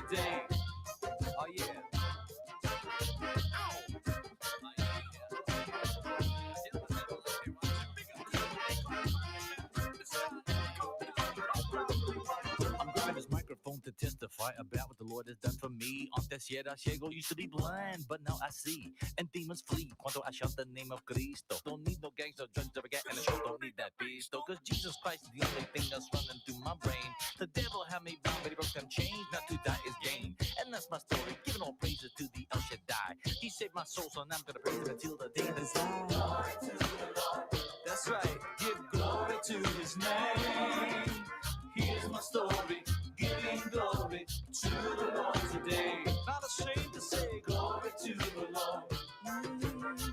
today. Oh yeah. I'm grabbing this microphone to testify about what the Lord has done for me. Antes era ciego, used to be blind, but now I see. And demons flee. Cuando I shout the name of Cristo. Don't need no gangs or drugs to forget, and I sure don't need that pistol. Cause Jesus Christ is the only thing that's running through my brain. The devil had me bound, but he broke them chains. Not to die is gain. And that's my story. Giving all praises to the El Shaddai. He saved my soul, so now I'm gonna praise him until the day that's died. Glory to the Lord. That's right. Give glory to his name. Here's my story, giving glory to the Lord today. Not ashamed to say glory to the Lord.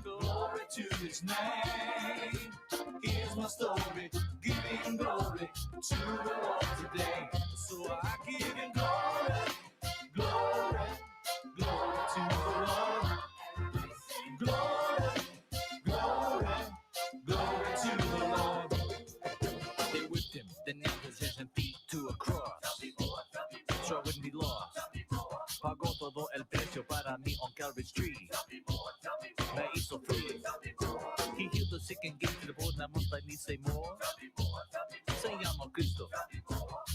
Glory to his name. Here's my story, giving glory to the Lord today. So I give him glory, glory, glory to the Lord. Glory, glory, glory to the Lord. They whipped him, they nailed his hands and feet to a cross. So I wouldn't be lost. Pagó todo el precio para mí on Calvary's tree. Me hizo free. He healed the sick and gave to the poor. Now must I need say more? Se llama Cristo.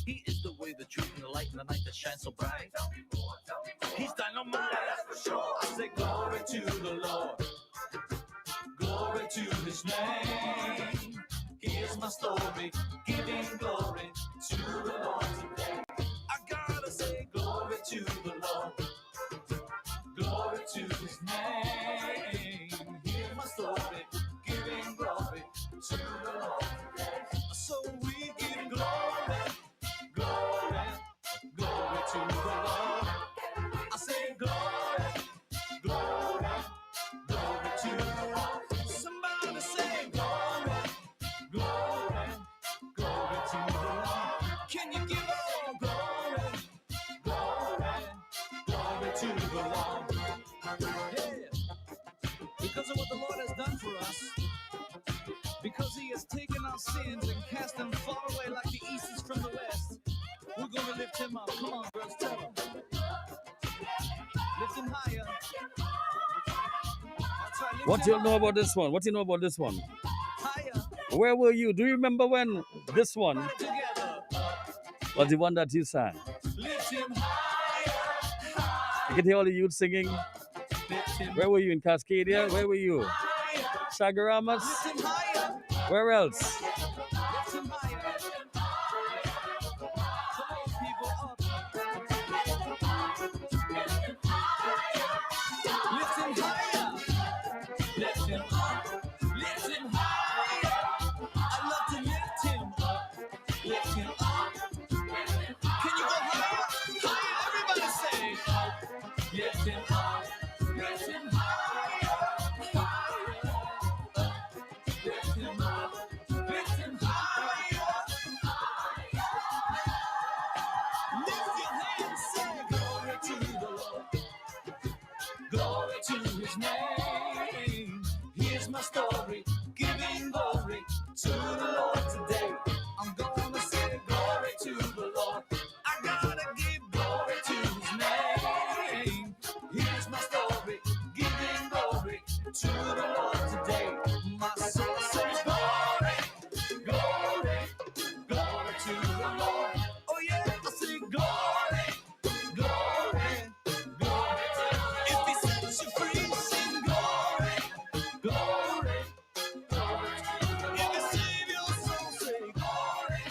He is the way, the truth, and the light, and the night that shines so bright. He's dynamite, that's for sure. I say glory to the Lord. Glory to his name. Here's my story, giving glory to the Lord today. I gotta say glory to the Lord. Glory to his name. Here's my story, giving glory to the Lord today. So we give glory, glory, glory to the Lord. I say glory, glory, glory to the Lord. Somebody say glory, glory, glory to the Lord. Can you give all glory, glory, glory to the Lord? Yeah, because of what the Lord has done for us, because he has taken our sins and cast them far away like the east is from the west, we're going to lift him up. Come on, girls, tell him. Lift him higher. That's right, lift What him do you up. know about this one? What do you know about this one? Higher. Where were you? Do you remember when this one Put it together. was the one that you sang? Lift him higher. You can hear all the youth singing. Lift him Where were you? In Cascadia? Where were you? higher. Sagaramas? Lift him higher. Where else? Lift him higher. Come on, people, up. Lift him higher. Lift him up. Lift him higher. I love to lift him up. Lift him up. Can you go higher? Higher. Everybody say up. Lift him up. Lift him higher. Higher. Up. Lift him up. Lift him higher. Lift your hands, say glory to the Lord. Glory to his name. Here's my story, giving glory to the Lord today. I'm gonna say glory to the Lord. I gotta give glory to his name. Here's my story, giving glory to the Lord today. My soul says glory, glory, glory to the Lord. Oh yeah, I say glory, glory, glory. If he sets you free, sing glory, glory, glory. If he save your soul, say glory,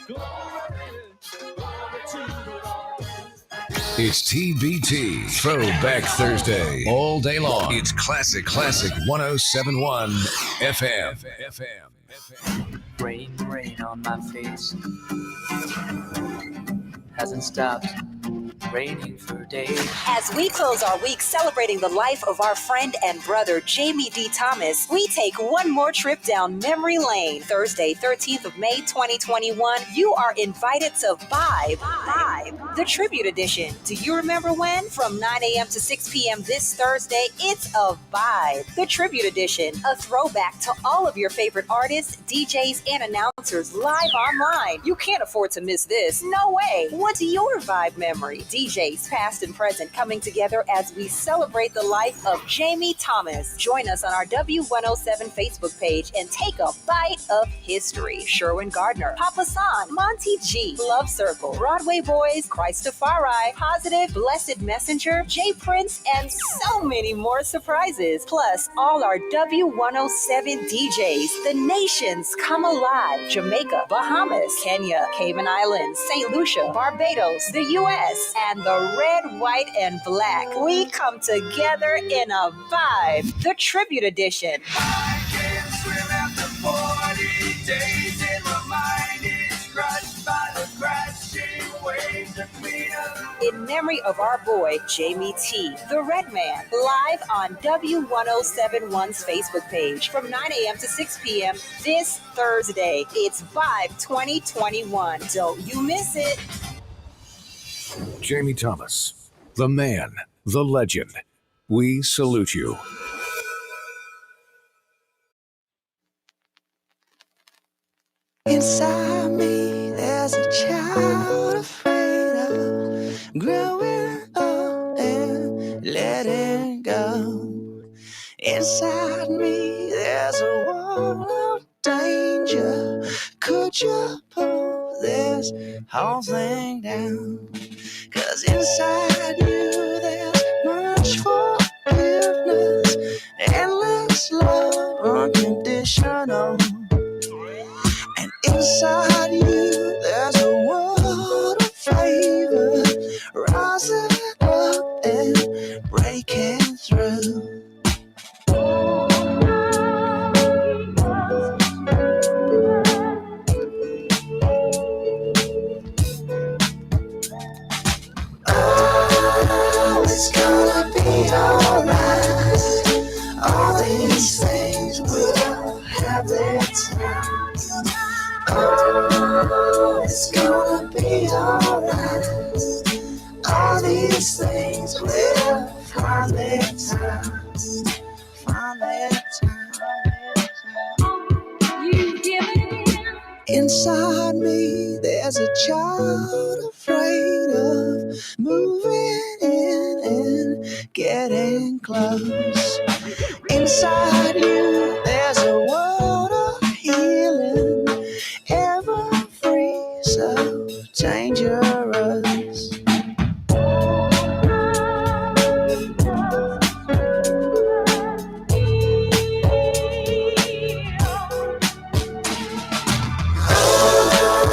glory, glory to the Lord. It's TBT Throwback Thursday all day long. It's classic 1071 FM. Rain, rain on my face. Hasn't stopped raining for days. As we close our week celebrating the life of our friend and brother, Jamie D. Thomas, we take one more trip down memory lane. Thursday, 13th of May, 2021, you are invited to Vibe, the Tribute Edition. Do you remember when? From 9 a.m. to 6 p.m. this Thursday, it's a Vibe, the Tribute Edition, a throwback to all of your favorite artists, DJs, and announcers live online. You can't afford to miss this. No way. What's your Vibe memory? DJs, past and present, coming together as we celebrate the life of Jamie Thomas. Join us on our W107 Facebook page and take a bite of history. Sherwin Gardner, Papa San, Monty G, Love Circle, Broadway Boys, Christafari, Positive, Blessed Messenger, J Prince, and so many more surprises. Plus, all our W107 DJs. The nations come alive. Jamaica, Bahamas, Kenya, Cayman Islands, St. Lucia, Barbados, the U.S., and the red, white, and black. We come together in a vibe. The Tribute Edition. I can't swim after 40 days and my mind is crushed by the crashing waves of freedom. In memory of our boy, Jamie T, the Red Man, live on W1071's Facebook page from 9 a.m. to 6 p.m. this Thursday. It's Vibe 2021. Don't you miss it. Jamie Thomas, the man, the legend. We salute you. Inside me, there's a child afraid of growing up and letting go. Inside me, there's a wall of danger. Could you pull this whole thing down? 'Cause inside you, there's much forgiveness, endless love, unconditional. And inside you, there's a world of favor, rising up and breaking through. Oh, it's gonna be alright. All these things will have their time. Oh, it's gonna be alright. All these things will find their time. Find their time. Inside me, there's a child afraid of moving in and getting close. Inside you, there's a world of healing, ever free, so dangerous.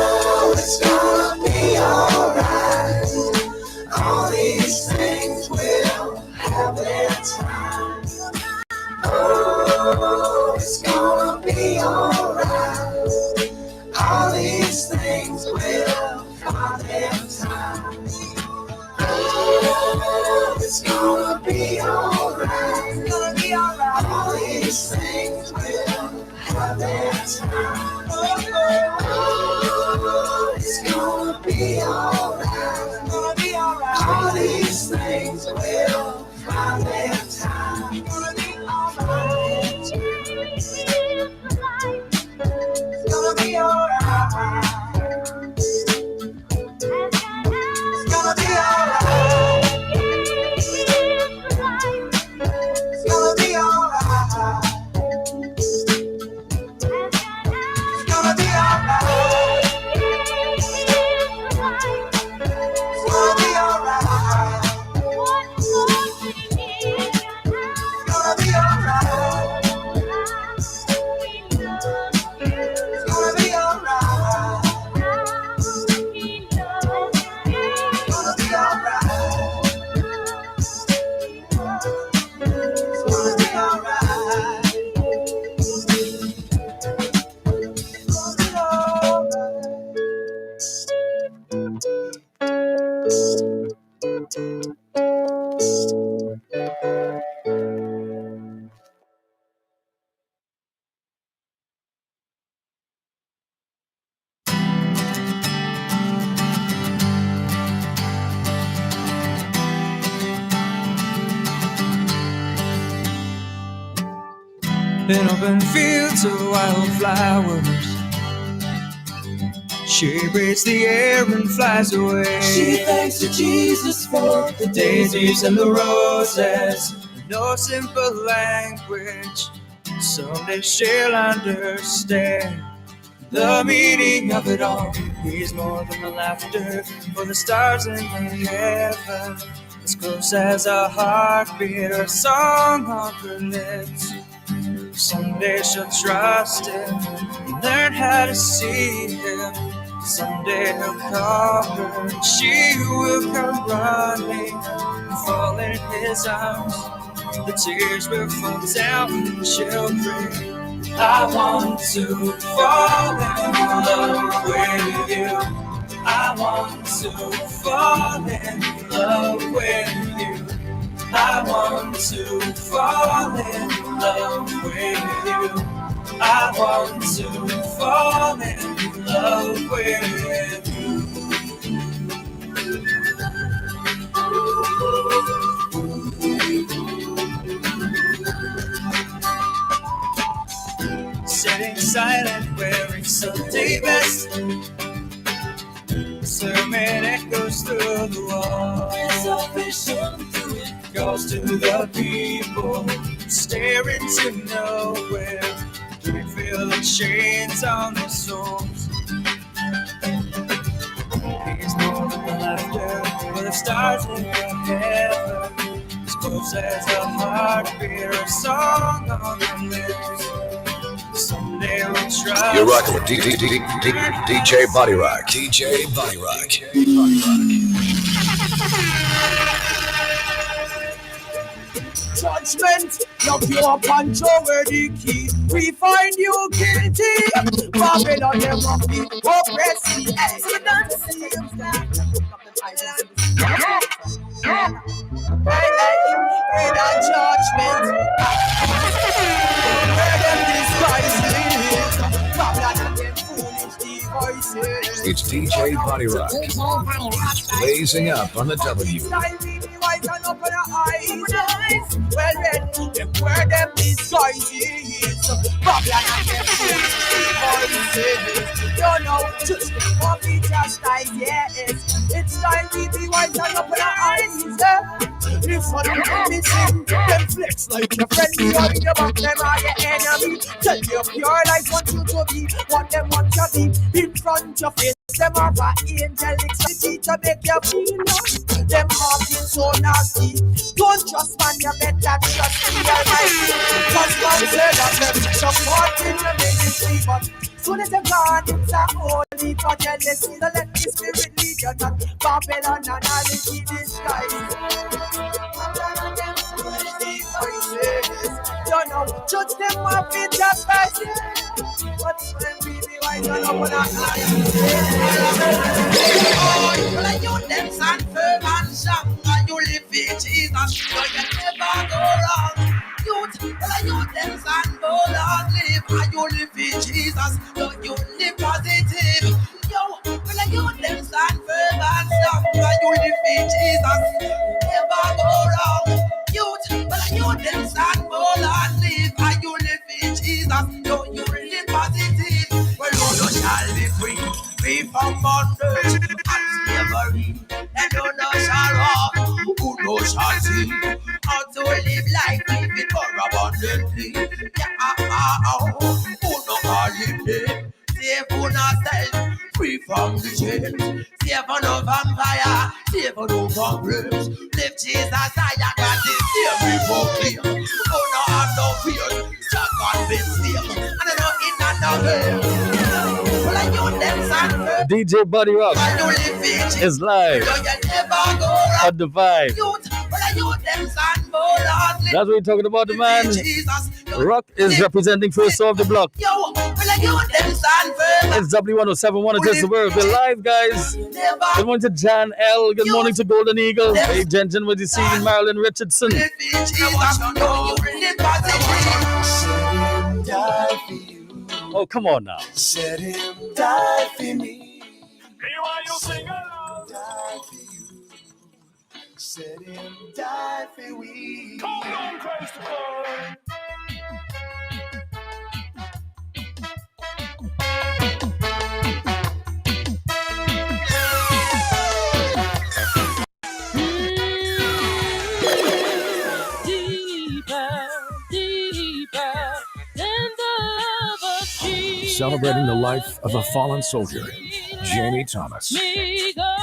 Oh, it's gonna be alright. All these things will have their time. Oh, it's gonna be alright. All these things will find their time. Oh, it's gonna be alright. It's gonna be alright. All these things will have their time. Oh, it's gonna be alright. It's gonna be alright. All these things will find their time. It's gonna be alright. It's gonna be alright. It's gonna be alright. It's gonna be alright. It's gonna be alright. It's gonna be alright. In open fields of wildflowers, She breathes the air and flies away. She thanks to Jesus for the daisies and the roses. No simple language, someday she'll understand the meaning of it all. He's more than the laughter for the stars in the heaven, as close as a heartbeat or a song on her lips. Someday she'll trust him and learn how to see him. Someday he'll call her and she will come running and fall in his arms. The tears will fall down and she'll pray, I want to fall in love with you. I want to fall in love with you. I want to fall in love with you. I want to fall in love with you. Sitting silent, wearing Sunday best. Sermon echoes through the walls. Goes to the people staring to nowhere. Do we feel the chains on their souls? He's more than the laughter for the stars in your heaven, as close as a heartbeat or a song on their lips. Someday we'll try. You're rocking with DJ Body Rock. DJ Body Rock. Judgment, your pure control were the key. We find you guilty. Babylon never be oppressive. Accident, in a judgment, where them disguises, Babylon and them foolish devices. It's DJ Body Rock. Blazing up on the W. Well, then, them where them disguises, Babylon and them foolish devices. You know, just what we just like, yes. It's time we be wise and open our eyes, If one of them missing, them flex like your friend behind your back, them are your enemy. Tell your pure life want you to be, what them want you be. In front your face, them are for angelic, so the teacher make you feel lost. Them heart is so nasty. Don't trust man, you better trust the Almighty. Cause God said that them supporting the ministry, but soon as you're gone, it's a holy for jealousy. So let the spirit lead you, not Babylon and all the disguise. You know, judge them up in just like but when we be wise and open our eyes. Well, you them stand firm and strong, and you live in Jesus, so you never go wrong. Youth, well, you them stand bold and live, and you live in Jesus, so you live positive. Yo, well, you them stand firm and strong, and you live in Jesus, never go wrong. Youth, well, you them stand bold and live, and you live in Jesus, so you live positive. Well, you shall be free from bondage and slavery, and you no shall walk, who no shall see, how to live life, live it more abundantly. Yeah, who no call him dead, save who not self, free from the chains, save for no vampire, save for no congress, live Jesus higher than the same before clear, who no have no fear, just God been still, and I know in another. DJ Body Rock is live on the Vibe. That's what we're talking about, the man. Rock is representing first off the block. It's W1071 against the world. We're live, guys. Good morning to Jan L. Good morning to Golden Eagle. Hey, Jensen, what you see? Marilyn Richardson. Oh, come on now. Said him die for me. Said him die for you. Said him die for we. Come on, praise the Lord. celebrating the life of a fallen soldier, Jamie Thomas. Me go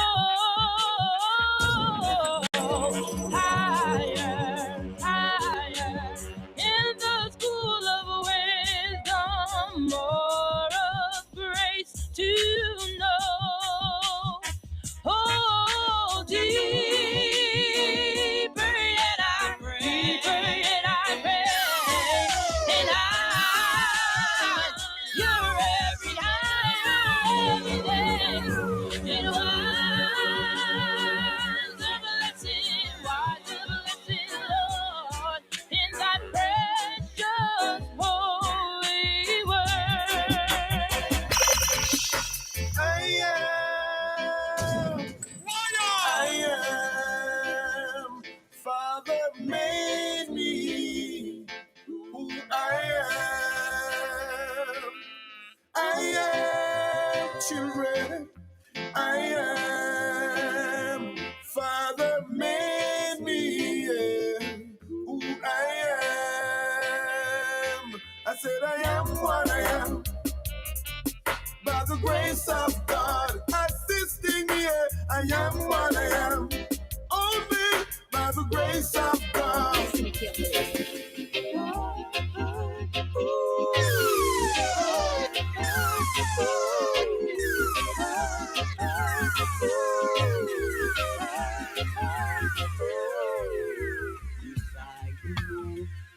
higher, higher in the school of wisdom, more of grace to know. Oh, deeper yet I pray, and you're every day, in wise of blessing, Lord, in that precious holy word. I am. Father made me who I am. I am children. I am. Father made me who I am. I said I am what I am. By the grace of God assisting me, I am what I am. Only by the grace of God.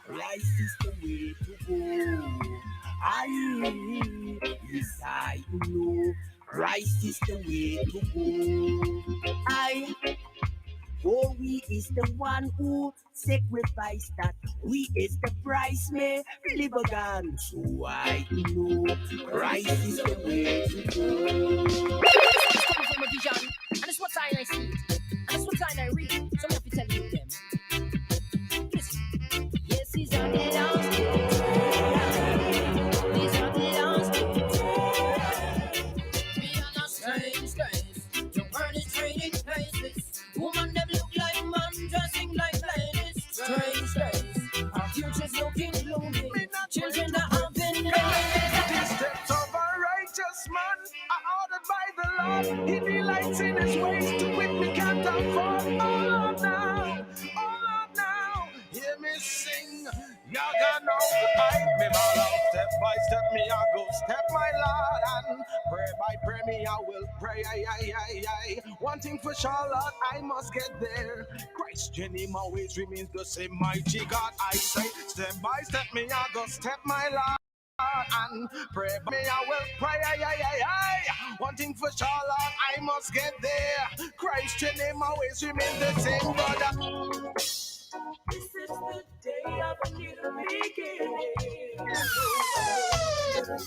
Christ is the way to go. Yes, I know Christ is the way to go. He is the one who sacrificed that. We is the price may live again. So I know Christ is the way to go. It's coming from a vision, and it's what I see, and it's what I read. So I'm going to tell you them. Listen. Yes, he's on the downstairs. He's on the downstairs. We are not strange guys. The world is trading places. Woman, them look like man, dressing like ladies. Strange days. Our future's looking gloomy. Children that have been The steps of a righteous man are ordered by the Lord. He delights in his ways. To quit me can't afford. Oh Lord now, hear me sing. Y'all got no hype me all out. Step by step me I go step my Lord, and pray by pray me I will pray. One thing for sure, Lord, I must get there. Christ in him always remains the same. Mighty God, I say, step by step me I go step my Lord, and pray by me I will pray. One thing for sure, Lord, I must get there. Christ in him always remains the same, brother. This is the day of a new beginning. This is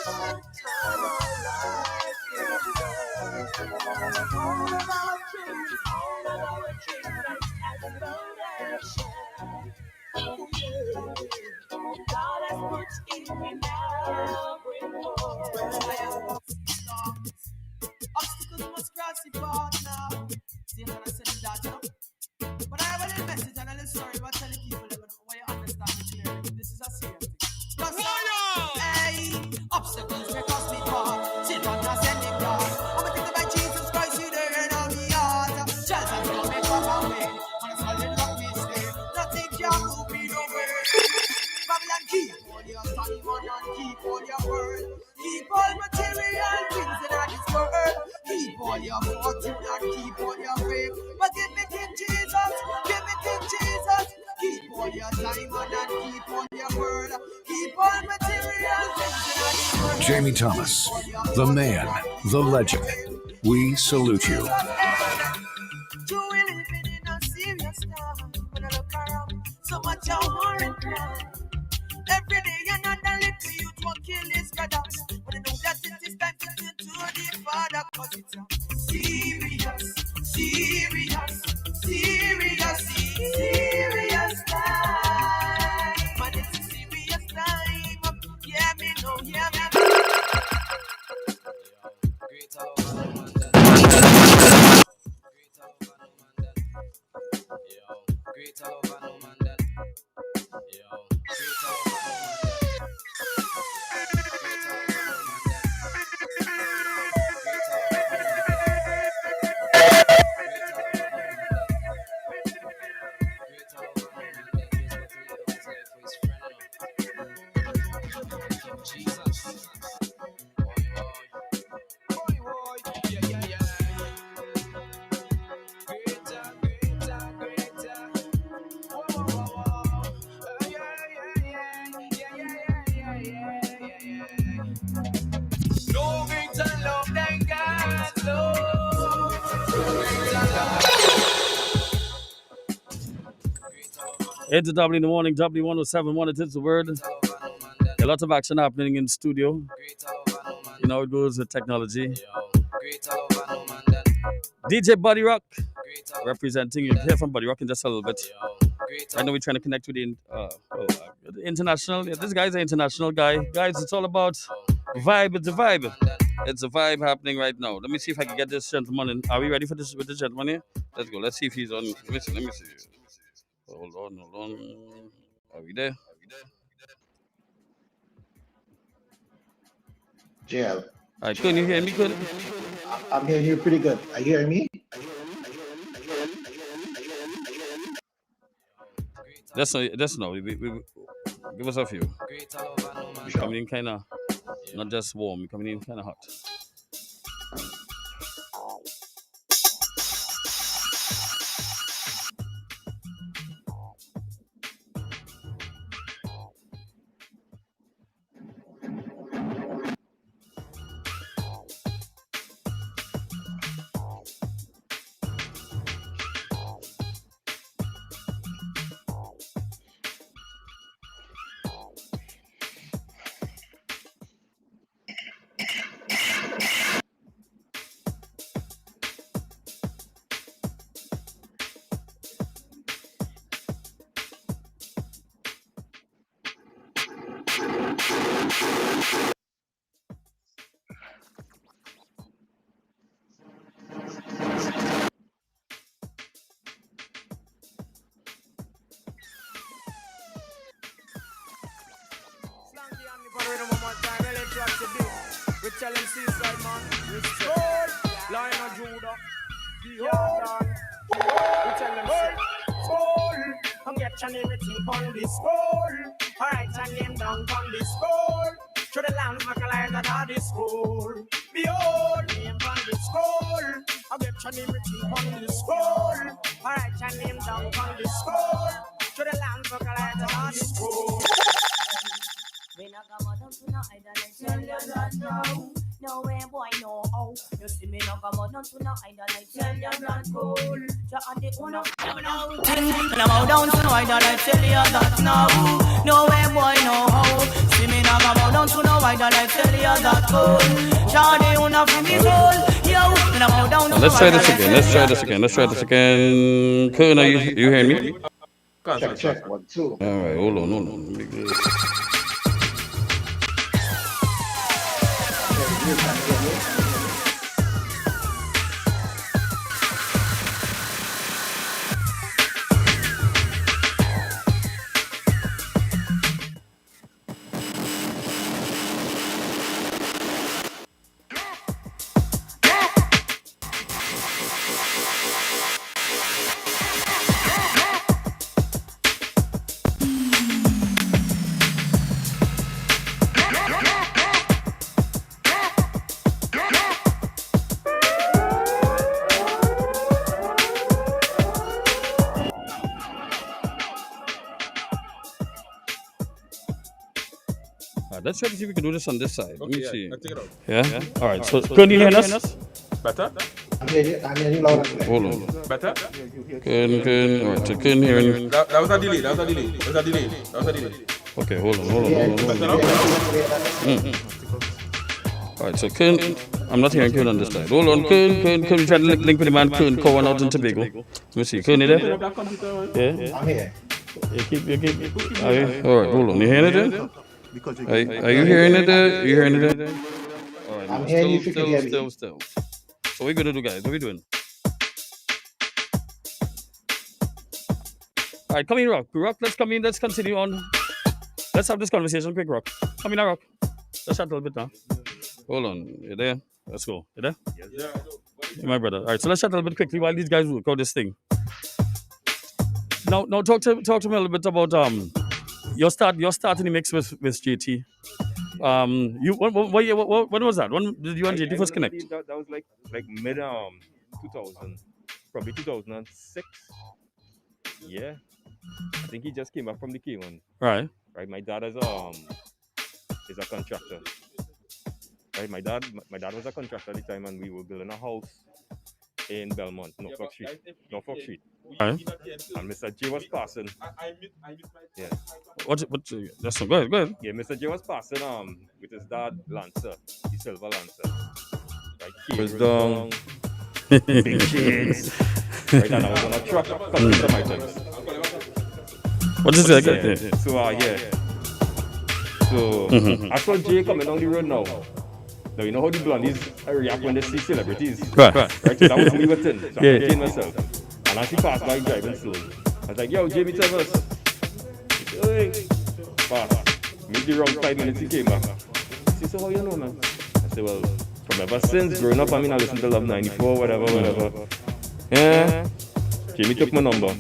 the time of life. All of our dreams as foundation. God has put in me now. Bring forth. Obstacles must cross the path now. See, I'm gonna send that, you know? But I have a little message and a little story about telling people that when you understand it clearly, this is a serious thing. Hey, obstacles may cost me part. Children are sending God. I'm a thinking about Jesus Christ, you there in all the heart. Shelter will make up my way. On a solid rock we stay. Nothing can move me nowhere. Babylon, keep all your time and keep all your word. Keep all material things in this world. Keep all your fortune and keep all your faith. But give me King Jesus, give me King Jesus. Keep all your time and keep all your word. Keep all material things in this world. Jamie Thomas, the man, the legend. We salute you. We're living in a serious time. When I look around, so much war and crime. Every day another little youth will kill his brothers. But I know that it is time to turn to the Father. Cause it's a serious time. Man, it's a serious time. Yeah, me know, yeah, me know. Great how man that. Great how man that. 8 to W in the morning, W107.1. It is the word. A lot of action happening in the studio. You know, it goes with technology. DJ Buddy Rock representing. You'll hear from Buddy Rock in just a little bit. I know we're trying to connect with the international. Yeah, this guy's an international guy. Guys, it's all about vibe. It's a vibe. It's a vibe happening right now. Let me see if I can get this gentleman in. Are we ready for this with this gentleman here? Let's go. Let's see if he's on. Let me see. Hold on. Are we there? JL. All right, couldn't you hear me? I'm hearing you pretty good. Are you hearing me? That's no. We give us a few. We're coming in kind of not just warm. We're coming in kind of hot. Tell him seaside man, Lord, Lion of Judah, behold, we tell them skull, come get your name written on this skull, alright, your name down on this skull, through the land of a lion that are this skull, behold, name on this skull, I'll get your name written on this skull, alright, your name down on this skull, through the land of a lion that are this skull. When I come out to no idol, tell you that now. No way, boy, no. Oh, you see me no come out to no idol, tell you that cool. You are the owner of the thing. When I'm out down to no idol, tell you that now. No way, boy, no. See me no come out down to no idol, tell you that cool. You are the owner of me soul. Yo, when I'm out down to Let's try this again. Kern, are you hearing me? Check. 1, 2. All right, hold on. Let me get this. Let's try to see if we can do this on this side. Let me see. Let's take it out. Yeah? All right. So, can you hear us? Better? I'm hearing you loud and clear. Hold on. Better? Can. All right. So, can hearing. That was a delay. Okay, hold on. All right. So, can. I'm not hearing Kern on this side. Hold on. Can we try to link with the man Kern Cowan out in Tobago? Let me see. Kern, you there? Yeah? I'm here. You keep. All right. Hold on. You hearing it there? Are you hearing it there? You hearing it there? All right. I'm hearing you if you can hear me. Still. So what we gonna do, guys? What we doing? All right, come in, Rock. Let's come in. Let's continue on. Let's have this conversation quick, Rock. Come in, Rock. Let's chat a little bit now. Hold on. You there? Let's go. You there? Yeah. My brother. All right, so let's chat a little bit quickly while these guys work out this thing. Now, talk to me a little bit about your start in the mix with JT. When was that? When did you and JT first connect? That was like mid 2000, probably 2006. Yeah, I think he just came back from the K1. Right. My dad is a contractor. Right, my dad was a contractor at the time, and we were building a house in Belmont, Norfolk Street. Alright. And Mr. J was passing. Yeah. What? That's go ahead. Yeah, Mr. J was passing with his dad Lancer, the silver Lancer. Right, cables down, big shades. Right, and I was on a truck cutting some items. What is it? Yeah. So I saw Jay coming down the road now. Now you know how the blondies react when they see celebrities. Right. So that was me with him. So I contained myself. And as he passed by driving slow, I was like, yo, Jamie Tevers. He said, hey. Fast. Maybe around 5 minutes he came back. He said, so how you know, man? I said, well, from ever since growing up, I listen to Love 94, whatever. Yeah. Jamie took my number.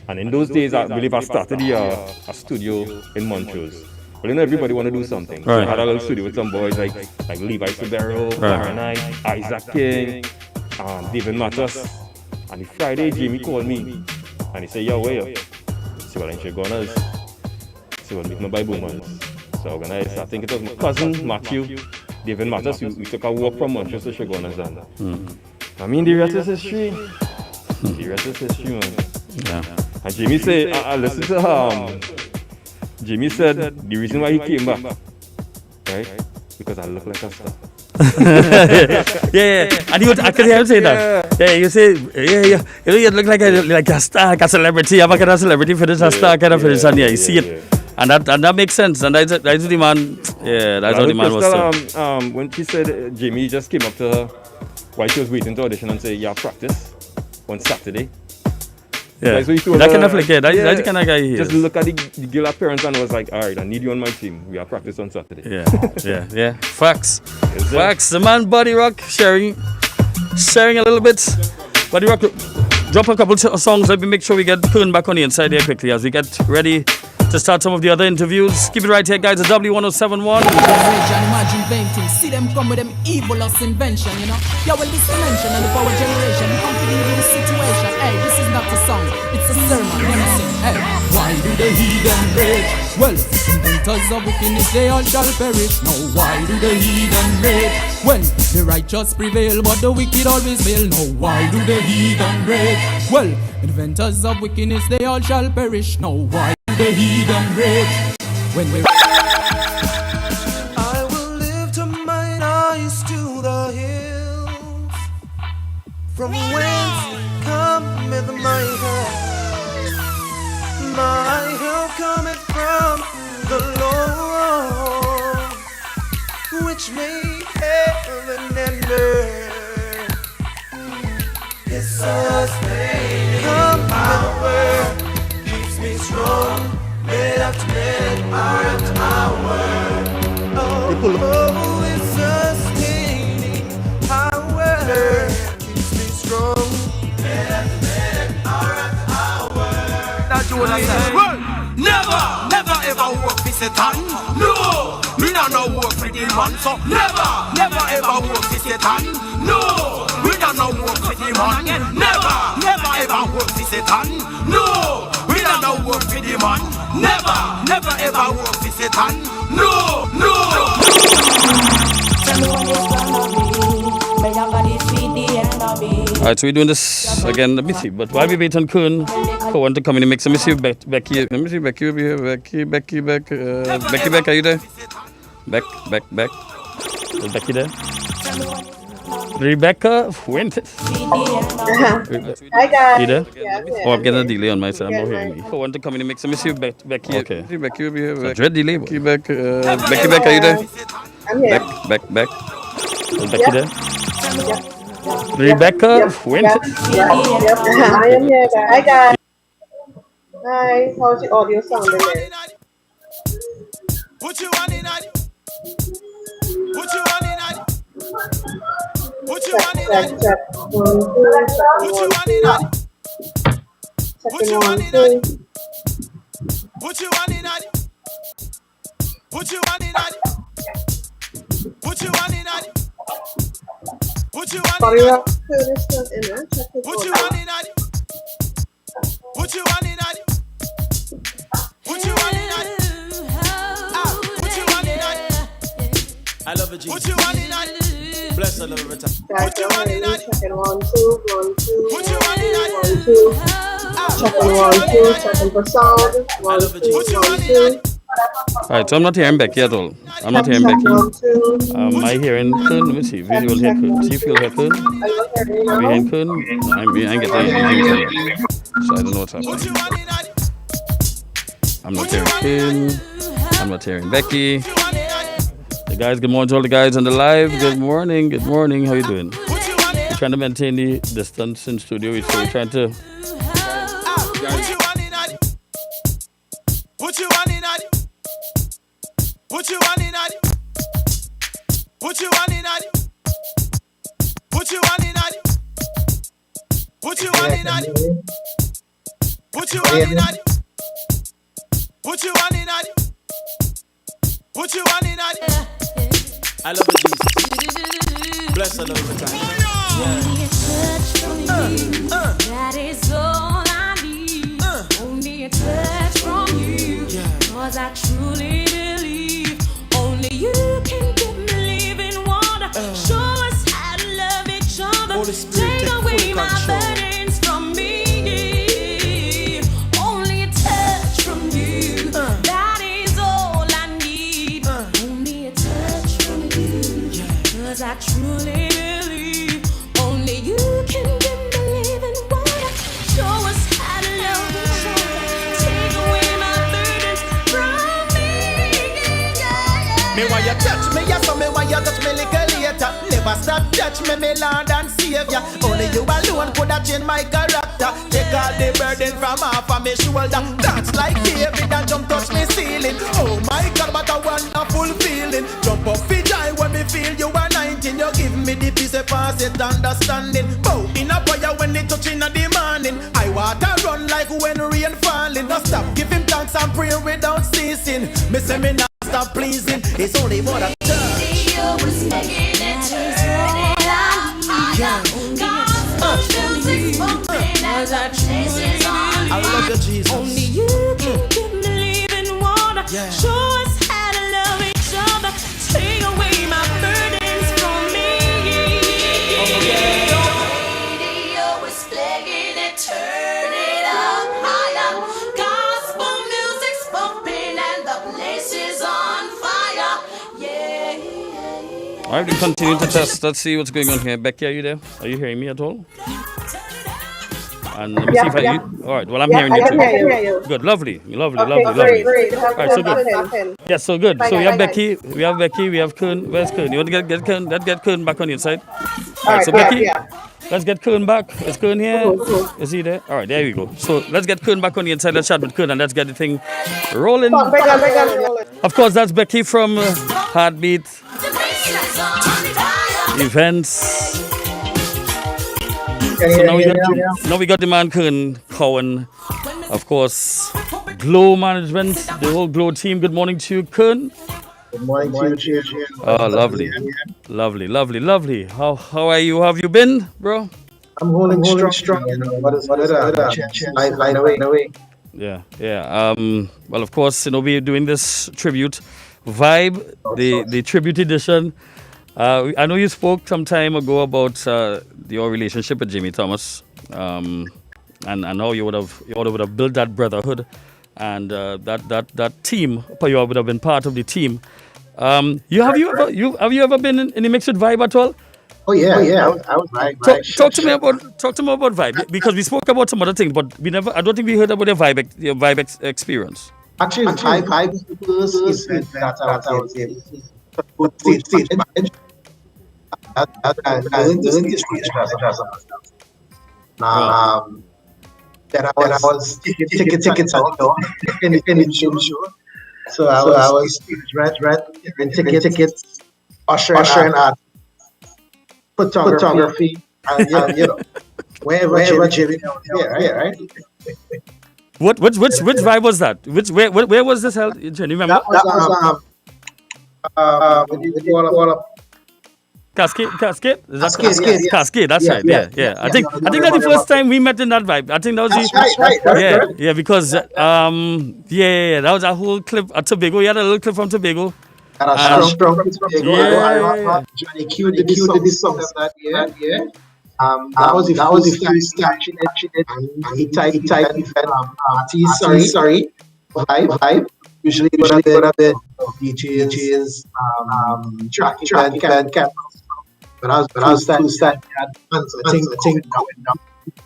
And in those days, I believe I started a studio in Montrose. But everybody want to do something. So I had a little studio with some boys like Levi Sobero, Knight, Isaac King, David Matos. And the Friday, Jamie called me. And he said, yo, where you? I said, well, I ain't gonna. I said, well, meet my Bible man. So I organized, I think it was my cousin, Matthew, David Matos. We took a walk from Montrose to Shogunas. The rest is history. The rest is history, man. Yeah. And Jamie said, I listened to Jamie said the reason why he came back, right? Because I look like a star. yeah. And I could hear him say that. Yeah, you say, you look like a star, like a celebrity. I'm a kind of celebrity finish, a star kind of finish. And you see it. And that makes sense. And that's the man. Yeah, that's how the man was saying. When she said Jamie just came up to her while she was waiting to audition and say, yeah, practice on Saturday. Yeah, so that kind of like, that's the kind of guy he is. Just look at the girl appearance and was like, all right, I need you on my team. We have practice on Saturday. Yeah. Facts. The man Buddy Rock sharing a little bit. Buddy Rock, drop a couple songs. Let me make sure we get Kern back on the inside here quickly as we get ready to start some of the other interviews. Keep it right here, guys, at W1071. Imagine painting, see them come with them evilous invention, you know. Yeah, well, this dimension and the power generation, you come to deal with the situation. Hey, this is not a song, it's a sermon. Let me sing. Hey, why do the heathen rage? Well, inventors of wickedness, they all shall perish. Now, why do the heathen rage? Well, the righteous prevail, but the wicked always fail. Now, why do the heathen rage? Well, inventors of wickedness, they all shall perish. Now, why do the heathen rage? When we I will lift up mine eyes to the hills, from whence cometh my help. My help cometh from the Lord, which made heaven and earth. His sustaining power keeps me strong. Minute after minute, hour after hour. Oh, his sustaining power keeps me strong. Minute after minute, hour after hour. Now Jonah says, well, never ever work for Satan. No, me not no work for the man. So never ever work for Satan. No, we not no work for the man. Never ever work for Satan. No, we not no work for the man. Never ever work for Satan. No. Alright, so we're doing this again. Let me see. But while we wait on Kern, I want to come in and mix. Let me see Becky. Let me see Becky over here. Becky, are you there? Back. Is Becky there? Rebecca Fuentes. Hi guys. You there? Yeah, Oh, I'm getting a delay on my side. I'm not hearing me. I want to come in and mix. Let me see Becky. Okay. Becky over here. Dread delay. Becky, are you there? I'm here. Back. Is Becky there? Rebecca Fuentes. Yep. I am here, guys. Hi guys. Hi. How's the audio sounding there? Put you on in it. Put you on in it. Put you on in it. Put you on in it. Put you on in it. Put you on in it. Put you on in it. Put you on in it. Put you on in it. Put you on in it. Put you on in it. Put you on in it. Put you on in it. I love it. Put you on in it. Bless the Lord every time. Guys, you're hearing me. Checking 1, 2, 1, 2, 1, 2. Checking 1, 2. Checking for sound. 1, 2, 1, 2. Alright, so I'm not hearing Becky at all. I'm not hearing Becky. I hearing Kun. Let me see. Visual hear Kun. See if you'll hear Kun. Are we hearing Kun? No, I'm getting anything. So I don't know what's happening. I'm not hearing Kun. I'm not hearing Becky. The guys, good morning to all the guys on the live. Good morning. Good morning. How you doing? We're trying to maintain the distance in studio. So we're trying to... Put you on in it. Put you on in it. Put you on in it. Put you on in it. Put you on in it. Put you on in it. Put you on in it. Put you on in it. I love you, Jesus. Bless the Lord every time. Only a touch from you. That is all I need. Only a touch from you. Cause I truly believe only you can give me living water. Show us how to love each other. Holy Spirit, take away my burdens from me. Only a touch from you. That is all I need. Only a touch from you. Cause I truly believe only you can give me living water. Show us how to love each other. Take away my burdens from me. Me why you touch me, yes, so me why you touch me little later. Never stop touch me, me Lord and Savior. Only you alone could have changed my character. Take all the burden from off of me shoulder. Dance like David and jump touch me ceiling. Oh my God, what a wonderful feeling. Jump up for joy when me feel you are 19. You give me the peace of it understanding. Bow in a prayer when they touch in the morning. I water run like when rain falling. No stop, give him thanks and pray without ceasing. Me say me not stop pleasing. It's only what I Radio was making it turn it up higher. Gospel music's bumping as our chases on I love you, Jesus. only you can give me living water. Show us how to love each other. Take away my burdens from me. Radio was playing it, turn it up higher. Gospel music's bumping and the place is on fire. Yeah. All right, we continue to test. Let's see what's going on here. Becky, are you there? Are you hearing me at all? And let me see if all right, well, I'm hearing you too. Hear you. Good, lovely. Great. All right, so good. Yeah, so good. So we have Becky, we have Kun. Where's Kun? You want to get Kun? Let's get Kun back on the inside. All right, so Becky, let's get Kun back. Is Kun here? Is he there? All right, there we go. So let's get Kun back on the inside. Let's chat with Kun and let's get the thing rolling. Of course, that's Becky from Heartbeat Events. So now we got the man Kun Cowan, of course, Glow Management, the whole Glow team. Good morning to you, Kun. Good morning to you. Oh, lovely. How are you? How have you been, bro? I'm holding strong. You know, what is line away. Yeah. Well, of course, we're doing this tribute vibe, the tribute edition. I know you spoke some time ago about your relationship with Jamie Thomas, and how you would have built that brotherhood, and that team. You would have been part of the team. Have you ever been in the mix with Vibe at all? Oh yeah. I was Vibe. Talk to me about Vibe, because we spoke about some other things, but I don't think we heard about your Vibe experience. Actually, Vibe is the first event that I was able to put stage manage. Then I was tickets out in the show. So I was and tickets, usher and art, photography, and wherever Jimmy was here, right? Which Vibe was that? Where was this held? Do you remember? That was Cascade? Cascade, That's right. Yeah. I think that's the first time we met in that Vibe. I think that was right. because that was a whole clip at Tobago. You had a little clip from Tobago. Had a And strong Kids Diego. I yeah, remember Johnny Q did the song that year. That was the first time he actually did a type event, sorry, vibe. Usually it would have been DJs, track event, but that was the first time we had bands. I think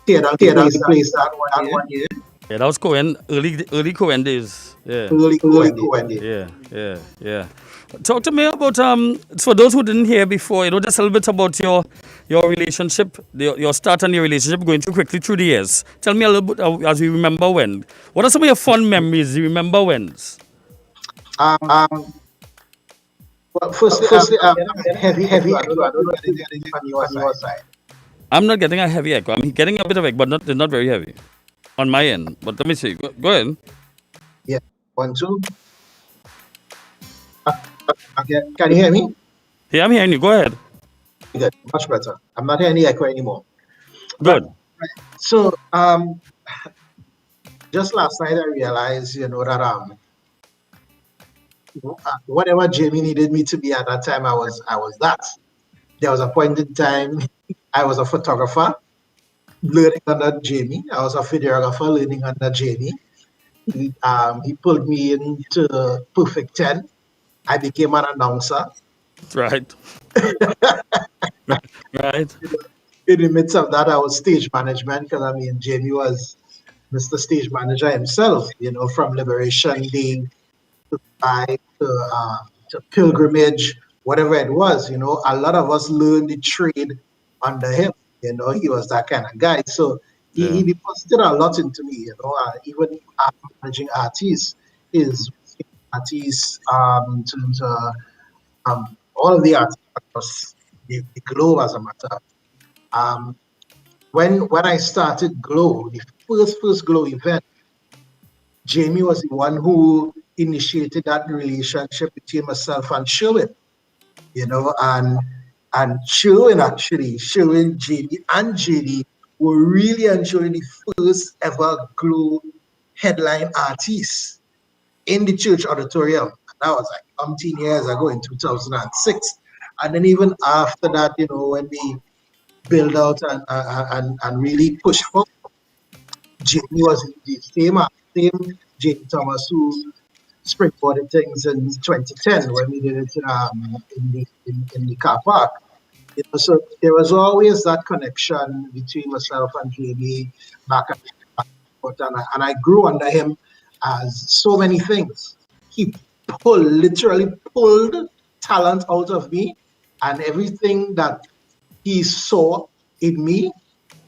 tear down the place that one year. yeah, that was Cohen, early Cohen days. Yeah. Early Cohen. Yeah. Talk to me about for those who didn't hear before, just a little bit about your relationship, your start and your relationship going through quickly through the years. Tell me a little bit as you remember when. What are some of your fun memories you remember when's? Well, firstly, heavy echo. I don't know if it's getting on your side. I'm not getting a heavy echo. I'm getting a bit of echo, but not very heavy on my end. But let me see. Go ahead. Yeah, 1, 2. Okay. Can you hear me? Yeah, I'm hearing you. Go ahead. Good, much better. I'm not hearing any echo anymore. Good. So, just last night I realized, that whatever Jamie needed me to be at that time, I was that. There was a point in time I was a photographer learning under Jamie. I was a videographer learning under Jamie. He pulled me into Perfect 10. I became an announcer. Right. Right. In the midst of that, I was stage management because Jamie was Mr. Stage Manager himself. From Liberation Day to Pilgrimage, whatever it was. A lot of us learned the trade under him. He was that kind of guy. So he deposited a lot into me. Even managing artists, his artists, in terms of all of the artists across the globe, as a matter. When I started Glow, the first Glow event, Jamie was the one who initiated that relationship between myself and Sherwin. And Sherwin, Jamie, and JD were really and truly the first ever Glow headline artists in the church auditorium. That was like 15 years ago in 2006. And then even after that, when we build out and really push forward, Jamie was the same Jamie Thomas who springboarded things in 2010 when we did it in the car park. So there was always that connection between myself and Jamie back and forth, and I grew under him as so many things. He literally pulled talent out of me, and everything that he saw in me,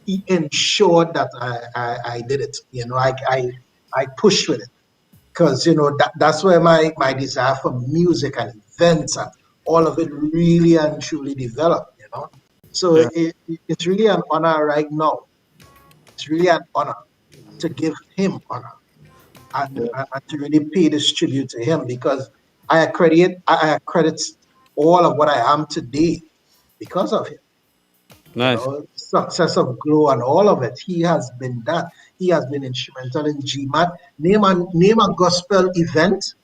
he ensured that I did it. I pushed with it because that's where my desire for music and events and all of it really and truly developed. So it's really an honor right now. It's really an honor to give him honor and to really pay this tribute to him, because I accredit all of what I am today because of him. Nice. Success of Glow and all of it. He has been that. He has been instrumental in GMAT. Name a gospel event,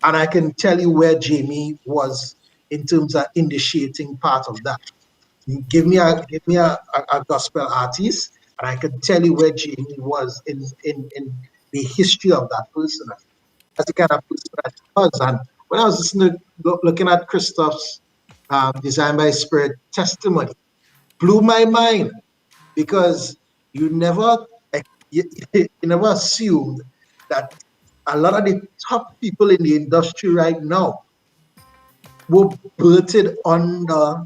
and I can tell you where Jamie was in terms of initiating part of that. Give me a gospel artist, and I can tell you where Jamie was in the history of that person. That's the kind of person that he was. And when I was looking at Christoph's Designed by Spirit testimony, blew my mind, because you never assumed that a lot of the top people in the industry right now were birthed under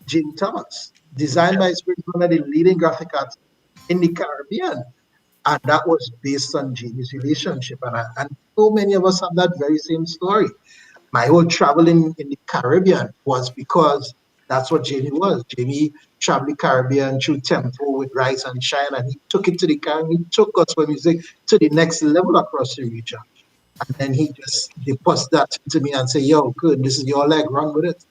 Jim Thomas. Designed by Spirit, one of the leading graphic artists in the Caribbean, and that was based on Jamie's relationship. And so many of us have that very same story. My whole travel in the Caribbean was because that's what Jamie was. Jamie traveled the Caribbean through Tempo with Rise and Shine, and he took it to the Caribbean. He took gospel music to the next level across the region. And then he just deposited that to me and said, "Yo, good, this is your leg, run with it."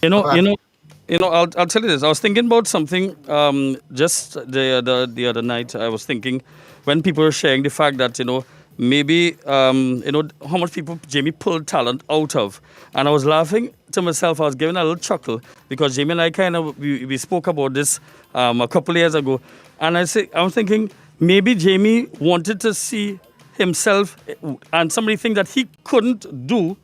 I'll tell you this. I was thinking about something just the other night. I was thinking when people were sharing the fact that maybe how much people Jamie pulled talent out of. And I was laughing to myself. I was giving a little chuckle because Jamie and I we spoke about this a couple of years ago, and I was thinking maybe Jamie wanted to see himself and some of the things that he couldn't do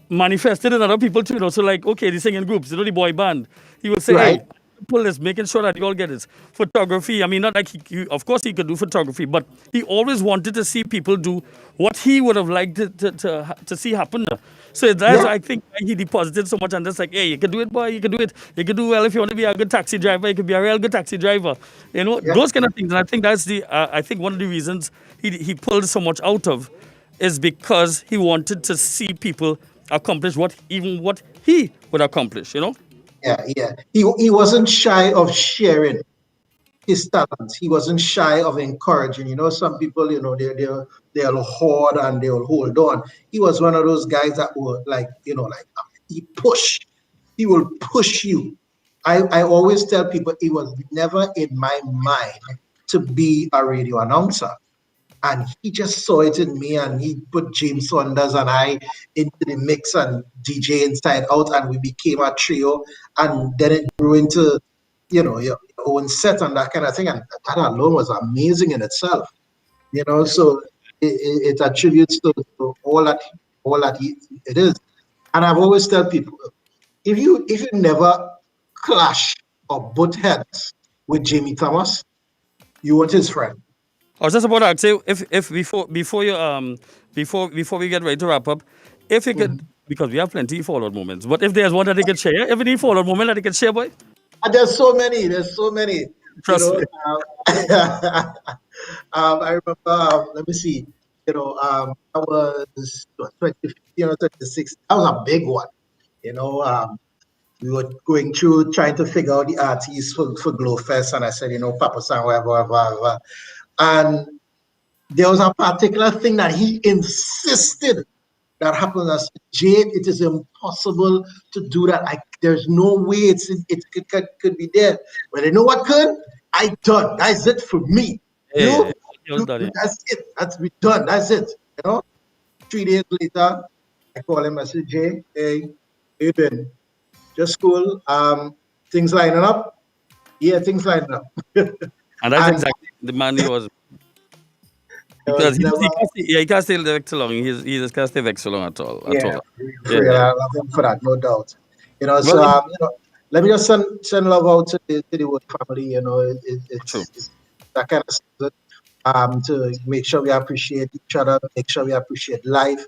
manifested in other people too. So like, okay, they sing in groups, the boy band. He would say, Right. hey, pull this, making sure that you all get this. Photography, I mean, not like of course he could do photography, but he always wanted to see people do what he would have liked to see happen. So that's why I think he deposited so much, and that's like, hey, you can do it, boy, you can do it. You can do well if you want to be a good taxi driver. You can be a real good taxi driver. Those kind of things. And I think that's I think one of the reasons he pulled so much out of is because he wanted to see people accomplish what he would accomplish. Yeah. He wasn't shy of sharing his talents. He wasn't shy of encouraging. Some people, they'll hoard and they'll hold on. He was one of those guys that were like he push. He will push you. I always tell people it was never in my mind to be a radio announcer. And he just saw it in me, and he put James Saunders and I into the mix and DJ Inside Out, and we became a trio. And then it grew into, your own set and that kind of thing. And that alone was amazing in itself, So it attributes to all that it is. And I've always tell people, if you never clash or butt heads with Jamie Thomas, you weren't his friend. I was just about to say, if before we get ready to wrap up, if you could, because we have plenty of fallout moments, but if there's one that they could share, if any fallout moment that they can share, boy. There's so many. Trust me. I remember. Let me see. I was 2015 or 2016. That was a big one. We were going through trying to figure out the artists for Glowfest, and I said, Papa San, whatever. And there was a particular thing that he insisted that happened. I said, Jay, it is impossible to do that. There's no way it could be there. But you know what, Kern? I done. That's it for me. Yeah, that's it. That's me done. That's it. 3 days later, I call him. I said, Jay, hey, how you doing? Just cool. Things lining up? Yeah, things lining up. And that's exactly the man he was. Because he can't stay vexed so long. He just can't stay vexed so long at all. I love him for that, no doubt. Let me just send love out to the whole family. It's that kind of stuff. To make sure we appreciate each other, make sure we appreciate life,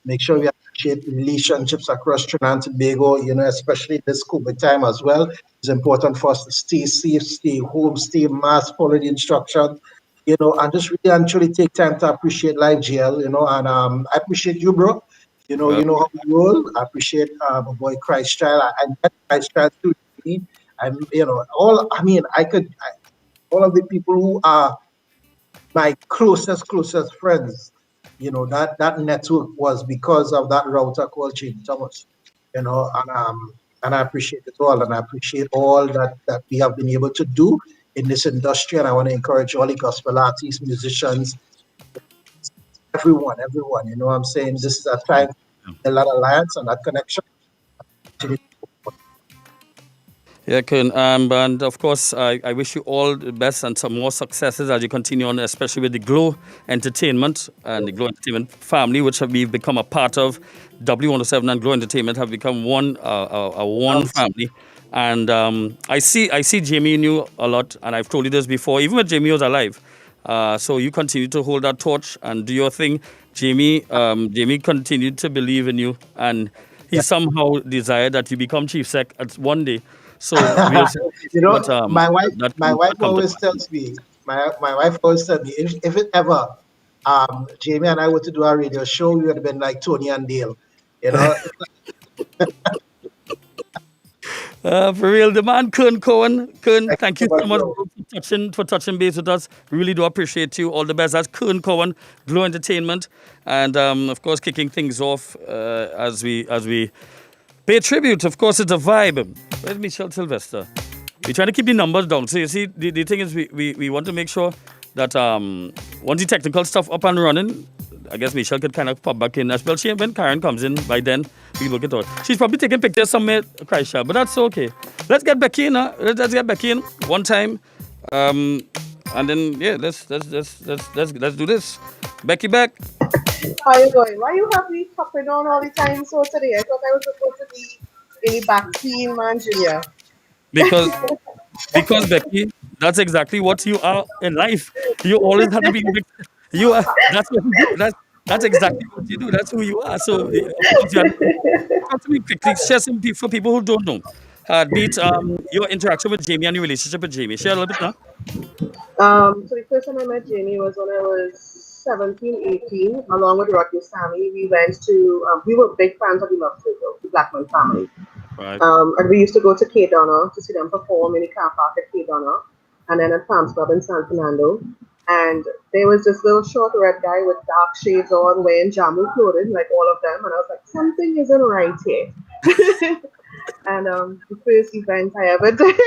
make sure we appreciate relationships across Trinidad and Tobago, especially this COVID time as well. It's important for us to stay safe, stay home, stay masked, follow the instructions, and just really and truly take time to appreciate life, GL, and I appreciate you, bro. You know how we roll. I appreciate my boy Christ Child. I met Christ Child too. And all of the people who are my closest friends, that network was because of that router called Jamie Thomas, and I appreciate it all, and I appreciate all that we have been able to do in this industry, and I want to encourage all the gospel artists, musicians, everyone, what I'm saying, this is a time a lot of alliance and that connection. Yeah, Kern, and of course, I wish you all the best and some more successes as you continue on, especially with the Glow Entertainment and the Glow Entertainment family, which we've become a part of. W107 and Glow Entertainment have become one family. And I see Jamie in you a lot, and I've told you this before, even when Jamie was alive. So you continue to hold that torch and do your thing. Jamie continued to believe in you, and he somehow desired that you become chief sec at one day. So my wife always tells me, if it ever Jamie and I were to do a radio show, we would have been like Tony and Dale, For real, the man Kern Cohen. Kern, thank you so much for touching base with us. We really do appreciate you. All the best. That's Kern Cohen, Glow Entertainment, and of course kicking things off as we pay tribute. Of course, it's a vibe. Where's Michelle Sylvester? We're trying to keep the numbers down. So you see, the thing is, we want to make sure that once the technical stuff up and running, I guess Michelle could kind of pop back in as well. When Karen comes in, by then we work it out. She's probably taking pictures somewhere, Christchurch, but that's okay. Let's get Becky in. Let's get Becky in one time, and then yeah, let's do this. Becky back. How you going? Why you have me popping on all the time so today? I thought I was supposed to be in the back team, man, Junior. Because Becky, that's exactly what you are in life. You always have to be. You are. That's what you do. That's exactly what you do. That's who you are. So, of course, you have to be quickly share some for people who don't know. Beat your interaction with Jamie and your relationship with Jamie. Share a little bit now. So the first time I met Jamie was when I was 17, 18, along with Rocky's family. We went to, we were big fans of the Love Circle, the Blackman family. Right. And we used to go to K Donna to see them perform in the car park at K Donna, and then at Palms Club in San Fernando. And there was this little short red guy with dark shades on, wearing Jamu clothing, like all of them. And I was like, something isn't right here. And the first event I ever did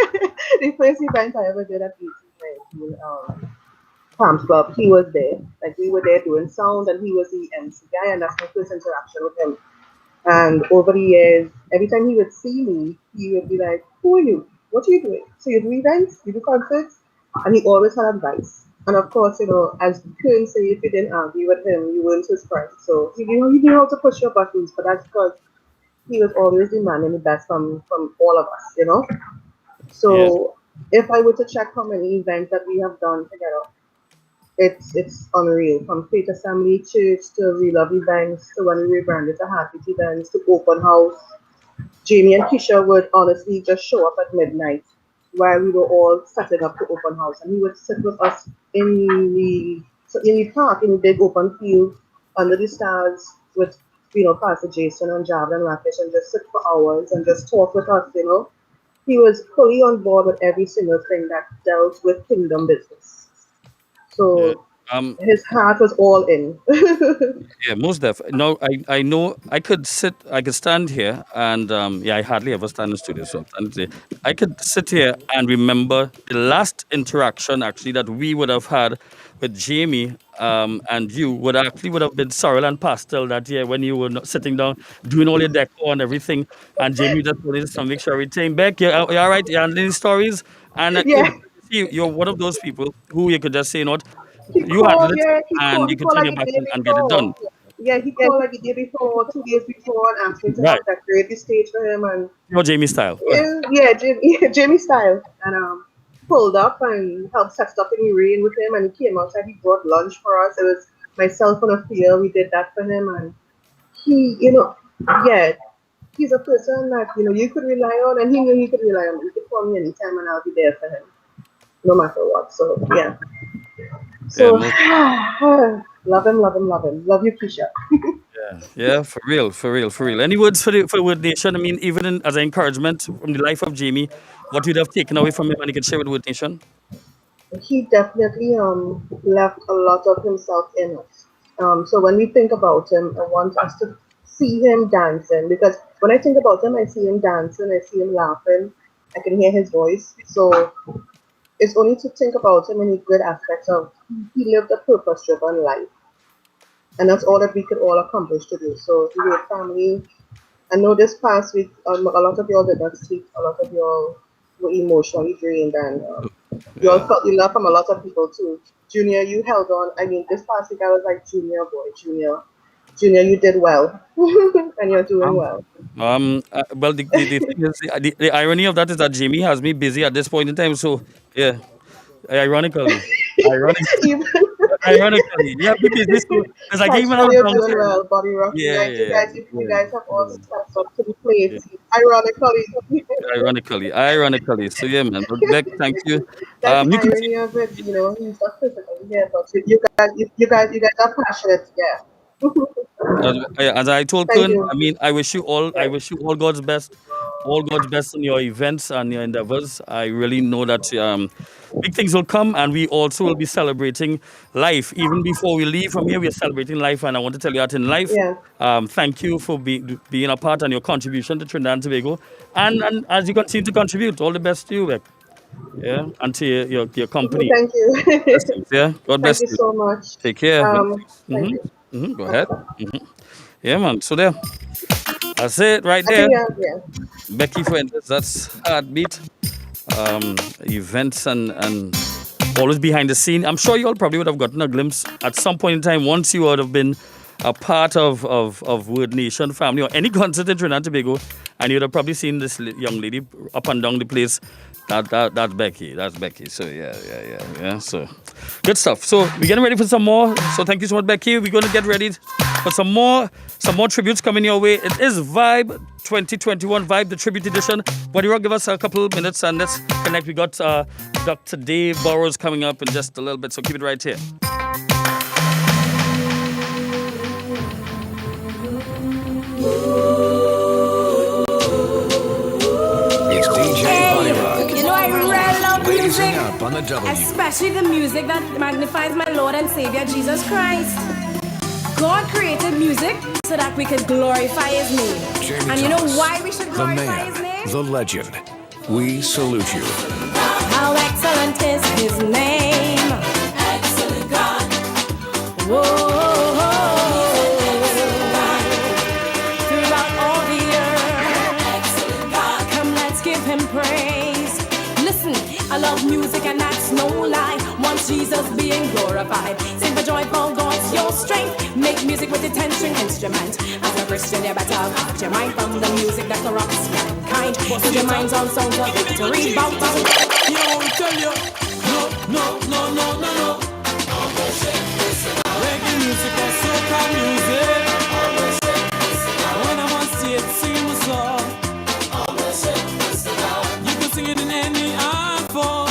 at 18, Palms Club, he was there. Like, we were there doing sound, and he was the MC guy, and that's my first interaction with him. And over the years, every time he would see me, he would be like, who are you? What are you doing? So you do events? You do concerts? And he always had advice. And of course, you know, as Kern say, if you didn't argue with him, you weren't his friend. So, you know, he knew how to push your buttons, but that's because he was always demanding the best from all of us, you know? So if I were to check how many events that we have done together, it's unreal. From Faith Assembly Church to We Love events to when we rebranded to Heartbeat events to open house. Jamie and Keisha would honestly just show up at midnight while we were all setting up the open house, and he would sit with us in the park, in the big open field under the stars with, you know, Pastor Jason and Jav and Rakesh, and just sit for hours and just talk with us, you know. He was fully on board with every single thing that dealt with kingdom business. So his heart was all in. Yeah, most definitely. No, I know I could stand here and I hardly ever stand in the studio, so I could sit here and remember the last interaction actually that we would have had with Jamie and you would have been Sorrel and Pastel that year when you were sitting down doing all your decor and everything, and Jamie just wanted to make sure everything back. You're all right. You're handling stories, and you're one of those people who you could just say, you know what, you handle it, and you continue back and get it done. Yeah, he called like the day before, 2 days before, and asked me to help decorate the stage for him. And your Jamie style. Yeah, Jamie style. And pulled up and helped set stuff in the rain with him. And he came outside. He brought lunch for us. It was myself and Afia. We did that for him. And he, you know, he's a person that, you know, you could rely on, and he knew he could rely on me. He could call me anytime, and I'll be there for him, no matter what. So yeah. So love him. Love you, Keisha. Yeah, for real. Any words for Word Nation? I mean, even as an encouragement from the life of Jamie, what you'd have taken away from him and you could share with Word Nation? He definitely left a lot of himself in us. So when we think about him, I want us to see him dancing, because when I think about him, I see him dancing, I see him laughing, I can hear his voice. So it's only to think about him in the good aspects of he lived a purpose-driven life. And that's all that we could all accomplish to do. So to your family, I know this past week, a lot of y'all did not sleep. A lot of y'all were emotionally drained, and y'all felt the love from a lot of people too. Junior, you held on. I mean, this past week I was like, Junior, Junior, you did well, and you're doing well. Well, the thing is, the irony of that is that Jamie has me busy at this point in time. So yeah, ironically, yeah, be busy. So it's like even you're doing well, Body Rock. You guys have all steps up to the plate. Ironically. So yeah, man. But thank you. That's the irony of it, you know. He's not physically here, but you guys are passionate, yeah. As I told Kun, I mean, I wish you all God's best, in your events and your endeavors. I really know that big things will come, and we also will be celebrating life. Even before we leave from here, we are celebrating life, and I want to tell you that in life, thank you for being a part and your contribution to Trinidad and Tobago, and as you continue to contribute, all the best to you, Beck. Yeah, and to your company. Thank you. Blessings, yeah, God Thank bless you you. so much. Take care. Thank you. Go ahead. Yeah, man. So there, that's it right I there. think yeah. Becky Fuentes, that's Heartbeat. Events and always behind the scene. I'm sure you all probably would have gotten a glimpse at some point in time once you would have been a part of Word Nation family or any concert in Trinidad and Tobago, and you'd have probably seen this young lady up and down the place. That's Becky. That's Becky. So yeah. So good stuff. So we're getting ready for some more. So thank you so much, Becky. We're going to get ready for some more tributes coming your way. It is Vibe 2021 Vibe, the tribute edition. Buddy Rock, give us a couple of minutes and let's connect. We got Dr. Dave Burrows coming up in just a little bit. So keep it right here. It's DJ Bunny Rock. You know I really love music, Up on the W. especially the music that magnifies my Lord and Savior Jesus Christ. God created music so that we could glorify His name. Jamie And you know Thomas, why we should the glorify His man, name? the legend. We salute you. How excellent is His name. Excellent God. Whoa. Throughout all the earth. Excellent God. Come, let's give Him praise. Listen, I love music and that's no lie. Want Jesus being glorified. Sing for joyful God's your strength. Make music with the 10-string instrument. As a Christian, you better off your mind from the music that corrupts mankind. Put your minds on songs of victory. Bout to You won't tell you. No. Reggae music or soca music. When I'm on stage, sing my song. You can sing it in any art form.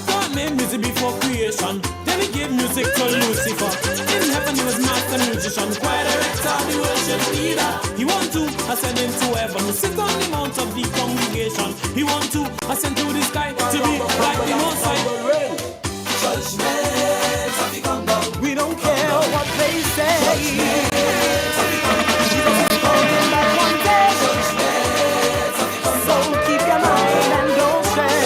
God made music before creation. Then He gave music to Lucifer. In heaven He was master musician, choir director, the worship leader. He want to ascend into heaven, sit on the mount of the congregation. He want to ascend to the sky to be like the Most High. Judgment have become down. We don't care what they say. Judgment have become down. Jesus is coming back one day. Judgment have become down. So keep your mind and don't stray.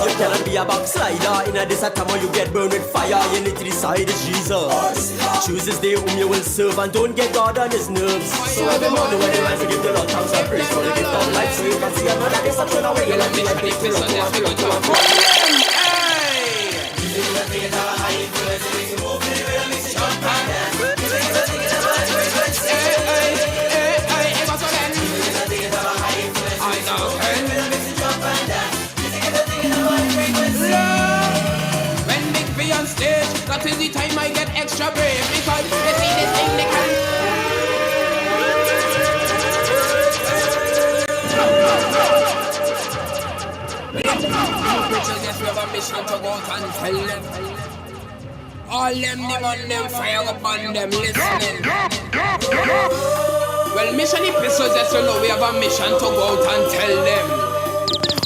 You cannot be a backslider. In a this time when you get burned with fire, you need to decide it's Jesus. Choose this day whom you will serve and don't get God on His nerves. So every morning when you rise to give the Lord thanks and praise, so you give God life so you can see another day such a way. You love me like this, you love me like this, you love me like this. When Big B on stage, that is the time I get extra brave because they see this thing they can. Preachers, we have a mission to go out and tell them. All them demon them fire upon them listening. Well, mission epistles, yes, you know we have a mission to go out and tell them.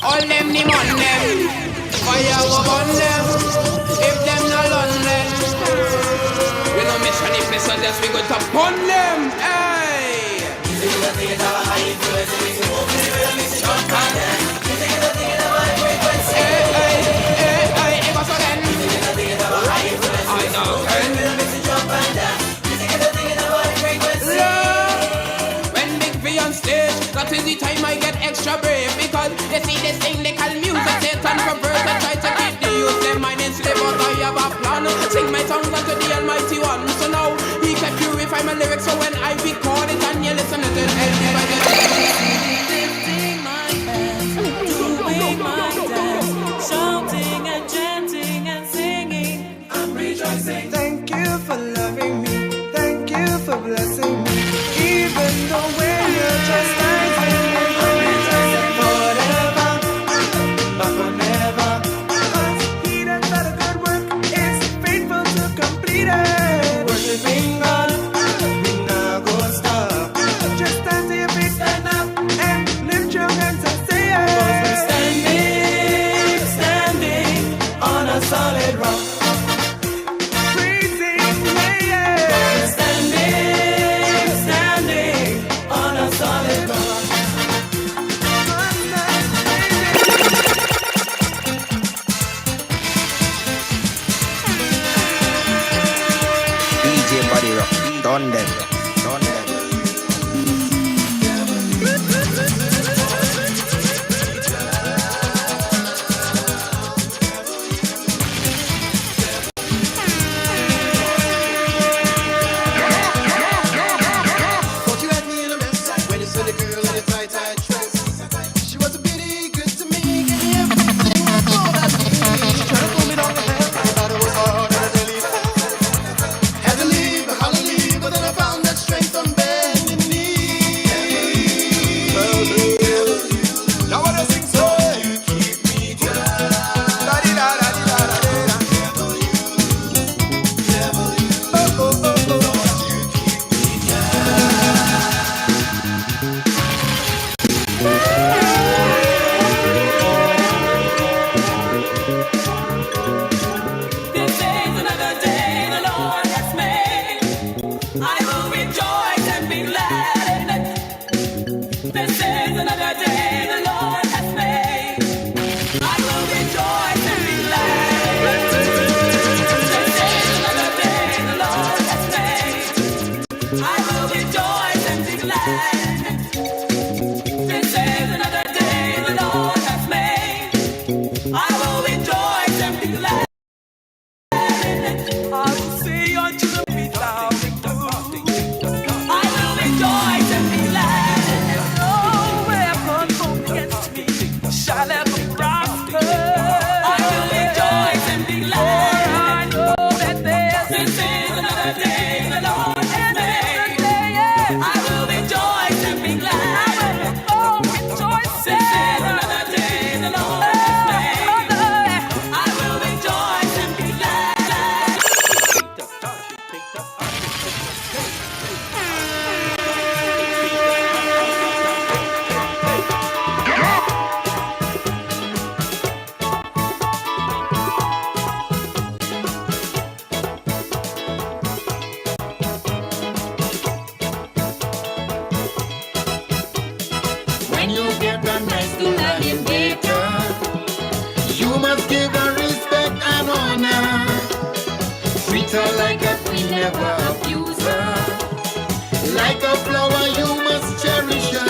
All them demon them fire upon them. If them not London, we no mission epistles, yes, we go to burn them. Hey. When Big V on stage, that is the time I get extra brave because they see this thing they call music. Satan perverse and try to keep the youth their mind enslaved, but I have a plan. Sing my songs unto the Almighty One. So now He can purify my lyrics. So when I record it and you listen to it, everybody lifting my hands, doing my dance, shouting and chanting and singing. I'm rejoicing. Thank you for loving me. Thank you for blessing me. Even though when you're just dancing, I'm rejoicing forever, but forever. He that done a good work is faithful to complete it. Worshiping God, we not gonna stop. Just stand to your feet, stand up, and lift your hands and say it. 'Cause we're standing on a solid rock. Praising Done them. Done them. Thought you had me in a mess when you saw the girl in a tight dress. She was a bitty good to me, gave me everything I thought I needed. Trying to pull me down the path, I thought it was hard and I nearly fell. Had to leave, but then I found that strength on bending knee. Now what I sing so you keep me down. This is another day the Lord has made. I will rejoice and be glad in it. This is another day the Lord has made. I will rejoice and be glad in it. This is another day the Lord has made. I will rejoice and be glad in it. This is another day the Lord has made. I will rejoice and be glad. I will say unto the feet thou I will rejoice and be glad. No weapon formed against me shall ever prosper. I will rejoice and be glad. I know that this is another day the Lord has made. I will rejoice and be glad. Rejoice. This is another day the Lord has made. I will rejoice and be glad. When you get a nice to lying baker, you must give her respect and honor. Treat her like a queen, never abuse her. Like a flower, you must cherish her.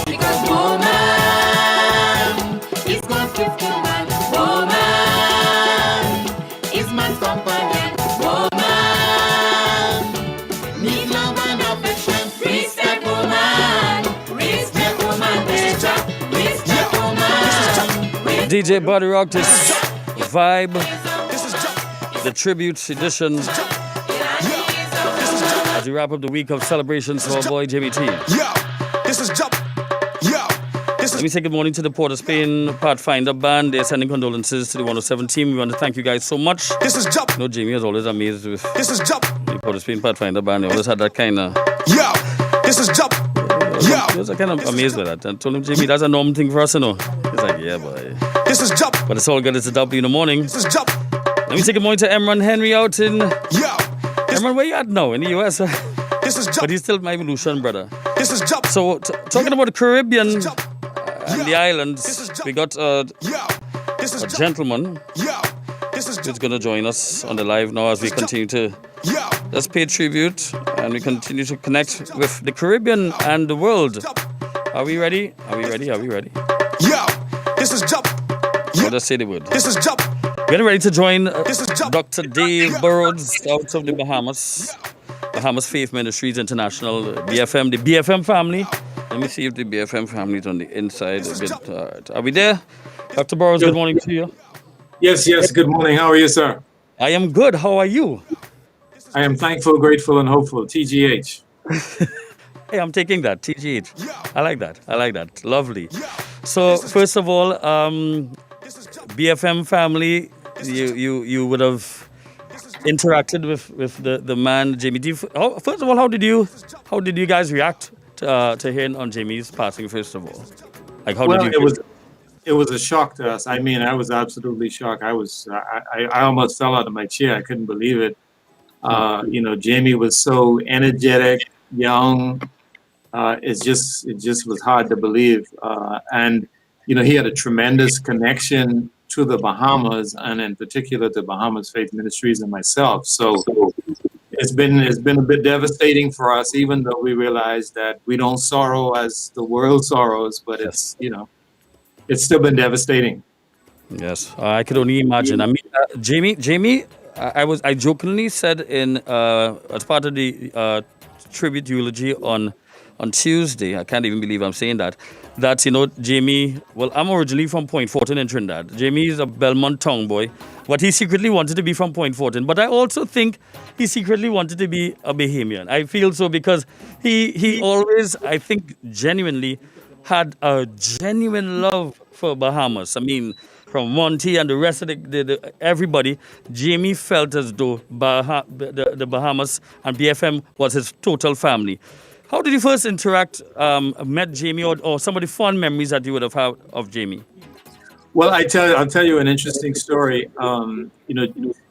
Because woman is God's gift to man. Woman is man's companion. Woman need love and affection. Respect woman. Respect woman. Respect woman. DJ Body Rock, this vibe, the tribute edition as we wrap up the week of celebrations for our boy Jimmy T. This is Jump. Let me say good morning to the Port of Spain Pathfinder Band. They're sending condolences to the 107 team. We want to thank you guys so much. This is Jump. You know, Jamie was always amazed with This is Jump. the Port of Spain Pathfinder Band. They always had that kind of... This is Jump. I was kind of amazed by that. I told him, Jamie, that's a normal thing for us, you know. He's like, yeah, boy. This is Jump. But it's all good. It's a W in the morning. This is Jump. Let me say good morning to Emron Henry out in... Emron, where you at now? In the US? This is Jump. But he's still my evolution, brother. This is Jump. So, talking about the Caribbean and the islands, we got a gentleman who's going to join us on the live now as we continue to just pay tribute and we continue to connect with the Caribbean and the world. Are we ready? Are we ready? Are we ready? This is Jump. I'll just say the word. This is Jump. Getting ready to join Dr. Dave Burrows out of the Bahamas Faith Ministries International, BFM, the BFM family. Let me see if the BFM family is on the inside a bit. All right. Are we there? Dr. Burrows, good morning to you. Yes, good morning. How are you, sir? I am good. How are you? I am thankful, grateful, and hopeful. TGH. Hey, I'm taking that. TGH. I like that. Lovely. So, first of all, BFM family, you would have interacted with the man Jamie D. First of all, how did you guys react to hearing on Jamie's passing? First of all, like how did you? It was a shock to us. I mean, I was absolutely shocked. I almost fell out of my chair. I couldn't believe it. Jamie was so energetic, young. It just was hard to believe. And he had a tremendous connection to the Bahamas, and in particular to Bahamas Faith Ministries and myself. So it's been a bit devastating for us, even though we realize that we don't sorrow as the world sorrows, but it's it's still been devastating. Yes, I could only imagine. I mean, Jamie, I jokingly said in as part of the tribute eulogy on Tuesday. I can't even believe I'm saying that. That Jamie. Well, I'm originally from Point Fortin in Trinidad. Jamie is a Belmont town boy, but he secretly wanted to be from Point Fortin. But I also think he secretly wanted to be a Bahamian. I feel so because he always, I think, genuinely had a genuine love for Bahamas. I mean, from Monty and the rest of everybody, Jamie felt as though the Bahamas and BFM was his total family. How did you first interact, met Jamie, or some of the fond memories that you would have had of Jamie? Well, I'll tell you an interesting story.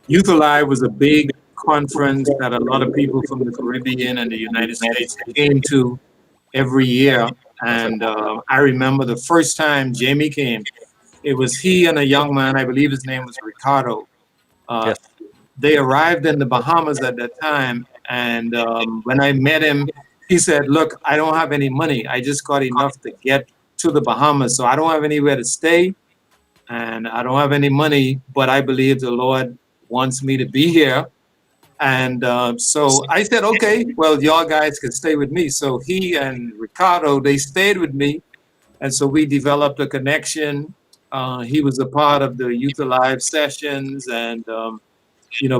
Youth Alive was a big conference that a lot of people from the Caribbean and the United States came to every year. And I remember the first time Jamie came, it was he and a young man, I believe his name was Ricardo. They arrived in the Bahamas at that time. And when I met him, he said, look, I don't have any money. I just got enough to get to the Bahamas. So I don't have anywhere to stay and I don't have any money, but I believe the Lord wants me to be here. And so I said, okay, well, y'all guys can stay with me. So he and Ricardo, they stayed with me. And so we developed a connection. He was a part of the Youth Alive sessions. And,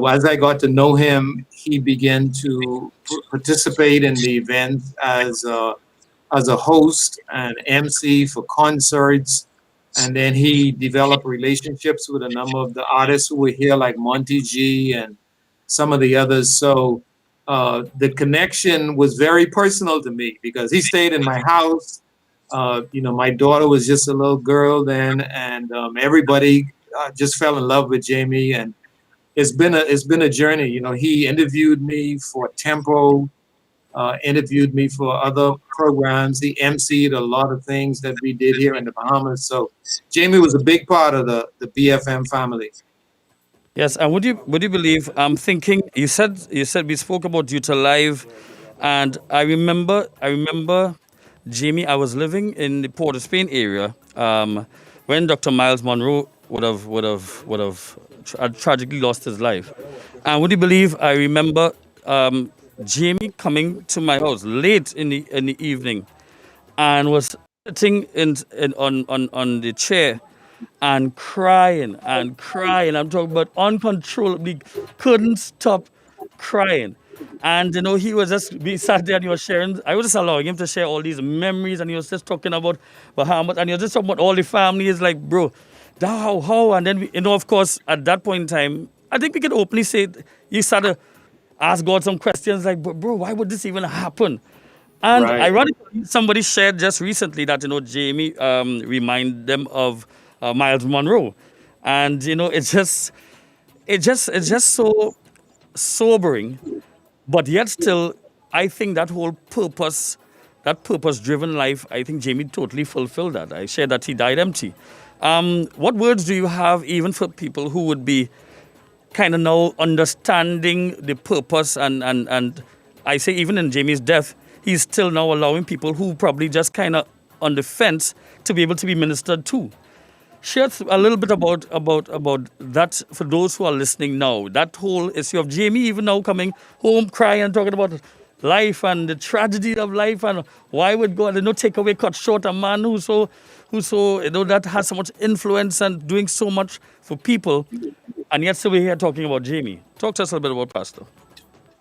as I got to know him, he began to participate in the events as a host and MC for concerts. And then he developed relationships with a number of the artists who were here, like Monty G and some of the others. So the connection was very personal to me because he stayed in my house. My daughter was just a little girl then, and everybody just fell in love with Jamie. And it's been a journey. He interviewed me for Tempo, interviewed me for other programs. He emceed a lot of things that we did here in the Bahamas. So Jamie was a big part of the BFM family. Yes, and would you believe? I'm thinking. You said we spoke about Youth Alive, and I remember Jamie. I was living in the Port of Spain area when Dr. Miles Monroe would have tragically lost his life. And would you believe? I remember Jamie coming to my house late in the evening, and was sitting on the chair and crying and crying. I'm talking about uncontrollably, couldn't stop crying. And he was we sat there and he was sharing. I was just allowing him to share all these memories, and he was just talking about Bahamas, and he was just talking about all the family. It's like, bro, how? And then of course, at that point in time, I think we could openly say you started ask God some questions like, bro, why would this even happen? And ironically, somebody shared just recently that Jamie remind them of Miles Monroe, and it's just so sobering, but yet still, I think that whole purpose-driven life, I think Jamie totally fulfilled that. I shared that he died empty. What words do you have even for people who would be kind of now understanding the purpose and I say even in Jamie's death, he's still now allowing people who probably just kind of on the fence to be able to be ministered to. Share a little bit about that for those who are listening now. That whole issue of Jamie even now coming home crying and talking about life and the tragedy of life and why would God take away, cut short a man who so that has so much influence and doing so much for people, and yet still we're here talking about Jamie. Talk to us a little bit about Pastor.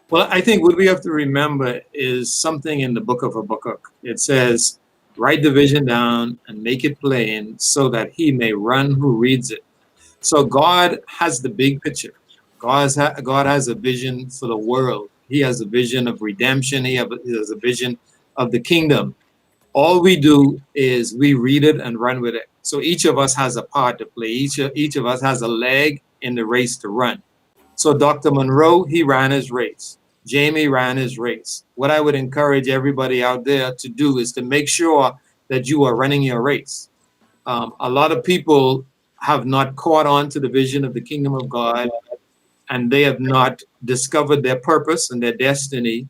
Well, I think what we have to remember is something in the book of Habakkuk. It says, write the vision down and make it plain so that he may run who reads it. So God has the big picture. God has a vision for the world. He has a vision of redemption. He has a vision of the kingdom. All we do is we read it and run with it. So each of us has a part to play. Each of us has a leg in the race to run. So Dr. Monroe, he ran his race. Jamie ran his race. What I would encourage everybody out there to do is to make sure that you are running your race. A lot of people have not caught on to the vision of the kingdom of God. and they have not discovered their purpose and their destiny.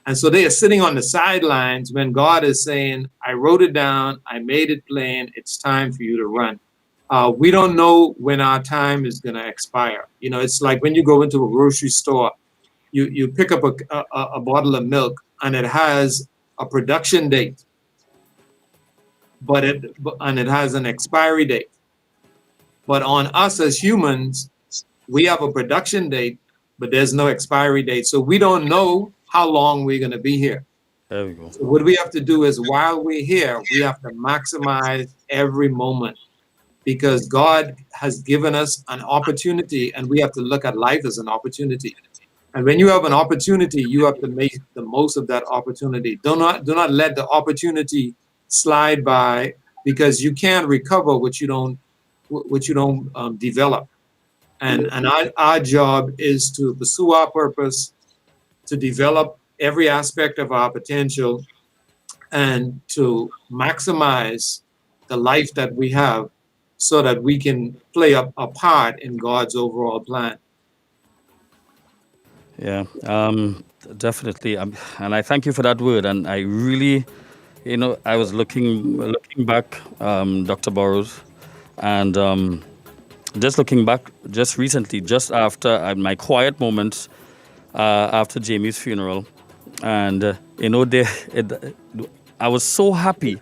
And so they are sitting on the sidelines when God is saying, I wrote it down, I made it plain, it's time for you to run. We don't know when our time is going to expire. You know, it's like when you go into a grocery store, you pick up a bottle of milk and it has a production date, and it has an expiry date. But on us as humans, we have a production date, but there's no expiry date. So we don't know how long we're going to be here. There we go. So what we have to do is while we're here, we have to maximize every moment, because God has given us an opportunity, and we have to look at life as an opportunity. And when you have an opportunity, you have to make the most of that opportunity. Do not let the opportunity slide by, because you can't recover what you don't develop. And our job is to pursue our purpose, to develop every aspect of our potential, and to maximize the life that we have, so that we can play a part in God's overall plan. Yeah, definitely. And I thank you for that word. And I really, I was looking back, Dr. Burrows, and just looking back just recently, just after my quiet moments after Jamie's funeral. And, I was so happy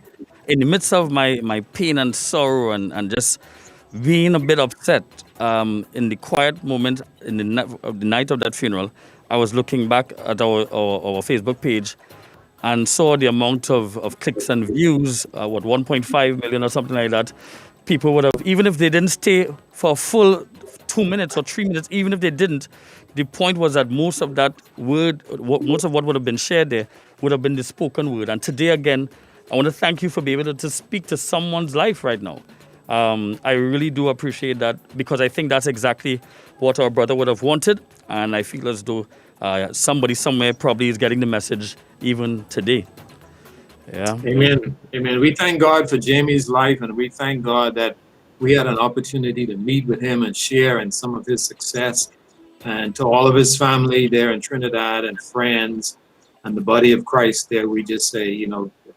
in the midst of my pain and sorrow and just being a bit upset. In the quiet moment in the night of that funeral, I was looking back at our Facebook page and saw the amount of clicks and views, 1.5 million or something like that. People would have, even if they didn't stay for a full 2 minutes or 3 minutes, even if they didn't, the point was that most of that word, most of what would have been shared there would have been the spoken word. And today again, I want to thank you for being able to speak to someone's life right now. I really do appreciate that, because I think that's exactly what our brother would have wanted. And I feel as though somebody somewhere probably is getting the message even today. Yeah. Amen. Amen. We thank God for Jamie's life, and we thank God that we had an opportunity to meet with him and share in some of his success. And to all of his family there in Trinidad and friends and the body of Christ there, we just say,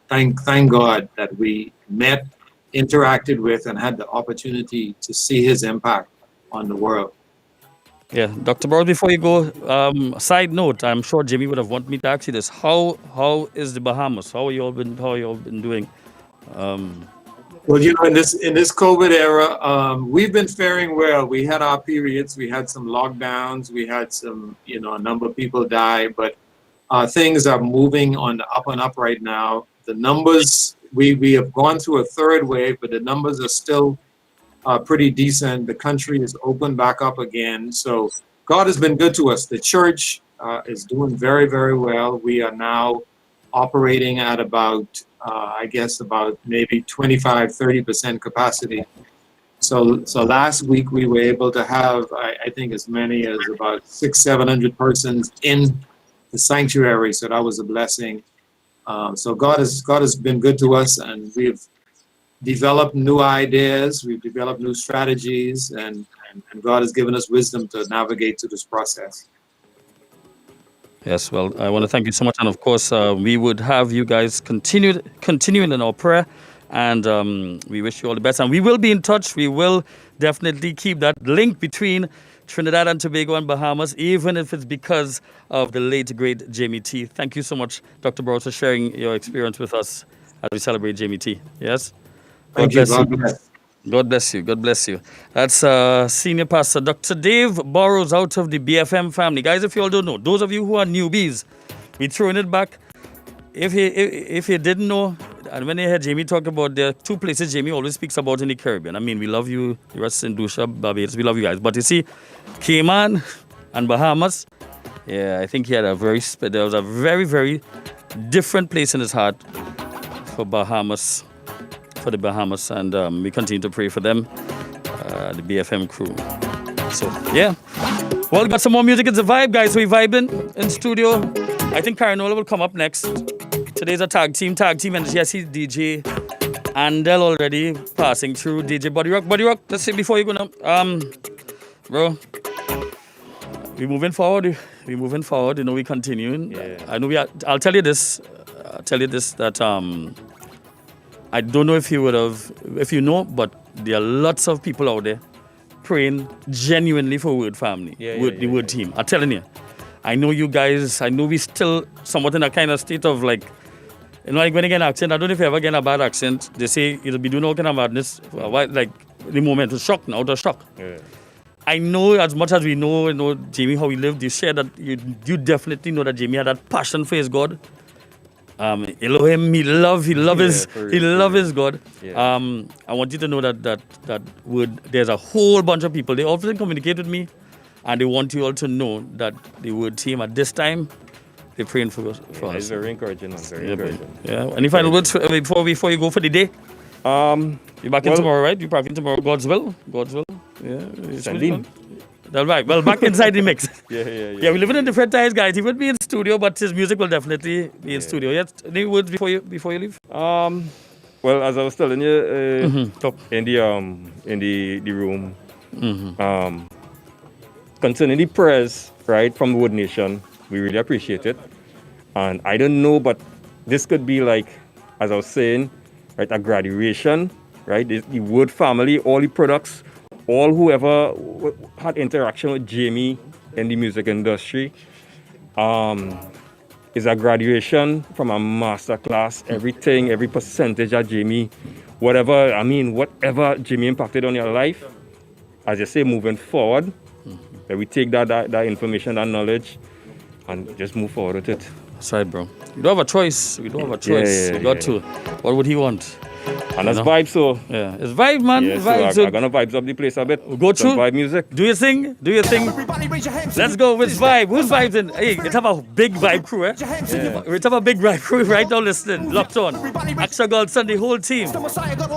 thank God that we met, interacted with, and had the opportunity to see his impact on the world. Yeah, Dr. Burrows, before you go, side note, I'm sure Jimmy would have wanted me to ask you this. How is the Bahamas? How are you all been doing? Well, in this COVID era, we've been faring well. We had our periods, we had some lockdowns, we had some, a number of people die, but things are moving on the up and up right now. The numbers, we have gone through a third wave, but the numbers are still pretty decent. The country is open back up again. So God has been good to us. The church is doing very, very well. We are now operating at about maybe 25-30% capacity. So last week we were able to have, I think, as many as about 600-700 persons in the sanctuary. So that was a blessing. So God has been good to us, and we've developed new ideas, we've developed new strategies, and God has given us wisdom to navigate through this process. Yes, well, I want to thank you so much. And of course, we would have you guys continuing in our prayer. And we wish you all the best. And we will be in touch. We will definitely keep that link between Trinidad and Tobago and Bahamas, even if it's because of the late, great Jamie T. Thank you so much, Dr. Burrows, for sharing your experience with us as we celebrate Jamie T. Yes? Thank you. God bless. God bless you. God bless you. That's Senior Pastor Dr. Dave Burrows out of the BFM family. Guys, if you all don't know, those of you who are newbies, we're throwing it back. If you didn't know, and when you heard Jamie talk about the two places Jamie always speaks about in the Caribbean. I mean, we love you, the rest in Dusha, Barbados, we love you guys. But you see, Cayman and Bahamas, yeah, I think there was a very, very different place in his heart for the Bahamas, and we continue to pray for them, the BFM crew. So, yeah. Well, we got some more music. It's a vibe, guys. So we vibing in studio. I think Caranola will come up next. Today's a tag team, and yes, he's DJ Andel already passing through. DJ Buddy Rock, let's see before you go now. Bro, we're moving forward. We're moving forward. You know, we're continuing. Yeah. I know we are. I'll tell you this. That I don't know if you know, but there are lots of people out there praying genuinely for Word Family, the Word team. I'm telling you. I know you guys. I know we still somewhat in a kind of state of like, you know, like when you get an accent. I don't know if you ever get a bad accent. They say you'll be doing all kind of madness. Like the moment, it's shock now, the shock. Yeah. I know as much as we know, Jamie, how he lived. You share that. You definitely know that Jamie had that passion for his God. Elohim, he love his God. Yeah. I want you to know that there's a whole bunch of people. They often communicate with me, and they want you all to know that the Word team at this time, they're praying for us. It's very encouraging, man. Very encouraging. Yeah. Any final words before you go for the day? You're back in tomorrow, right? You're back in tomorrow. God's will. Yeah. Sending. That's right. Well, back inside the mix. Yeah, we live in different times, guys. He would be in studio, but his music will definitely be in studio. Yes. Any words before you leave? Well, as I was telling you, in the room, concerning the prayers, right, from the Word Nation, we really appreciate it. And I don't know, but this could be like, as I was saying, right, a graduation, right? The Word family, all the products, all whoever had interaction with Jamie in the music industry, is a graduation from a master class. Everything, every percentage of Jamie, whatever Jamie impacted on your life, as you say, moving forward, that we take that information, that knowledge, and just move forward with it. That's right, bro. We don't have a choice. We got to. What would he want? And that's vibe, so. Yeah, it's vibe, man. Yeah, vibe, so I'm gonna vibes up the place a bit. Go through. Some vibe music. Do your thing. Let's go with vibe. Who's vibes in? Hey, let's have a big vibe crew, eh? Yeah. Let's have a big vibe crew right now listening. Locked on. Extra Gold Sunday, whole team.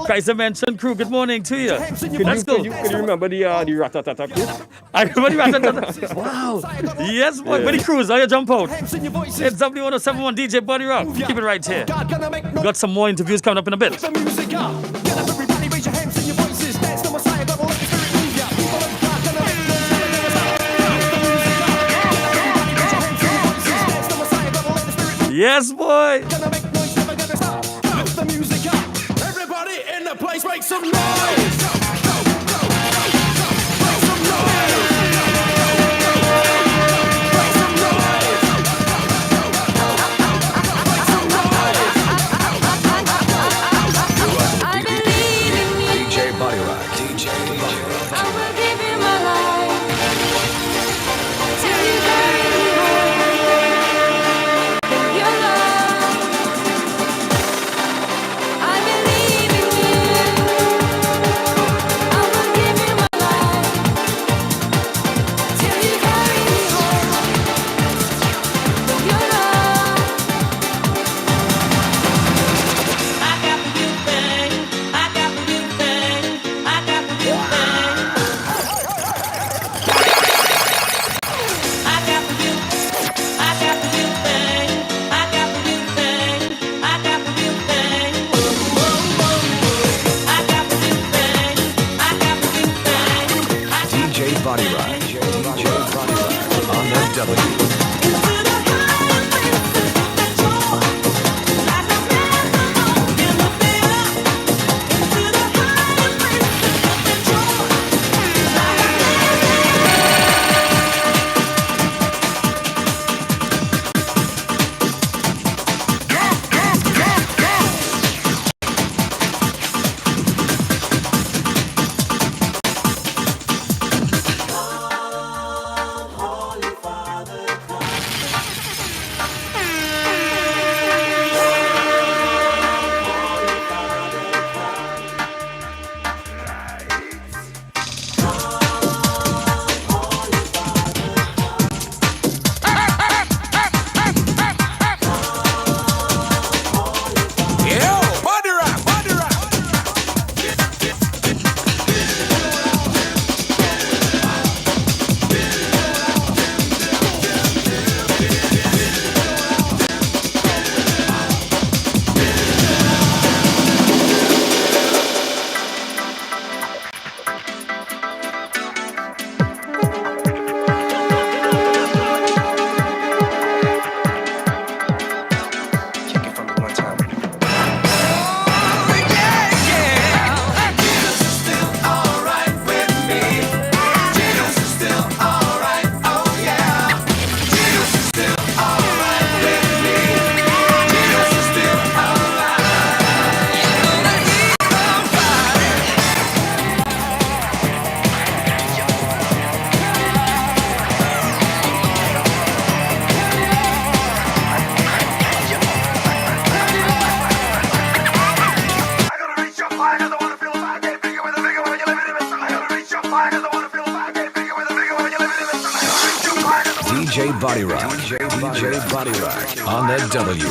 Christ Dimension crew, good morning to you. Let's go. Could you remember the Ratatata crew? I remember the Ratatata. Wow. Yes, boy. Where the crews? Are you jump out? It's W1071 DJ Body Rock. Keep it right here. We got some more interviews coming up in a bit. Yes, boy. Everybody in the place, make some noise. Holy Father. DJ Body Rock. DJ Body Rock on the W.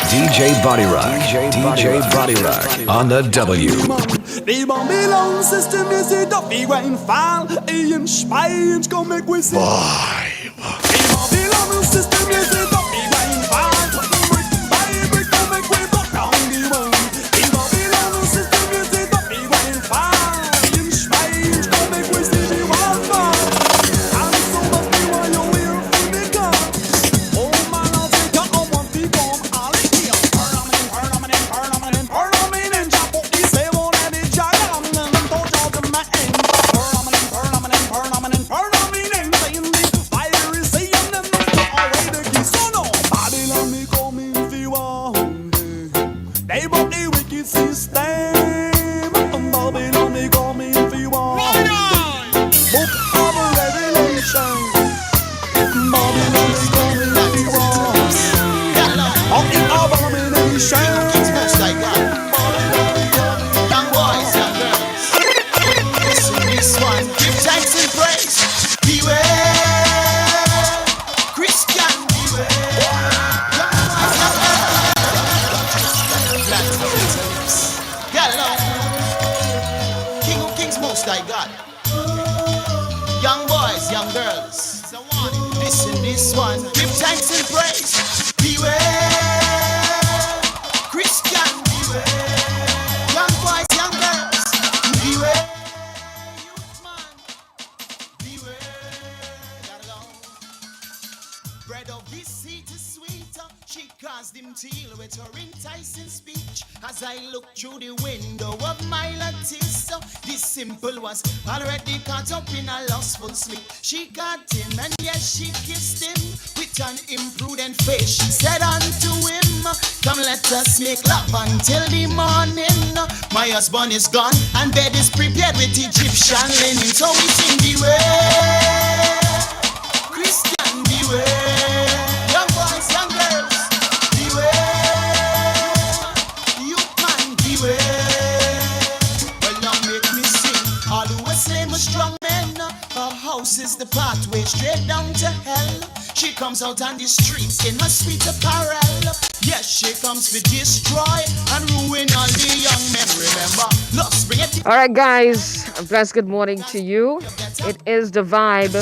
DJ Body Rock. DJ Body Rock on the W. The Babylon system is it up, we went fall. In Spain, go make we see. The Babylon system is it up, we went fall. Bible, go make we go down the world. The Babylon system is it up, we went fall. In Spain, go make we see the world fall. And so much we want you here for the God. Oh man, I'll take you on one people. All in here. Permanent, Japo, is a one and a giant. They brought the wicked system. Babylon, they call me if you want. Book of Revelation. Babylon, they call me if you want. Of the abomination. Young boys, young girls. Listen this one. Give thanks and praise. Beware, Christian, beware. King of kings, most high God. Young boys, young girls. Listen this one. Give thanks and praise. Beware, Christian, beware. Young boys, young girls. Beware, youth man. Beware. Bread of this seed is sweeter. She caused him teal with her enticing speech. As I looked through the window of my lattice, this simple was already caught up in a lustful sleep. She got him and yes, she kissed him with an imprudent face. She said unto him, come let us make love until the morning. My husband is gone and bed is prepared with Egyptian linen. So we sing beware, Christian, beware. Young boys, young girls, beware. Youth man, beware. Well, now make me sing. All who are slain were strong men. Her house is the pathway straight down to hell. She comes out on the streets in her sweet apparel. Yes, she He comes to destroy and ruin all the young men. Remember, let's bring it. All right, guys. A blessed good morning to you. It is the vibe.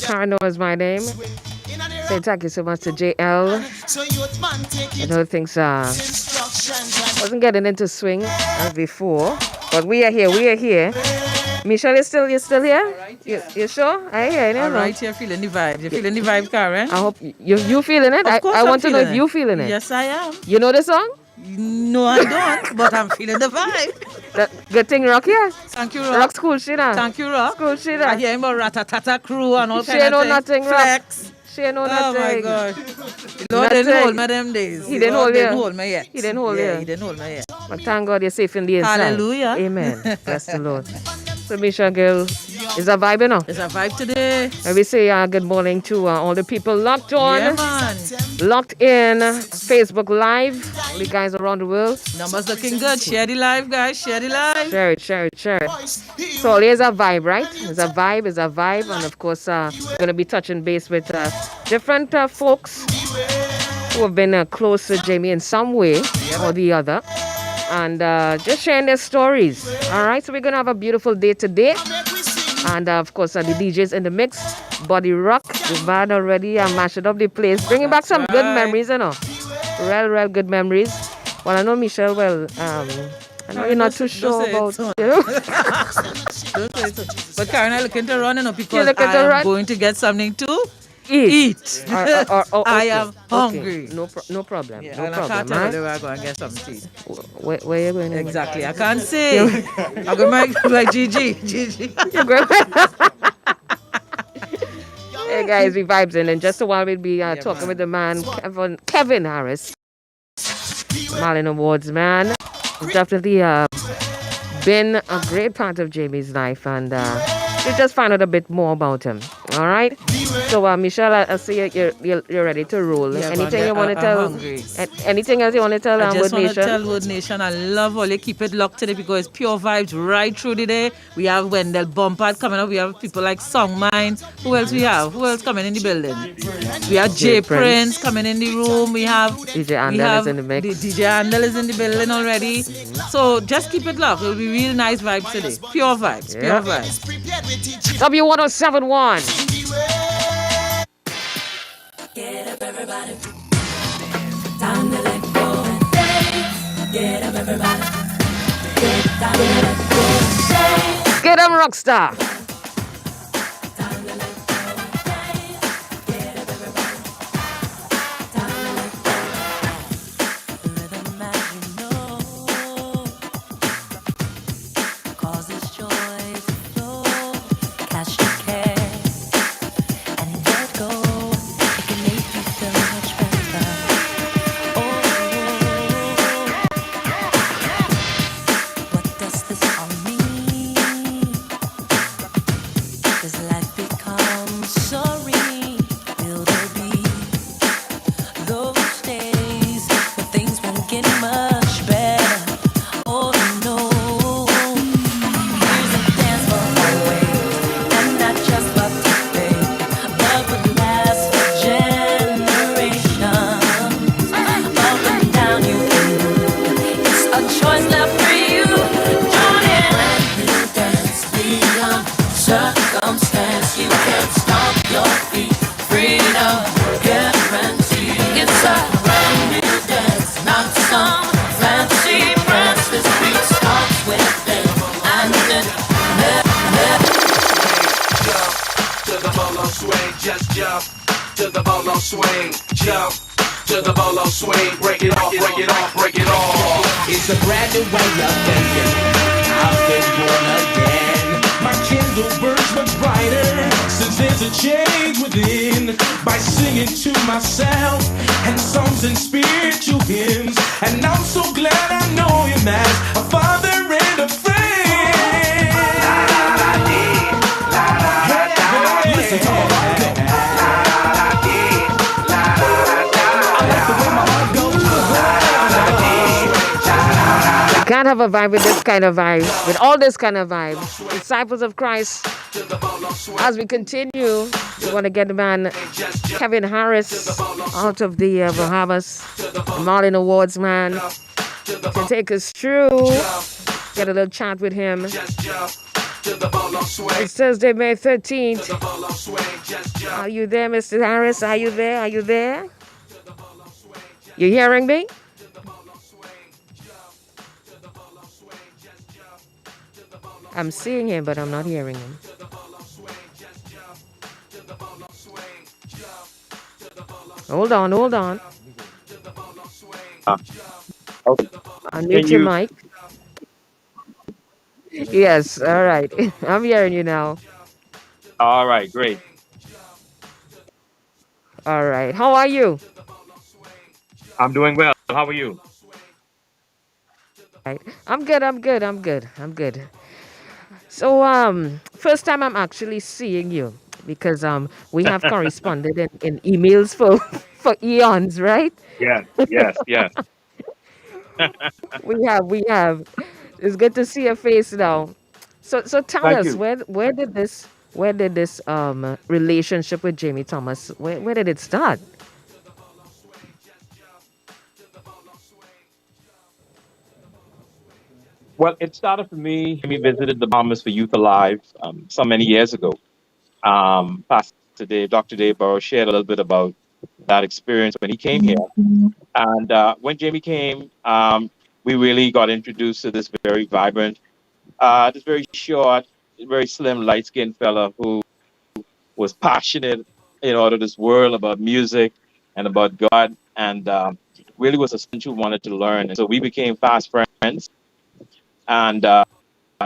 Carno is my name. Say thank you so much to JL. I know things wasn't getting into swing as before, but we are here. We are here. Michelle, you still here? Right, yeah. You sure? I hear you. All right, you're feeling the vibe. You're feeling the vibe, Karen. I hope you feeling it. Of course I want to know if it. you feeling it. Yes, I am. You know the song? No, I don't, but I'm feeling the vibe. Good thing, Rock, yeah? Thank you, Rock. Rock school shit, Thank you, Rock. School shit. I hear about Ratatata crew and all She kind of know things. nothing, Flex. Rock. She know nothing. Oh, my God. Lord didn't hold me them days. He didn't hold you. He didn't hold me yet. He didn't hold you. Yeah, he didn't hold me yet. But thank God you're safe in the inside. Hallelujah. Amen. Bless the Lord. So, Misha girl, is a vibe, you know? It's a vibe today. And we say good morning to all the people locked on. Yeah, man. Locked in. Facebook Live. All the guys around the world. Numbers looking good. Share the live, guys. Share the live. Share it. So, there's a vibe, right? There's a vibe. And, of course, we're going to be touching base with different folks who have been close to Jamie in some way or the other. And just sharing their stories. All right, so we're going to have a beautiful day today. And, of course, the DJs in the mix. Body Rock, the band already mashed up the place. Bringing back some good memories, you know. Real good memories. Well, I know Michelle, I know you're not too sure about, you know. Don't say so. But Karen, I'm looking to run, you know, because I'm going to get something to eat. Okay. I am hungry. Okay. No problem. Yeah, No and problem. I can't tell you where I'm going to get something to eat. Where are you going? Exactly. I can't say. I'm going to my Gigi. Hey guys, we vibes in, and just a while we'll be talking with the man Kevin Harris, Marlin Awards man. Definitely been a great part of Jamie's life, and we'll just find out a bit more about him. All right. So Michelle, I see you're ready to roll. Yeah, anything you want to tell? Hungry. Anything else you want to tell I just Wood want to Nation? tell Wood Nation, I love all you keep it locked today because it's pure vibes right through the day. We have Wendell Bumpard coming up. We have people like Songmine. Who else we have? Who else coming in the building? We have Jay Prince coming in the room. We have DJ Andel is in the mix. DJ Andel is in the building already. So just keep it locked. It will be real nice vibes today. Pure vibes. Yeah. Pure vibes. W1071. Get up, everybody. Time to let go and dance. Get up, everybody. Get down and let go and dance. Get up, Rockstar. Time to let go and dance. Get up, everybody. Time to let go. Rhythm as you know causes joy to flow. Catch the care and let go. It can make you feel much better. What does this all mean? Does life become so real? Will there be those days when things won't get much better? Oh no. Here's a dance for always, and not just for today, but would last for generations. Up and down you go. It's a choice left for you. Join in. When you dance beyond circumstance, you can't stomp your feet. Freedom guarantee. It's a brand new dance, not some fancy prance. This beat starts with it, and it Jump to the bolo swing, just jump to the bolo swing, jump to the bolo swing, break it off, break it off, break it off. It's a brand new way of thinking. I've been born again. My candle burns much brighter since there's a change within. By singing to myself and songs and spiritual hymns, and I'm so glad I know him as a father and a friend. Listen to my heart go. I like the way my heart goes. can't have a vibe with this kind of vibe, with all this kind of vibe. Disciples of Christ, as we continue, we want to get the man Kevin Harris out of the Bahamas, the Marlin Awards man, to take us through, get a little chat with him. It's Thursday, May 13th. Are you there, Mr. Harris? Are you there? Are you there? You hearing me? I'm seeing him, but I'm not hearing him. Hold on, hold on. Okay. Unmute Can your you? mic. Yes, all right. I'm hearing you now. All right, great. All right. How are you? I'm doing well. How are you? Right. I'm good, I'm good, I'm good, I'm good. So first time I'm actually seeing you because we have corresponded in emails for for eons, right? Yes, yes, yes. We have. It's good to see your face now. So tell Thank us you. where did this relationship with Jamie Thomas, where did it start? Well, it started for me. We visited the Bahamas for Youth Alive so many years ago. Pastor Dave, Dr. Dave Burrows shared a little bit about that experience when he came here. And when Jamie came, we really got introduced to this very vibrant, this very short, very slim, light-skinned fella who was passionate, out of this world about music and about God, and really was a student who wanted to learn. And so we became fast friends. And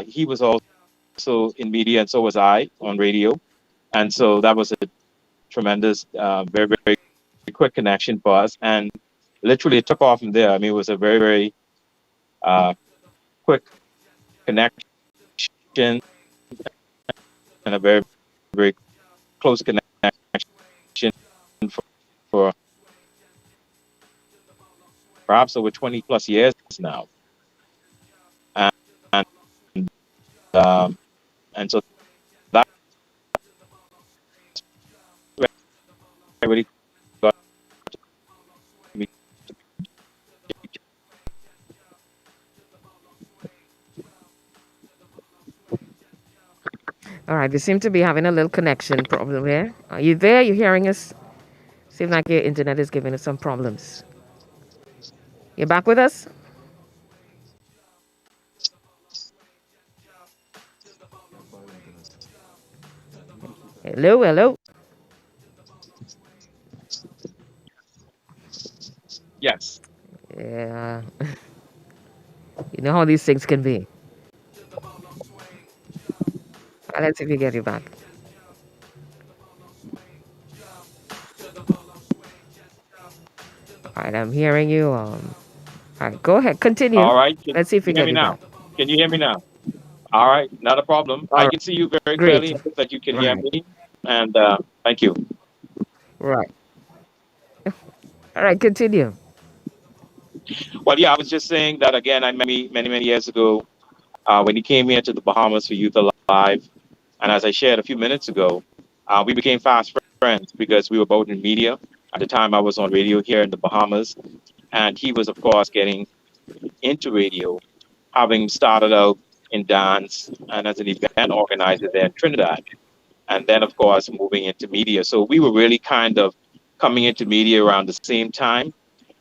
he was also in media, and so was I on radio. And so that was a tremendous, very, very quick connection for us. And literally, it took off from there. I mean, it was a very, very quick connection and a very, very close connection for, for perhaps over 20 plus years now. And, um, and so that really got me. All right, we seem to be having a little connection problem here. Are you there? You hearing us? Seems like your internet is giving us some problems. You back with us? Hello, hello. Yes. Yeah. You know how these things can be. Let's see if we get you back. All right, I'm hearing you. All right, go ahead, continue. All right. Can Let's see if we you hear get me you now? back. Can you hear me now? All right. Not a problem. All I right, can see you very great. clearly. I hope that you can hear Right, me. And thank you. right. All right, continue. Well, yeah, I was just saying that again. I met him many, many years ago when he came here to the Bahamas for Youth Alive. And as I shared a few minutes ago, we became fast friends because we were both in media. At the time, I was on radio here in the Bahamas. And he was, of course, getting into radio, having started out in dance and as an event organizer there in Trinidad. And then, of course, moving into media. So we were really kind of coming into media around the same time.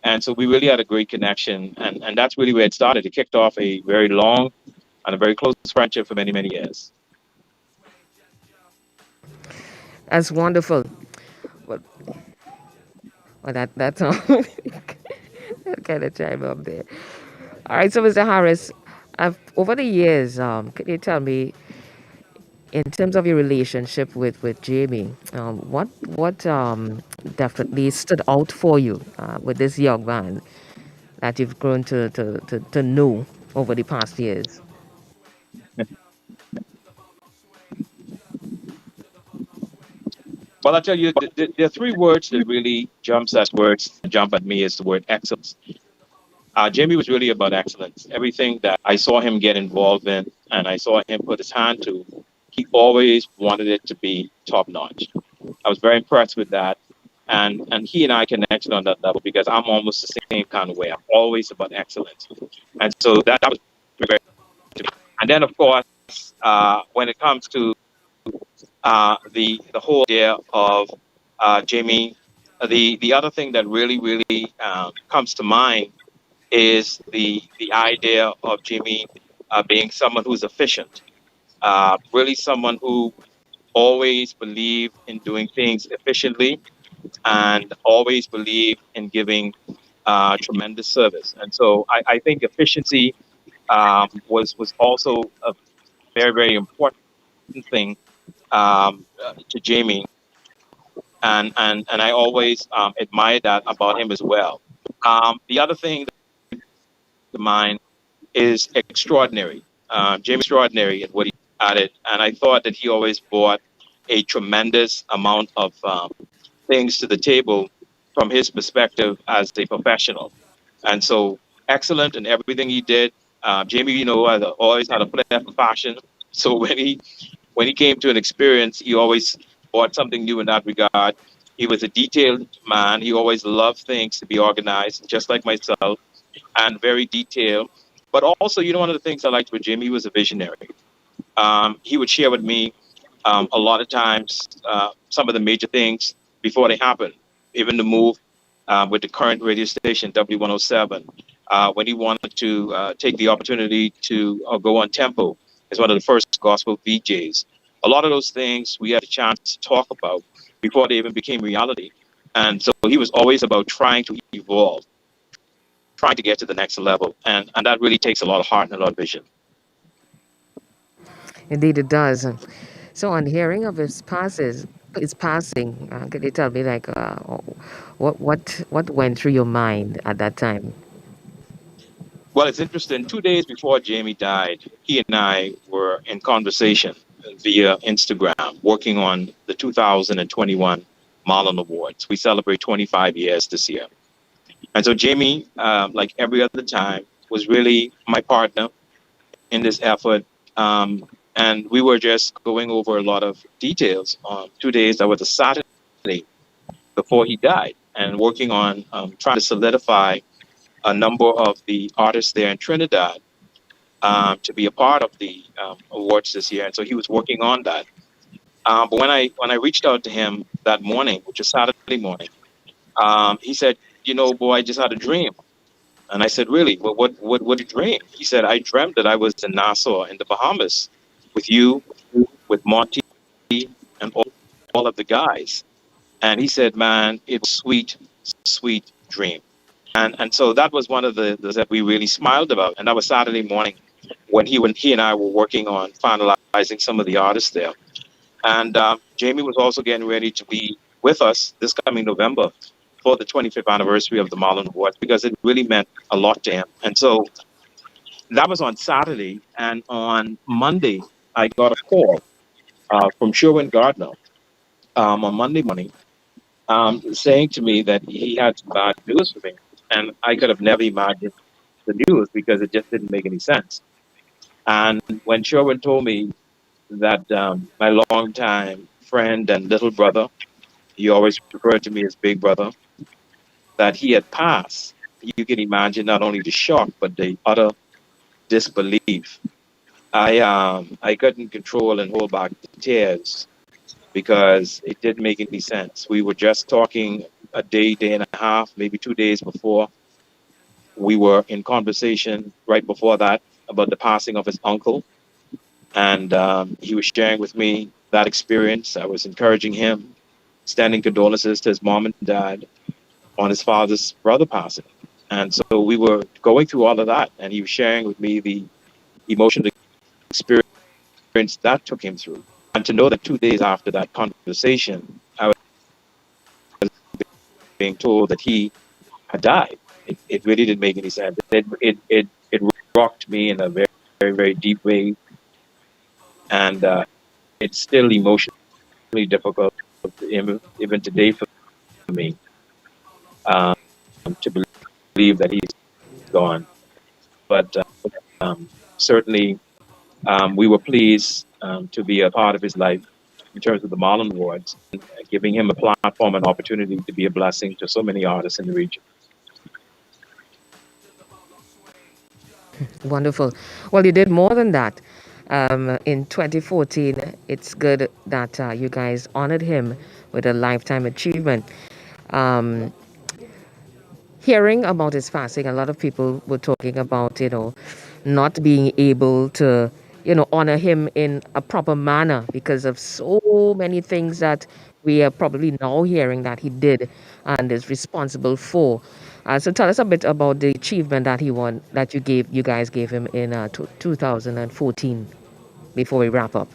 And so we really had a great connection. And that's really where it started. It kicked off a very long and a very close friendship for many, many years. That's wonderful. Well, that's all. That kind of chime up there. All right, so Mr. Harris, over the years, can you tell me, in terms of your relationship with Jamie, what definitely stood out for you with this young man that you've grown to know over the past years? Well, I tell you, there are three words that really jump at me is the word excellence. Jamie was really about excellence. Everything that I saw him get involved in and I saw him put his hand to, he always wanted it to be top notch. I was very impressed with that. And he and I connected on that level because I'm almost the same kind of way. I'm always about excellence. And so that was very, and then of course, when it comes to the whole idea of Jamie, the other thing that really comes to mind is the idea of Jimmy being someone who's efficient, really someone who always believed in doing things efficiently and always believed in giving tremendous service. And so I think efficiency was also a very important thing to Jamie, and I always admired that about him as well. The other thing to mind is extraordinary. Jamie extraordinary at what he added, and I thought that he always brought a tremendous amount of things to the table from his perspective as a professional. And so excellent in everything he did. Jamie, always had a flair for fashion. So when he came to an experience, he always brought something new in that regard. He was a detailed man. He always loved things to be organized, just like myself, and very detailed. But also, one of the things I liked with Jimmy, he was a visionary. He would share with me a lot of times some of the major things before they happen, even the move with the current radio station W107, when he wanted to take the opportunity to go on tempo as one of the first gospel VJs. A lot of those things we had a chance to talk about before they even became reality. And so he was always about trying to evolve, trying to get to the next level. And that really takes a lot of heart and a lot of vision. Indeed, it does. So, on hearing of his passing, could you tell me, like, what went through your mind at that time? Well, it's interesting. 2 days before Jamie died, he and I were in conversation via Instagram, working on the 2021 Marlon Awards. We celebrate 25 years this year. And so Jamie, like every other time, was really my partner in this effort. And we were just going over a lot of details on 2 days. That was a Saturday before he died, and working on trying to solidify a number of the artists there in Trinidad to be a part of the awards this year. And so he was working on that. But when I reached out to him that morning, which was Saturday morning, he said, boy, I just had a dream. And I said, really? Well, what did you dream? He said, I dreamt that I was in Nassau in the Bahamas with you, with Monty, and all of the guys. And he said, man, it was sweet dream. And so that was one of the that we really smiled about. And that was Saturday morning when he and I were working on finalizing some of the artists there. And Jamie was also getting ready to be with us this coming November for the 25th anniversary of the Marlon Awards, because it really meant a lot to him. And so that was on Saturday. And on Monday, I got a call from Sherwin Gardner on Monday morning saying to me that he had some bad news for me. And I could have never imagined the news because it just didn't make any sense. And when Sherwin told me that my longtime friend and little brother, he always referred to me as big brother, that he had passed, you can imagine not only the shock, but the utter disbelief. I couldn't control and hold back the tears because it didn't make any sense. We were just talking a day and a half, maybe 2 days before. We were in conversation right before that about the passing of his uncle. And he was sharing with me that experience. I was encouraging him, extending condolences to his mom and dad on his father's brother passing. And so we were going through all of that. And he was sharing with me the emotional experience that took him through. And to know that 2 days after that conversation, I was being told that he had died. It really didn't make any sense. It rocked me in a very deep way. And it's still emotionally difficult, even today, for me to believe that he's gone. But certainly, we were pleased to be a part of his life in terms of the Marlon Awards, giving him a platform and opportunity to be a blessing to so many artists in the region. Wonderful. Well, you did more than that. In 2014, it's good that you guys honored him with a lifetime achievement. Um, Hearing about his passing, a lot of people were talking about, not being able to, honor him in a proper manner because of so many things that we are probably now hearing that he did and is responsible for. So tell us a bit about the achievement that he won, that you guys gave him in 2014 before we wrap up.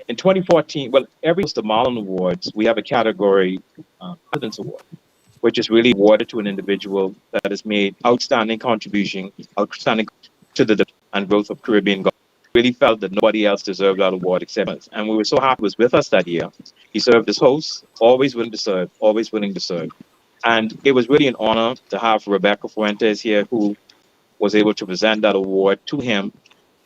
In 2014, well, every the Marlon Awards, we have a category, President's Award, which is really awarded to an individual that has made outstanding to the development and growth of Caribbean gospel. Really felt that nobody else deserved that award except us. And we were so happy he was with us that year. He served as host, always willing to serve, always willing to serve. And it was really an honor to have Rebecca Fuentes here, who was able to present that award to him.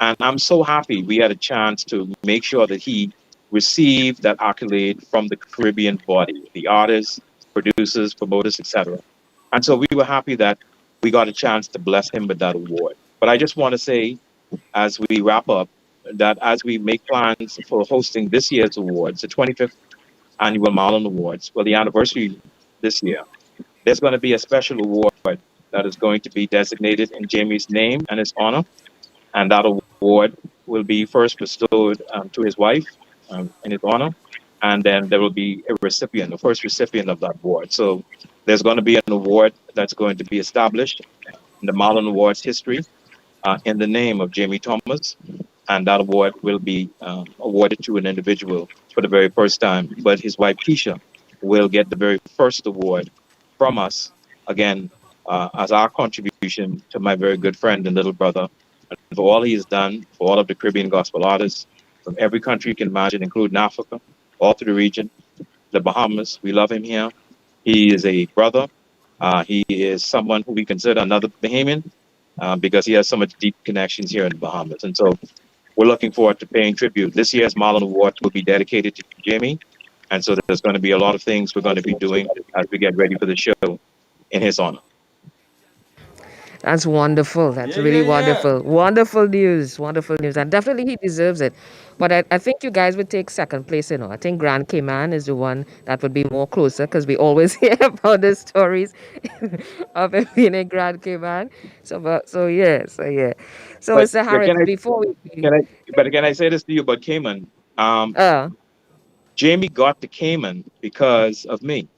And I'm so happy we had a chance to make sure that he received that accolade from the Caribbean body, the artists, producers, promoters, etc. And so we were happy that we got a chance to bless him with that award. But I just want to say, as we wrap up, that as we make plans for hosting this year's awards, the 25th annual Marlon Awards, well, the anniversary this year, there's going to be a special award that is going to be designated in Jamie's name and his honor. And that award will be first bestowed to his wife in his honor. And then there will be a recipient, the first recipient of that award. So there's going to be an award that's going to be established in the Marlon Awards history in the name of Jamie Thomas. And that award will be awarded to an individual for the very first time. But his wife, Keisha, will get the very first award from us, again, as our contribution to my very good friend and little brother, and for all he has done for all of the Caribbean gospel artists from every country you can imagine, including Africa, all through the region, the Bahamas. We love him here. He is a brother. He is someone who we consider another Bahamian because he has so much deep connections here in the Bahamas. And so we're looking forward to paying tribute. This year's Marlon Award will be dedicated to Jamie. And so there's going to be a lot of things we're going to be doing as we get ready for the show in his honor. That's wonderful. That's really wonderful. Wonderful news. Wonderful news. And definitely he deserves it. But I think you guys would take second place, I think Grand Cayman is the one that would be more closer because we always hear about the stories of him being in Grand Cayman. So yeah. So But, Mr. Harris, before we can I say this to you about Cayman? Jamie got to Cayman because of me.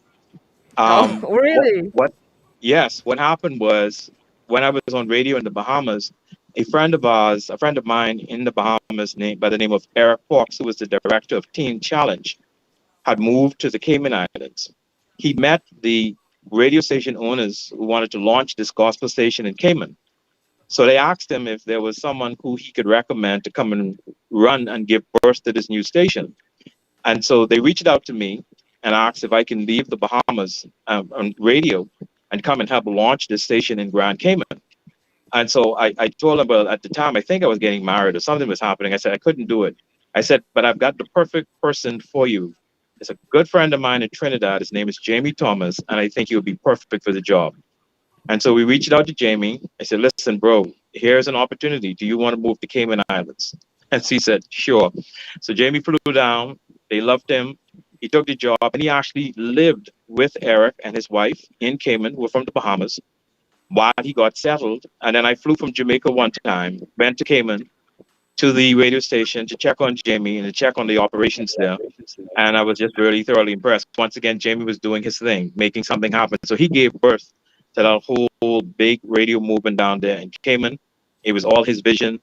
Really? Yes. What happened was when I was on radio in the Bahamas, a friend of mine in the Bahamas by the name of Eric Fox, who was the director of Teen Challenge, had moved to the Cayman Islands. He met the radio station owners who wanted to launch this gospel station in Cayman. So they asked him if there was someone who he could recommend to come and run and give birth to this new station. And so they reached out to me and asked if I can leave the Bahamas on radio and come and help launch this station in Grand Cayman. And so I told him, well, at the time, I think I was getting married or something was happening. I said, I couldn't do it. I said, but I've got the perfect person for you. It's a good friend of mine in Trinidad. His name is Jamie Thomas, and I think he would be perfect for the job. And so we reached out to Jamie. I said, listen, bro, here's an opportunity. Do you want to move to Cayman Islands? And he said, sure. So Jamie flew down. They loved him. He took the job, and he actually lived with Eric and his wife in Cayman, who were from the Bahamas, while he got settled. And then I flew from Jamaica one time, went to Cayman, to the radio station to check on Jamie and to check on the operations there. And I was just really thoroughly impressed. Once again, Jamie was doing his thing, making something happen. So he gave birth to that whole big radio movement down there in Cayman. It was all his vision.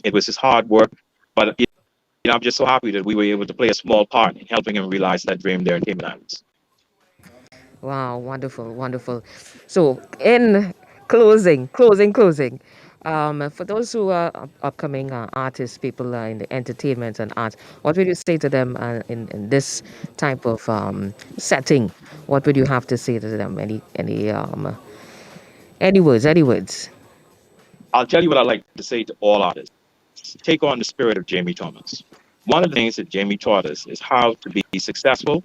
It was his hard work. But I'm just so happy that we were able to play a small part in helping him realize that dream there in Cayman Islands. Wow, wonderful. So in closing, For those who are upcoming artists, people in the entertainment and arts, what would you say to them in this type of setting? What would you have to say to them? Any words? Any words? I'll tell you what I like to say to all artists. Take on the spirit of Jamie Thomas. One of the things that Jamie taught us is how to be successful,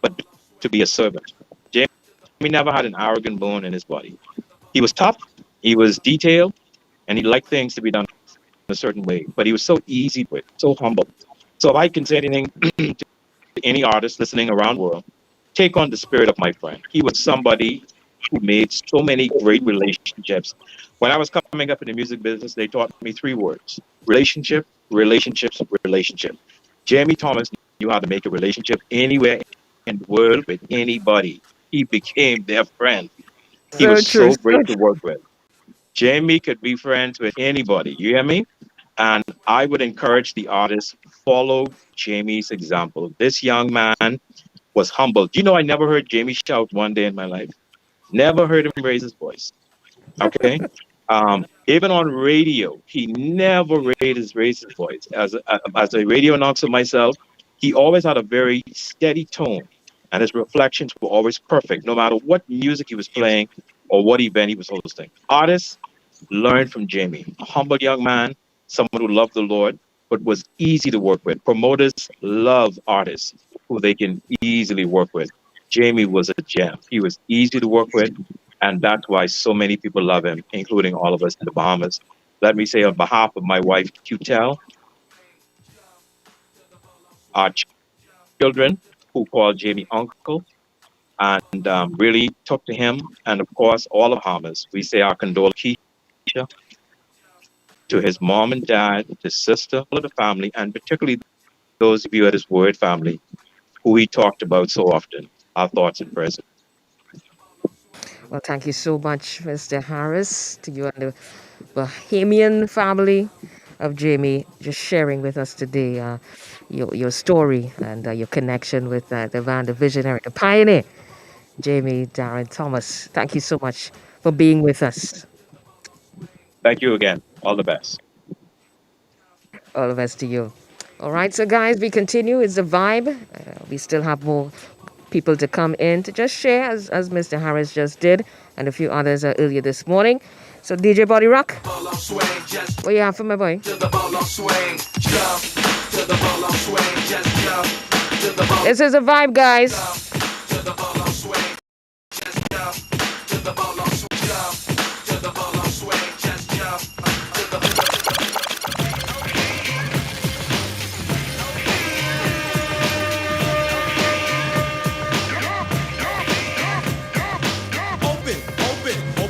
but to be a servant. Jamie never had an arrogant bone in his body. He was tough, he was detailed, and he liked things to be done a certain way. But he was so easy with, so humble. So if I can say anything to any artist listening around the world, take on the spirit of my friend. He was somebody who made so many great relationships. When I was coming up in the music business, they taught me 3 words: relationship, relationships, relationship. Jamie Thomas knew how to make a relationship anywhere in the world with anybody. He became their friend. He So was true. so great to work with. Jamie could be friends with anybody. You hear me? And I would encourage the artists, follow Jamie's example. This young man was humble. Do you know I never heard Jamie shout one day in my life? Never heard him raise his voice. Okay? Even on radio, he never raised his voice. As a radio announcer myself, he always had a very steady tone, and his reflections were always perfect, no matter what music he was playing or what event he was hosting. Artists learned from Jamie, a humble young man, someone who loved the Lord, but was easy to work with. Promoters love artists who they can easily work with. Jamie was a gem. He was easy to work with, and that's why so many people love him, including all of us in the Bahamas. Let me say on behalf of my wife, Q-Tel, our children who call Jamie uncle, and really took to him, and of course, all of Bahamas, we say our condolences to his mom and dad, his sister, all of the family, and particularly those of you at his Word family, who he talked about so often. Our thoughts and prayers. Well, thank you so much, Mr. Harris, to you and the Bahamian family of Jamie, just sharing with us today your story and your connection with the man, the visionary, the pioneer, Jamie Darren Thomas. Thank you so much for being with us. Thank you again. All the best. All the best to you. All right, so guys, we continue. It's a vibe. We still have more people to come in to just share, as Mr. Harris just did, and a few others earlier this morning. So DJ Body Rock, what you have for my boy? This is a vibe, guys.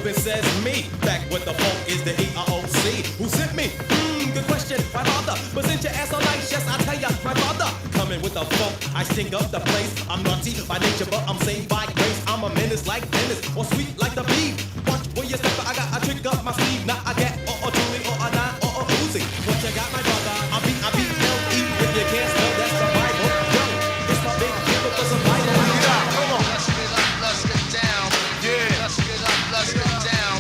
Says me, back with the funk is the EROC. Who sent me? Good question, my father. But since you ask so nice, yes, I tell ya, my father. Coming with the funk, I sing up the place. I'm naughty by nature, but I'm saved by grace. I'm a menace like Dennis, or sweet like the bee. Watch where you step, I got a trick up my sleeve. Now I get or Julie or a 9 or a Uzi. What you got, my brother? I beat L-E. If you can't spell, that's the Bible. Yo, it's my big giver for some Bible. Come on. Let's get down. Yeah. Let's get up, let's get down.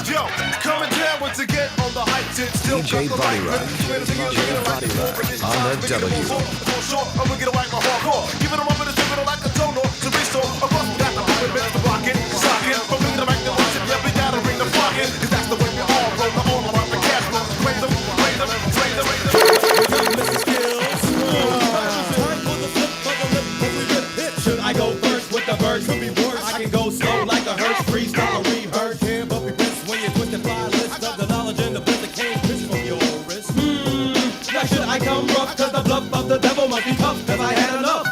Yo, coming down once again on the hype tip. Still DJ Body Rock. DJ Body Rock on the W. I'm gonna get away my hardcore. Giving them up in the driven like a tono. To restore a bust got the movement, minutes to rock it. Sock it. From me to make the watch it. Yeah, we gotta bring the flock in. Cause that's the way we all roll. The all around the cash flow. Train them, train them, train them. Should I go first with the verse? Could be worse. I can go slow like a hearse. Freestyle or rehearse. Can't but be wrist when you twist and fly. List of the knowledge and the bliss that came fish from your wrist. Now should I come rough? Cause the bluff of the devil must be tough. Cause I had enough.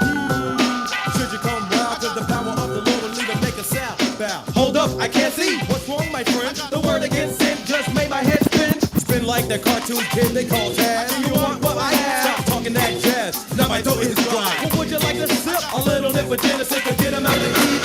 Should you come wild? Cause the power of the Lord will lead to make a sound. Bow. Hold up, I can't see. What's wrong, my friend? The word against sin just made my head spin. Spin like the cartoon kid they call Chad. Do you want what I have? Stop talking that jazz. Now my throat is dry. What would you like to sip? A little nip of Genesis to get him out to eat.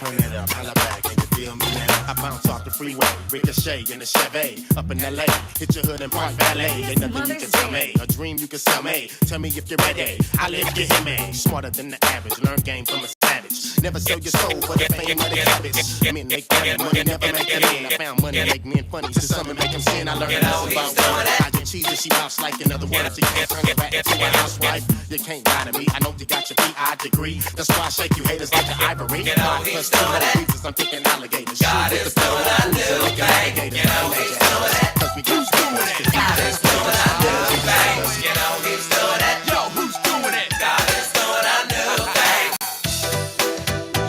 Turn it up, holla back, and you feel me now? I bounce off the freeway. Ricochet in the Chevy, up in LA. Hit your hood and park valet. Ain't nothing you can tell me. A dream you can sell me. Tell me if you're ready. I live you hear me. Smarter than the average. Learn game from a savage. Never sell your soul for the fame of the cabbage. Men make money never make it in. I found money make men funny. To some and make them sin. I learned lessons about work. I get cheese and she mouse like. In other words, you can't turn it back into a housewife. You can't lie to me. I know you got your PI degree. That's why I shake you haters like an ivory. Plus two more reasons I'm thinking alligators. God is doing a new thing. You know he's doing it. God is doing a new thing. You know he's doing it. Yo, who's doing it? God is doing a new thing.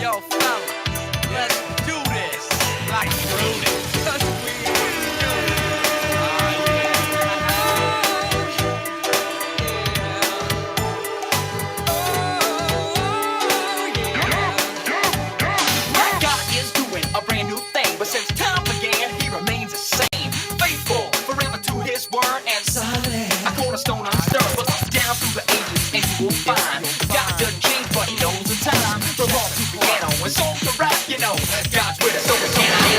Yo, fellas, let's do this like Rudy. Word and solid. I cornerstone undisturbed, down through the ages, and you will find God doesn't change, but He knows the time. From all to piano and song to rap, you know, God's with us, so we cannot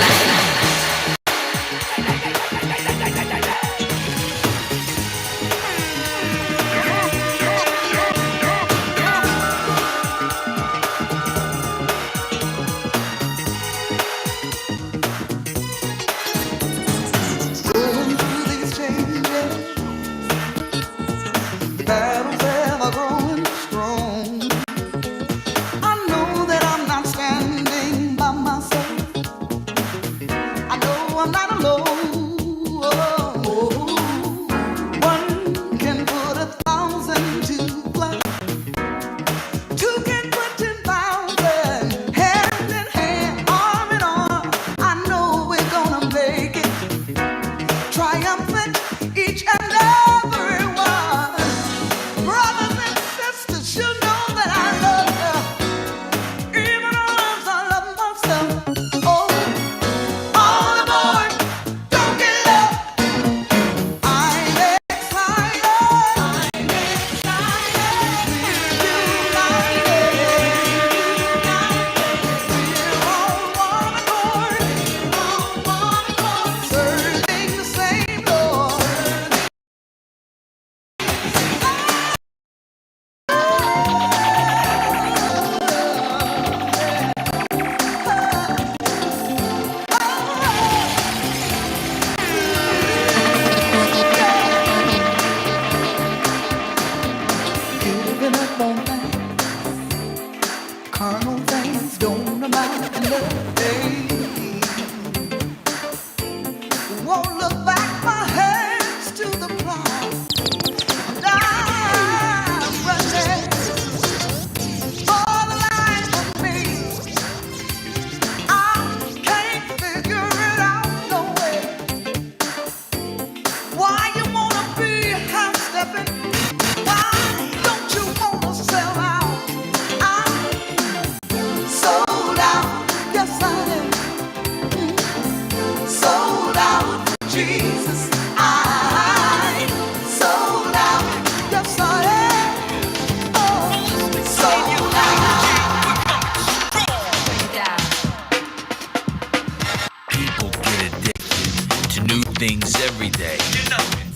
things every day.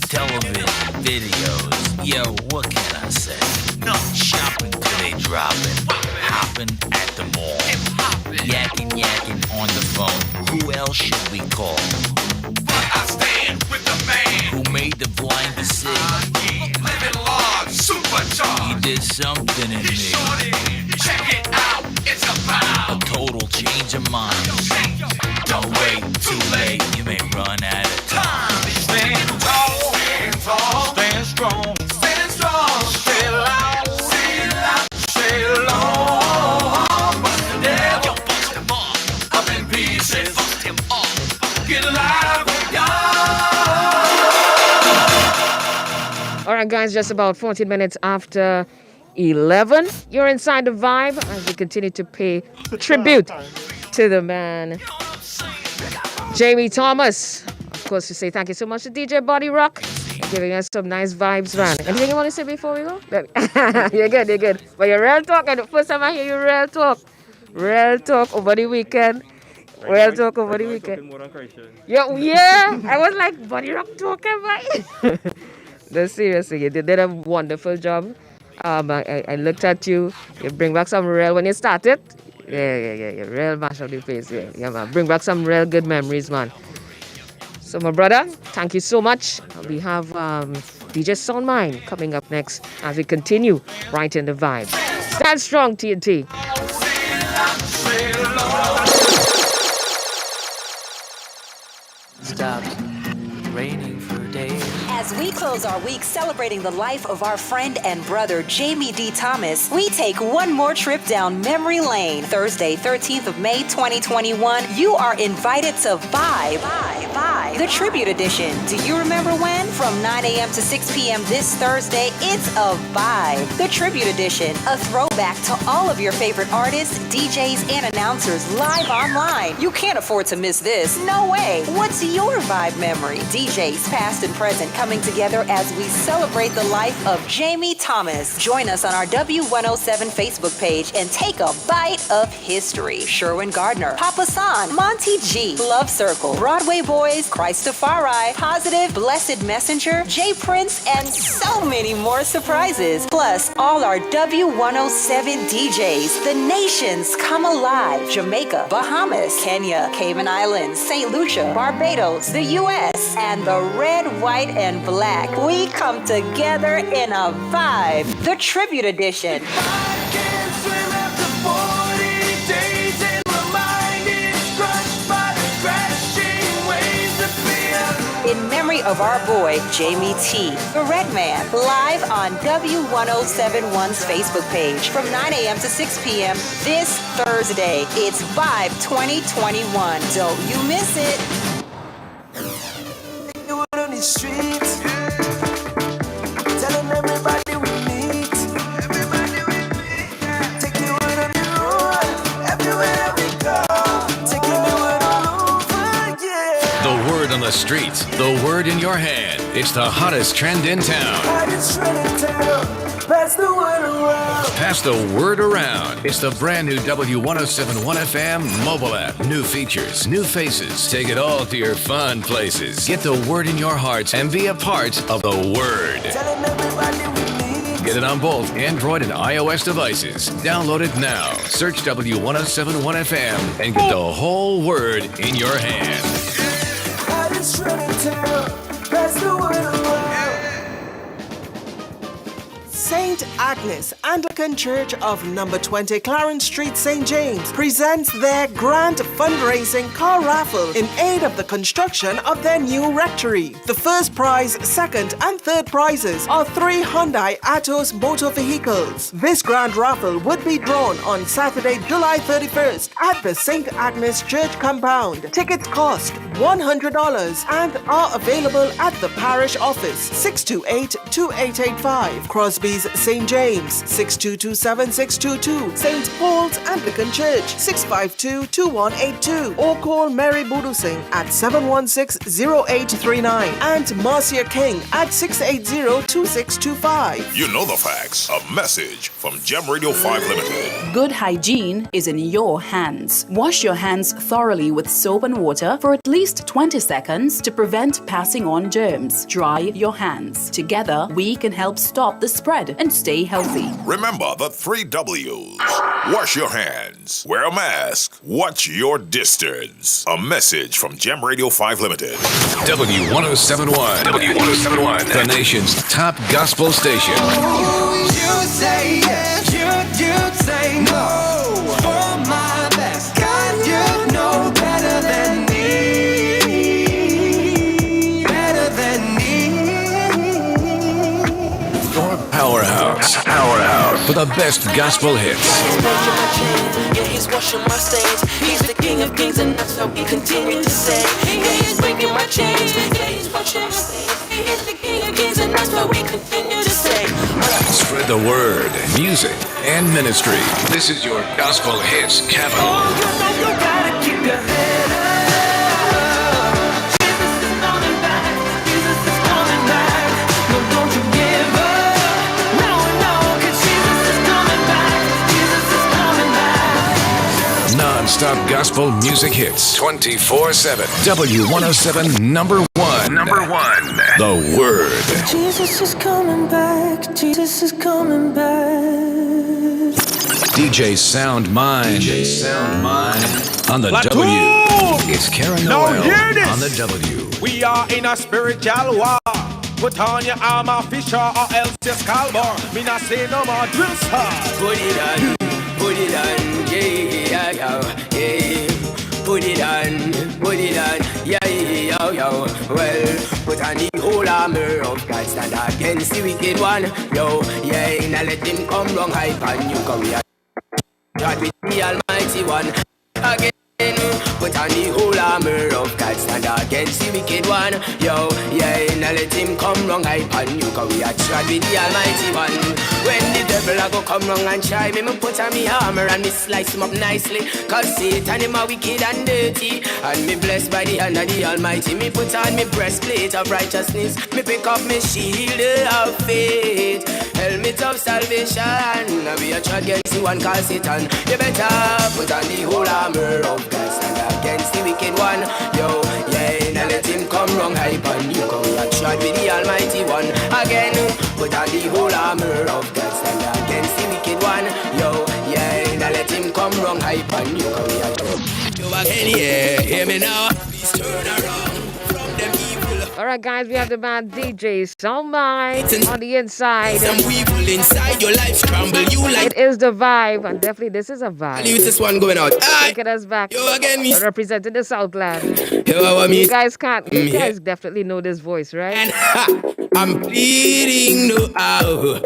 Television, videos, yo, what can I say? Shopping till they dropping, hopping at the mall, yakking on the phone. Who else should we call? But I stand with the man who made the blind to see. Living large, supercharged. He did something in me. Check it out, it's about a total change of mind. Don't wait too late, you may run out of time. Stand tall, stand strong, stand strong, stay loud, stay long. Bust the devil, bust him up in pieces, bust him up, get alive with God. All right, guys, just about 14 minutes after 11. You're inside the vibe as we continue to pay tribute to the man, Jamie Thomas. Of course, we say thank you so much to DJ Body Rock for giving us some nice vibes, Ran. Anything you want to say before we go? You're good. But you're real talk, and the first time I hear you real talk over the weekend. Real talk over the weekend. Yeah. I was like, Buddy Rock talking, boy. No, seriously, you did a wonderful job. I looked at you. You bring back some real when you started. Yeah. Real mash up the place. Yeah, man. Bring back some real good memories, man. So, my brother, thank you so much. We have DJ Soundmind coming up next as we continue right in the vibe. Stand strong, TNT. Stop raining for days. As we close our week celebrating the life of our friend and brother Jamie D. Thomas, we take one more trip down memory lane. Thursday, 13th of May, 2021, you are invited to Vibe, the Tribute Edition. Do you remember when? From 9 a.m. to 6 p.m. this Thursday, it's a Vibe, the Tribute Edition. A throwback to all of your favorite artists, DJs, and announcers live online. You can't afford to miss this. No way. What's your Vibe memory? DJs, past and present, coming together as we celebrate the life of Jamie Thomas. Join us on our W107 Facebook page and take a bite of history. Sherwin Gardner, Papa San, Monty G, Love Circle, Broadway Boys, Christafari, Positive, Blessed Messenger, J Prince, and so many more surprises. Plus, all our W107 DJs. The nations come alive. Jamaica, Bahamas, Kenya, Cayman Islands, St. Lucia, Barbados, the U.S., and the red, white, and black. We come together in a vibe. The Tribute Edition. In memory of our boy, Jamie T, the Red Man, live on W1071's Facebook page from 9 a.m. to 6 p.m. this Thursday. It's Vibe 2021. Don't you miss it. On the streets, telling everybody we meet. Take you out on the road, everywhere we go. Taking the word all over, yeah. The word on the streets, the word in your hand. It's the hottest trend in town. Hottest trend in town. Pass the word around. Pass the word around. It's the brand new W1071 FM mobile app. New features, new faces. Take it all to your fun places. Get the word in your hearts and be a part of the word. Telling everybody we meet. Get it on both Android and iOS devices. Download it now. Search W1071 FM and get the whole word in your hand. Hottest trend in town. Pass the word around. St. Agnes Anglican Church of number 20 Clarence Street, St. James presents their grand fundraising car raffle in aid of the construction of their new rectory. The first prize, second and third prizes are 3 Hyundai Atos motor vehicles. This grand raffle would be drawn on Saturday, July 31st at the St. Agnes Church compound. Tickets cost $100 and are available at the parish office, 628-2885, Crosby's St. James, 6227-622, St. Paul's Anglican Church, 652-2182, or call Mary Budu Singh at 716-0839 and Marcia King at 680-2625. You know the facts. A message from Gem Radio 5 Limited. Good hygiene is in your hands. Wash your hands thoroughly with soap and water for at least 20 seconds to prevent passing on germs. Dry your hands. Together, we can help stop the spread and stay healthy. Remember the 3 W's. Wash your hands. Wear a mask. Watch your distance. A message from Gem Radio 5 Limited. W1071. W1071. The nation's top gospel station. You say yes, you say no. For my best, God, you know better than me. Better than me. Your powerhouse for the best gospel hits. Yeah, he's washing my stains. He's the King of Kings, and that's how we continue to say. Yeah, he's breaking my chains. Yeah, he's washing my stains. He's the King of Kings, and that's what we continue to say. Spread the word, music, and ministry. This is your gospel hits capital. You gotta keep your head up. Jesus is coming back. Jesus is coming back. No, don't you give up. No, 'cause Jesus is coming back. Jesus is coming back. non-stop gospel music hits 24/7. W107 number one. Number one. The Word. Jesus is coming back. Jesus is coming back. DJ Sound Mind. On the Plateau. W. It's Karen Now Noel hear this. on the W. We are in a spiritual war. Put on your armor, Fisher, or else your scalpel. Me not say no more drill star. Put it on, yeah, yeah. Put it on, yeah, yo. Well, put on the whole armor of God, stand against the wicked one, yo. Yeah, now let him come wrong hype and you come here. God with the Almighty One again. Put on the whole armor of God, stand against the wicked one, yo. Yeah, now let him come wrong hype and you come here. God with the Almighty One. When the devil a go come wrong and try me put on me armor and me slice him up nicely. Cause Satan him a wicked and dirty, and me blessed by the hand of the Almighty. Me put on me breastplate of righteousness. Me pick up me shield of faith, helmet of salvation. Now we a try against the one called Satan. You better put on the whole armor of God, stand against the wicked one, yo. Yeah, now let him come wrong hype and you come here shot with the Almighty One again. Put on the whole armor of God, stand against the wicked one, yo. Yeah, now let him come wrong hype and you come here. You again, yeah, hear me now. Please turn around from them evil. All right, guys, we have the man DJ Soundmind on the inside. Some weevil inside your life scramble you like. It is the vibe, and definitely this is a vibe. Use this one going out. Look at us back. You again, me. Representing the Southland. You guys can't. You guys definitely know this voice, right? I'm pleading no hour.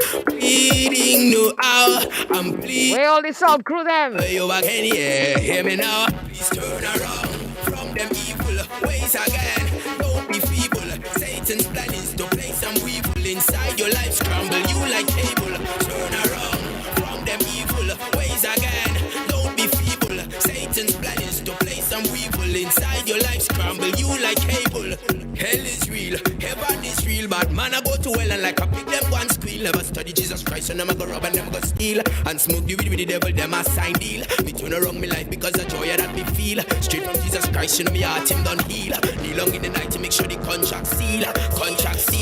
I'm pleading. Where all the South crew them? You again, yeah. Hear me now. Please turn around from them evil ways again. Don't be feeble. Satan's plan is to play some weevil inside your life, scramble you like cable. Turn around from them evil ways again. Don't be feeble. Satan's plan is to play some weevil inside your life, scramble you like cable. Hell is real, heaven is real, but man I go to hell and like a pig them one squeal. Never study Jesus Christ and them I go rob and them go steal and smoke the weed with the devil, them a sign deal. Me turn around me life because the joy that me feel. Straight from Jesus Christ, you know me heart him done heal. Kneel long in the night to make sure the contract seal.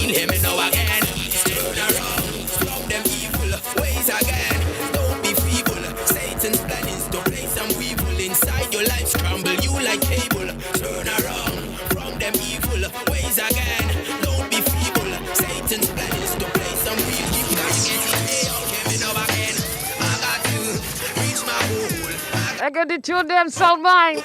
Hear me now again. Turn around from them evil ways again. Don't be feeble. Satan's plan is to play some weevil inside your life, scramble you like cable. Turn around from them evil ways again. Don't be feeble. Satan's plan is to play some weevil. You gotta get it. Hear me now again. I got to reach my goal. I got to tune them Soundmind.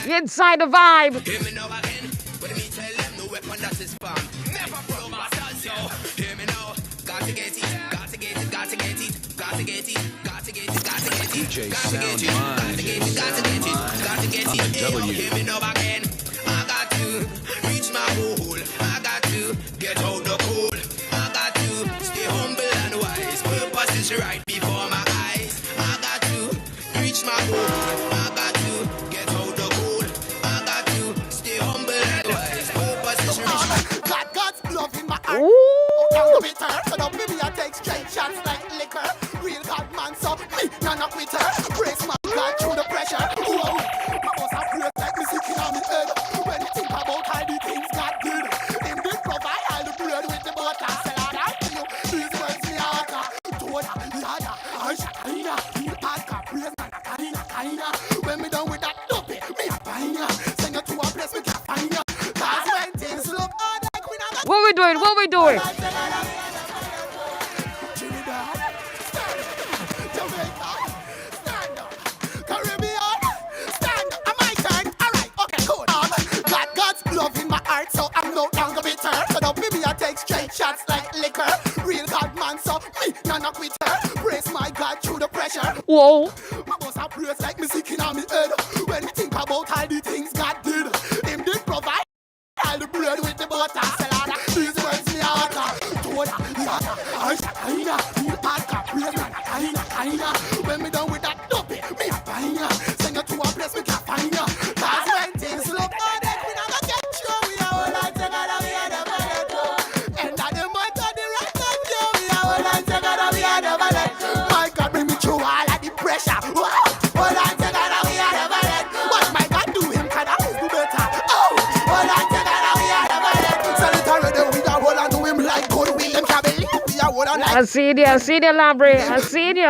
Inside the vibe. Hear me now again. When me tell them no weapon that is found. Never from my sons, yo. Hear me now. Gotta get it. Gotta get it. Gotta get it. Gotta get it. Gotta get it. Gotta get it. DJ Gotta get it. Soundmind. Gotta get it. Gotta get it. Gotta get On it. the W. Hear me now again. I got to reach my goal. I got to get out the cold. I got to stay humble and wise. Purpose is right before my eyes. I got to reach my goal. I got to get out the cold. I got to stay humble and wise. Purpose is right. Got God's love in my heart. Ooh. Bitter. So don't be me, I take straight shots like liquor. Real God man, so me, nah, not quitter. Brace my God through the pressure. Ooh, my boss have praise like me sitting on me head. When you think about all the things God did, him did provide all the bread with the butter. Salad, I tell you, these words me harder. Toda, yada, Shakarina, you ask a praise, Karina. When me done with that dopey, me a find ya. Send you to a place me can't find ya. Cause when things look hard, like we not. What we doing? What we doing? Love in my heart, so I'm no longer bitter. So don't be me, I take straight shots like liquor. Real God man, so me, nah, not quitter. Praise my God through the pressure. Whoa. My boss have praise like me sticking on me head. When me think about all the things God did, him did provide all the bread with the butter. Salad, these words me harder. Toda, yada, Shakarina, you ask a praise, Karina. When me done with that dopey, me a find ya. Send you to a place me can't find ya. Cause when things look hard, my God, bring me through all of the pressure. I seen you, Lambre. I seen you.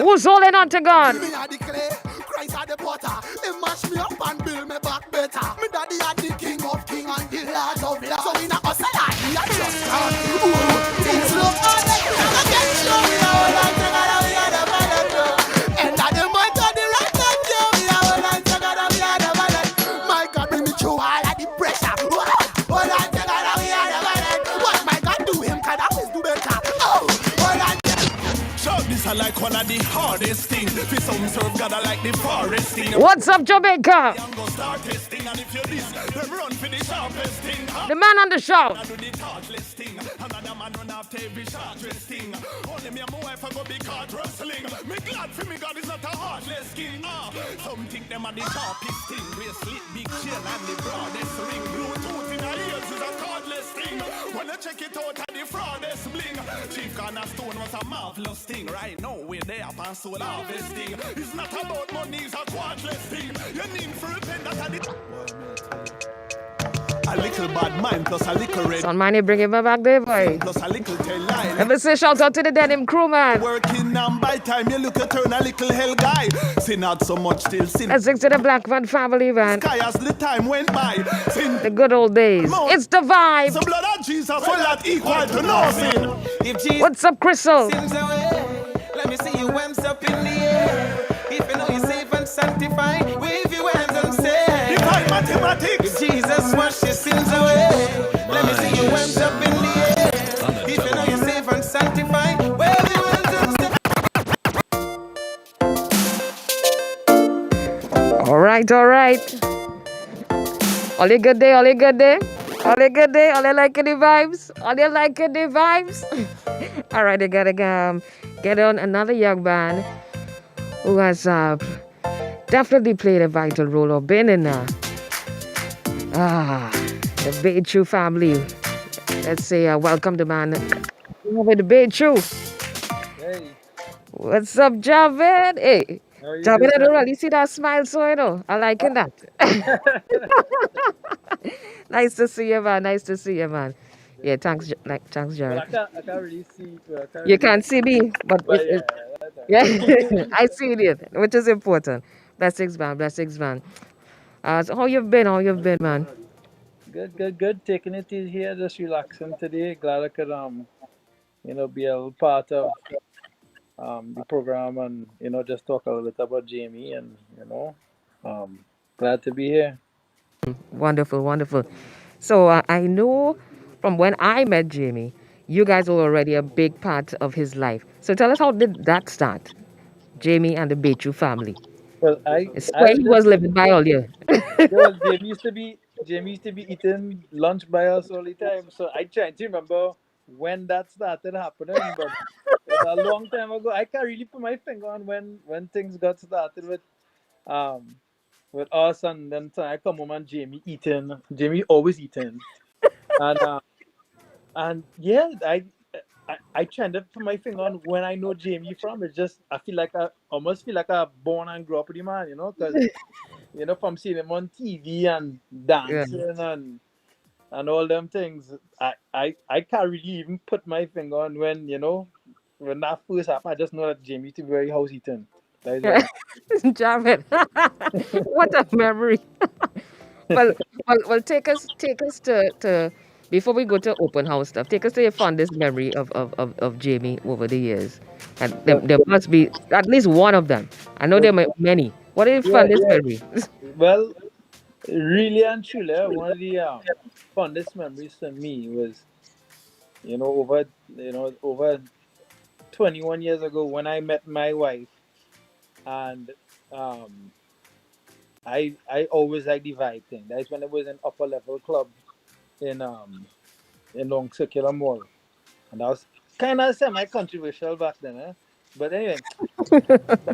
Who's holding on to God? Christ are the potter. They mash me up and build me back better. Me daddy are the king of king and the lord of lords. So we not us alive, we are just God. It's love all that we are get show. We are all like together, we are the balance. And at the point of the right hand, we are all like together, we are the balance. My God, bring me through all of the pressure. All like together, we are the balance. What my God do him, can always do better. Oh, all like this I like one of the hardest things. For some serve God I like the forest thing. What's up, Jamaica? The man on the show. Another man run after every shot thing. Only me and my wife I go be caught wrestling. Me glad for me God is not a heartless king. Some think them are the sharpest thing. Bracelet, big chain and the broadest ring. Bluetooth in our ears is a cordless thing. When I check it out at the fraudest bling. Chief Cornerstone was a marvelous thing. Right now we're there upon soul harvesting. It's not about money, it's a cordless thing. You need for repent that at the a little bad mind plus a little red. Son, man, you bring him back there, boy. Plus a little tail line. Let me say shout out to the denim crew, man. Working and by time you look at turn a little hell guy. Sin not so much still sin. Let's sing to the Black Man family, man. Sky as the time went by. Sin. The good old days. It's the vibe. The blood of Jesus will not equal to no sin. What's up, Crystal? Let me see you hands up in the air. If you know you're safe and sanctified, wave your hands and say, divine mathematics. If Jesus washed your sins away, let me see you hands up in the air. If you know you're safe and sanctified, wave your hands and say. All right. All a good day. All you liking the vibes? All right, I gotta get on another young man who has definitely played a vital role or been in the Bay True family. Let's say welcome the man with the Bay True. Hey. What's up, Javed? Hey. Javed, I don't really see that smile, so you know, I like that. Nice to see you, man. Yeah, thanks, Jared. Well, I can't really see. You can't see me, but yeah, I see it, which is important. Blessings, man. So how you've been, man? Good. Taking it easy here, just relaxing today. Glad I could be a little part of the program and just talk a little bit about Jamie and glad to be here. Wonderful. So I know from when I met Jamie, you guys were already a big part of his life. So tell us, how did that start? Jamie and the Bechu family. Well, It's where he was living by all year. Well, Jamie used to be eating lunch by us all the time. So I trying to remember when that started happening, but it was a long time ago. I can't really put my finger on when things got started with us, and then I come home and Jamie eating. Jamie always eating, and yeah, I trying to put my finger on when I know Jamie from. It's just I almost feel like I born and grew up with the man, because from seeing him on TV and dancing and all them things, I can't really even put my finger on when that first happened. I just know that Jamie used to be very house eating. Jared, what a memory. well, take us to before we go to open house stuff. Take us to your fondest memory of Jamie over the years, and there must be at least one of them. I know there are many. What are your fondest memories? Well, really and truly, one of the fondest memories for me was, over 21 years ago when I met my wife, and I always liked the vibe thing. That's when it was an upper level club in Long Circular Mall, and that was kind of semi-controversial back then, But anyway,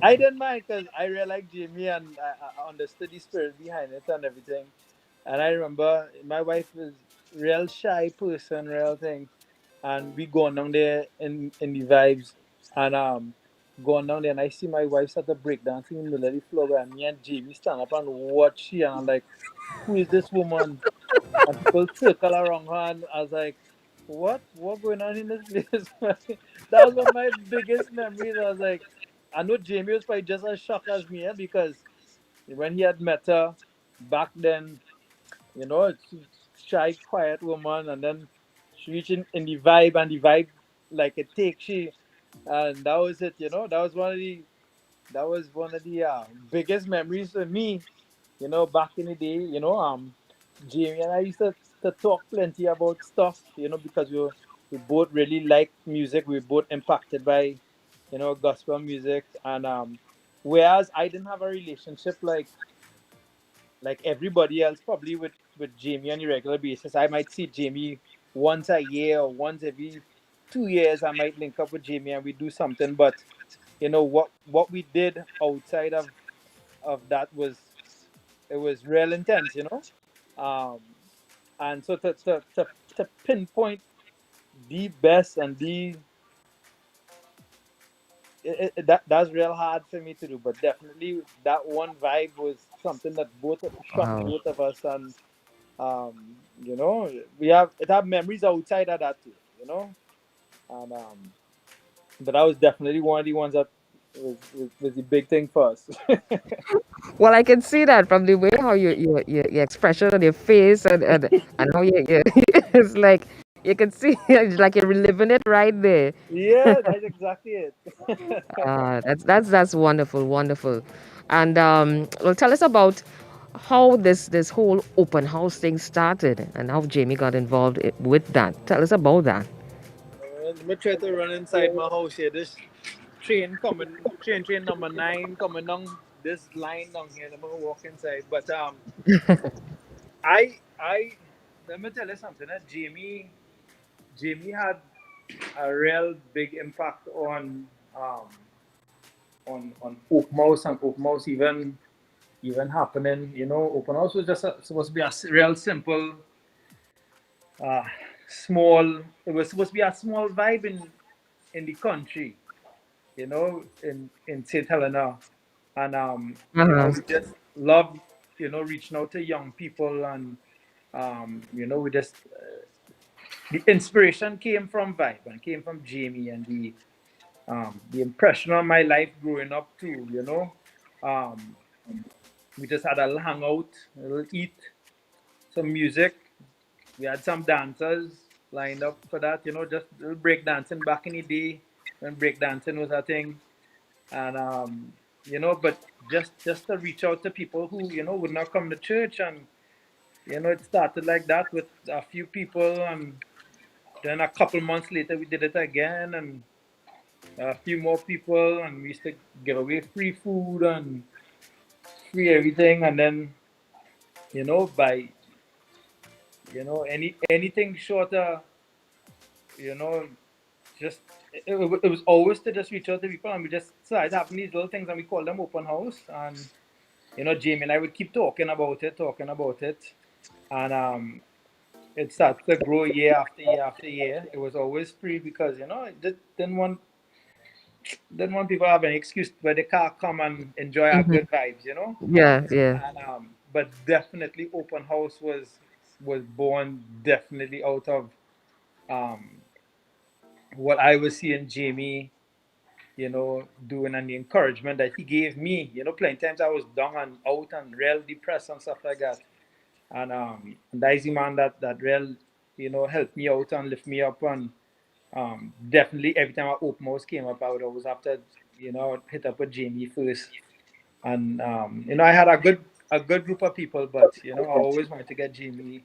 I didn't mind because I really liked Jamie and I understood the spirit behind it and everything. And I remember my wife was real shy person, real thing, and we going down there in the vibes, and going down there, and I see my wife start to break dancing in the middle of the floor, and me and Jamie stand up and watch her, and I'm like, who is this woman? And people circle around her, and I was like, what going on in this place? That was one of my biggest memories. I was like, I know Jamie was probably just as shocked as me, because when he had met her back then, it's shy, quiet woman, and then she reaching in the vibe, and the vibe like it takes she, and that was it. That was one of the biggest memories for me. Back in the day, Jamie and I used to talk plenty about stuff, because we both really like music. We both impacted by, gospel music, and whereas I didn't have a relationship like everybody else probably with Jamie on a regular basis. I might see Jamie once a year or once every 2 years. I might link up with Jamie and we do something. But what we did outside of that was real intense. Um, and so to pinpoint the best and that's real hard for me to do. But definitely that one vibe was something that both shocked Wow. both of us, and we have memories outside of that too, and but that was definitely one of the ones that was the big thing for us. Well, I can see that from the way how your expression on your face, and how you it's like you can see it's like you're reliving it right there. Yeah, that's exactly it. That's wonderful, wonderful. And well, tell us about how this whole open house thing started and how Jamie got involved with that. Tell us about that. Let me try to run inside my house here. This train number 9 coming down this line down here. I'm gonna walk inside. But I let me tell you something. Jamie had a real big impact um on Oak Mouse, and Oak Mouse even happening. Open House was just supposed to be a real simple, uh, small. It was supposed to be a small vibe in the country, in St. Helena, and Uh-huh. we just love, reaching out to young people, and we just the inspiration came from vibe and came from Jamie, and the impression on my life growing up too. Um, we just had a little hangout, a little eat, some music. We had some dancers lined up for that, just a little break dancing back in the day when break dancing was a thing. And but just to reach out to people who, would not come to church, and it started like that with a few people, and then a couple months later we did it again, and a few more people, and we used to give away free food and free everything. And then by anything shorter, you know just it was always to just reach out to people, and we just started having these little things, and we call them open house. And Jamie and I would keep talking about it, and it started to grow year after year after year. It was always free because it didn't want people to have an excuse where they can't come and enjoy our Hmm. good vibes. Yeah, yeah. And but definitely open house was born definitely out of um what I was seeing Jamie, doing, and the encouragement that he gave me. Plenty times I was down and out and real depressed and stuff like that. And that is the man that real, helped me out and lift me up. And definitely every time I open house came up, I would always have to, hit up with Jamie first. And I had a good group of people, but I always wanted to get Jamie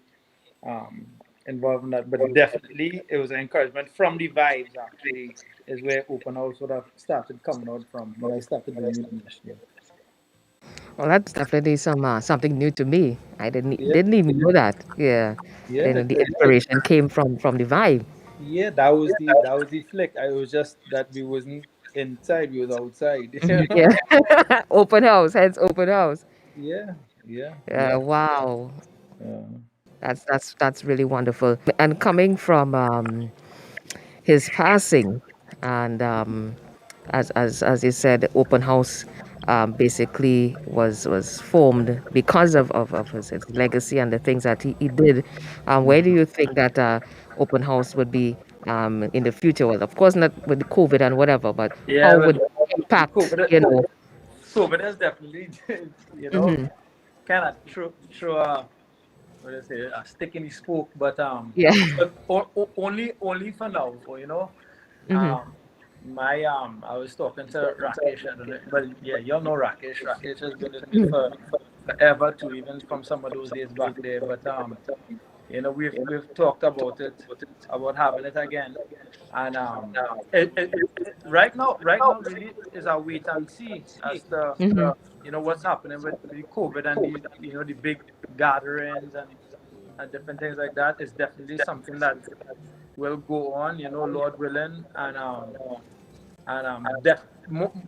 um, involved in that. But definitely, it was an encouragement from the vibes. Actually, is where open house would have started coming out from when I started doing it initially. Well, that's definitely something new to me. I Yeah, didn't even know that. Yeah, yeah, the inspiration came from the vibe. yeah. That was the flick. I was just that we wasn't inside; we was outside. Mhm. Yeah, open house, hence open house. Yeah, yeah, Yeah, yeah. wow, Yeah. that's really wonderful. And coming from his passing, and as you said, the open house basically was formed because of his legacy and the things that he did. Where do you think that open house would be in the future? Well, of course not with the COVID and whatever, but Yeah, how well, would it impact, COVID, you know? COVID is definitely, Mm-hmm. kind of throw what do I say, a stick in the spoke, but Yeah. but only for now, Mm-hmm. um, I was talking to Rakesh, I don't know, but yeah, y'all know Rakesh. Rakesh has been with me for forever too, even from some of those days back there. But we've talked about it, about having it again, and right now really is a wait and see as to Mm-hmm. what's happening with the COVID and the big gatherings and different things like that is definitely something that will go on, Lord willing,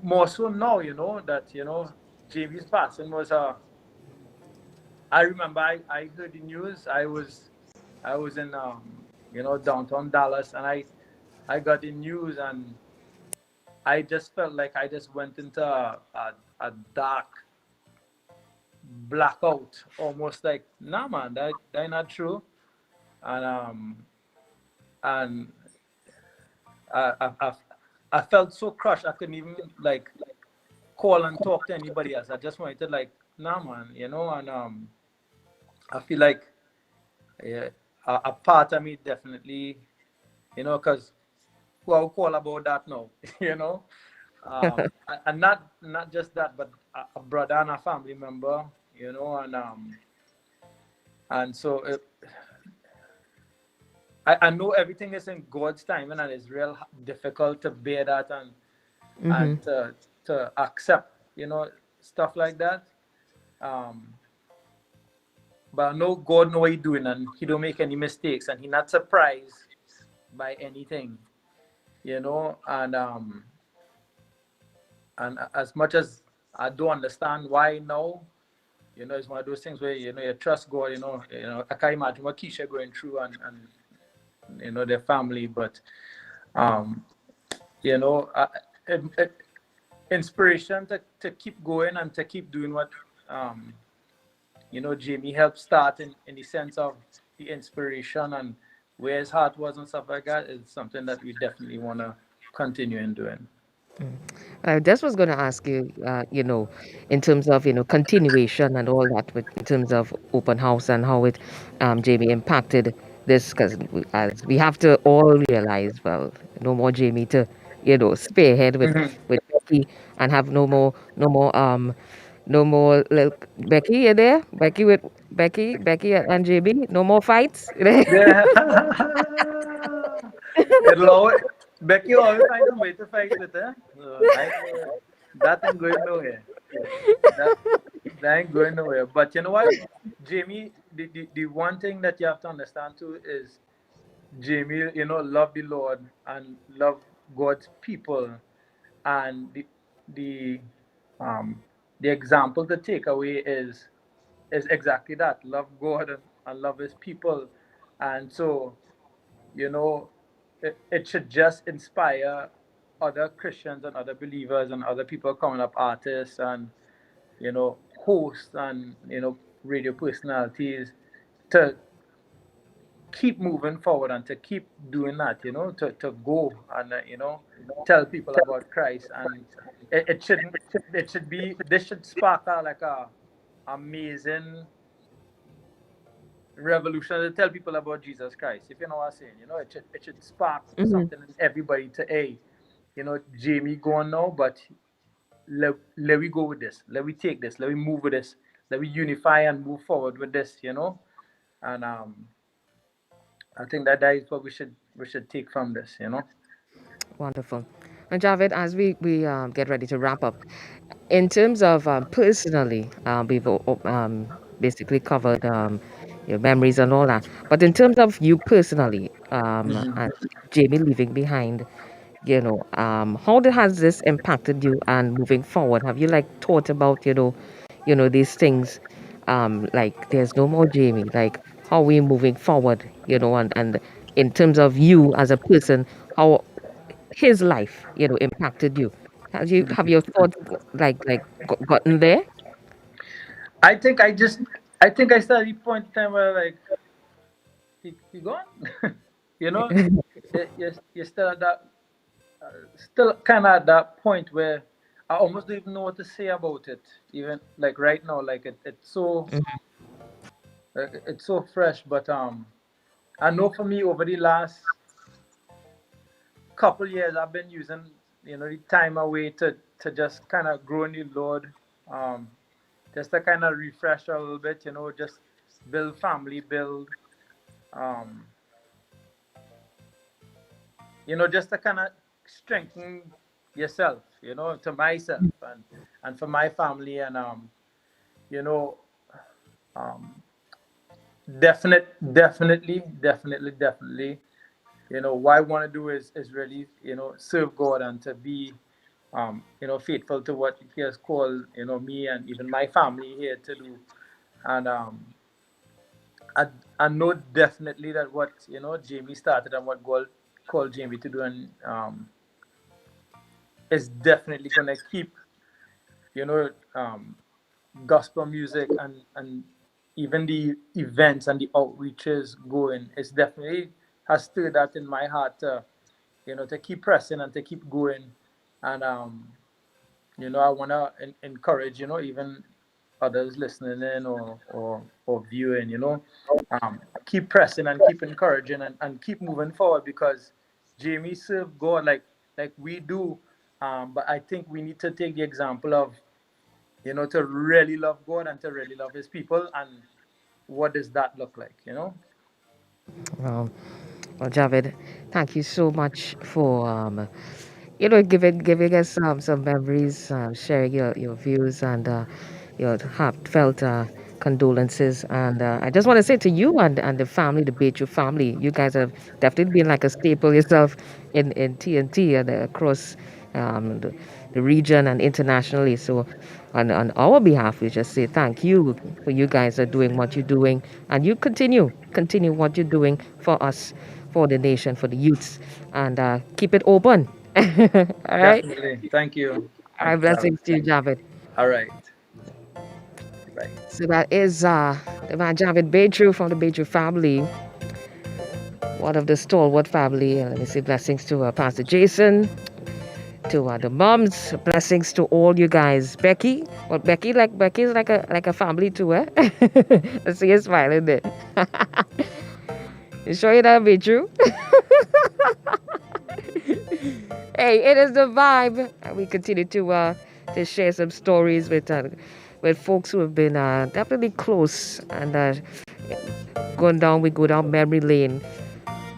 more so now, that Jamie's passing was I remember I heard the news. I was in downtown Dallas, and I got the news, and I just felt like I just went into a dark blackout, almost like, nah, man, that not true. And um and I I felt so crushed. I couldn't even like call and talk to anybody else. I just wanted to like, nah, man, and I feel like, yeah, a part of me definitely, because who I'll call about that now, you know, and not just that, but a brother and a family member, and so I know everything is in God's timing, and it's real difficult to bear that Mm-hmm. and to accept, stuff like that. Um, but I know God know what He doing, and He don't make any mistakes, and He not surprised by anything, and as much as I don't understand why now, it's one of those things where you trust God. I can't imagine what Keisha going through and their family, but um, you know, uh, it, it, inspiration to keep going and to keep doing what um, Jamie helped start in the sense of the inspiration and where his heart was and stuff like that is something that we definitely want to continue in doing. I just was going to ask you, in terms of, continuation and all that, with in terms of open house and how it, Jamie, impacted this, because as we have to all realize, well, no more Jamie to, spearhead Mhm. with Becky, and have no more little Becky, you there? Becky and Jamie, no more fights. Yeah. It'll always, Becky always find a way to fight with her. That ain't going nowhere. That that ain't going nowhere. But you know what, Jamie, the one thing that you have to understand too is Jamie, love the Lord and love God's people, and the um the example to take away is exactly that: love God and love His people, and so you know it should just inspire other Christians and other believers and other people coming up, artists and hosts and radio personalities, to keep moving forward and to keep doing that, to go and tell people about Christ. And it shouldn't it should be this should spark like a amazing revolution to tell people about Jesus Christ, if you know what I'm saying. It should spark Hmm. something in everybody to, hey, Jamie going now, but let we go with this, let we take this, let we move with this, let we unify and move forward with this, and I think that is what we should take from this. Wonderful. And Javed, as we get ready to wrap up, in terms of personally, we've basically covered your memories and all that. But in terms of you personally, and Jamie leaving behind, has this impacted you and moving forward? Have you like thought about these things, like there's no more Jamie, like how we moving forward, and in terms of you as a person, how his life, impacted you. Have your thoughts gotten there? I think I think I started the point in time where like he gone. you know, you're still at that, still kind of at that point where I almost don't even know what to say about it. Even like right now, like it's so fresh. But I know for me over the last couple years, I've been using the time away to just kind of grow in the Lord, um, just to kind of refresh a little bit, just build family, build, um, just to kind of strengthen yourself, to myself and for my family and you know, um, definitely. What I want to do is really, serve God and to be, faithful to what He has called, me and even my family here to do. And I, I know definitely that what Jamie started and what God called Jamie to do, and is definitely gonna keep, you know, um, gospel music and even the events and the outreaches going. It's definitely has stirred that in my heart to, to keep pressing and to keep going. And I wanna encourage, even others listening in or viewing, keep pressing and keep encouraging and keep moving forward, because Jamie served God like we do. But I think we need to take the example of, to really love God and to really love His people. And what does that look like? Well, well, Javid, thank you so much for giving us some memories, sharing your views and your heartfelt condolences. And I just want to say to you and the family, the Beju family, you guys have definitely been like a staple yourself in TNT and across the region and internationally. So on our behalf, we just say thank you for you guys are doing what you're doing, and you continue what you're doing for us, for the nation, for the youths, and keep it open. All right. Definitely. Thank you. All Thank right. you, Carol. Blessings to you, Javid. All right. Right. So that is the man Javid Beju from the Beju family, one of the stalwart family. Let me say blessings to Pastor Jason, to the moms, blessings to all you guys. Becky, well, Becky's like a family too, eh? I see you smiling there. You sure that be true? Hey, it is the vibe. And we continue to share some stories with folks who have been definitely close and we go down memory lane.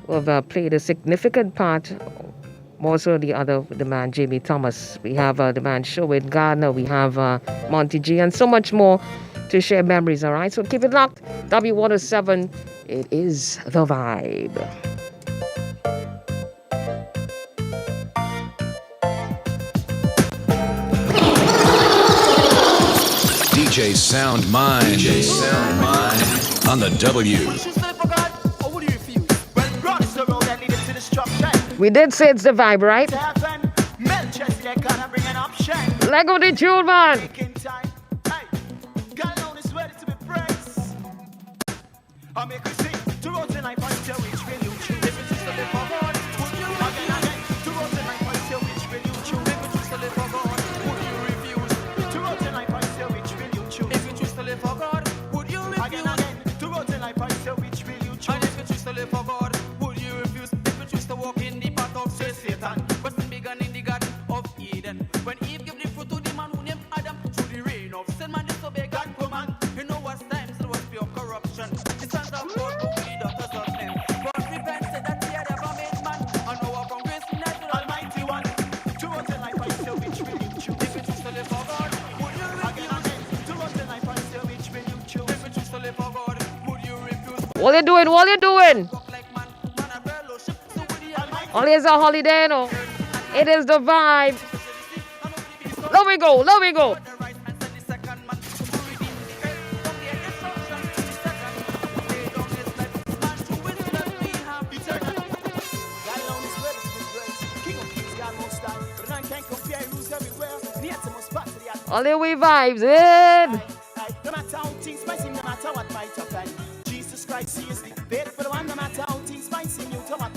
Who have played a significant part. More so the man Jamie Thomas. We have the man Sherwin Gardner. We have Monty G and so much more to share memories. All right, so keep it locked. W107. It is the vibe. DJ Sound Mind. On the W. We did say it's the vibe, right? Let go the tune, man. What you doing? What you doing? Always a holiday, no? It is the vibe. Let me go. Let me go. All the way vibes in. No matter how things might seem, no matter what might happen, Jesus Christ, He is the faithful one. No matter how things might seem, you to what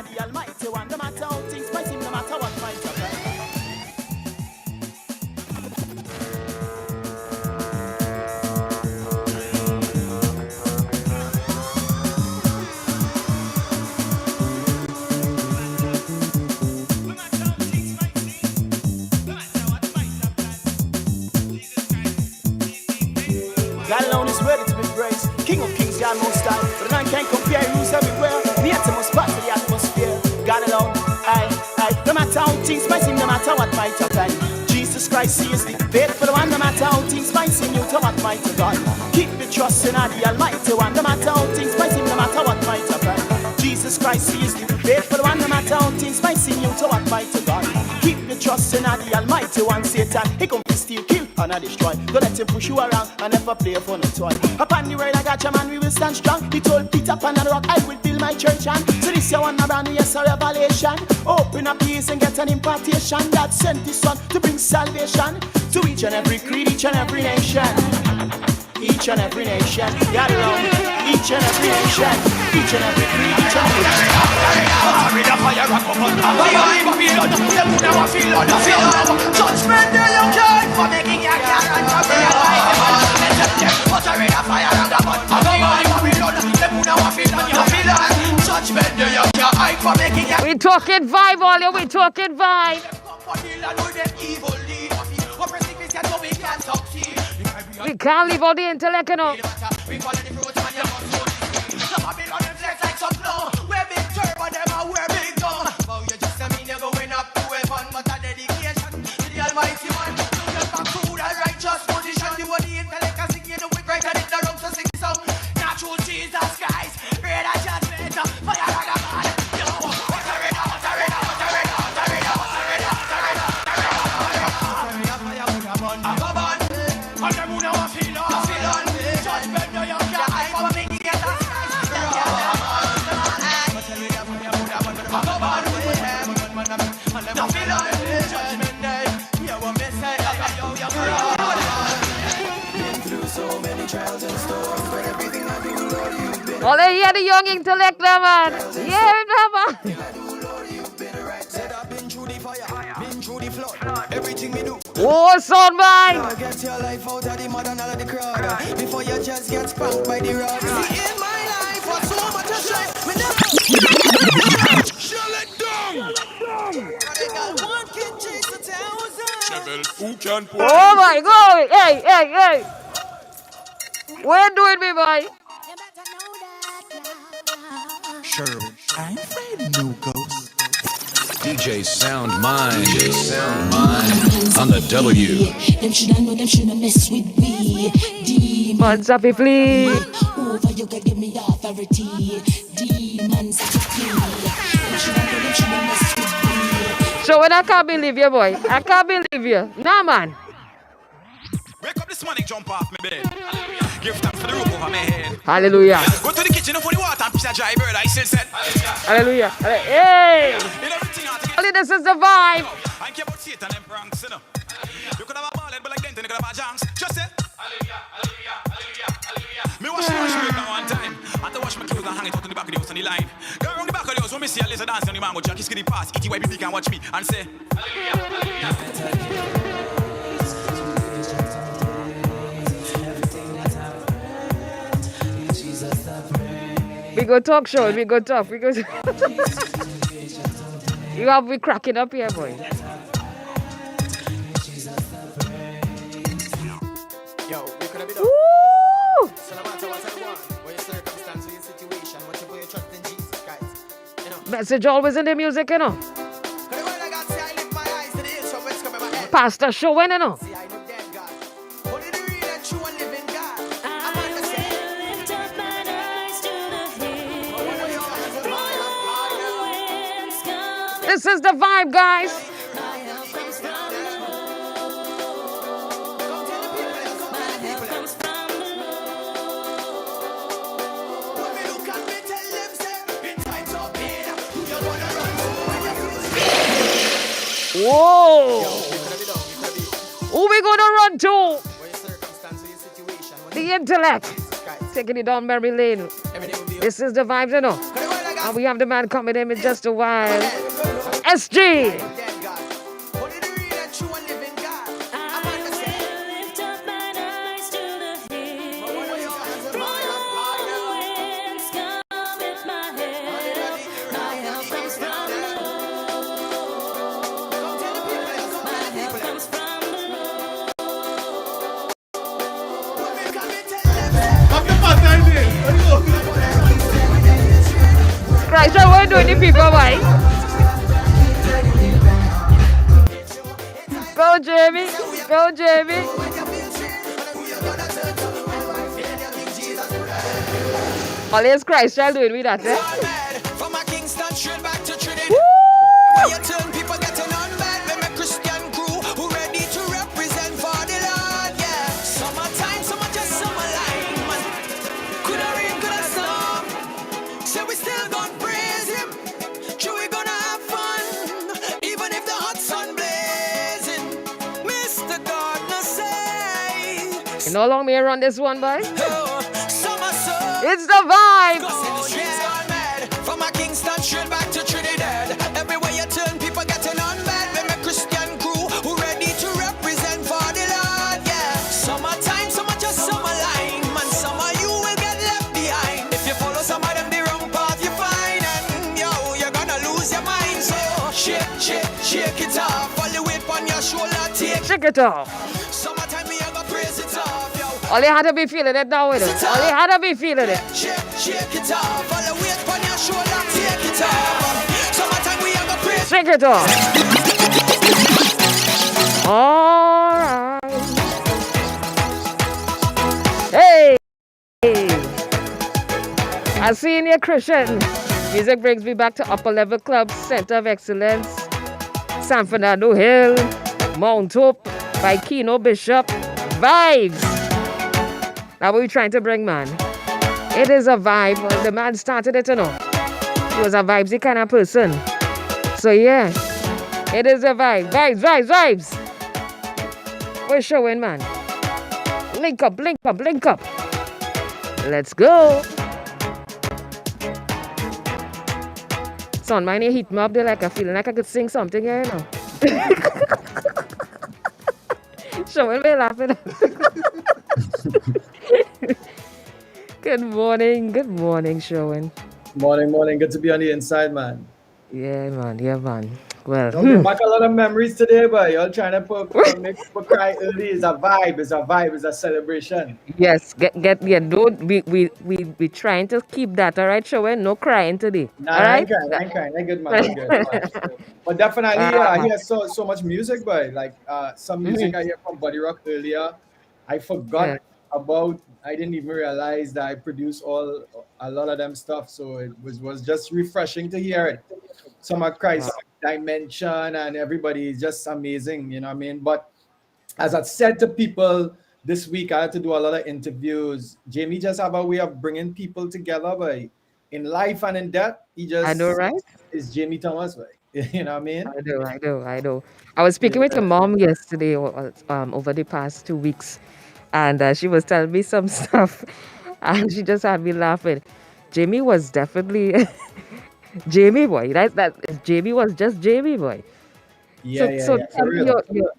of the Almighty One. No matter how things might seem, no matter what might happen. God alone is worthy to be praised. King of kings, God most high. But none can compare, rules everywhere. The uttermost part of the atmosphere. God alone, no matter how things might seem, no matter what might happen. Jesus Christ, He is the faithful one. No matter how things might seem, you to what might God. Keep the trust in the Almighty One. No matter how things might seem, no matter what might happen. Jesus Christ, He is the faithful one. No matter how things might seem, you to what might God. Keep the trust in the Almighty One. Satan, he come to steal, kill, and destroy. Don't let him push you around and never play for no toy. Upon the world I got your man, we will stand strong. He told Peter upon the rock, I will build my church on. So this year one brand new, yes, a revelation. Open up ears and get an impartation that sent His Son to bring salvation to each and every creed, each and every nation. Each and every nation, God alone. Each and every nation, each and every creed, each and every nation. Judgment day you came for making your We talking vibe, all you. We talking vibe. We can't leave all the intellect, you know. Almighty One, never food and righteous position. The body intellect and singing the wick right and it the wrong to sing some natural Jesus Christ. Read a judgment, fire and a man. All they hear the young intellect, man. Yeah, man. Oh, son, man. Get your life out of the mud and all of the crowd before you just get spanked by the rod. See, in my life, what's so much a shame? Shut it down! One can chase 1,000. Oh, my God. Hey. Where doing me, boy? Sure, I'm afraid of new ghosts. DJ Sound Mind on the W. Them shoulda know, them shoulda mess with me. Demons have to flee. Over you can give me authority. Demons have to flee. Them shoulda know, them shoulda mess with me. So when I can't believe you, boy. I can't believe you. Nah, man. Wake up this morning, jump off my bed. Give thanks for the roof over my head. Hallelujah. Go to the kitchen for the water and fish a dry bird. I still said. Hallelujah. Hey. Only this is the vibe. I care about Satan and pranks, you know. You could have a ball head, but like Denton, you could have a janks. Just say. Me wash the break down one time. I had to wash my clothes and hang it out on the back of the house on the line. Go around the back of the house when me see a laser dancing on the mango jack. He's getting past. ETYBB can watch me and say. We go talk show. We go talk. You have me cracking up here, boy. Yo, we could have been Woo! So no matter what I want, what your circumstance or your situation, what you put your trust in Jesus Christ. You know. Message always in the music, you know. Pastor showing, you know. This is the vibe, guys. Whoa! Who we gonna run to? The intellect. Taking it down memory lane. This is the vibe, you know. And we have the man coming in just a while. SG. Christ, what are doing the people, boy? Go, Jamie. Go, Jamie. Always Christ child doing with that, eh? From a Kingston straight back to Trinidad. Woo! Where you turn people getting on bad. With my Christian crew who ready to represent for the Lord, yeah. Summertime, summer just summer line, man. Coulda rain, coulda storm. So we still gonna praise him. Sure we gonna have fun. Even if the hot sun blazing. Mr. Gardner say. You no long may run this one, boy. Summer sun. It's the vibe. From a Kingston straight back to Trinidad. Everywhere you turn, people getting on bad. With my Christian crew who ready to represent for the Lord, yeah. Summertime, summer just summer line, man. Summer you will get left behind. If you follow some of them the wrong path, you find, and yo, you're gonna lose your mind. So shake, shake, shake it off. All the weight on your shoulder, take. Shake it off. Summertime, we are gonna praise it off, yo. All you had to be feeling it now with it. All you had to be feeling it. Shake, shake it off. All the weight on your shoulder, take it off. Summertime, we are gonna praise. Shake it off. All right. Hey. I see in your Christian. Music brings me back to Upper Level Club, Center of Excellence, San Fernando Hill, Mount Hope, by Keno Bishop. Vibes. Now what we trying to bring, man? It is a vibe. Well, the man started it, you know. He was a vibesy kind of person. So yeah, it is a vibe. Vibes, vibes, vibes. We're showing, man. Link up, link up, link up. Let's go. Son, my name hit me up there like I feeling like I could sing something here, you know. Showing me laughing. Good morning, Showing. Morning. Good to be on the inside, man. Yeah, man. Well, Don't back a lot of memories today, but y'all trying to make people cry early. It's a vibe. It's a celebration. yes, get. Don't we trying to keep that, all right, Showing? No crying today. Nah, all I right? ain't crying. I'm good, man. I'm good. But definitely, I hear so much music, but like some music I hear from Buddy Rock earlier, I forgot about. I didn't even realize that I produced a lot of them stuff. So it was just refreshing to hear it. Some of Christ Dimension and everybody is just amazing, you know what I mean? But as I said to people this week, I had to do a lot of interviews. Jamie just have a way of bringing people together, but in life and in death, he just I know, right? is Jamie Thomas, right? You know what I mean? I know. I was speaking with your mom yesterday, over the past 2 weeks, and she was telling me some stuff, and she just had me laughing. Jamie was definitely Jamie boy. That Jamie was just Jamie boy. So tell me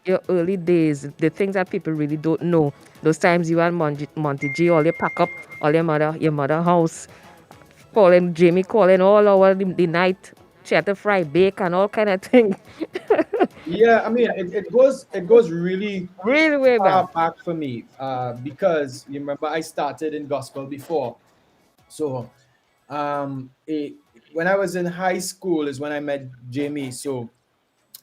your early days, the things that people really don't know. Those times you and Monty G, all you pack up, all your mother house, calling all over the night, chatter fry, bake, and all kind of thing. Yeah, I mean it goes really way back for me, because you remember I started in gospel before. So when I was in high school is when I met Jamie. So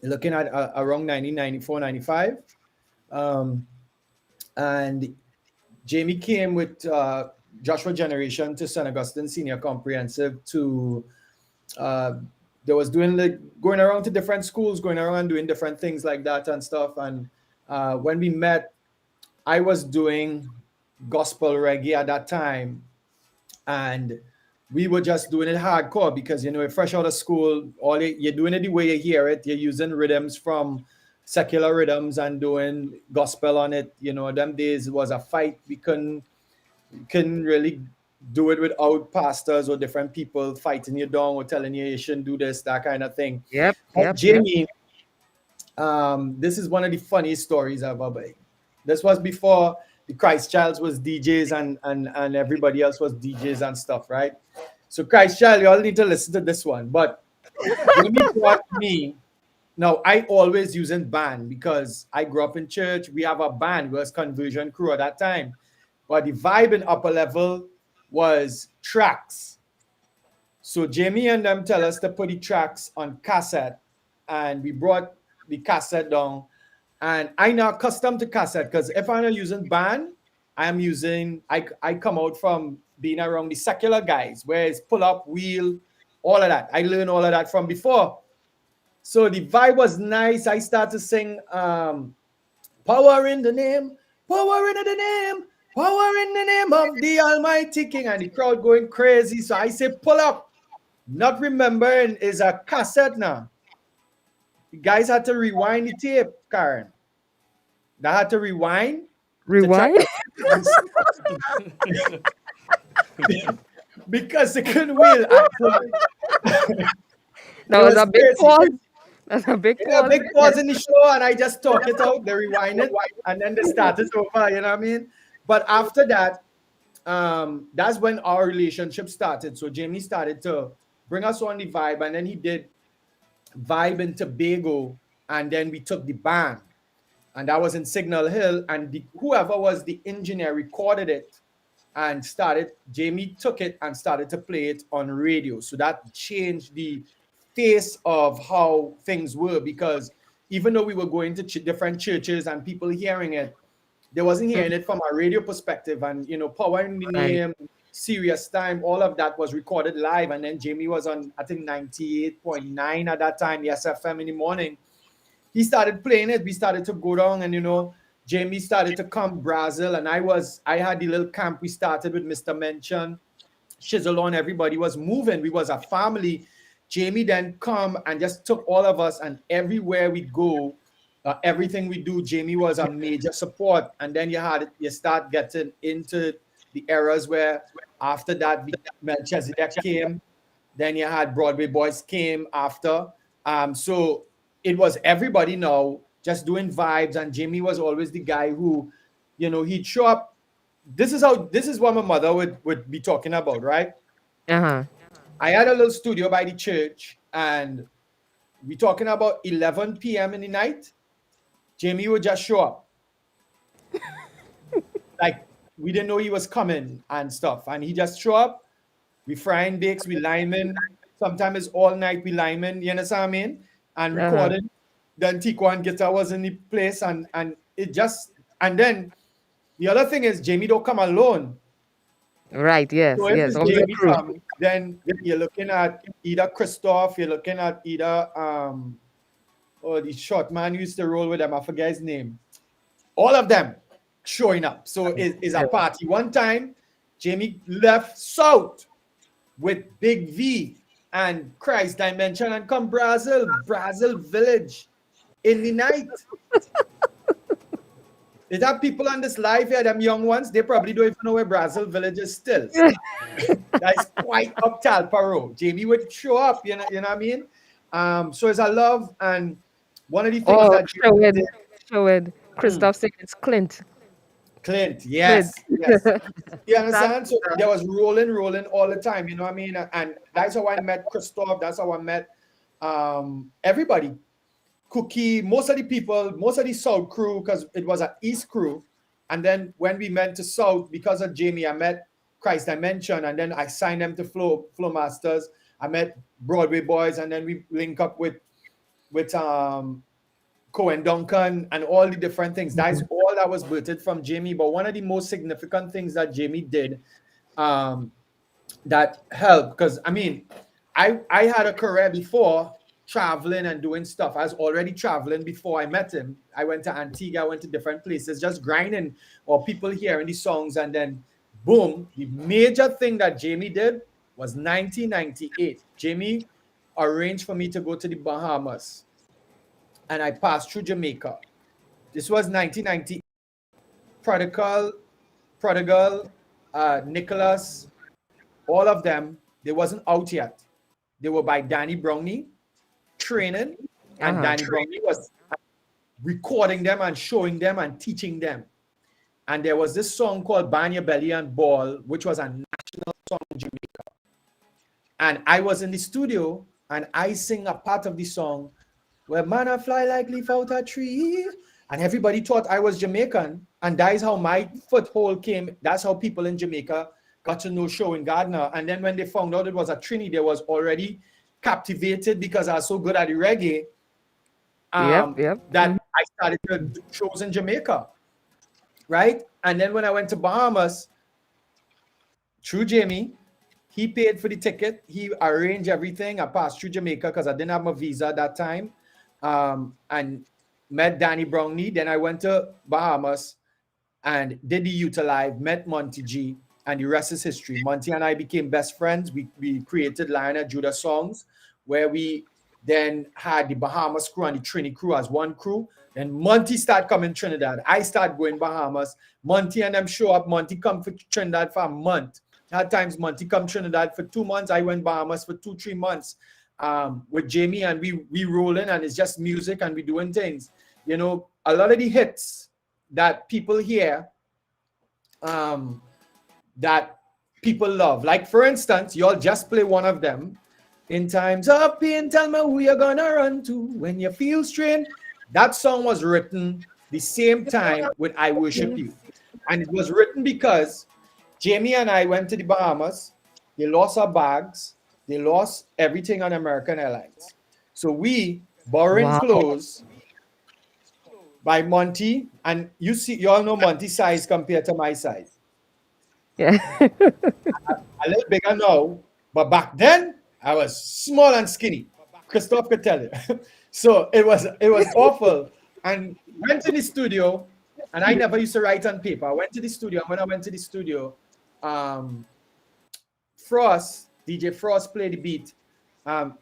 looking at around 1994, 95. And Jamie came with Joshua Generation to St. Augustine Senior Comprehensive to, they was doing going around to different schools, going around doing different things like that and stuff. And when we met, I was doing gospel reggae at that time. And we were just doing it hardcore because, you know, fresh out of school, you're doing it the way you hear it. You're using rhythms from secular rhythms and doing gospel on it. You know, them days was a fight. We couldn't really do it without pastors or different people fighting you down or telling you shouldn't do this, that kind of thing. But Jamie, this is one of the funniest stories ever. This was before the Christ Childs was DJs and everybody else was DJs and stuff, right? So Christ Child, you all need to listen to this one. But Jamie brought me. Now, I always using band because I grew up in church. We have a band. It was Conversion Crew at that time. But the vibe in Upper Level was tracks. So Jamie and them tell us to put the tracks on cassette. And we brought the cassette down. And I'm not accustomed to cassette because if I'm not using band, I come out from being around the secular guys, where it's pull up, wheel, all of that. I learned all of that from before. So the vibe was nice. I started to sing power in the name, power in the name, power in the name of the Almighty King. And the crowd going crazy. So I say, pull up. Not remembering is a cassette now. The guys had to rewind the tape, Karen. They had to rewind. Rewind? Because they couldn't wheel. That was a big pause. That's a big pause. Yeah, big pause in the show, and I just talk it out. They rewind it, and then they start it over. You know what I mean? But after that, that's when our relationship started. So Jamie started to bring us on the vibe, and then he did Vibe in Tobago, and then we took the band, and that was in Signal Hill, and whoever was the engineer recorded it and Jamie took it and started to play it on radio. So that changed the face of how things were, because even though we were going to different churches and people hearing it, they wasn't hearing it from a radio perspective. And Power in the Name, Serious Time, all of that was recorded live. And then Jamie was on, I think, 98.9 at that time, the SFM in the morning. He started playing it. We started to go down, and Jamie started to come Brazil, and I had the little camp we started with Mr. Mention, Shizzle on, everybody was moving. We was a family. Jamie then come and just took all of us, and everywhere we go, everything we do, Jamie was a major support. And then you start getting into the eras where after that Melchizedek came, then you had Broadway Boys came after. So it was everybody now just doing vibes, and Jamie was always the guy who, he'd show up. This is what my mother would be talking about, right? Uh-huh. I had a little studio by the church, and we talking about 11 p.m. in the night. Jamie would just show up. Like, we didn't know he was coming and stuff, and he just show up. We frying bakes, we linemen. Sometimes it's all night, we linemen, you understand what I mean? And recording. Then Tico guitar was in the place, and it just, and then the other thing is Jamie don't come alone. Right, yes, So if yes. it's Jamie come, then you're looking at either Christoph, you're looking at either the short man who used to roll with them, I forget his name. All of them showing up. So it's a party. One time, Jamie left south with Big V and Christ Dimension and come Brazil Village in the night. Is that people on this live here, them young ones, they probably don't even know where Brazil Village is still. That's quite up Talparo. Jamie would show up, you know what I mean? So it's a love, and one of the things that show it. Christoph said it's Clint. Clint, yes. You understand? So there was rolling all the time, you know what I mean? And that's how I met Christoph. That's how I met everybody. Cookie, most of the South crew, because it was an East crew. And then when we went to South, because of Jamie, I met Christ Dimension, and then I signed them to Flow Masters. I met Broadway Boys, and then we link up with Cohen Duncan and all the different things. That's all that was birthed from Jamie. But one of the most significant things that Jamie did that helped, because I mean, I had a career before traveling and doing stuff. I was already traveling before I met him. I went to Antigua, I went to different places, just grinding, or people hearing the songs, and then boom, the major thing that Jamie did was 1998. Jamie arranged for me to go to the Bahamas, and I passed through Jamaica. This was 1990. Prodigal, Nicholas, all of them, they wasn't out yet. They were by Danny Brownlee, training, and Danny Brownlee was recording them and showing them and teaching them. And there was this song called Bang Your Belly and Ball, which was a national song in Jamaica. And I was in the studio and I sing a part of the song where man I fly like leaf out a tree. And everybody thought I was Jamaican. And that is how my foothold came. That's how people in Jamaica got to know Showing Gardner. And then when they found out it was a Trini, they was already captivated because I was so good at the reggae. That I started to do shows in Jamaica. Right? And then when I went to Bahamas, through Jamie, he paid for the ticket. He arranged everything. I passed through Jamaica because I didn't have my visa at that time. And met Danny Brownlee. Then I went to Bahamas and did the Youth Alive, met Monty G, and the rest is history. Monty and I became best friends. We created Lionel Judah Songs, where we then had the Bahamas crew and the Trini crew as one crew. Then Monty started coming Trinidad. I started going Bahamas. Monty and them show up. Monty come for Trinidad for a month. At times, Monty come Trinidad for 2 months. I went Bahamas for 2-3 months with Jamie, and we rolling, and it's just music, and we doing things. You know, a lot of the hits that people hear, that people love. Like, for instance, y'all just play one of them. In times of pain, tell me who you're gonna run to when you feel strained. That song was written the same time with I Worship You. And it was written because Jamie and I went to the Bahamas. They lost our bags. They lost everything on American Airlines. So we borrowing clothes by Monty. And you all know Monty's size compared to my size. Yeah. A little bigger now. But back then, I was small and skinny. Christophe could tell you. So it was awful. And went to the studio, and I never used to write on paper. I went to the studio, and when I went to the studio, DJ Frost played the beat. Dum,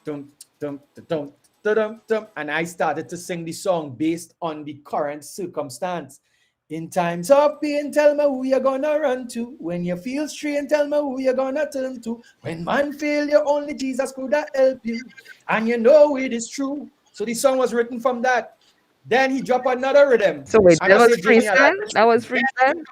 dum, dum, dum, dum, dum, and I started to sing the song based on the current circumstance. In times of pain, tell me who you're gonna run to. When you feel strained, tell me who you're gonna turn to. When man fail you, only Jesus could help you. And you know it is true. So the song was written from that. Then he dropped another rhythm. So wait, that was freestyle? That was freestyle?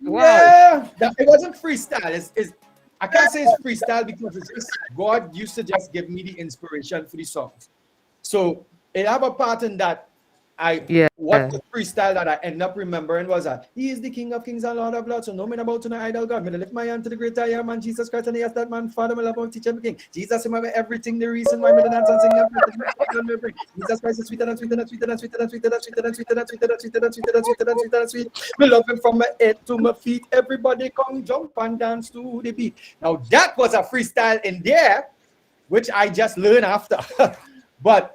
Wow. Yeah, it wasn't freestyle. I can't say it's freestyle because it's just God used to just give me the inspiration for the songs. So it have a part in that what the freestyle that I end up remembering was that He is the King of Kings and Lord of Lords. So no man about to no idol God. Me lift my hand to the great I am, and Jesus Christ, and he asked that man, Father, my love, and teacher, King. Jesus, him have everything, the reason why me the dance and sing everything. Jesus Christ is sweeter than sweeter than sweeter than sweeter than sweeter than sweeter than sweeter than sweeter than sweeter than sweeter than sweeter than sweeter than sweet. Me love him from my head to my feet. Everybody come jump and dance to the beat. Now that was a freestyle in there, which I just learned after. But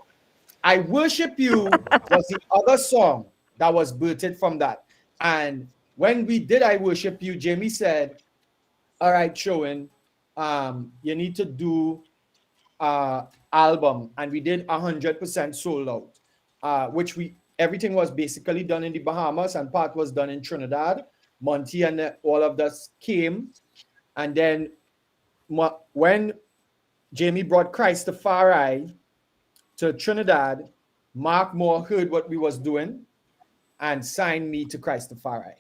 I Worship You was the other song that was birthed from that. And when we did I Worship You, Jamie said, all right, Showing, you need to do album. And we did 100% sold out, which everything was basically done in the Bahamas and part was done in Trinidad. Monty and all of us came. And then when Jamie brought Christafari to Trinidad, Mark Moore heard what we was doing and signed me to Christafari.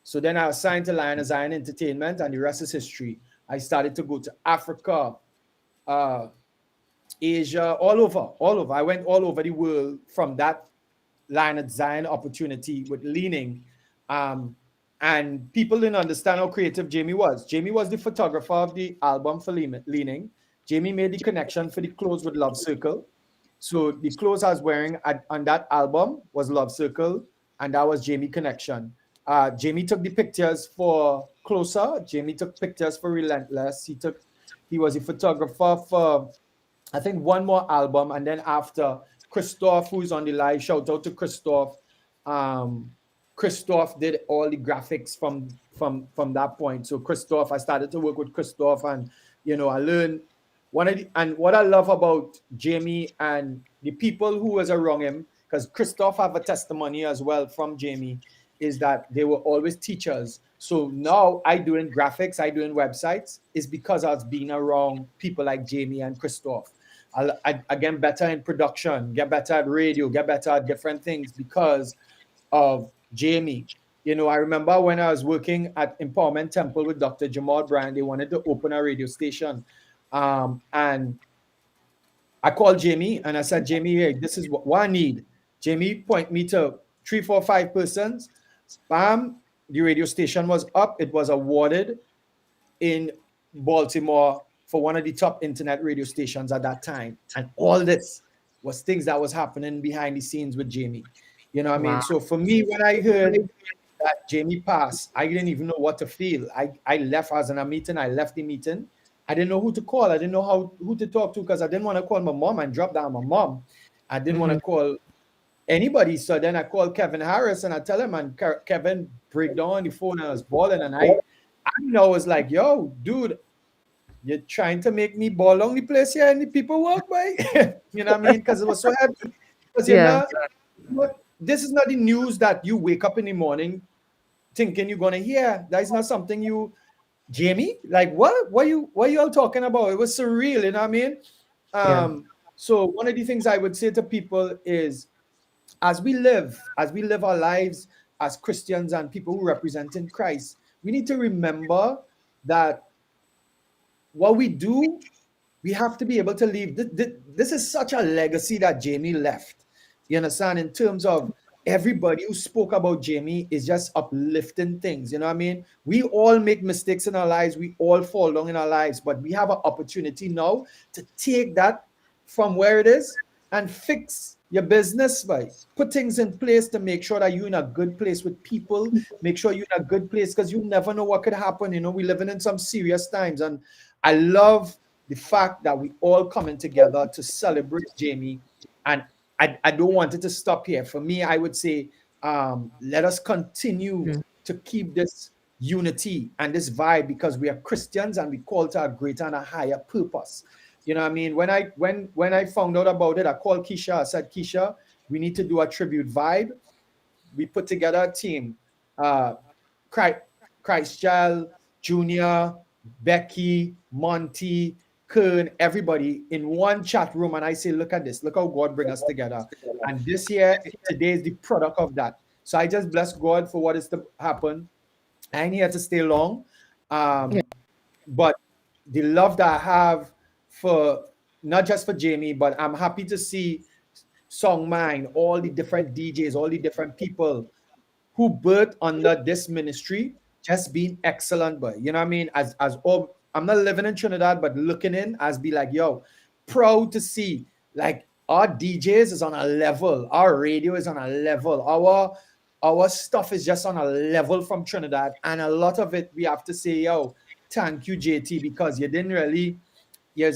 So then I was signed to Lion of Zion Entertainment, and the rest is history. I started to go to Africa, Asia, all over. I went all over the world from that Lion of Zion opportunity with Leaning. And people didn't understand how creative Jamie was. Jamie was the photographer of the album for Leaning. Jamie made the connection for the clothes with Love Circle. So the clothes I was wearing on that album was Love Circle, and that was Jamie Connection. Jamie took the pictures for Closer. Jamie took pictures for Relentless. He was a photographer for, I think, one more album, and then after Christophe, who's on the live, shout out to Christophe. Christophe did all the graphics from that point. So Christophe, I started to work with Christophe, and I learned. And what I love about Jamie and the people who was around him, because Christophe have a testimony as well from Jamie. is that they were always teachers. So now I doing graphics, I doing websites is because I was being around people like Jamie and Christoph. I get better in production, get better at radio, get better at different things because of Jamie. You know, I remember when I was working at Empowerment Temple with Dr. Jamal Brand, they wanted to open a radio station. And I called Jamie and I said, Jamie, hey, this is what I need. Jamie point me to 3, 4, 5 persons. Bam, the radio station was up. It was awarded in Baltimore for one of the top internet radio stations at that time. And all this was things that was happening behind the scenes with Jamie. You know what I mean? So for me, when I heard that Jamie passed, I didn't even know what to feel. I left. I was in a meeting. I left the meeting. I didn't know who to call. I didn't know who to talk to because I didn't want to call my mom and drop down my mom. I didn't want to call anybody. So then I called Kevin Harris and I tell him, and Kevin break down on the phone and I was balling. And I was like, yo, dude, you're trying to make me ball on the place here and the people walk by. You know what I mean? Because it was so heavy. Because this is not the news that you wake up in the morning thinking you're gonna hear. That is not something you, Jamie, like what are you all talking about? It was surreal, you know what I mean? So one of the things I would say to people is as we live our lives as Christians and people who represent in Christ, we need to remember that what we do, we have to be able to leave. This is such a legacy that Jamie left. You understand? In terms of everybody who spoke about Jamie is just uplifting things. You know what I mean? We all make mistakes in our lives. We all fall down in our lives, but we have an opportunity now to take that from where it is and fix your business, by put things in place to make sure that you're in a good place with people. Make sure you're in a good place because you never know what could happen. You know, we're living in some serious times. And I love the fact that we all coming together to celebrate Jamie. And I don't want it to stop here. For me, I would say, let us continue to keep this unity and this vibe because we are Christians and we call to a greater and a higher purpose. You know what I mean? When I found out about it, I called Keisha. I said, Keisha, we need to do a tribute vibe. We put together a team. Christ Child, Junior, Becky, Monty, Kern, everybody in one chat room. And I say, look at this. Look how God bring us together. And this year, today is the product of that. So I just bless God for what is to happen. I ain't here to stay long. But the love that I have for, not just for Jamie, but I'm happy to see Songmine, all the different DJs, all the different people who birthed under this ministry, just being excellent. But you know what I mean? As all, I'm not living in Trinidad, but looking in as be like, yo, proud to see like our DJs is on a level, our radio is on a level, our stuff is just on a level from Trinidad, and a lot of it we have to say, yo, thank you, JT, because you didn't really, you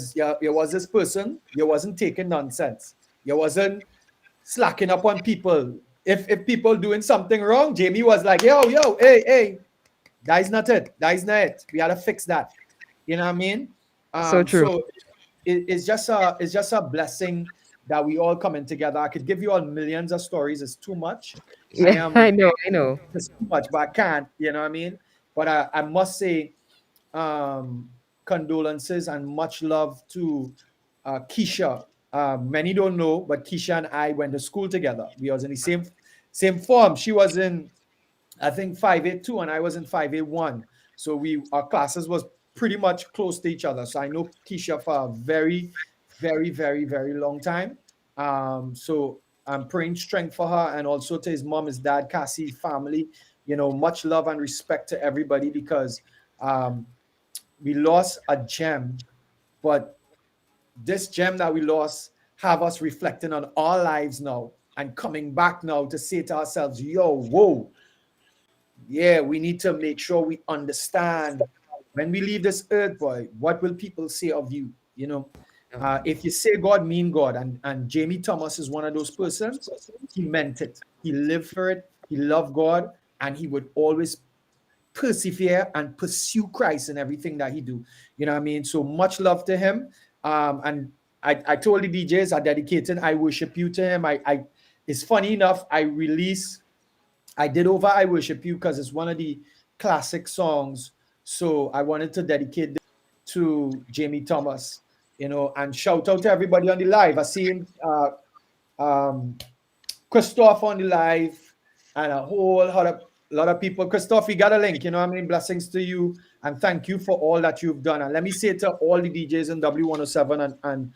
was this person, you wasn't taking nonsense, you wasn't slacking up on people. If people doing something wrong, Jamie was like, yo, hey, that is not it. We gotta fix that. You know what I mean? So true. So it's just a blessing that we all coming together. I could give you all millions of stories. It's too much. Yeah, I know. It's too much, but I can't. You know what I mean? But I must say, condolences and much love to Keisha. Many don't know, but Keisha and I went to school together. We was in the same form. She was in, I think, 582 and I was in 581. So our classes was pretty much close to each other. So I know Keisha for a very, very, very, very long time. So I'm praying strength for her and also to his mom, his dad, Cassie, family. You know, much love and respect to everybody because we lost a gem, but this gem that we lost have us reflecting on our lives now and coming back now to say to ourselves, whoa, yeah, we need to make sure we understand when we leave this earth, boy, what will people say of you? You know, if you say God, mean God. And Jamie Thomas is one of those persons. He meant it. He lived for it. He loved God. And he would always persevere and pursue Christ in everything that he do. You know what I mean? So much love to him. And I told the DJs, I dedicated I Worship You to him. It's funny enough, I released I did Over I Worship You because it's one of the classic songs. So I wanted to dedicate this to Jamie Thomas, and shout out to everybody on the live. I see Christoph on the live and a whole lot of people. Christoph, you got a link, blessings to you and thank you for all that you've done. And let me say to all the DJs in W107 and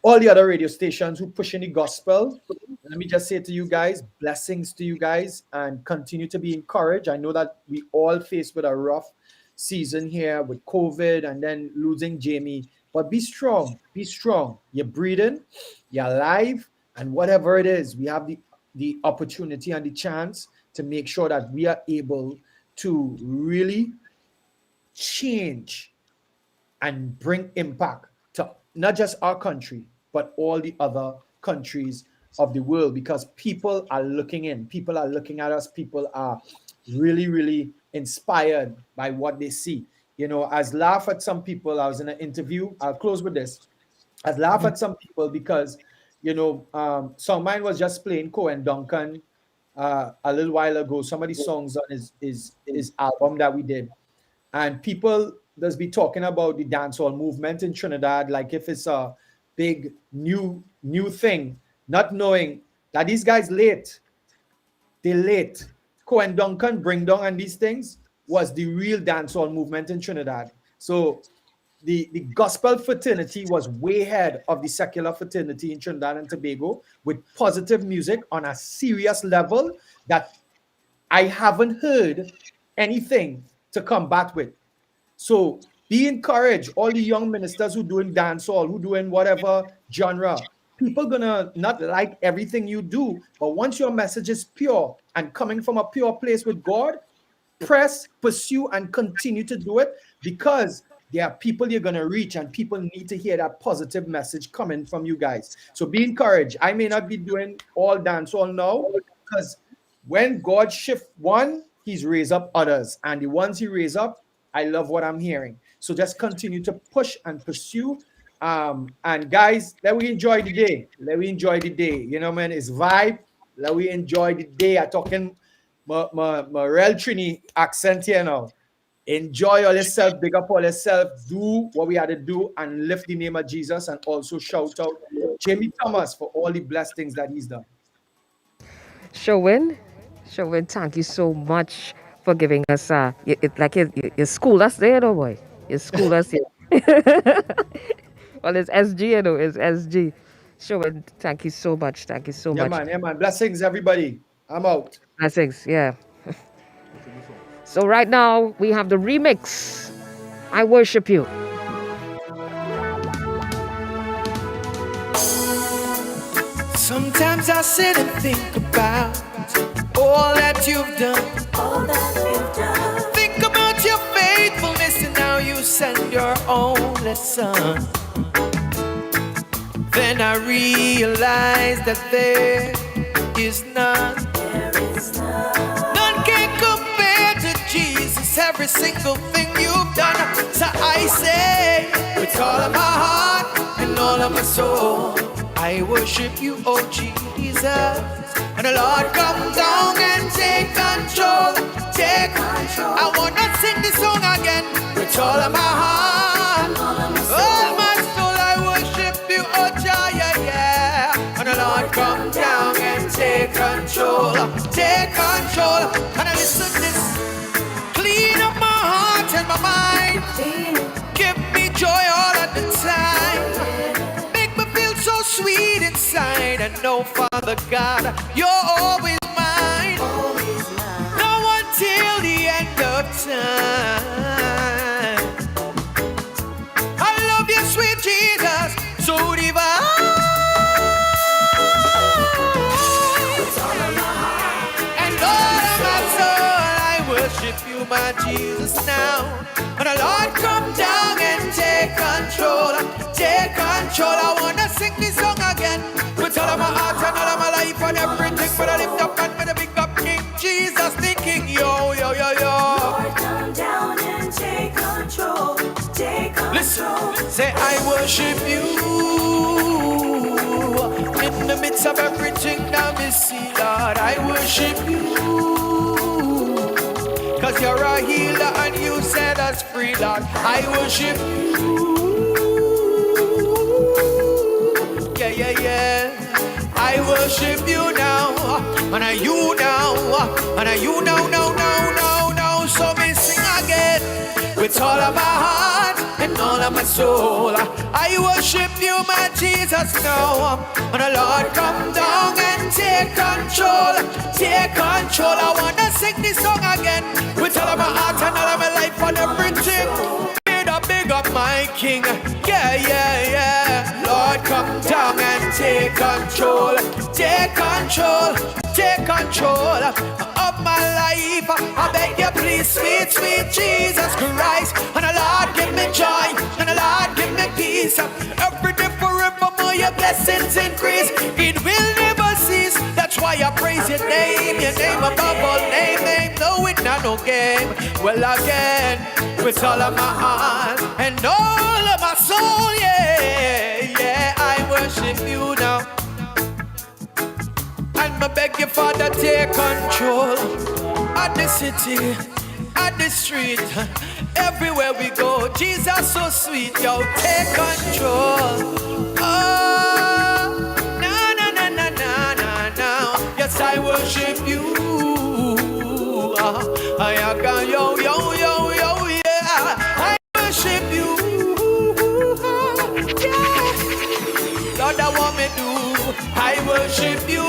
all the other radio stations who pushing the gospel, let me just say to you guys, blessings to you guys and continue to be encouraged. I know that we all faced with a rough season here with COVID and then losing Jamie, but be strong, be strong. You're breathing, you're alive, and whatever it is, we have the opportunity and the chance to make sure that we are able to really change and bring impact to not just our country, but all the other countries of the world, because people are looking in, people are looking at us, people are really, really inspired by what they see. I laugh at some people. I was in an interview. I'll close with this. I laugh at some people because, Songmine was just playing Cohen Duncan a little while ago. Some of the songs on his album that we did. And people does be talking about the dancehall movement in Trinidad like if it's a big new thing, not knowing that these guys late. They're late. Cohen Duncan, Bring Down, and these things was the real dancehall movement in Trinidad. So the gospel fraternity was way ahead of the secular fraternity in Trinidad and Tobago with positive music on a serious level that I haven't heard anything to combat with. So be encouraged, all the young ministers who doing dancehall, who doing whatever genre. People gonna not like everything you do, but once your message is pure and coming from a pure place with God, press, pursue, and continue to do it, because there are people you're gonna reach, and people need to hear that positive message coming from you guys. So be encouraged. I may not be doing all dancehall now, because when God shifts one, He's raised up others, and the ones He raised up, I love what I'm hearing. So just continue to push and pursue. And guys, let we enjoy the day. Let we enjoy the day. Man, it's vibe. Let we enjoy the day. I'm talking my real Trini accent here now. Enjoy all yourself, big up all yourself, do what we had to do, and lift the name of Jesus, and also shout out Jamie Thomas for all the blessed things that he's done. Showin, thank you so much for giving us you school us there, though, boy. You school us here. Well, it's SG, it's SG. Showin, thank you so much. Thank you so much. Yeah, man. Blessings, everybody. I'm out. Blessings, yeah. So right now we have the remix. I Worship You. Sometimes I sit and think about all that you've done. Think about your faithfulness and how you send your only son. Then I realize that there is none. None can compare to Jesus, every single thing you've done. So I say, with all of my heart and all of my soul, I worship you, oh Jesus. And the Lord, come down and take control. Take control. I wanna sing this song again. With all of my heart, all my soul, I worship you, oh Jah, yeah. And the Lord, come down and take control. Take control. And I listen to this. Clean up my heart and my mind. Give me joy all of the time. Make me feel so sweet inside. And know, Father God, you're always mine. Now until the end of time. I love you, sweet Jesus, so divine. And all of my soul, I worship you, my Jesus, now. And the Lord, come down and take control. Take control. I wanna sing this song again. With all of my heart and all of my life and everything. But I lift up and with a big up King Jesus, the King. Yo, yo, yo, yo. Lord, come down and take control. Take control. Listen, say I worship you in the midst of everything that we see, Lord. I worship you. Cause you're a healer and you set us free, Lord. I worship you. Yeah, yeah, yeah. I worship you now. And I you now. And I you now, now, now, now, now. So me sing again with all of my heart and all of my soul. I worship you, my Jesus, now. And the Lord, come down and take control. Take control. I wanna sing this song again with all of my heart and all of my life and everything. Big up my King. Yeah, yeah, yeah. Lord, come down and take control. Take control. Take control of my life. I beg you, please, sweet, sweet Jesus Christ. And the Lord, give me joy. And the Lord, give me peace. Every day forevermore, your blessings increase. It will never cease. That's why I praise your name above all name. No, it's not no game. Well, again, with all of my heart and all of my soul, yeah, yeah, I worship you now. And I beg you, Father, take control of the city, of the street, everywhere we go. Jesus, so sweet, yo, take control. Oh, no, no, no, no, no, no, no. Yes, I worship you. I got yo, yo, yo, yo, yeah. I worship you. Yeah. Lord, I want me to. I worship you.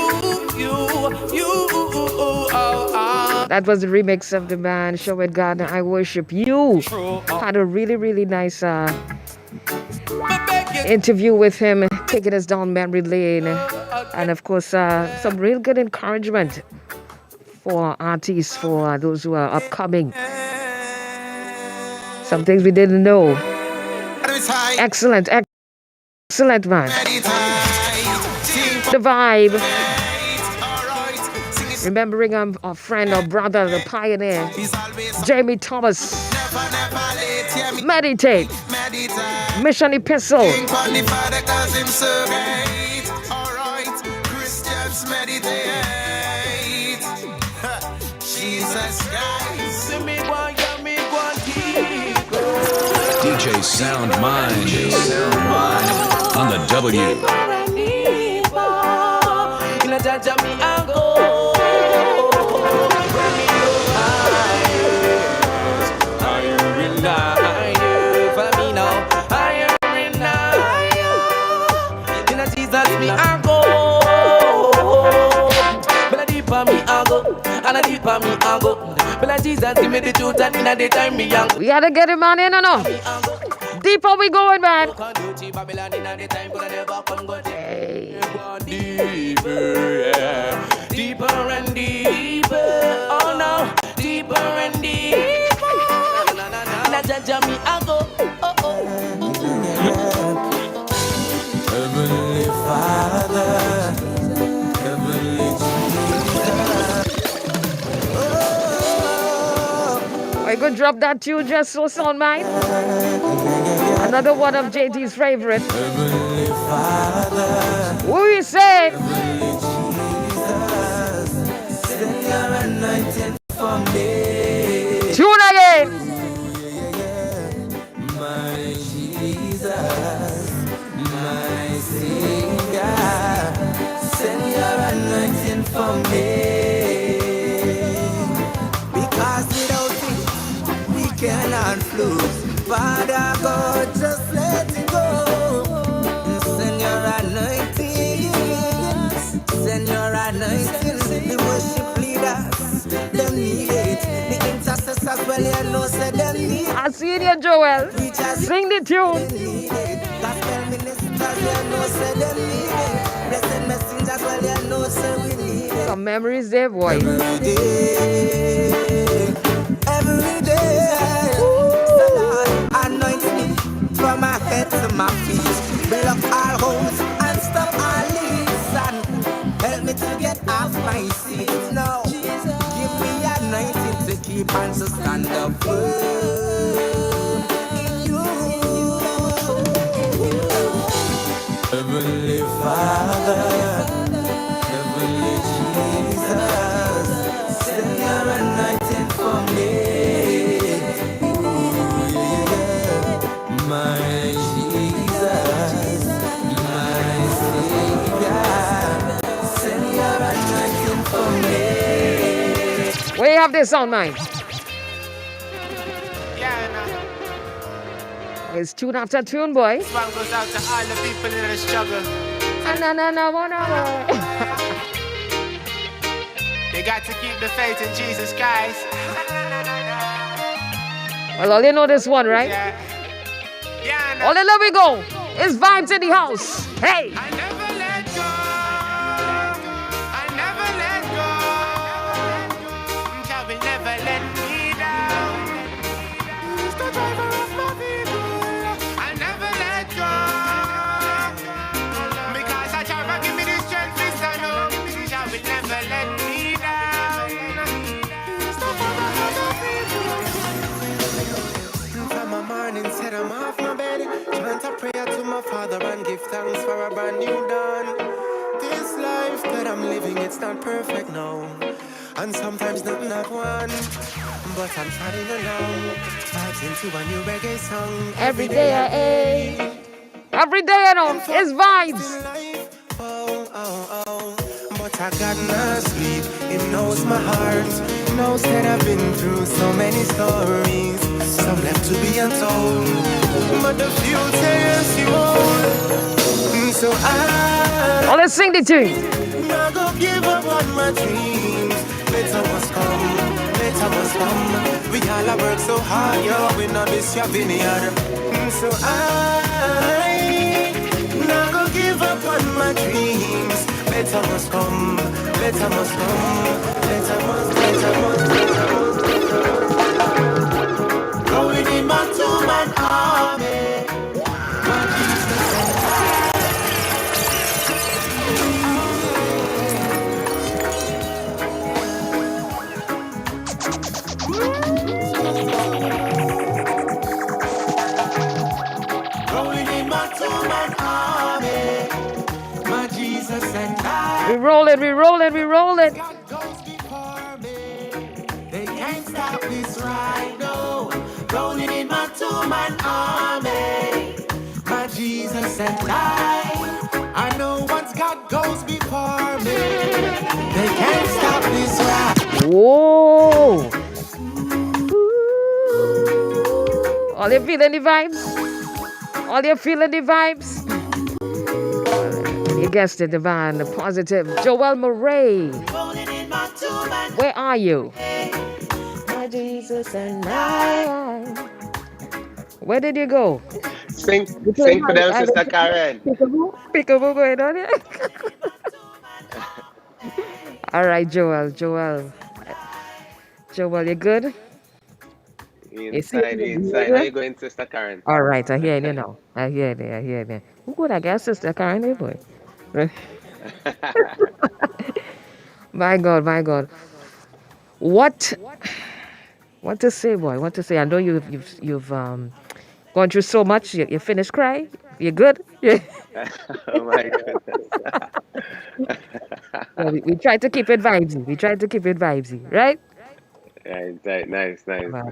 That was the remix of the band Show It God, I Worship You. Had a really, really nice interview with him, taking us down memory lane. And of course, some real good encouragement for artists, for those who are upcoming. Some things we didn't know. Excellent, excellent, man. The vibe. Remembering our friend, our brother, the pioneer, Jamie Thomas. Meditate. Mission Epistle. DJ Sound Mind on the W. We gotta get him on in or no? Deeper we going, man. Hey. Deeper and deeper. Oh no, deeper and deeper. Na jaja me I go. Oh oh. Heavenly Father, Heavenly I could drop that tune just so sound, mine. Another one of JT's favorite. Who you say? Tune again. My Jesus, my Savior, send your anointing for me. Because without it, we cannot flow. Father God, just let it go. Send your anointing. Send your anointing. The worship leaders, them need it. The intercessors, well, you know, say them need it. I see you, Joel. Sing the tune. Gospel ministers, you know, say them need it. Blessed messengers, well, you know, say we need it. Some memories there, boy. Every day. So Lord, anoint me from my head to my feet. Block our homes and stop our leads and help me to get off my seat. Now, give me anointing to keep and to stand up firm in you. Heavenly Father, Heavenly Jesus, send your anointing for me. They have this on mine. It's tune after tune, boy. This one goes out to all the people in the struggle. They got to keep the faith in Jesus Christ. Well, all you know this one, right? Yeah, All in, let me go. It's vibes in the house. Hey. I never let go. I never let go. God will never let me down. He's the driver of my vehicle. I never let go. Because I try to give me the strength to stand up. God will never let me down. He's the father of the people. From my morning, said I'm off my bed. Chant a prayer to my Father and give thanks for a brand new dawn. This life that I'm living, it's not perfect, no. And sometimes nothing I want. But I'm trying along. Vibes into a new reggae song. Every day I aim. Every day I know. It's vibes. But I got no sleep. Him knows my heart. Knows that I've been through so many stories. Some left to be untold. But the future is yours. So Oh, let's sing the tune. I go give up on my dreams. Better must come. Better must come. We all have worked so hard, yo. We know this your vineyard. So I go give up on my dreams. Better must come. Better must come. Better must. Going in my two-man army. My Jesus. Rolling in my two-man army. My Jesus and I. We roll it, we roll it, we roll it. God goes before me. They can't stop this ride, no. Rolling in my two-man army. My Jesus and I know once God goes before me. They can't stop this ride. Whoa. All you feeling the vibes? All you feeling the vibes? You guessed it, divine, the positive. Joel Murray. Where are you? My Jesus and I. Where did you go? Sing for them, Sister Karen. Peekaboo going on here. All right, Joel, you good? Inside. How you going, Sister Karen? All right, I hear you now. I hear you. Who good? I guess Sister Karen, eh, boy. My God. What to say, boy? What to say? I know you've gone through so much. You finished crying? You good? Yeah. Oh my goodness. Yeah, we try to keep it vibesy. Right? Right. Nice. Wow.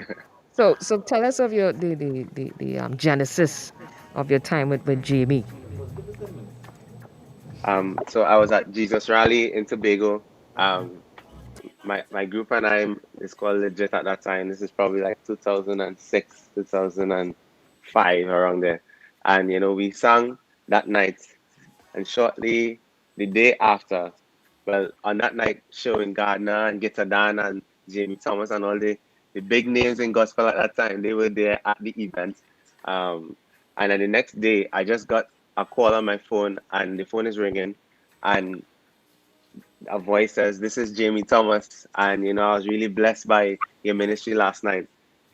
So tell us of your the genesis of your time with Jamie. So I was at Jesus Rally in Tobago. My group and I is called Legit at that time. This is probably like 2006, 2005 around there. And we sang that night, and shortly the day after, well, on that night, showing Gardner and Guitar Dan and Jamie Thomas and all the big names in gospel at that time, they were there at the event. And then the next day, I just got a call on my phone, and the phone is ringing, and a voice says, "This is Jamie Thomas, and I was really blessed by your ministry last night.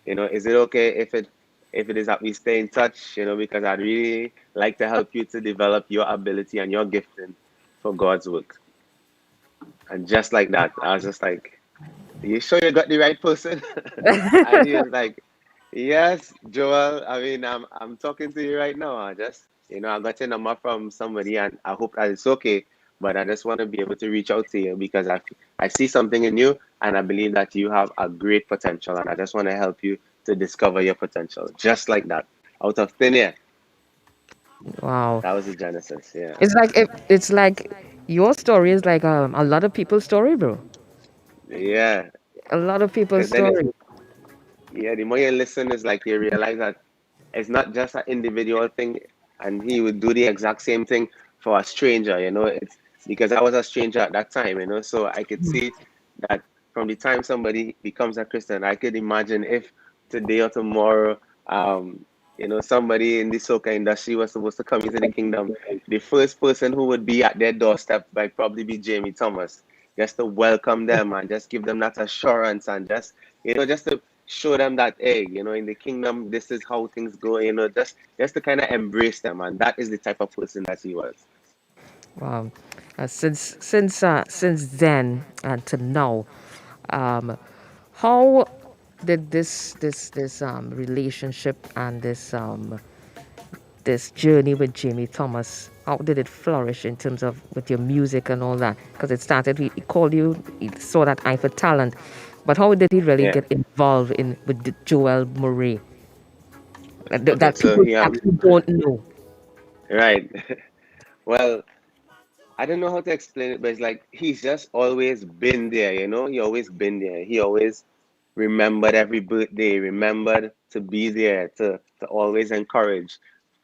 Is it okay if it is that we stay in touch? Because I'd really like to help you to develop your ability and your gifting for God's work." And just like that, I was just like, "Are you sure you got the right person?" And he was like, "Yes, Joel. I mean, I'm talking to you right now. I just, I got your number from somebody, and I hope that it's okay. But I just want to be able to reach out to you because I see something in you, and I believe that you have a great potential, and I just want to help you to discover your potential." Just like that, out of thin air. Wow. That was the genesis. Yeah. It's like your story is like a lot of people's story, bro. Yeah. A lot of people's Because then, story. yeah, the more you listen, it's like you realize that it's not just an individual thing, and he would do the exact same thing for a stranger. It's because I was a stranger at that time. So I could see that from the time somebody becomes a Christian, I could imagine if today or tomorrow, somebody in the soca industry was supposed to come into the kingdom, the first person who would be at their doorstep might probably be Jamie Thomas, just to welcome them and just give them that assurance and just to show them that, hey, in the kingdom, this is how things go. Just to kind of embrace them, and that is the type of person that he was. Wow. Since then and to now, um, how did this relationship and this journey with Jamie Thomas, how did it flourish in terms of with your music and all that? Because it started, he called you, he saw that eye for talent, but how did he really Yeah. get involved in with the Joel Murray Okay. that So people yeah. actually don't know? Right. Well, I don't know how to explain it, but it's like he's just always been there. He always been there. He always remembered every birthday, remembered to be there, to always encourage.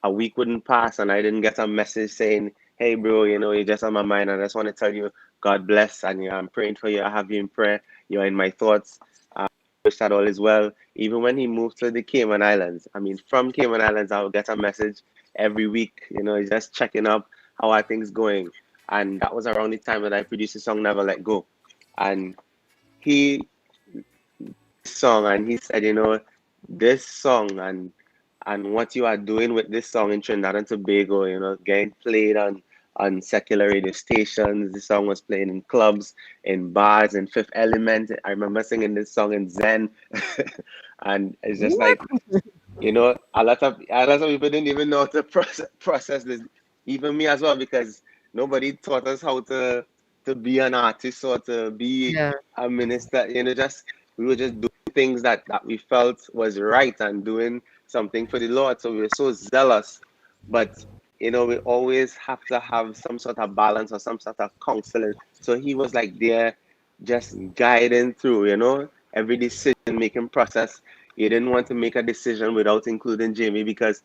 A week wouldn't pass and I didn't get a message saying, hey, bro, you're just on my mind. I just want to tell you, God bless. And I'm praying for you. I have you in prayer. You're in my thoughts. Wish that all is well. Even when he moved to the Cayman Islands, I mean, from Cayman Islands, I would get a message every week, just checking up how are things going. And that was around the time that I produced the song Never Let Go. And he song and he said, this song and what you are doing with this song in Trinidad and Tobago, getting played on secular radio stations. The song was playing in clubs, in bars, in Fifth Element. I remember singing this song in Zen. And it's just What? like, a lot of people didn't even know how to process this, even me as well, because nobody taught us how to be an artist or to be Yeah. a minister. Just we were just doing things that we felt was right and doing something for the Lord. So we were so zealous, but we always have to have some sort of balance or some sort of counseling. So he was like there, just guiding through, every decision making process. He didn't want to make a decision without including Jamie because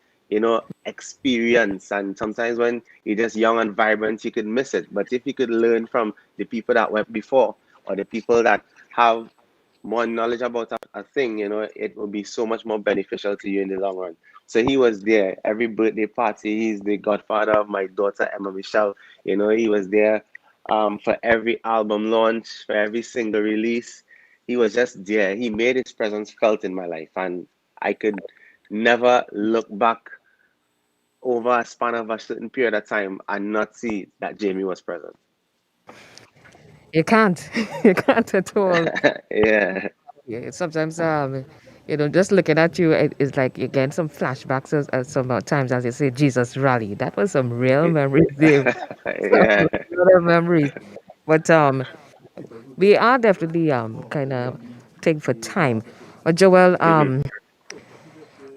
experience, and sometimes when you're just young and vibrant you could miss it, but if you could learn from the people that went before or the people that have more knowledge about a thing, it will be so much more beneficial to you in the long run. So he was there every birthday party. He's the godfather of my daughter Emma Michelle. He was there for every album launch, for every single release. He was just there. He made his presence felt in my life, and I could never look back over a span of a certain period of time and not see that Jamie was present. You can't. You can't at all. Yeah. Yeah, sometimes, just looking at you, it's like you get some flashbacks as some times, as you say, Jesus rally. That was some real memories there. Yeah. A lot of memories. But we are definitely kind of take for time. But Joel, Hmm.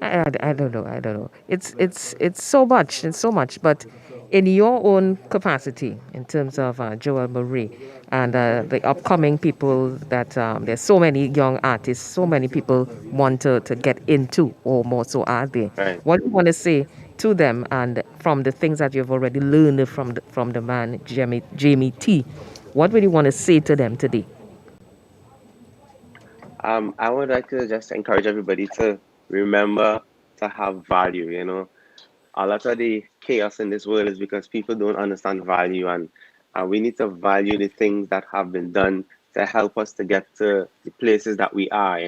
I don't know. I don't know. It's so much. It's so much. But in your own capacity, in terms of Joel Marie and the upcoming people that there's so many young artists, so many people want to get into, or more so are there. Right. What do you want to say to them, and from the things that you've already learned from the man Jamie T? What would you want to say to them today? I would like to just encourage everybody to remember to have value. A lot of the chaos in this world is because people don't understand value, and we need to value the things that have been done to help us to get to the places that we are.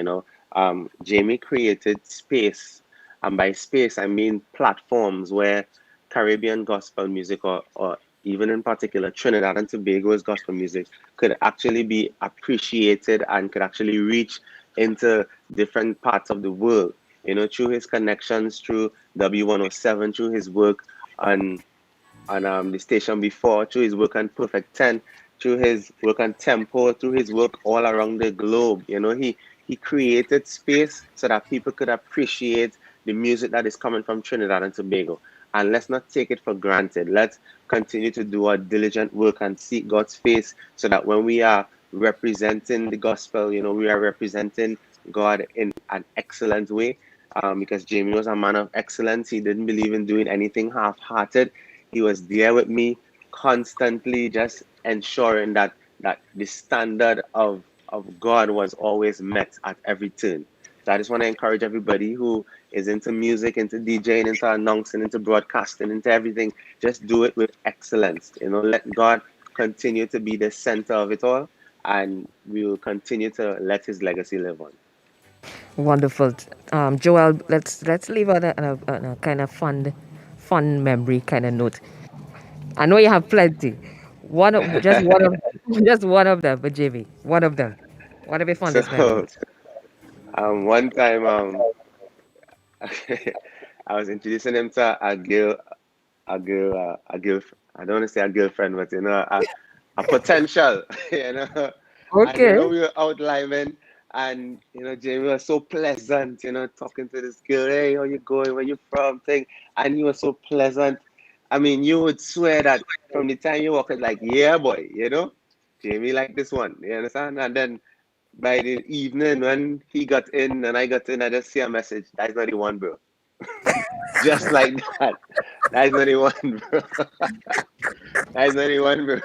Jamie created space, and by space I mean platforms where Caribbean gospel music, or even in particular Trinidad and Tobago's gospel music, could actually be appreciated and could actually reach into different parts of the world, through his connections, through W107, through his work on the station before, through his work on Perfect 10, through his work on Tempo, through his work all around the globe. He created space so that people could appreciate the music that is coming from Trinidad and Tobago. And let's not take it for granted. Let's continue to do our diligent work and seek God's face so that when we are representing the gospel. We are representing God in an excellent way. Because Jamie was a man of excellence. He didn't believe in doing anything half-hearted. He was there with me constantly, just ensuring that the standard of God was always met at every turn. So I just want to encourage everybody who is into music, into DJing, into announcing, into broadcasting, into everything. Just do it with excellence. Let God continue to be the center of it all, and we will continue to let His legacy live on. Wonderful. Joel, let's leave on a kind of fun memory kind of note. I know you have plenty. Just one of just one of them, but Jamie, one of them. What are your fondest So, memories? one time, I was introducing him to a girl. I don't want to say a girlfriend, but a potential, and Okay. we were out living, and Jamie was so pleasant, talking to this girl. Hey, how you going? Where you from? Thing, and he was so pleasant. I mean, you would swear that from the time you walk, it's like, yeah, boy, Jamie like this one. You understand? And then by the evening when he got in and I got in, I just see a message. That's not the one, bro. Just like that. That's not the one, bro. That's not the one, bro.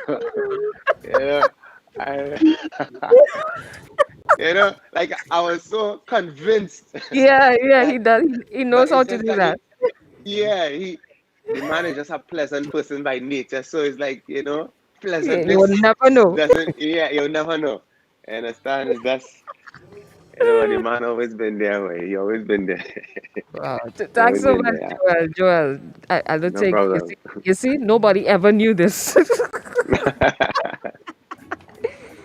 You know, I, like I was so convinced Yeah, that, he does. He but knows how it's to just do that, that. yeah, the man is just a pleasant person by nature. So it's like, Yeah, you will pleasantness never know. doesn't, yeah, you'll never know. You understand? It's just, the man always been there, way. He always been there. Wow. He Thanks always so been much, there. Joel. Joel, I don't No think problem. you see, nobody ever knew this.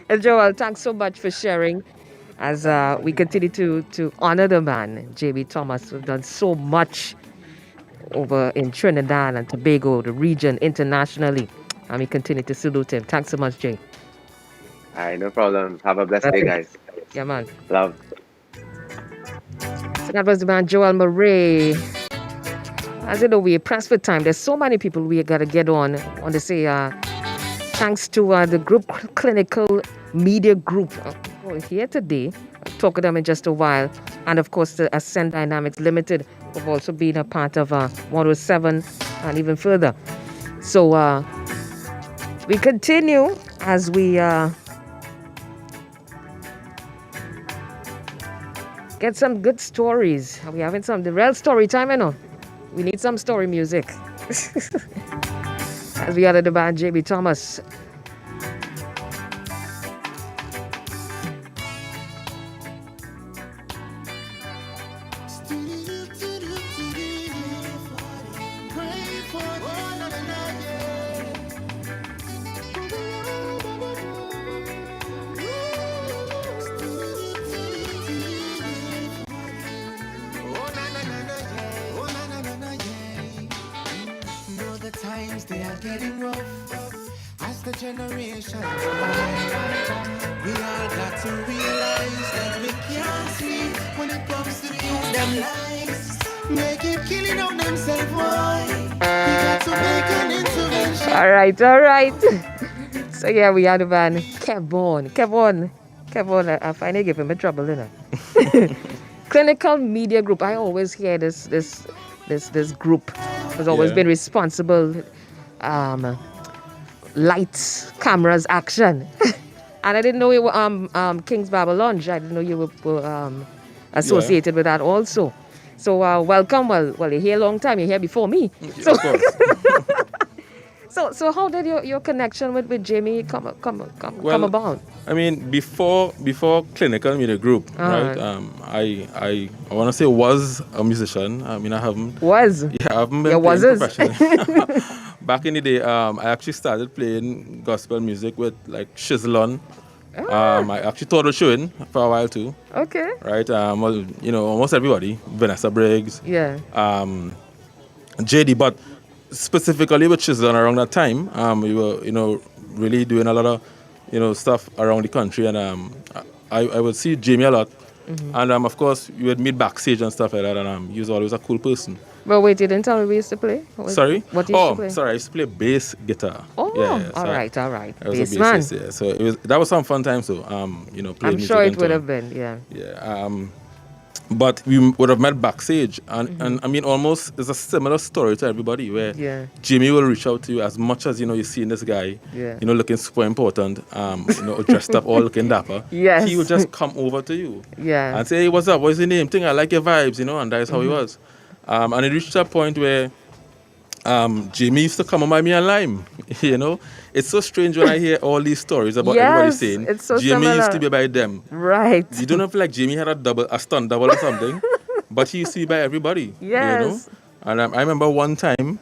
And Joel, thanks so much for sharing. As we continue to honor the man, J.B. Thomas, who've done so much over in Trinidad and Tobago, the region, internationally. And we continue to salute him. Thanks so much, Jay. All right, no problem. Have a blessed That's day, it. guys. Yeah, man. Love. So that was the man, Joel Murray. As you know, we're pressed for time. There's so many people we got to get on. I want to say thanks to the group Clinical Media Group who are here today. I'll talk to them in just a while. And of course, the Ascend Dynamics Limited have also been a part of 107 and even further. So we continue as we get some good stories. Are we having some the real story time, We need some story music. As we honor the band J.B. Thomas. Times they are getting rough as the generations we all got to realize that we can't sleep when it comes to the youth them lives. They keep killing on themselves, why? We got to make an intervention. All right. So yeah, we are the band Kevon. I finally give him a trouble, Clinical Media Group. I always hear this group has always been responsible. Lights, cameras, action. And I didn't know you were King's Barber Lounge. I didn't know you were associated with that also. So welcome. Well, you're here a long time. You're here before me. So, of course. so how did your connection with Jamie come about? I mean, before Clinical Media Group, right? I want to say was a musician. I mean, I haven't. Was. Yeah, I haven't been playing professionally. Back in the day, I actually started playing gospel music with like Shizzlon. I actually taught a showing for a while too. Okay. Right. Well, almost everybody. Vanessa Briggs. Yeah. JD, but specifically with Shizzlon around that time, we were, really doing a lot of, stuff around the country, and I would see Jamie a lot, and of course we would meet backstage and stuff like that, and he was always a cool person. But wait, you didn't tell me we used to play? Sorry? What you used to Oh, play? sorry. I used to play bass guitar. Oh, yeah. all So right, all right. I was a Bassman. bassist, yeah. So that was some fun times, though. Playing I'm music sure it and would so have on. been, yeah. Yeah. But we would have met backstage, and I mean, almost it's a similar story to everybody where Yeah. Jimmy will reach out to you as much as you're seeing this guy, Yeah. looking super important, dressed up, all looking dapper. Yes. He would just come over to you, Yeah. and say, "Hey, what's up? What's your name? Thing I like your vibes, and that's how he was. And it reached a point where Jimmy used to come on by me and Lime. It's so strange when I hear all these stories about everybody Yes, saying it's so Jimmy used to similar. be by them. Right. You don't know if like Jimmy had a stunt double or something, but he used to be by everybody. Yes. And I remember one time,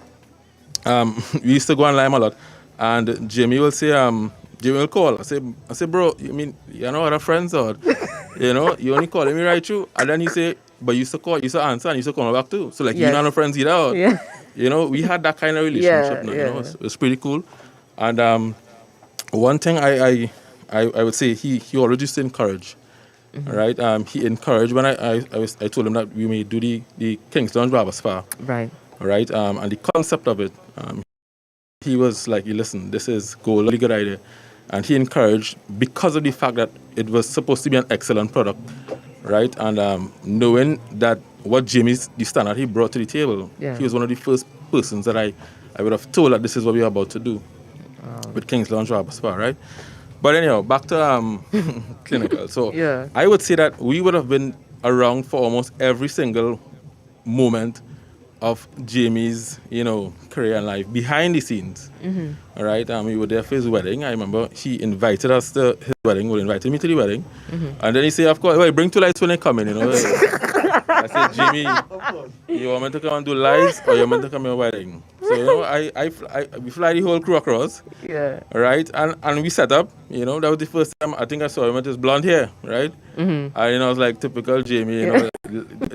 we used to go on Lime a lot, and Jimmy will say, Jimmy will call. I say, bro, you mean you know other friends or, you only calling me right through, and then he say, but you used to call, you used to answer, and you used to call me back too. So like you Yes. not no friends either. Or, Yeah. we had that kind of relationship. Yeah, It was pretty cool. And one thing I would say he always used to encourage. Right? He encouraged when I told him that we may do the King's Lounge Barber Spa. Right. Right? And the concept of it, he was like, listen, this is cool, really good idea. And he encouraged because of the fact that it was supposed to be an excellent product. Right? And knowing that what the standard he brought to the table, Yeah. he was one of the first persons that I would have told that this is what we're about to do with King's Lounge Barber Spa, right? But anyhow, back to clinical. So Yeah. I would say that we would have been around for almost every single moment of Jamie's, career and life behind the scenes. All right, we were there for his wedding. I remember he invited us to his wedding. Well, invited me to the wedding, and then he said, "Of course, well, bring 2 lights when they come in." I said, "Jimmy, you want me to come and do lights, or you want me to come to your wedding?" So we fly the whole crew across. Yeah. Right, and we set up. That was the first time I think I saw him with his blonde hair. Right, and I was like typical Jamie.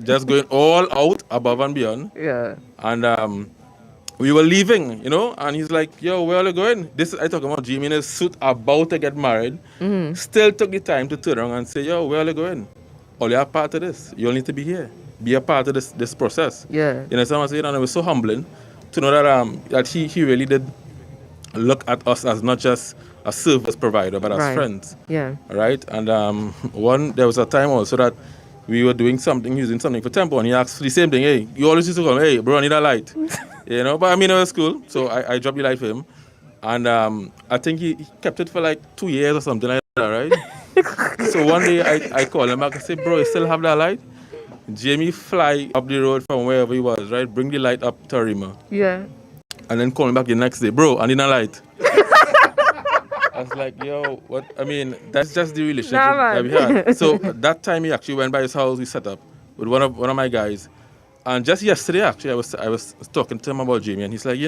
Just going all out above and beyond. Yeah. And we were leaving, and he's like, "Yo, where are you going?" I talking about Jimmy in his suit about to get married. Still took the time to turn around and say, "Yo, where are you going? All you are part of this. You all need to be here. Be a part of this process." Yeah. You know what I'm saying? And it was so humbling to know that he really did look at us as not just a service provider, but as Right. friends. Yeah. Right? And there was a time also that we were using something for tempo, and he asked the same thing. Hey, you always used to call me, "Hey, bro, I need a light." But I mean, it was cool. So I dropped the light for him. And I think he kept it for like 2 years or something like that, right? So one day I called him back and said, "Bro, you still have that light?" Jamie fly up the road from wherever he was, right? Bring the light up to Rima. Yeah. And then call me back the next day. "Bro, I need a light." I was like, "Yo, what?" I mean, that's just the relationship that we had. So that time he actually went by his house, we set up with one of my guys. And just yesterday, actually, I was talking to him about Jamie, and he's like,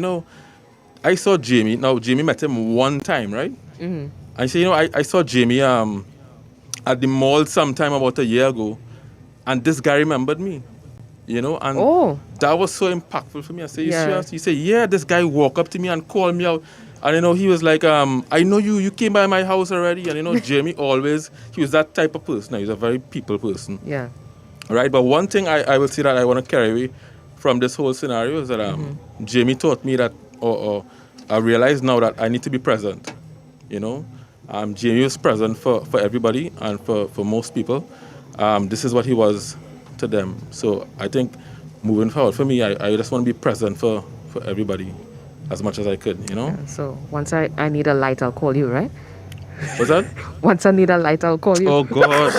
I saw Jamie. Now, Jamie met him one time, right? And he said, I saw Jamie at the mall sometime about a year ago, and this guy remembered me, and that was so impactful for me. I said, "You serious?" He said, "Yeah, this guy walked up to me and called me out." And he was like, "I know you came by my house already." And Jamie he was that type of person. He's a very people person. Yeah. Right, but one thing I will say that I want to carry away from this whole scenario is that Jamie taught me that, or I realize now that I need to be present. Jamie was present for everybody and for most people. This is what he was to them. So I think moving forward, for me, I just want to be present for everybody as much as I could. Yeah, so once I need a light, I'll call you, right? What's that? Once I need a light, I'll call you. Oh gosh.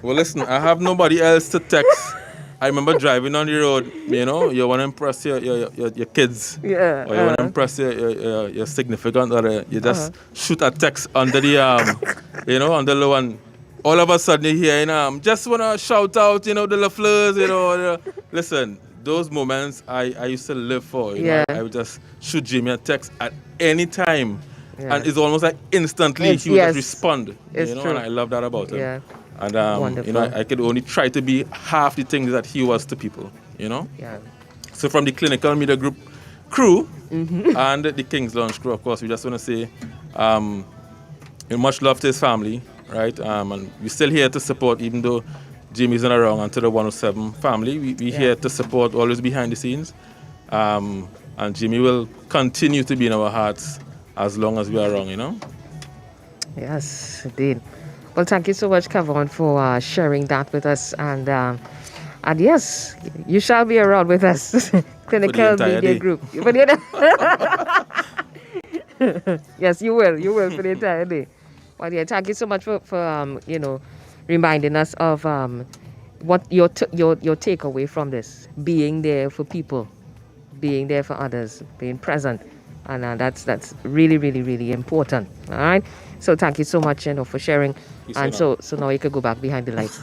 Well, listen, I have nobody else to text. I remember driving on the road, you want to impress your kids. Yeah. Or you want to impress your significant other. You just shoot a text under the on the low, and all of a sudden you hear, just want to shout out, the LaFleurs, Listen, those moments I used to live for. I would just shoot Jimmy a text at any time. Yeah. And it's almost like instantly he would just respond. It's true. And I love that about him. Yeah. And Wonderful. I could only try to be half the things that he was to people, Yeah. So from the Clinical Media Group crew and the King's Lounge crew, of course, we just want to say much love to his family, right? And we're still here to support, even though Jimmy's not around, and to the 107 family. We here to support, always behind the scenes. And Jimmy will continue to be in our hearts as long as we are around, you know? Yes, indeed. Well, thank you so much, Kavon, for sharing that with us. And yes, you shall be around with us. Clinical Media day. Group. Yes, you will. You will for the entire day. Well, yeah, thank you so much for reminding us of what your takeaway from this, being there for people, being there for others, being present, and that's really, really, really important. All right. So thank you so much, for sharing. And so now you can go back behind the lights.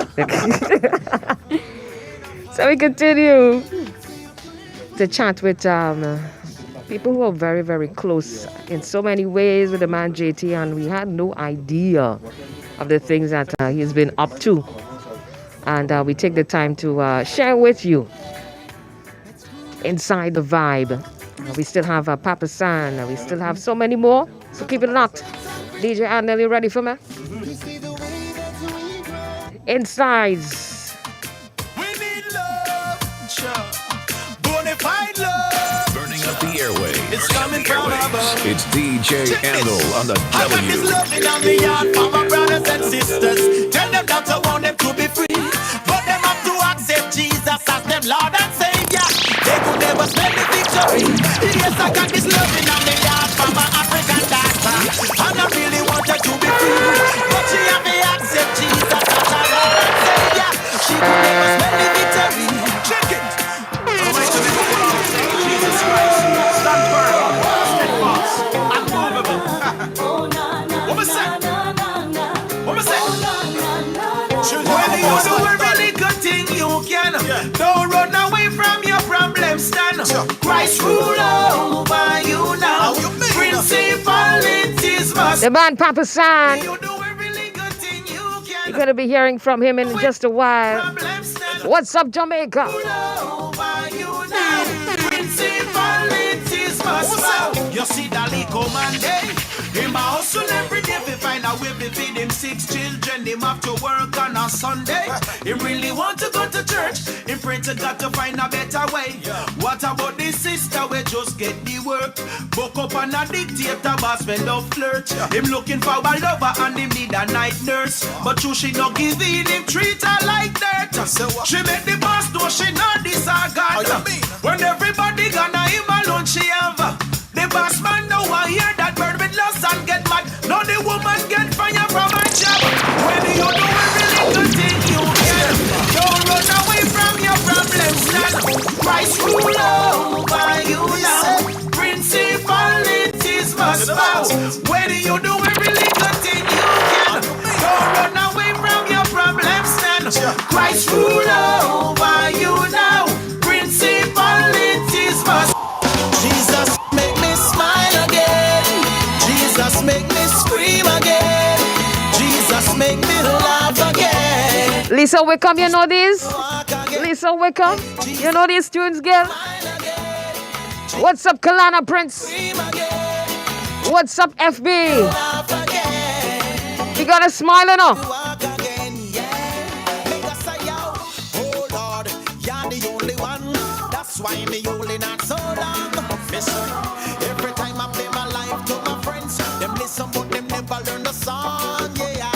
So we continue to chat with people who are very, very close in so many ways with the man JT, and we had no idea of the things that he's been up to. And we take the time to share with you inside the vibe. We still have Papa San, we still have so many more. So keep it locked. DJ Arnell, you ready for me? Insides. Burning up the airwaves. It's coming from above. It's DJ Handle on the I got this loving on me heart for my brothers and sisters. Tell them that I want them to be free, but them have to accept Jesus as them Lord and Savior. They could never smell the victory. Yes, I got this loving on me heart for my African diaspora, and I really want her to be free, but she have to accept Jesus as her Lord and Savior. She could never smell the victory. Check it. Jesus Christ, stand firm, steadfast, unmovable. What was that? What was that? When you do a really good thing, you can. Don't run away from your problem, stand. Christ rule over you now. Principalities must. The man Papa San. You're going to be hearing from him in just a while. What's up, Jamaica? You see that little man day. Him a hustle every day to find a way to feed him 6 children. Him have to work on a Sunday. He really want to go to church. He pray to God to find a better way. What about this sister we just get the work? Book up on a dictator boss when love flirt. Him looking for a lover and him need a night nurse. But you she not give in him treat her like that. She make the boss know she not this her God. When everybody gonna him alone she have. The boss man know I hear that bird with loss and get mad. Now the woman get fire from her job. When you do a really good thing you can. Don't run away from your problems now. Christ rule over you now. Principalities must bow. When you do a really good thing you can. Don't run away from your problems now. Christ rule over you now. Principalities must. Jesus make me smile again. Jesus make me scream again. Jesus make me laugh again. Lisa Wickham, you know this? Lisa Wickham, you know these tunes, girl? What's up, Kalana Prince? What's up, FB? You got a smile or no? That's why me only not so long. Listen, every time I play my life to my friends, them listen but them never learn the song. Yeah,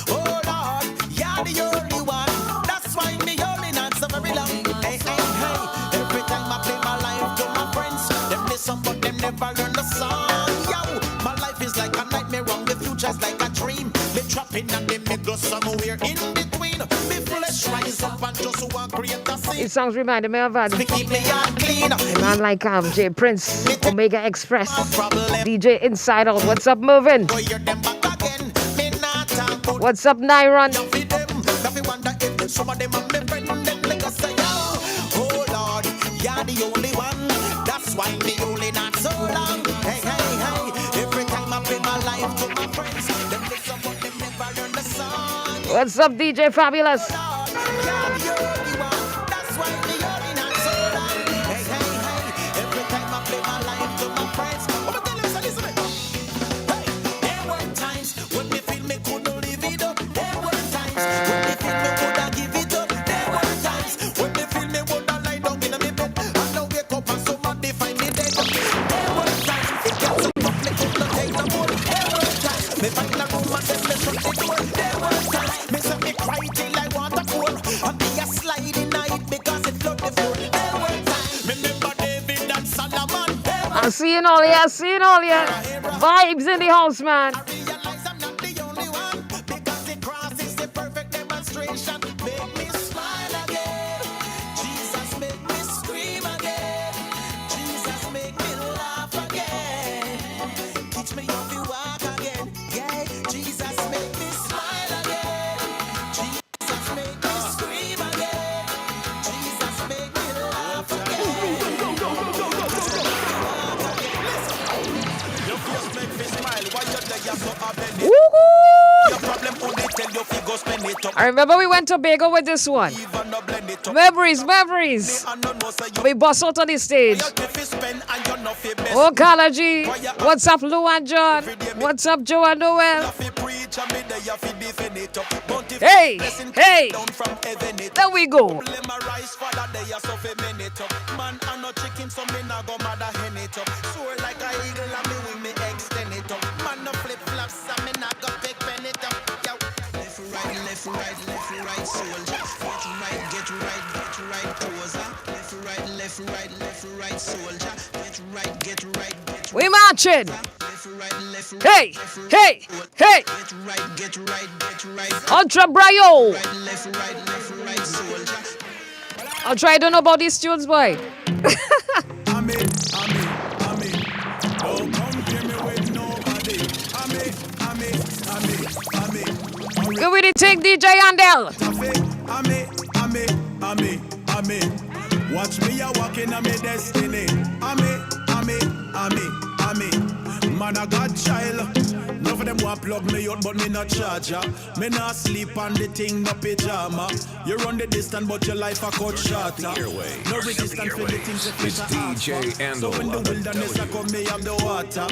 oh Lord, you're the only one. That's why me only not so very long. Hey, hey, hey. Every time I play my life to my friends, them listen but them never learn the song. Yo, my life is like a nightmare, wrong. The future's like a dream. Me trapping and they me go somewhere in between. Me flesh rise up and just want create a scene. These songs reminded me of a man like J Prince, Omega Express, DJ Inside Out. What's up, moving? What's up, Nyron? Some of them are my friend, them like I say, oh Lord, you're the only one. That's why me only not so long. Hey, hey, hey. Every time I play my life to my friends, them listen but them never learn the song. What's up, DJ Fabulous? When me feel me couldn't live it up, there were times when me feel me could have give it Seeing all ya, seeing all ya. Vibes in the house, man. I remember we went to Bagel with this one. Memories. We bust out on the stage. Oh, Carla G. What's up, Lou and John? What's up, Joe and Noel? Hey. There we go. We marching. Hey. Ultra Brio. I'll try to know about these tunes, boy. Go with the take, DJ Andel. Watch me a walking on me destiny. Man, a God child. None of them want plug me out, but me not charger. Me not sleep on the thing, no pajama. You run the distance, but your life a cut shorter. No resistance for the things that It's DJ Andel. So in the wilderness, I come me have the water.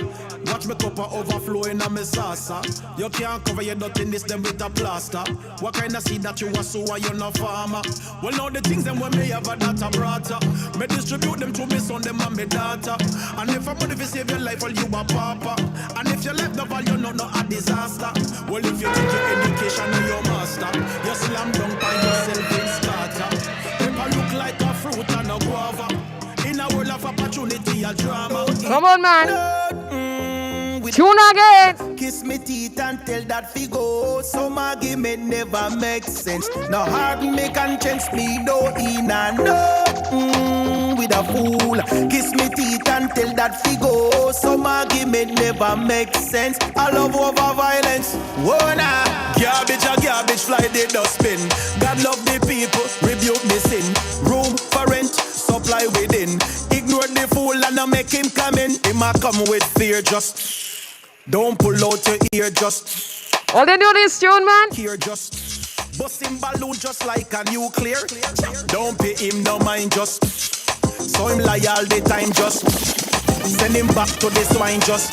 Watch me cup a overflowing on me salsa. You can't cover your dirtiness them with a plaster. What kind of seed that you are sower, you no farmer? Well, now the things them when me have a data brata. Me distribute them to me son, them and me daughter. And if I'm money to save your life, well, you a papa. And if you left the value, no a disaster. Well, if you take your education and your master, you slam dunk by yourself in starter. Paper look like a fruit and a guava. In a world of opportunity, a drama. Come on, man. Tune again. Kiss me teeth and tell that figo. Some argument never makes sense. No harden me conscience, me no in and no. With a fool. Kiss me teeth and tell that figo. Some argument never makes sense. I love over violence. Whoa nah. Garbage fly the dustbin. God love the people, rebuke the sin. Room for rent, supply within. Ignore the fool and I make him come in. He might come with fear, just don't pull out your ear, just. All they do this tune, man. Here, just busting balloon just like a nuclear. Don't pay him no mind, just. So him lie all the time, just. Send him back to the swine, just.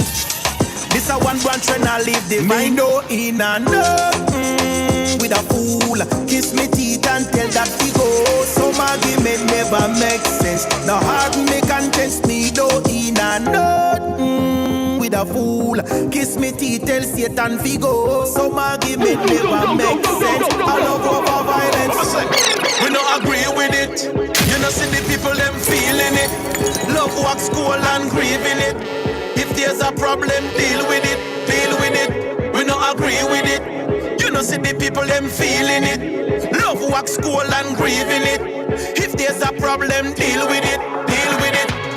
This a one branch when I leave the vine. No in and no. With a fool, kiss me teeth and tell that he go. Some argument never makes sense. No hard me conscience, me no in and no. With a fool, kiss me teeth, tell Satan figo. Some argument never makes sense. I love over violence. We don't agree with it. You know see the people them feeling it. Love wax cool and grieving it. If there's a problem, deal with it. We don't agree with it. You know see the people them feeling it. Love wax cool and grieving it. If there's a problem, deal with it.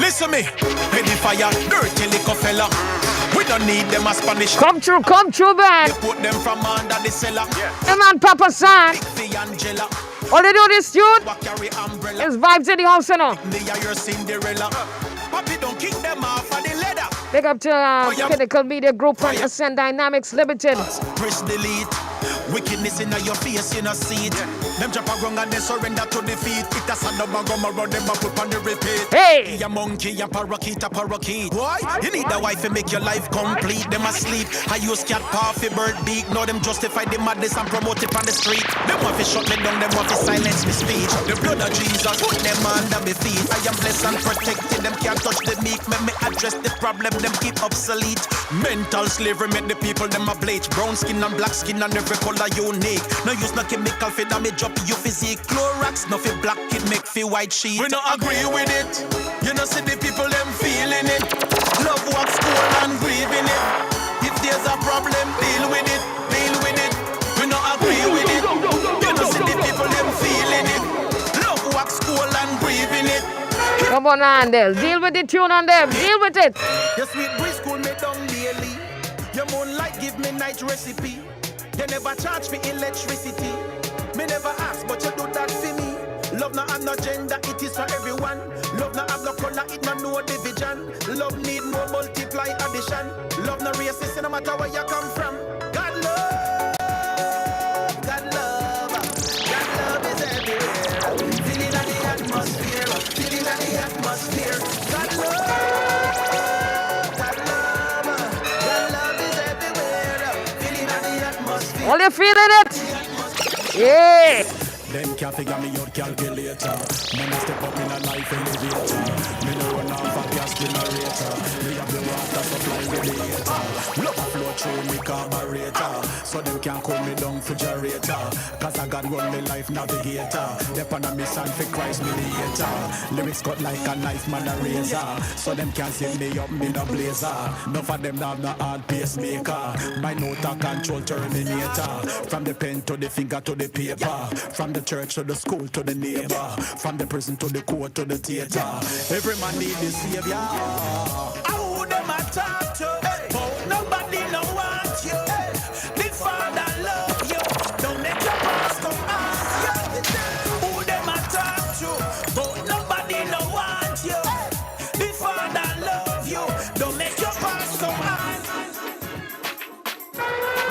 Listen me, ready fire, dirty little fella. We don't need them as Spanish. Come true, man. You put them from under the cellar. Them and Papa San. All they do this tune is vibes in the house, you know. Me are your Cinderella. Papi don't kick them off of the leather. Big up to Pinnacle Media Group and Ascend Dynamics Limited. Press delete. Wickedness in your face, you know see it. Them drop a gong and they surrender to defeat. It a sad up and go around them up on the repeat. Hey! A monkey, a parakeet. Why? You need a wife to make your life complete. Them asleep. I use cat paw for bird beak. Now them justify the madness and promote it on the street. Them want to shut me down, them want to silence me speech. The blood of Jesus put them under my feet. I am blessed and protected. Them can't touch the meek. Make me address the problem. Them keep obsolete. Mental slavery make the people them a bleach. Brown skin and black skin and every color unique. No use no chemical for damage up your physique. Clorox no for black kid make for white sheet. We don't agree with it. You know see the people them feeling it. Love walk school and grieve in it. If there's a problem, deal with it. Deal with it. We not agree with it. You know see the people them feeling it. Love walk school and grieve in it. Come on, Andel. Deal with the tune on them. Deal with it. Your sweet breeze cool me down daily. Your moonlight give me night recipe. You never charge me electricity. Me never ask, but you do that for me. Love not have no gender, it is for everyone. Love not have no color, it not no division. Love need more multiply addition. Love no racist, no matter where you come from. God love, God love, God love is everywhere. Feeling in the atmosphere, feeling in the atmosphere. God love, God love, God love is everywhere. Feeling in the atmosphere. All you feeling it? Yeah. Them can't figure me out calculator. Man, I step up in a life elevator. Me no run off a gas generator. Me have the water supply radiator. Love flow through me carburetor. So them can't call me down refrigerator. Cause I got run me life navigator. They on a mission for Christ mediator. Lyrics cut like a knife man a razor. So them can't set me up me no blazer. None of them have no hard pacemaker. My note a control terminator. From the pen to the finger to the paper. From the church to the school to the neighbor. From the prison to the court to the theater. Every man need a savior. Who them a talk to? Oh, nobody no want you. The Father love you. Don't let your past come ask you. Who them a talk to? Oh, nobody no want you. The Father love you. Don't let your past come ask.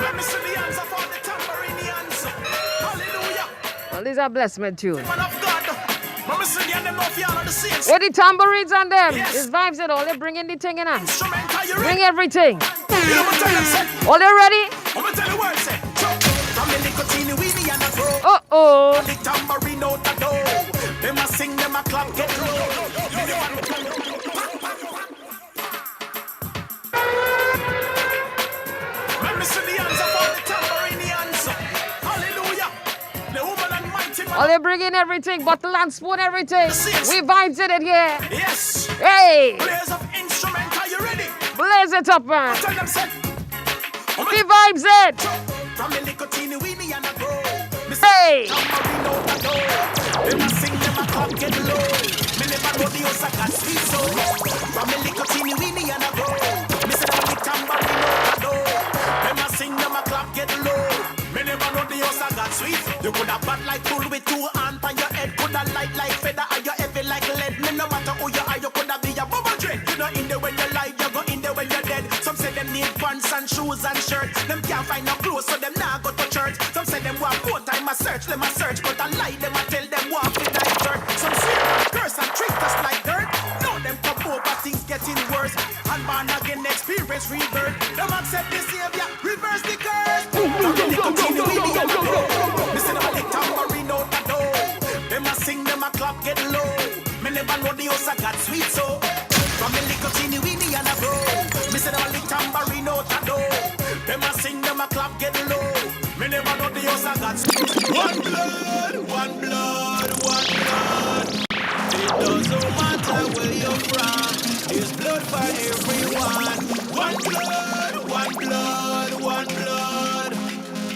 Let me see the answer for the tambourine answer. Hallelujah. Well, these are blessed tune. Man of God. Let me see the them of y'all on the scenes. With the tambourines on them. Yes. These vibes and all. They bring in the thing in us. Instrument, are you ready? Bring everything. You know what I'm saying? All you ready? I'm gonna tell you what I say. From the nicotine, weenie and a grow. Uh-oh. And the tambourine out the door. Them a sing, them a clap, get low. Let me see the answer for the tambourine answer. Hallelujah. The woman and mighty man. All they bring in everything, bottle and spoon, everything. We vibes in it here. Yes. Hey. Players of instrument, are you ready? Blaze it up, man. Tell them, say. We vibes it. From the nicotine, weenie and a grow. Hey. Tambourine out the door. Them a sing, them a clap, get low. Me never know the house I got sweet so. From the nicotine, weenie and a grow. Me say them a lick tambourine out the door. Them a sing, them a clap, get low. Me never know the house I got sweet. You coulda bad like bull with two hands on your head. Coulda light like feather, or you heavy like lead. Me no matter who you are, you coulda be a bubble dread. You know in there when you lie, you go in there when you're dead. Some say them need pants and shoes and shirts. Them can't find no clothes, so them nah go to church. Some say them want more time a search, them a search, but I lie them I tell them walk the night dirt. Some swear and curse and treat us like dirt. Now them come over, things getting worse. And born again experience rebirth. Them accept the savior, reverse the curse. Me say them a lick tambourine out the door. Them a sing, them a clap, get low. Me never know the house I got sweet so. From me nicotine, weenie and a bro. Me say them a lick tambourine out the door. Them a sing, them a clap, get low. Me never know the house I got sweet. One blood, one blood, one blood. It doesn't matter where you're from. There's blood for everyone. One blood, one blood, one blood.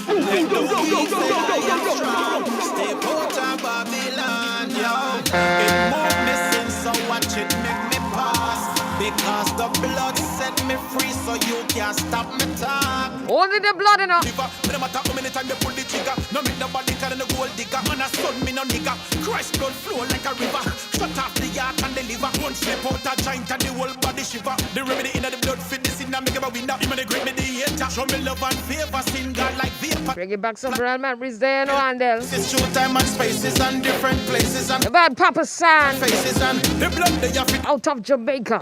Let the weak say I am strong. Stay put on Babylon, yo. It moved me since, so watch it make me pass. Because the blood set me free, so you can't stop me talk. Only the blood enough. Me no matter how many times they pull the trigger. No make nobody carry no gold digger. Man a son, me no nigga. Christ blood flow like a river. Shut off the heart and the liver. One slip out a joint and the whole body shiver. The remedy in the blood fit the sin and make him a winner. Him and the great me the hater. Show me love and favor, sin God like vapor. Bring it back some real memories there, no handle. It's show time and spaces and different places and about Papa San faces and the blood they have fit out of Jamaica.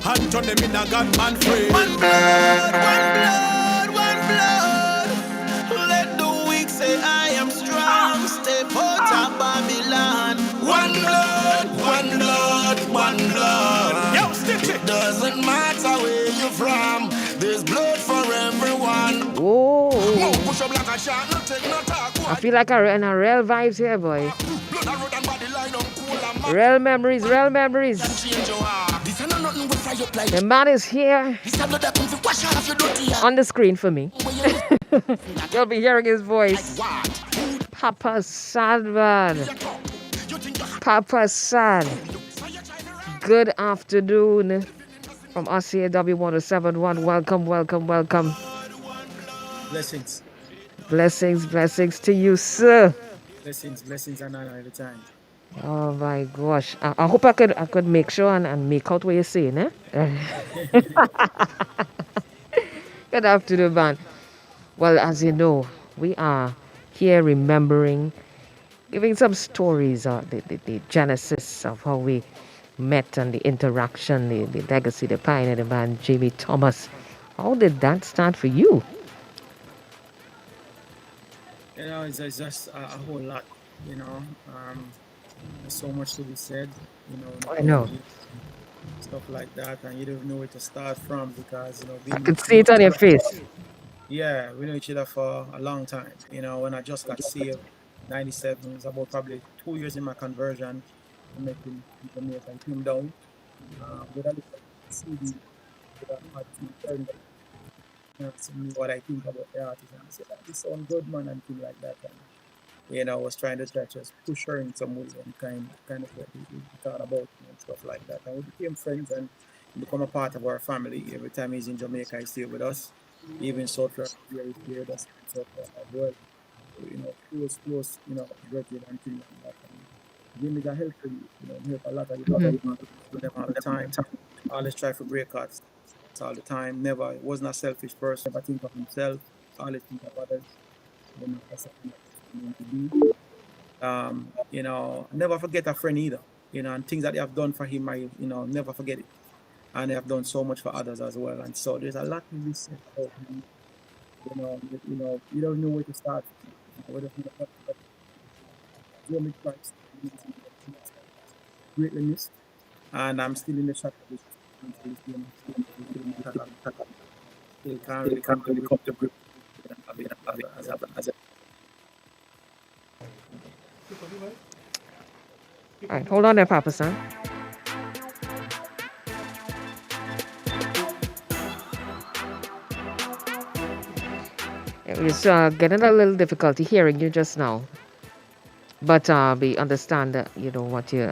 And turn them in a gunman free. One blood, one blood, one blood. Let the weak say I am strong. Stay put on Babylon. One blood, one blood, one blood. Yo, stitch it. Doesn't matter where you're from. There's blood for everyone. Oh. Push up like a shot, no take no talk. I feel like I'm in a real vibes here, boy. Real memories, real memories. This ain't nothing with The man is here on the screen for me. You'll be hearing his voice. Papa San, man. Papa San. Good afternoon from us here, W1071. Welcome, welcome, welcome. Blessings. Blessings, blessings to you, sir. Blessings and honor every time. Oh my gosh. I hope I could make sure and make out what you're saying, eh? Good afternoon, man. Well, as you know, we are here remembering, giving some stories, the genesis of how we met and the interaction, the legacy, the pioneer, the man, Jamie Thomas. How did that start for you? You know, it's just a whole lot, you know. There's so much to be said, you know. I know. Stuff like that, and you don't know where to start from because, you know, I could see it on your face. Yeah, we know each other for a long time. You know, when I just got saved, 97, it was about probably 2 years in my conversion. I'm making Jamaica and came down. With a little CD, asked me what I think about the artist, and I said, "Oh, this sounds good, man," and things like that. And, you know, I was trying to touch us, push her in some way and kind of what we thought about and stuff like that. And we became friends and become a part of our family. Every time he's in Jamaica, he's here with us. Even South Africa, he's here with us as well. You know, close, you know, brethren and things like that. And Jimmy's a helper, you know, help a lot of people with them all the time. Always try for break hearts all the time. Never, wasn't a selfish person. Never think of himself. Always think of others. You know, that's something to do. You know, never forget a friend either. You know, and things that they have done for him, I, you know, never forget it. And they have done so much for others as well. And so there's a lot to be said about him. You know, you don't know where to start. Jeremy Christ, greatly missed. And I'm still in the shop of this. Still can't really come to grip as a All right, hold on there, Papa San. It was getting a little difficulty hearing you just now. But we understand that, you know, what you...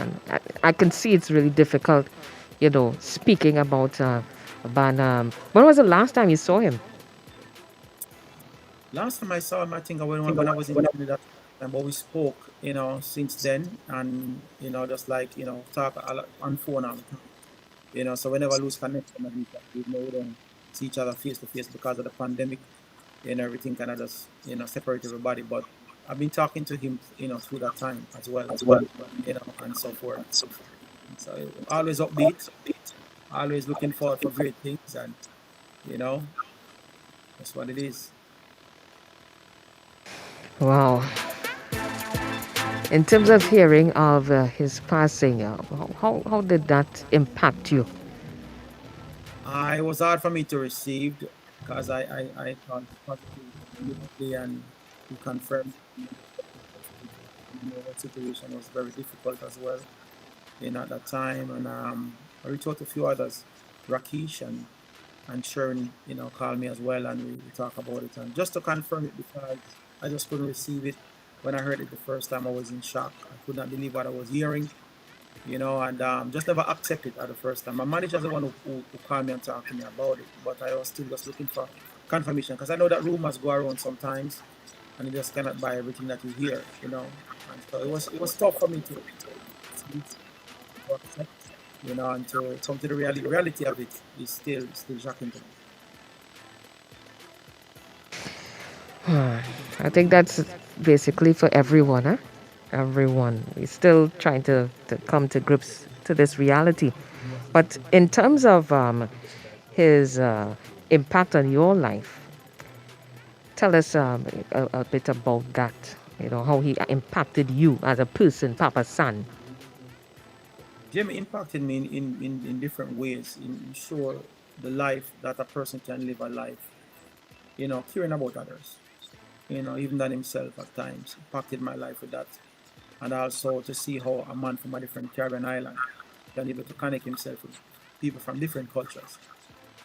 I can see it's really difficult, you know, speaking about a band. When was the last time you saw him? Last time I saw him, I think when I was in that time, but we spoke, you know, since then, and, you know, just like, you know, talk on phone all the time. You know, so whenever I lose connection, we don't see each other face to face because of the pandemic, and everything kind of just, you know, separate everybody. But I've been talking to him, you know, through that time as well, you know, and so forth. So always upbeat, always looking forward for great things, and, you know, that's what it is. Wow. In terms of hearing of his passing, how did that impact you? It was hard for me to receive because I thought positively and he confirmed, you know, the situation was very difficult as well, you know, at that time. And I reached out to a few others, Rakesh and Sharon, you know, called me as well, and we talk about it. And just to confirm it, because I just couldn't receive it. When I heard it the first time, I was in shock. I could not believe what I was hearing, you know, and just never accepted it at the first time. My manager is the one who called me and talked to me about it, but I was still just looking for confirmation because I know that rumors go around sometimes, and you just cannot buy everything that you hear, you know. And so it was tough for me to accept, you know, and to come to the reality of it is still shocking to me. I think that's basically for everyone, huh? Everyone. We're still trying to come to grips to this reality. But in terms of his impact on your life, tell us a bit about that. You know, how he impacted you as a person, Papa San. Jimmy impacted me in different ways. In sure the life that a person can live a life, you know, caring about others. You know, even than himself at times, impacted my life with that. And also to see how a man from a different Caribbean island can able to connect himself with people from different cultures,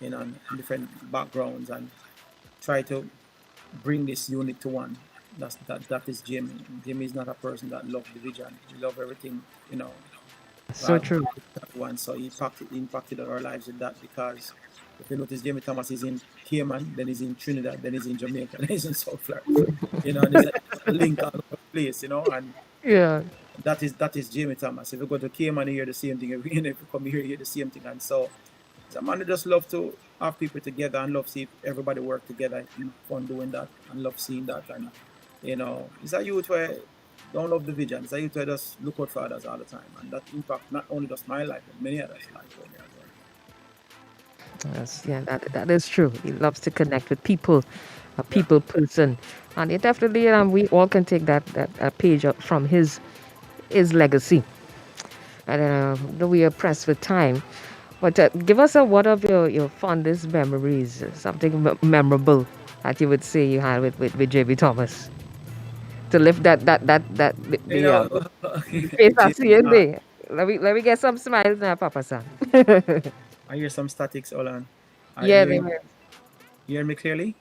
and different backgrounds, and try to bring this unit to one. That is Jimmy. Jimmy is not a person that loves division. He loves everything, So true. one. So he impacted our lives with that, because if you notice, Jamie Thomas is in Cayman, then he's in Trinidad, then he's in Jamaica, then he's in South Florida. And there's a link all over the place, and Yeah. that is Jamie Thomas. If you go to Cayman, you hear the same thing. If you come here, you hear the same thing. And so it's a man who just love to have people together and love see everybody work together. Fun doing that and love seeing that. And it's a youth where don't love division. It's a youth where just look out for others all the time. And that impact not only just my life, but many others' life as well. Yes, yeah, that is true. He loves to connect with people, a people person, and it definitely we all can take that page up from his legacy. And we are pressed with time, but give us one of your fondest memories, something memorable that you would say you had with J.B. Thomas to lift that face I see in there. Let me get some smiles now, Papa San. I hear some statics, hold on. Yeah, You hear me clearly?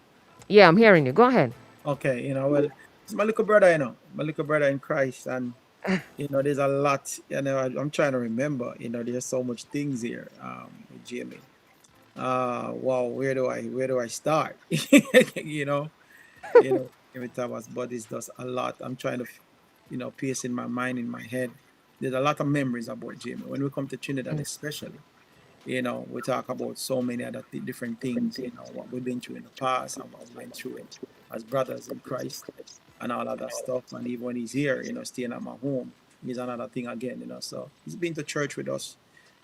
Yeah, I'm hearing you. Go ahead. Okay, well, it's my little brother, my little brother in Christ, and there's a lot, I'm trying to remember, there's so much things here, with Jamie. Wow, where do I start? Every time I was, but it's just a lot. I'm trying to, pace in my mind, in my head. There's a lot of memories about Jamie. When we come to Trinidad, especially, we talk about so many other different things, what we've been through in the past and what we went through as brothers in Christ and all of that stuff. And even when he's here, staying at my home, he's another thing again, So he's been to church with us,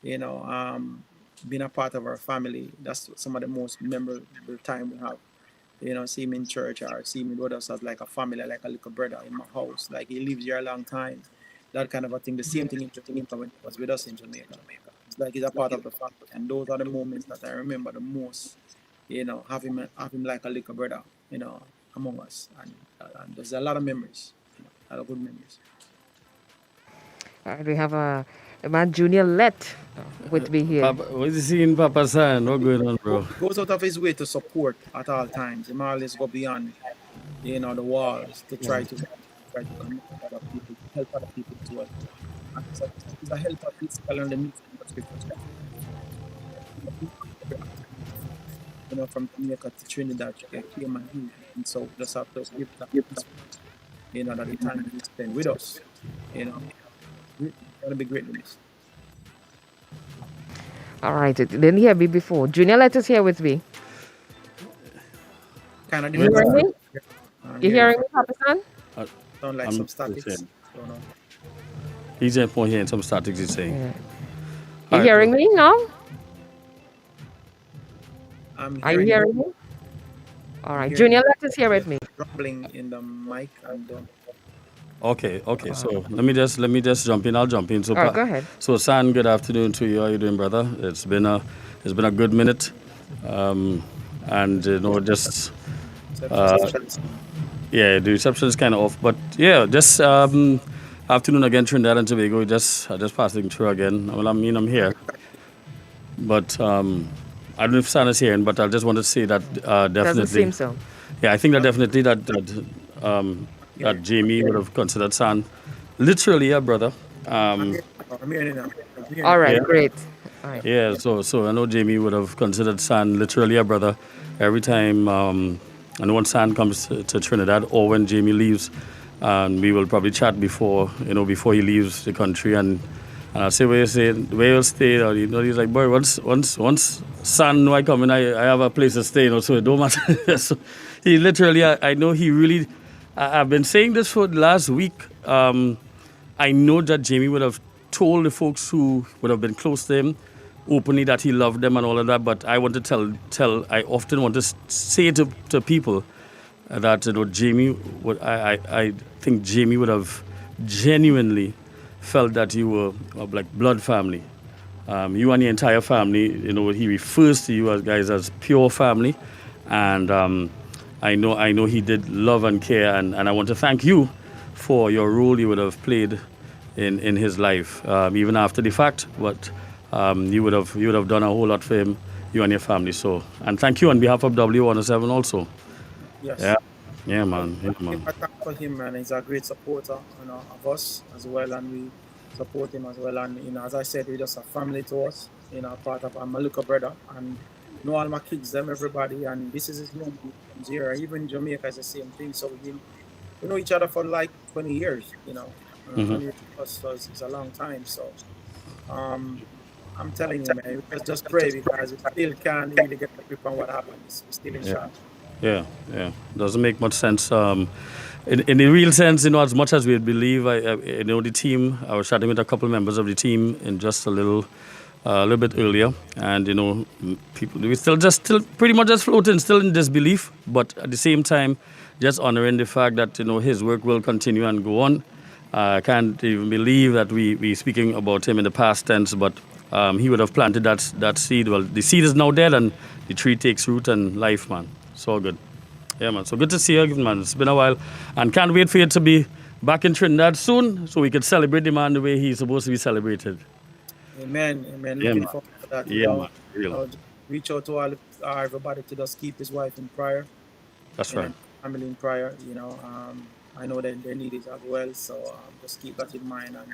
being a part of our family. That's some of the most memorable time we have. See him in church or see him with us as like a family, like a little brother in my house. Like he lives here a long time. That kind of a thing. The same thing in Jamaica when he was with us in Jamaica. It's like he's a part of the family. And those are the moments that I remember the most. Have him like a little brother, among us. And there's a lot of memories, a lot of good memories. All right, we have a man, Junior Let, with me here. Papa, what is he seeing, Papa San? What going on, bro? He goes out of his way to support at all times. He always go beyond, the walls to try to connect with other people, to help other people as well. And he's a helper, physical and the music scriptures. From Jamaica to Trinidad, Cayman, and so just have to give that, that the time he spent with us, gonna be great news. All right, it didn't hear me before. Junior Let is here with me. Kind of you hearing me? You hearing me, Papa San? Sound like some statics. He's in point hearing some statics, he's saying. Yeah. You hearing me now? Are you hearing me? All right, Junior Let is here with me. Rumbling in the mic and. Okay. So let me just jump in. I'll jump in. So all right, go ahead. So San, good afternoon to you. How are you doing, brother? It's been a good minute, and just the reception is kind of off, but yeah, just afternoon again, Trinidad and Tobago. Just passing through again. Well, I'm here, but I don't know if San is hearing, but I just wanted to say that definitely. Doesn't seem so. Yeah, I think that definitely that Jamie would have considered San literally a brother. I'm hearing now. All right, great. All right. Yeah, so I know Jamie would have considered San literally a brother. Every time, I know when San comes to Trinidad or when Jamie leaves, and we will probably chat before he leaves the country, and I'll say, where you stay, or he's like, boy, once San know I come in, I have a place to stay, so it don't matter. So he literally, I know he really. I've been saying this for the last week. I know that Jamie would have told the folks who would have been close to him openly that he loved them and all of that, but I want to I often want to say to people that Jamie would, I think Jamie would have genuinely felt that you were like blood family. You and the entire family, he refers to you guys as pure family, and I know he did love and care, and I want to thank you for your role you would have played in his life, even after the fact. But you would have done a whole lot for him, you and your family. So, and thank you on behalf of W107 also. Yes. Yeah, man. Yeah, man. I thank for him, man. He's a great supporter, of us as well, and we support him as well. And as I said, he's just a family to us. Part of I'm a little brother, and all my kids, them, everybody, and this is his home. He comes here. Even Jamaica is the same thing. So we know each other for like 20 years. 20 years plus is a long time. So, I'm telling you, man, let's just pray because we still can't really get the grip on what happens. We're still in shock. Yeah. Doesn't make much sense. In the real sense, as much as we believe, the team, I was chatting with a couple of members of the team in just a little bit earlier, and people, we still pretty much just floating, still in disbelief, but at the same time, just honoring the fact that his work will continue and go on. I can't even believe that we speaking about him in the past tense, but he would have planted that seed. Well, the seed is now dead, and the tree takes root and life, man. So good. Yeah, man. So good to see you, man. It's been a while, and can't wait for you to be back in Trinidad soon, so we can celebrate the man the way he's supposed to be celebrated. Amen. Yeah, Looking forward to that. Yeah, man. Real. Reach out to everybody to just keep his wife in prayer. That's right. Family in prayer. I know that they need it as well. So just keep that in mind, and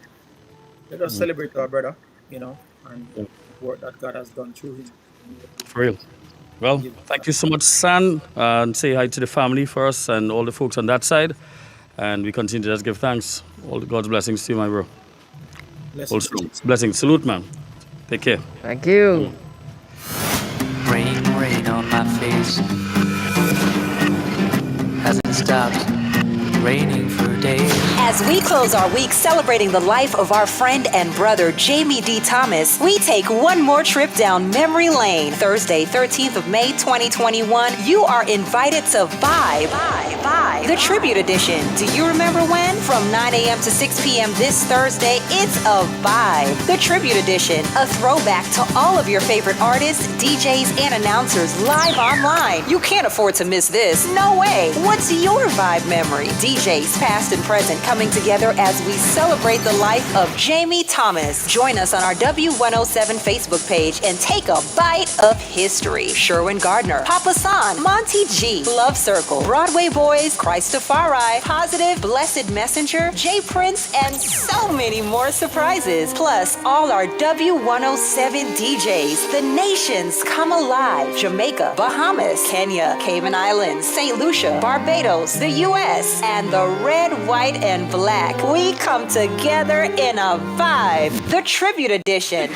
let us celebrate our brother. And the work that God has done through him. For real. Well, thank you so much, San, and say hi to the family for us and all the folks on that side. And we continue to just give thanks. All God's blessings to you, my bro. Blessings. Salute, man. Take care. Thank you. Rain on my face. Hasn't stopped raining for days. As we close our week celebrating the life of our friend and brother Jamie D. Thomas, we take one more trip down memory lane. Thursday, 13th of May, 2021, you are invited to Vibe, the Tribute Edition. Do you remember when? From 9 a.m. to 6 p.m. this Thursday, it's a Vibe, the Tribute Edition, a throwback to all of your favorite artists, DJs, and announcers live online. You can't afford to miss this. No way. What's your Vibe memory? DJs past and present coming together as we celebrate the life of Jamie Thomas. Join us on our W107 Facebook page and take a bite of history. Sherwin Gardner, Papa San, Monty G, Love Circle, Broadway Boys, Christafari, Positive, Blessed Messenger, J Prince, and so many more surprises. Plus, all our W107 DJs. The nations come alive. Jamaica, Bahamas, Kenya, Cayman Islands, St. Lucia, Barbados, the U.S., and the red, white, and black. We come together in a vibe. The Tribute Edition.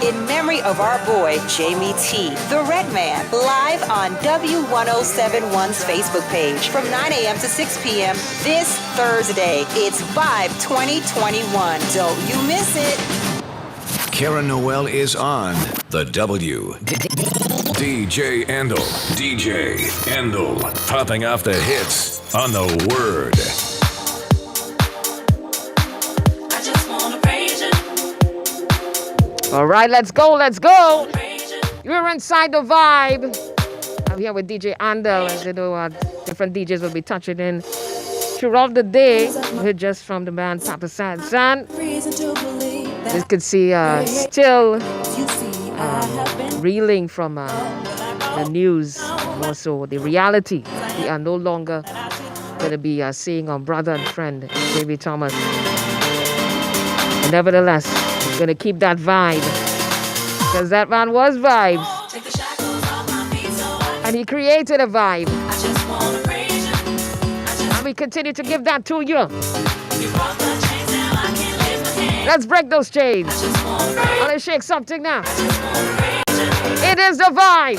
In memory of our boy, Jamie T, the Red Man, live on W1071's Facebook page from 9 a.m. to 6 p.m. this Thursday. It's Vibe 2021. Don't you miss it. Karen Noel is on the W. DJ Endel, popping off the hits on the Word. All right, let's go. You're inside the Vibe. I'm here with DJ Andel. As you know, different DJs will be touching in throughout the day. We heard just from the band Papa San. You could see still reeling from the news, more so the reality. We are no longer going to be seeing our brother and friend, Jamie Thomas. But nevertheless, we're going to keep that vibe, because that man was vibes. And he created a vibe. And we continue to give that to you. Let's break those chains. Let's shake something now. It is the vibe.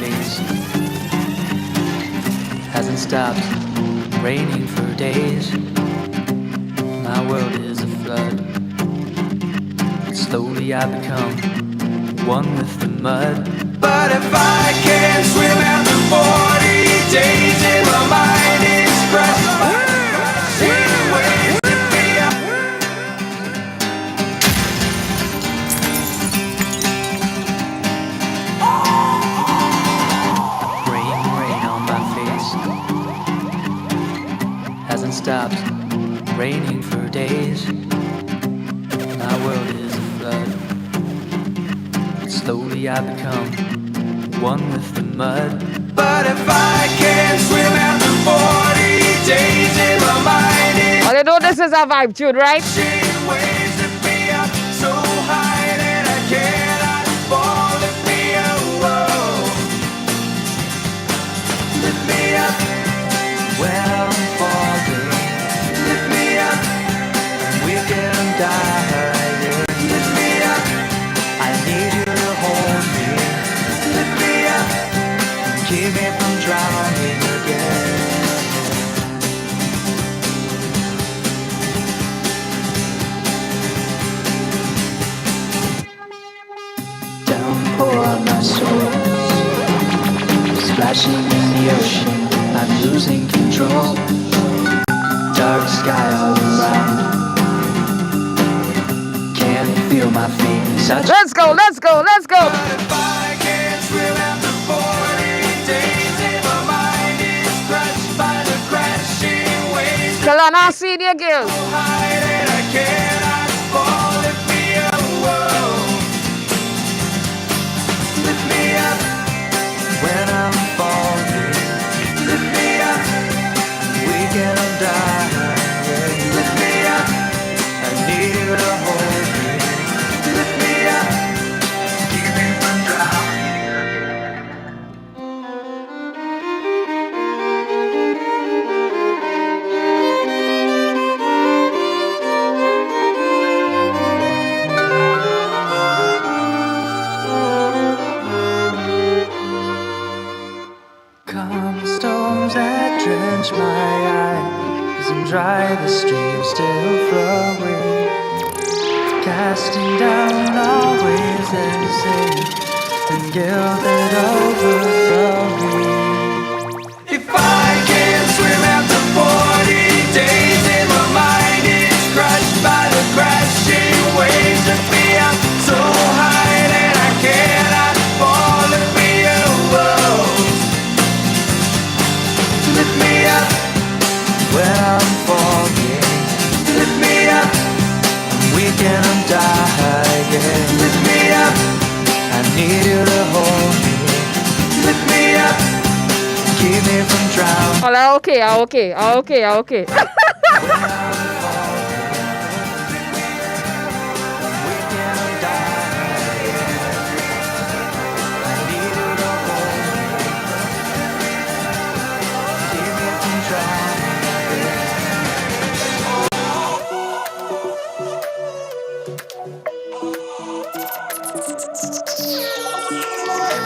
face. Hasn't stopped raining for days. My world is a flood. Slowly I become one with the mud. But if I can't swim after 40 days and my mind is crushed by the waves to be up. Rain on my face. Hasn't stopped raining for days. My world is a flood. Slowly I become one with the mud. But if I can't swim after 40 days and my mind is well, you know this is a vibe tune, right? waves to be up so high that I cannot fall. Lift me up, lift me up when I'm falling. Lift me up, we can die. Lift me up, I need you to hold me. Lift me up, keep me from drowning again. Downpour my soul, splashing in the ocean. I'm losing control. Dark sky all around. Can't feel my feet. Let's go, let's go, let's go. if I can't swim after 40 days and my mind is crushed by the crashing waves. Kalana Senior Girls. So high that I cannot fall. Lift me up, lift me up when I'm falling. Lift me up, we can die. Lift me up, I need you to hold me. Lift me up, keep me from drowning. Come storms that drench my eyes and dry the stream still flowing, casting down all waves and sin and guilt that overflow me. If I can't swim after 40 days and my mind is crushed by the crashing waves, lift me up so high that I cannot fall. Lift me up, lift me up when I'm falling. Lift me up, we can die. Lift me up, I need you to hold me. Lift me up, keep me from drowning. Hola, okay.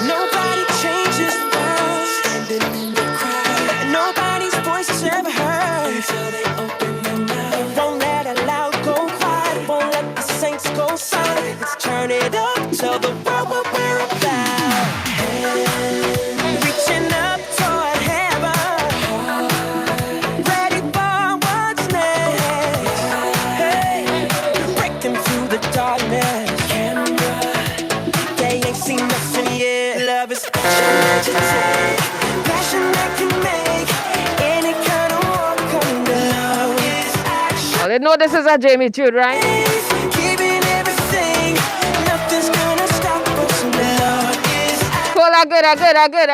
Nobody changes the world, standing in the crowd. Nobody's voice is ever heard until they open their mouth. Won't let a loud go quiet, won't let the saints go silent. Let's turn it up, tell the world what we're about. Reaching up toward heaven, ready for what's next. Hey, breaking through the darkness. They ain't seen nothing yet. Love is passion that can make any kind of war come down. Well, you know this is a Jamie tune, right? Giving everything, nothing's gonna stop us. Love is Cool, I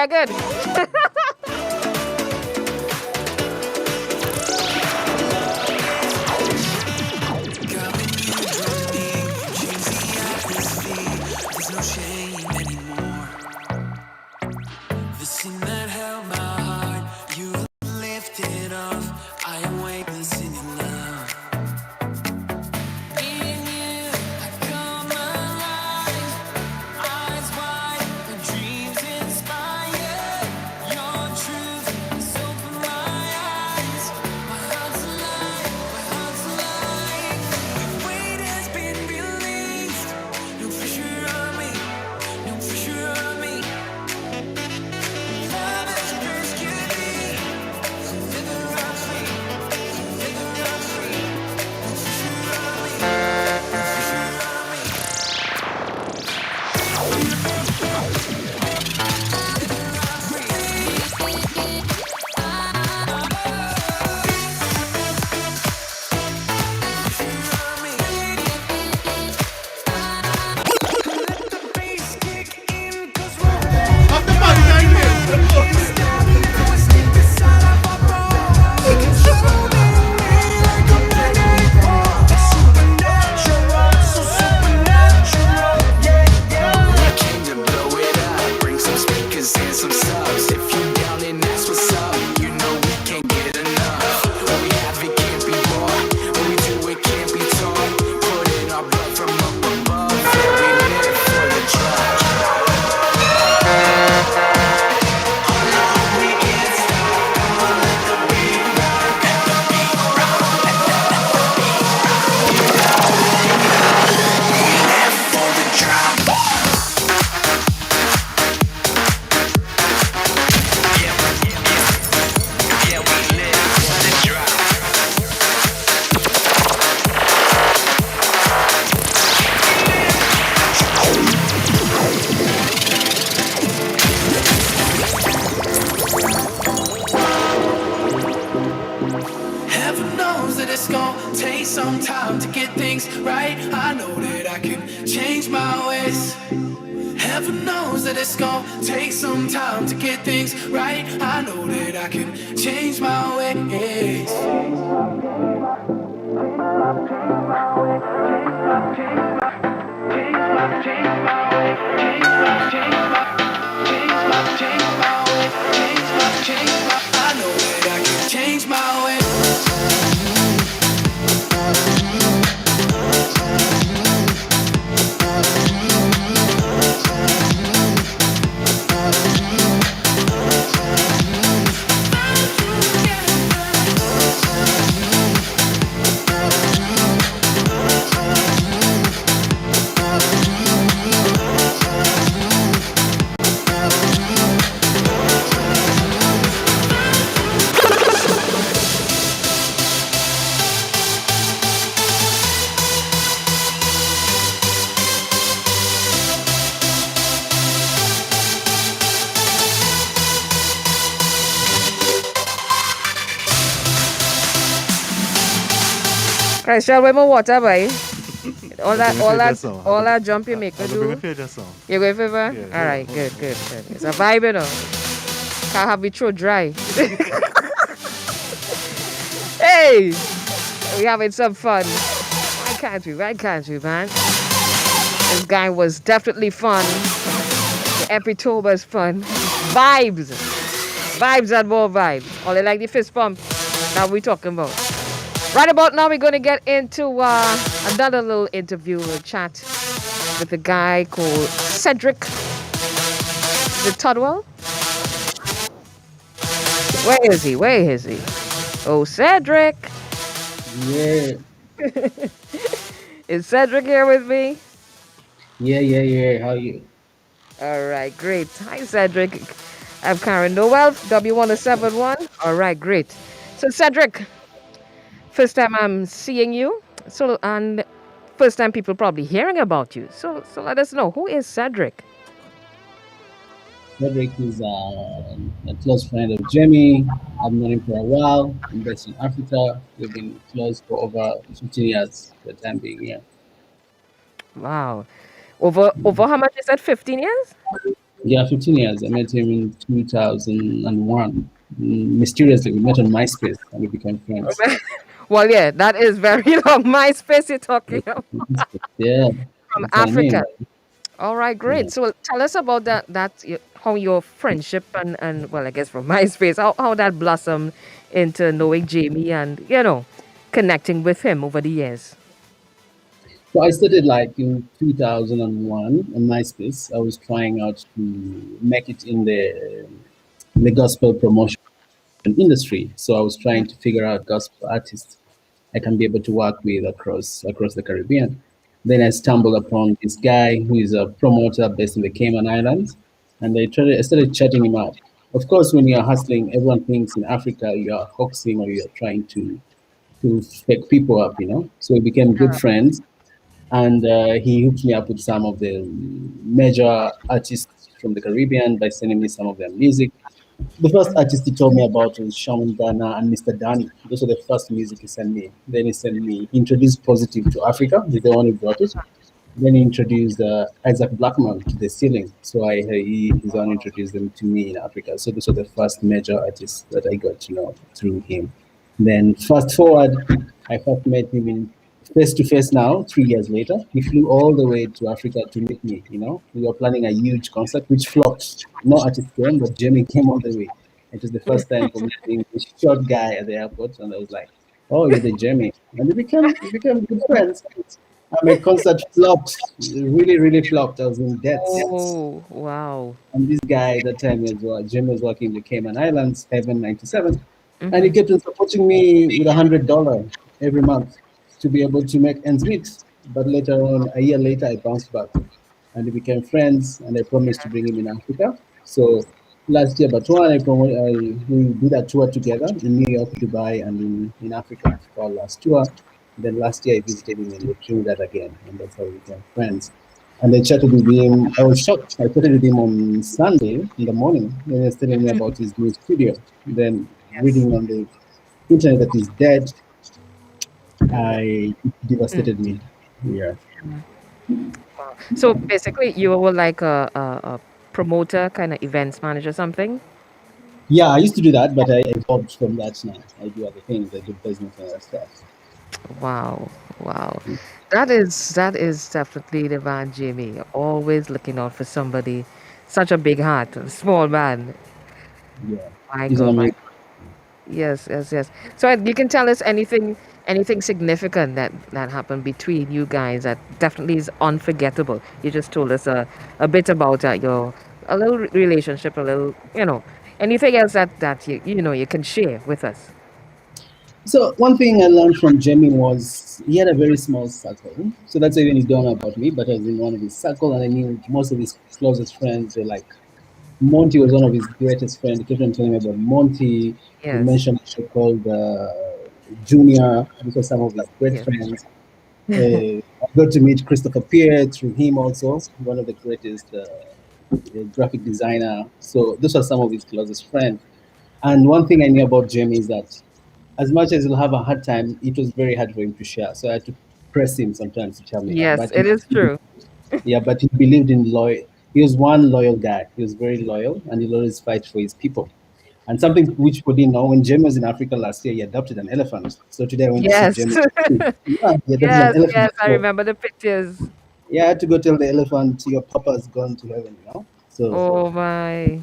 good. There's no shame anymore. The sin that held my heart, you lifted off. I awake this in your love. In you, I come alive. Eyes wide, my dreams inspire. Heaven knows that it's gonna take some time to get things right. I know that I can change my ways. I know that I can change my way. Christian, where my water, boy? All that, I'm gonna all feel that, that song. all that jump you make me I'm gonna do. feel that song. You going favor? Yeah, All right, good. It's a vibe, you know. Can't have it throat dry. Hey, we having some fun. Why can't we? Man? This guy was definitely fun. The Epitober's fun. Vibes and more vibes. All they like the fist pump. Now we talking about. Right about now, we're going to get into another little interview or chat with a guy called Cedric. Is it Tudwell? Where is he? Oh, Cedric. Yeah. Is Cedric here with me? Yeah. How you? All right, great. Hi, Cedric. I'm Karen Noel, W1071. All right, great. So, Cedric, first time I'm seeing you. So, and first time people probably hearing about you. So let us know, who is Cedric? Cedric is a close friend of Jamie. I've known him for a while. I'm based in Africa. We've been close for over 15 years for the time being, yeah. Wow. Over how much is that? 15 years? Yeah, 15 years. I met him in 2001. Mysteriously, we met on MySpace and we became friends. Well, yeah, that is very long. MySpace you're talking about. Yeah. From That's what I mean. Africa. All right, great. Yeah. So tell us about how your friendship and well, I guess from MySpace, how that blossomed into knowing Jamie and, connecting with him over the years. So I started like in 2001 on MySpace. I was trying out to make it in the gospel promotion industry. So I was trying to figure out gospel artists I can be able to work with across the Caribbean. Then I stumbled upon this guy who is a promoter based in the Cayman Islands, and I started chatting him out. Of course, when you're hustling, everyone thinks in Africa you are hoaxing or you're trying to fake people up, So we became good friends, and he hooked me up with some of the major artists from the Caribbean by sending me some of their music. The first artist he told me about was Shaman Dana and Mr. Danny. Those were the first music he sent me. Then he introduced Positive to Africa, the one who brought it. Then he introduced Isaac Blackman to the ceiling. So he's the one who introduced them to me in Africa. So those were the first major artists that I got to know through him. Then fast forward, I first met him in face to face now, 3 years later. He flew all the way to Africa to meet me, We were planning a huge concert, which flopped. No artist came, but Jamie came all the way. It was the first time for me seeing this short guy at the airport, and I was like, oh, you're the Jamie. And we became good friends. My concert flopped, really flopped. I was in debt. Oh, wow. And this guy at that time Jamie was working in the Cayman Islands, Heaven 97. And he kept on supporting me with $100 every month to be able to make ends meet. But later on, a year later, I bounced back and we became friends, and I promised to bring him in Africa. So last year, but we did a tour together in New York, Dubai, and in Africa for our last tour. Then last year, I visited him in Trinidad again, and that's how we became friends. And I chatted with him. I was shocked. I chatted with him on Sunday in the morning, and he was telling me about his new studio. Then reading on the internet that he's dead, it devastated me. Yeah. So basically, you were like a promoter, kind of events manager, something. Yeah, I used to do that, but I evolved from that now. I do other things. I do business and other stuff. Wow, wow. That is definitely the man, Jamie. Always looking out for somebody. Such a big heart, a small man. Yeah, My he's an God, my amazing. yes, yes, yes. So you can tell us anything significant that happened between you guys that definitely is unforgettable. You just told us a bit about your a little relationship, a little anything else that you can share with us. So one thing I learned from Jamie was he had a very small circle. So that's even he don't know about me, but I was in one of his circle, and I knew most of his closest friends were like Monty was one of his greatest friends. He kept on telling me about Monty. He Yes. mentioned a show called Junior. These were some of his great Yes. friends. I got to meet Christopher Pierre through him also, one of the greatest graphic designer. So those are some of his closest friends. And one thing I knew about Jamie is that as much as he'll have a hard time, it was very hard for him to share. So I had to press him sometimes to tell me. Yes, But it is true. yeah, but he believed in loyal. He was one loyal guy. He was very loyal, and he'll always fight for his people. And something which people didn't know, when Jamie was in Africa last year, he adopted an elephant. So today I went to see Yes. Jamie. Yeah, he adopted an Yes, yes, elephant. I So remember the pictures. yeah, I had to go tell the elephant, your papa's gone to heaven. So Oh my.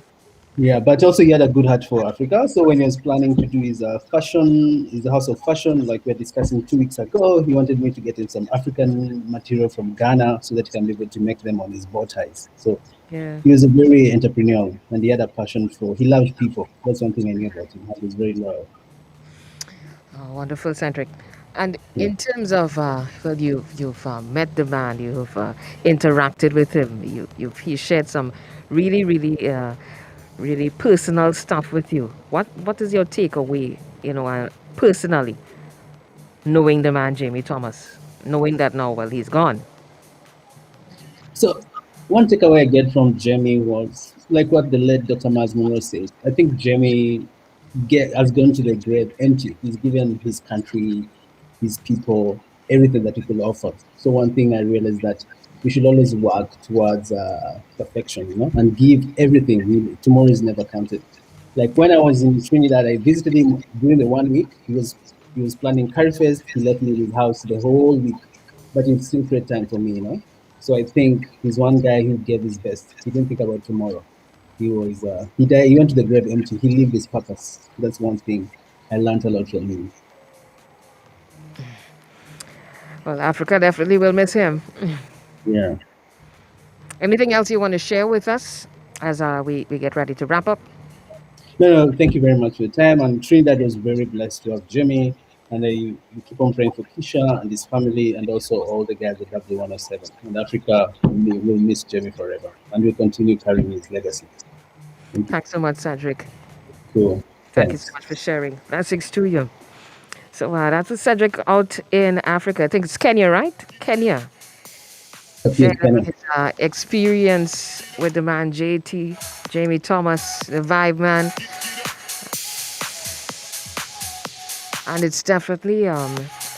yeah, but also he had a good heart for Africa. So when he was planning to do his fashion, his house of fashion, like we were discussing 2 weeks ago, he wanted me to get him some African material from Ghana so that he can be able to make them on his bow ties. So Yeah. he was a very entrepreneurial, and he had a passion for. He loved people. That's one thing I knew about him. He was very loyal. Oh, wonderful, Centric. And Yeah. in terms of, well, you've met the man, you've interacted with him, he shared some really, really, really personal stuff with you. What is your takeaway, personally, knowing the man, Jamie Thomas, knowing that now, well, he's gone. So one takeaway I get from Jamie was like what the late Dr. Miles Monroe said. I think Jamie has gone to the grave empty. He's given his country, his people, everything that he could offer. So one thing I realized that we should always work towards perfection, and give everything. Tomorrow is never counted. Like when I was in Trinidad, I visited him during the 1 week. He was planning Curry Fest. He left me in his house the whole week, but he still create time for me. So I think he's one guy who gave his best. He didn't think about tomorrow. He died. He went to the grave empty. He lived his purpose. That's one thing I learned a lot from him. Well, Africa definitely will miss him. Yeah. Anything else you want to share with us as we get ready to wrap up? No, thank you very much for your time. And Trinidad was very blessed to have Jimmy. And we keep on praying for Kisha and his family, and also all the guys at W107. And Africa will miss Jimmy forever, and we'll continue carrying his legacy. Thanks so much, Cedric. Cool. Thank you so much for sharing. Blessings to you. So that's Cedric out in Africa. I think it's Kenya, right? Kenya. Sharing his experience with the man Jamie Thomas, the Vibe Man. And it's definitely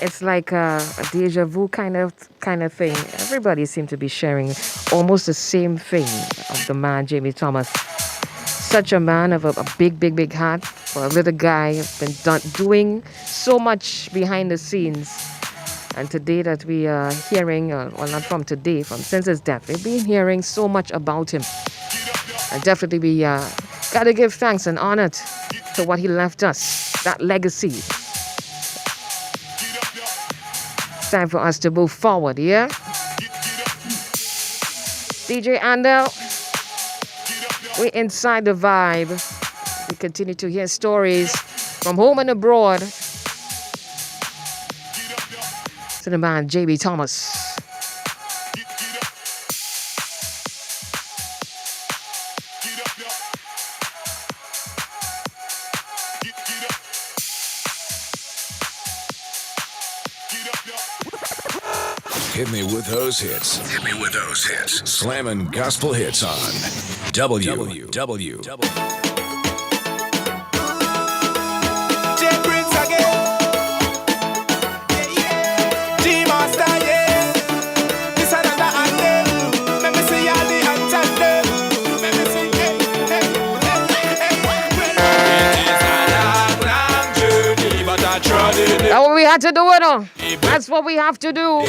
it's like a deja vu kind of thing. Everybody seems to be sharing almost the same thing of the man Jamie Thomas. Such a man of a big heart for a little guy. Been doing so much behind the scenes. And today that we are hearing, well, not from today, from since his death, we've been hearing so much about him. And definitely we got to give thanks and honor to what he left us, that legacy. It's time for us to move forward, yeah? DJ Andel, we're inside the vibe. We continue to hear stories from home and abroad. To the man, Jamie Thomas. Hit me with those hits. Hit me with those hits. Slamming gospel hits on WW. we had to do it all. That's what we have to do.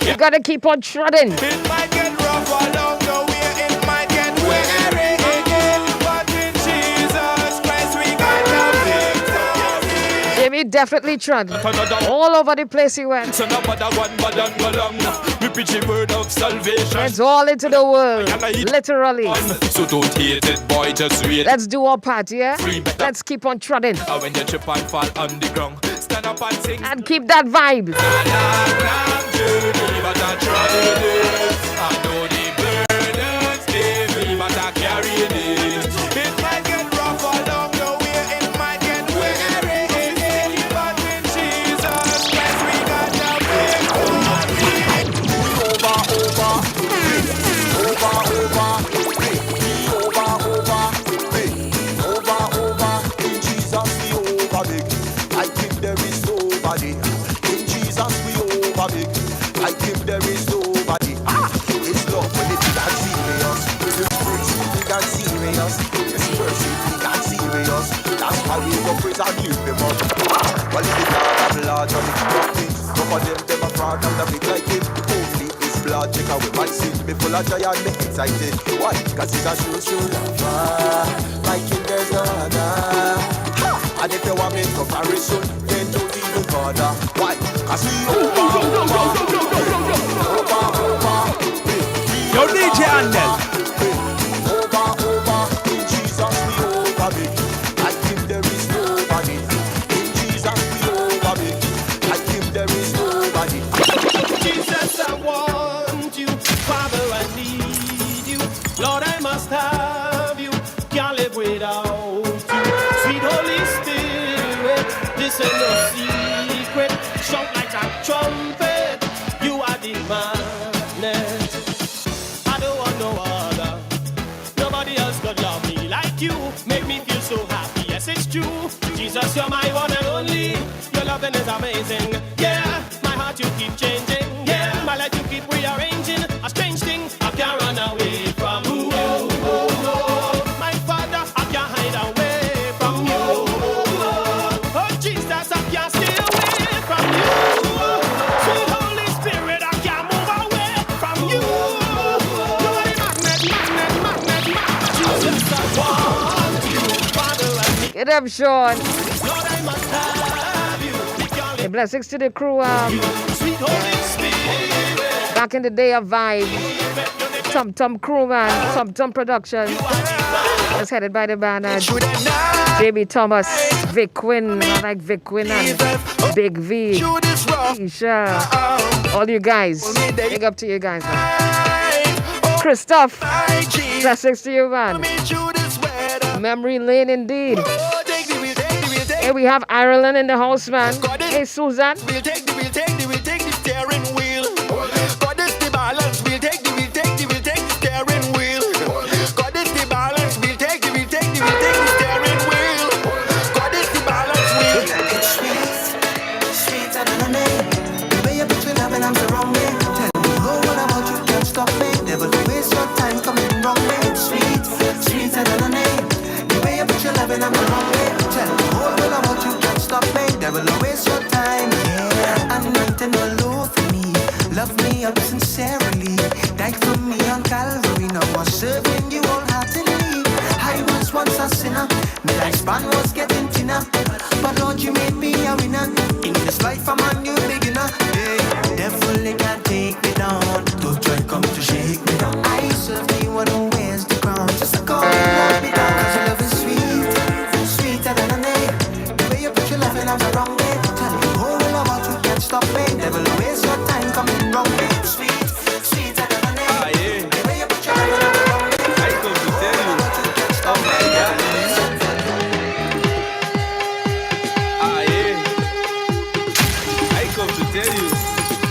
You gotta keep on trotting. It might get rough along the way, it might get weary again, but in Jesus Christ we got the victory. Jamie definitely trod. All over the place he went. It's all into the world, literally. So don't hate it, boy, just wait. Let's do our part, yeah? Let's keep on trotting. When you trip and fall on the ground, stand up and sing. And keep that vibe. It might get rough along the way, it might get weary again, but in Jesus Christ we got the victory. Over, in Jesus we over big. I think there is nobody. In Jesus we over big. I think there is nobody. It's love when it got serious. It's praise we got serious. It's worship we got serious. That's why we go praise and lift them up. Well, if the God of large and the prophets, some of them a fraud and a big like him. Only his blood take away my sin. Me full of joy and me excited. Why? Cause he's a true lover. Like him there's no other. And if you want me comparison, then don't even bother. Why? Cause we over. Yo, DJ Andel. Over, in Jesus we over big. I think there is nobody. In Jesus we over big. I think there is nobody. Jesus, I want you. Father, I need you. Lord, I must have you. Can't live without you. Sweet Holy Spirit, this ain't no secret. Shout like a trumpet. You are the magnet. I don't want no other. Nobody else could love me like you. Make me feel so happy. Yes, it's true. Jesus, you're my one and only. Your loving is amazing. Yeah, my heart you keep changing. Yeah, my life you keep rearranging. A strange thing, I can't run away from you. My Father, I can't hide away from you. Oh Jesus, I can't stay away from you. Sweet Holy Spirit, I can't move away from you. You're the magnet. Jesus, I want you. Father, I need Get up, Sean. Lord, I must have you. Hey, blessings to the crew. Sweet Holy Spirit. Back in the day of Vibe. Tom crew, man. Tom production. Was headed by the band Jamie Thomas, Vic Quinn. I like Vic Quinn and Big V. Isha. All you guys. Big up to you guys, man. Christoph. Blessings to you, man. Memory lane indeed. Hey, we have Ireland in the house, man. Hey, Susan. We'll take the steering wheel. God is the balance. We'll take the steering wheel. God is the balance. We'll take the steering wheel. God is the balance. It's sweet, I don't know. The way you put your love and I'm surrounded. Tell me what about you can't stop me. Never waste your time coming wrong way. It's sweet, I don't know. The way you put your love and I'm surrounded. Tell me what about you can't stop me. Never waste your time. Yeah, anointing all over me. Love me up sincerely. Died for me on Calvary. Now I'm serving you wholeheartedly. I was once a sinner. My lifespan was getting thinner. But Lord, you made me a winner. In this life, I'm a new beginner. Hey, devil, they can't take me down. Don't try come to shake me down. I serve the one who wears the crown. Just a call and hold me down. Cause your love is sweeter than a name. The way you put your love in, I'm the wrong way. Tell me all about you can't stop me. Devil, waste your time coming wrong way. Sweeter than a name. The way you put your love in, I'm the wrong way. I come to tell you. Oh my God. I come to tell you.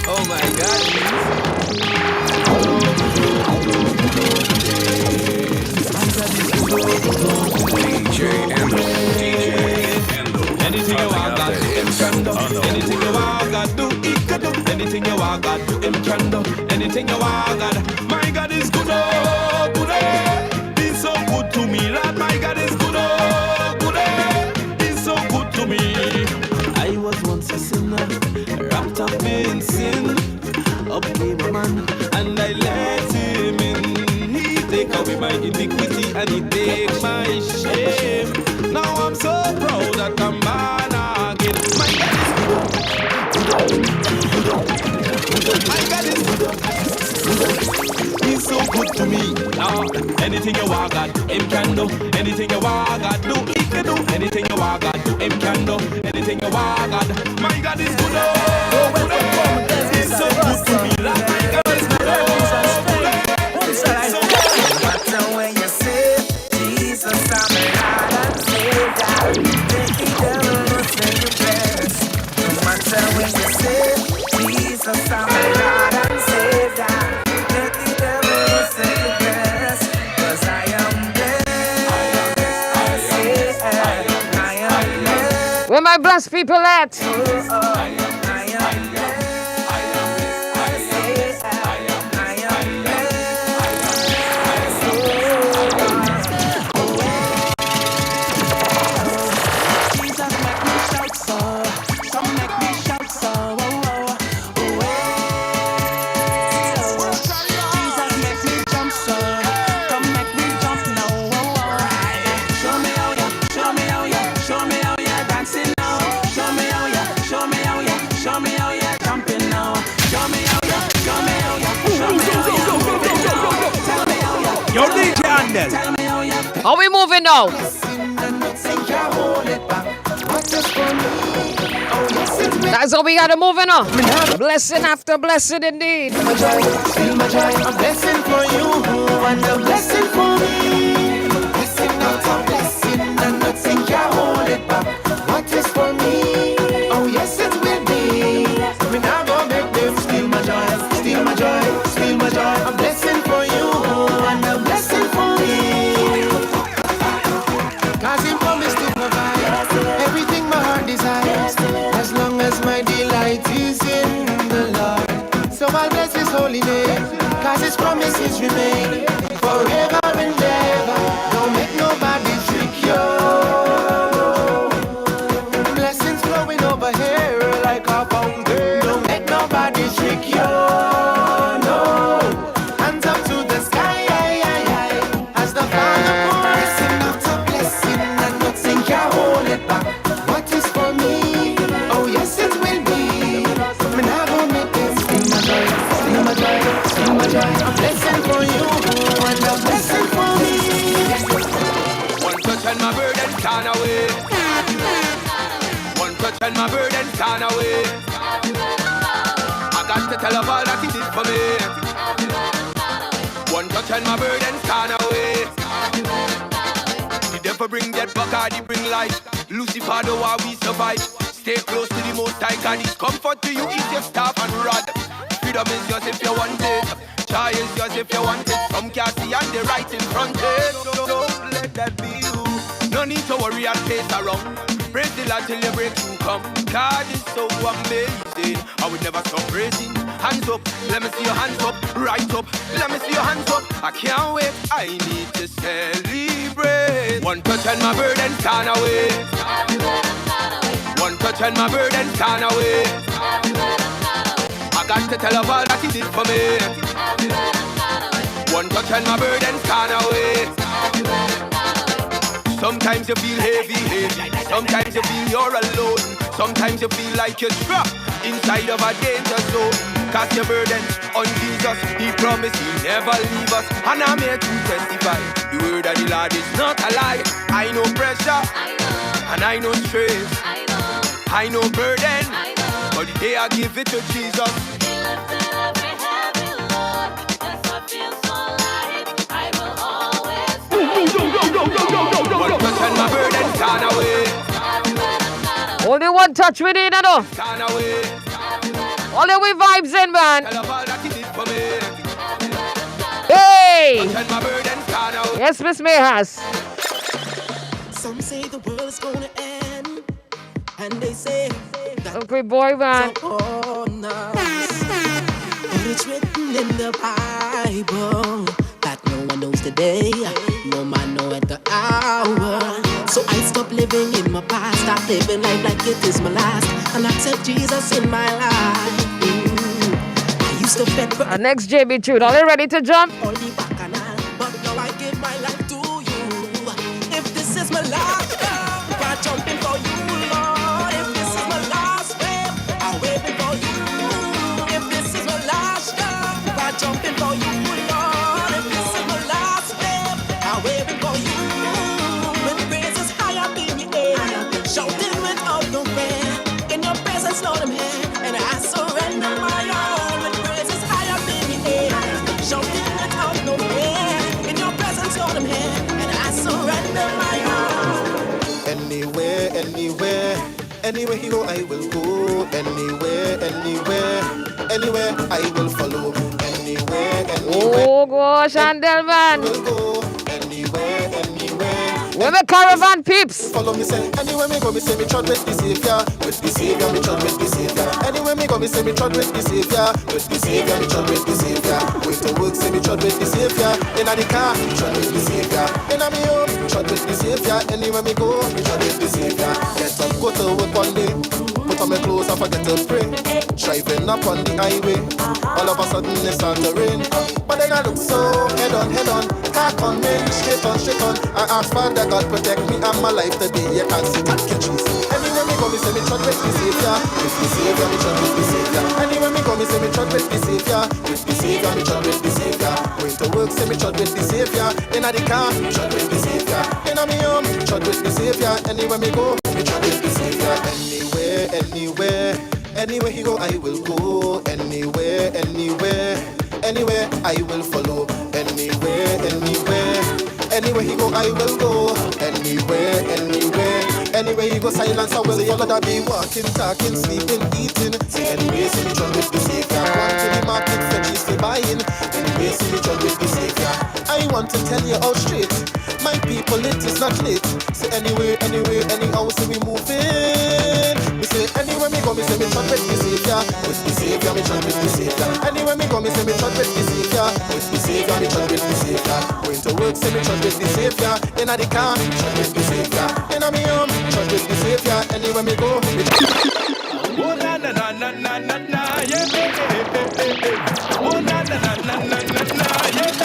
Oh my God. DJ Endo. Anything you want, God, do him can do. Anything you want, God, do he can do. Anything you want, God, do him can do. Anything you want, God, my God is good, oh, good, oh. He's so good to me, Lord, my God is good, oh, good, oh. He's so good to me. I was once a sinner. iniquity and it make my shame. Now I'm so proud that I'm born again. My God is He's so good to me. Now anything you want God, him can do. Anything you want God do, he can do. Anything you want God do, him can do. Anything you want God, my God is good. He's so good to me. My God is good. When you say Jesus, I'm Lord and Savior, let the devil say you bless. No matter when you say Jesus, I'm Lord and Savior, let the devil say you bless. 'Cause I am blessed. I am blessed. Where my blessed people at? Yo, DJ Andel. Are we moving now? That's how we gotta move it on. Blessing after blessing indeed. Feel my joy, a blessing for you and a blessing for me. Blessing not a blessing and nothing can hold it back. What is for me? Oh yes it will be. We now go make them steal my joy, steal my joy, steal my joy. A blessing for you and a blessing for me. 'Cause he promised to provide everything my heart desires, as long as my delight is in the Lord. So I'll bless his holy name, 'cause his promises remain forever and ever. Don't make nobody trick you. Blessings flowing over here like a fountain. Don't make nobody trick you. No, hands up to the sky, as the Father pours. Not a blessing and nothing can hold it back. What is for me? Oh yes it will be. Me now go make them steal my joy, steal my joy, steal my joy. A blessing for you and a blessing for me. One touch and my burden gone away. One touch and my burden gone away. I got to tell of all that he did for me. One touch and my burden gone away. The devil bring death, but God he bring life. Lucifer the war we survive. Stay close to the Most High God. His comfort to you is your staff and rod. Freedom is yours if you want it. Joy is yours if you want it. Some can't see and they right in front it. Don't let that be you. No need to worry and pace around. Praise the Lord till your breakthrough come. God is so amazing. I would never stop praising. Hands up, let me see your hands up. Right up, let me see your hands up. I can't wait, I need to celebrate. One touch and my burden gone away. One touch and my burden gone away. I got to tell of all that he did for me. One touch and my burden gone away. Sometimes you feel heavy. Sometimes you feel you're alone. Sometimes you feel like you're trapped inside of a danger zone. Cast your burden on Jesus. He promised he'll never leave us. And I'm here to testify. The word of the Lord is not a lie. I know pressure. And I know stress. I know burden. But the day I give it to Jesus. One touch and my burden gone away. Only one touch we need, I know. Gone away. Only we vibes in, man. Hey! Yes, Miss Mayhas. Some say the world's gonna end, and they say that okay, boy, man. But it's written in the Bible that no one knows the day, no man knows at the hour. So I stop living in my past, stop living life like it is my last, and accept Jesus in my life. I used to fed for next JB tune. Are you ready to jump? all the bacchanal, but now I give my is my last stop, I'm jumping for you, Lord. If this is my last step, I'm waiting for you. If this is my last stop, I'm jumping for you, Lord. If this is my last step, I'm waiting for you. When praises high up in the air, shouting without no fear. In your presence, Lord, I'm here, and I surrender my all. When praises high up in the air, shouting without no fear. In your presence, Lord, I'm here, and I surrender my all. Anywhere, anywhere, anywhere he go, I will go. Anywhere, anywhere, anywhere, I will follow. Anywhere, anywhere. Oh gosh, Andelman. Will go. Anywhere, anywhere. Where the caravan peeps? Follow me, say anywhere me go, me say me trod with the Savior, me trod with the Savior. Anywhere me go, me say me trod with the Savior, me trod with the Savior. Going to work, say me trod with the Savior. In the car, me trod with the Savior. In my home, me trod with the Savior. Anywhere me go, me trod with the Savior. Get up, go to work one day. Put on my clothes and forget to pray. Driving up on the highway, all of a sudden it start to rain. But then I look so head on, car coming straight on. I ask Father God protect me and my life today. You can't see that Jesus. Anywhere me go, me say me trod with the Savior, me trod with the Savior. Anywhere me go, me say me trod with the Savior, me trod with the Savior. Going to work, say me trod with the Savior. In the car, me trod with the Savior. In my home, trod with the Savior. Anywhere me go, me trod with the Savior. Anywhere, anywhere he go, I will go. Anywhere, I will follow. Anywhere he go, I will go. Anywhere he go, silence I will follow. That be walking, talking, sleeping, eating. Say anyway, see me trod with the Savior. Going to the market, fetches for buying. Anyway, see me trod with the Savior. I want to tell you all straight, my people, it is not late. Say anywhere, anyhow, see we moving. Me say anywhere me go, me say me trod with the Savior. Me trod with the Savior. Anywhere me go, me say me trod with the Savior. Me trod with the Savior. Going to work, say me trod with the Savior. In the car, me trod with the Savior. In my home, trod with the Savior. Anywhere me go, me Oh na na na na na na na, yeah. Oh na na na na na na na, yeah.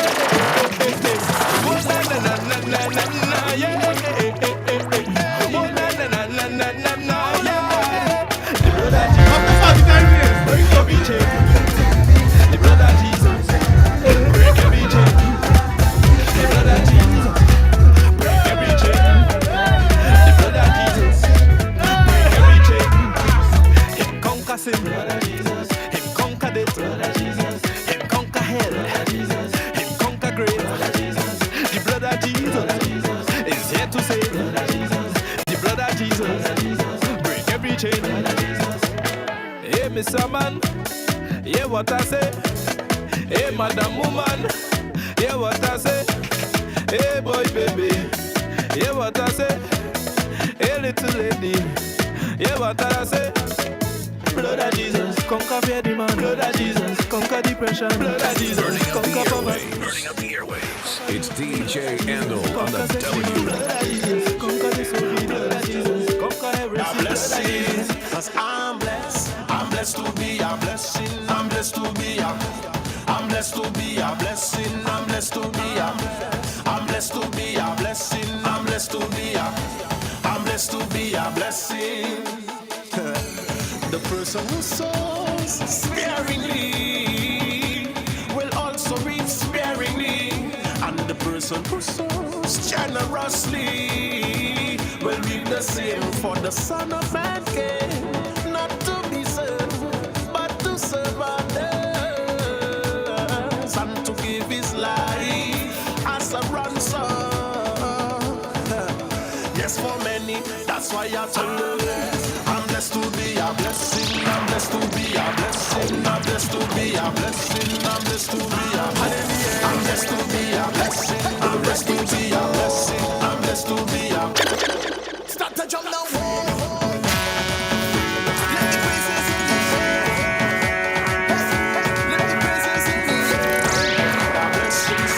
Oh na na na na na na na, yeah. Oh na na na na na na na, yeah. The brother Jesus, break every chain. The brother Jesus, break every chain. The brother Jesus, break every chain. The brother Jesus, break every chain. Him conquer sin, brother Jesus. Him conquer death, brother Jesus. Him conquer hell, brother Jesus. Him conquer grave, brother Jesus. The brother Jesus is here to save, brother Jesus. The brother Jesus, break every chain, brother Jesus. Hey, Mr. Man, hear what I say. Hey, Madam Woman, hear what I say. Hey, boy, baby, hear what I say. Hey, little lady, hear what I say. Blood of Jesus, conquer fear demand. Blood of Jesus, conquer depression. Blood of Jesus, conquer poverty. Burning up the airwaves. It's DJ Andal on the Blood of Jesus, conquer disobedience. Blood of Jesus, conquer everything. I'm blessed, cause I'm blessed. I'm blessed to be a blessing. I'm blessed to be a. I'm blessed to be a blessing. I'm blessed to be a. I'm blessed to be a blessing. I'm blessed to be a. I'm blessed to be a blessing. The person who sows sparingly will also reap sparingly, and the person who sows generously will reap the same. For the Son of Man came not to be served, but to serve others, and to give his life as a ransom. Yes, for many, that's why I told you. I'm blessed to be a blessing. I'm blessed to be a blessing. I'm blessed to be a blessing. I'm blessed to be a blessing. I'm blessed to be a blessing. I'm blessed to be a blessing. I'm blessed to be a. Start to jump now. Let the praises in the air. Let the praises in the air. Blessings,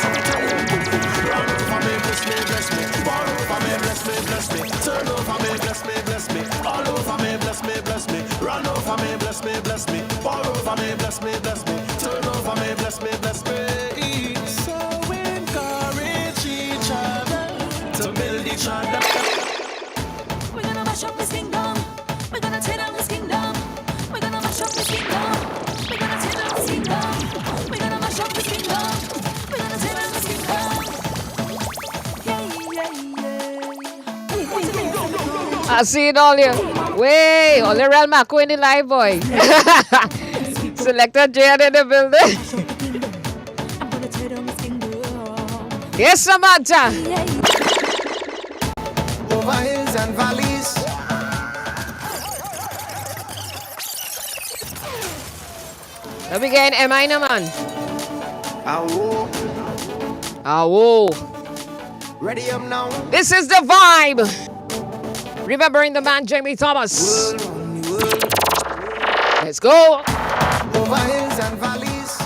run over me, bless me, bless me. Fall over me, bless me, bless me. Turn over me, bless me, bless me. All over me, bless me, bless me. Run over me, bless me, bless me. Fall over me, bless me, bless me. Turn over me, bless me, bless me. So encourage each other to build We're gonna mash up this kingdom. We're gonna tear down this kingdom. We're gonna mash up this kingdom. We're gonna tear down this kingdom. We're gonna mash up this kingdom. We're gonna tear down this kingdom. I see it all here. Way, only Real Marco in the live boy. Selector J in the building. Yes, Samantha. Over hills and valleys. Let me get am I no man? Awo. Awo. Ready up now. This is the vibe. Remembering the man Jamie Thomas. Let's go. Over hills and valleys,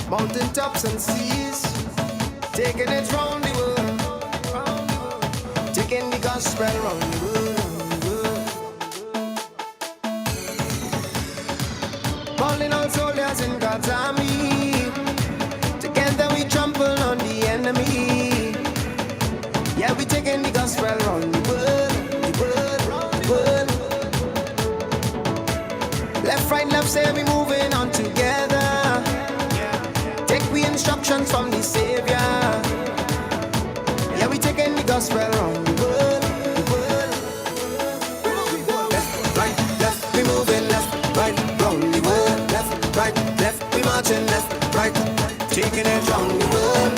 mountain tops and seas, taking it round the world, taking the gospel round the world. Calling all soldiers in God's army, together we trample on the enemy. Yeah, we taking the gospel round the world, the world, the world. Left, right, left, say we moving on together. Take we instructions from the Savior. Yeah, we taking the gospel around the world, the world. Left, right, left, we moving left, right, round the world. Left, right, left, we marching left, right, taking it round the world.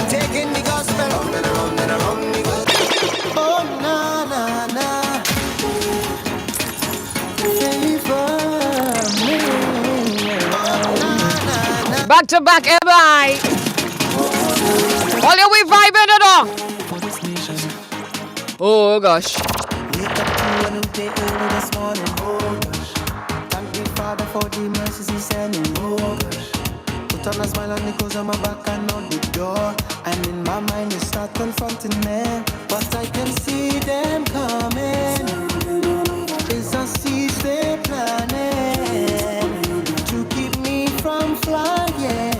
Taking the gospel round and around and around the world. Oh, na, na, na. Back to back, MI. All you we vibing it all. Oh gosh. Wake up to a new day early this morning. Oh gosh. Thank the Father for the mercies He's sending. Oh gosh. Put on a smile and it goes on my back and out the door. And in my mind they start confronting me, but I can see them coming. It's a seed they planning to keep me from flying.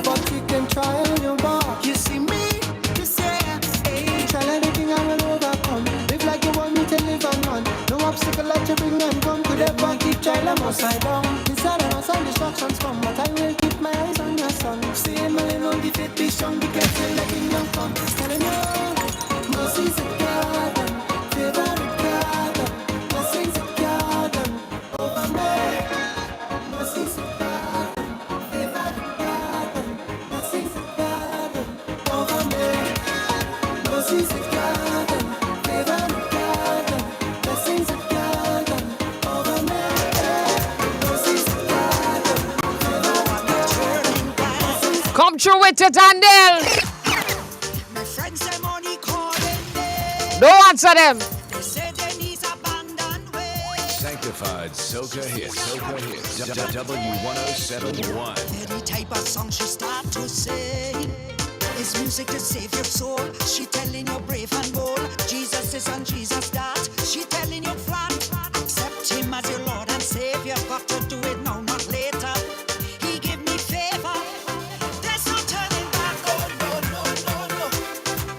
But you can try on your mark. You see me, you say, hey, try anything I will overcome. Live like you want me to live and run. No obstacle that you bring and come to the back. Keep child I'm upside down. Inside of us and distractions come, but I will keep my eyes on your son. Stay my on the faith, be strong, be careful, let him not come. Telling you, mercy's a garden, favor a garden, blessings a garden over me. Mercy's a garden, favor a garden, blessings a garden over me. Mercy's a garden, favor a garden, blessings a garden over me. Mercy's a garden, favor a garden. Come through with it, Daniel. My friends say money calling them. Don't answer them. They say they need abandoned way. Sanctified Soca Hits. Soca Hits. W1071. Any type of song she start to sing. Is music to save your soul? She telling you brave and bold. Jesus is and Jesus that. She telling you flat. Accept Him as your Lord and Savior. Got to do it now, not later. He give me favor. There's no turning back. Oh no, no, no, no.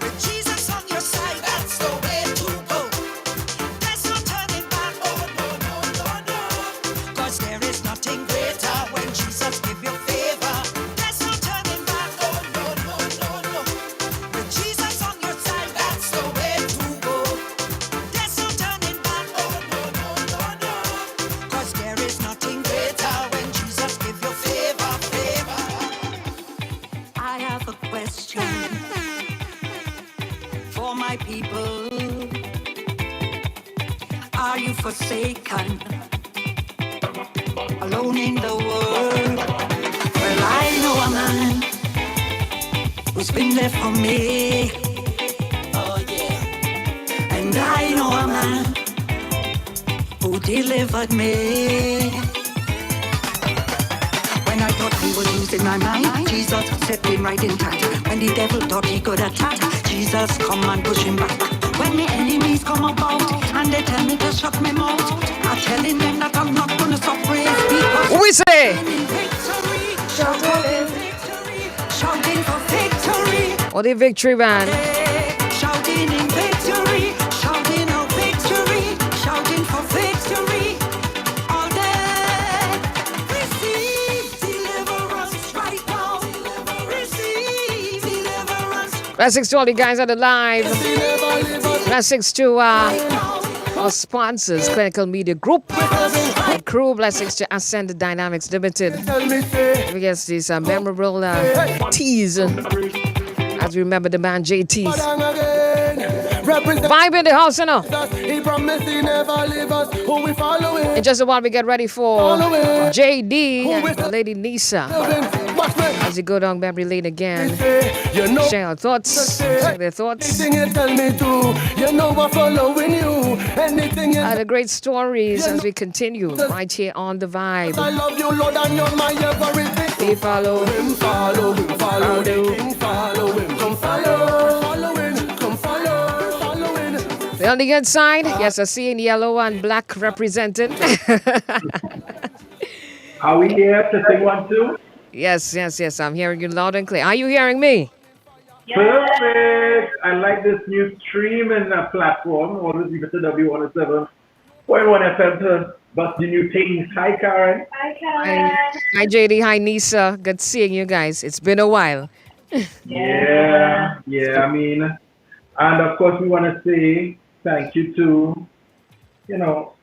With Jesus on your side, that's the way to go. There's no turning back. Oh no, no, no, no. 'Cause there is nothing greater when Jesus give you favor. There's no turning back. Oh no, no, no, no. With Jesus on your side, that's the way to go. There's no turning back. Oh no, no, no, no. 'Cause there is nothing greater when Jesus give you favor, favor. I have a question for my people. Are you forsaken, alone in the world? Well, I know a man who's been there for me. Oh yeah. And I know a man who delivered me. When I thought he was losing my mind, Jesus set me right in time. When the devil thought he could attack, Jesus come and push him back. When the enemies come about and they tell me to shut my mouth, I'm telling them that I'm not gonna stop praise because We say victory, shouting for victory. Or the victory band. Shouting in victory, shouting out victory, shouting for victory all day. Receive deliverance right now. Receive deliverance. Blessings to all you guys on the live. Blessings to our sponsors, Clinical Media Group, the crew. Blessings to Ascend Dynamics Limited. We get these memorable teas as we remember the band JT's. Vibe in the house, you know. In just a while, we get ready for JD and Lady Nisa as you go down memory lane again. Share our thoughts, share their thoughts. The great stories as we continue right here on the Vibe. I love you, Lord, and you're my everything. We follow him, follow him, follow the king, follow him, come follow him, come follow him. On the inside, yes, I see in yellow and black represented. Are we here to sing one too? Yes, I'm hearing you loud and clear. Are you hearing me? Perfect. I like this new stream and platform. Always leave it to W107.1 FM to bust the new things. Hi, Karen. Hi, Karen. Hi, JD. Hi, Nisa. Good seeing you guys. It's been a while. Yeah. I mean, and of course, we want to say thank you to you all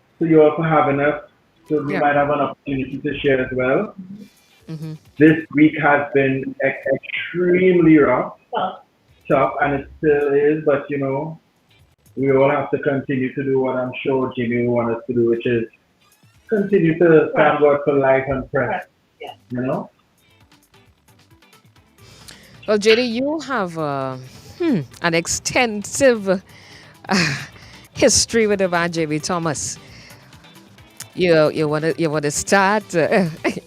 for having us. So we might have an opportunity to share as well. Mm-hmm. This week has been extremely rough, tough, and it still is. But we all have to continue to do what I'm sure Jimmy will want us to do, which is continue to thank God for life and breath. Well, JD, you have an extensive history with the man Jamie Thomas. You want to start?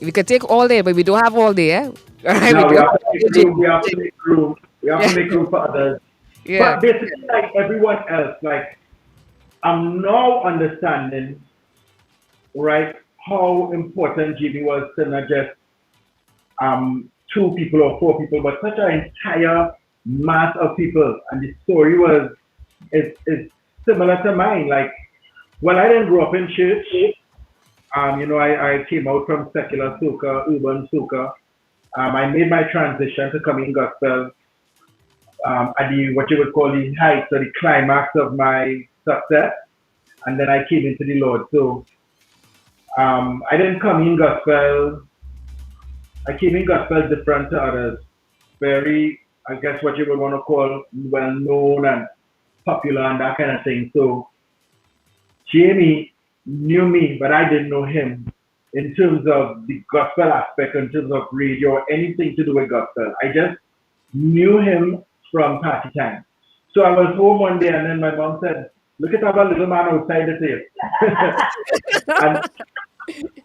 We could take all day, but we don't have all day. Eh? Right? No, we have to make room. We have to make room for others. Yeah. But basically, like everyone else, like I'm now understanding, right, how important Jimmy was to not just 2 people or 4 people, but such an entire mass of people. And the story is similar to mine. Like, well, I didn't grow up in church. I came out from secular soca, urban soca. I made my transition to coming gospel at what you would call the height or the climax of my success. And then I came into the Lord. So I didn't come in gospel. I came in gospel different to others. Very, I guess what you would want to call well known and popular and that kind of thing. So Jamie knew me, but I didn't know him in terms of the gospel aspect, in terms of radio or anything to do with gospel. I just knew him from party time. So I was home one day and then my mom said, look at our little man outside the place.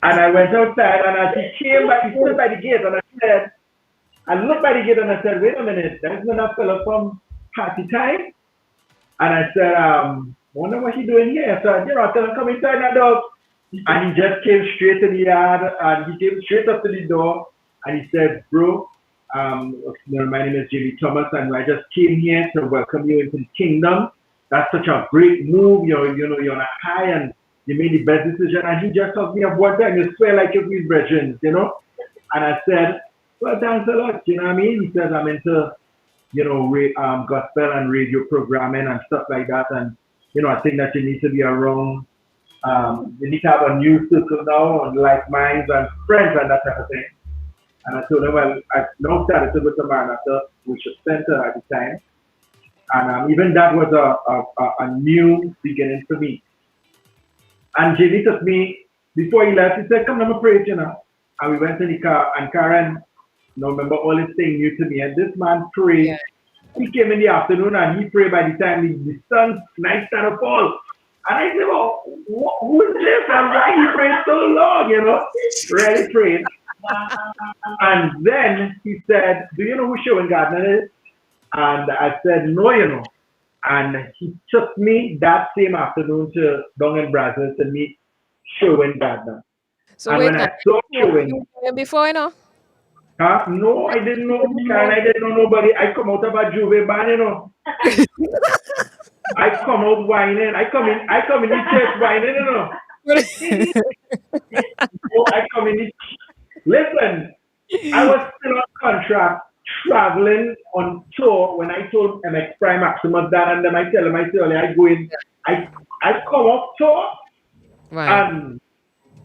and I went outside and as he stood by the gate and I looked by the gate and I said, wait a minute, there's not fella from party time? And I said, wonder what he doing here. So I tell him, come inside now, dog. And he just came straight to the yard and he came straight up to the door and he said, bro, my name is Jamie Thomas and I just came here to welcome you into the kingdom. That's such a great move. You're on a high and you made the best decision. And he just talked me up one time, you swear like you're his brethren, And I said, well, thanks a lot. You know what I mean? He said, I'm into, gospel and radio programming and stuff like that. And I think that you need to be around, you need to have a new circle now on like minds and friends and that type of thing. And I told him, well, I now started to go to Maranatha Worship Center at the time. And even that was a new beginning for me. And Jamie took me, before he left, he said, come, let me pray, And we went in the car, and Karen, remember all this thing new to me. And this man prayed. Yeah. He came in the afternoon and he prayed by the time the sun night started to fall. And I said, well, who is this? And why he prayed so long, Really prayed. And then he said, do you know who Sherwin Gardner is? And I said, no, And he took me that same afternoon to down in Brazil to meet Sherwin Gardner. So and wait, when I saw Sherwin, before, Huh? No, I didn't know Karen. I didn't know nobody. I come out of a Juve band, you know. I come out whining. I come in the church whining, you know. Oh, I come in the listen. I was still on contract traveling on tour when I told MX Prime Maximus that, and then I tell him, I say, I go in, I come off tour Right. and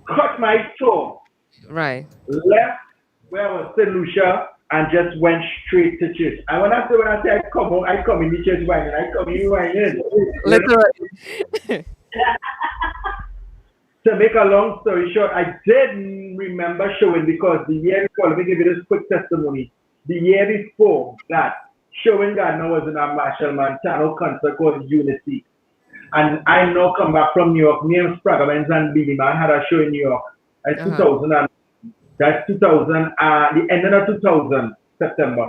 cut my tour, Right. left where I was St. Lucia and just went straight to church. And when I say I come home, I come in the church whining, I come in whining. Literally. To make a long story short, I did remember showing because the year before, let me give you this quick testimony. The year before that, Showing Gardner was in a Marshall Montano concert called Unity. And I now come back from New York. Me and Spragamans and Billy Man had a show in New York. That's 2000 and that's 2000 the end of 2000 September.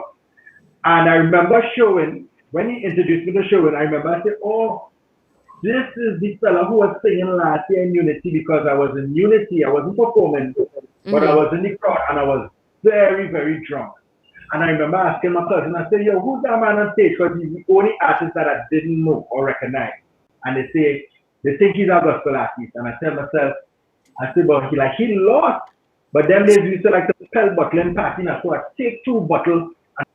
And I remember showing when he introduced me to showing, I remember I said, oh, this is the fella who was singing last year in Unity because I was in Unity. I wasn't performing, but I was in the crowd and I was very, very drunk. And I remember asking my cousin, I said, yo, who's that man on stage? Because he's the only artist that I didn't know or recognize. And they think he's a gospel artist. And I tell myself, I said, but he lost. But then they used to like the pell bottling party. And so I take 2 bottles and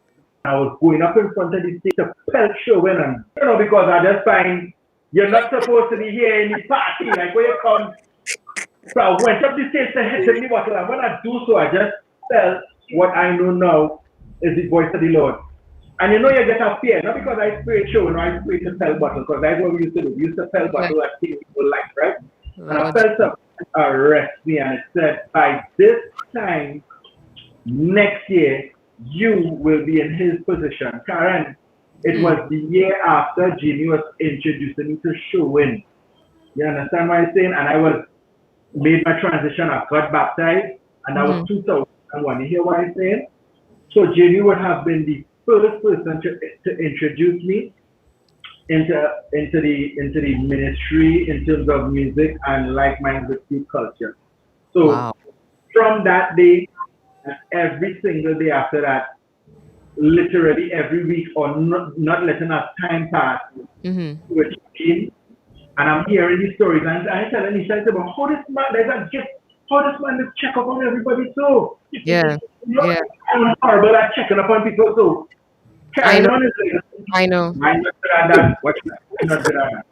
I was going up in front of the stage to pell showing. And, because I just find you're not supposed to be here in the party. Like when you come. So I went up the stage to hit the bottle. And when I do so, I just felt what I know now is the voice of the Lord. And you get a fear, not because I sprayed show, I sprayed the pell bottle, because that's what we used to do. We used to pell bottle at things people like, right? And I felt something arrest me, and it said, by this time next year, you will be in his position. Karen, it was the year after Jimmy was introducing me to showing. You understand what I'm saying? And I made my transition, I got baptized, and that was 2001. You hear what I'm saying? So Jimmy would have been the first person to introduce me into the ministry in terms of music and like-minded culture. So from that day, every single day after that, literally every week, or not letting us time pass, we're talking, and I'm hearing these stories, and I tell Anisha, I say, but how this man, how this man just check up on everybody so? Yeah. Yeah. I'm horrible at checking up on people so. I know. I know. I'm not good at that. I'm not good at that.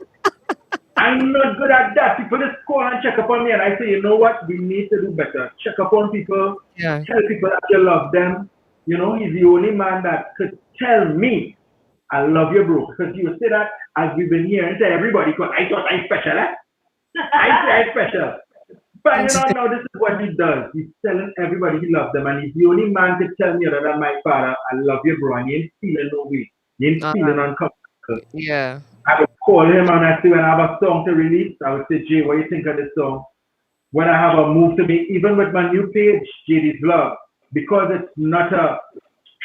I'm not good at that. People just call and check up on me, and I say, you know what? We need to do better. Check up on people. Yeah. Tell people that you love them. He's the only man that could tell me, I love you, bro. Because you say that as we've been here and tell everybody, because I thought I'm special, I say I'm special. But now this is what he does. He's telling everybody he loves them, and he's the only man to tell me other than my father, I love you, bro, and he ain't feeling no way. He ain't feeling uncomfortable. Yeah. I would call him and I say, when I have a song to release, I would say, Jay, what do you think of this song? When I have a move to make, even with my new page, JD's Vlog, because it's not a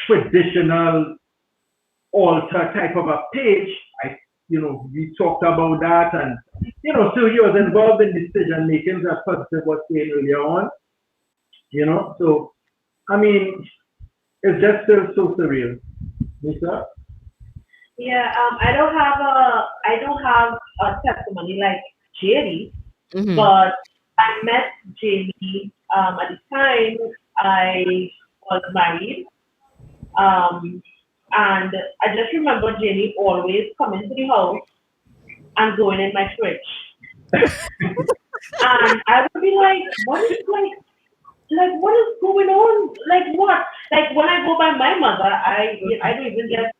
traditional altar type of a page, we talked about that, and so he was involved in decision making, as Positive was saying earlier on. So I mean, it's just still so surreal. Lisa? Yeah, I don't have a testimony like Jerry, but I met Jamie at the time I was married. And I just remember Jenny always coming to the house and going in my fridge. And I would be like, what is going on? Like what? Like when I go by my mother, I don't even just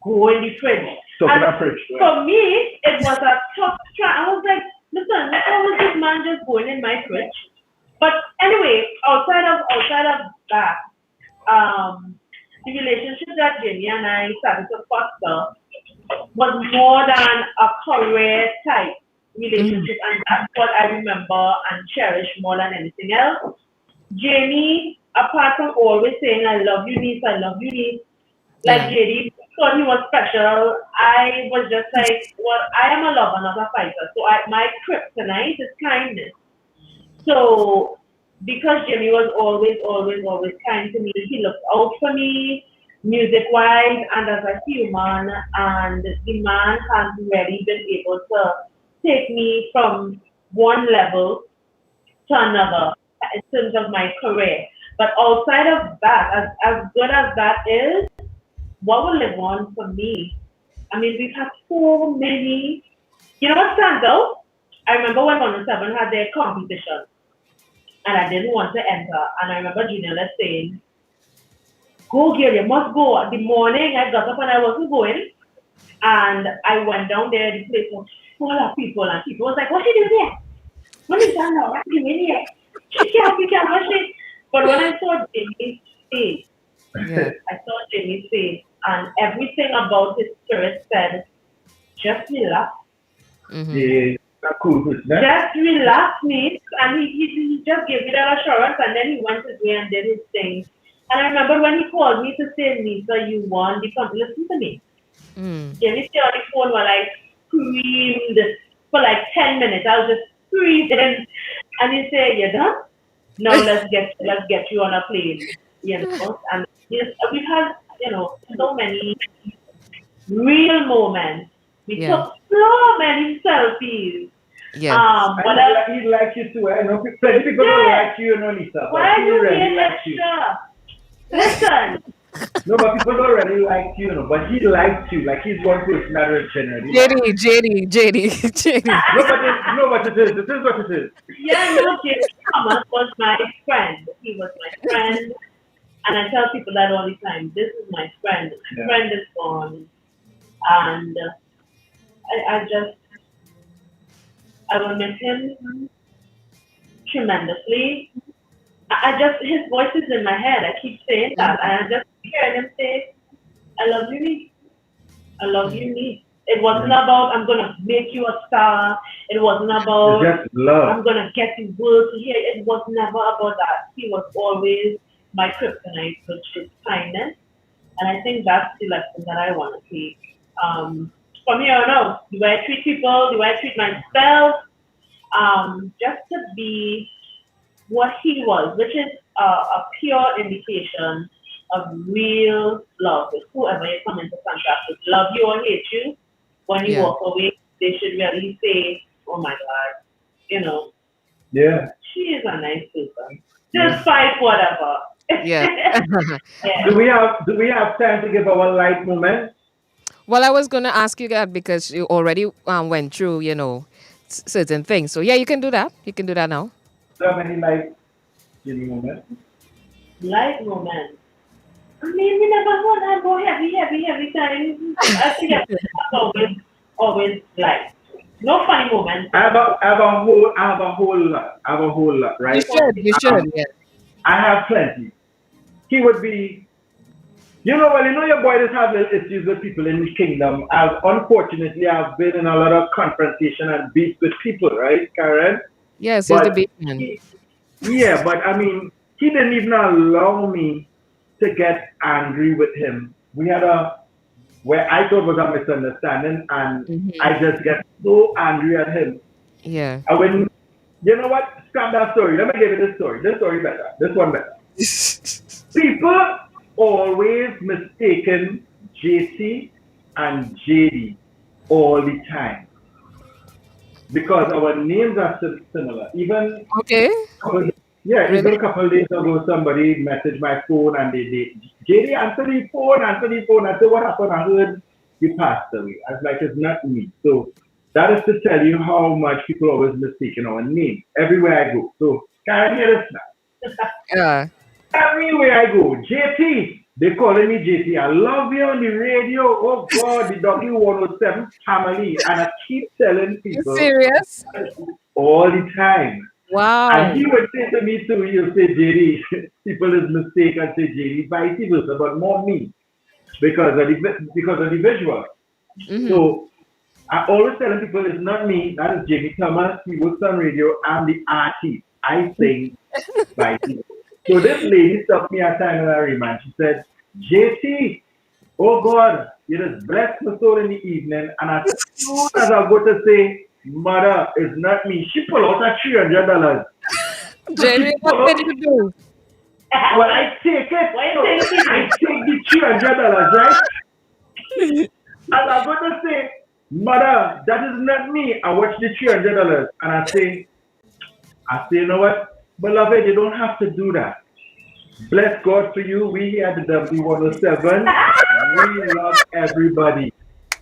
go in the fridge. For me, it was a tough try. I was like, listen, how is this man just going in my fridge? But anyway, outside of that, the relationship that Jenny and I started to foster was more than a career type relationship, and that's what I remember and cherish more than anything else. Jenny, apart from always saying, I love you, niece, like Jenny thought he was special, I was just like, well, I am a lover, not a fighter. So my kryptonite is kindness. So because Jimmy was always, always, always kind to me. He looked out for me, music-wise, and as a human. And the man has really been able to take me from one level to another in terms of my career. But outside of that, as good as that is, what will live on for me? I mean, we've had so many. You know what stands out? I remember when 107 had their competition, and I didn't want to enter. And I remember Junior saying, "Go, girl, you must go." The morning I got up and I wasn't going, and I went down there. The place was full of people, and people was like, "What you doing here? What is that now? What you doing here? She can't, what she?" But when I saw Jimmy's face, I saw Jimmy's face, and everything about his spirit said, "Just relax." Yeah, cool, man. Just relax, me. And he just gave me that assurance, and then he went his way and did his thing. And I remember when he called me to say, "Lisa, you won the competition." Listen to me. Jimmy stayed on the phone while I screamed for like 10 minutes. I was just screaming. And he said, "You done? Now let's get you on a plane." You know, and yes, we've had, so many real moments. We took so many selfies. Yes. But he likes you too. I know plenty people don't like you, Lisa. Why But he you really being likes you. extra? Listen. No, but people don't really like you, but he likes you. Like he's one person that is generally. JD. No, but it is. It is what it is. Yeah, no, James Thomas was my friend. He was my friend. And I tell people that all the time. This is my friend. My friend is gone. And I will miss him tremendously. His voice is in my head. I keep saying that. And I just hear him say, "I love you, me. I love you, me." It wasn't about, "I'm going to make you a star." It wasn't about, just love. "I'm going to get you world to hear." It was never about that. He was always my kryptonite, which is kindness. And I think that's the lesson that I want to take. From here on out, do I treat people? Do I treat myself? Just to be what he was, which is a pure indication of real love. With whoever you come into contact with, love you or hate you, when you walk away, they should really say, "Oh my God, Yeah. she is a nice person. Despite whatever." Yeah. Do we have time to give our light moment? Well, I was going to ask you that because you already went through, certain things. So, yeah, you can do that. You can do that now. Do you have any light moment? Light moment. I mean, we never want to go heavy time. I think that's always light. No funny moments. I have a whole lot, right? You should, yeah. I have plenty. He would be, your boy does have little issues with people in the kingdom. Unfortunately, I've been in a lot of confrontation and beef with people, right, Karen? Yes, he's the beef man. But I mean, he didn't even allow me to get angry with him. We had where I thought was a misunderstanding, and I just get so angry at him. Yeah. And when, you know what? Scrap that story. Let me give you this story. This story better. This one better. People always mistaken JC and JD all the time because our names are similar. Even even a couple of days ago, somebody messaged my phone and they JD, answer the phone. I said, "What happened? I heard you passed away." I was like, "It's not me." So that is to tell you how much people always mistaken our name everywhere I go. So can I hear this now? Yeah. Everywhere I go, JT, they calling me JT. I love you on the radio. Oh God, the W107 family, and I keep telling people. You serious? All the time. Wow. And he would say to me too, he'll say JD, people is mistaken, say JD, vice versa, but more me because of the visual. So I always telling people it's not me, that is Jamie Thomas, he works on radio, I'm the artist. I sing by people. So this lady stopped me at time in Riemann. She said, JT, oh God, you just blessed my soul in the evening. And as soon as I go to say, mother, it's not me, she pulled out $300. Jamie, what did you do? Well, I take it. So I take the $300, right? And I'm going to say, Mother, that is not me. I watch the $300 and I say, you know what? Beloved, you don't have to do that. Bless God for you. We here at the W107, we love everybody.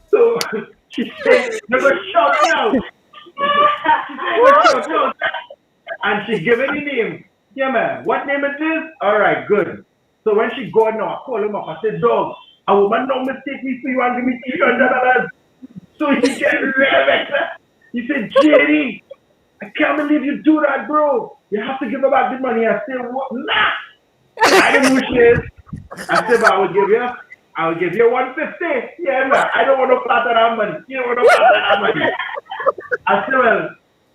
So she said, you're going to shout me out. She said, you're going to shout me out. And she gave me the name. Yeah, man. What name it is? All right, good. So when she go now, I call him up. I said, dog, a woman don't mistake me for you and give me $300. So he get real vexed. He said, JD, I can't believe you do that, bro. You have to give her back the money. I said, what? Nah. I don't know who she is. I said, but I will give you 150. Yeah, man. I don't want to flatter that money. You don't want to flatter that money. I said, well,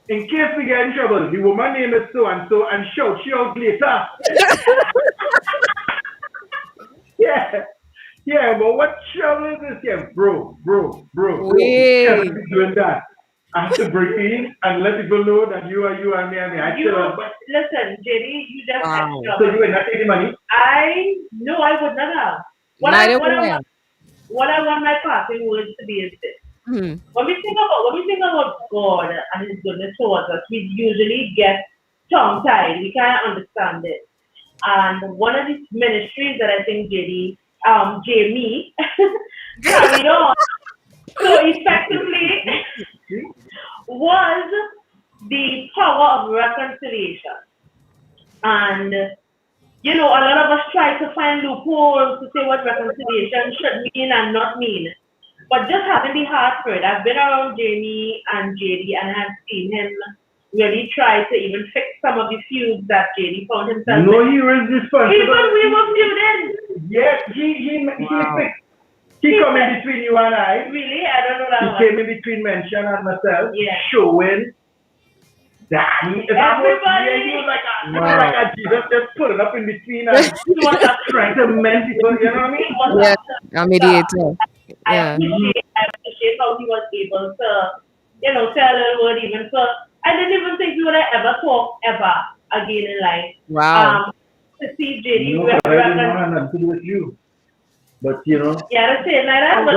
in case we get in trouble, the woman name is so and so, and shout she out later. Yeah, but what trouble is this here? Bro. You can't be doing that. I have to break in and let people know that you are you and me and me. Listen, JD, you just extra. So you will not take the money? No, I would not have. What I want my passing words to be is this. When we think about God and His goodness towards us, we usually get tongue-tied. We can't understand it. And one of these ministries that I think Jamie carried on so effectively was the power of reconciliation. And a lot of us try to find loopholes to say what reconciliation should mean and not mean. But just having the heart for it, I've been around Jamie and JD and I've seen him really try to even fix some of the feuds that JD found himself in. He was responsible. Even we were feuding. Yes, he fixed. He come in between you and I. Really? I don't know that one. He came in between Mention and myself, showing Danny. Everybody. He was like a Jesus just pulling up in between and trying to mend people, you know what I mean? Yeah, a mediator. I appreciate how he was able to, say a little word even for, I didn't even think we would have ever talk ever again in life. Wow. To see JD. No, I didn't have nothing to do with you. But, Yeah, that's it like that. But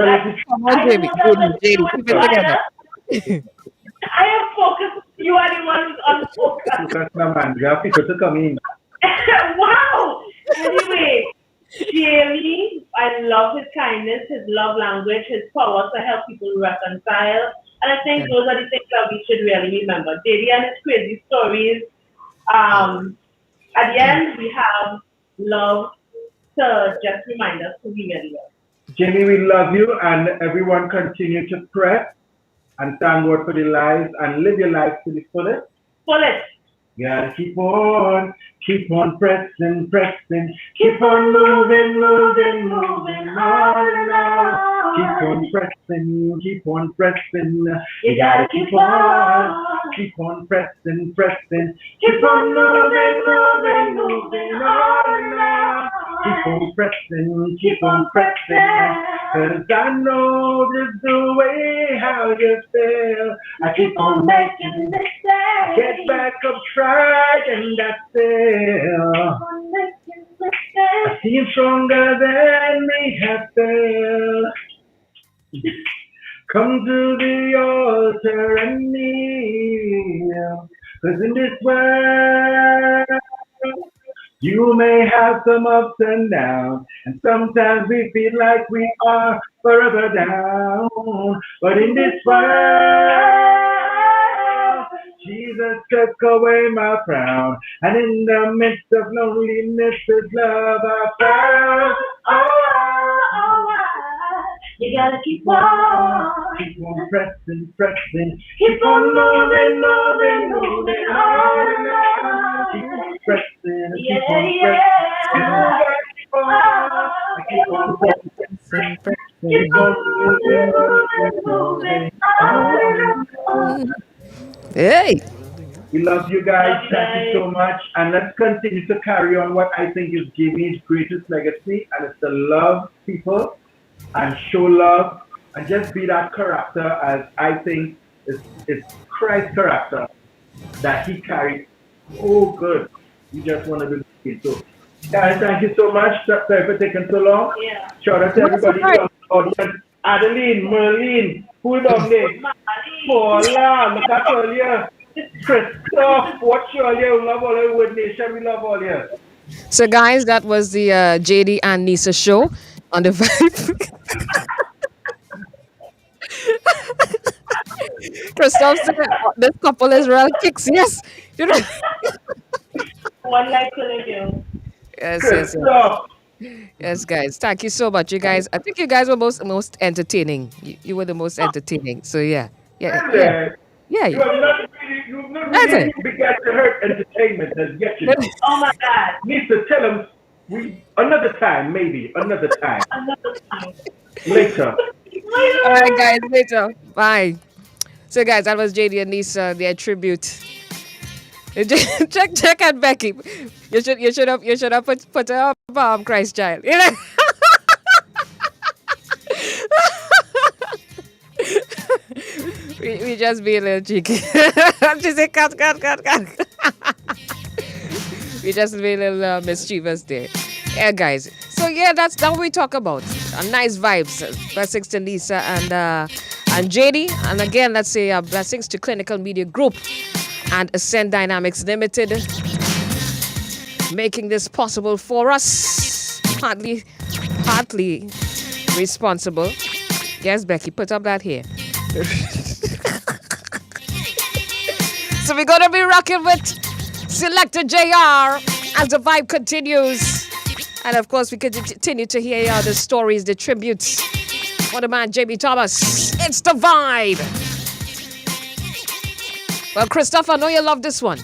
I am focused. You are the one who's unfocused. Focus, man. You have people to come in. Wow. Anyway, Jamie, I love his kindness, his love language, his power to help people reconcile. And I think those are the things that we should really remember. JD and his crazy stories. At the end, we have love to just remind us who we really are. Jamie, we love you, and everyone continue to press and thank God for the lives and live your life to the fullest. You gotta keep on pressing, keep on moving on and on. Keep on pressing, you gotta keep on pressing, keep on moving on and on. Keep on pressing, cause I know this is the way how you feel. I keep on making mistakes, get back up, try, and that's it. I feel stronger than me have failed. Come to the altar and kneel, cause in this world you may have some ups and downs, and sometimes we feel like we are forever down. But in this world, Jesus took away my frown, and in the midst of loneliness, His love I found. You gotta keep on pressing, keep on moving on and on. Keep pressing, keep on pressing, keep on moving. Hey. We love you guys. Thank you so much. And let's continue to carry on what I think is Jamie's greatest legacy, and it's to love people and show love and just be that character as I think is Christ's character that He carried Oh, good. You just want to do it. So, guys, thank you so much. Sorry for taking so long. Yeah. Shout out to That's everybody okay. in the audience. Adeline, Merlene, who down there? Paula, look at all you. Christoph, watch all you. Love all you with nation. We love all you. So, guys, that was the JD and Nisa show on the Vibe. Christoph said, this couple is real kicks. Yes. You know. One life to live, you. Yes. Yes, guys. Thank you so much. You guys, I think you guys were most entertaining. You were the most entertaining. So, yeah. Yeah. You have not really begun to hurt entertainment as yet. You know. Oh my God. Needs to tell them another time, maybe another time. Another time. Later. All right, guys. Later. Bye. So, guys, that was JD and Nisa, their tribute. check out Becky. You should have put her up, Christ child. You know. we just be a little cheeky. She said, cut. We just be a little mischievous there. Yeah, guys. So yeah, that's what we talk about. Nice vibes. Blessings to Lisa and JD. And again, let's say blessings to Clinical Media Group and Ascend Dynamics Limited, making this possible for us. Partly responsible. Yes, Becky, put up that here. So we're gonna be rocking with Selector JR as the vibe continues. And of course, we continue to hear the stories, the tributes. For the man, Jamie Thomas. It's the vibe. Well, Christopher, I know you love this one.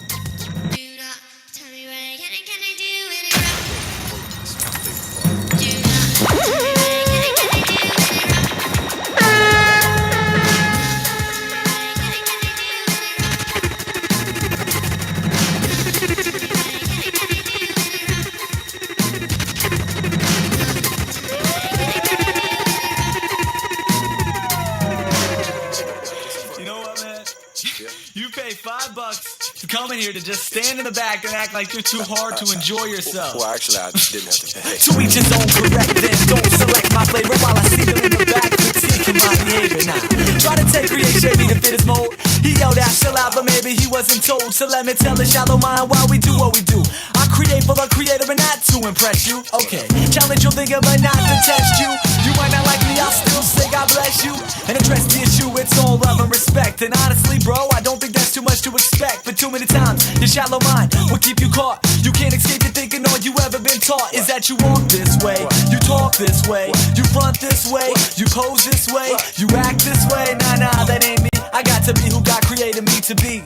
$5 to come in here to just stand in the back and act like you're too hard to enjoy yourself. Well, actually, I didn't have to pay. To each his own, correct then. Don't select my flavor while I see them in the back critiquing my behavior. Now, try to take creativity to fit his mold. He yelled out, chill out, but maybe he wasn't told. So let me tell the shallow mind why we do what we do. I create for the creator and not to impress you. Okay, challenge your thinker but not to test you. You might not like me, I'll still say God bless you and address the issue. It's all love and respect. And honestly, bro, I don't think that's too much to expect. But too many times, your shallow mind will keep you caught. You can't escape your thinking all you ever been taught is that you walk this way, you talk this way, you front this way, you pose this way, you act this way. Nah, that ain't me. I got to be who God created me to be.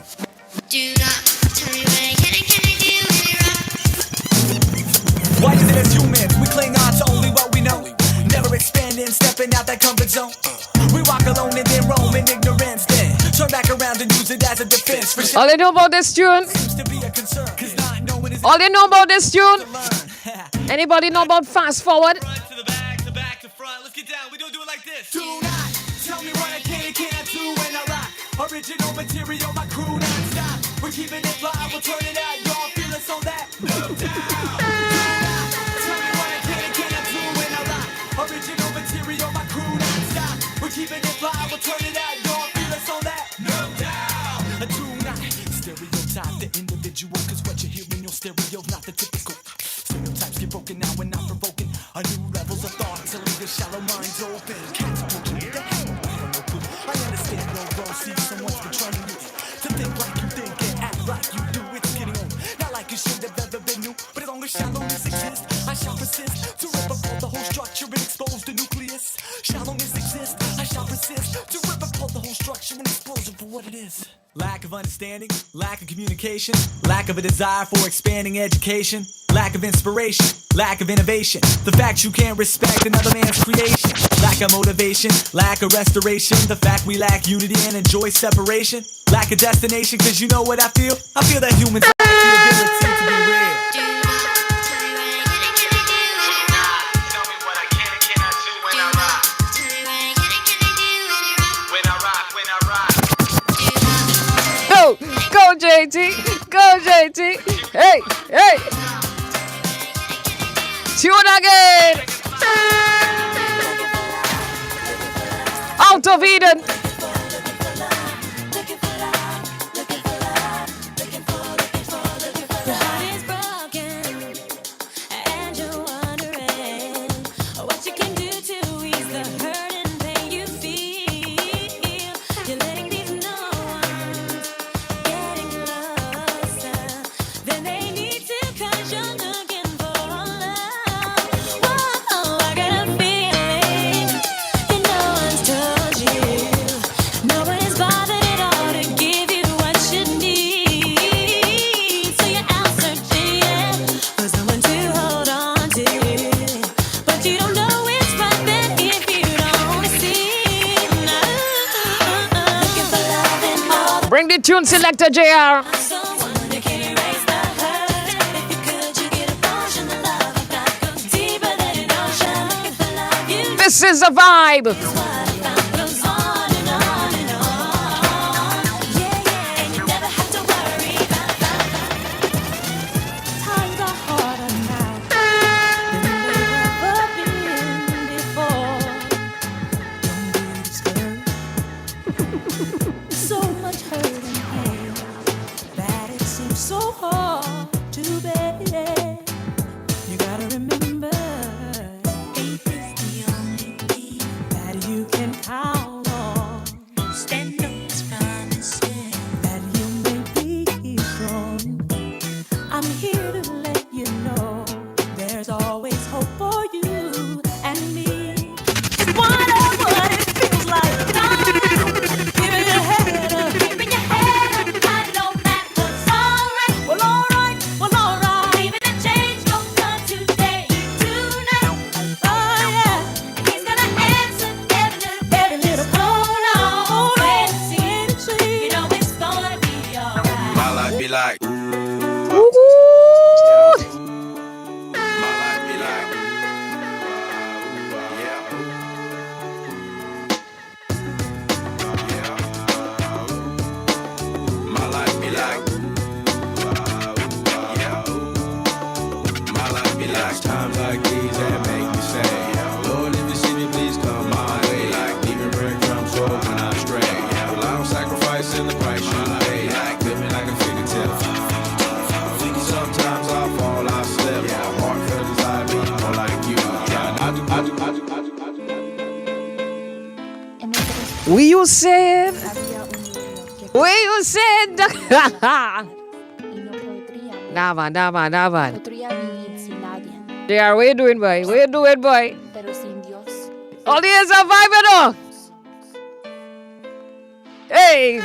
Do not tell me what I can do. Why is it as humans we cling on to only what we know? Never expanding, stepping out that comfort zone. We walk alone and then roam in ignorance. Then turn back around and use it as a defense. For All you know about this tune? All you know about this tune? Anybody know about Fast Forward? To the back, to back, to front. Let's get down. We don't do it like this. Do not tell me what I can and cannot do when I rock. Original material, my crew non-stop. We're keeping it fly, we'll turn it out. Y'all feel us on that? No doubt. Tell me what I can and cannot do when I rock. Original material, my crew non-stop. We're keeping it fly, we'll turn it out. Y'all feel us on that? No doubt. Do not stereotype the individual, cause what you hear in your stereo's not the typical. Stereotypes get broken now when I'm provoking a new levels of thought to leave your shallow minds open. Cats approaching with the hell of no clue. I understand no bro, see someone's been trying you to think like you think and act like you do. It's getting on, not like you should have ever been new, but as long as shallowness exists, I shall persist to rip apart the whole structure and expose the nucleus. Shallowness exists, I shall persist to rip apart the whole structure and expose it for what it is. Lack of understanding, lack of communication, lack of a desire for expanding education, lack of inspiration, lack of innovation, the fact you can't respect another man's creation, lack of motivation, lack of restoration, the fact we lack unity and enjoy separation, lack of destination, cause you know what I feel that humans lack the ability to be real. Go JT, go JT. Hey, hey. Tune again. Out of Eden. Bring the tune selector, JR. This is a vibe. You said. Nada. JR, what you doing, boy? What you doing, boy? All the years of vibe, hey!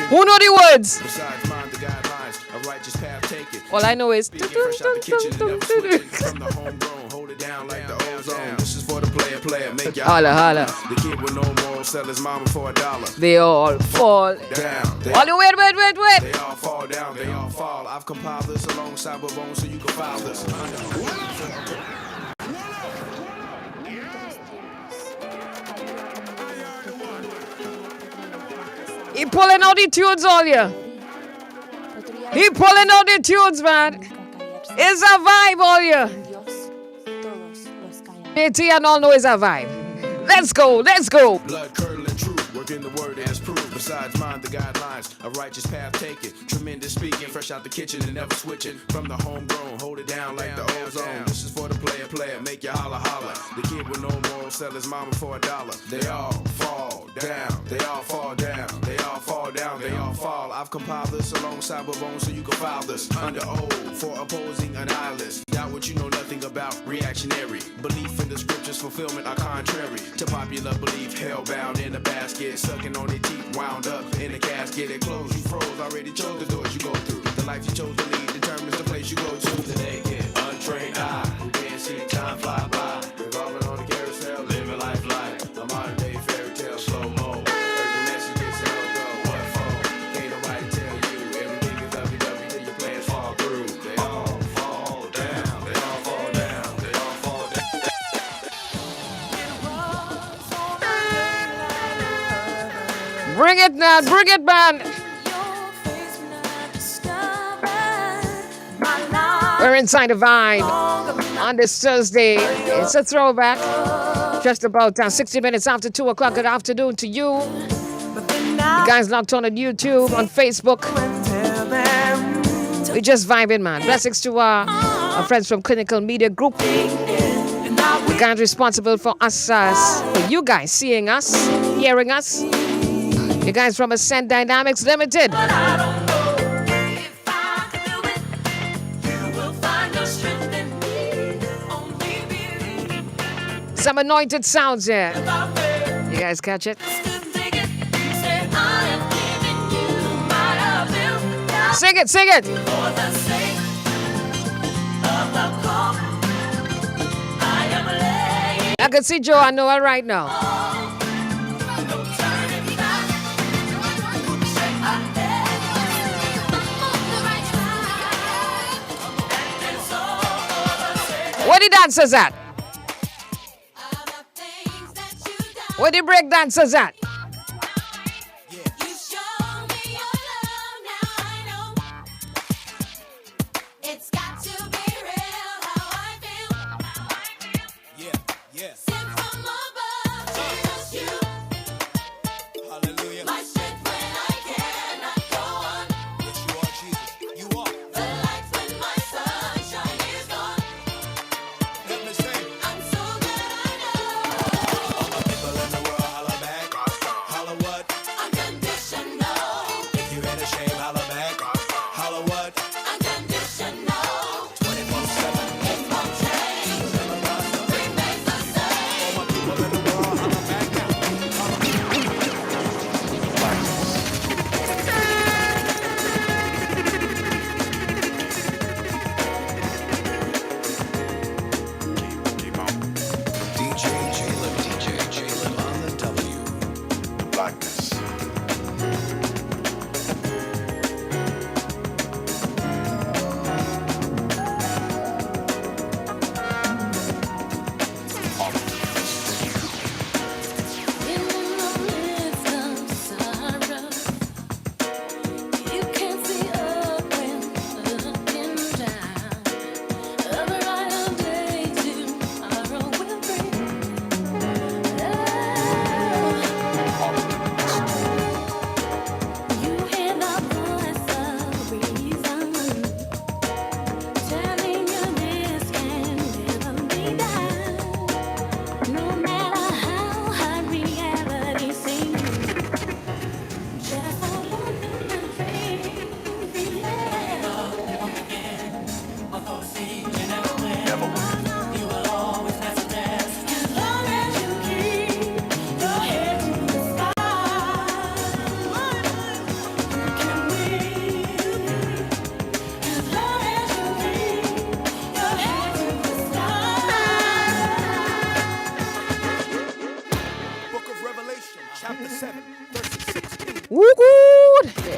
Who know the words? All I know is. Holla. The kid with no morals sell his mama for $1. They all fall down. Wait. They all fall down. They all fall. I've compiled this alongside with Bones so you can file this. He pulling out the tunes all year. He pulling out the tunes, man. It's a vibe all year. JT and all know it's a vibe. Let's go. Blood curdling truth, working the word as proof. Besides mind the guidelines, a righteous path taken. Tremendous speaking, fresh out the kitchen and never switching. From the homegrown, hold it down like the ozone. This is for the player, make you holla. The kid with no morals sell his mama for $1. They all fall down. They all fall down. They all fall down. They all fall. I've compiled this alongside with Bones so you can file this. Under oath for opposing a nihilist. Doubt what you know nothing about. Reactionary. Belief in the scriptures fulfillment are contrary to popular belief. Hellbound in a basket, sucking on their teeth, wound up in a casket. It closed, you froze, already chose the doors you go through. The life you chose to lead determines the place you go to. The naked, untrained eye, who can't see time fly by. Revolving on the carousel, living life like a modern day fairy tale, slow-mo. Urgent messages, hell go, what for? Can't nobody tell you, everything is lovey-dovey till your plans fall through. They all fall down, they all fall down, they all fall down. Bring it, man. We're inside the vibe on this Thursday. It's a throwback. Just about 60 minutes after 2 o'clock. Good afternoon to you. You guys locked on YouTube, on Facebook. We just vibing, man. Blessings to our friends from Clinical Media Group. The guys responsible for us, for you guys seeing us, hearing us. You guys from Ascent Dynamics Limited. Some anointed sounds here. You guys catch it? Sing it, sing it. I can see Joe, I know her right now. Where the dancers at? Where the break dancers at?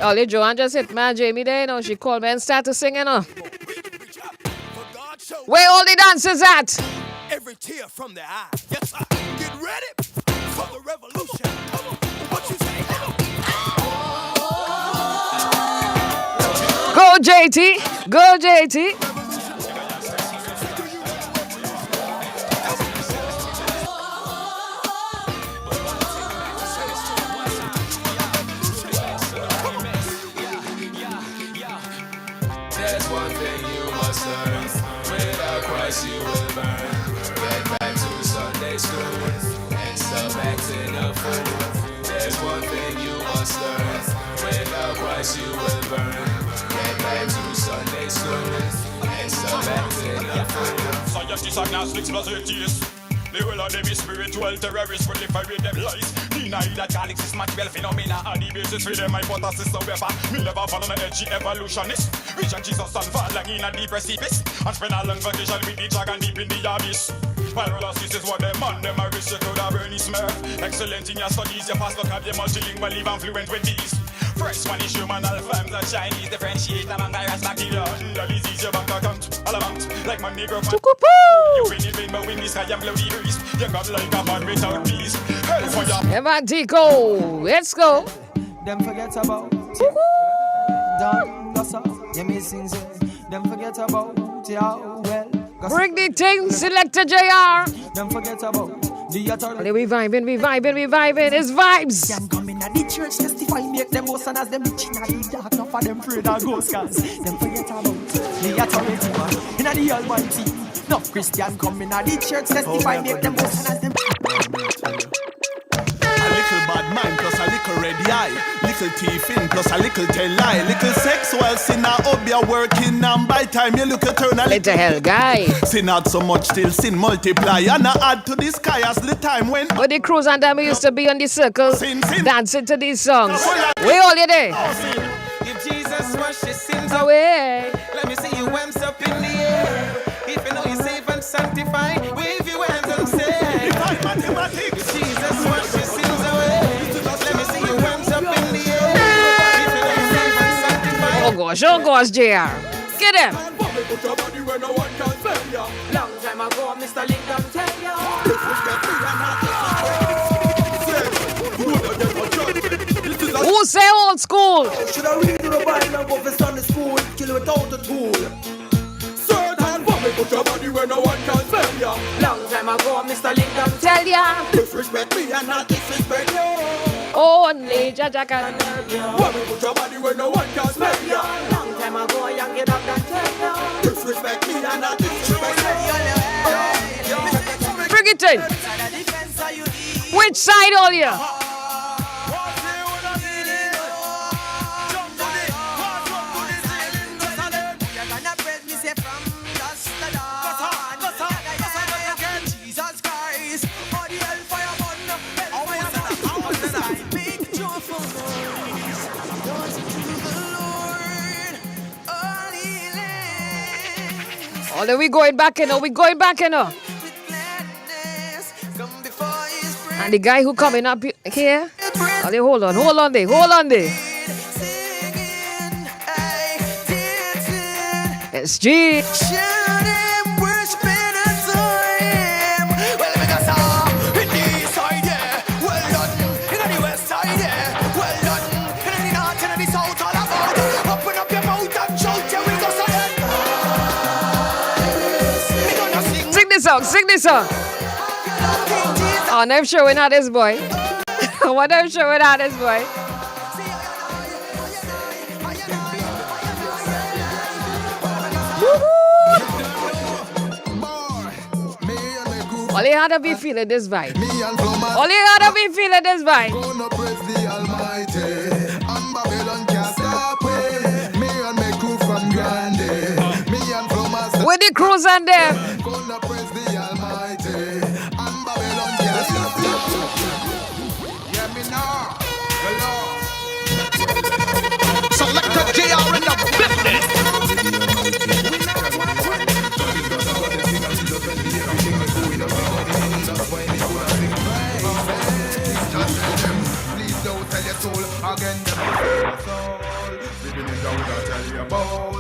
Oh, Joanne just hit man Jamie there, you know. She called me and started singing, you know. Where all the dancers at? Every tear from their eye. Yes, sir. Get ready for the revolution. Come on. What you say? Go, JT. Go, JT. You will burn. Get back to Sunday school and stop acting a fool. There's one thing you must learn. Without Christ you will burn. Get back to Sunday school and stop acting a fool. Scientists and agnostics plus atheists. They will all be spiritual terrorists when they parade them lies. Deny that God exists, material phenomena on the basis for them hypothesis. However, me never follow my edgy evolutionist. Reach Jesus and fall like in a deep precipice and spend a long vacation with the dragon deep in the abyss. While all this is what them on them are rich, you could have Bernie Smurf. Excellent in your studies, your past vocab, you're multilingual, even fluent with these. First one is human, alphabet, the Chinese differentiate among virus, bacteria, the disease, your bank account, all about, like my negro. You win it, but win this sky and blow the breeze. You got like a man without peace. Hell for your. Evantico, let's go. Them forget about. Done, that's all. You missing, them forget about. about you. Well, bring the thing, Selector JR. Don't forget about the authority. We vibing. It's vibes. Can come in at the church, testify, make them most and as them bitch in the dark. Enough of them afraid of ghosts, cause them forget about the authority in the Almighty. No Christian come in at the church, testify, make them most and as them. A little bad mind plus a little red eye, little teeth in plus a little tail lie, little sexual sin I hope you're working, and by time you look at turn a little hell guy. Sin not so much till sin multiply, and I add to the sky as the time when. But the crews and them used to be on the circle, dancing to these songs. We all you there? If Jesus wash your sins away, let me see you hands up in the air. If you know you're safe and sanctified, wave your hands and say, if Jesus wash your sins away, let me see you hands up in the air. If you know you're safe and sanctified. Oh gosh, JR. Get him. Long time ago, Mr. Lincoln tell you. Who say old school? Should I read the Bible and go for Sunday school? Kill without a tool. Certain woman put your body where no one can spell ya. Long time ago, Mr. Lincoln tell ya. Disrespect me and not disrespect you. Only Jaja can. Woman put your body where no one can spell ya. Long time ago, young get up and tell ya. Disrespect me and not disrespect you. Bring it in. Which side all you? Oh, then we going back in, we going back in. And the guy who coming up here, oh, they hold on there. SG. Sing this song. Oh, I'm showing out this boy. What I'm showing out this boy. All you had to be feeling this vibe. All you had to be feeling this vibe. Gonna praise the Almighty. And Babylon can't stop it. Me and my crew from Grande. Me and Plumas. With the crews and them. Gonna praise the Almighty. And Babylon can't stop it. Yeah, me now. The Lord. Selector JR in the business. Please don't tell your soul again. Living in down, tell you about.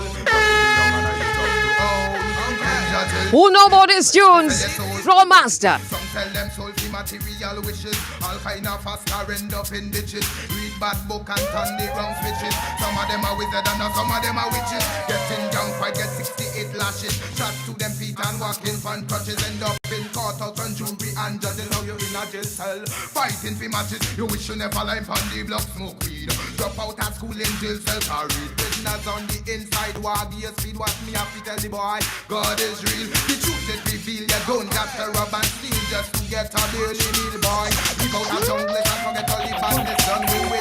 Who know about these tunes? Flow Master. Some tell them soulful material wishes. All kind of faster end up in ditches. Read bad book and turn the wrong switches. Some of them are wizards and some of them are witches. Getting down fight, get 68 lashes. Shot to them feet and walking on crutches. End up in court out on jury and judges. Now you're in a jail cell fighting for matches. You wish you never line on the block, smoke weed. Drop out at school in jail cell or read. Prisoners on the inside, walk your speed. What me have to tell the boy, God is real. The truth is revealed. You don't have to rub and steal just to get a daily meal, boy. Keep out a jungle and forget all the badness done with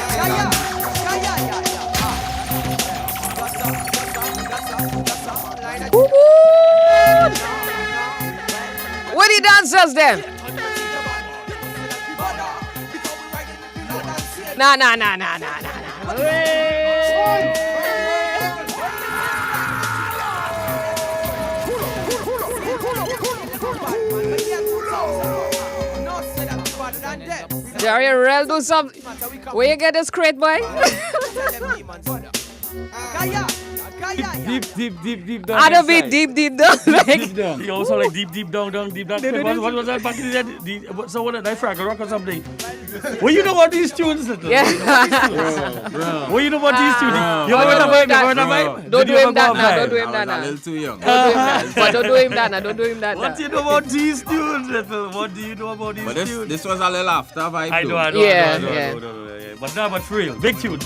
Where the dancers then? Nah. Jerry, real do something. Where you get this crate, boy? Deep down. I don't be deep down. Deep down. You also like deep down. What was that back in the day? So what did I frag a rock or something? What you know about these tunes? Yeah. What you know about these tunes? You Don't ever do vibe? that. You ever vibe? Don't Did do you him ever that go now. vibe? Don't do him that I was now. a little too young. Don't do him that. But don't do him that now. Don't do him that. What do you know about these tunes, little? What do you know about these But tunes? this was a little after vibe. I know, though. I know, Yeah, I know, yeah. I know. But now, but for real, big tunes.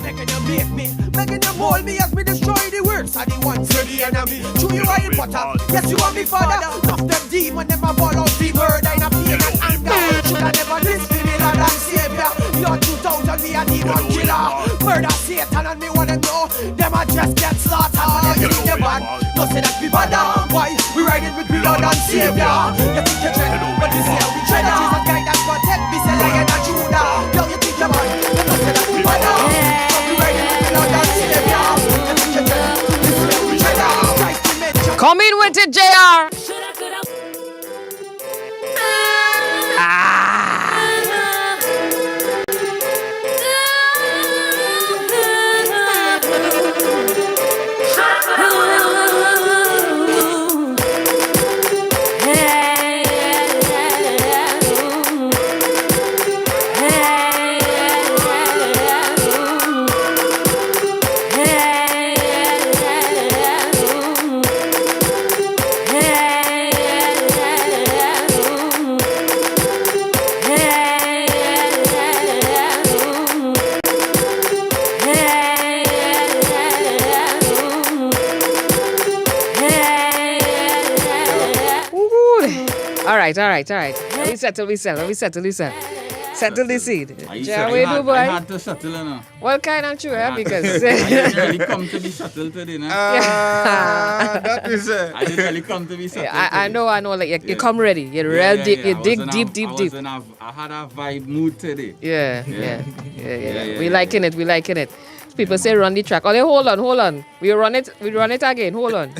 Making you make me, making you mold me as me destroy the works of the ones for the enemy. True you Harry Potter, yes you are me father. Enough them demon, them a ball out the murder in a pain and anger. Should I never this be me Lord and Savior? Year 2000 me a demon killer. Murder Satan and me want them know them a just get slaughtered. You think you bad, no say that we bad. Why we riding with me Lord and Savior? You think you dread, but this year we tread. Jesus guide and protect me, say Lion and Judah. Yo you think you bad, you know say that we bad. Come in with it, JR. All right. We settle. Settle the seed. Shall we do, boy? I had to settle, you know. What kind of true, eh? Because I didn't really come to be settled today, no? That is it. I didn't really come to be settled. I know. Like you come ready. You're real deep. You dig deep. I had a vibe mood today. Yeah. We liking it. People say run the track. Oh, hold on. We run it again. Hold on.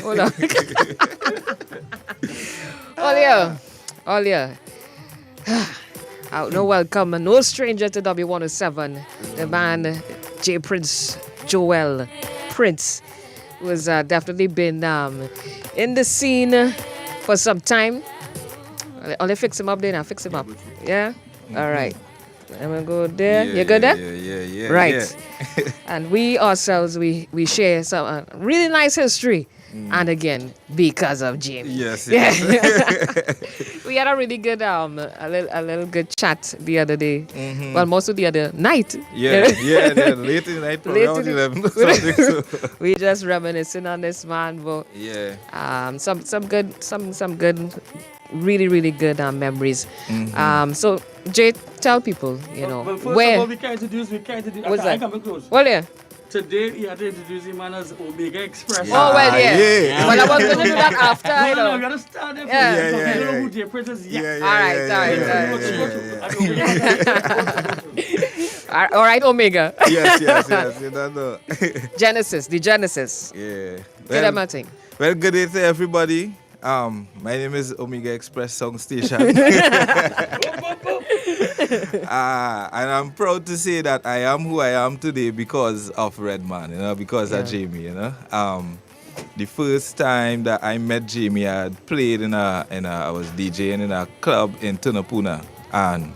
All yeah. No welcome, no stranger to W107. The man J Prince Joel Prince was definitely been in the scene for some time. Only fix him up there now. Fix him up. Yeah. All right. I'm gonna go there. You good there? Yeah. Right. And we ourselves, we share some really nice history. And again, because of Jamie. Yes. We had a really good, a little good chat the other day. Mm-hmm. Well, most of the other night. Yeah. Late in the night, around 11. So. We just reminiscing on this man, but some good, really, really good memories. Mm-hmm. So Jay, tell people, Well, first where. of all, we can't introduce. What's that? I coming close. Well, yeah. Today, you had to introduce him as Omega Express. Oh, well, yeah. Well, I was going to do that after, No, we got to start there. Yeah. You know who J Prince is? All right, Omega. Yes. You don't know. The Genesis. Yeah. Get them a thing. Well, good day to everybody. My name is Omega Express Song Station. And I'm proud to say that I am who I am today because of Redman, because of Jamie, The first time that I met Jamie, I had played I was DJing in a club in Tunapuna. And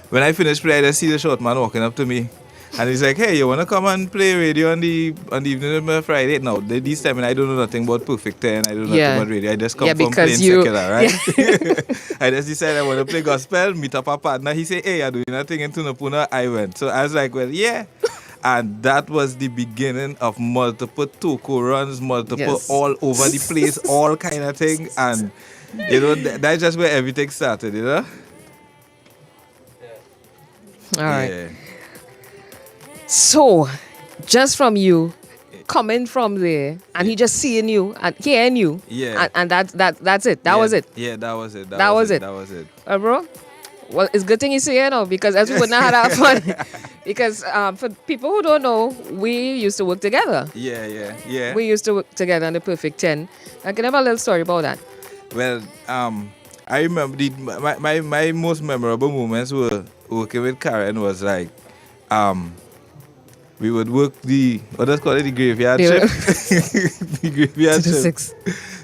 when I finished playing, I see the short man walking up to me. And he's like, hey, you want to come and play radio on the evening of Friday? No, this time I don't know nothing about Perfect 10. I don't know nothing about radio. I just come from playing secular, right? I just decided I want to play gospel, meet up a partner. He said, hey, you're doing nothing in Tunapuna. I went. So I was like, well, yeah. And that was the beginning of multiple Toko runs, all over the place, all kind of thing. And, that's just where everything started, All right. So, just from you, coming from there, and he just seeing you and hearing you, and that's it. That was it. Yeah, that was it. That was it. Bro, well, it's a good thing you see now because else we would not have that fun. Because for people who don't know, we used to work together. Yeah. We used to work together on the Perfect 10. I can have a little story about that. Well, I remember my most memorable moments were working with Karen was like, we would work the graveyard shift. The graveyard shift. 2 to 6.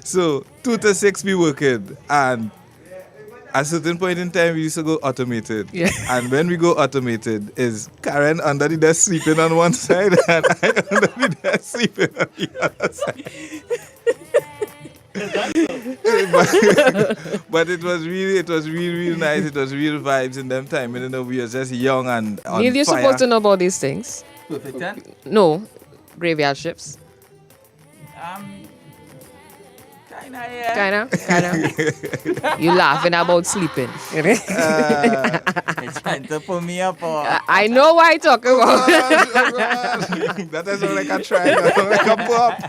So 2 to 6 we working, and at a certain point in time, we used to go automated. Yeah. And when we go automated, is Karen under the desk sleeping on one side and I under the desk sleeping on the other side. but it was really nice. It was real vibes in them time. You know, we were just young and on Neil, you're fire. supposed to know about these things. Perfect 10? No, graveyard shifts. Kinda. You laughing about sleeping. It's trying to pull me up. I know what I talk about. That is all I can try. Like a pop.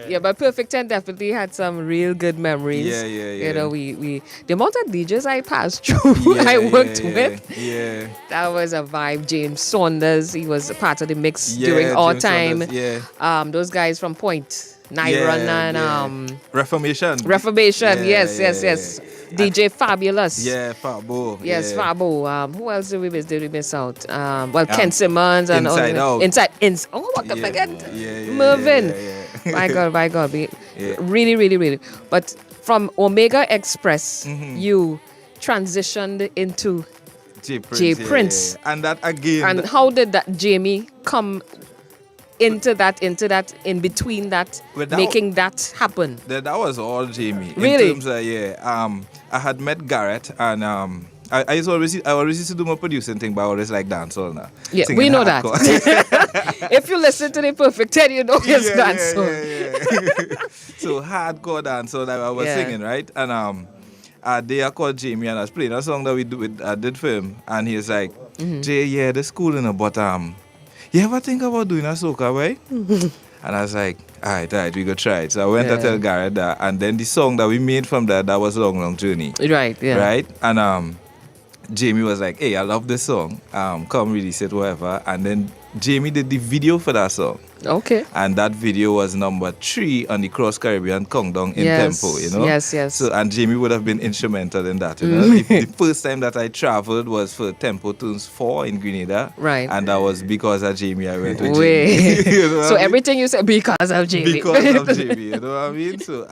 Yeah, but Perfect 10 definitely had some real good memories. Yeah. You know, we the amount of DJs I passed through, I worked with. Yeah. That was a vibe. James Saunders, he was a part of the mix Yeah, during our James time. Saunders, yeah. Those guys from Point, Nyron and Reformation. Yes. DJ Fabulous. Yeah, Fabo. Yes, yeah. Fabo. Who else did we miss out? Ken Simmons and Inside Out. Oh, what can I forget? Yeah. Mervin. My God. Really. But from Omega Express, you transitioned into J Prince. Yeah. And that again. And how did that Jamie come into that, in between that, making that happen? That was all Jamie. Really? In terms of, I had met Garrett and I always used to do my producing thing, but I always like dancehall now. Yeah, Singing we know that. hardcore. If you listen to the Perfect 10, you know it's dancehall. Yeah. So hardcore dancehall that I was singing, right? And a day I called Jamie and I was playing a song that I did for him, and he's like, Jay, the school in but you ever think about doing a soca, right? And I was like, all right, we go try it. So I went to tell Garrett that, and then the song that we made from that was Long Journey. Right, yeah. Right? And Jamie was like, hey, I love this song. Come release it, whatever. And then Jamie did the video for that song. Okay. And that video was number 3 on the Cross Caribbean Countdown in Tempo, you know? Yes. So, and Jamie would have been instrumental in that, you know? The first time that I traveled was for Tempo Tunes 4 in Grenada. Right. And that was because of Jamie. I went with Jamie. You know so what everything you said because of Jamie. Because of Jamie, you know what I mean? So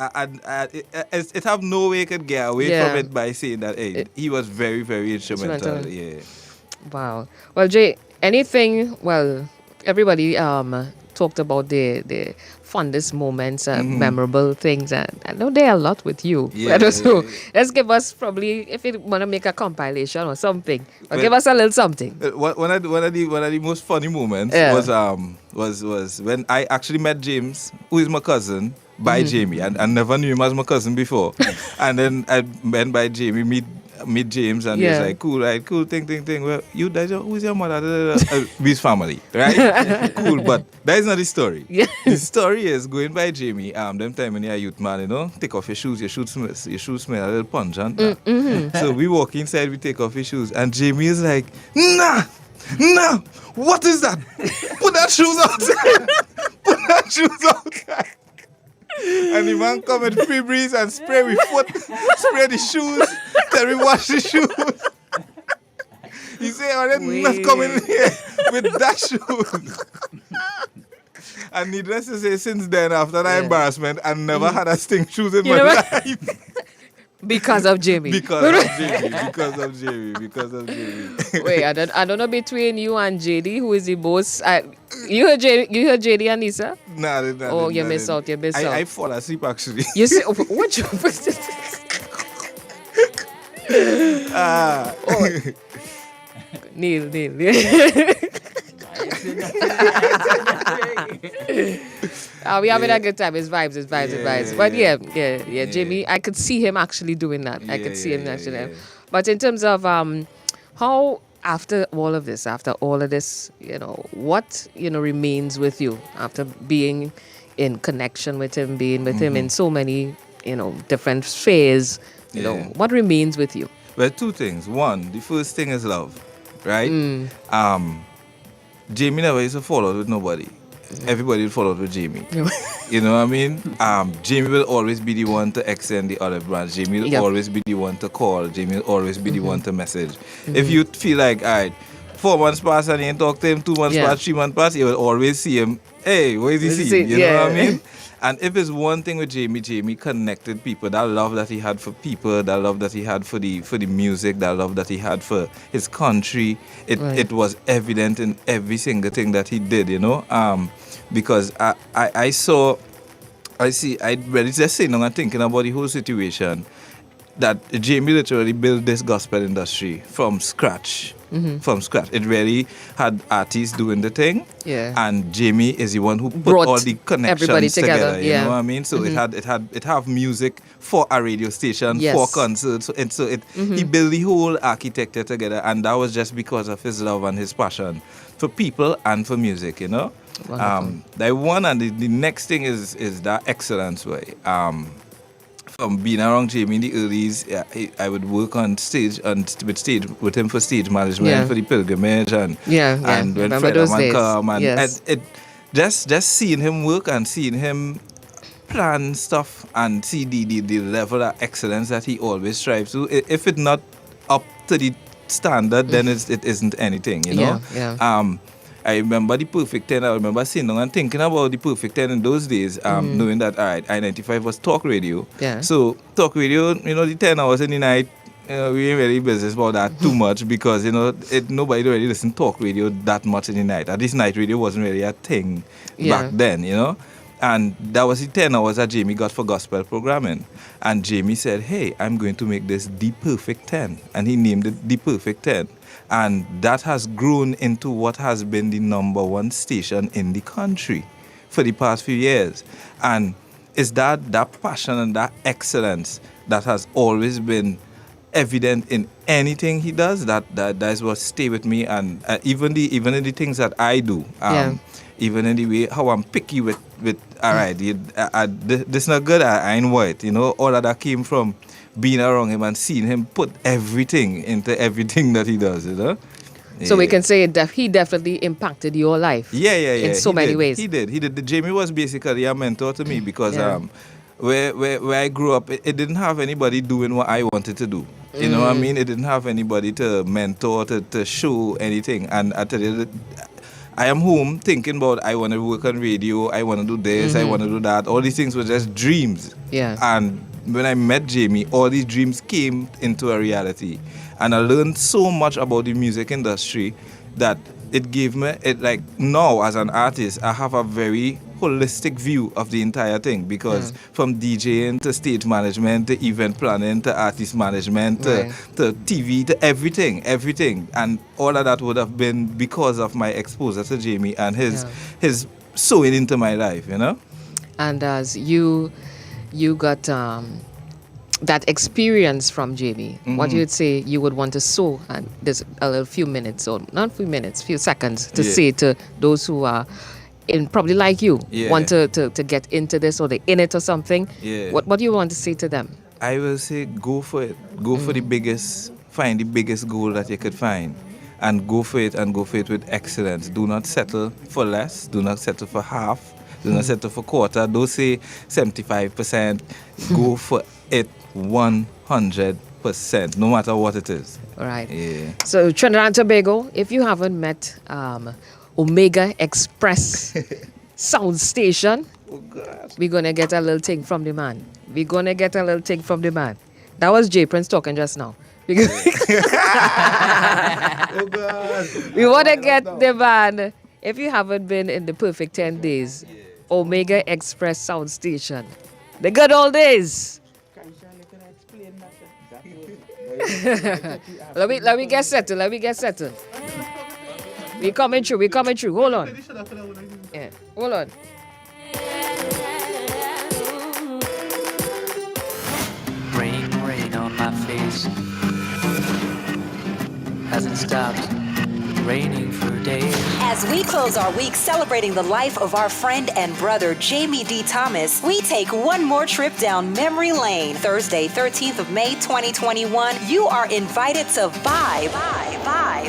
it have no way could get away from it by saying that, hey, he was very, very instrumental. Yeah. Wow. Well, Jay, everybody talked about the fondest moments, memorable things, and I know there are a lot with you. So let's give us probably, if you want to make a compilation or something, give us a little something. One of the most funny moments was when I actually met James, who is my cousin, by Jamie, and I never knew him as my cousin before. And then I went by Jamie, meet James, and he's like, cool, right? Cool, thing. Well, who's your mother? His family, right? Cool, but that is not the story. Yeah. The story is going by Jamie. Them time when you're a youth man, you know, take off your shoes smell a little pungent. So we walk inside, we take off your shoes, and Jamie is like, nah, what is that? Put that shoes outside. Put that shoes outside. And the man come with free breeze and spray with foot, spray the shoes, then we wash the shoes. He said, I'm not coming here with that shoes. And needless to say, since then, after that embarrassment, I never had a stink shoes in my life. Because of Jamie. Because of Jamie. Wait, I don't know between you and JD, who is the most. You heard JD and Nisa? Nah. Oh, you missed out. I fall asleep actually. You see, what you. Neil. We having a good time. It's vibes. But yeah. Jamie, I could see him actually doing that. I could see him actually. But in terms of how after all of this, what remains with you after being in connection with him, being with him in so many different spheres. What remains with you? Well, 2 things. One, the first thing is love, right? Jamie never used to fall out with nobody. Everybody would fall out with Jamie. You know what I mean? Jamie will always be the one to extend the olive branch. Jamie will always be the one to call. Jamie will always be the one to message. If you feel like, all right, 4 months pass and you ain't talk to him, 2 months pass, 3 months pass, you will always see him. hey, what is he What is he saying? saying? You know Yeah. what I mean? And if it's one thing with Jamie connected people. That love that he had for people, that love that he had for the music, that love that he had for his country. It was evident in every single thing that he did, you know. Because I really just sitting and thinking about the whole situation, that Jamie literally built this gospel industry from scratch. From scratch. It really had artists doing the thing. Yeah. And Jamie is the one who put Brought all the connections everybody together, You yeah. know what I mean? So it have music for a radio station, Yes. for concerts. And so he built the whole architecture together, and that was just because of his love and his passion for people and for music, you know? Wonderful. The one and the next thing is that excellence way. From being around Jamie in the earlys, I would work on stage with him for stage management, Yeah. for the pilgrimage, and Yeah. when Remember Fred those Man days. come, and Yes. it just seeing him work and seeing him plan stuff and see the level of excellence that he always strives to. If it's not up to the standard, then it isn't anything, you know. Yeah. I remember the Perfect 10. I remember sitting down and thinking about the Perfect 10 in those days, knowing that, all right, I-95 was talk radio. Yeah. So talk radio, you know, the 10 hours in the night, we ain't really business about that too much because, you know, nobody really listened to talk radio that much in the night. At least night radio wasn't really a thing back then, you know. And that was the 10 hours that Jamie got for gospel programming. And Jamie said, hey, I'm going to make this the Perfect 10. And he named it the Perfect 10. And that has grown into what has been the #1 station in the country for the past few years. And it's that passion and that excellence that has always been evident in anything he does. That is what stay with me. And even in the things that I do. Even in the way how I'm picky with all right, this not good, I ain't white. You know, all of that came from being around him and seeing him put everything into everything that he does, you know. So we can say that he definitely impacted your life. Yeah. In so many ways. He did. Jamie was basically a mentor to me because where I grew up, it didn't have anybody doing what I wanted to do. You know what I mean? It didn't have anybody to mentor, to show anything. And I tell you that I am home thinking about I want to work on radio, I want to do this, I want to do that. All these things were just dreams. Yeah. And when I met Jamie, all these dreams came into a reality. And I learned so much about the music industry that it gave me, like now as an artist, I have a very holistic view of the entire thing because from DJing to stage management to event planning to artist management to TV to everything. And all of that would have been because of my exposure to Jamie and his sewing into my life, you know? And as you got that experience from Jamie, what you would say you would want to sow, and there's a little few minutes, or not few minutes, few seconds to say to those who are probably like you, want to get into this or they're in it or something. What do you want to say to them? I will say go for it. Go for the biggest, find the biggest goal that you could find. And go for it with excellence. Do not settle for less. Do not settle for half. Do not settle for quarter. Don't say 75%. Go for it 100%, no matter what it is. All right. Yeah. So Trinidad and Tobago, if you haven't met Omega Express sound station, we're going to get a little thing from the man. That was J Prince talking just now. We want to get the man. If you haven't been in the Perfect 10 Days, Omega Express sound station, the good old days. Let me get settled. We coming through. Hold on. Yeah, hold on. Rain on my face. Hasn't stopped raining for days. As we close our week celebrating the life of our friend and brother Jamie D. Thomas, we take one more trip down memory lane. Thursday, 13th of May, 2021, you are invited to Vibe,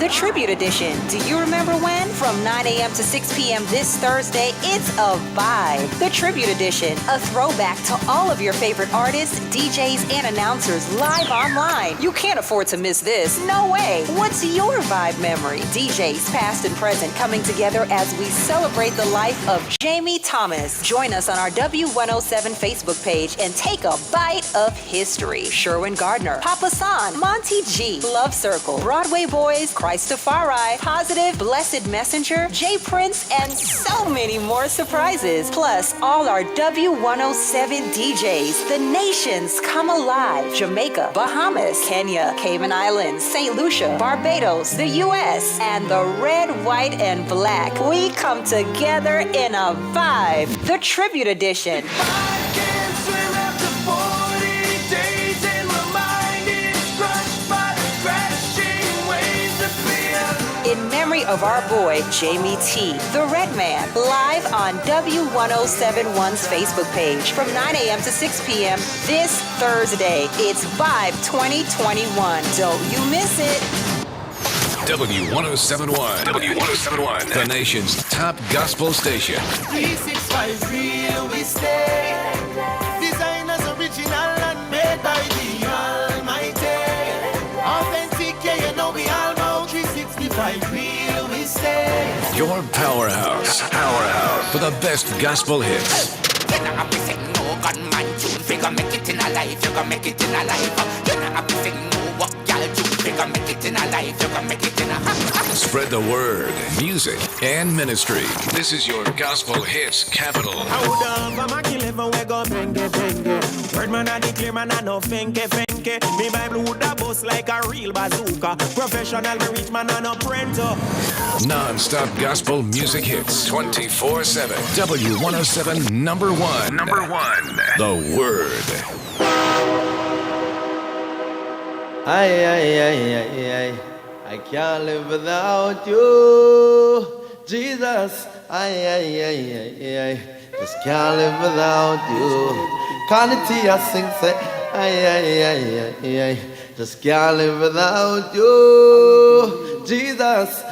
the Tribute Edition. Do you remember when? From 9 a.m. to 6 p.m. this Thursday, it's a vibe. The Tribute Edition, a throwback to all of your favorite artists, DJs, and announcers live online. You can't afford to miss this. No way. What's your vibe memory? DJs past and present coming together as we celebrate the life of Jamie Thomas. Join us on our W107 Facebook page and take a bite of history. Sherwin Gardner, Papa San, Monty G, Love Circle, Broadway Boys, Christafari, Positive, Blessed Messenger, Jay Prince, and so many more surprises. Plus, all our W107 DJs. The nations come alive. Jamaica, Bahamas, Kenya, Cayman Islands, St. Lucia, Barbados, the U.S., and the red, white, and black. We come together in a vibe. The Tribute Edition. In memory of our boy, Jamie T, the Red Man, live on W1071's Facebook page from 9 a.m. to 6 p.m. this Thursday. It's Vibe 2021. Don't you miss it. W1071. W1071. The nation's top gospel station. 365 real we stay. Designers original and made by the Almighty. Authentic, yeah, you know we all know 365 real we stay. Your powerhouse. For the best gospel hits. Spread the word, music, and ministry. This is your gospel hits capital. Word man, I declare man, I no fenke. Me Bible would a bust like a real bazooka. Professional, me rich man, I no printer. Non-stop gospel music hits 24/7. W107 number one. The Word. I can't live without you, Jesus. Just can't live without you. Quality I sing, say, just can't live without you, Jesus.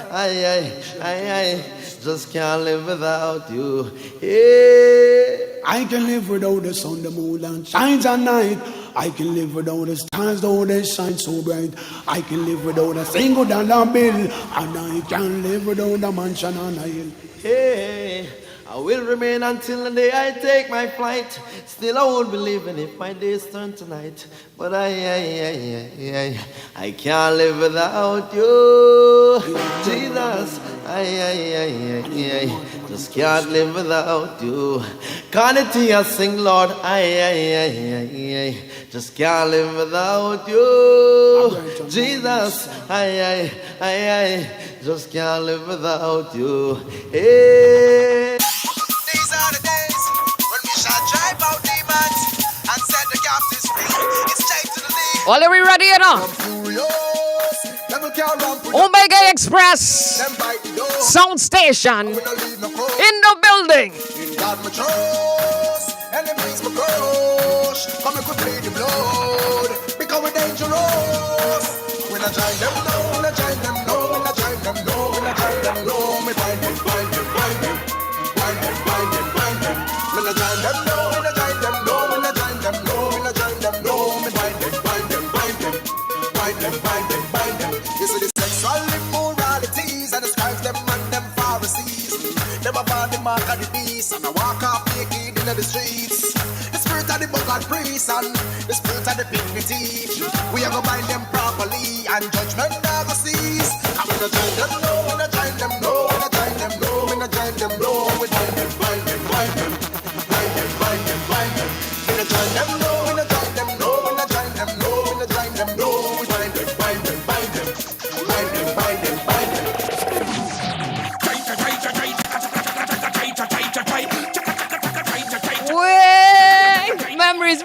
Just can't live without you. Yeah. I can live without the sun, the moon, and shines at night. I can live without the stars, though they shine so bright. I can live without a single dollar bill, and I can live without a mansion on a hill. Hey, I will remain until the day I take my flight. Still I won't believe in if my days turn to night. But I can't live without you, Jesus. Just can't live without you. Quality I sing, Lord. Just can't live without you, Jesus. Just can't live without you. Hey. These are the days when we shall drive out demons and set the captives free. It's straight to the lead. Well, are we ready enough? Omega Express Sound Station in the building. In God my trust, enemies my crush. Come and play the blood, because we're dangerous. When I drive them low, when I drive them low, when I drive them low, when I drive them low, me find them. When I drive them low, when I drive them low, when I drive them low, when I drive them low, me find them. You see the sexual immoralities and the scribes them and them Pharisees. Them about the mark of the beast and I walk off naked in the streets. The spirit of the boggart priest and the spirit of the pygmy thief. We are gonna bind them properly and judgment never cease. I'm gonna join them low, when I join them low, when I join them low, when I join them low, we bind them. When I join them low, when I join them low, when I join them low, when I join them low, we bind them. Memories.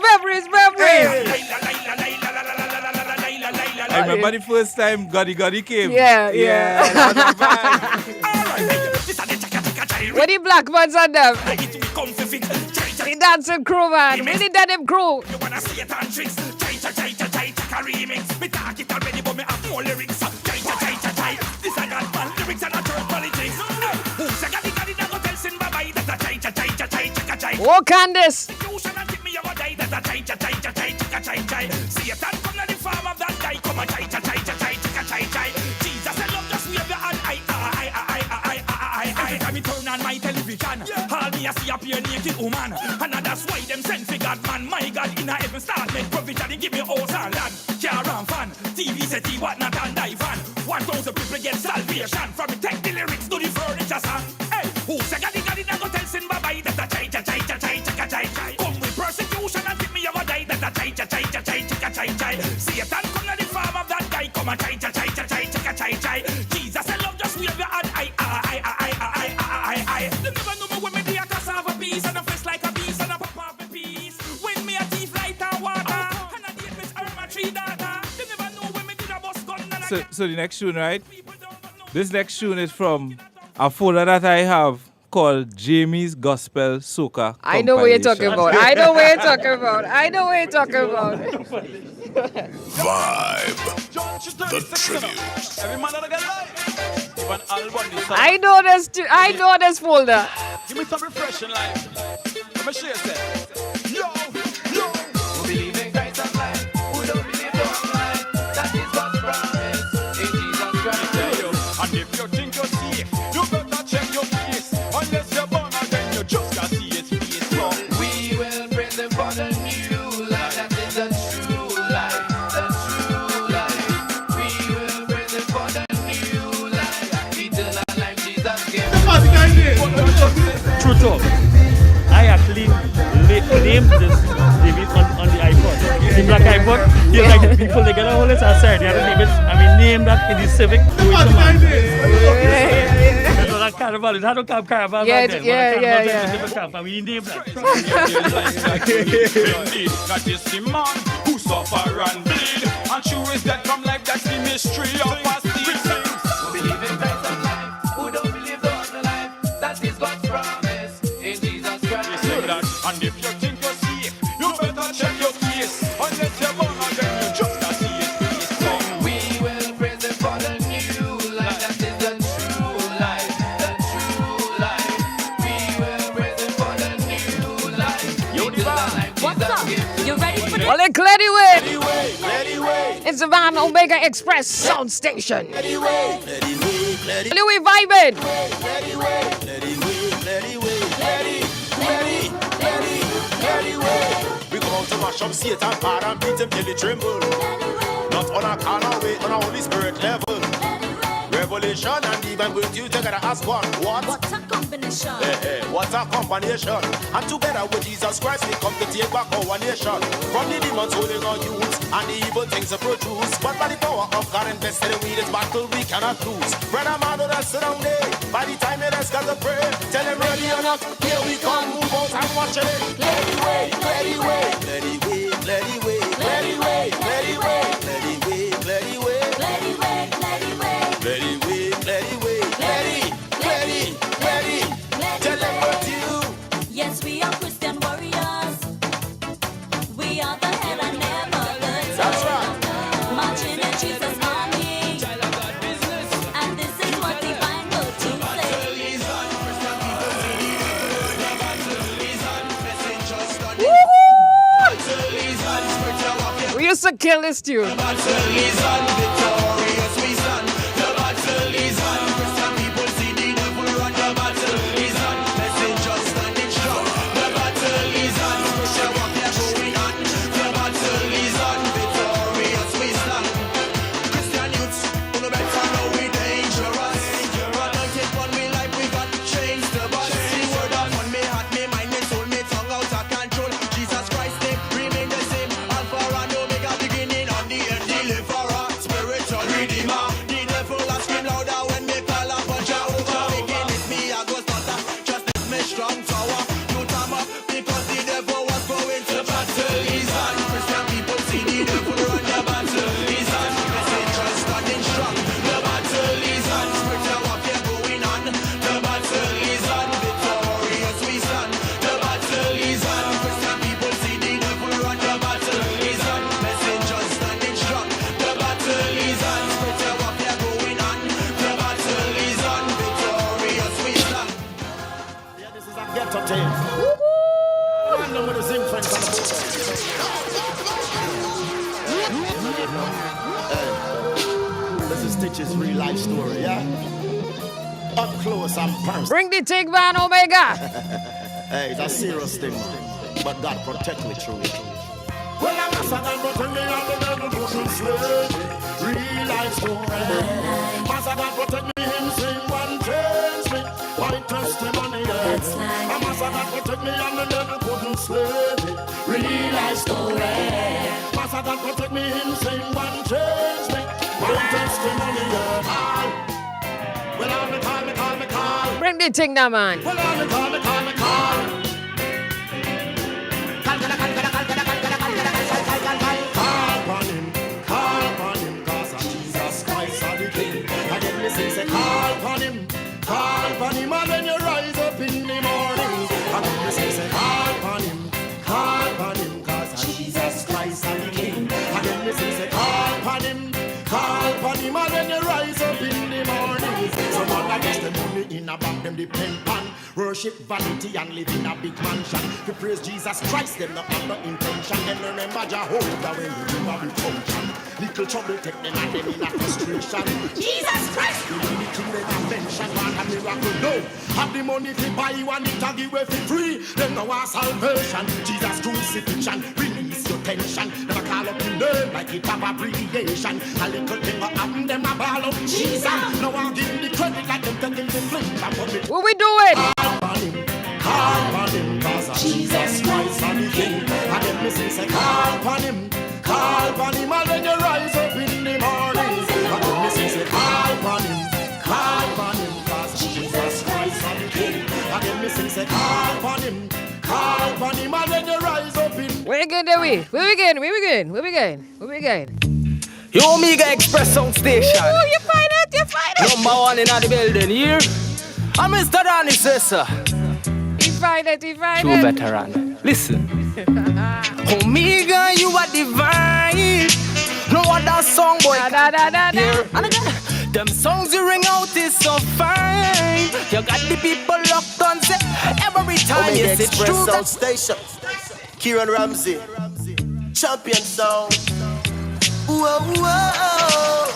I remember the first time Gotti came. Yeah. What the black ones on them? The dancing crew, man. We need denim crew. You wanna see it on tricks? Remix. Me talk it already, but me have more lyrics. This Oh, Candice. Satan come to the farm of that guy. Come and try. Jesus, I love just wave your hand. Every time you turn on my television, all me I see a pure naked woman. And that's why them send for God, man. My God, in a heaven start make provision. He give me house and land, car and fan, TV set, what not and die van. 1,000 people get salvation from the tech, the lyrics to the furniture song. Hey, who say God, now go tell sin bye-bye. That a chai. Come with persecution and tip me over die. That a chai. Satan come to the farm of that guy. Come and chai. Jesus, I love just wave your hand. You never know me when me do a cassava piece and a face like a beast and a pop off a piece. When me a thief light and water and a date with my 3 daughter. You never know when me do a bus gun and So the next tune, right? This next tune is from a folder that I have called Jamie's Gospel Soca. I know what you're talking about. Vibe. The tribute. I know this folder. Give me some refreshing life. Let me share that. Yo. Who believe in Christ and life? Who don't believe no life? That is God's promise in Jesus Christ. And if you think you're safe, you better check your face. Unless you're born again, you just can't see it. So we will praise Him for the new life. That is the true life. The true life. We will praise Him for the new life. Eternal life Jesus gave. True talk. I actually named this David on the iPod. The black iPod. He's like people together all this aside. They had to name it. And we named that in the Civic. It was a carnival. It had no carnival back then. And we named that. That is the man who suffer and bleed. And true is that come like that's the mystery of us. Who believe in Christ and life. Who don't believe the other life. That is God's promise in Jesus Christ. And if you think you're safe, you better check your case. Unless you're born again, you just can't see it. So we will praise Him for the new life. That is the true life. The true life. We will praise Him for the new life. What's up? You ready for this? Well, it's Clearly Way. It's the Van Omega Express Sound Station. Clearly Way vibing. We come out to mash up Satan, hard and beat him till he tremble. Not on a carnal way, on a Holy Spirit level. Revelation and divine with you together as one. What a combination. What a combination. And together with Jesus Christ, we come to take back our nation. From the demons holding our youth and the evil things that produce. But by the power of God invested in this battle, we cannot lose. Brother man, don't sit down there. By the time it has got to pray, tell him ready or not. Here we come, move out and watch it. Let it way, let it way, let it way, let it way, let it way, let it way, let it way, let it way, let it way, let it way, let it way, let it way, let it, tell them what you. Yes, we are Christian warriors. We are the head and never the tail. That's right. Marching in Jesus' army. And this is what the Bible teaches. We used to kill this tune. is real life story, yeah? Up close and personal. Bring the thing, man, Omega. Hey, it's a serious thing, man. But God protect me through it. Well, I'm a son and protect me on the devil pushing slave. Real life story. Master God protect me, him sing one change me. White testimony, yeah. I'm a son and protect me on the devil pushing slave. Real life story. Master God protect me, him sing one change me. White testimony, yeah. Well, I'm me call. Bring the thing now, man. Well, I'm me call. Call upon him, and when you rise up in the morning, and then you say, call upon him, cause Jesus Christ is the King. And then you say, call upon him, and when you rise up in the morning. Some other gets the money in a bank, them depend on worship, vanity, and live in a big mansion. To praise Jesus Christ, them not have no intention. And remember Jehovah when you do a big function. Little trouble take them and them in a frustration. Jesus Christ, you need the king they have mentioned. What a miracle, no. Have the money to buy you and it to give away for free. Them no want salvation. Jesus crucifixion, release your tension. Never call up in name like it have abbreviation. A little thing will happen, them a ball up. Jesus, no one give him the credit like them taking the flip. What we doing? Call on him, cause Jesus Christ is the King. And then me say, call upon him, and when you rise up in the morning. And then me say, call upon him, cause Jesus Christ is the King. And then me say, call upon him, and when you rise up in. Where again, Where we going? Yo, Omega Express Sound Station. Oh, you find it. Number one in the building here. I'm Mr. Danny, sir. He find it. True veteran. Listen. Omega, you are divine. No other song, boy. Here. And again, them songs you ring out is so fine. You got the people locked on, say, every time. Omega Yes, it's Express true. Sound Station. Kieran Ramsey. Champion sound. Whoa, whoa.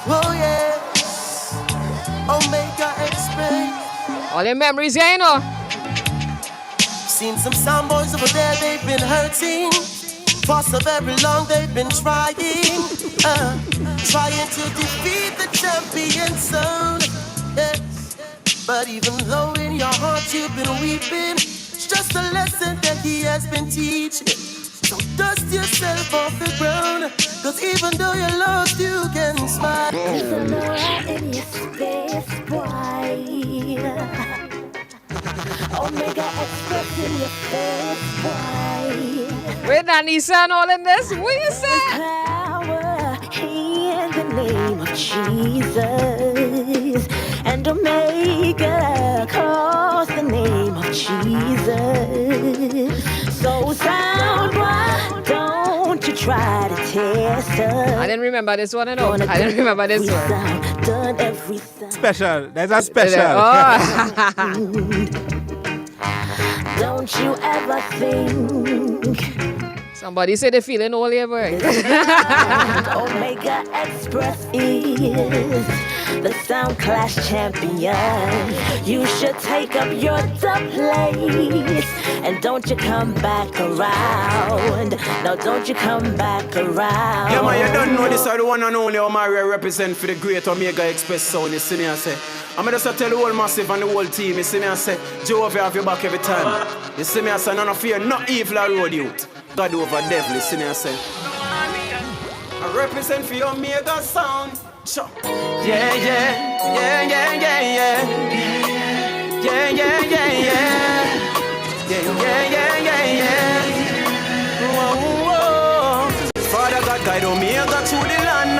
Whoa, yeah. Omega Express. All your memories, yeah, you know. Seen some sound boys over there, they've been hurting. For so very long, they've been trying to defeat the champion sound. Yes. But even though in your heart you've been weeping, it's just a lesson that he has been teaching. So dust yourself off the ground, cause even though you're lost, you can smile. Even though I'm in your space, boy. Omega Express in your face, boy. Wait, Anissa and all in this? What you say? Power in the name of Jesus. And Omega calls the name of Jesus. So sound boy, don't you try to test us. I didn't remember this one at all. I didn't remember this one. Done everything. Special. There's a special. Oh. Don't you ever think Somebody say they're feeling all your work. Omega Express is the Sound Clash champion. You should take up your place. And don't you come back around. No, don't you come back around. Yeah, man, you don't know this are the one and only Omari represent for the great Omega Express sound. You see me, I say. I'm just tell the whole massive and the whole team. You see me, I say, Jehovah have your back every time. You see me, I say, none of fear, not evil or road youth. God over devil, you see me, I say. I represent for your Omega sound. Sure. Yeah, yeah, yeah, yeah, yeah, yeah. Yeah, yeah, yeah, yeah. Yeah, yeah, yeah, yeah, yeah. Whoa, whoa. Father God, guide Omega through the land.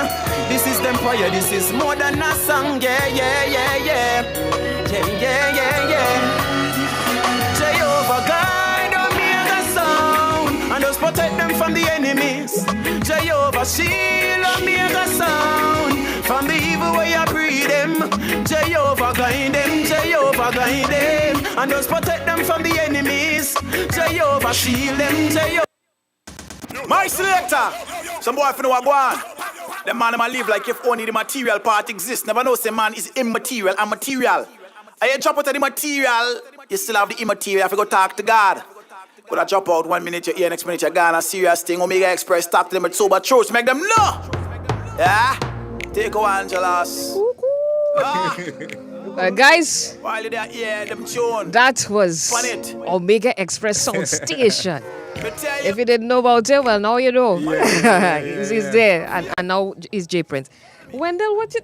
This is the empire, this is more than a song. Yeah, yeah, yeah, yeah. Yeah, yeah, yeah, yeah. Jehovah guide Omega sound and just protect them from the enemies. Jehovah shield Omega sound from the evil way I breed them. Jehovah guide them, and just protect them from the enemies. Jehovah shield them, Jehovah. My selector, some boy finna go on. The man them a live like if only the material part exists. Never know say man is immaterial and material. And you drop out of the material, you still have the immaterial. If you go talk to God. But I drop out 1 minute, you're here, next minute you're gone. A serious thing. Omega Express, talk to them with sober truth. Make them know. Yeah? Take a Angelos. Guys, while you're there, yeah, them tune. That was Omega Express Sound Station. If you didn't know about it, well, now you know. Yeah. He's there. And now he's J Prince. Wendell, what you...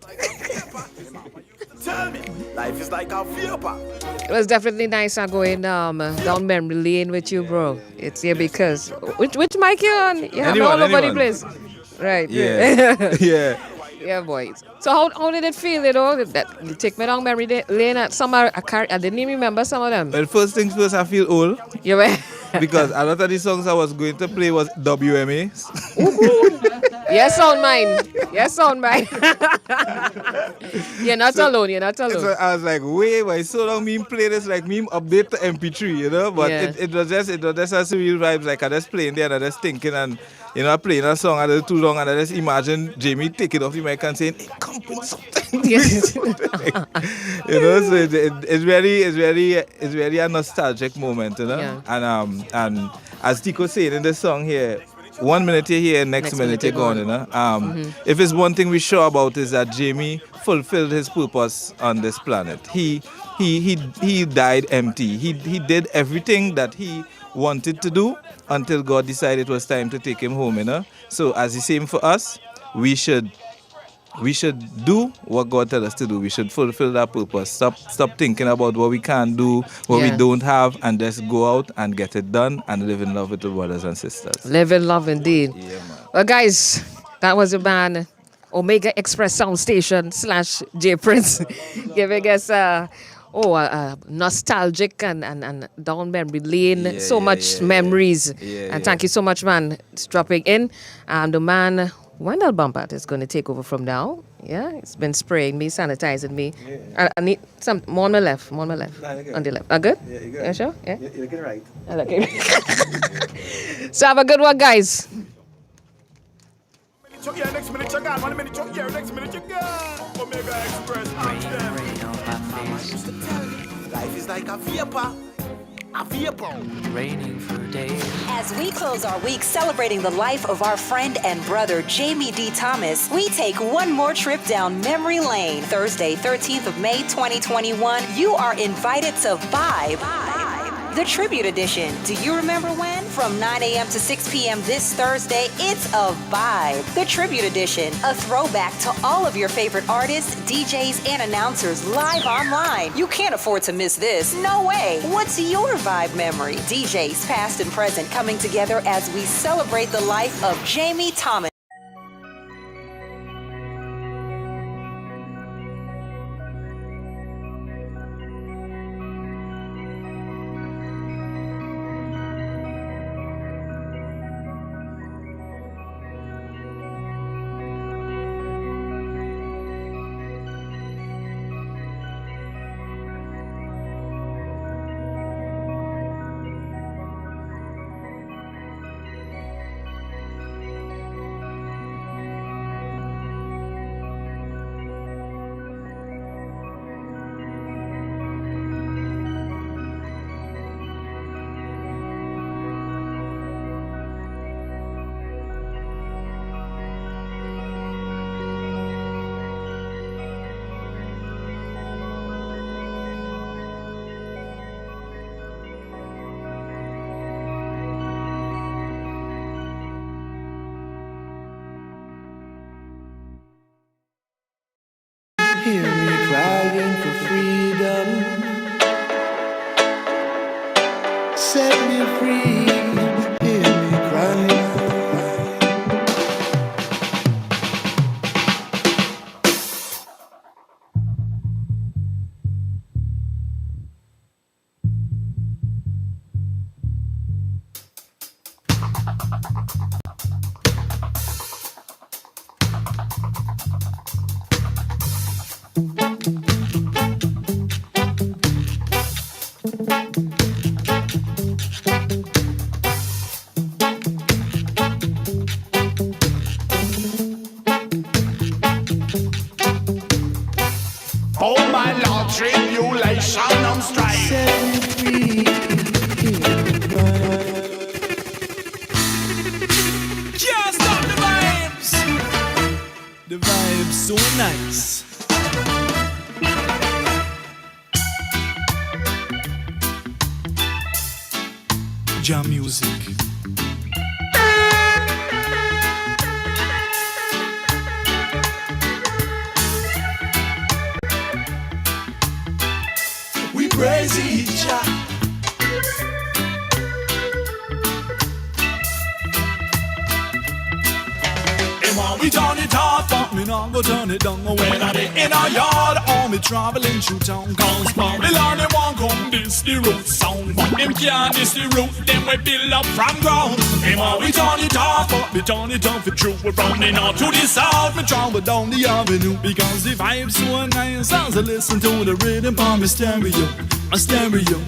Tell me, life is like a vapor. It was definitely nice going down memory lane with you, bro. It's here because... Which mic you on? You have all over the place. Right. Yeah. Yeah. Yeah, boys. So how did it feel, that you take me down memory lane at some I didn't even remember some of them. Well, first things first, I feel old. You were? Because a lot of the songs I was going to play was WMA. Yes, on mine. Yes, on mine. You're not alone. You're not alone. So I was like, why so long me play this, like me update to MP3, But Yeah. it was just a surreal vibes, like I just playing there and I just thinking and, I playing a song and it's too long and I just imagine Jamie taking off the mic and saying, hey, come put something. Yes. So it's very a nostalgic moment, Yeah. And as Tico said in the song here, 1 minute you're here, next minute you're gone, If it's one thing we're sure about is that Jamie fulfilled his purpose on this planet. He died empty. He did everything that he wanted to do until God decided it was time to take him home, So as the same for us, we should do what God tells us to do. We should fulfill that purpose. Stop thinking about what we can't do, what we don't have, and just go out and get it done and live in love with the brothers and sisters. Live in love indeed. Yeah, man. Well, guys, that was a man, Omega Express Sound Station / J Prince, giving us nostalgic and down memory lane. Memories. And thank you so much, man, for dropping in. The man, Wendell Bumpert, is going to take over from now. Yeah, it's been spraying me, sanitizing me. I need some more on my left. On the left. Good? Yeah, you're good. Yeah, sure? Yeah. You're looking right. Okay. So have a good one, guys. Yeah, next minute you're gone. 1 minute you're here, next minute you're gone. Omega Express, life is like a vapor. A vapor. Raining for days. As we close our week celebrating the life of our friend and brother Jamie D. Thomas, we take one more trip down memory lane. Thursday, 13th of May, 2021, you are invited to Vibe, the Tribute Edition. Do you remember when? From 9 a.m. to 6 p.m. this Thursday, it's a Vibe, the Tribute Edition. A throwback to all of your favorite artists, DJs, and announcers live online. You can't afford to miss this. No way. What's your Vibe memory? DJs past and present coming together as we celebrate the life of Jamie Thomas. Hear me crying for freedom. Set me free. Hear me crying. nice. Jam music. We praise each other. And we turn it off, but me not go turn it down. When I dey in our yard, or me traveling through town. Cause Babylon, they want come this the root sound. But them can't this the root, them we build up from ground. And while we turn it off, but me turn it off for true. We're from the north to the south, me travel down the avenue. Because the vibe's so nice, as I listen to the rhythm on my stereo. A stereo.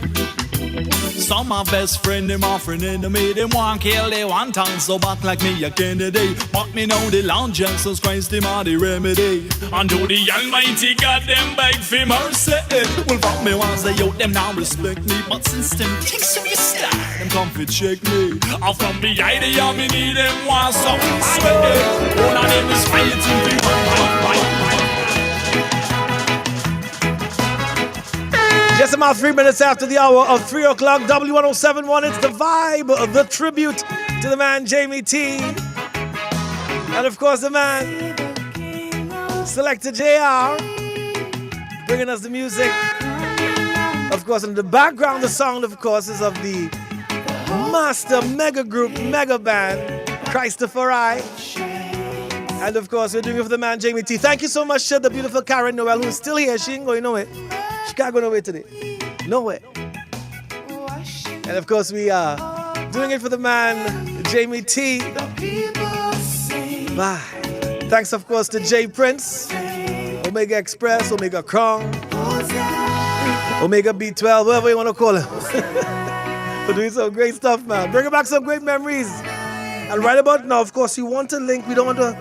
Some my best friend, them offering enemy. Them want kill, they want tongue so back like me a candidate. But me know the Lord Jesus Christ, him are the remedy. And to the Almighty God, them beg for mercy. Well, fuck me once they out, them now respect me. But since them takes to your style, them come fit check me. And from the idea, me need them want some sweat. One of them is fighting for one. Just about 3 minutes after the hour of 3 o'clock, W1071, it's the vibe of the tribute to the man Jamie T. And of course the man, Selector JR, bringing us the music. Of course, in the background, the sound, of course, is of the master mega group, mega band, Christopher I. And of course, we're doing it for the man Jamie T. Thank you so much to the beautiful Karen Noel, who's still here. She ain't going nowhere. She can't go nowhere today. Nowhere. And of course, we are doing it for the man, Jamie T. Bye. Thanks, of course, to J Prince, Omega Express, Omega Crown, Omega B12, whatever you want to call it. We're doing some great stuff, man. Bringing back some great memories. And right about now, of course, you want to link. We don't want to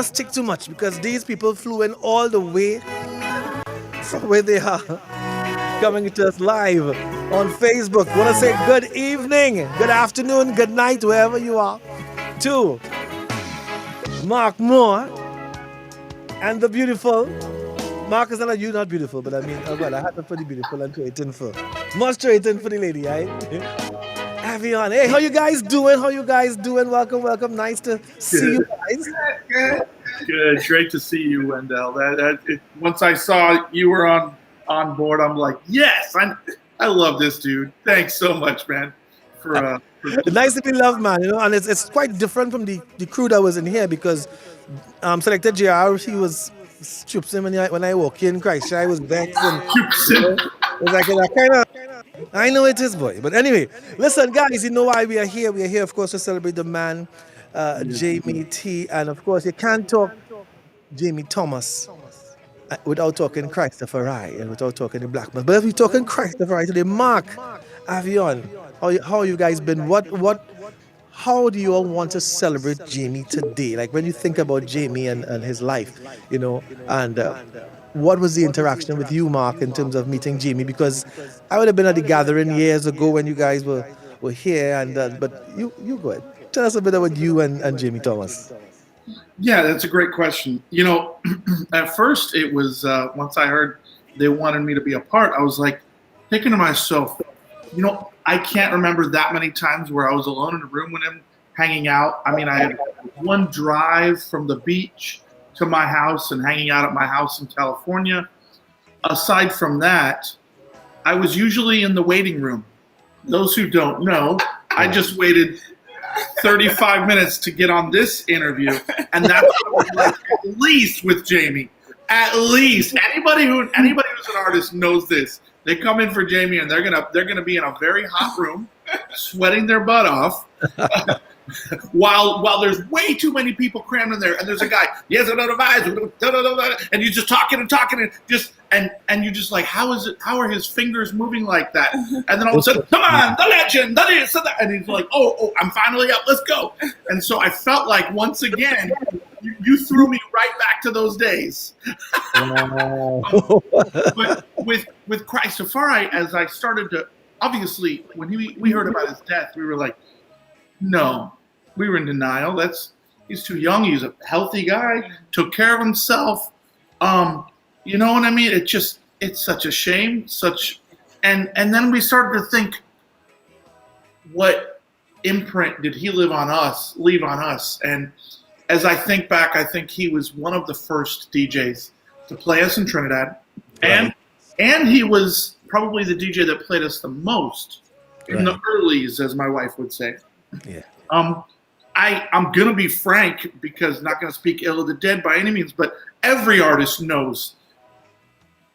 stick too much because these people flew in all the way from where they are, coming to us live on Facebook. Want to say good evening, good afternoon, good night, wherever you are, to Mark Moore and the beautiful Mark. Is not you, not beautiful, but I mean, well, I had to put the beautiful and trading for much trading for the lady, right? Avion, hey, how you guys doing? How you guys doing? Welcome, welcome. Nice to see you guys. Good, great to see you, Wendell. Once I saw you were on board, I'm like, yes, I love this dude. Thanks so much, man. For nice to be loved, man. You know, and it's quite different from the crew that was in here because Selector JR, he was stupid when I walk in. Christ, I was vexed and it was like kind of. I know it is, boy. But anyway, listen, guys. You know why we are here? We are here, of course, to celebrate the man. Jamie T, and of course you can't talk Jamie Thomas without talking Christopher I and without talking the Black Man. But if we're talking Christopher I today, Mark, Avion, how you guys been? How do you all want to celebrate Jamie today? Like when you think about Jamie and his life, you know, and what was the interaction with you, Mark, in terms of meeting Jamie? Because I would have been at the gathering years ago when you guys were here, and but you go ahead. Tell us a bit about you and Jamie Thomas. Yeah, that's a great question. You know, at first it was, once I heard they wanted me to be a part, I was like thinking to myself, you know, I can't remember that many times where I was alone in a room with him hanging out. I mean, I had one drive from the beach to my house and hanging out at my house in California. Aside from that, I was usually in the waiting room. Those who don't know, I just waited 35 minutes to get on this interview, and that's like at least with Jamie. At least anybody who's an artist knows this. They come in for Jamie, and they're gonna be in a very hot room, sweating their butt off, while there's way too many people crammed in there, and there's a guy, yes, and you're just talking and you're just like, how are his fingers moving like that? And then all of a sudden, come on, the legend, that is, and he's like, oh, I'm finally up, let's go. And so I felt like once again, you threw me right back to those days. But with Christopher, as I started to, obviously, when we heard about his death, we were like, no, we were in denial. He's too young. He's a healthy guy, took care of himself. You know what I mean? It's such a shame. And then we started to think, what imprint did he leave on us? And as I think back, I think he was one of the first DJs to play us in Trinidad, and he was probably the DJ that played us the most in the earlies, as my wife would say. Yeah. I'm gonna be frank, because not gonna speak ill of the dead by any means, but every artist knows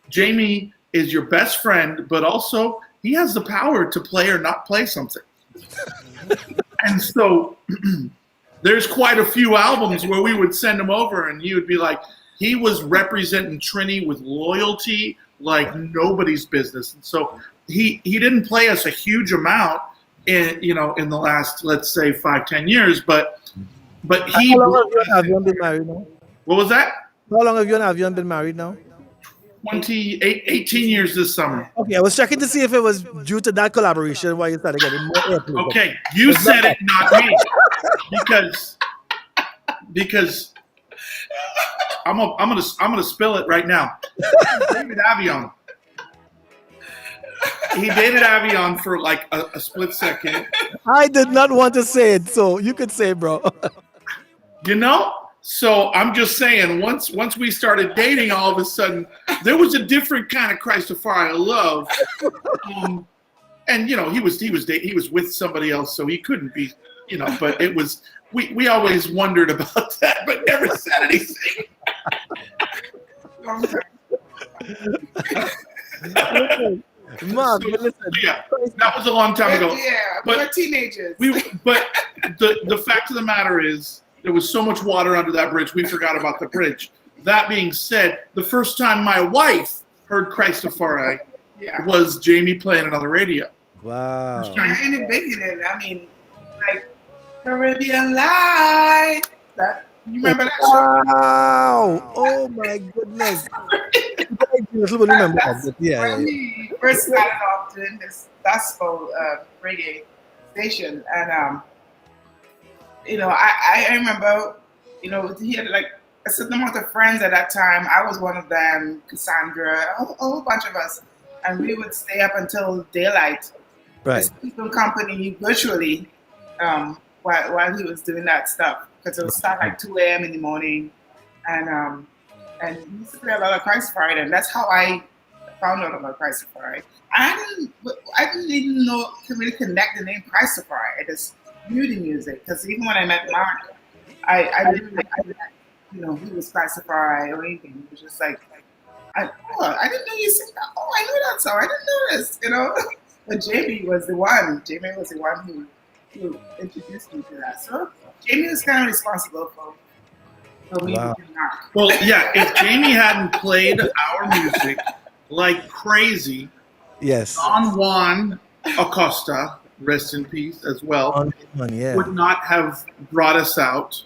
Jamie is your best friend, but also he has the power to play or not play something. And so there's quite a few albums where we would send him over and he would be like, he was representing Trini with loyalty like nobody's business. And so he didn't play us a huge amount in the last, let's say, 5-10 years, but he. How long have you been married now? What was that? How long have you been married now? 18 years this summer. Okay, I was checking to see if it was due to that collaboration why you started getting more airplay. Okay, you said it, not me, because I'm gonna spill it right now. David Avion. He dated Avion for like a split second. I did not want to say it, so you could say, bro. So I'm just saying, once we started dating, all of a sudden there was a different kind of Christopher love, and he was with somebody else, so he couldn't be, But it was we always wondered about that, but never said anything. Mark, listen. Yeah, that was a long time ago. Yeah, but we're teenagers. But the fact of the matter is, there was so much water under that bridge, we forgot about the bridge. That being said, the first time my wife heard Christopher was Jamie playing it on the radio. Wow. And it bigger than, like Caribbean Light. You remember that show? Wow. Oh my goodness. Remember that. Yeah. When we first started off doing this gospel reggae station, and I remember, he had like a certain amount of friends at that time. I was one of them, Cassandra, a whole bunch of us. And we would stay up until daylight. Right. Keeping company virtually while he was doing that stuff. Because it would start like 2 a.m. in the morning. And he used to play a lot of Christopher, and that's how I found out about Christopher. I didn't even know to really connect the name Christopher. I just knew the music, because even when I met Mark, I didn't he was Christopher or anything. It was just like, I didn't know you sing that. Oh, I know that song. I didn't know this, But Jamie was the one. Jamie was the one who introduced me to that. So Jamie was kind of responsible for me. Wow. Well, yeah, if Jamie hadn't played our music like crazy, yes, Don Juan Acosta, rest in peace as well, would not have brought us out.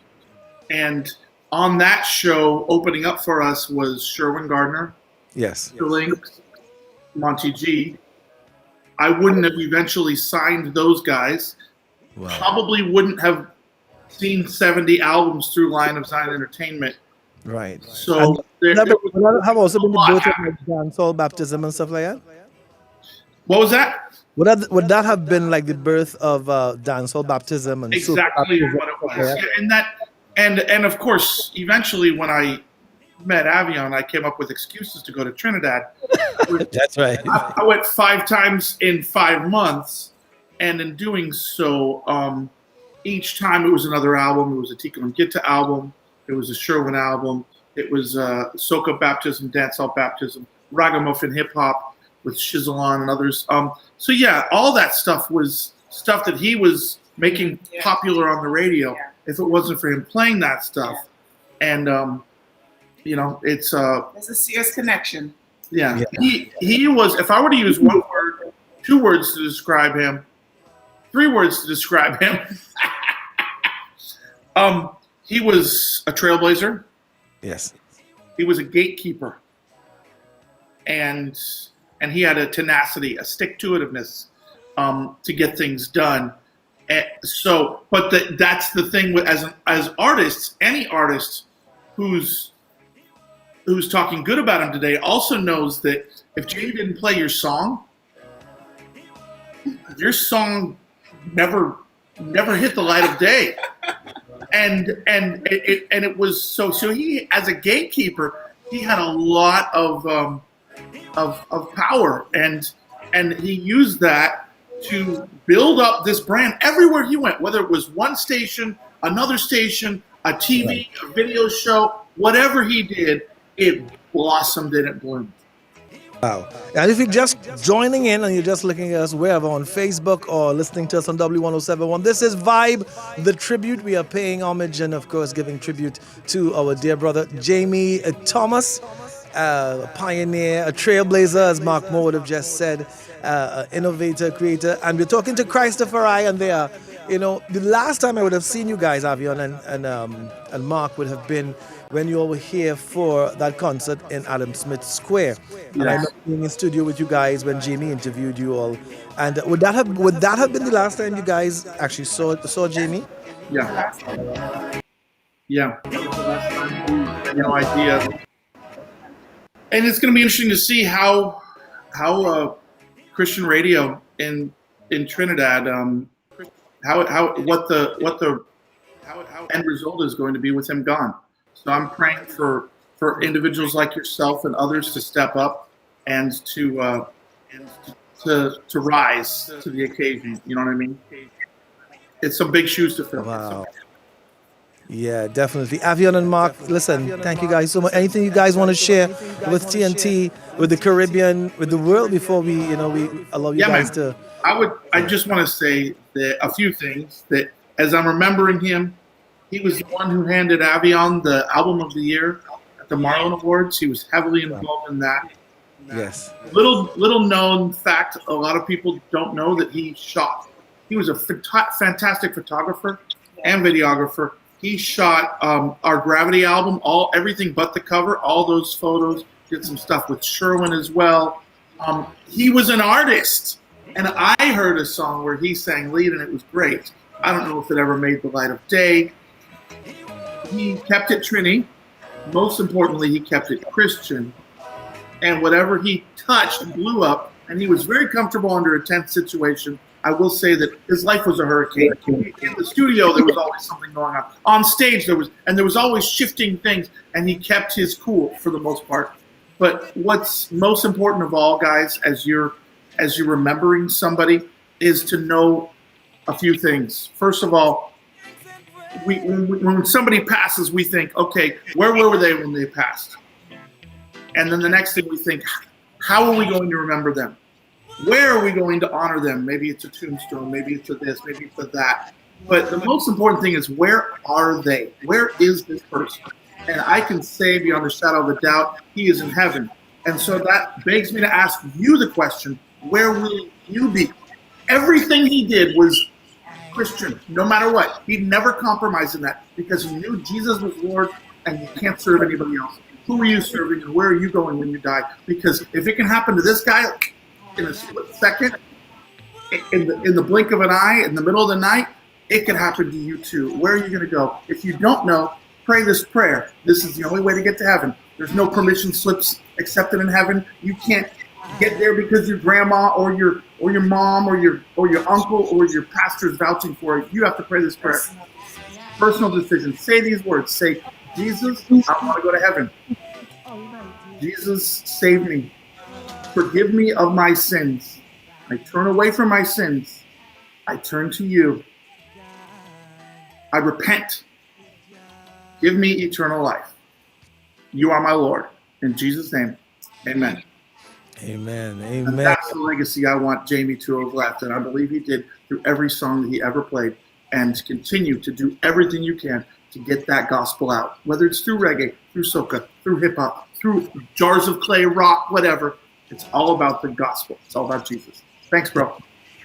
And on that show, opening up for us was Sherwin Gardner, Links, Monty G. I wouldn't have eventually signed those guys. Wow. Probably wouldn't have seen 70 albums through Lion of Zion Entertainment. Right. So there have also been the birth of like dancehall baptism and stuff like that. What was that? Would that have been like the birth of dancehall baptism and exactly what it was? Yeah, and of course, eventually when I met Avion, I came up with excuses to go to Trinidad. That's right. I went 5 times in 5 months, and in doing so, each time it was another album. It was a Tika Gitta album. It was a Sherwin album. It was Soca Baptism, Dancehall Baptism, Ragamuffin Hip Hop with Shizzle and others. So yeah, all that stuff was stuff that he was making popular on the radio. Yeah. If it wasn't for him playing that stuff, and it's there's a serious connection. Yeah. He was. If I were to use one word, 2 words to describe him, 3 words to describe him. He was a trailblazer. Yes. He was a gatekeeper. And he had a tenacity, a stick-to-itiveness to get things done. But that's the thing with as artists, any artist who's who's talking good about him today also knows that if Jamie didn't play your song never hit the light of day. And it was so he, as a gatekeeper, he had a lot of power, and he used that to build up this brand everywhere he went, whether it was one station, another station, a TV, a video show, whatever he did, it blossomed and it bloomed. Wow. And if you're just joining in and you're just looking at us wherever on Facebook or listening to us on W1071, this is Vibe, the tribute. We are paying homage and, of course, giving tribute to our dear brother, Jamie Thomas, a pioneer, a trailblazer, as Mark Moore would have just said, innovator, creator. And we're talking to Christopher I, and they are, the last time I would have seen you guys, Avion and Mark, would have been when you all were here for that concert in Adam Smith Square. And I remember being in studio with you guys when Jamie interviewed you all. And would that have been the last time you guys actually saw Jamie? Yeah. Yeah. I had no idea. And it's going to be interesting to see how Christian radio in Trinidad, what the end result is going to be with him gone. So I'm praying for individuals like yourself and others to step up and to rise to the occasion. You know what I mean? It's some big shoes to fill. Wow. Yeah, definitely. Avion and Mark, listen, thank you guys so much. Anything you guys want to share with TNT, with the Caribbean, with the world before we allow you guys to... I just want to say that a few things, that as I'm remembering him, he was the one who handed Avion the Album of the Year at the Marlon Awards. He was heavily involved in that. Yes. Little known fact, a lot of people don't know that he shot. He was a fantastic photographer and videographer. He shot our Gravity album, everything but the cover, all those photos. Did some stuff with Sherwin as well. He was an artist, and I heard a song where he sang lead, and it was great. I don't know if it ever made the light of day. He kept it Trini. Most importantly, he kept it Christian. And whatever he touched blew up, and he was very comfortable under a tense situation. I will say that his life was a hurricane. In the studio, there was always something going on. On stage, there was always shifting things, and he kept his cool for the most part. But what's most important of all, guys, as you're remembering somebody, is to know a few things. First of all, when somebody passes, we think, okay, where were they when they passed? And then the next thing we think, how are we going to remember them? Where are we going to honor them? Maybe it's a tombstone, maybe it's a this, maybe it's a that. But the most important thing is, where are they? Where is this person? And I can say beyond a shadow of a doubt, he is in heaven. And so that begs me to ask you the question, where will you be? Everything he did was Christian, no matter what. He never compromised in that, because he knew Jesus was Lord and you can't serve anybody else. Who are you serving, and where are you going when you die? Because if it can happen to this guy in a split second, in the blink of an eye, in the middle of the night, it can happen to you too. Where are you going to go? If you don't know, pray this prayer. This is the only way to get to heaven. There's no permission slips accepted in heaven. You can't get there because your grandma or your mom or your uncle or your pastor is vouching for it. You have to pray this prayer. Personal decision. Say these words. Say, Jesus, I want to go to heaven. Jesus, save me. Forgive me of my sins. I turn away from my sins. I turn to you. I repent. Give me eternal life. You are my Lord. In Jesus' name, amen. Amen. And Amen. that's the legacy I want Jamie to have left, and I believe he did through every song that he ever played, and continue to do everything you can to get that gospel out, whether it's through reggae, through soca, through hip-hop, through jars of clay, rock, whatever. It's all about the gospel. It's all about Jesus. Thanks, bro.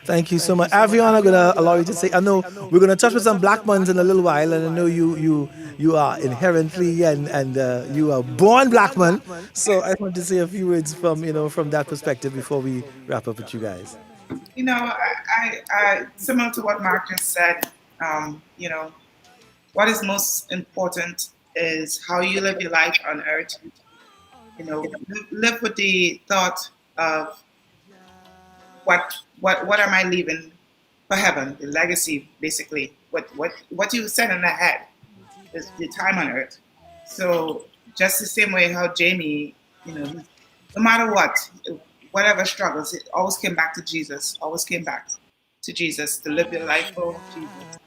Thank you so much. Avion, I'm going to allow you to say, I know we're going to touch with some black ones in a little while, and I know you are inherently and you are born black man. So I want to say a few words from that perspective before we wrap up with you guys. I similar to what Mark just said, what is most important is how you live your life on earth You know, live with the thought of what am I leaving for heaven? The legacy, basically. What you send in ahead is the time on earth. So just the same way how Jamie, you know, no matter what, whatever struggles, it always came back to Jesus. Always came back to Jesus, to live your life for Jesus.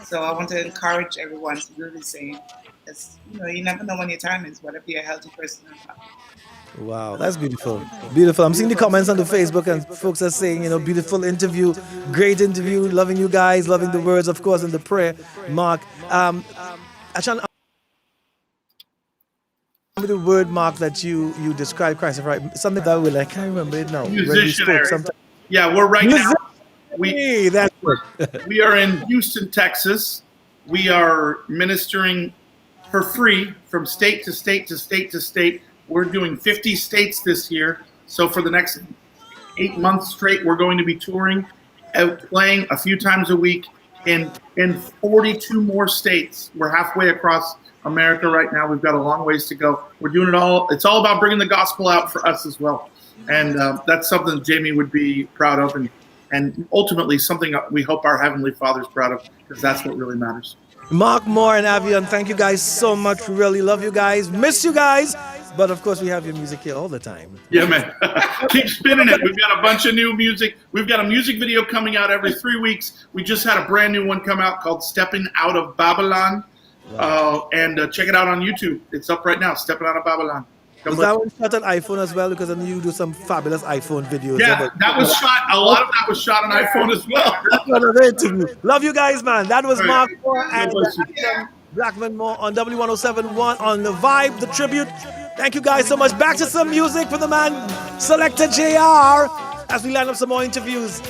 So I want to encourage everyone to do the same. Because, you know, you never know when your time is, whether you're a healthy person or not. Wow, that's beautiful. Beautiful. I'm seeing the comments on the Facebook and folks are saying, you know, beautiful interview, great interview, loving you guys, loving the words, of course, and the prayer. Mark, Achan, the word, Mark, that you described Christ, right? Something that I can't remember it now. Musicianary. Yeah, we're right now. We are in Houston, Texas. We are ministering for free from state to state to state to state. We're doing 50 states this year. So for the next 8 months straight, we're going to be touring, playing a few times a week in 42 more states. We're halfway across America right now. We've got a long ways to go. We're doing it all. It's all about bringing the gospel out for us as well. And that's something Jamie would be proud of, and ultimately something we hope our Heavenly Father's proud of, because that's what really matters. Mark Moore and Avian, thank you guys so much. Really love you guys. Miss you guys. But of course, we have your music here all the time. Yeah, man. Keep spinning it. We've got a bunch of new music. We've got a music video coming out every 3 weeks. We just had a brand new one come out called Stepping Out of Babylon. And check it out on YouTube. It's up right now, Stepping Out of Babylon. Was that one shot on iPhone as well? Because I know you do some fabulous iPhone videos. Yeah, that was shot. A lot of that was shot on iPhone as well. That's another interview. Love you guys, man. That was Mark Moore and Blackman Moore on W1071 on The Vibe, The Tribute. Thank you guys so much. Back to some music for the man, Selector JR, as we line up some more interviews,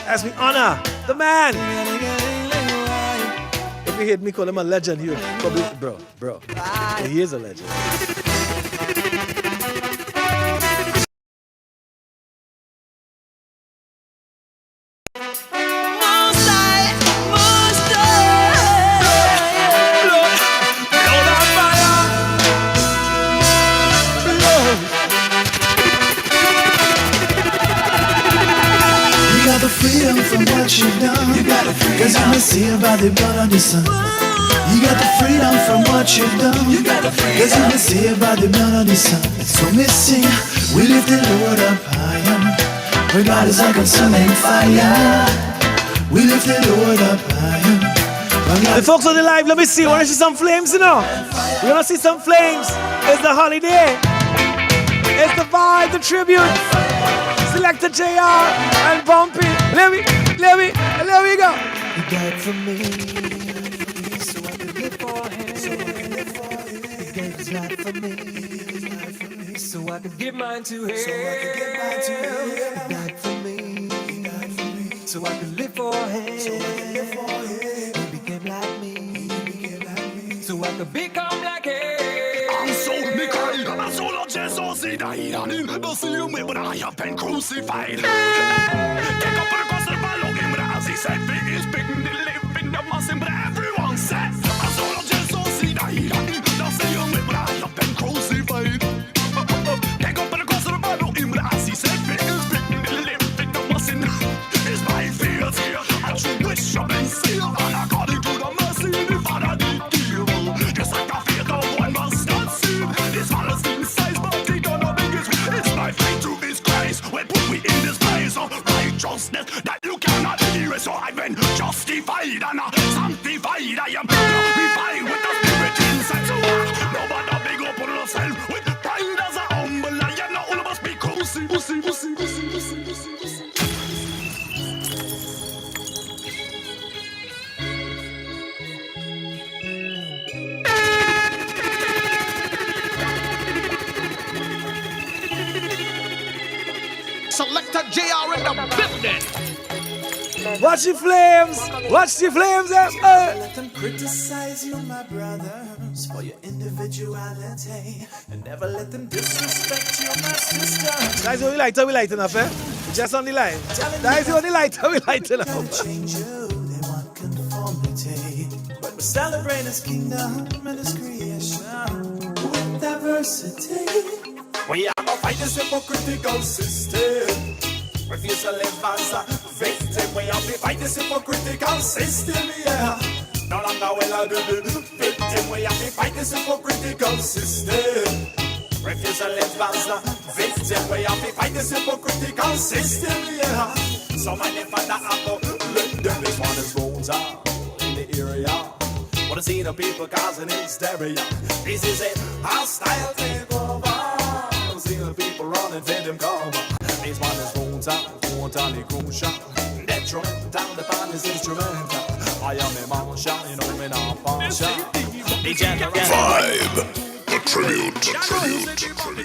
as we honor the man. If you hear me call him a legend, you probably, bro. He is a legend. Freedom from what you've done. You got it, cause I'm saved by the blood of the Son. You got the freedom from what you've done. You got the freedom, cause I'm saved by the blood of the Son. So we sing, we lift the Lord up higher. For God is a consuming fire. We lift the Lord up higher. The folks on the live, let me see. Wanna see some flames, you know? We're gonna see some flames. It's the holiday. It's the vibe, the tribute. Selector JR and Bumpy. Let me go. He died for me, so I could live for him. He gave his life for me, so I could give mine to him. He died for me, so I could live for him. He became like me, so I could become like him. I'm so Michael, I'm so Lord Jesus, he died on him. Don't see you, but I have been crucified. Take up for the cross and follow him, but as he said, he is big and live in the mountain, but everyone said, I'm so Lord Jesus, he died on him. Don't see you, but I have been crucified. Take up for the cross and follow him, but as he said, he is big and live in the mountain. It's my fears here, and you wish I've been sealed, and according to the mercy, the Father did give. Just like I fear the one must not see. This Palestine size, but he gonna be his. It's my faith to his grace. When put me in this place of righteousness that you cannot erase. So I've been justified and sanctified. I am glorified with the Spirit inside. So nobody big up on yourself with pride as a humble lion. Now all of us be cozy. Selector JR in the building. Watch the flames. Let them criticize you, my brothers, for your individuality, and never let them disrespect you, my sister. Guys, we lighting up, eh? Just on the line. Guys, on the lighter, we lighting up. Change you, they want conformity, but we celebrate His kingdom and His creation with diversity. We are gonna fight this hypocritical system. Refuse to live as a victim. We have to fight this hypocritical system, yeah. No longer will I be the victim. We have to fight this hypocritical system. Refuse to live as a victim. We have to fight this hypocritical system, yeah. So many father have to let them. This one is bones out in the area. Wanna see the people causing hysteria. This is a hostile takeover. See the people running for them cover. This one is bones out, totally crucial. Detrimental, the band is instrumental. I am a marshal, you know me not partial. Vibe. A tribute.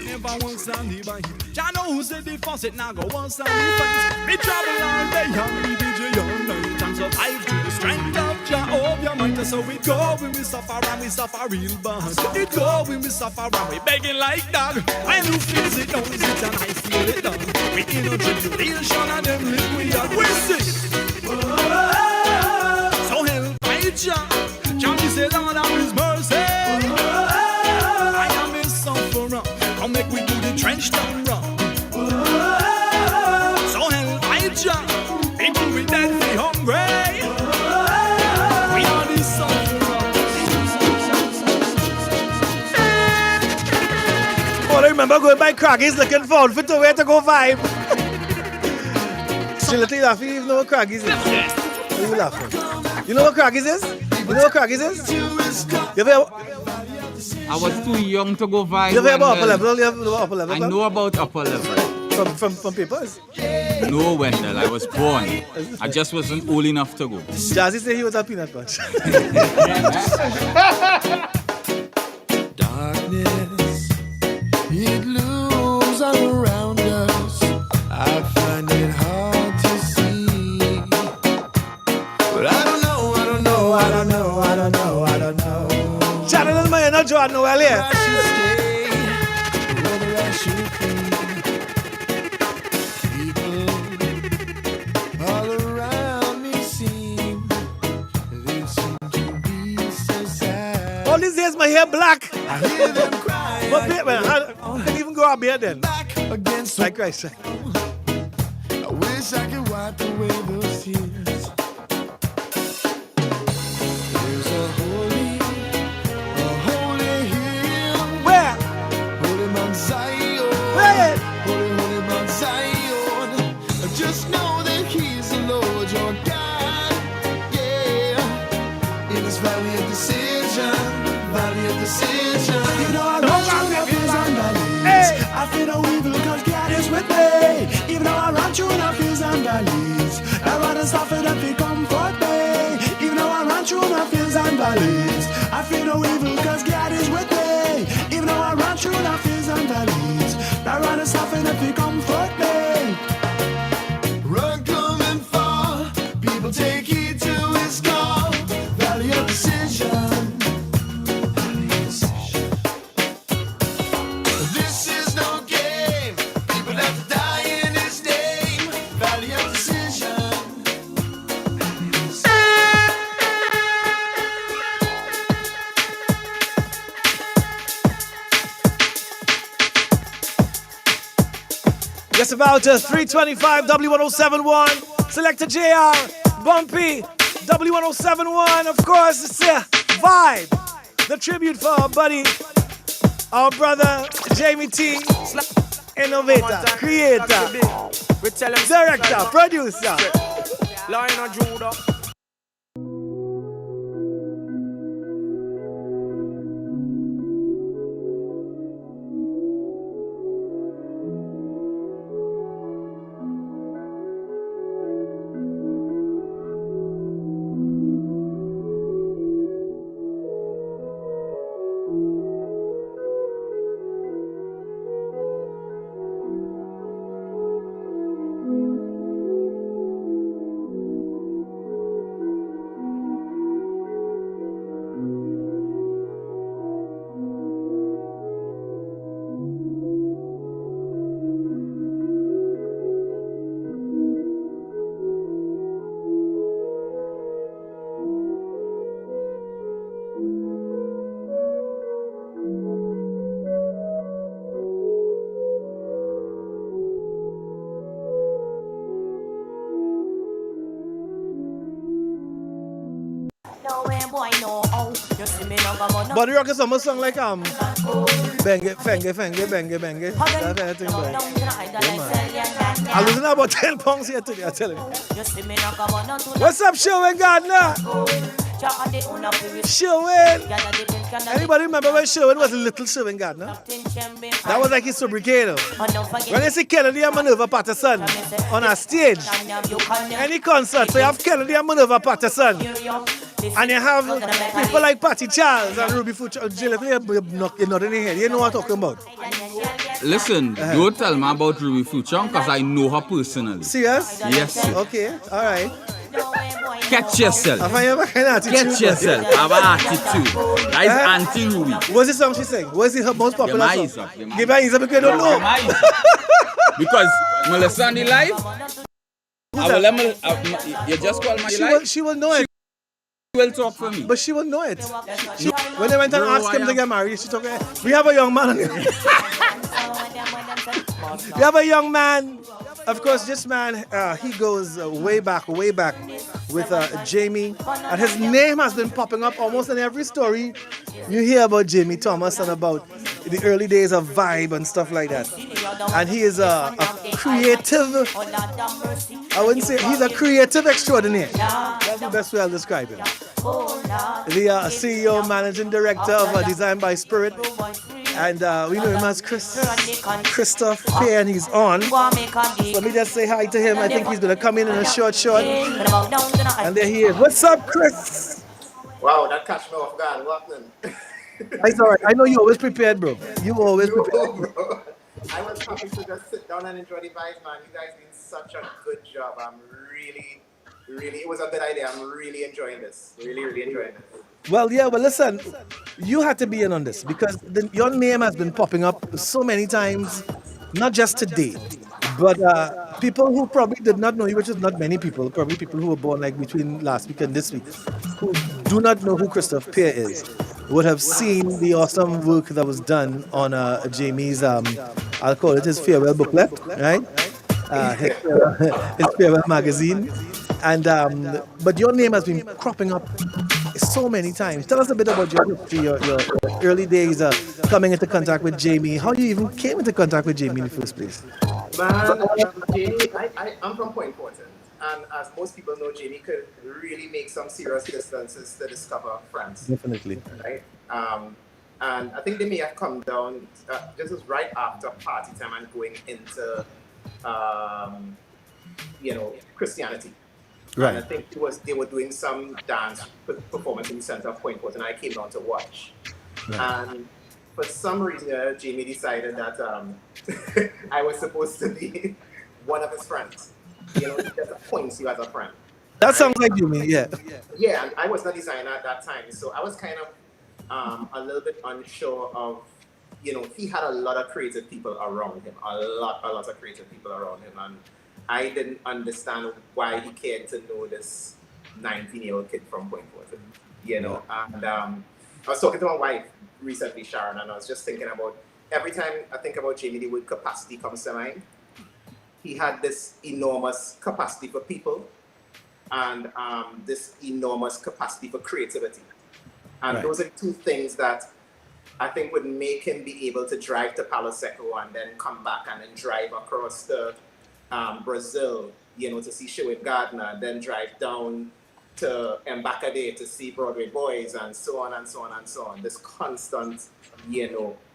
Never once on the bike. Jah know who said the faucet now go once on the fight. We travel all day and we DJ all night and survive to the strength of Jah of your might. So we go when we suffer and we suffer real bad. We go when we suffer and we begging like dog. When you feel it, don't sit and I feel it down. We in a tribulation and them live we are. We sing. So help my Jah. Jah me say Lord have His mercy. Come make we do the trench down run. So help I Jah. People we dead be hungry. We are the sufferers. Oh, I remember going by Craggy's looking forward for where to go vibe. Still laughing even know what Craggy's is. What are you laughing? You know what Craggy's is? You know what Craggy's is? You ever... I was too young to go vibe. You ever about upper level? You know upper level? I know about upper level. From papers? No, Wendell, I was born. I just wasn't old enough to go. Jazzy said he was a peanut bunch. Darkness, it looms all around us. I find it hard to see. But I don't know. Channel is my not Jordan Noel here. All around me seem they seem to be so sad. All these days my hair black. I hear them cry. But wait, man, I didn't even grow a beard then. Back against like Christ. I wish I could wipe away those tears. There's a holy hill. Where? Holy Mount Zion. Where? Holy Mount Zion. Just know that He's the Lord your God. Yeah. In this valley of decision. You know I run through the hills and valleys. I feel no evil because God is with me. Even though I run through the hills and valleys, I rather suffer than feel comfort me. Even though I run through the hills and valleys, I feel no evil because God is with me. Even though I run through the hills and valleys, I rather suffer than feel comfort me. Run, come and fall. People take heed to His call. Valley of decision. This is no game. People have to die in His name. Valley of decision. Just about 325 W1071. Selector JR, Bumpy, W1071. Of course, it's a vibe. The tribute for our buddy, our brother, Jamie T. Innovator, creator, director, producer. Lion Judah. But the rock is some song like Benge, Fenge, Fenge, Benge, Benge. That kind of thing, boy. Yeah, man. I'm losing about 10 pounds here today, I tell you. What's up, Sherwin Gardner? Sherwin. Anybody remember when Sherwin was a little Sherwin Gardner? That was like his sobriquet. When you see Kennedy and Maneuver Patterson on a stage, any concert, so you have Kennedy and Maneuver Patterson, and you have people like Patty Charles and Ruby Future, you're not in the head. You know what I'm talking about. Listen, don't tell me about Ruby Future because I know her personally. Serious? Yes, sir. Okay, all right. Catch yourself. Catch yourself. Have an attitude. That is anti-Ruby. What's the song she sang? What's it her most popular song? Give her eyes up because I don't know. Because Melissa on the live, you just call my live. She will know it. She will talk for me. But she will know it. When they went and asked him to get married, she told me, we have a young man. We have a young man. Of course, this man, he goes way back with Jamie. And his name has been popping up almost in every story you hear about Jamie Thomas and about the early days of Vibe and stuff like that. And he is a creative, I wouldn't say, he's a creative extraordinaire. That's the best way I'll describe him. The CEO, managing director of Design by Spirit. And we know him as Christoph Fair, and he's on. So let me just say hi to him. I think he's going to come in a short. And there he is. What's up, Chris? Wow, that catch me off guard. What then? It's all right. I know you're always prepared, bro. You always prepared. Bro. I was happy to just sit down and enjoy the vibes, man. You guys did such a good job. I'm really, it was a good idea. I'm really enjoying this. Really enjoying this. Well, listen, you had to be in on this because your name has been popping up so many times, not just today, but people who probably did not know you, which is not many people, probably people who were born like between last week and this week, who do not know who Christoph Pear is, would have seen the awesome work that was done on Jamie's, I'll call it his farewell booklet, right? His farewell magazine. And but your name has been cropping up so many times. Tell us a bit about your history, your early days coming into contact with Jamie. How you even came into contact with Jamie in the first place? Man, Jamie, I'm from Point Portland, and as most people know, Jamie could really make some serious distances to discover friends. Definitely. Right? And I think they may have come down, this was right after party time and going into, Christianity. Right. And I think they were doing some dance performance in the center of Point Portland, and I came down to watch. Right. And for some reason, Jamie decided that I was supposed to be one of his friends. He just appoints you as a friend. That sounds like Jamie, yeah. Yeah, and I was not a designer at that time, so I was kind of a little bit unsure of, he had a lot of creative people around him, a lot of creative people around him, and I didn't understand why he cared to know this 19-year-old kid from Point Portland, and I was talking to my wife recently, Sharon, and I was just thinking about, every time I think about Jamie, the word capacity comes to mind. He had this enormous capacity for people and this enormous capacity for creativity. And right. Those are two things that I think would make him be able to drive to Palo Seco and then come back and then drive across to Brazil, to see Sherwin Gardner, then drive down to Embacade to see Broadway Boys, and so on and so on and so on. This constant,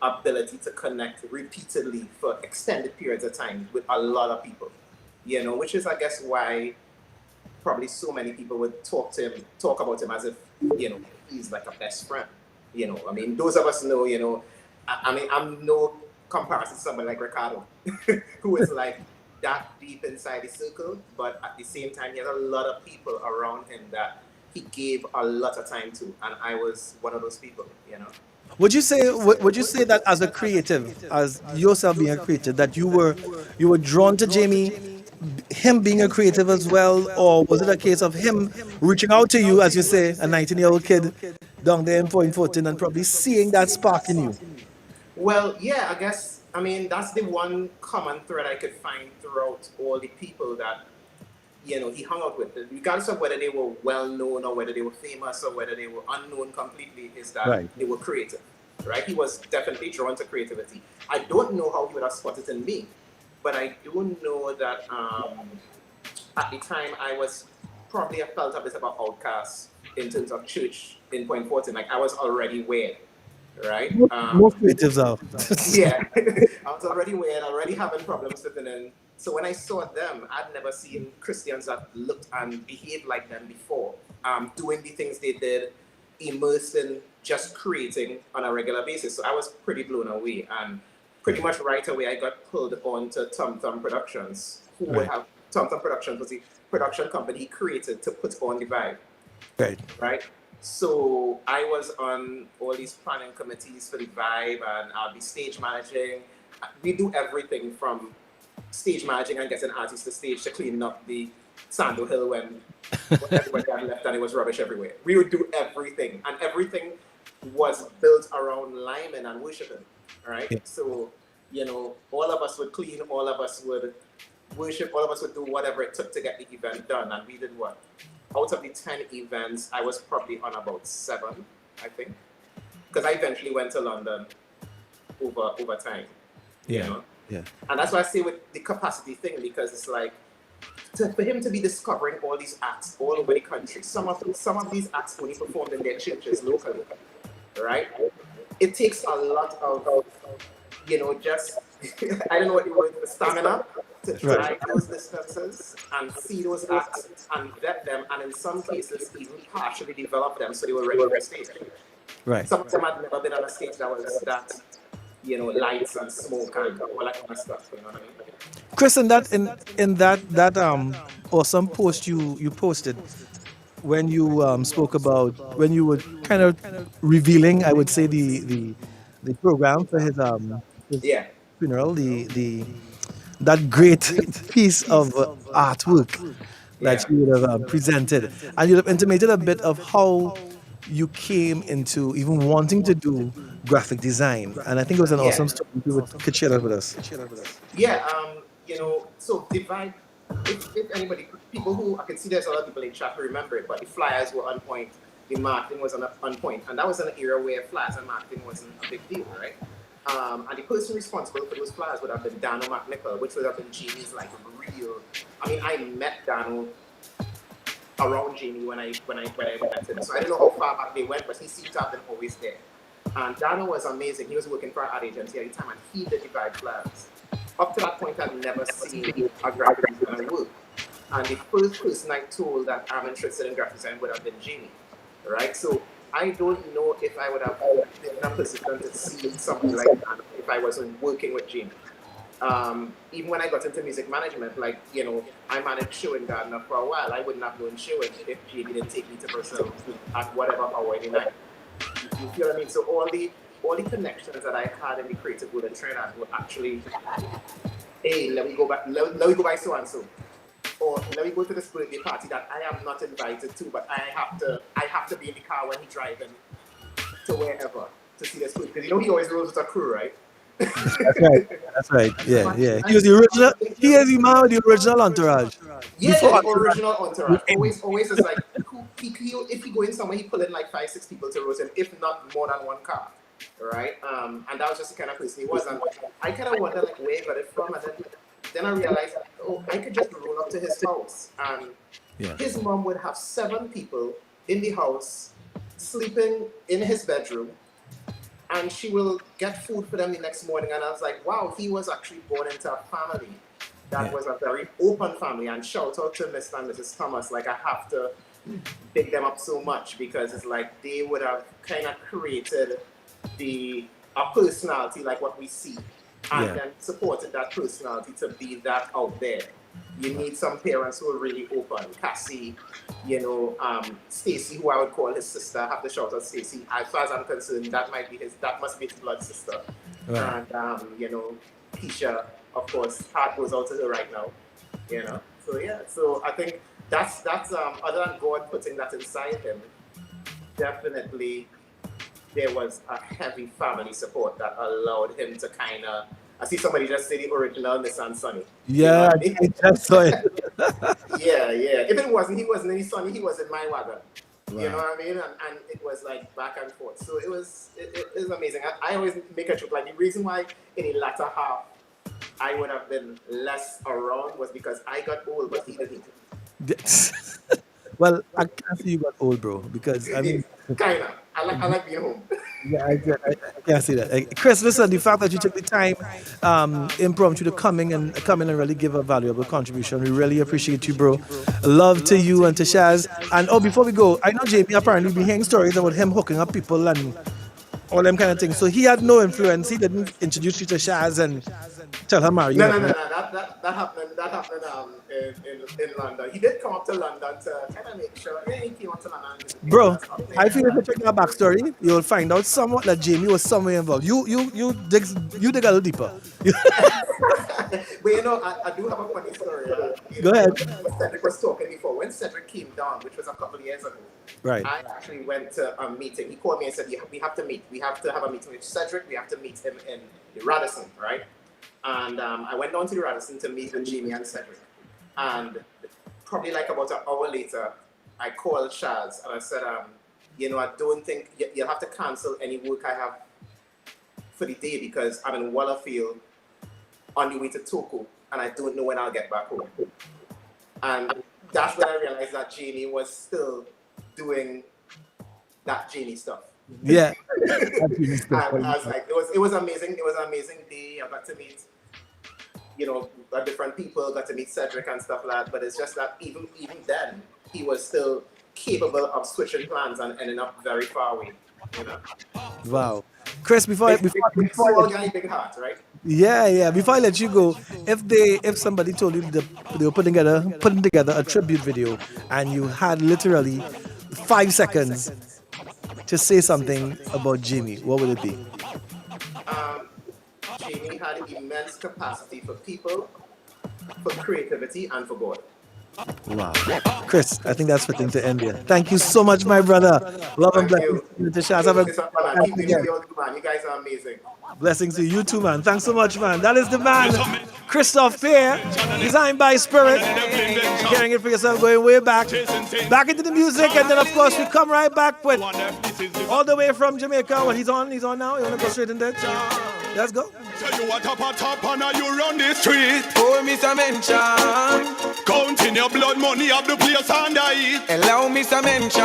ability to connect repeatedly for extended periods of time with a lot of people, which is, I guess, why probably so many people would talk about him as if, he's like a best friend. I mean, those of us know, I'm no comparison to somebody like Ricardo, who is like that deep inside the circle, but at the same time, he had a lot of people around him that he gave a lot of time to, and I was one of those people, Would you say that as a creative, as yourself being a creative, that you were drawn to Jamie, him being a creative as well, or was it a case of him reaching out to you, as you say, a 19-year-old kid down there in Point 14, and probably seeing that spark in you? Well, yeah, I guess, that's the one common thread I could find throughout all the people that, he hung out with, regardless of whether they were well known or whether they were famous or whether they were unknown completely, is that they were creative, right? He was definitely drawn to creativity. I don't know how he would have spotted in me, but I do know that at the time I was probably, I felt a bit about outcast in terms of church in Point Fortin. Like I was already weird, right? Most creatives are. Yeah, I was already weird, already having problems fitting in. So when I saw them, I'd never seen Christians that looked and behaved like them before, doing the things they did, immersed in just creating on a regular basis. So I was pretty blown away, and pretty much right away I got pulled on to Tom Tom Productions, who would have, Tom Tom Productions was the production company he created to put on the vibe. Right? So I was on all these planning committees for the vibe, and I'll be stage managing. We do everything from stage managing and getting artists to stage to cleaning up the Sando Hill when everybody had left and it was rubbish everywhere. We would do everything, and everything was built around liming and worshiping, right? Yeah. So, all of us would clean, all of us would worship, all of us would do whatever it took to get the event done, and we did what? Out of the 10 events, I was probably on about 7, I think, because I eventually went to London over time. Yeah. And that's why I say with the capacity thing, because it's like, for him to be discovering all these acts all over the country, some of these acts only performed in their churches locally, right? It takes a lot of, just, I don't know what the word for, stamina to drive those distances and see those acts and vet them, and in some cases even partially develop them so they were ready for stage. Right. Some of them had never been on a stage that was that, lights and smoke and all that kind of stuff. You know what I mean? Chris, in that awesome post you posted when you spoke about, when you were kind of revealing, I would say, the program for his funeral, that great piece of artwork that you would have presented, and you'd have intimated a bit of how you came into even wanting to do graphic design, and I think it was an awesome story. If you could share that with us. Yeah, so the vibe, if anybody, people who, I can see there's a lot of people in chat who remember it, but the flyers were on point, the marketing was on point, and that was an era where flyers and marketing wasn't a big deal, right? And the person responsible for those flyers would have been Dano McNichol, which would have been Jamie's like real. I mean, I met Dano around Jamie when I met him, so I don't know how far back they went, but he seemed to have been always there. And Dano was amazing. He was working for our ad agency at the time, and he did the vibe flyers. Up to that point, I'd never seen a graphic designer work. And the first person I told that I'm interested in graphic design would have been Jamie, right? So I don't know if I would have been in a position to see something like that if I wasn't working with Jamie. Even when I got into music management, like, I managed Showing Gardner for a while. I wouldn't have known Showing if Jamie didn't take me to Brazil at whatever hour in the night. You feel what I mean? So all the connections that I had in the creative world in Trinidad were actually, hey, let me go by so and so, or let me go to this birthday party that I am not invited to, but I have to be in the car when he's driving to wherever to see this food, because he always rolls with a crew, right? That's right. Yeah. He was the original. He is the man with the original entourage. Yeah, the original entourage. Always is like, if he go in somewhere, he pull in like 5-6 people to roast him, if not more than one car, right? And that was just the kind of person he was. And I kind of wondered like where he got it from, and then I realized, I could just roll up to his house, and his mom would have 7 people in the house sleeping in his bedroom, and she will get food for them the next morning. And I was like, wow, he was actually born into a family that was a very open family. And shout out to Mr. and Mrs. Thomas. Like, I have to big them up so much, because it's like they would have kind of created a personality like what we see, and then supported that personality to be that out there. You need some parents who are really open. Cassie, Stacy, who I would call his sister. I have to shout out Stacy. As far as I'm concerned, that must be his blood sister. Right. And Keisha, of course, heart goes out to her right now. So I think that's other than God putting that inside him, definitely there was a heavy family support that allowed him to kind of, I see somebody just say the original Nissan Sunny. Yeah, I just saw it. Yeah. If it wasn't, he wasn't in his son, he was in my wagon. Wow. You know what I mean? And it was like back and forth. So it was amazing. I always make a joke, like the reason why in the latter half I would have been less around was because I got old, but he didn't. Well, I can't say you got old, bro, because I mean, Kinda. I like being home. yeah, I can't see that. Chris, listen, the fact that you took the time, impromptu, to come in and really give a valuable contribution, we really appreciate you, bro. Love to you and to Shaz. And before we go, I know Jamie apparently been hearing stories about him hooking up people and all them kind of things. So he had no influence. He didn't introduce you to Shaz and tell her marry you. No. That happened in London. He did come up to London to kind of make sure. Yeah, he came up to London. Bro, I feel if you check that backstory, you'll find out somewhat that Jamie was somewhere involved. You dig a little deeper. But you know, I do have a funny story. Go ahead. Cedric was talking before. When Cedric came down, which was a couple of years ago, right, I actually went to a meeting. He called me and said, we have to meet. We have to have a meeting with Cedric. We have to meet him in the Radisson, right? And I went down to the Radisson to meet with Jamie and Cedric. And probably like about an hour later, I called Shaz and I said, you know, I don't think you'll have to cancel any work I have for the day because I'm in Wallerfield on the way to Toko and I don't know when I'll get back home. And that's when I realized that Jamie was still doing that Jamie stuff. Yeah. I was like, it was amazing. It was an amazing day. I got to meet, you know, different people, got to meet Cedric and stuff like that. But it's just that even then, he was still capable of switching plans and ending up very far away. You know? Wow. Chris, before I big heart, right? Yeah. Before I let you go, if somebody told you they were putting together a tribute video and you had literally 5 seconds to say something about Jamie, what would it be? Jamie had immense capacity for people, for creativity, and for God. Wow. Chris, I think that's fitting to end here. Thank you so much, my brother. Love and blessings to you, to Shaz. You guys are amazing. Blessings to you too, man. Thanks so much, man. That is the man, Christoph Fair, designed by Spirit. Hearing it for yourself, going way back into the music, and then of course we come right back with all the way from Jamaica. Well, he's on now. You wanna go straight in there? Let's go. Tell you what top and you run the street. Oh, Mr. Mention. Counting your blood money of the place and I eat. Allow Mr. Mention.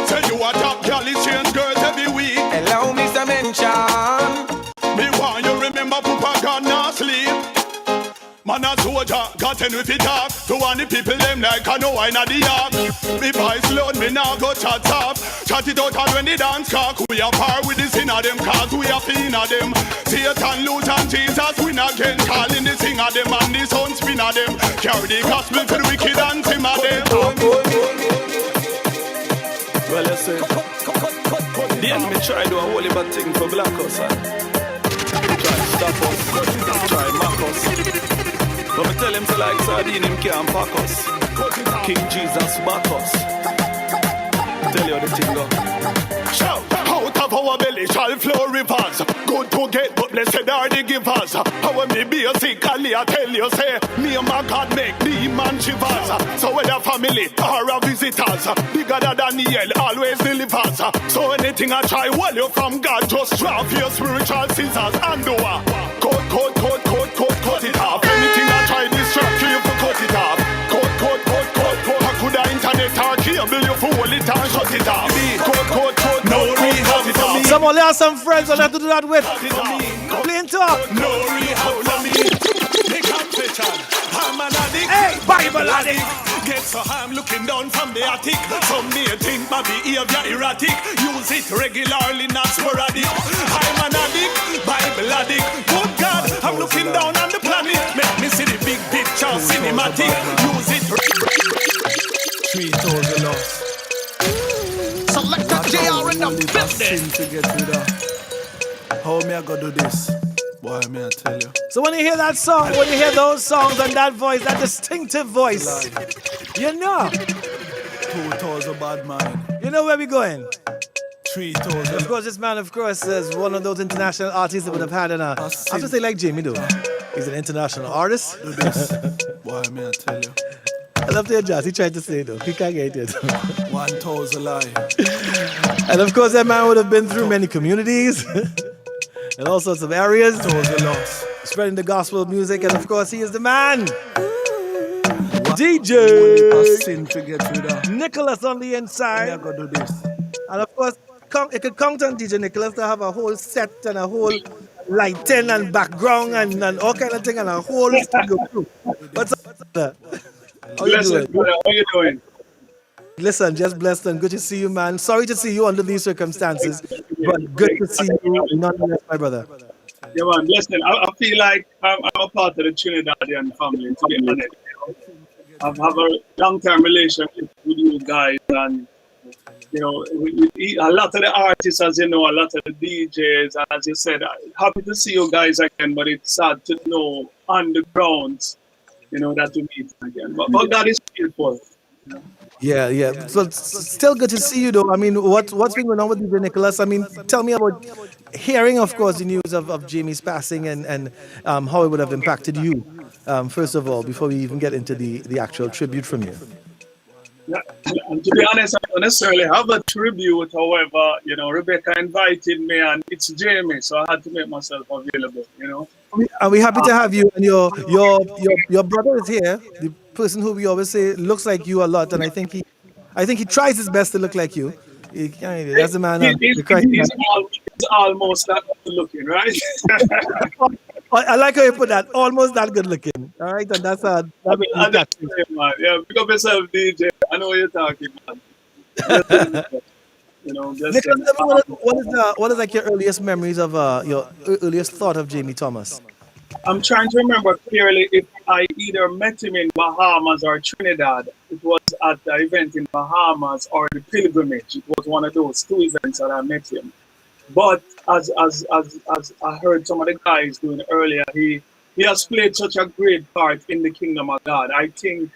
Tell you what top girl is change girls every week. Allow Mr. Mention. Me want you remember Papa God not sleep. Man a soldier, got in with it up. To want the people them like I know I not the yard. Me boys load, me now go chat up. Chat it out and when the dance cock. We are par with the sin of them cause we are fin of them. Satan lose and Jesus win again. Calling the sing of them and the sun spin of them. Carry the gospel to the wicked and tim of them. Well, you see, the enemy try to do a whole bad thing for black us. Try stop us, try mock us. But me tell him to like sardine, him can't pack us. King Jesus back us. Tell you how the thing go. Shout! Out of our belly shall flow rivers. Good to get, but blessed are the givers. How me be a sick, I tell you, say, me and my God make the man shivers. So whether family or a visitors, bigger than Daniel always delivers. So anything I try, well, you from God, just drop your spiritual scissors and do a cut it off. Anything I try, distract you for cut it off. Cut. How could I internet or cable you for hold it and shut it off? Cut. No rehab for me. Someone have some friends I have to do that with. Plain talk. No rehab for me. The confession. I'm an addict. Hey, Bible addict. Get so I'm looking down from the attic. Some may think my behavior erratic. Use it regularly, not sporadic. I'm an addict, Bible addict. Good God, I'm looking down on the planet. Make me see the big picture, cinematic. Use it. 3,000 lost. Select a JR in the building. To get to that. How me I go do this? Boy, me I tell you. So when you hear that song, when you hear those songs and that voice, that distinctive voice, you know. 2,000 bad mind. You know where we going? 3,000. Of course, this man, of course, is one of those international artists that would have had I have to say like Jamie though. He's an international artist. Why, man, I tell you. I love the jazz. He tried to say it though. He can't get it. 1,000 lie. And of course, that man would have been through many communities and all sorts of areas, spreading the gospel music. And of course, he is the man, DJ Nicholas on the inside. And of course, you could count on DJ Nicholas to have a whole set and a whole lighting and background and all kind of thing and a whole studio crew. What's up? How you doing? How you doing? Listen, just blessed and good to see you, man. Sorry to see you under these circumstances, but good to see you nonetheless, my brother. Yeah, man. Listen, I feel like I'm a part of the Trinidadian family, to be honest. I have a long-term relationship with you guys, and you know, a lot of the artists, as you know, a lot of the DJs, and as you said, happy to see you guys again, but it's sad to know on the ground, you know, that we meet again. But God is faithful. Yeah. So it's still good to see you, though. I mean, what's been going on with DJ Nicholas? I mean, tell me about hearing, of course, the news of Jamie's passing and how it would have impacted you, first of all, before we even get into the actual tribute from you. Yeah, and to be honest, I don't necessarily have a tribute. However, you know, Rebecca invited me, and it's Jamie, so I had to make myself available. You know. Are we happy to have you? And your brother is here. The person who we always say looks like you a lot, and I think he tries his best to look like you. That's the man. He's almost that good looking, right? I like how you put that. Almost that good looking. All right, and that's man. Yeah, pick up yourself, DJ. I know what you're talking about. You know, Nicholas, what is like your earliest memories of your earliest thought of Jamie Thomas? I'm trying to remember clearly if I either met him in Bahamas or Trinidad. It was at the event in Bahamas or the pilgrimage. It was one of those two events that I met him. But as I heard some of the guys doing earlier, he has played such a great part in the kingdom of God. I think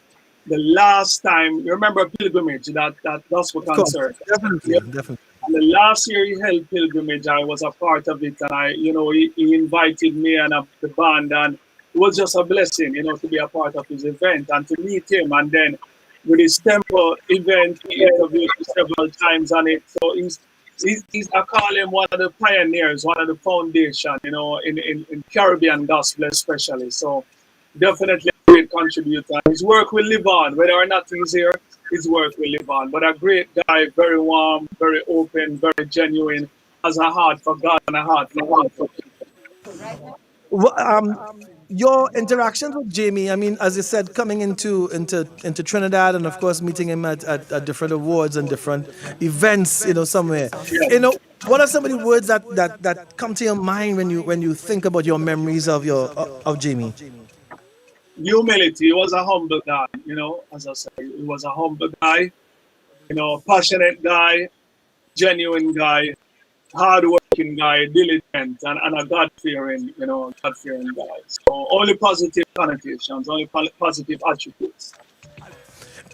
the last time, you remember pilgrimage, that gospel concert. Definitely. And the last year he held pilgrimage, I was a part of it, and he invited me and the band, and it was just a blessing, to be a part of his event and to meet him. And then with his temple event, he interviewed me several times on it. So he's I call him one of the pioneers, one of the foundation, in Caribbean gospel especially. So definitely a great contributor. His work will live on, whether or not he's here, his work will live on. But a great guy, very warm, very open, very genuine, has a heart for God and a heart for people. Your interactions with Jamie, I mean, as you said, coming into Trinidad and of course meeting him at different awards and different events, somewhere. Yeah. What are some of the words that come to your mind when you think about your memories of Jamie? Humility. He was a humble guy, as I said, he was a humble guy, passionate guy, genuine guy, hard-working guy, diligent, and a God-fearing, God-fearing guy. So only positive connotations, only positive attributes.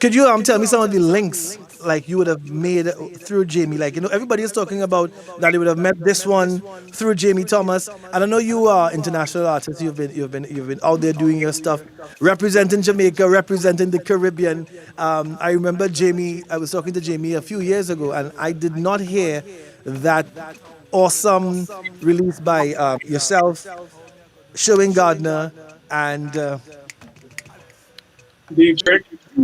Could you tell me some of the links like you would have made through Jamie? Like, everybody is talking about that you would have met this one through Jamie Thomas. And I know you are international artists. You've been out there doing your stuff, representing Jamaica, representing the Caribbean. I remember Jamie. I was talking to Jamie a few years ago, and I did not hear that awesome release by yourself, Sherwin Gardner, and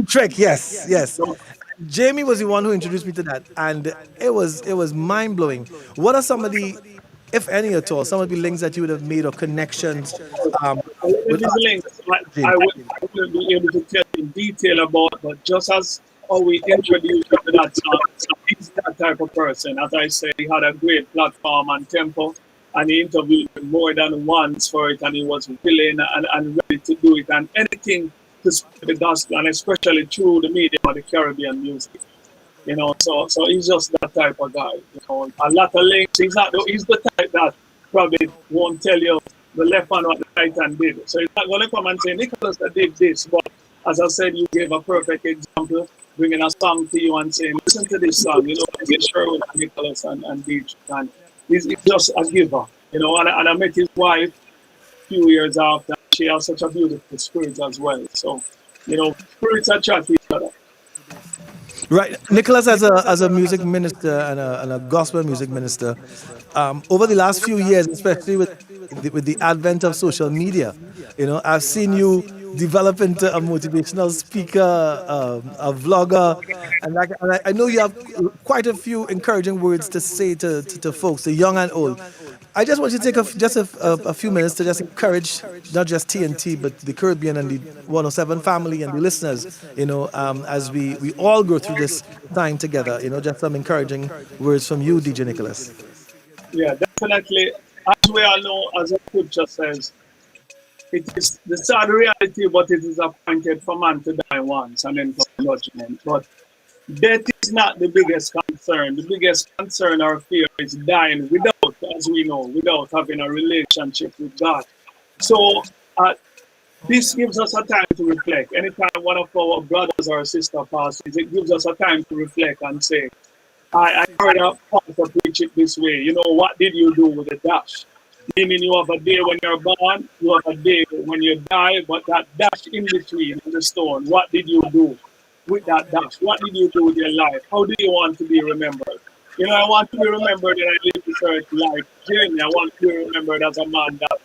Trick, yes. Jamie was the one who introduced me to that, and it was mind blowing. What are some of the, if any at all, some of the links that you would have made or connections? With these links, I wouldn't be able to tell in detail about, but just as how we introduced him to that song, he's that type of person. As I say, he had a great platform and tempo, and he interviewed me more than once for it, and he was willing and ready to do it, and anything to spread the gospel, and especially through the medium of the Caribbean music. So he's just that type of guy. A lot of links. He's the type that probably won't tell you the left hand what the right hand did. So he's not going to come and say, Nicholas did this. But as I said, you gave a perfect example, bringing a song to you and saying, listen to this song. Get Sherwin and Nicholas and Beach. And he's just a giver. And I met his wife a few years after. she has such a beautiful spirit as well. So, spirits attract each other. Right, Nicholas, as a music minister and a gospel music minister, over the last few years, especially with the advent of social media, I've seen you develop into a motivational speaker, a vlogger, and I know you have quite a few encouraging words to say to folks, the young and old. I just want you to take a few minutes to just encourage not just TNT, but the Caribbean and the 107 family and the listeners, as we all go through this time together, just some encouraging words from you, DJ Nicholas. Yeah, definitely. As we all know, as the scripture says, it is the sad reality, but it is appointed for man to die once and then for judgment. But death is not the biggest concern. The biggest concern or fear is dying without, as we know, without having a relationship with God. So this gives us a time to reflect. Anytime one of our brothers or sister passes, it gives us a time to reflect and say, I heard a pastor preach it this way. What did you do with the dash? Meaning you have a day when you're born, you have a day when you die, but that dash in between the stone, what did you do with that dash? What did you do with your life? How do you want to be remembered? I want to be remembered that I lived this earth life journey. I want to be remembered as a man that,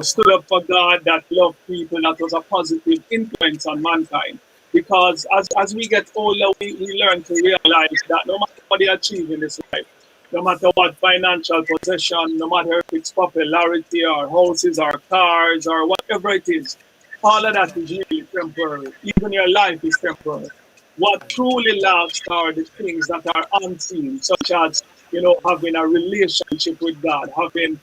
stood up for God, that loved people, that was a positive influence on mankind. Because as we get older, we learn to realize that no matter what they achieve in this life, no matter what financial possession, no matter if it's popularity or houses or cars or whatever it is, all of that is really temporary. Even your life is temporary. What truly lasts are the things that are unseen, such as, having a relationship with God, having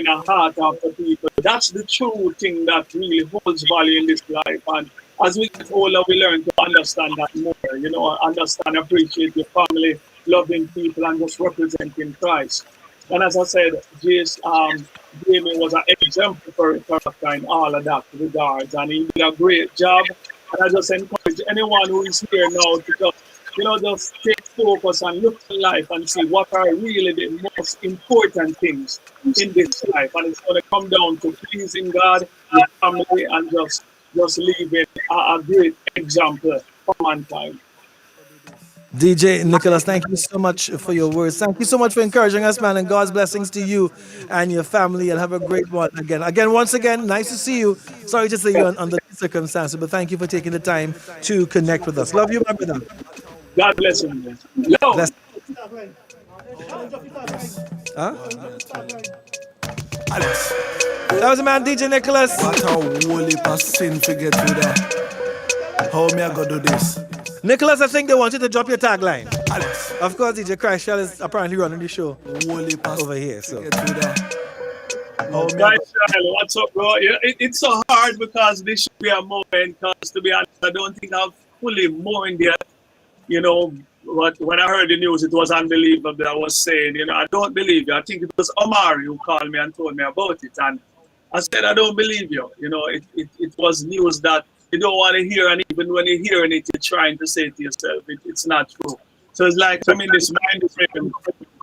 a heart after people. That's the true thing that really holds value in this life. And as we get older, we learn to understand that more, understand, appreciate your family, loving people, and just representing Christ. And as I said, Jamie was an exemplary character in all of that regards, and he did a great job. And I just encourage anyone who is here now to just take focus and look at life and see what are really the most important things in this life. And it's going to come down to pleasing God, your family, and just leaving a great example for mankind. DJ Nicholas, thank you so much for your words. Thank you so much for encouraging us, man, and God's blessings to you and your family, and have a great one again. Once again, nice to see you. Sorry to see you under these circumstances, but thank you for taking the time to connect with us. Love you, my brother. God bless you, man. Bless. Huh? That was the man, DJ Nicholas. What a whole heap of sin to get through that. How me I go do this? Nicholas, I think they want you to drop your tagline. Of course, DJ Christ is apparently running the show over here. So. What's up, bro? It's so hard because this should be a moment. Because to be honest, I don't think I've fully mourned yet. But when I heard the news, it was unbelievable. I was saying, I don't believe you. I think it was Omari who called me and told me about it. And I said, I don't believe you. It was news that you don't want to hear, and even when you're hearing it, you're trying to say to yourself, it's not true. So it's like I'm in this mind frame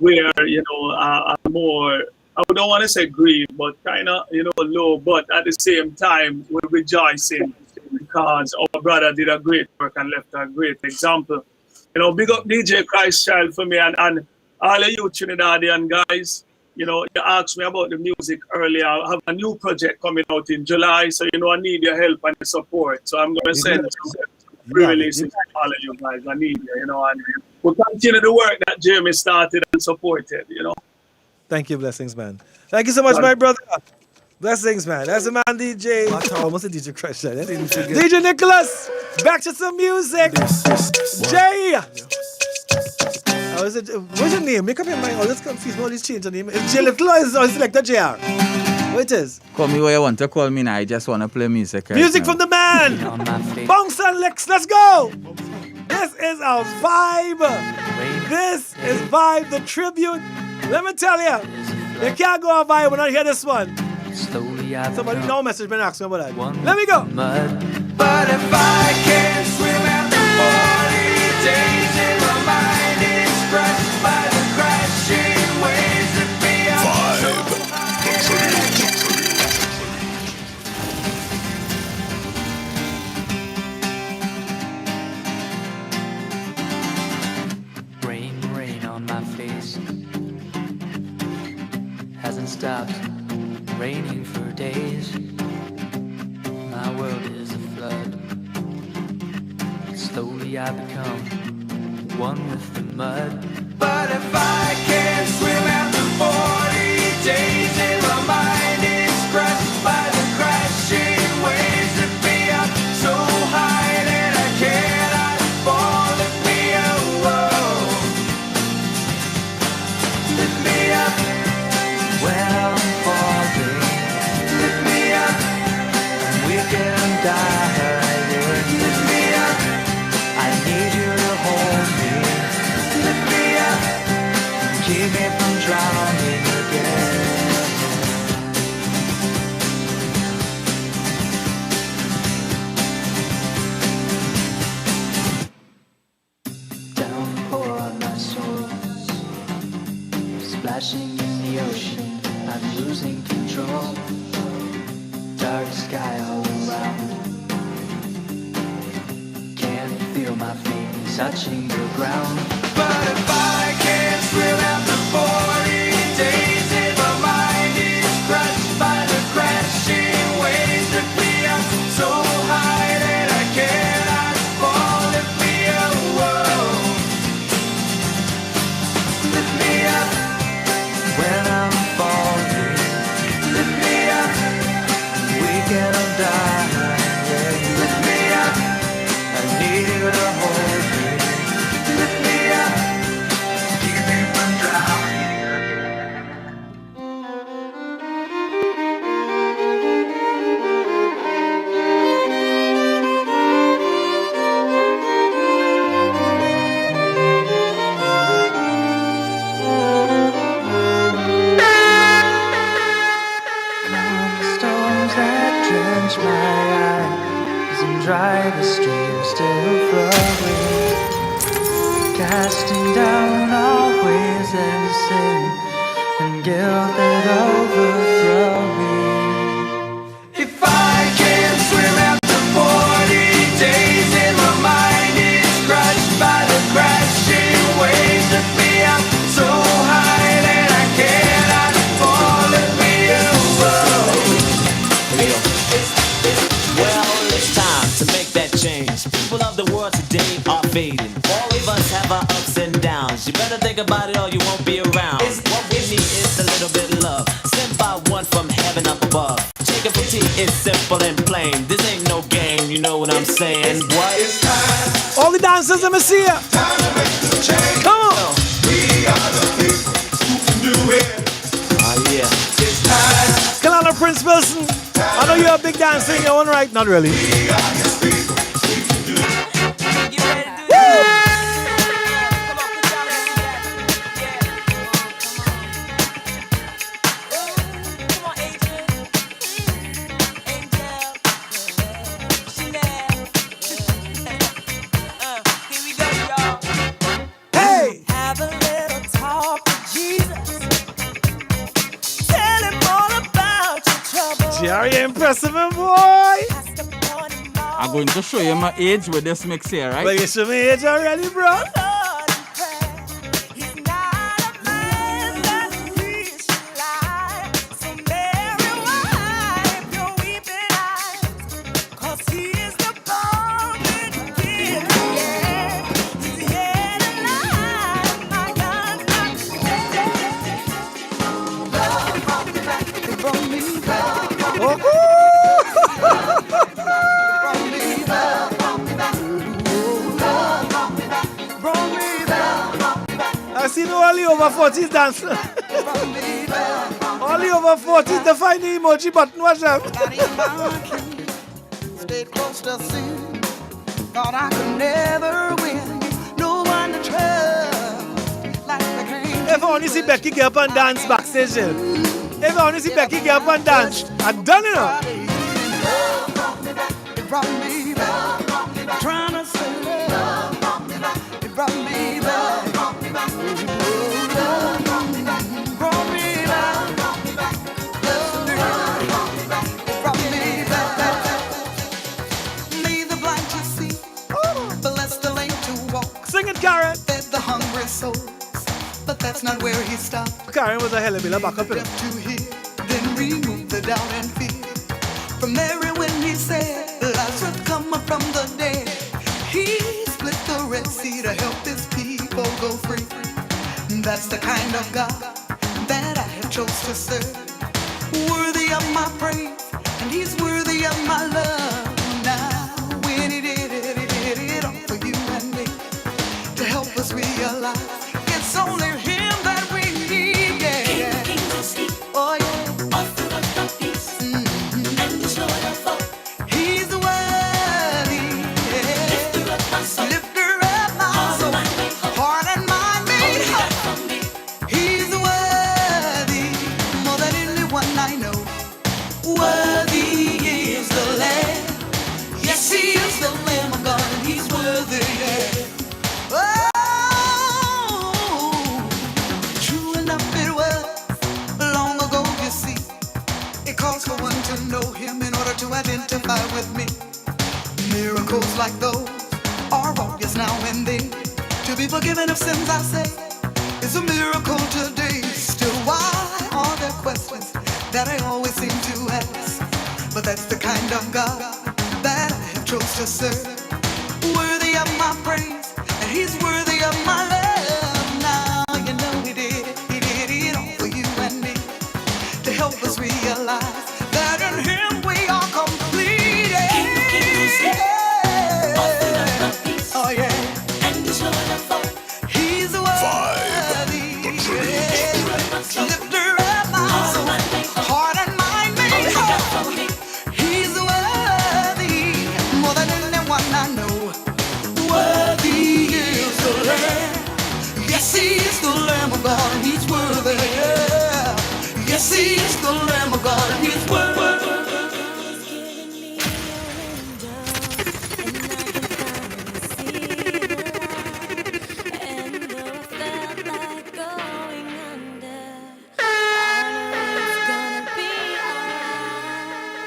where, I'm more, I don't want to say grief, but kind of, low, but at the same time, we're rejoicing because our brother did a great work and left a great example. Big up DJ Christ Child for me, and all of you Trinidadian guys. You asked me about the music earlier. I have a new project coming out in July, so I need your help and your support. So I'm going to send some releases to all of you guys. I need you, and we'll continue the work that Jeremy started and supported, Thank you, blessings, man. Thank you so much, my brother. Blessings, man. That's the man, DJ. Almost a DJ Crush. DJ Nicholas. Back to some music. Jay. What's your name? Make up your mind. Let's confuse all these change the name. It's J Little or Selector JR? What it is? Call me what you want to call me now. I just want to play music. Music from the man. Bounce and Lex. Let's go. This is a vibe. This is Vibe, the tribute. Let me tell you. You can't go on Vibe when I hear this one. Somebody no message been asking me about that. Let me go. But if I can't swim after 40 days and my mind is crushed by the crashing waves that be slowly I become one with the mud. But if I can't swim after 40 days and my mind is crushed by the crashing waves that me up so high that I cannot fall, lift me up, whoa. Lift me up when I'm falling. Lift me up, we can die. Lift me up, I need you to hold me. Lift me up, keep me from drowning again. Downpour on my soul, splashing in the ocean, I'm losing control. Dark sky all around, can't feel my feet touching the ground. but if I can't swim after 40 days and my mind is crushed by the crashing waves that me up so high that I cannot fall, lift me up, whoa. Lift me up when I'm falling. Lift me up, we cannot die. Lift me up, I need you to hold me. lift me up, Keep me from drowning. Storms that drench my eyes and dry the stream still flowing, casting down all ways and sin and guilt that overthrow me. if I can't swim after 40 days and my mind is crushed by the crashing waves that me up so high that I cannot fall, lift me up, whoa. Well, it's time to make that change. People of the world today are fading. All of us have our ups and downs. You better think about it or you won't be around. What we need is a little bit of love, sent by one from heaven up above. Take it from T, it's simple and plain. This ain't no game, you know what I'm saying? What? It's time. All the dancers, let me see ya. Time to make the change. Come on. We are the people who can do it. Oh yeah. It's time. Kalana Prince Wilson. I know you're a big dancer in your own right. Not really. We are your people. Hey! Have a little talk with Jesus. Tell him all about your trouble. Jerry, impressive, boy. I'm going to show you my age with this mix here, right? But you show me age already, bro. I seen all the over 40s dance. All the over 40s, they find the emoji button. Watch out. Stayed close to sin. Thought I could never win. No one to trust. Like the king. If I only see Becky get up and dance backstage, if I only see Becky get up and dance, I'm done enough. It brought me back. Trying to say it brought me back. Sing it, Karen. Fed the hungry souls, but that's not where he stopped. Karen was a hell of a back up. To hear, then remove the doubt and fear. From Mary when he said, Lazarus come from the dead. He split That's the kind of God that I have chose to serve. Worthy of my praise, and He's worthy of my love. Now, when He did it all for you and me, to help us realize it's only Him that we need. Yeah. Oh yeah. Author of the peace, and His Lord of all. He's worthy. Yeah. Lifter up my soul. Lifter up my soul. Heart and mind made whole. He's worthy more than anyone I know. Worthy is the Lamb. Yes, He is the Lamb of God, and He's worthy. Yeah. Oh, true enough it was long ago, you see. It calls for one to know Him in order to identify with me. Miracles like those are obvious now and then. To be forgiven of sins, I say, is a miracle today. Still, why are there questions that I always seem to ask? But that's the kind of God that I have chose to serve. Worthy of my praise, and He's worthy of my love. Now you know He did it all for you and me, to help us realize that in Him we are complete. Oh yeah, and His Lord of all. He's worthy. Lifter up my soul, heart and mind made whole. He's worthy more than anyone I know. Worthy is the Lamb. Yes, He is the Lamb of God, and He's worthy. Yes, He is the Lamb of God, and He's worthy.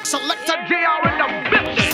Selector JR in the building.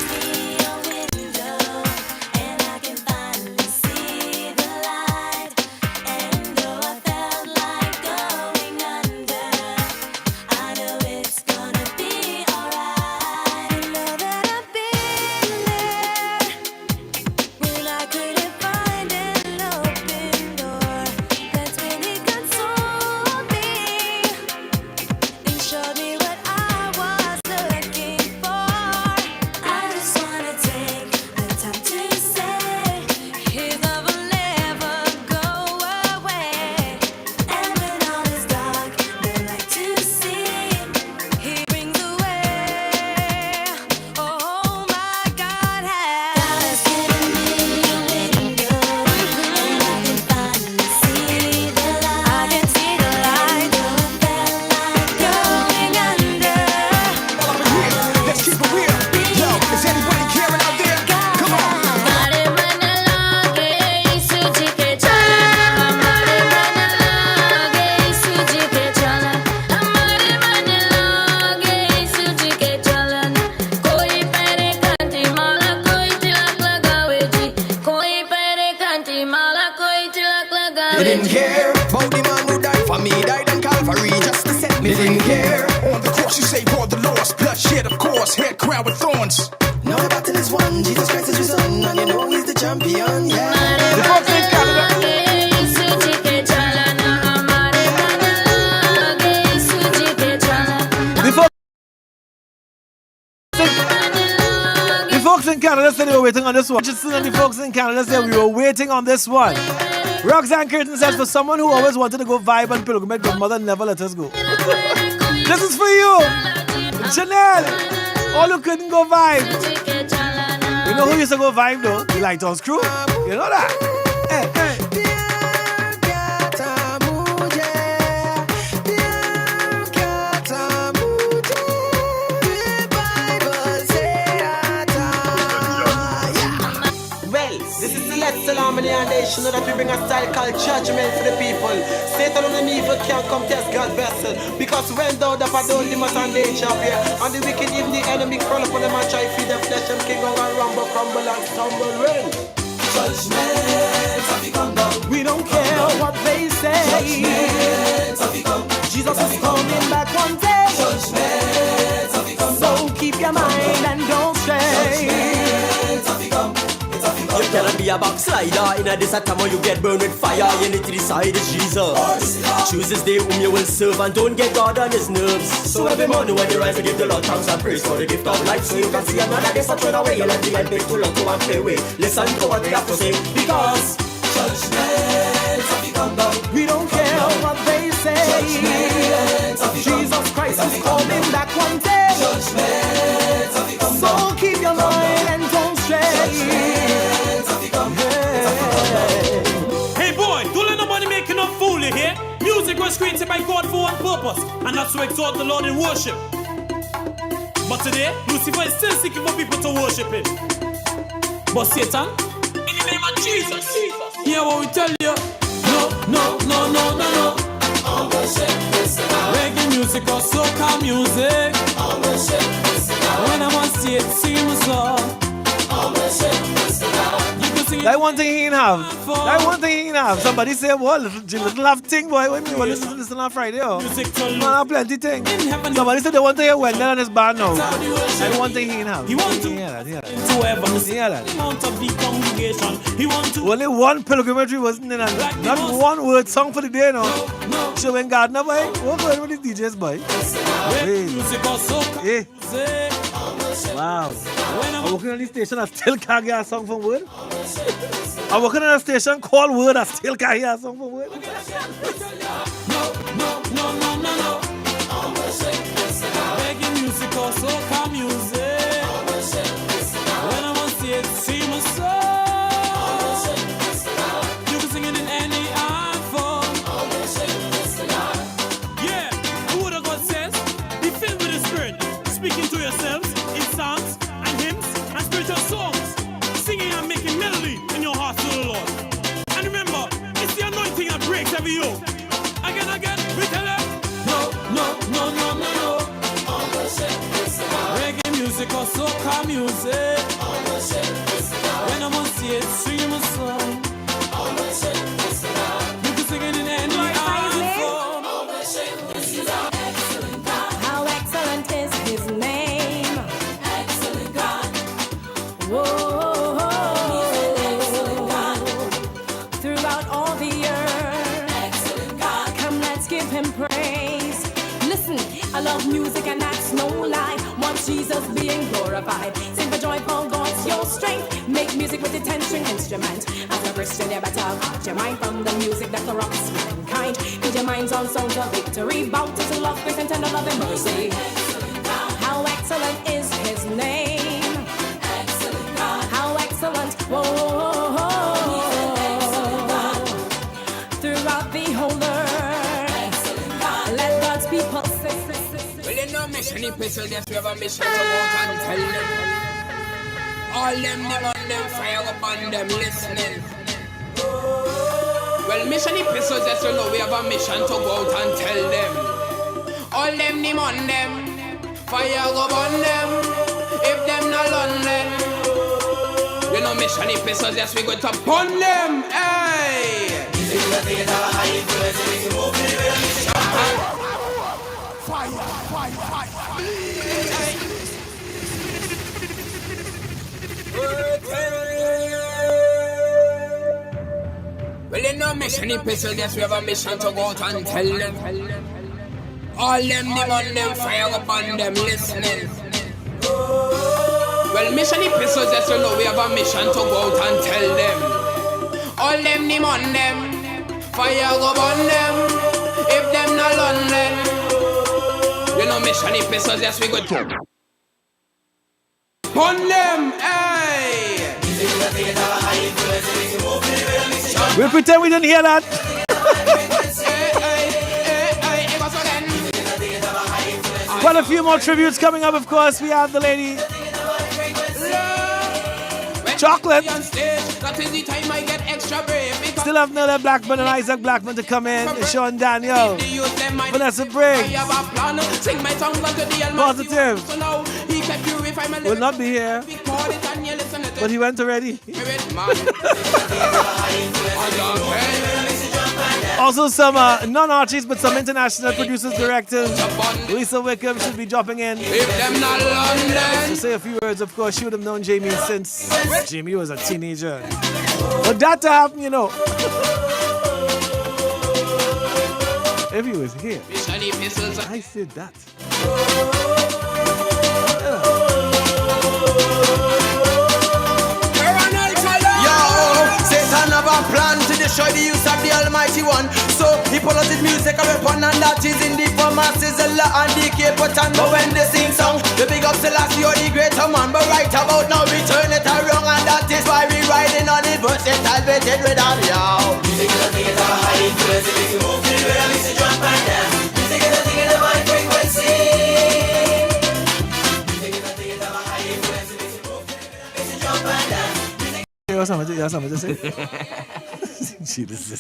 You didn't care about the man who died for me, died on Calvary just to set me free. Didn't care. On the cross you saved all the lost, bloodshed of course, head crowned with thorns. Now the battle is won, Jesus Christ is risen, and you know He's the champion, yeah. The folks in Canada. The folks in Canada said they were waiting on this one. Just the folks in Canada said we were waiting on this one. Roxanne Curtin says, for someone who always wanted to go vibe and pilgrimage, but mother never let us go. This is for you, Janelle. All who couldn't go vibe. You know who used to go vibe though? The Lighthouse Crew. You know that? Hey, hey. Harmony and nation, know that we bring a style called judgment for the people. Satan and the evil can't come test God's vessel. Because when thou the paddle, the must and danger appear. And the wicked even the enemy crawl upon them and try feed the flesh and king on and rumble, crumble and stumble. Rain. Judgment have become down. We don't care what they say. Judgment have become. Jesus is coming back one day. Judgment have become. So keep your mind and don't stray. Judgment have become. You cannot be be a backslider. In a this time when you get burned with fire, you need to decide it's Jesus. Choose this day whom you will serve and don't get God on his nerves. So every morning when you rise, you give the Lord thanks and praise for the gift of life. So you can see another day so turn away. You let the end big too long to and play with. Listen to what they have to say, because judgment have come down. We don't care what they say. Jesus Christ is coming back one day. So keep your mind and don't stray. Hey boy, don't let nobody make no fool you here. Music was created by God for one purpose, and that's to exalt the Lord in worship. But today, Lucifer is still seeking for people to worship him. But Satan, in the name of Jesus, hear what we tell you. No. Reggae music or soca music. When I'm on stage, sing my song. That one thing he didn't have. Somebody say, well, little have thing, boy. When we listen on Friday, oh. Man, have plenty things. Somebody said they want to hear Wendell and his band now. That one thing he didn't have. He want to hear that. Only one pilgrimage wasn't in that. Not one word song for the day, no. Showing Gardner, boy. What going with the DJs, boy? Hey. Wow. I'm working on this station, I still can't get a song from Word. I'm working on a station called Word, I still can't hear a song from Word. No. Reggae music or soca music. When I'm on stage, sing my song. You can sing it in any art form. Yeah, who the God says? Be filled with the Spirit, speaking to yourselves in songs and hymns and spiritual songs, singing and making melody in your heart to the Lord. And remember, it's the anointing that breaks every yoke. Again, we tell them, no. Reggae music or soca music. When I'm on stage, sing my song. You can sing it in any art form. How excellent is his name. Excellent God. Whoa. Excellent God. Throughout all the earth. Excellent God. Come, let's give him praise. Listen, I love music and that's no lie. Want Jesus being glorified. Sing for joyful God's your strength. Make music with the tension instrument. As a Christian, you better cut your mind from the music that corrupts mankind. Put your minds on songs of victory. Bow to love, grace, and tender love and mercy. How excellent is his name. Excellent God. How excellent. Whoa. Throughout the whole earth. Excellent God. Let God's people say. Well, you know, mission epistle, yes, we have a mission to go and tell them. All them on them, fire upon them, listening. Well, mission epistles, yes, you know, we have a mission to go out and tell them. All them on them, fire upon them. If them not London, you know, mission epistles, yes, we go to burn them. Hey! Fire. Well, you know, mission epistle, yes, we have a mission to go out and tell them. All them on them, fire upon them, listening. Well, mission epistles, yes, you know, we have a mission to go out and tell them. All them on them, fire upon them. If them not London, you know, mission epistles, yes, we go to on them, hey! We'll pretend we didn't hear that. Quite a few more tributes coming up, of course. We have the lady Chocolate. Still have Nella Blackman and Isaac Blackman to come in. And Sean Daniel. Vanessa Briggs. Positive. Will not be here. But he went already. Also some non-artists, but some international producers, directors. Lisa Wickham should be dropping in. To say a few words, of course, she would have known Jamie since Jamie was a teenager. But that to happen, you know. If he was here, I said that. Satan have a plan to destroy the use of the Almighty One. So he put out his music a weapon, and that is in the for masses, a lot and decay pattern. But when they sing song, the big up Selassie, you're the greater man. But right about now, we turn it around, and that is why we riding on it. But it's elevated with all y'all. Music is a thing, it's a high influence. It makes you move, feel real, it makes you jump and dance. Music is a thing, it's a high frequency. Music is a thing, it's a high influence. It makes you move, feel real, it makes you jump and dance. You have something to say? Jesus.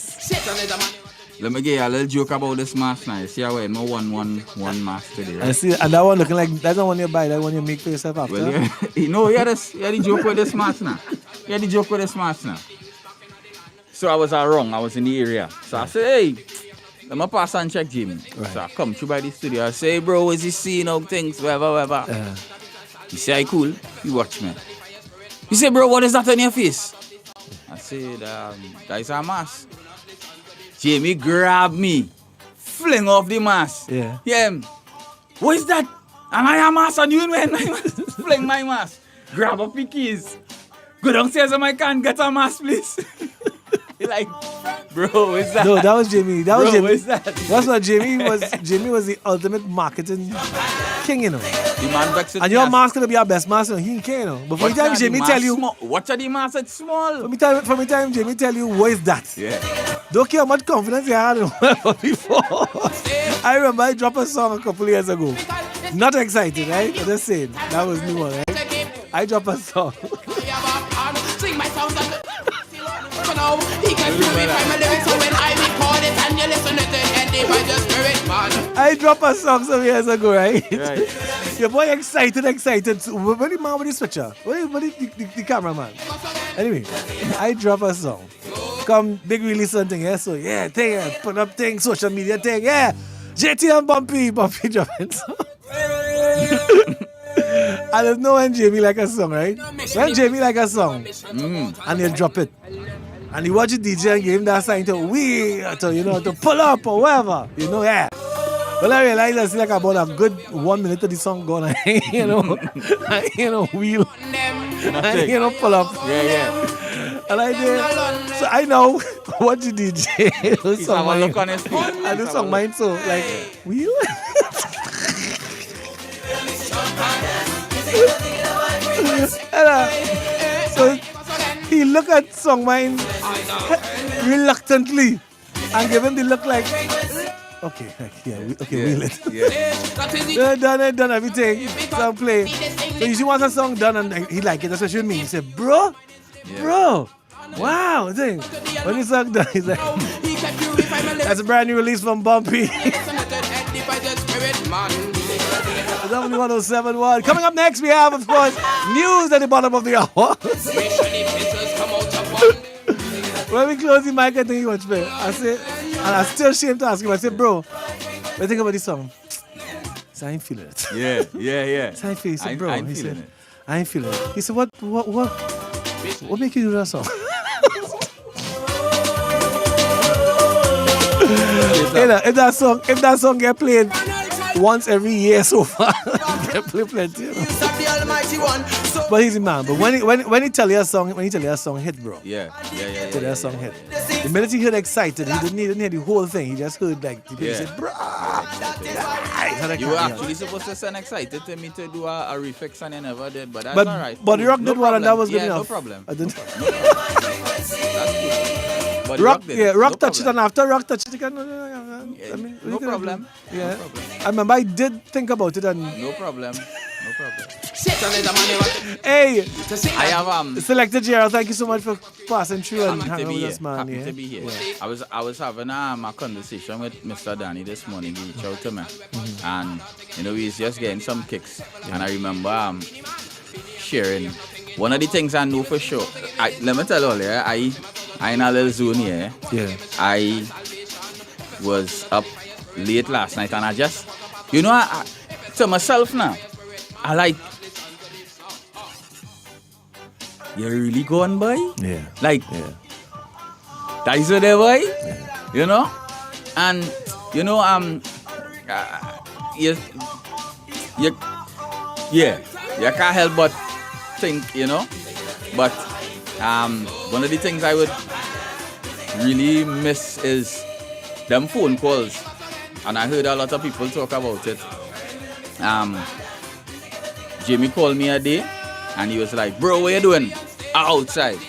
Let me get you a little joke about this mask now. See how I wear one mask today, right? I see, and that one looking like, that's the one you buy, that one you make for yourself after. Well, yeah. You hear the joke with this mask now. You hear the joke with this mask now. So I was wrong, I was in the area. So I said, hey, let me pass and check Jimmy. Right. So I come through by the studio. I say, hey, bro, is he seeing how things, whatever. He say, hey, cool, you watch me. He said, bro, what is that on your face? I said, that is a mask. Jamie grabbed me, fling off the mask. Yeah. What is that? And I am mask and you in my mask. Fling my mask. Grab up the keys. Go downstairs and I can't get a mask, please. He like, bro, what is that? No, that was Jamie. Bro, Jamie. What is that? That's what Jamie was. Jamie was the ultimate marketing king, you know. The man vexed and your mask gonna be our best mask, you know. He ain't care, you know. But for the time Jamie tell you, watch out the mask, it's small. For me time Jamie tell you, what is that? Yeah. Don't care how much confidence you had in before. I remember I dropped a song a couple years ago. Not excited, right? I'm just saying. That was new one, right? I dropped a song. Sing my sound now. He can purify my lyrics, so when I record it and you listen to it, and by the spirit, man. I dropped a song some years ago, right? Your boy excited. What the man with the switcher? What the cameraman? Anyway, I drop a song. Come big release something, yeah? So yeah, put up thing, social media thing, yeah. JT and Bumpy dropping song. And there's no when Jamie like a song, right? When Jamie like a song, and he'll drop it. And he watch the DJ and give him that sign to to pull up or whatever. Yeah. Well, I realized it's like about a good 1 minute of the song gone. Wheel. Pull up. Yeah. And I did. So I know what the DJ. He's have a look on his face. I do song mine so like wheel. So he look at song mine reluctantly and give him the look like okay, wheel it. Done everything. So play. So you see once a song done and he like it, that's what you mean. He said, bro, wow, thing. When the song done, he's like, that's a brand new release from Bumpy. W1071. Coming up next, we have, of course, news at the bottom of the hour. When we close the mic, I think he watched me. I said, and I'm still ashamed to ask him. I said, bro, what do you think about this song? So I ain't feeling it. Yeah. So I ain't feeling it. He said, bro, I ain't feeling it. He said, what make you do that song? If that song get played once every year so far, get played plenty. But he's a man. But when he tell you a song, hit, bro. Yeah. Tell you a song hit. The minute he heard excited, he didn't hear the whole thing. He just heard like he said, bro. You were actually supposed to sound excited to me to do a refix and you never did, but that's alright. But the Rock did one and that was good enough. No problem. I didn't. But Rock touched it, and after Rock touched it, no problem. Yeah. I remember I did think about it and no problem. Hey, I have Selector Gerald, thank you so much for passing through and hanging with us, man. Happy to be here. Yeah. I was having a conversation with Mr. Danny this morning. He reached out to me, and he's just getting some kicks. And I remember sharing one of the things I know for sure. Let me tell you all, I in a little zone here. Yeah. was up late last night, and I just, you know, I to myself now, I like, you really going, boy? Yeah. Like, that is what they boy? Yeah. You know? And, you know, you can't help but think, you know? But one of the things I would really miss is them phone calls. And I heard a lot of people talk about it. Jimmy called me a day and he was like, bro, what you doing? Outside.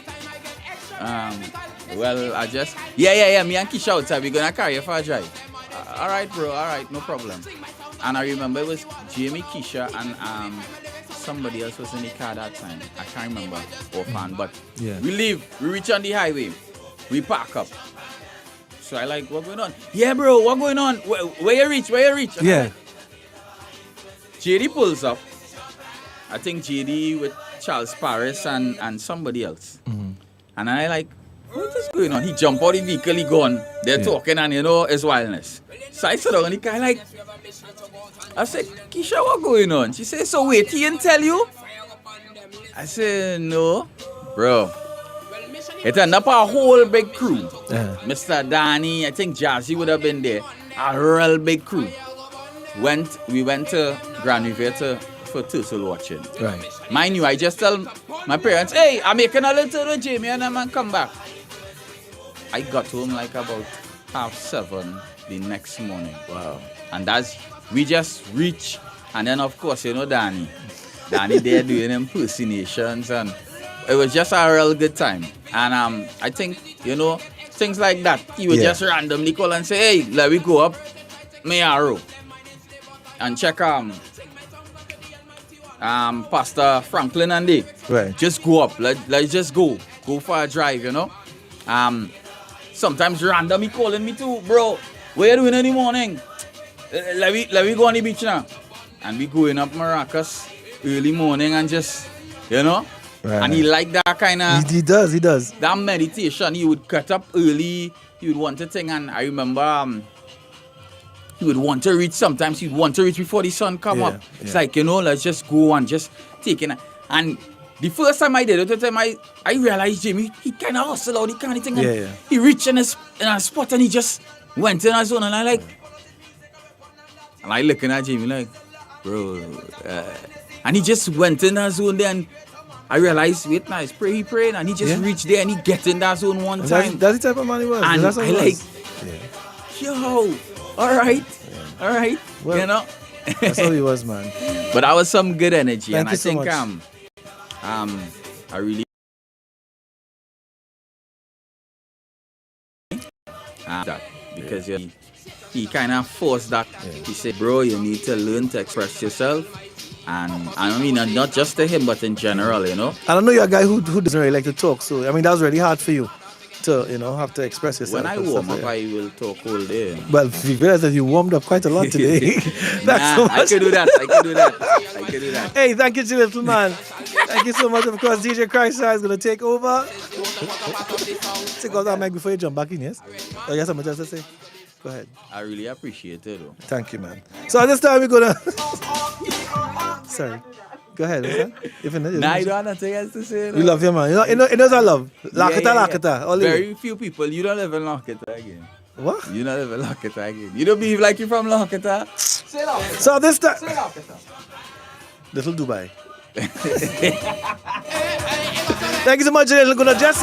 Well, I just, me and Keisha outside, we're gonna carry you for a drive. All right, bro, all right, no problem. And I remember it was Jamie, Keisha, and somebody else was in the car that time. I can't remember offhand, but we leave, we reach on the highway, we park up. So I like, what going on? Yeah, bro, what going on? Where you reach? And yeah. JD pulls up. I think JD with Charles Paris and somebody else. Mm-hmm. And I like, what is going on? He jump out the vehicle, he gone. They're talking and, you know, it's wildness. So I sit down and the guy like, I said, Keisha, what going on? She said, so wait, he didn't tell you? I said, no. Bro, it ended up a whole big crew. Mr. Danny, I think Jazzy would have been there. A real big crew. We went to Grand Riviera for Tussle watching. Right. Mind you, I just tell my parents, hey, I'm making a little with Jamie and I'm going to come back. I got home like about 7:30 the next morning. Wow. And we just reached, and then of course, you know, Danny there doing impersonations, and it was just a real good time. And I think, you know, things like that, he would just randomly call and say, hey, let me go up Mayaro and check Pastor Franklin and they. Right. Just go up. Let's just go for a drive, you know. Sometimes randomly calling me too, bro. What you doing in the morning? Let me go on the beach now. And we going up Maracas early morning and just, you know. Right. And he like that kind of. He does. That meditation. He would cut up early. He would want to thing, and I remember he would want to reach. Sometimes he'd want to reach before the sun come up. It's like, you know, let's just go and just take it. And the first time I did it, the time I realized Jimmy, he kind of hustled out the kind of thing. And he reached in a spot and he just went in a zone. And I looking at Jimmy like, bro. And he just went in that zone there. And I realized, wait, now, he praying. And he just reached there and he get in that zone one time. That's the type of man he was. And that's I like, yo, all right. Well, you know. That's how he was, man. But that was some good energy. Thank and you I so think much. I really that because he kind of forced that. He said, bro, you need to learn to express yourself. And I mean, not just to him, but in general, you know. And I know you're a guy who doesn't really like to talk, so I mean, that was really hard for you to, you know, have to express yourself. When I warm up, I will talk all day. Well, you realize that you warmed up quite a lot today. I can do that. Hey, thank you, little man. Thank you so much. Of course, DJ Christ is going to take over. Take off that mic before you jump back in, yes? Oh, you have something else to say? Go ahead. I really appreciate it, though. Thank you, man. So at this time, we're going to... Sorry. Go ahead. If you nah, you don't have nothing else to say. We love you, man. You know I love. Lakita. Very few people. You don't live in Lakita again. What? You don't live in Lakita again. You don't behave like you're from Lakita. So this time... Little Dubai. Thank you so much, Jay. We're going to just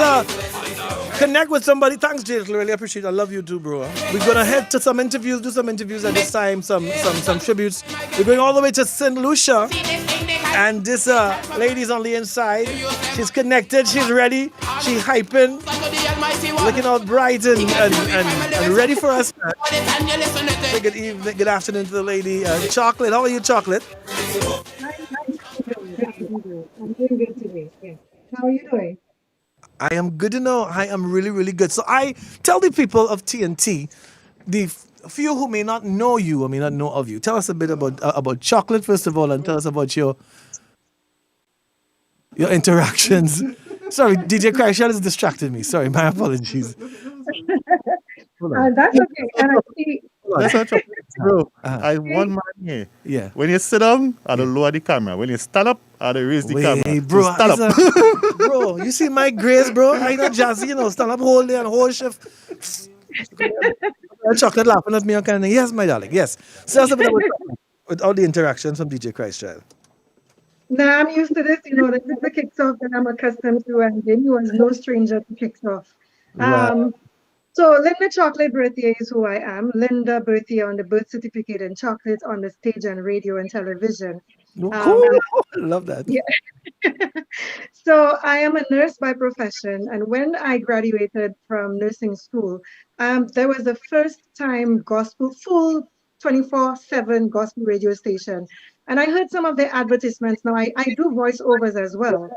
connect with somebody. Thanks, Jay. Really appreciate it. I love you too, bro. We're going to head to some interviews, do some interviews at this time, some tributes. We're going all the way to St. Lucia. And this lady's on the inside. She's connected. She's ready. She's hyping. Looking all bright and ready for us. Say good evening, good afternoon to the lady. Chocolate. How are you, Chocolate? I'm doing good today. Yeah. How are you doing? I am good to know. I am really, really good. So I tell the people of TNT, the few who may not know you or may not know of you, tell us a bit about Chocolate, first of all, and tell us about your interactions. Sorry, DJ Craishell has distracted me. Sorry, my apologies. That's okay. And I see. That's what chocolate, bro. Uh-huh. I one man here. Yeah. When you sit down, I don't lower the camera. When you stand up, I don't raise the camera. Wait, So bro, stand up. bro, you see my grace, bro? I know Jazzy, stand up whole day and whole shift. Chocolate laughing at me and kind of, yes, my darling, yes. So that's a bit with all the interactions from DJ Christchild. Nah, I'm used to this. This is the kicks off that I'm accustomed to, and Jamie was no stranger to kicks off. Right. So Linda Chocolate Berthier is who I am. Linda Berthier on the birth certificate and Chocolate on the stage and radio and television. Cool. I love that. Yeah. So I am a nurse by profession, and when I graduated from nursing school, there was the first time full 24/7 gospel radio station, and I heard some of the advertisements. Now I do voiceovers as well.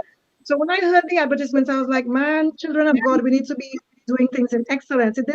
So when I heard the advertisements, I was like, man, children of God, we need to be doing things in excellence. It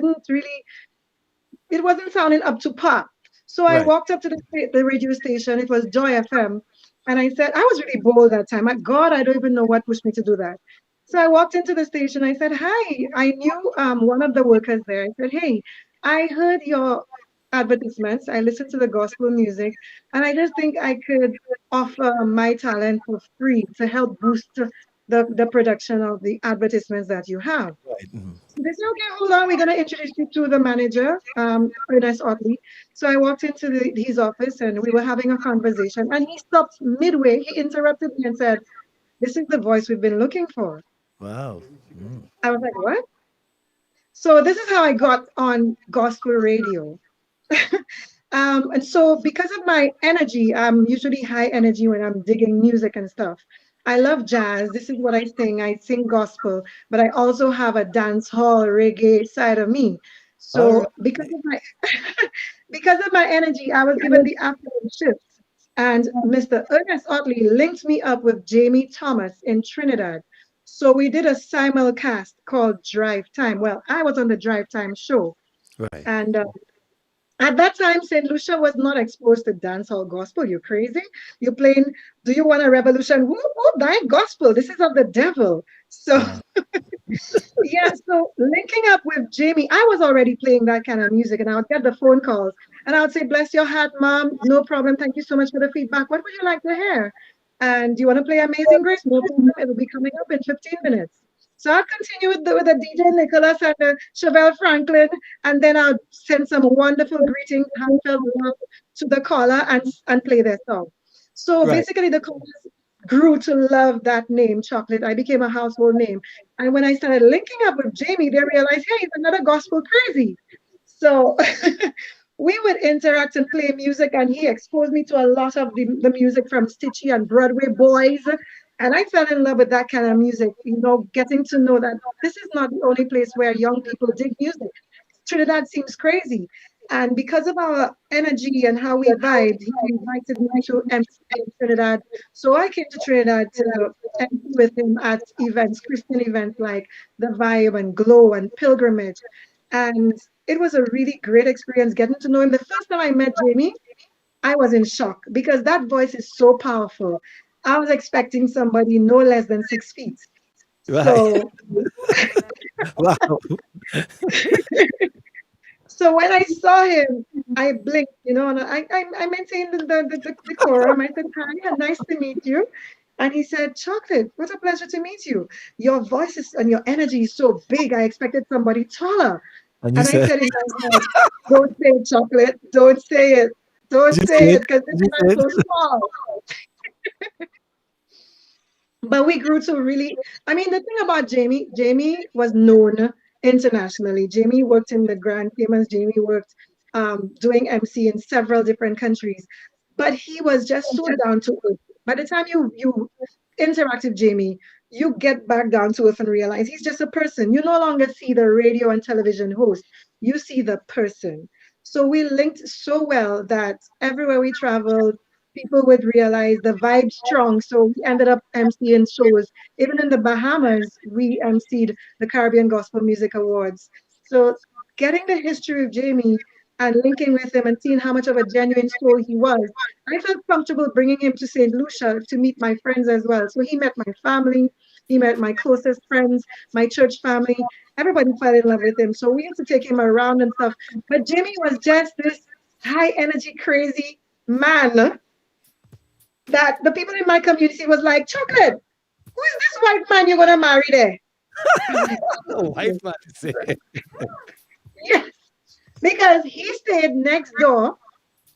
wasn't sounding up to par. So I walked up to the radio station. It was Joy FM. And I said, I was really bold that time. God, I don't even know what pushed me to do that. So I walked into the station. I said, hi. I knew one of the workers there. I said, hey, I heard your advertisements. I listened to the gospel music. And I just think I could offer my talent for free to help boost the production of the advertisements that you have. Right. Mm-hmm. So they said, okay, hold on. We're going to introduce you to the manager, Ernest Otley. So I walked into his office and we were having a conversation. And he stopped midway. He interrupted me and said, this is the voice we've been looking for. Wow. I was like, what? So this is how I got on gospel radio. And so because of my energy, I'm usually high energy when I'm digging music and stuff. I love jazz. This is what I sing. I sing gospel, but I also have a dance hall reggae side of me. So because of my energy, I was given the afternoon shift. And Mr. Ernest Otley linked me up with Jamie Thomas in Trinidad. So we did a simulcast called Drive Time. Well, I was on the Drive Time show. Right. And at that time, St. Lucia was not exposed to dancehall gospel. You crazy? You're playing, do you want a revolution? Whoop, whoop, that ain't gospel. This is of the devil. So, yeah, so linking up with Jamie, I was already playing that kind of music, and I would get the phone calls, and I would say, bless your heart, Mom. No problem. Thank you so much for the feedback. What would you like to hear? And do you want to play Amazing Grace? No problem. It'll be coming up in 15 minutes. So I'll continue with the DJ Nicholas and the Chevelle Franklin, and then I'll send some wonderful greetings, heartfelt love to the caller and play their song. So basically, the callers grew to love that name, Chocolate. I became a household name. And when I started linking up with Jamie, they realized, hey, he's another gospel crazy. So we would interact and play music, and he exposed me to a lot of the music from Stitchy and Broadway Boys. And I fell in love with that kind of music, getting to know that this is not the only place where young people dig music. Trinidad seems crazy. And because of our energy and how we vibed, he invited me to MC in Trinidad. So I came to Trinidad to MC with him at events, Christian events like The Vibe and Glow and Pilgrimage. And it was a really great experience getting to know him. The first time I met Jamie, I was in shock because that voice is so powerful. I was expecting somebody no less than 6 feet. Right. So, wow. So when I saw him, I blinked, and I maintained the decorum. I said, hi, nice to meet you. And he said, Chocolate, what a pleasure to meet you. Your voice and your energy is so big. I expected somebody taller. And I said, don't say it, Chocolate. Don't say it. Don't say it because this is so small. But we grew to really, the thing about Jamie was known internationally. Jamie worked in the Grand Famous. Jamie worked doing MC in several different countries. But he was just so down to earth. By the time you interact with Jamie, you get back down to earth and realize he's just a person. You no longer see the radio and television host. You see the person. So we linked so well that everywhere we traveled, people would realize the vibe strong. So we ended up emceeing shows. Even in the Bahamas, we emceed the Caribbean Gospel Music Awards. So getting the history of Jamie and linking with him and seeing how much of a genuine soul he was, I felt comfortable bringing him to St. Lucia to meet my friends as well. So he met my family. He met my closest friends, my church family. Everybody fell in love with him. So we used to take him around and stuff. But Jimmy was just this high energy, crazy man that the people in my community was like, Chocolate, who is this white man you're gonna marry there? White man. Yes, because he stayed next door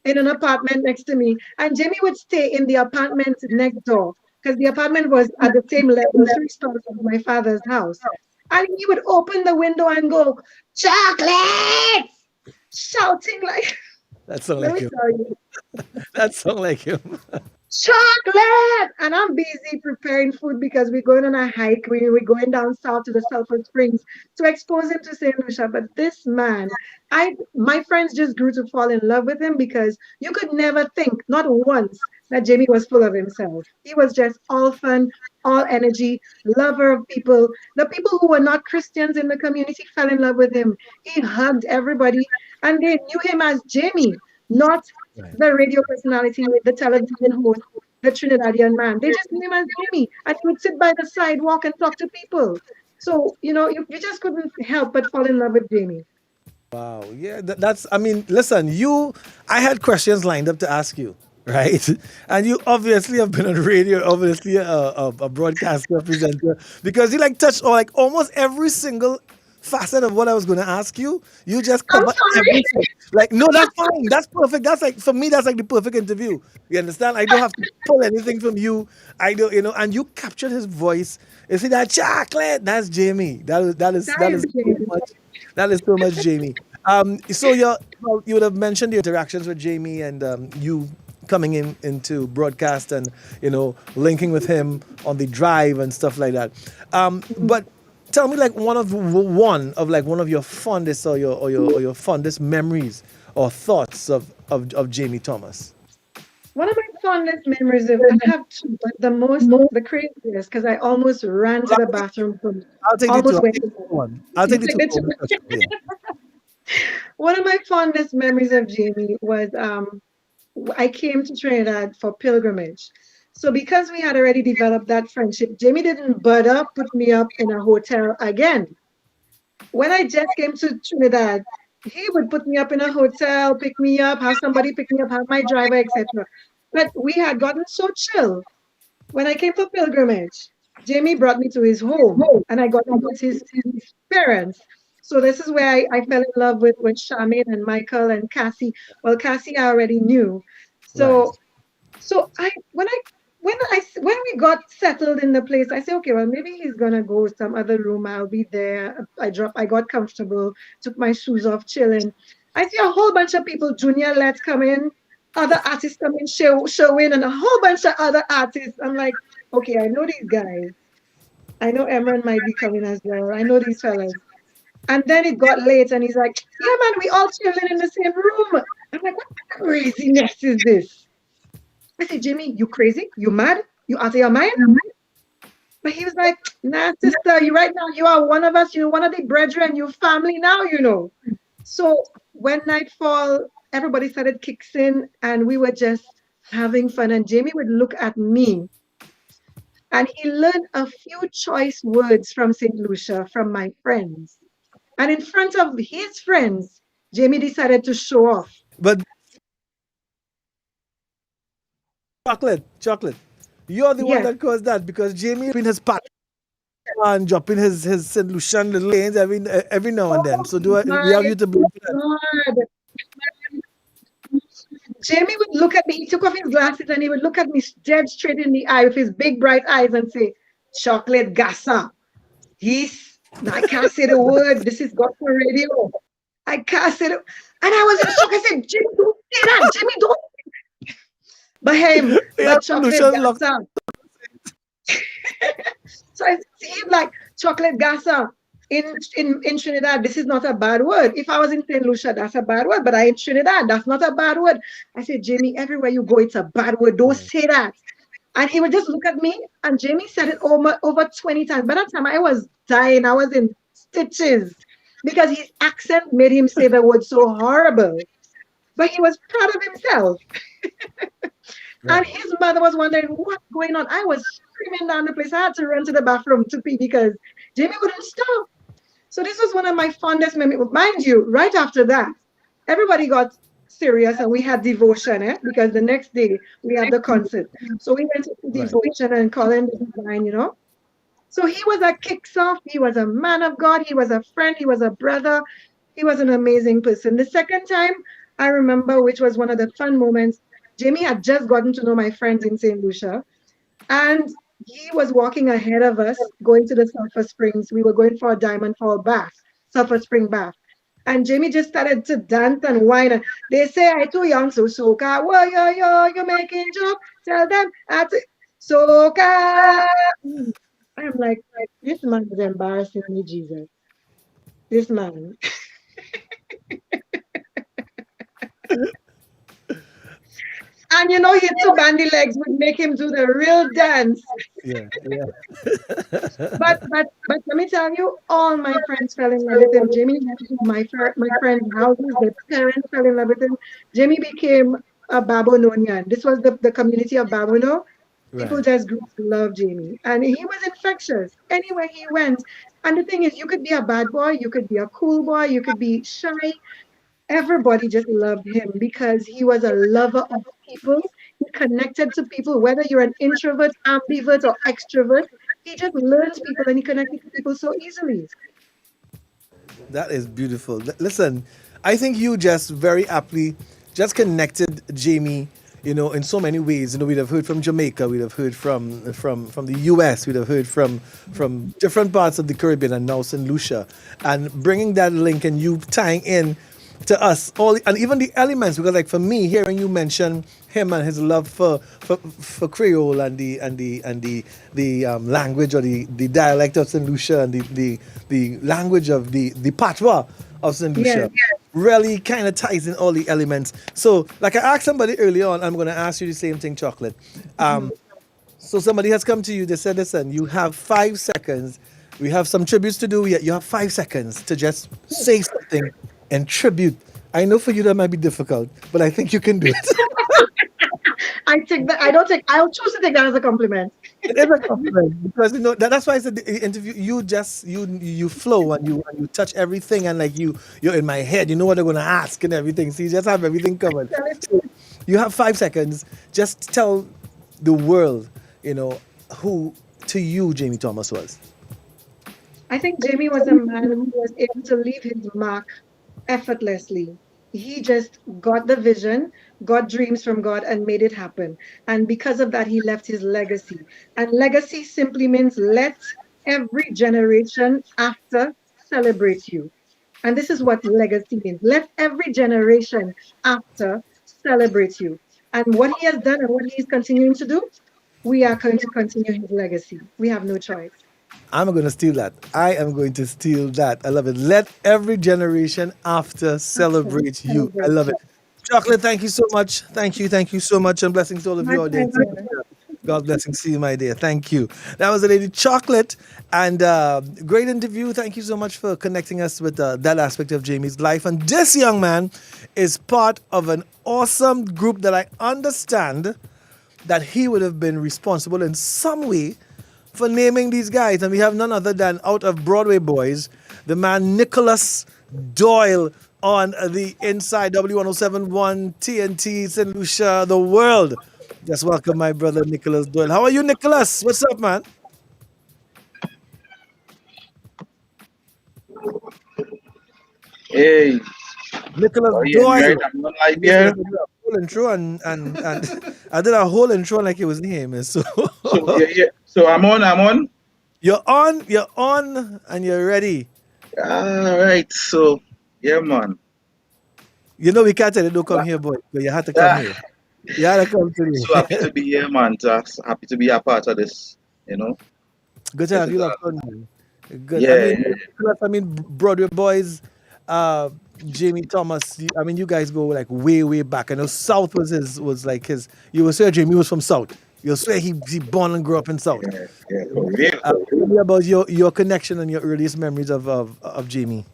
in an apartment next to me, and Jimmy would stay in the apartment next door because the apartment was at the same level, 3 stories of my father's house. And he would open the window and go, Chocolate! Shouting like, That sound let like me him. tell you, That sound like him. Chocolate! And I'm busy preparing food because we're going on a hike. We're going down south to the Sulphur Springs to expose him to St. Lucia. But this man, my friends just grew to fall in love with him because you could never think, not once, that Jamie was full of himself. He was just all fun, all energy, lover of people. The people who were not Christians in the community fell in love with him. He hugged everybody, and they knew him as Jamie, not the radio personality, the television host, the Trinidadian man. They just knew him as Jamie, and he would sit by the sidewalk and talk to people. So, you just couldn't help but fall in love with Jamie. Wow. Yeah, that's, I mean, listen, I had questions lined up to ask you, right? And you obviously have been on radio, obviously a broadcaster, presenter, because you touched on almost every single facet of what I was going to ask you. You just covered everything. No, that's fine. That's perfect. That's for me, that's the perfect interview. You understand? I don't have to pull anything from you. I don't, and you captured his voice. You see that chocolate? That's Jamie. That is so much. That is so much Jamie. So you would have mentioned your interactions with Jamie and you coming into broadcast and linking with him on the drive and stuff like that. But tell me one of your fondest or your fondest memories or thoughts of Jamie Thomas. One of my fondest memories I have two, but the craziest, because I almost ran to the bathroom from I'll take almost the went two. to I'll take You the take two. the two. Yeah. One of my fondest memories of Jamie was I came to Trinidad for pilgrimage. So because we had already developed that friendship, Jamie didn't put me up in a hotel again. When I just came to Trinidad, he would put me up in a hotel, pick me up, have somebody pick me up, have my driver, etc. But we had gotten so chill. When I came for pilgrimage, Jamie brought me to his home and I got to meet his parents. So this is where I fell in love with Charmaine and Michael and Cassie. Well, Cassie I already knew. So when we got settled in the place, I said, okay, well, maybe he's gonna go some other room. I'll be there. I got comfortable, took my shoes off, chilling. I see a whole bunch of people, Junior Let's come in, other artists come in, show in, and a whole bunch of other artists. I'm like, okay, I know these guys. I know Emran might be coming as well. I know these fellas. And then it got late, and he's like, yeah, man, we all chilling in the same room. I'm like, what craziness is this? I said, Jimmy, you crazy? You mad? You out of your mind? But he was like, nah, sister, you are one of us, you're one of the brethren, you family now, So when nightfall, everybody started kicks in and we were just having fun. And Jamie would look at me and he learned a few choice words from St. Lucia, from my friends. And in front of his friends, Jamie decided to show off. But chocolate. You're the one that caused that because Jamie in his part and dropping his St. Lucian little lanes every now and then. So we have you to blame for that. Jamie would look at me, he took off his glasses and he would look at me dead straight in the eye with his big bright eyes and say, chocolate gassa. I can't say the word. This is gospel radio. I can't say it. And I was in shock. I said, Jimmy, don't say that. Jimmy, don't. But him, but chocolate gassa. So I see him like chocolate gassa. In Trinidad, this is not a bad word. If I was in St. Lucia, that's a bad word. But in Trinidad, that's not a bad word. I said, Jamie, everywhere you go, it's a bad word. Don't say that. And he would just look at me, and Jamie said it over 20 times. By that time, I was dying. I was in stitches because his accent made him say the word so horrible. But he was proud of himself. And his mother was wondering what's going on. I was screaming down the place. I had to run to the bathroom to pee because Jamie wouldn't stop. So this was one of my fondest memories. Mind you, right after that, everybody got serious and we had devotion, because the next day we have the concert. So we went to devotion and Colin the divine. So he was a kicks off. He was a man of God. He was a friend. He was a brother. He was an amazing person. The second time I remember, which was one of the fun moments, Jamie had just gotten to know my friends in St. Lucia, and he was walking ahead of us going to the Sulphur Springs. We were going for a Diamond Fall bath, Sulphur Spring bath. And Jamie just started to dance and whine. And they say I too young, so soca. Whoa, you're making joke. Tell them I soca. I'm like, this man is embarrassing me, Jesus. This man. And his two bandy legs would make him do the real dance. Yeah. but let me tell you, all my friends fell in love with him. Jamie went to my friends' houses. Their parents fell in love with him. Jamie became a Babononian. This was the community of Babono. People just grew to love Jamie. And he was infectious anywhere he went. And the thing is, you could be a bad boy, you could be a cool boy, you could be shy. Everybody just loved him because he was a lover of people. He connected to people, whether you're an introvert, ambivert, or extrovert. He just learned people and he connected to people so easily. That is beautiful. Listen, I think you just very aptly just connected Jamie, in so many ways. We'd have heard from Jamaica, we'd have heard from the US, we'd have heard from different parts of the Caribbean and now St. Lucia. And bringing that link and you tying in to us all, and even the elements, because like for me, hearing you mention him and his love for Creole and the language or the dialect of St. Lucia and the language of the patois of St. Lucia really kind of ties in all the elements. So like I asked somebody early on, I'm going to ask you the same thing, Chocolate. So somebody has come to you, they said, listen, you have 5 seconds. We have some tributes to do. You have 5 seconds to just say something and tribute. I know for you that might be difficult, but I think you can do it. I'll choose to take that as a compliment. It is a compliment because that's why I said the interview. You flow and you touch everything and like you're in my head. You know what they're gonna ask and everything. So you just have everything covered. So you have 5 seconds. Just tell the world, who to you Jamie Thomas was. I think Jamie was a man who was able to leave his mark effortlessly. He just got the vision, got dreams from God, and made it happen. And because of that, he left his legacy. And legacy simply means let every generation after celebrate you. And this is what legacy means. Let every generation after celebrate you. And what he has done and what he is continuing to do, we are going to continue his legacy. We have no choice. I'm going to steal that. I am going to steal that. I love it. Let every generation after celebrate you. I love it. Chocolate, thank you so much. Thank you so much. And blessings to all of you out there. God blessings to you, my dear. Thank you. That was the lady Chocolate. And great interview. Thank you so much for connecting us with that aspect of Jamie's life. And this young man is part of an awesome group that I understand that he would have been responsible in some way for naming these guys. And we have none other than out of Broadway Boys, the man Nicholas Doyle on the Inside W1071 TNT St. Lucia, the world. Just welcome my brother Nicholas Doyle. How are you, Nicholas? What's up, man? Hey, Nicholas Doyle. Right? I'm not like here. Whole intro and I did a whole intro like it was him. So So I'm on. You're on, and you're ready. All right. So yeah, man. We can't tell you don't come here, boy. So you had to come here. You had to come to me. So happy to be here, man. Just happy to be a part of this. Good to have you on. Good. Yeah. I mean, Broadway Boys, Jamie Thomas. You guys go like way back. I know South was like his. You will say Jamie was from South. You'll swear he born and grew up in South. Yeah. Tell me about your connection and your earliest memories of Jamie.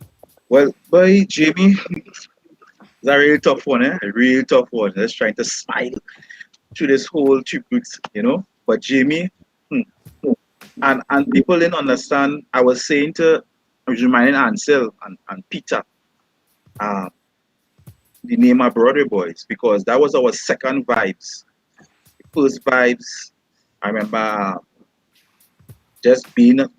Well, boy, Jamie, it's a really tough one, A really tough one. Just trying to smile. through this whole tribute, you know. But Jamie, and people didn't understand. I was reminding Ansel and Peter, the name of Broadway Boys, because that was our second vibes. The first vibes, I remember just seeing the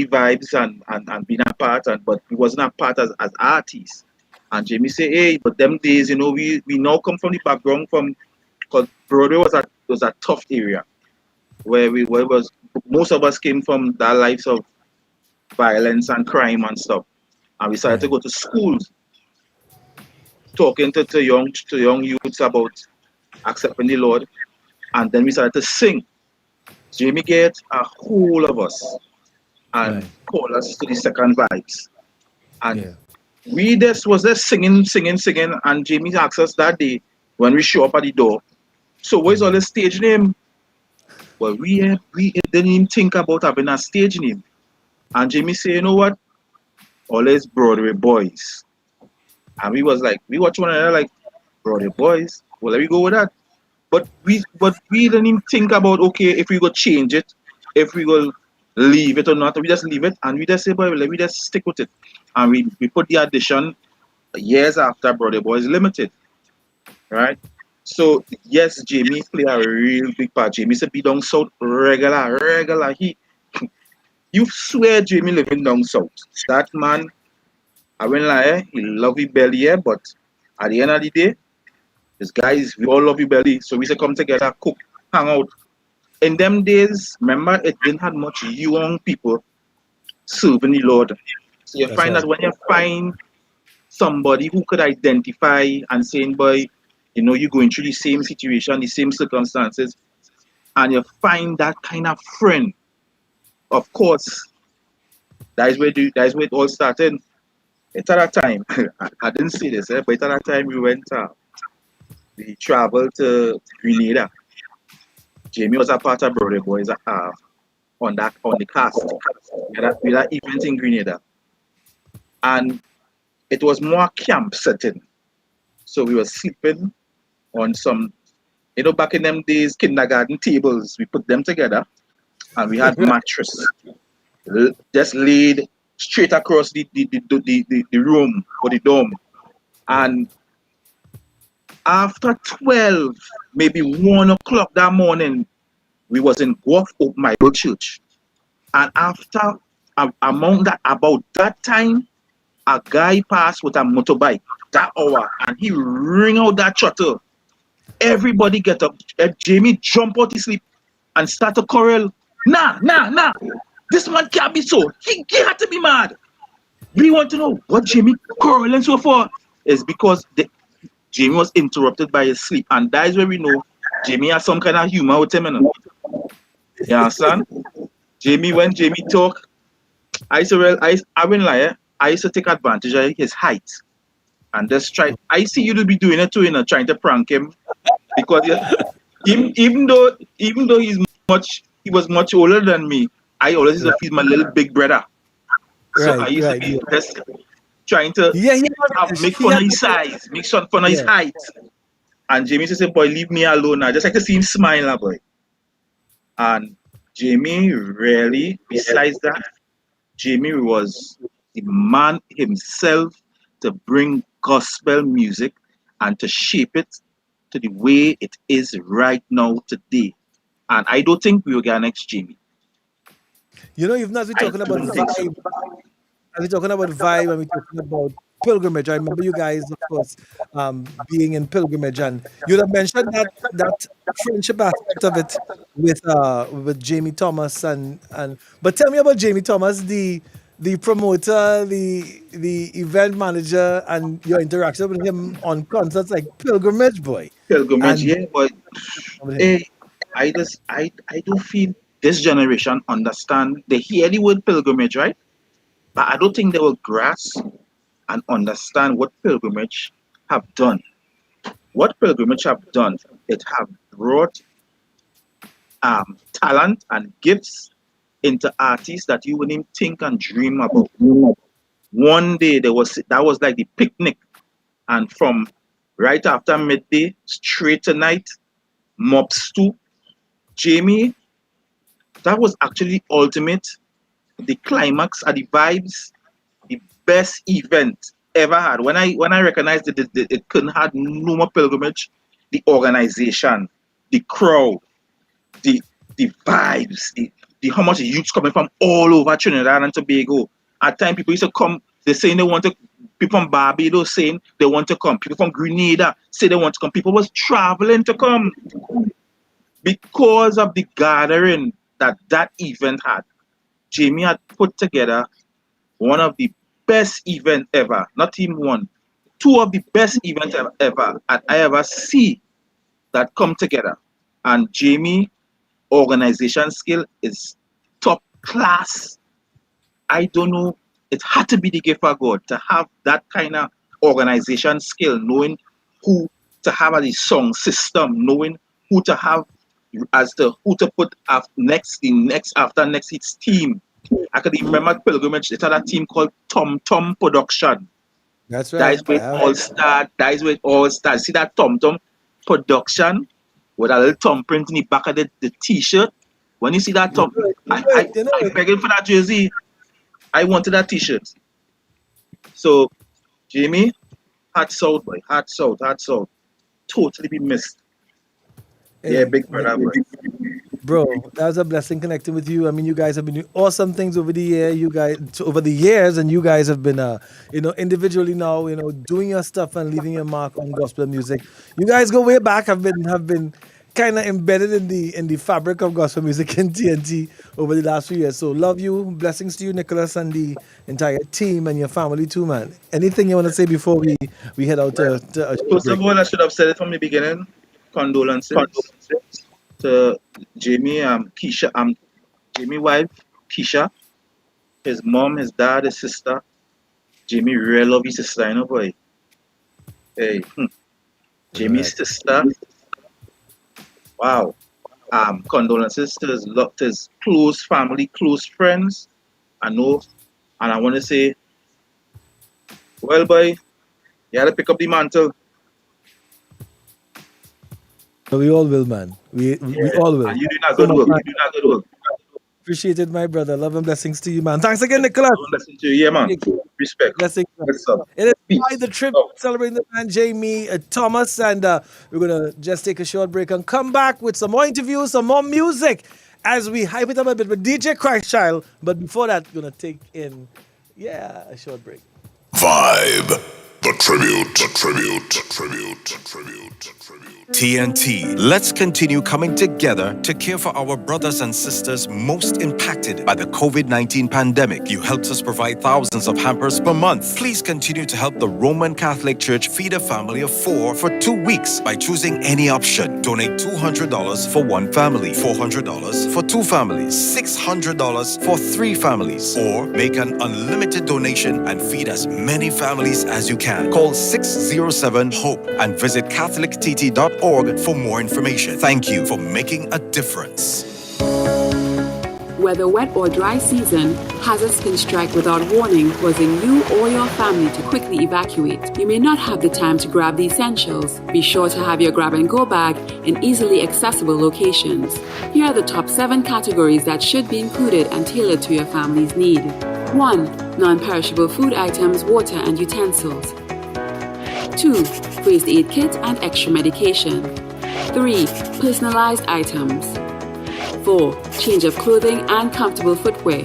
vibes and being a part, but we wasn't a part as artists. And Jamie say, hey, but them days, you know, we now come from the background because Broadway was a tough area where most of us came from that lives of violence and crime and stuff. And we started to go to schools, talking to young youths about accepting the Lord. And then we started to sing. Jamie get a whole of us and call us to the second vibes. And we was just singing, and Jamie asked us that day when we show up at the door, so what is all the stage name? Well, we didn't even think about having a stage name. And Jamie say, you know what? Always Broadway Boys. And we was like, we watch one another like, Broadway Boys? Well, let me go with that. But we didn't even think about, okay, if we go change it, if we go leave it or not, we just leave it. And we just say, boy, let me just stick with it. And we put the addition years after Broadway Boys Limited. Right? So, yes, Jamie play a real big part. Jamie said be down south regular. You swear Jamie living down south. That man, I won't lie, he love his belly here, but at the end of the day, these guys, we all love his belly. So we say come together, cook, hang out. In them days, remember, it didn't have much young people serving the Lord. So you find that when you find somebody who could identify and saying, boy, you know, you're going through the same situation, the same circumstances, and you find that kind of friend, of course, that is where it all started. It's at that time, I didn't say this, but at that time we traveled to Grenada. Jamie was a part of Broadway Boys on the cast. We had an event in Grenada. And it was more camp setting. So we were sleeping on some, you know, back in them days, kindergarten tables. We put them together and we had mattress just laid straight across the room or the dorm. And after 12, maybe 1 o'clock that morning, we was in Guelph Oak Bible Church. And after about that time, a guy passed with a motorbike that hour and he ring out that throttle. Everybody get up. Jamie jump out his sleep and start to quarrel. Nah. This man can't be so. He had to be mad. We want to know what Jamie quarreling so for. Is because Jamie was interrupted by his sleep. And that is where we know Jamie has some kind of humor with him. You understand? Jamie, when Jamie talk, I wouldn't lie, I used to take advantage of his height. And just try. I see you to be doing it too, trying to prank him. Because even though he was much older than me, I always used to feel my little big brother. So I used to be just trying to make fun of his size, make fun of his height. And Jamie used to say, boy, leave me alone. I just like to see him smile, boy. And Jamie really, besides that, Jamie was the man himself to bring gospel music and to shape it to the way it is right now today. And I don't think we will get next Jamie. You know, even as we're talking about vibe, we're talking about vibe and we're talking about pilgrimage. I remember you guys, of course, being in pilgrimage, and you'd have mentioned that friendship aspect of it with Jamie Thomas and but tell me about Jamie Thomas, the promoter, the event manager, and your interaction with him on concerts like Pilgrimage, boy. Pilgrimage, yeah, but hey, I do feel this generation understand. They hear the word pilgrimage, right? But I don't think they will grasp and understand what pilgrimage have done. What pilgrimage have done, it have brought talent and gifts into artists that you wouldn't even think and dream about. One day that was like the picnic, and from right after midday straight to night, Mops too. Jamie, that was actually ultimate. The climax and the vibes, the best event ever had. When I recognized it couldn't have no more pilgrimage. The organization, the crowd, the vibes, the how much the youths coming from all over Trinidad and Tobago. At times people used to come, they're saying they want to, people from Barbados saying they want to come, people from Grenada say they want to come, people was traveling to come because of the gathering that event had. Jamie had put together one of the best events ever, not even one, two of the best events ever I ever see that come together. And Jamie organization skill is top class. I don't know, it had to be the gift of God to have that kind of organization skill, knowing who to have as the song system, knowing who to have as to who to put after next its team. I could even remember Pilgrimage, it had a team called Tom Tom Production. That's right. That is with All Star. See that Tom Tom Production with a little thumbprint in the back of the t-shirt. When you see that thumb, I begging for that jersey. I wanted that t-shirt. So, Jamie, hats out, boy. Hats out. Totally be missed. Hey, yeah, big brother. Bro, that was a blessing connecting with you. I mean, you guys have been doing awesome things over the year. Over the years, and you guys have been, individually now, doing your stuff and leaving your mark on gospel music. You guys go way back. Have been kind of embedded in the fabric of gospel music in TNT over the last few years. So love you, blessings to you, Nicholas, and the entire team and your family too, man. Anything you want to say before we head out to First of all, I should have said it from the beginning. Condolences to Jamie, Keisha, Jamie wife, Keisha, his mom, his dad, his sister. Jamie really love his sister, boy. Hey, Jamie's sister. Wow. Condolences to his close family, close friends. I know, and I want to say, well, boy, you had to pick up the mantle. We all will, man. We all will. And you do good work. Appreciate it, my brother. Love and blessings to you, man. Thanks again, Nicholas. Blessings to you, yeah, man. Respect. Blessings. It is by the trip celebrating the man Jamie Thomas, and we're gonna just take a short break and come back with some more interviews, some more music as we hype it up a bit with DJ Christchild. But before that, we're gonna take in a short break. Vibe. The tribute. TNT, let's continue coming together to care for our brothers and sisters most impacted by the COVID-19 pandemic. You helped us provide thousands of hampers per month. Please continue to help the Roman Catholic Church feed a family of 4 for 2 weeks by choosing any option. Donate $200 for 1 family, $400 for 2 families, $600 for 3 families, or make an unlimited donation and feed as many families as you can. Call 607-HOPE and visit catholictt.org for more information. Thank you for making a difference. Whether wet or dry season, hazards can strike without warning, causing you or your family to quickly evacuate. You may not have the time to grab the essentials. Be sure to have your grab-and-go bag in easily accessible locations. Here are the top 7 categories that should be included and tailored to your family's need. 1. Non-perishable food items, water, and utensils. 2. First aid kit and extra medication. 3. Personalized items. 4. Change of clothing and comfortable footwear.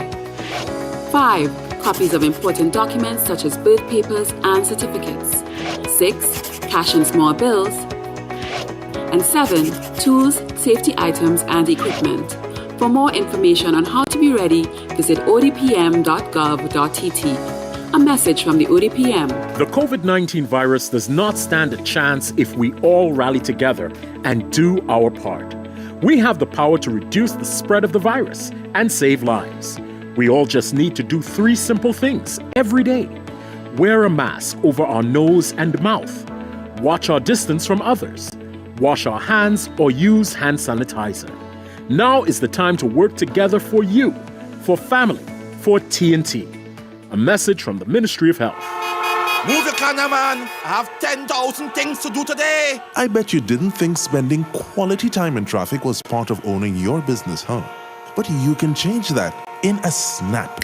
5. Copies of important documents such as birth papers and certificates. 6. Cash and small bills. And 7. Tools, safety items, and equipment. For more information on how to be ready, visit odpm.gov.tt. A message from the ODPM. The COVID-19 virus does not stand a chance if we all rally together and do our part. We have the power to reduce the spread of the virus and save lives. We all just need to do 3 simple things every day. Wear a mask over our nose and mouth. Watch our distance from others. Wash our hands or use hand sanitizer. Now is the time to work together for you, for family, for TNT. A message from the Ministry of Health. Move your corner, man. I have 10,000 things to do today. I bet you didn't think spending quality time in traffic was part of owning your business, huh? But you can change that in a snap.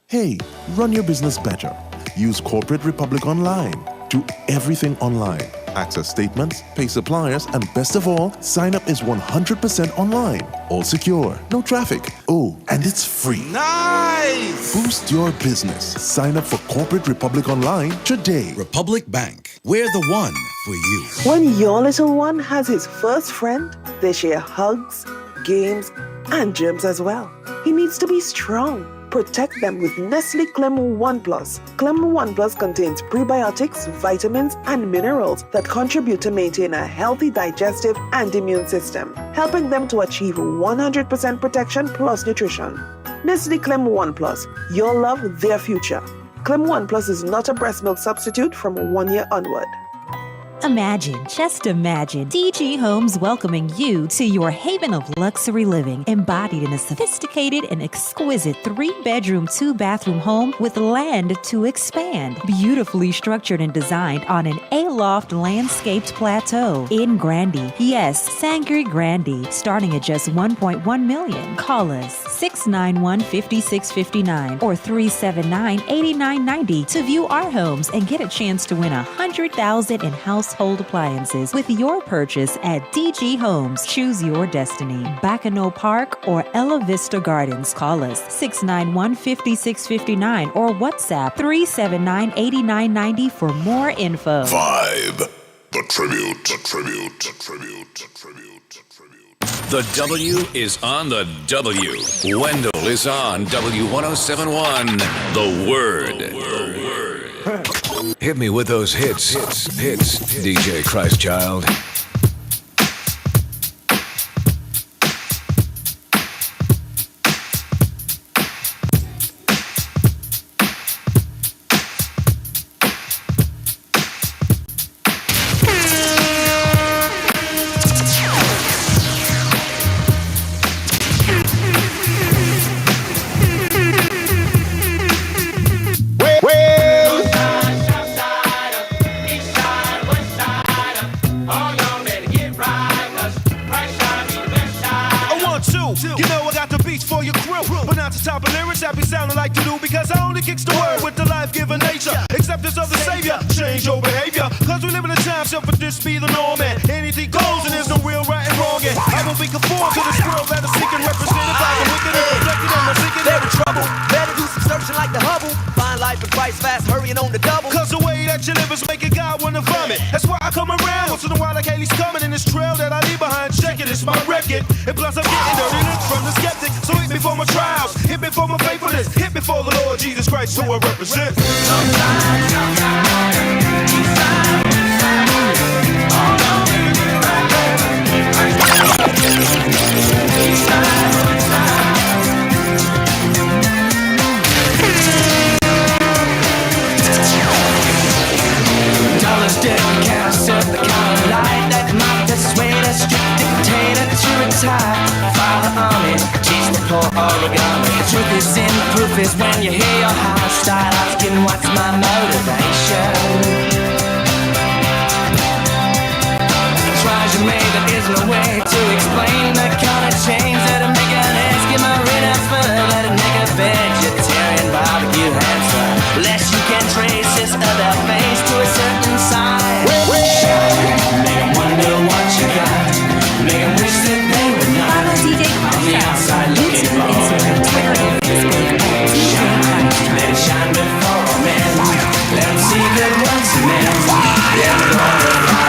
Hey, run your business better. Use Corporate Republic Online. Do everything online. Access statements, pay suppliers, and best of all, sign up is 100% online. All secure, no traffic. Oh, and it's free. Nice! Boost your business. Sign up for Corporate Republic Online today. Republic Bank. We're the one for you. When your little one has his first friend, they share hugs, games, and germs as well. He needs to be strong. Protect them with Nestle Clem 1 Plus. Clem 1 Plus contains prebiotics, vitamins, and minerals that contribute to maintain a healthy digestive and immune system, helping them to achieve 100% protection plus nutrition. Nestle Clem 1 Plus, your love, their future. Clem 1 Plus is not a breast milk substitute from 1 year onward. Imagine, just imagine, DG Homes welcoming you to your haven of luxury living, embodied in a sophisticated and exquisite 3-bedroom, 2-bathroom home with land to expand. Beautifully structured and designed on an aloft landscaped plateau in Grandy. Yes, Sangre Grandy, starting at just $1.1 million. Call us 691-5659 or 379-8990 to view our homes and get a chance to win $100,000 in household appliances with your purchase at DG Homes. Choose your destiny. Bacano Park or Ella Vista Gardens. Call us 691-5659 or WhatsApp 379-8990 for more info. Vibe. The tribute. The tribute. The tribute. The tribute. The W is on the W. Wendell is on W1071. The Word. Hit me with those hits, DJ Christchild. Be the norm and anything goes and there's no real right and wrong and I won't be conformed to this world that is seeking represented by the wicked and reflected on my thinking. They're in trouble, better do some searching like the Hubble. Find life in Christ fast, hurrying on the double. Cause the way that you live is making God wanna vomit. That's why I come around once in a while like Haley's coming in this trail that I leave behind. Check it, it's my record. And plus I'm getting dirty looks from the skeptic. So hit me for my trials, hit me for my faithfulness, hit me for the Lord Jesus Christ who I represent. Dollars didn't can't serve the kind of light that might persuade a strict dictator to retire. File the army, teach the poor origami. The truth is in the proof is when you hear your heart start asking what's my motivation. Try as you may, there is no way to explain the kind of change that'll make an Eskimo for let it make a vegetarian barbecue hamster. Less you can trace this other face to a certain side. Shine, make 'em wonder what you got. Make 'em wish that they were not. Follow DJ On the outside looking YouTube, for Instagram, Twitter, and Facebook at DJ Christ. Let it shine before all men. Let 'em see good once and then. Let 'em glorify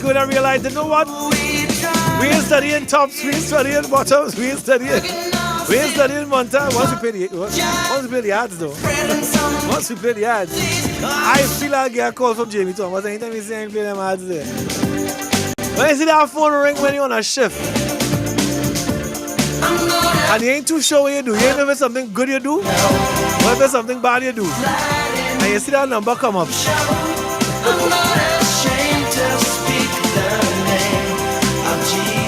Good, I realized, you know what? We ain't studying tops, we ain't studying bottoms, we ain't studying Monta. Once we play the ads though. Once we play the ads, I feel like I get a call from Jamie Thomas anytime he's saying play them ads there. When you see that phone ring when you're on a shift, and you ain't too sure what you do, you ain't know if it's something good you do, or if it's something bad you do, and you see that number come up.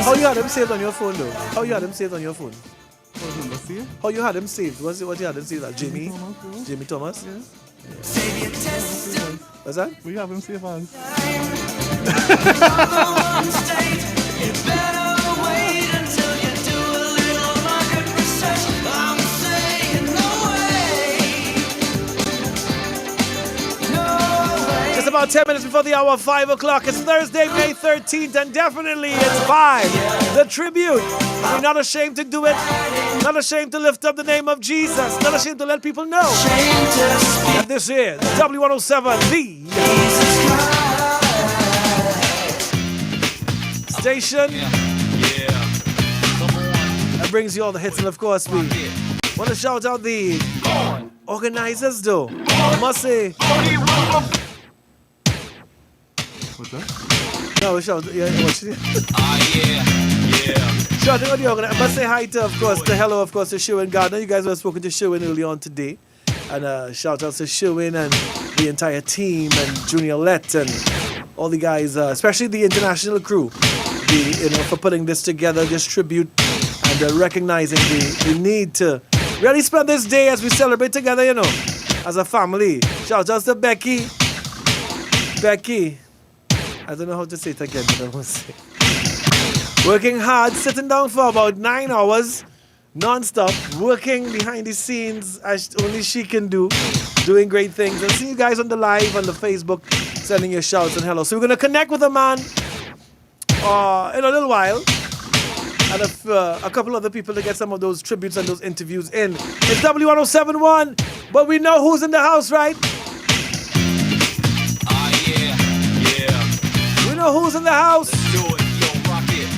How you had them saved on your phone though? How you had them saved on your phone? How you had them saved? What you had them saved? Like Jamie Thomas? Yes. What's that? We have them saved as. About 10 minutes before the hour, 5 o'clock. It's Thursday, May 13th, and definitely it's Vibe, the tribute. We're not ashamed to do it, not ashamed to lift up the name of Jesus, not ashamed to let people know. And this is W107, the station that brings you all the hits, and of course we want to shout out the organizers though. I must say, what's that? no, shout, yeah, what's it? Shout out the organizer. I must say hi to, of course, hello, of course, to Sherwin Gardner. You guys were spoken to Sherwin early on today. And shout out to Sherwin and the entire team and Junior Lett and all the guys, especially the international crew, for putting this together, this tribute, and recognizing the need to really spend this day as we celebrate together, as a family. Shout out to Becky. I don't know how to say it again, but I want to say. Working hard, sitting down for about 9 hours, non-stop, working behind the scenes as only she can do, doing great things. And see you guys on the live, on the Facebook, sending your shouts and hello. So we're going to connect with a man in a little while. And a couple other people to get some of those tributes and those interviews in. It's W1071, but we know who's in the house, right? We know who's in the house. Let's do it, yo, rock it.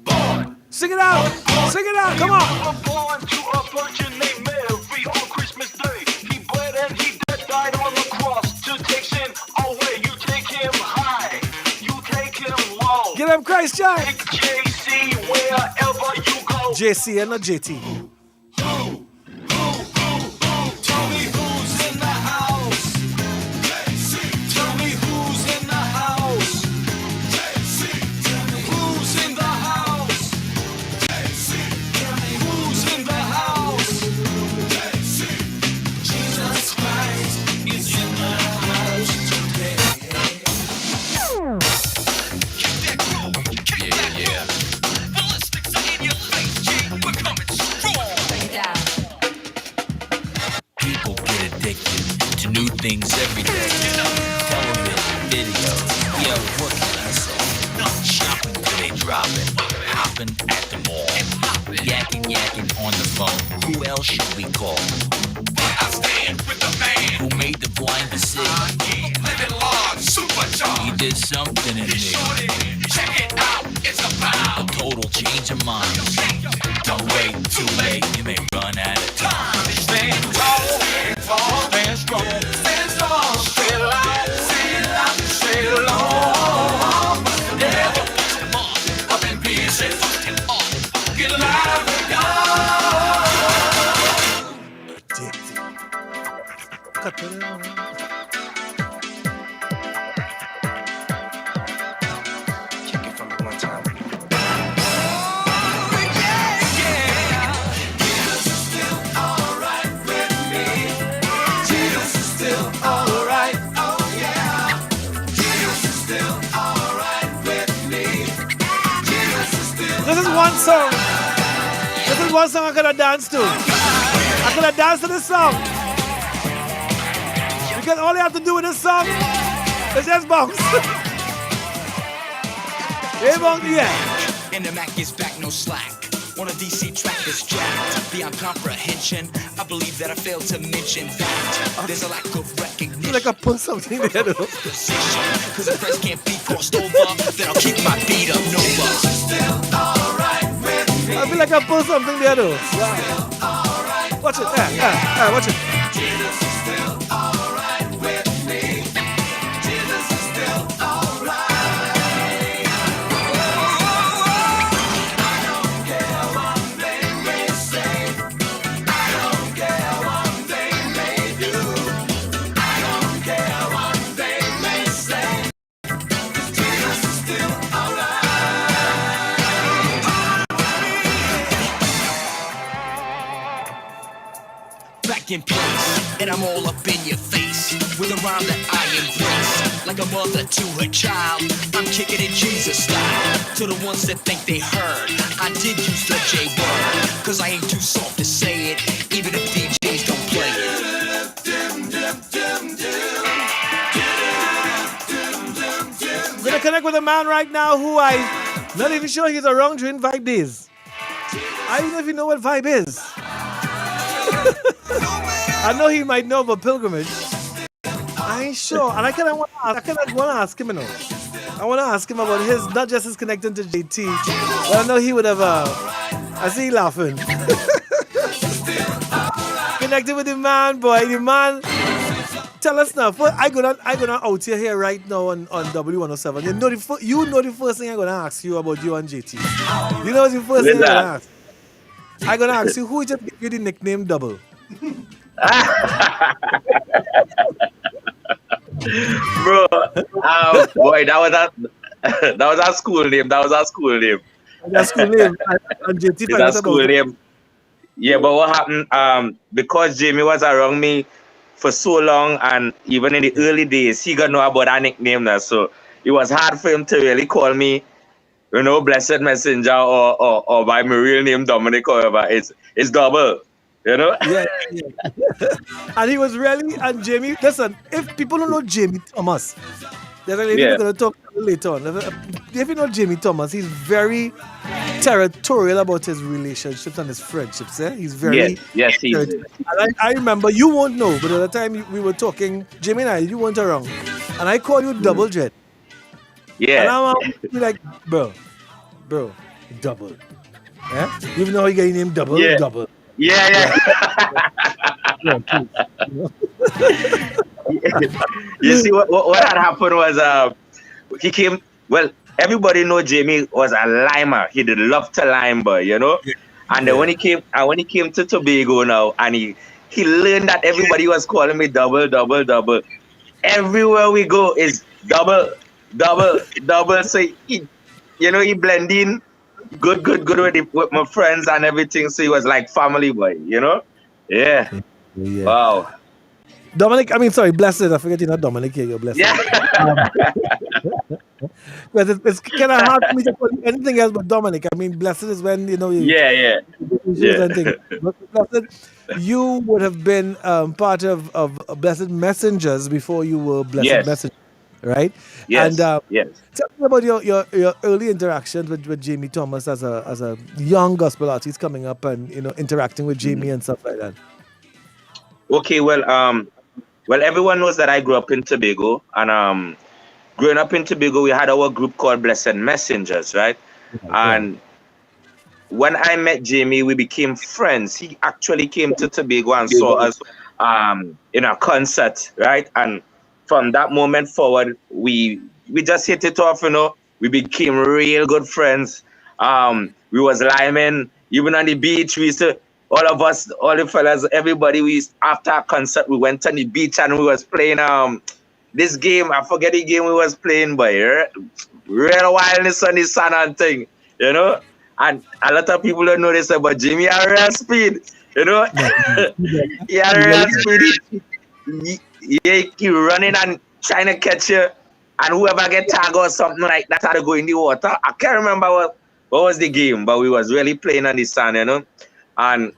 Born. Sing it out. Sing it out. Come on. Born to a virgin named Mary on Christmas Day. He bled and he died on the cross to take sin away. You take him high. You take him low. Get him Christ child. Take JC wherever you go. JC and not JT. Tell me who's in the house. Tell me who's in the house. Tell me who's in the house. Tell me who's in the house. Jesus Christ is in the house today. Yeah. Ballistics are in your face, G. We're coming strong. People get addicted to new things every day. Television, videos. Yo, what can I say? Shopping till they dropping. Hopping at the mall. Yakking on the phone. Who else should we call? But I stand with the man Who made the blind to see? living large, supercharged. He did something in me. Check it out, it's A about total change of mind. Don't wait, too late. You may run out of time. stand tall, stand strong, stand strong, stay alive, stay long. Never Check it from the one time. This is one song. This is one song I could have danced to. I could have danced to this song. Because all you have to do with this song is just bounce. Hey, bounce, yeah. And the Mac is back, no slack. On a DC track that's jacked beyond comprehension. I believe that I failed to mention that there's a lack of recognition. Like I put something there though. Cause the press can't be crossed over. Then I'll keep my beat up, no I feel like I put something there though. Wow. Watch it, watch it. In place, and I'm all up in your face with a rhyme that I embrace. Like a mother to her child, I'm kicking it Jesus style. To the ones that think they heard, I did use the J word, cause I ain't too soft to say it, even if DJs don't play it. I'm gonna connect with a man right now who I'm not even sure he's around during Vibe Days. I don't know if you know what Vibe is. I know he might know about pilgrimage. I ain't sure. And I kind of want to ask him, you know. I want to ask him about his, not just his connecting to JT, but I know he would have, I see he laughing. Connected with the man, boy. The man, tell us now. I'm gonna out here right now on W107. You know the first thing I'm going to ask you about you and JT. You know the first thing I'm going to ask? I'm going to ask you, who just gave you the nickname Double? Bro, boy, that was our school name. That was our school name. That's school name. And JT That's school name. Yeah, but what happened? Because Jamie was around me for so long, and even in the early days, he got know about that nickname now. So it was hard for him to really call me, you know, Blessed Messenger or by my real name Dominic or whatever. It's Double. You know? Yeah. And he was really, and Jamie, listen, if people don't know Jamie Thomas, there's a lady we're going to talk about later on. If you know Jamie Thomas, he's very territorial about his relationships and his friendships. He's very... Yes, he is. I remember, you won't know, but at the time we were talking, Jamie and I, you weren't around. And I called you Double Jet. Yeah. And I'm like, bro, Double. Yeah? You know how you get your name Double? Yeah. Double. Yeah. You see, what had happened was he came. Well, everybody know Jamie was a limer. He did love to lime, but you know. And then when he came to Tobago now, and he learned that everybody was calling me Double. Everywhere we go is Double. So he blend in. Good with my friends and everything. So he was like family boy, you know? Yeah. Wow. Dominic, Blessed. I forget you're not Dominic here, you're Blessed. Yeah. But it's kind of hard for me to call you anything else but Dominic. Blessed is when, you know... Yeah. But Blessed, you would have been part of Blessed Messengers before you were Blessed Messenger, right? Yes. And yes. Tell me about your early interactions with Jamie Thomas as a young gospel artist coming up and, you know, interacting with Jamie and stuff like that. Okay, well, everyone knows that I grew up in Tobago, and growing up in Tobago, we had our group called Blessed Messengers, right? And when I met Jamie, we became friends. He actually came to Tobago and saw us in a concert, right? And from that moment forward, we just hit it off, you know. We became real good friends. We was liming, even on the beach. We used to all of us, all the fellas, everybody, after a concert, we went on the beach and we was playing this game. I forget the game we was playing, but real wildness on the sun and thing, you know. And a lot of people don't know this, but Jimmy had real speed, you know. He had real speed. He keep running and trying to catch you, and whoever get tagged or something like that had to go in the water. I can't remember what was the game, but we was really playing on the sand, you know. And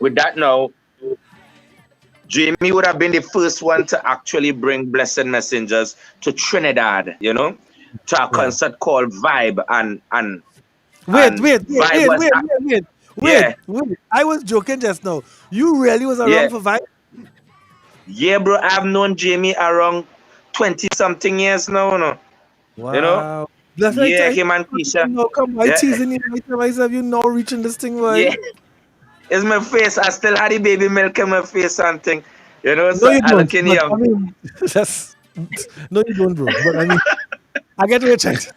with that now, Jamie would have been the first one to actually bring Blessed Messengers to Trinidad, you know, to a concert called Vibe. And Wait. I was joking just now. You really was around for Vibe? Yeah, bro. I've known Jamie around 20-something years now, no? Wow. You know? Yeah, him and Keisha. No, come on, teasing you. Myself, you know, reaching this thing, boy. Yeah. It's my face. I still had the baby milk in my face and thing. You know, so you don't. Looking young. I mean, no, you don't, bro. But I mean, I get to a chance.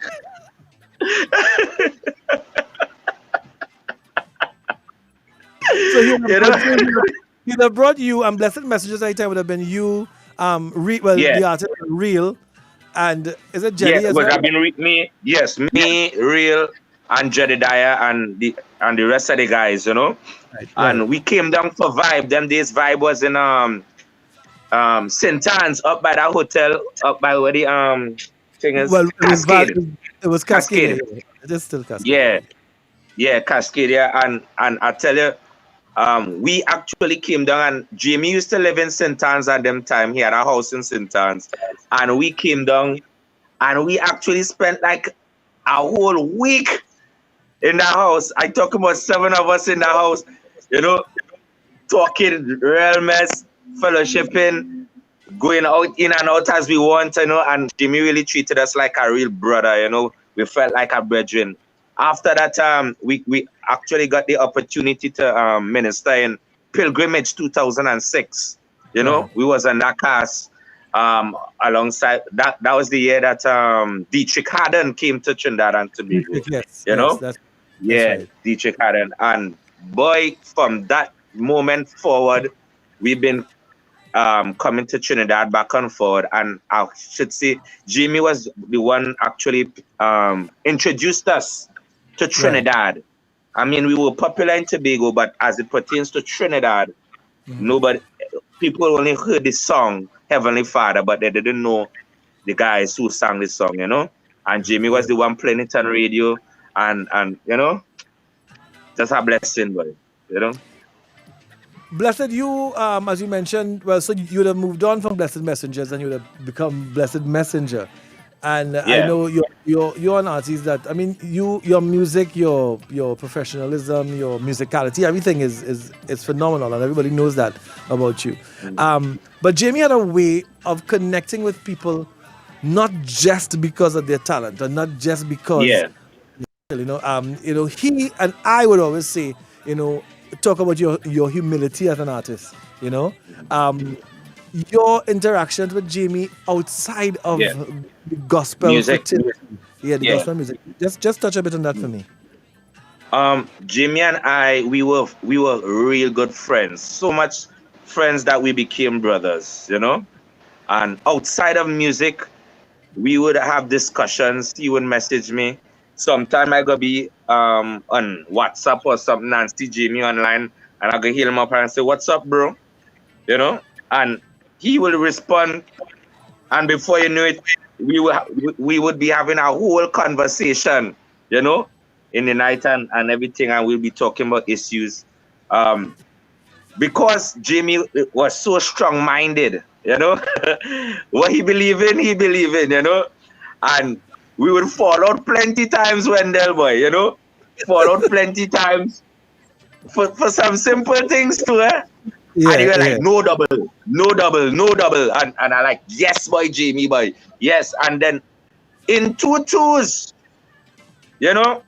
So he'd have brought you, and Blessed Messengers at the time would have been you, the artist Real, and is it Jeddy as well? Would have been me, Real, and Jedediah, and the rest of the guys, you know. Right. And we came down for Vibe. Them days Vibe was in St. Anne's, up by that hotel, up by where the thing is. Well, Cascade. It was Cascade. It is still Cascade. Yeah, Cascade. And I tell you, we actually came down, and Jamie used to live in St. Anne's at them time. He had a house in St. Anne's, and we came down, and we actually spent like a whole week in the house. I talk about 7 of us in the house, you know, talking real mess, fellowshipping, going out in and out as we want, you know. And Jimmy really treated us like a real brother, you know. We felt like a brethren. After that, we actually got the opportunity to minister in Pilgrimage 2006. You know, we was in that cast alongside that. That was the year that Dietrich Haddon came to Trinidad and Tobago. You know, that's right. Dietrich Haddon. And boy, from that moment forward, we've been coming to Trinidad back and forward. And I should say, Jimmy was the one actually introduced us to Trinidad. Right. I mean, we were popular in Tobago, but as it pertains to Trinidad, people only heard the song Heavenly Father, but they didn't know the guys who sang the song, you know. And Jimmy was the one playing it on radio, and you know, just a blessing, boy, you know. Blessed, you as you mentioned, well, so you would have moved on from Blessed Messengers and you would have become Blessed Messenger. And I know you're an artist that, I mean, your music, your professionalism, your musicality, everything is phenomenal, and everybody knows that about you. But Jamie had a way of connecting with people, not just because of their talent, and not just because you know, he and I would always say, you know, talk about your humility as an artist, you know. Your interactions with Jamie outside of the gospel music, gospel music. Just touch a bit on that for me. Jamie and I, we were real good friends. So much friends that we became brothers, you know. And outside of music, we would have discussions. He would message me. Sometime I go be on WhatsApp or something and see Jamie online, and I go hit him up and say, "What's up, bro?" You know, and he will respond, and before you know it, we would be having a whole conversation, you know, in the night and everything, and we'll be talking about issues. Because Jamie was so strong-minded, you know, what he believe in, you know, and we would fall out plenty times, Wendell boy, you know, fall out plenty times for some simple things too, eh? And he was like, no double. And I like, yes, boy, Jamie, boy. Yes. And then in 2 twos, you know,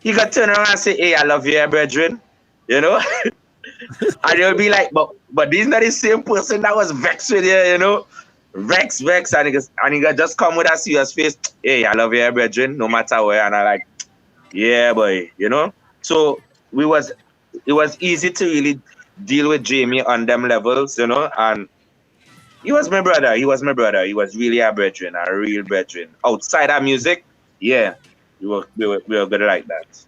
he got turn around and say, "Hey, I love you, brethren." You know? And he'll be like, but this is not the same person that was vexed with you, you know? Vex. And he got just come with a serious face. "Hey, I love you, brethren, no matter where." And I like, yeah, boy, you know? So we was easy to really deal with Jamie on them levels, you know, and he was my brother. He was my brother. He was really a brethren, a real brethren. Outside of music, yeah, we were good like that.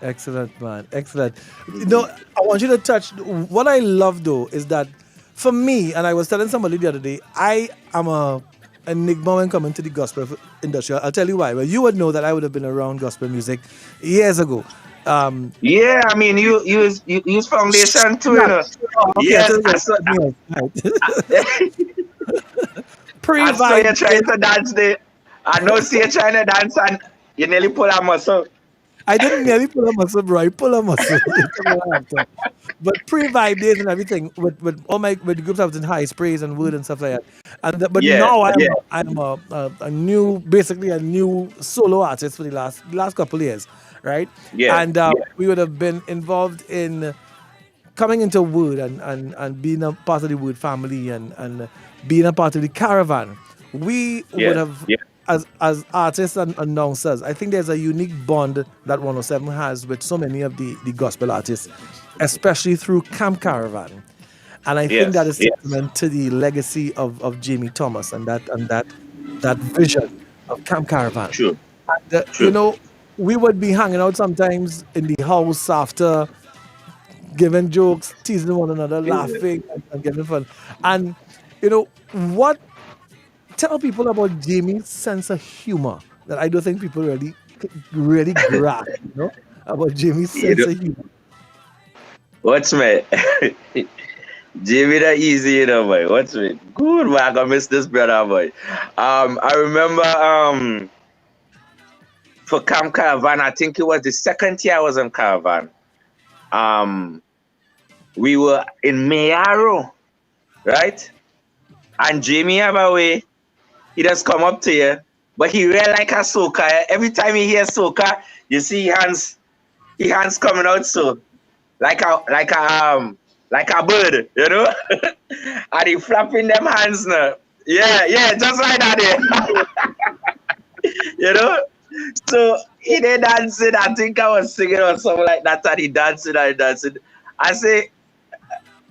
Excellent, man. Excellent. You know, I want you to touch. What I love though is that for me, and I was telling somebody the other day, I am a enigma when coming to the gospel industry. I'll tell you why. Well, you would know that I would have been around gospel music years ago. Yeah, I mean, you use foundation too, you know. Okay, Yeah, I saw you trying to dance there. I know see you trying to dance and you nearly pull a muscle. I didn't nearly pull a muscle, bro. I pull a muscle. But pre-vibe days and everything, with all my with the groups I was in, High Sprays and Wood and stuff like that. But now I'm a new, basically a new solo artist for the last couple of years, right? Yeah. And we would have been involved in coming into Wood and being a part of the Wood family and being a part of the caravan. We would have. As artists and announcers, I think there's a unique bond that 107 has with so many of the gospel artists, especially through Camp Caravan. And I think that is testament to the legacy of Jamie Thomas and that vision of Camp Caravan. True. And, you know, we would be hanging out sometimes in the house after giving jokes, teasing one another, laughing and giving fun. And, you know, tell people about Jamie's sense of humor that I don't think people really grasp, you know, about Jamie's sense of humor. What's me? Jamie that easy, you know, boy. What's me? Good, man. I gonna miss this brother, boy. I remember for Camp Caravan, I think it was the second year I was in Caravan. We were in Mayaro, right? And Jamie have a way. He just come up to you, but he real like a soca. Every time he hears soca, you see hands coming out so, like a bird, you know, and he flapping them hands now. Yeah, just like that. You know, so he did dancing. I think I was singing or something like that, and he dancing. I say,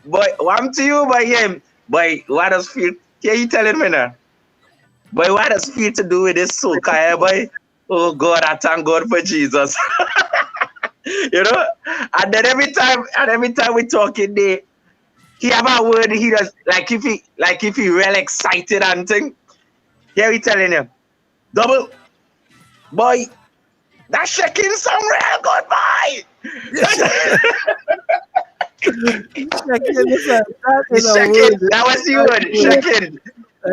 boy, one to you, boy, him, boy, what does feel? Can you telling me now? Boy, what does it feel to do with this soca, boy? Oh God, I thank God for Jesus. You know? And then every time we talking there, he have a word he does like if he real excited and thing. Here he telling him, double boy, that shaking some real good boy. That was the word, shaking.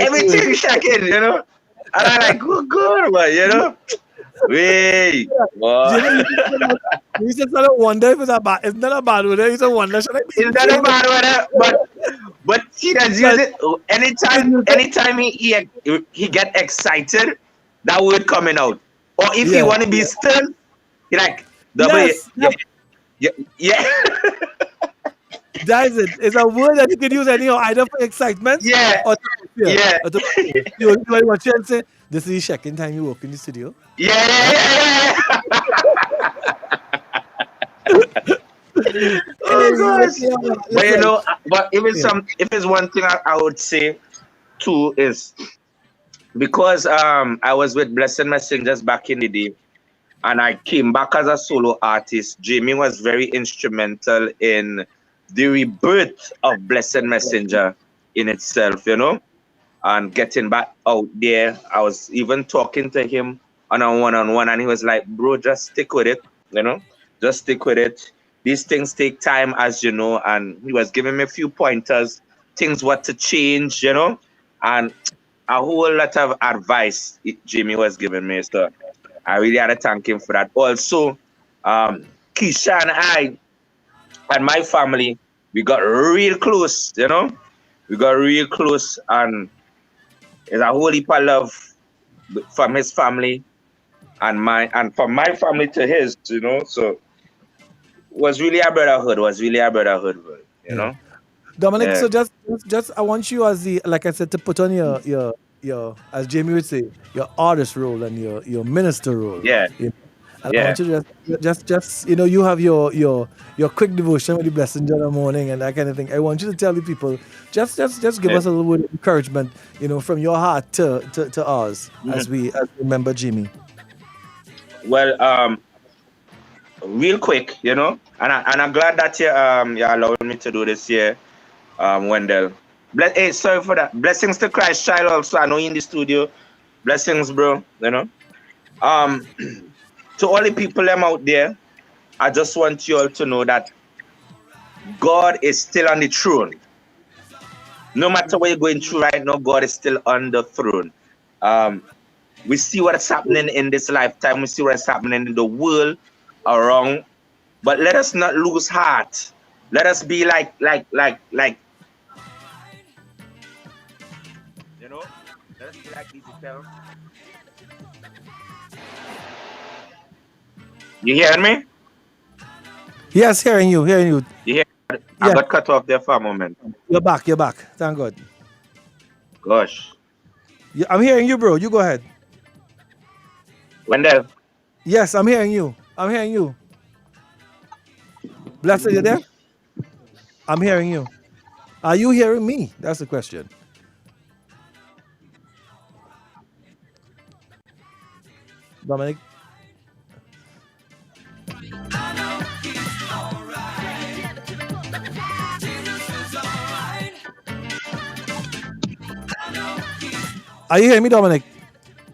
Everything shaking, you know. And I'm like, good, man, you know. Wait. You just wonder if it's a bad. It's not a bad word. It's a wonder. It's not a bad word, but he does use it anytime he get excited. That word coming out, or if he want to be still, he like double. Yeah. That is it. It's a word that you can use anyhow, either for excitement or to fear. You want to say, this is the second time you walk in the studio? Yeah. Oh gosh. But you know, if it's one thing I would say too is because I was with Blessed Messengers back in the day and I came back as a solo artist, Jamie was very instrumental in the rebirth of Blessed Messenger in itself, you know, and getting back out there. I was even talking to him on a one-on-one and he was like, bro, just stick with it, you know, just stick with it. These things take time, as you know, and he was giving me a few pointers, things what to change, you know, and a whole lot of advice Jamie was giving me. So I really had to thank him for that. Also, Keisha and I and my family, we got real close, you know. We got real close, and there's a whole heap of love from his family and from my family to his, you know. So it was really a brotherhood. You know. Dominic, so just I want you as the, like I said, to put on your as Jamie would say, your artist role and your minister role. Yeah. And I Yeah. want you to just you have your quick devotion with the blessing in the morning and that kind of thing. I want you to tell the people, just give Yeah. us a little word of encouragement, from your heart to ours Mhm. as we remember Jimmy. Well, real quick, and I'm glad that you allowed me to do this here, Wendell. Hey, sorry for that. Blessings to Christ Child also. I know you in the studio. Blessings, bro. To all the people them out there, I just want you all to know that God is still on the throne. No matter what you're going through right now, God is still on the throne. We see what's happening in this lifetime. We see what's happening in the world around. But let us not lose heart. Let us be like, let us be like Ezekiel. You hearing me? Yes, hearing you. You hear? I Yeah, got cut off there for a moment. you're back. Thank God. Gosh. I'm hearing you, bro. You go ahead. Wendell. Yes, I'm hearing you. Blessed, you there? I'm hearing you. Are you hearing me? That's the question. Dominic. Are you hearing me, Dominic?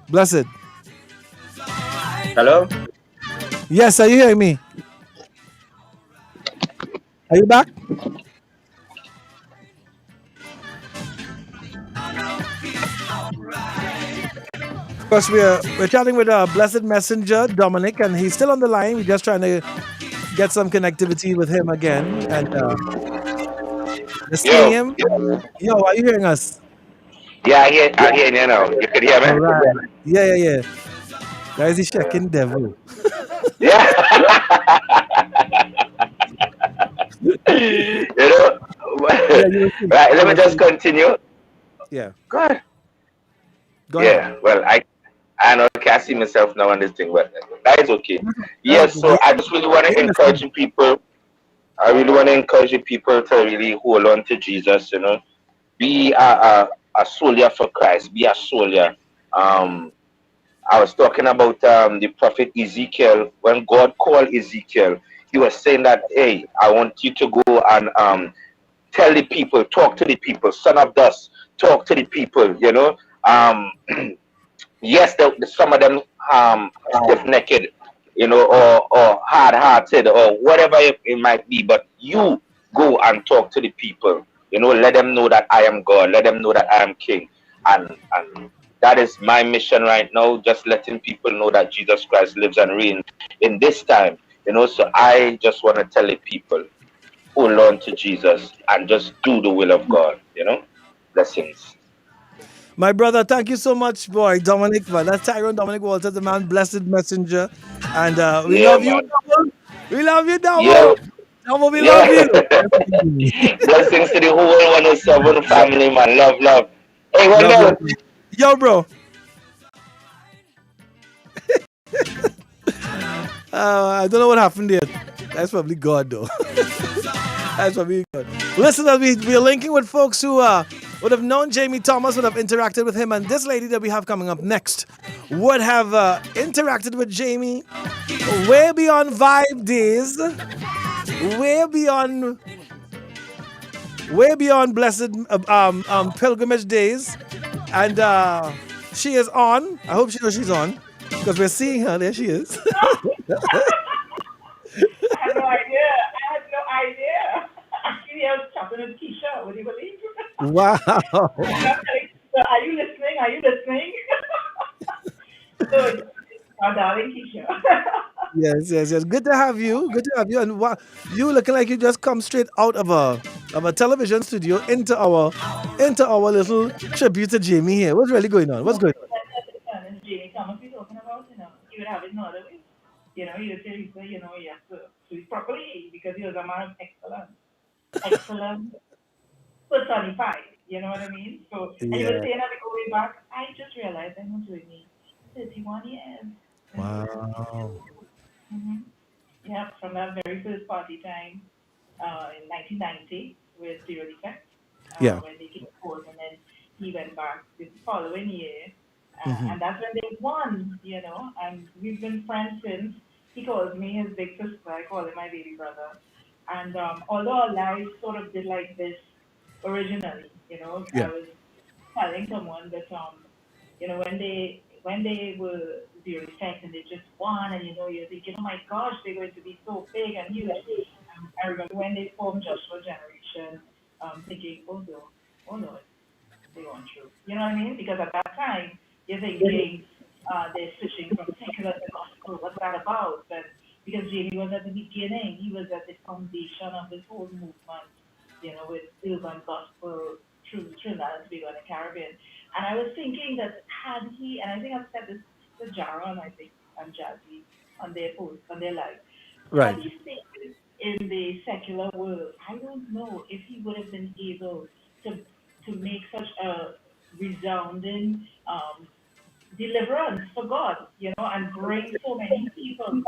Blessed. Hello? Yes, are you hearing me? Are you back? Of course, we're chatting with a blessed messenger, Dominic, and he's still on the line. We're just trying to get some connectivity with him again. And you're seeing him? Yo, are you hearing us? Yeah, I hear you now. You can hear All me? right. Yeah. That is the checking devil. Yeah. you know? Yeah, you were saying. Right, let me just continue. Yeah. God. Go ahead. Yeah, well, I know I can't see myself now on this thing, but that is okay. That's Yes, so okay. I just really want to encourage you people. I really want to encourage you people to really hold on to Jesus, Be a soldier for Christ. Be a soldier. I was talking about the prophet Ezekiel. When God called Ezekiel, he was saying that, hey, I want you to go and tell the people, talk to the people, son of dust, talk to the people, Yes, some of them stiff-necked, or hard-hearted, or whatever it might be. But you go and talk to the people. Let them know that I am God. Let them know that I am King. And that is my mission right now. Just letting people know that Jesus Christ lives and reigns in this time. So I just want to tell the people, hold on to Jesus and just do the will of God. Blessings. My brother, thank you so much, boy, Dominic. Man. That's Tyrone Dominic Walters, the man, blessed messenger. And we Yeah, love you, man. Double. We love you, Yeah. Double. Double, we love Yeah. you. Blessings to the whole 107 family, man. Love, love. Hey, Love. Wendell. Yo, bro. I don't know what happened there. That's probably God, though. That's probably God. Listen, we're linking with folks who would have known Jamie Thomas, would have interacted with him, and this lady that we have coming up next would have interacted with Jamie way beyond vibe days, way beyond blessed pilgrimage days, and she is on. I hope she knows she's on because we're seeing her. There she is. I had no idea. Actually, I was chatting with Keisha. Would you believe? Wow. Are you listening? So, my darling Keisha. Yes. Good to have you. And you looking like you just come straight out of a television studio into our little tribute to Jamie here. What's really going on? What's going on? And Jamie Thomas we're talking about, he would have it no other way. He would say, he has to speak properly because he was a man of excellent personified. You know what I mean? So, and he was Yeah. saying that we go way back. I just realized I've been doing me 31 years. Wow. Mm-hmm. Yeah, from that very first party time in 1990 with Zero Defect, Yeah. when they came forth, and then he went back the following year, Hmm. and that's when they won, and we've been friends since. He calls me his big sister, I call him my baby brother. And although our lives sort of did like this originally, I Yeah. was telling someone that when they were zero effect and they just won, and you're thinking, oh my gosh, they're going to be so big and huge. I remember when they formed Joshua Generation, thinking, oh no, they weren't true. You know what I mean? Because at that time you're thinking they're switching from secular to gospel. What's that about? But because Jamie was at the beginning, he was at the foundation of this whole movement, with urban gospel through Trinidad and Tobago and the Caribbean. And I was thinking that had he, and I think I've said this to Jaron, I think, and Jazzy on their post, on their live, had Right. he stayed in the secular world, I don't know if he would have been able to make such a resounding deliverance for God, and bring so many people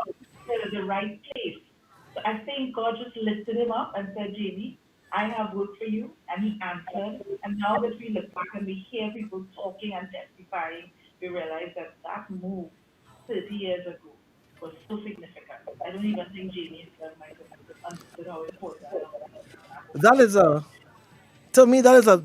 to the right place. So I think God just lifted him up and said, Jamie, I have work for you. And he answered. And now that we look back and we hear people talking and testifying, we realize that that move 30 years ago was so significant. I don't even think Jamie himself might have understood how important that That was. is a To me, that's a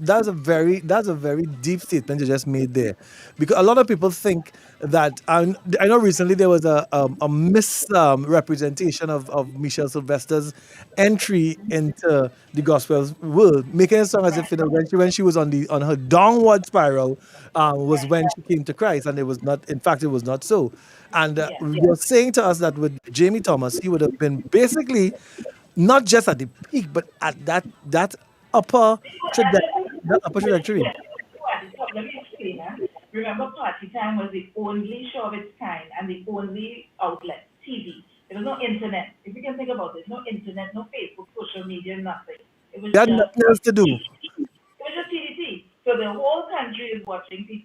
very deep statement you just made there, because a lot of people think that I know recently there was a misrepresentation of Michelle Sylvester's entry into the gospel world, making it sound as if when she was on her downward spiral, was when she came to Christ, and it was not. In fact, it was not so. And you're saying to us that with Jamie Thomas, he would have been basically not just at the peak, but at that upper trajectory. Let me explain. Remember, Party Time was the only show of its kind and the only outlet, TV. There was no internet. If you can think about it, no internet, no Facebook, social media, nothing. It was They had just nothing else to do. TDT. So the whole country is watching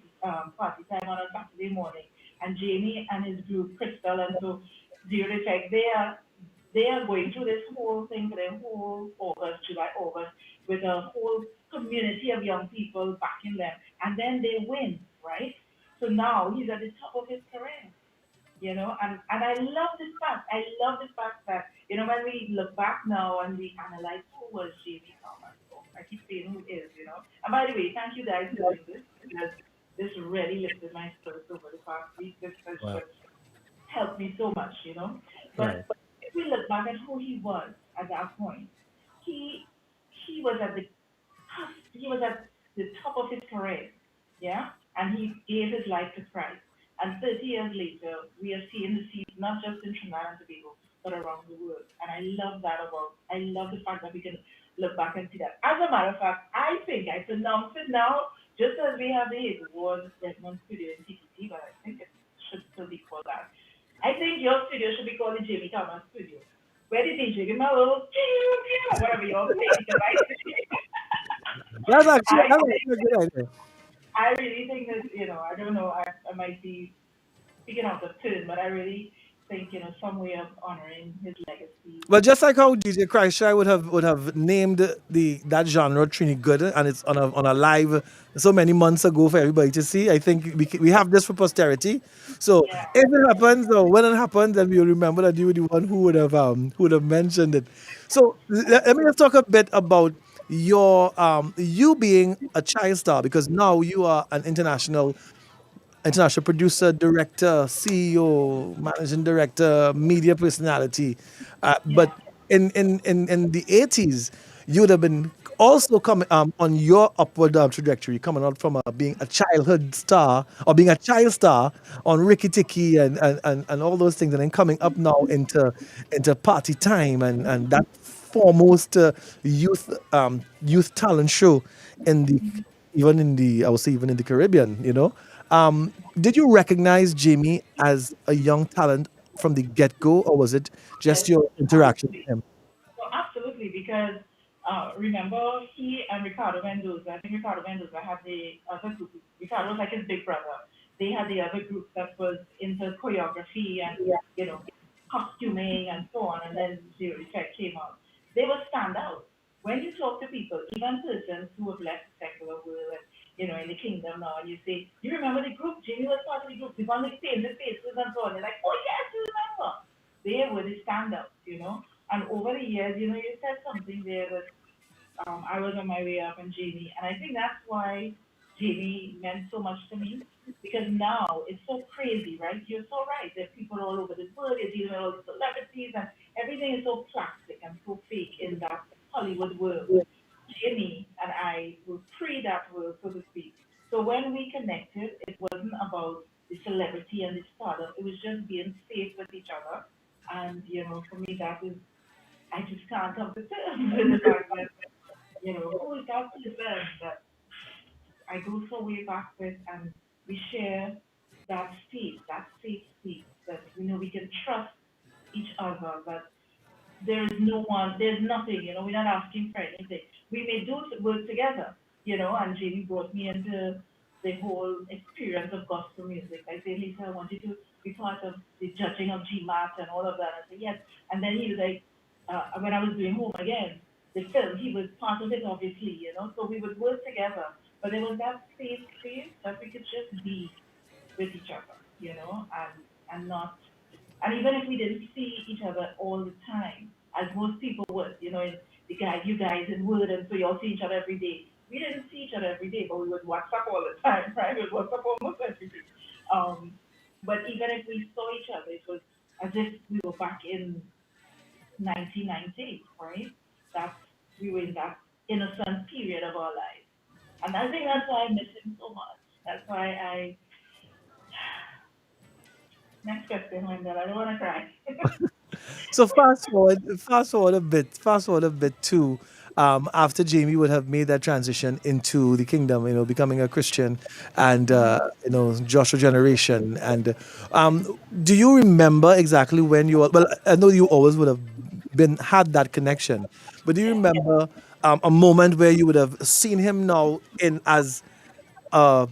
Party Time on a Saturday morning. And Jamie and his group, Crystal, and so Zero Effect, they are going through this whole thing for their whole August, July, August, with a whole community of young people backing them. And then they win, right? So now he's at the top of his career, and I love this fact. I love the fact that, when we look back now and we analyze who was Jamie Thomas. Oh, I keep saying who is. And by the way, thank you guys for doing this, because this really lifted my spirits over the past week. This has Wow. just helped me so much. Right. But if we look back at who he was at that point, he he was at the he was at the top of his career, yeah, and he gave his life to Christ. And 30 years later, we are seeing the seeds not just in Trinidad and Tobago, but around the world. And I love the fact that we can look back and see that. As a matter of fact, I think I pronounce it now, just as we have the Hague Awards Desmond Studio in TTT, but I think it should still be called that. I think your studio should be called the Jamie Thomas Studio. Where the DJ give me a little, whatever you're saying, right? That's actually I that's think actually a good idea. I really think that, I don't know, I might be speaking out of turn, but I really think, some way of honoring his legacy. Well, just like how DJ Christ would have named that genre Trini Good, and it's on a live so many months ago for everybody to see. I think we have this for posterity. So if it happens, or when it happens, then we'll remember that you were the one who would have mentioned it. So let me just talk a bit about you being a child star, because now you are an international producer, director, CEO, managing director, media personality. But in the 80s, you would have been also coming on your upward trajectory, coming out from being a childhood star or being a child star on Ricky Tikki and all those things, and then coming up now into Party Time and that foremost youth talent show in the even in the I would say even in the Caribbean. Did you recognize Jamie as a young talent from the get-go, or was it just your interaction with him? Well, absolutely, because remember, he and Ricardo Mendoza, I think Ricardo Mendoza had the other group. Ricardo was like his big brother. They had the other group that was into choreography and, costuming and so on, and then Zero Effect came out. They were standouts. When you talk to people, even persons who have left the secular world and in the kingdom now, and you say, "You remember the group? Jimmy was part of the group. The one with painted faces and so on." They're like, "Oh yes, you remember." They were the standouts. And over the years, you said something there that I was on my way up and Jamie. And I think that's why Jamie meant so much to me because now it's so crazy, right? You're so right. There's people all over the world. You're dealing with all the celebrities and everything is so plastic and so fake in that Hollywood world. Jamie and I were pre that world, so to speak. So when we connected, it wasn't about the celebrity and the stardom. It was just being safe with each other. And, for me, that is, I just can't come to terms with the fact that who is that person that I go so way back with, and we share that space, that safe space that we can trust each other. That there's no one, there's nothing. We're not asking for anything. We may do work together. And Jamie brought me into the whole experience of gospel music. I said, Lisa, I want you to be part of the judging of GMAT and all of that. I said, yes. And then he was like, when I was doing Home Again, the film, he was part of it, obviously. So we would work together. But there was that safe space that we could just be with each other, and not, and even if we didn't see each other all the time, as most people would, you guys in Wood, and so you all see each other every day. We didn't see each other every day, but we would WhatsApp all the time, right? We would WhatsApp almost every day. But even if we saw each other, it was as if we were back in 1990, right? That we were in that innocent period of our lives. And I think that's why I miss him so much. That's why next question, Wendell. I don't want to cry. So fast forward a bit too. After Jamie would have made that transition into the kingdom, becoming a Christian, and Joshua generation. And do you remember exactly when you? Well, I know you always would have had that connection, but do you remember a moment where you would have seen him now in as a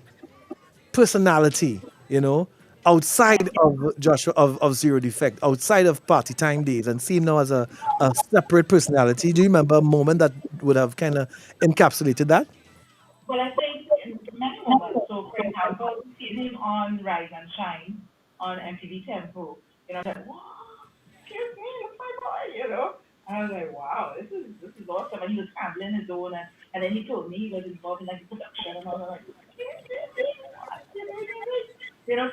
personality, outside of Joshua of Zero Defect, outside of party time days, and see him now as a separate personality? Do you remember a moment that would have kind of encapsulated that? Well, I think in many moments. So, for example, seeing him on Rise and Shine on MTV Tempo, I was like, wow, excuse me, that's my boy. And I was like, wow, this is awesome. And he was handling his own, and then he told me he was involved in like the production, and I was like,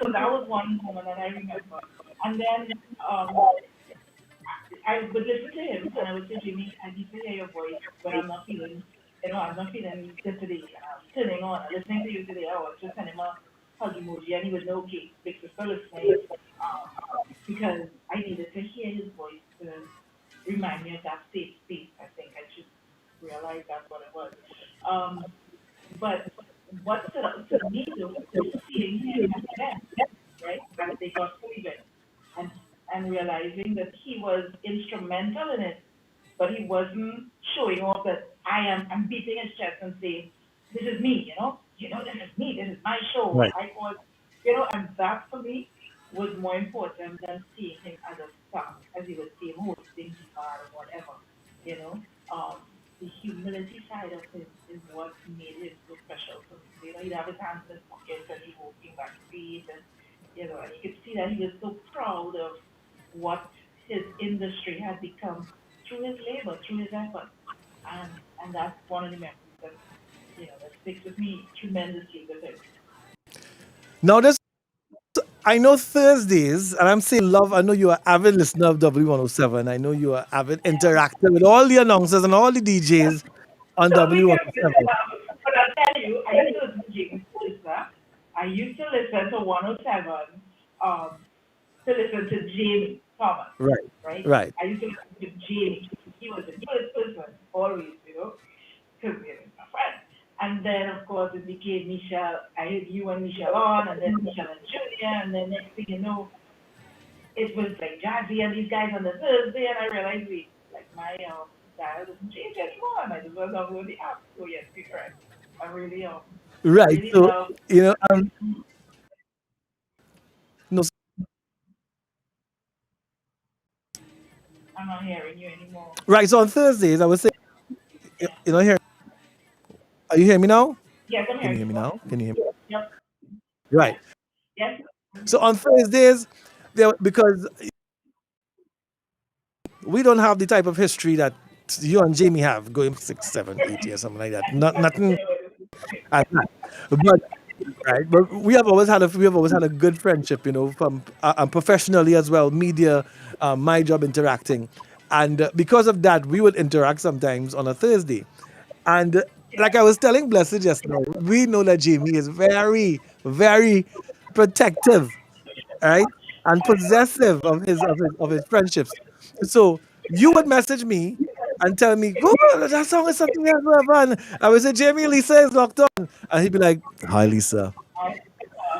so that was one moment that I remember. And then I would listen to him and I would say, Jimmy, I need to hear your voice when I'm not feeling, I'm not feeling good today. And I'm turning on, and listening to you today. I was just sending him a hug emoji, and he would know, okay, big sister listening, because I needed to hear his voice to remind me of that safe space. I think I just realized that's what it was. But what stood out to me though was seeing him again, right, at the gospel event, and realizing that he was instrumental in it, but he wasn't showing off that I'm beating his chest and saying, "This is me," this is me, this is my show. Right. I was, and that for me was more important than seeing him as a star, as you would see him hosting bar or whatever, you know. The humility side of him is what made him so special for me. He'd have his hands in his pockets and he's walking backstage, and and you could see that he was so proud of what his industry had become through his labor, through his effort, and that's one of the memories that that sticks with me tremendously with him. Now, I know Thursdays, and I'm saying love. I know you are avid listener of W107. I know you are avid interactive with all the announcers and all the DJs on W107. But I'll tell you, I used to listen to James Lister. I used to listen to 107, to listen to Jamie Thomas. Right. I used to listen to Jamie. He was the first person, always, because he's my friend. And then, of course, it became Michelle. I had you and Michelle on, and then Michelle and Julia, and then next thing you know, it was like Jazzy and these guys on the Thursday, and I realized my dial doesn't change anymore, and I just was download the app. So yes, you're correct. I really Right. really So, love. no, I'm not hearing you anymore. Right. So on Thursdays, I was saying, you know, here. Are you hearing me now? Yes, I'm Can you hearing hear you. me Go now? ahead. Can you hear me? Yep. Right. Yes. So on Thursdays, because we don't have the type of history that you and Jamie have, going 6, 7, 8 years, something like that. Nothing like that. But right, but we have always had a good friendship, you know, from professionally as well, media, my job interacting, and because of that, we would interact sometimes on a Thursday, and like I was telling Blessed just now, we know that Jamie is very, very protective, right, and possessive of his friendships. So you would message me and tell me, "Oh, that song is something else, man." I would say, "Jamie, Lisa is locked on," and he'd be like, "Hi, Lisa.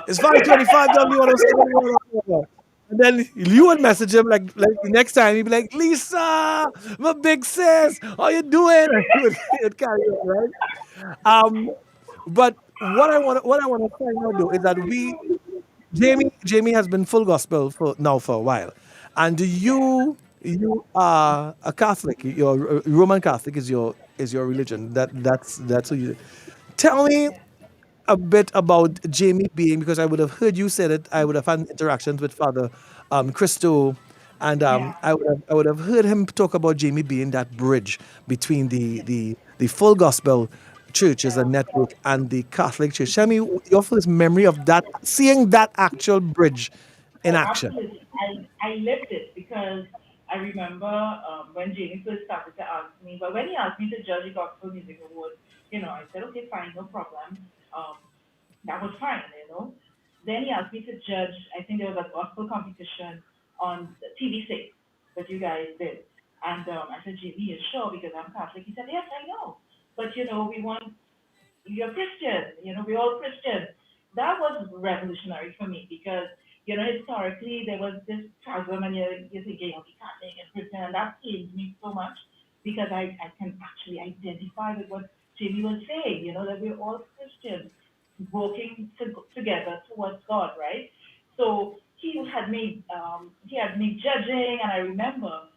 It's 5:25 W107." And then you would message him like the next time he'd be like, "Lisa, my big sis, how you doing?" And he would carry on, right? But what I want to find out though is that Jamie has been full gospel for a while, and you are a Catholic. Your Roman Catholic is your religion. That's who you. Tell me a bit about Jamie being, because I would have heard you say that I would have had interactions with Father Christo, and I would have heard him talk about Jamie being that bridge between the full gospel churches and network and the Catholic Church. Tell me your first memory of that, seeing that actual bridge in Oh, action. absolutely. I lived it because I remember when Jamie first started to ask me, but when he asked me to judge the Gospel Music Award, I said, okay, fine, no problem. Um, that was fine, Then he asked me to judge, I think there was a gospel competition on TV6 that you guys did. And I said, Jamie, you sure? Because I'm Catholic. He said, yes, I know. But, we want you're Christian, we're all Christian. That was revolutionary for me because, historically there was this chasm and you're thinking, okay, Catholic and Christian, and that pains me so much because I can actually identify with what Jamie was saying, that we're all Christians working together towards God, right? So he had me judging, and I remember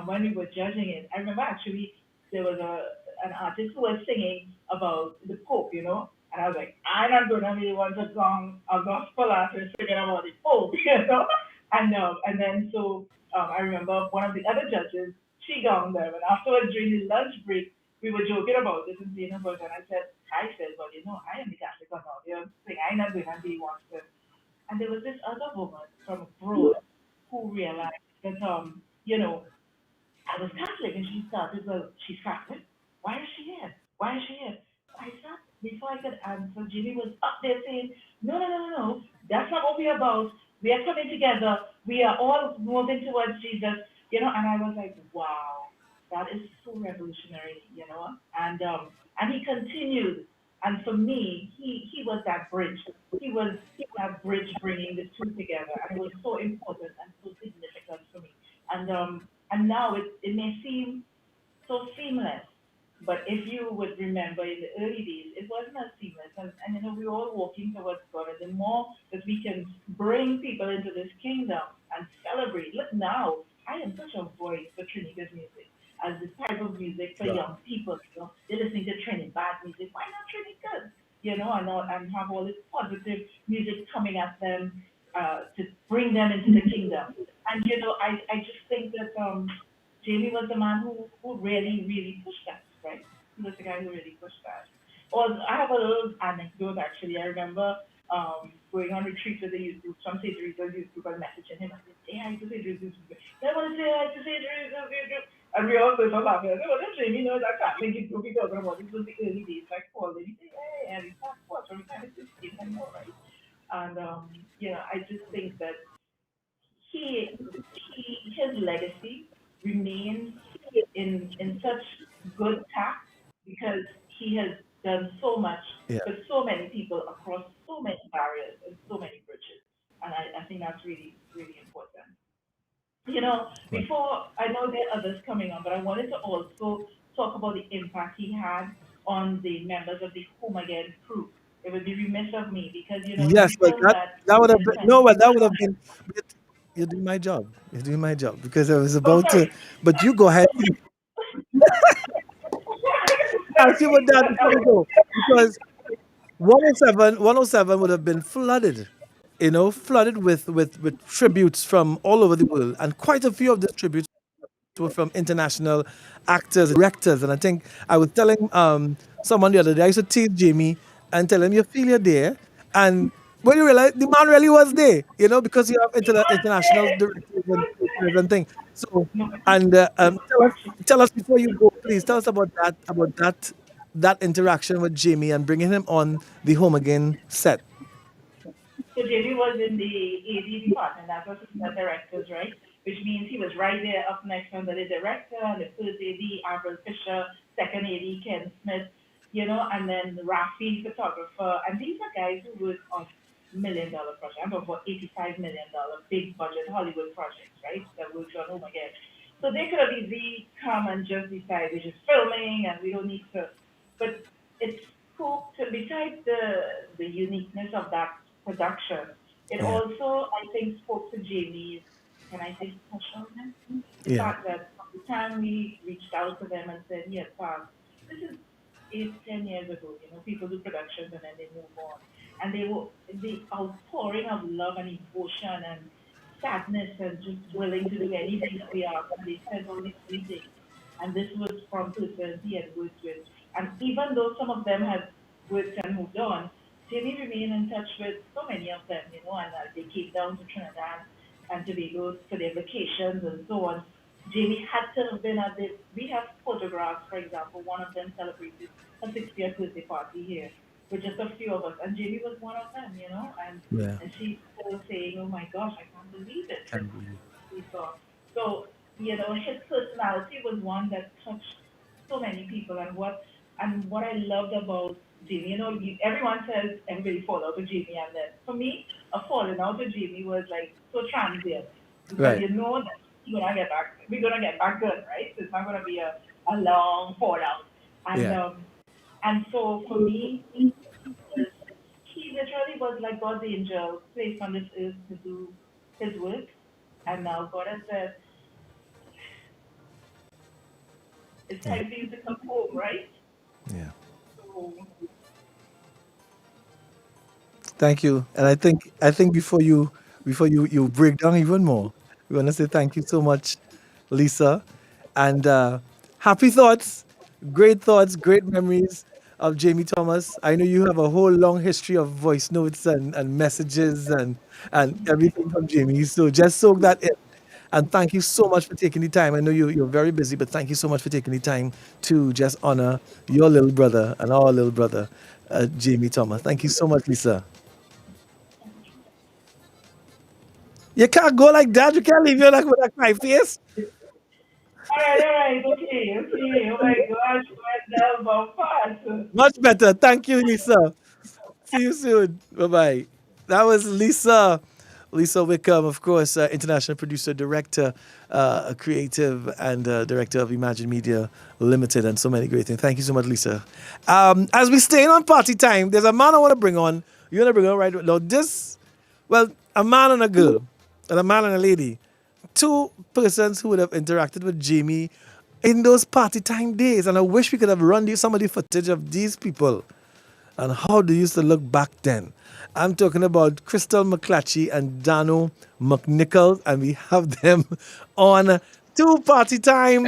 when we were judging it, I remember actually there was an artist who was singing about the Pope, and I was like, I'm not gonna be one to song a gospel artist singing about the Pope, and then I remember one of the other judges, she got them, and afterwards during the lunch break, we were joking about this and saying about it, and I said, well, I am the Catholic one now. Saying I'm not going to be one to. And there was this other woman from abroad who realized that, I was Catholic, and she started, well, she's Catholic. Why is she here? Why is she here? I thought before I could answer, Jimmy was up there saying, no, no, no, no, no. That's not what we're about. We are coming together. We are all moving towards Jesus, and I was like, wow, that is so revolutionary. And he continued. And for me, he was that bridge. He was that bridge bringing the two together. And it was so important and so significant for me. And now it may seem so seamless, but if you would remember in the early days, it wasn't as seamless. And we're all walking towards God. And the more that we can bring people into this kingdom and celebrate, look now, I am such a voice for Trinidad music. As this type of music for young people, they're listening to Trinidad music. Why not Trinidad? And have all this positive music coming at them to bring them into the kingdom. And I just think that Jamie was the man who really, really pushed that, right? He was the guy who really pushed that. Or I have a little anecdote actually. I remember going on retreat with the youth group. Some St. Teresa's youth group was messaging him and said, say hi to St. Teresa's youth group. I want to say hi to St. Teresa's youth group. And we all started laughing. I said, well, that's Jamie, that Catholic youth group we're talking about. This was the early days, like Paul. And he said, hey, and it's not what, so we kind of just came and all right. And I just think that his legacy remains in such good tact because he has done so much Yeah. for so many people across so many barriers and so many bridges. And I think that's really, really important. Before I know there are others coming on, but I wanted to also talk about the impact he had on the members of the Home Again crew. It would be remiss of me because Yes, but people that that that would have been no, but that would have been You're doing my job. You're doing my job because I was about to, but you go ahead. Ask you about that before we go because 107 would have been flooded, flooded with tributes from all over the world, and quite a few of these tributes were from international actors, directors, and I think I was telling someone the other day, I used to tease Jamie and tell him you feel you're there, and when you realize the man really was there, because you have international directors and producers and things. So, and tell us before you go, please tell us about that interaction with Jamie and bringing him on the Home Again set. So Jamie was in the AD department, that was the directors, right? Which means he was right there up next under the director and the first AD, Avril Fisher, second AD, Ken Smith, and then Rafi, photographer. And these are guys who work on $1 million projects. I'm talking about $85 million big budget Hollywood projects, right? That works on Home Again. So they could have easily come and just decide we're just filming and we don't need to. But it's cool to, besides the uniqueness of that production, it also, I think, spoke to Jamie's, can I say, specialness? The fact that from the time we reached out to them and said, yes, this is 8, 10 years ago, people do productions and then they move on. And the outpouring of love and emotion and sadness and just willing to do anything we are, and they said all these things. And this was from persons he had worked with. And even though some of them had worked and moved on, Jamie remained in touch with so many of them, and they came down to Trinidad and Tobago for their vacations and so on. Jamie had to have been we have photographs, for example, one of them celebrated a 60th birthday party here with just a few of us, and Jamie was one of them, and she's still saying, oh my gosh, I can't believe it. We saw. So, his personality was one that touched so many people, and what I loved about Jamie, everyone says everybody fall out with Jamie, and then for me, a falling out with Jamie was like so transient because Right. that we're gonna get back good, right? So it's not gonna be a long fallout, and and so for me, he literally was like God's angel placed on this earth to do his work, and now God has said it's time for you to come home, right? Yeah. So, Thank you. And I think before you break down even more, we want to say thank you so much, Lisa, and happy thoughts, great memories of Jamie Thomas. I know you have a whole long history of voice notes and messages and everything from Jamie. So just soak that in. And thank you so much for taking the time. I know you're very busy, but thank you so much for taking the time to just honor your little brother and our little brother, Jamie Thomas. Thank you so much, Lisa. You can't go like that. You can't leave you like with a cry face. all right, okay. Oh my gosh, went down about fast. Much better. Thank you, Lisa. See you soon. Bye-bye. That was Lisa. Lisa Wickham, of course, international producer, director, creative, and director of Imagine Media Limited, and so many great things. Thank you so much, Lisa. As we stay on party time, there's a man I want to bring on. You want to bring on right now? A man and a girl, and a man and a lady. Two persons who would have interacted with Jamie in those party time days. And I wish we could have run some of the footage of these people and how they used to look back then. I'm talking about Crystal McClatchy and Dano McNichols, and we have them on two party time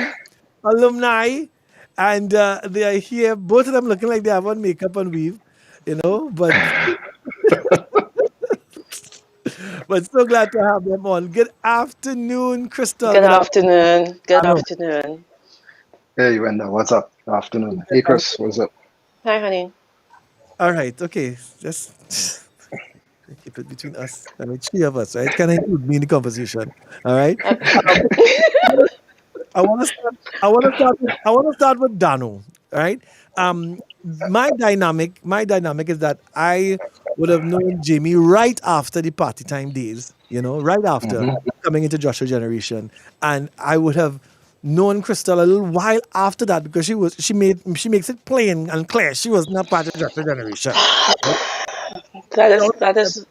alumni, and they are here. Both of them looking like they have on makeup and weave, but but so glad to have them on. Good afternoon, Crystal. Good afternoon. Good Dano. afternoon. Hey, Wenda, what's up? Afternoon. Hey, Chris, what's up? Hi, honey. All right, okay. Just keep it between us. I mean, three of us, right? Can include me in the conversation. All right. I want to start with Dano. All right. My dynamic is that I would have known Jamie right after the party time days. Right after coming into Joshua Generation, and I would have known Crystal a little while after that because she makes it plain and clear she was not part of Joshua Generation. That is.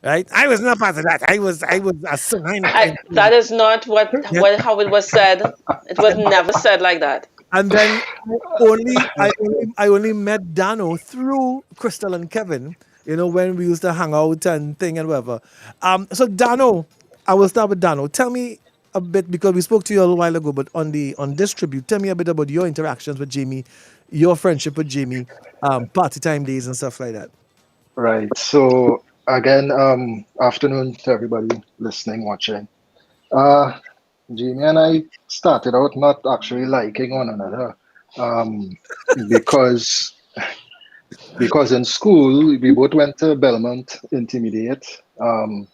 right? I was not part of that. I was a son. That is not Yeah. how it was said. It was never said like that. And then I only met Dano through Crystal and Kevin, when we used to hang out and thing and whatever. So Dano, I will start with Dano. Tell me a bit, because we spoke to you a little while ago, but on this tribute, tell me a bit about your interactions with Jamie, your friendship with Jamie, party time days and stuff like that. Right. So again, afternoon to everybody listening, watching. Jamie and I started out not actually liking one another, because in school we both went to Belmont Intermediate, and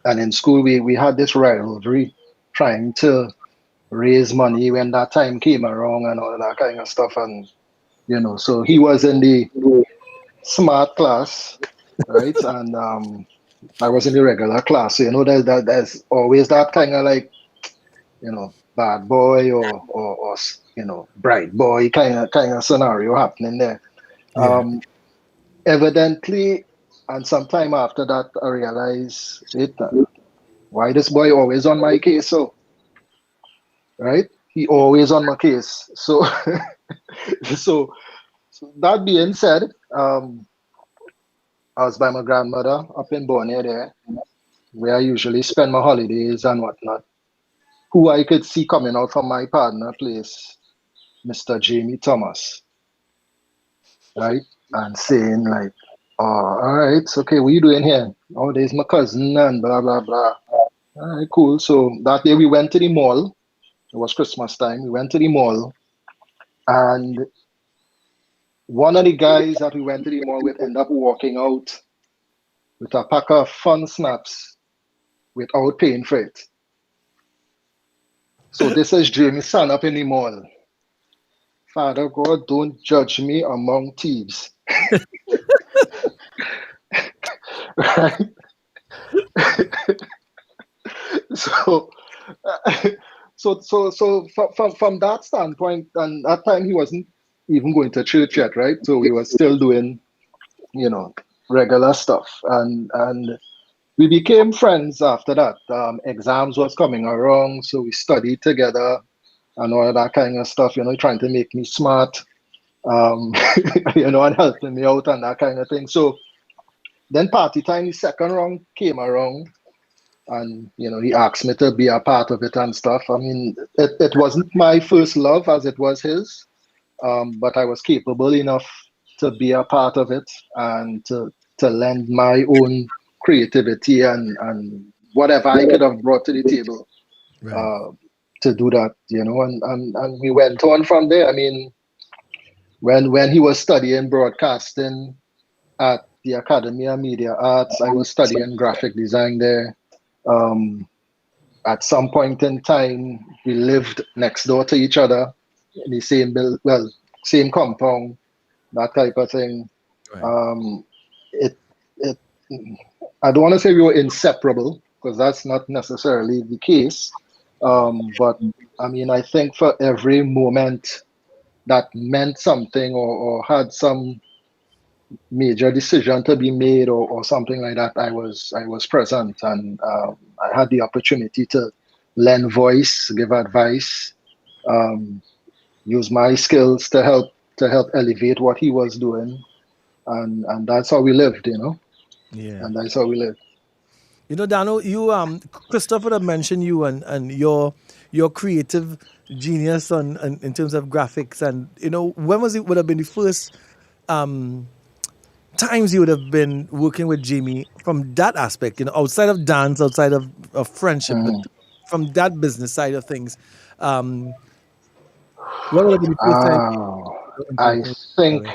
in school we had this rivalry, trying to raise money when that time came around and all of that kind of stuff, and so he was in the smart class, right, and I was in the regular class. So there's always that kind of like, bad boy or bright boy kind of scenario happening there. Evidently, and sometime after that, I realized why this boy always on my case. So, right, he always on my case. So, so that being said, I was by my grandmother up in Borneo there, where I usually spend my holidays and whatnot. Who I could see coming out from my partner place, Mr. Jamie Thomas, right? And saying like, oh, all right, okay, what you doing here? Oh, there's my cousin and blah, blah, blah. All right, cool. So that day we went to the mall. It was Christmas time. We went to the mall, and one of the guys that we went to the mall with ended up walking out with a pack of fun snaps without paying for it. So this is Jamie stand up in the mall. Father God, don't judge me among thieves. Right? So from that standpoint, and that time he wasn't even going to church yet, right? So we were still doing, regular stuff, and we became friends after that. Exams was coming around, so we studied together and all of that kind of stuff, trying to make me smart, and helping me out and that kind of thing. So then party time, the second round came around, and, he asked me to be a part of it and stuff. I mean, it wasn't my first love as it was his, but I was capable enough to be a part of it and to lend my own creativity and whatever I could have brought to the table. Right. To do that, and we went on from there. I mean, when he was studying broadcasting at the Academy of Media Arts, I was studying graphic design there. At some point in time, we lived next door to each other in the same compound, that type of thing. Right. I don't want to say we were inseparable, because that's not necessarily the case. But I mean, I think for every moment that meant something or had some major decision to be made or something like that, I was present, and I had the opportunity to lend voice, give advice, use my skills to help elevate what he was doing, and that's how we lived, Yeah. And that's how we lived. Dano, you Christopher had mentioned you and your creative genius in terms of graphics, and when would have been the first times you would have been working with Jamie from that aspect, outside of dance, outside of friendship, but from that business side of things. When would have been the first time? I think,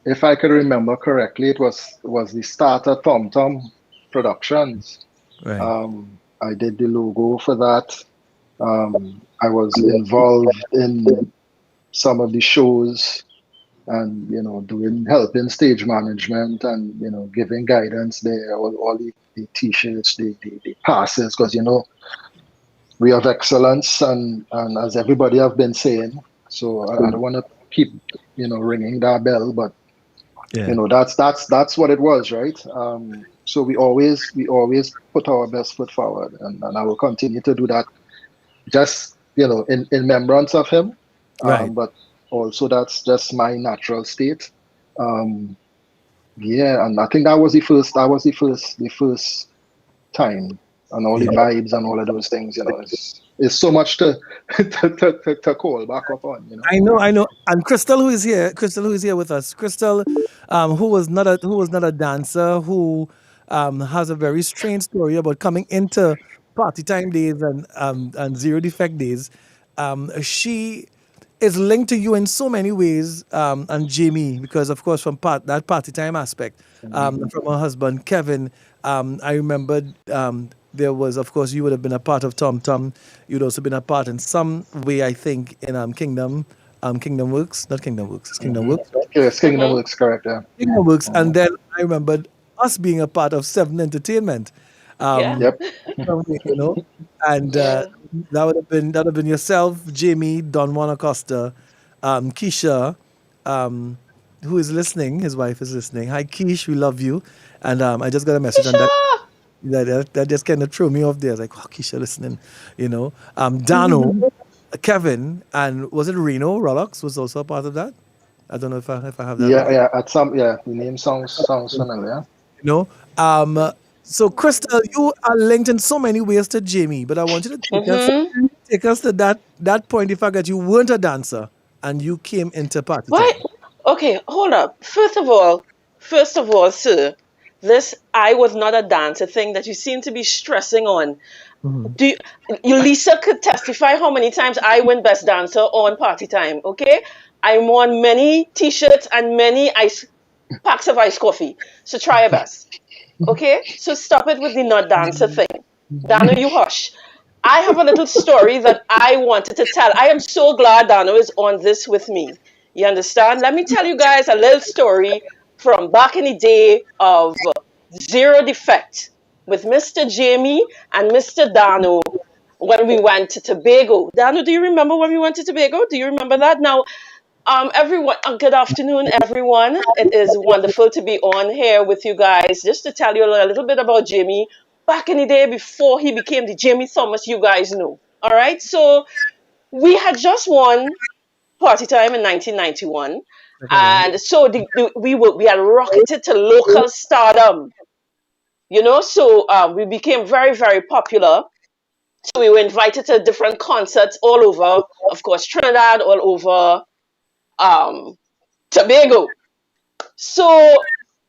if I could remember correctly, it was the start of Tom Tom Productions. Right. I did the logo for that. I was involved in some of the shows, and helping stage management and giving guidance there, all the t-shirts, the passes, because we have excellence, and as everybody have been saying, so I don't want to keep ringing that bell, but that's what it was, right? So we always put our best foot forward, and I will continue to do that. Just in remembrance of him, Right. but also that's just my natural state. Yeah, and I think that was the first time, and all the vibes and all of those things. It's so much to to call back up on. I know. And Crystal, who is here with us. Crystal, who was not a dancer, who has a very strange story about coming into party time days and zero defect days. She is linked to you in so many ways, and Jamie, because of course from that party time aspect, from her husband Kevin. I remembered there was, of course, you would have been a part of Tom Tom. You'd also been a part in some way, I think, in Kingdom Works, not Kingdom Works, it's Kingdom Works. Right? Yes, Kingdom Works, correct. Yeah. Kingdom Works, and then I remembered us being a part of Seven Entertainment. Yep. And that would have been yourself, Jamie, Don Juan Acosta, Keisha, who is listening. His wife is listening. Hi, Keish, we love you. And I just got a message on that just kind of threw me off there. I was like, oh, Keisha listening, Dano, Kevin, and was it Reno? Rolex was also a part of that. I don't know if I have that. The name sounds familiar. So Crystal, you are linked in so many ways to Jamie, but I want you to take us to that point, the fact that you weren't a dancer and you came into party. What? Okay, hold up. First of all, sir, this I was not a dancer thing that you seem to be stressing on. Do you, Lisa could testify how many times I win best dancer on party time, okay? I'm on many t-shirts and many packs of iced coffee. So try your best. Okay? So stop it with the not dancer thing. Dano, you hush. I have a little story that I wanted to tell. I am so glad Dano is on this with me. You understand? Let me tell you guys a little story from back in the day of zero defect with Mr. Jamie and Mr. Dano when we went to Tobago. Dano, do you remember when we went to Tobago? Do you remember that? Now, everyone, good afternoon, everyone. It is wonderful to be on here with you guys. Just to tell you a little bit about Jamie, back in the day before he became the Jamie Thomas you guys know. All right, so we had just won party time in 1991, and so we had rocketed to local stardom. So we became very, very popular. So we were invited to different concerts all over, of course, Trinidad, all over Tobago. So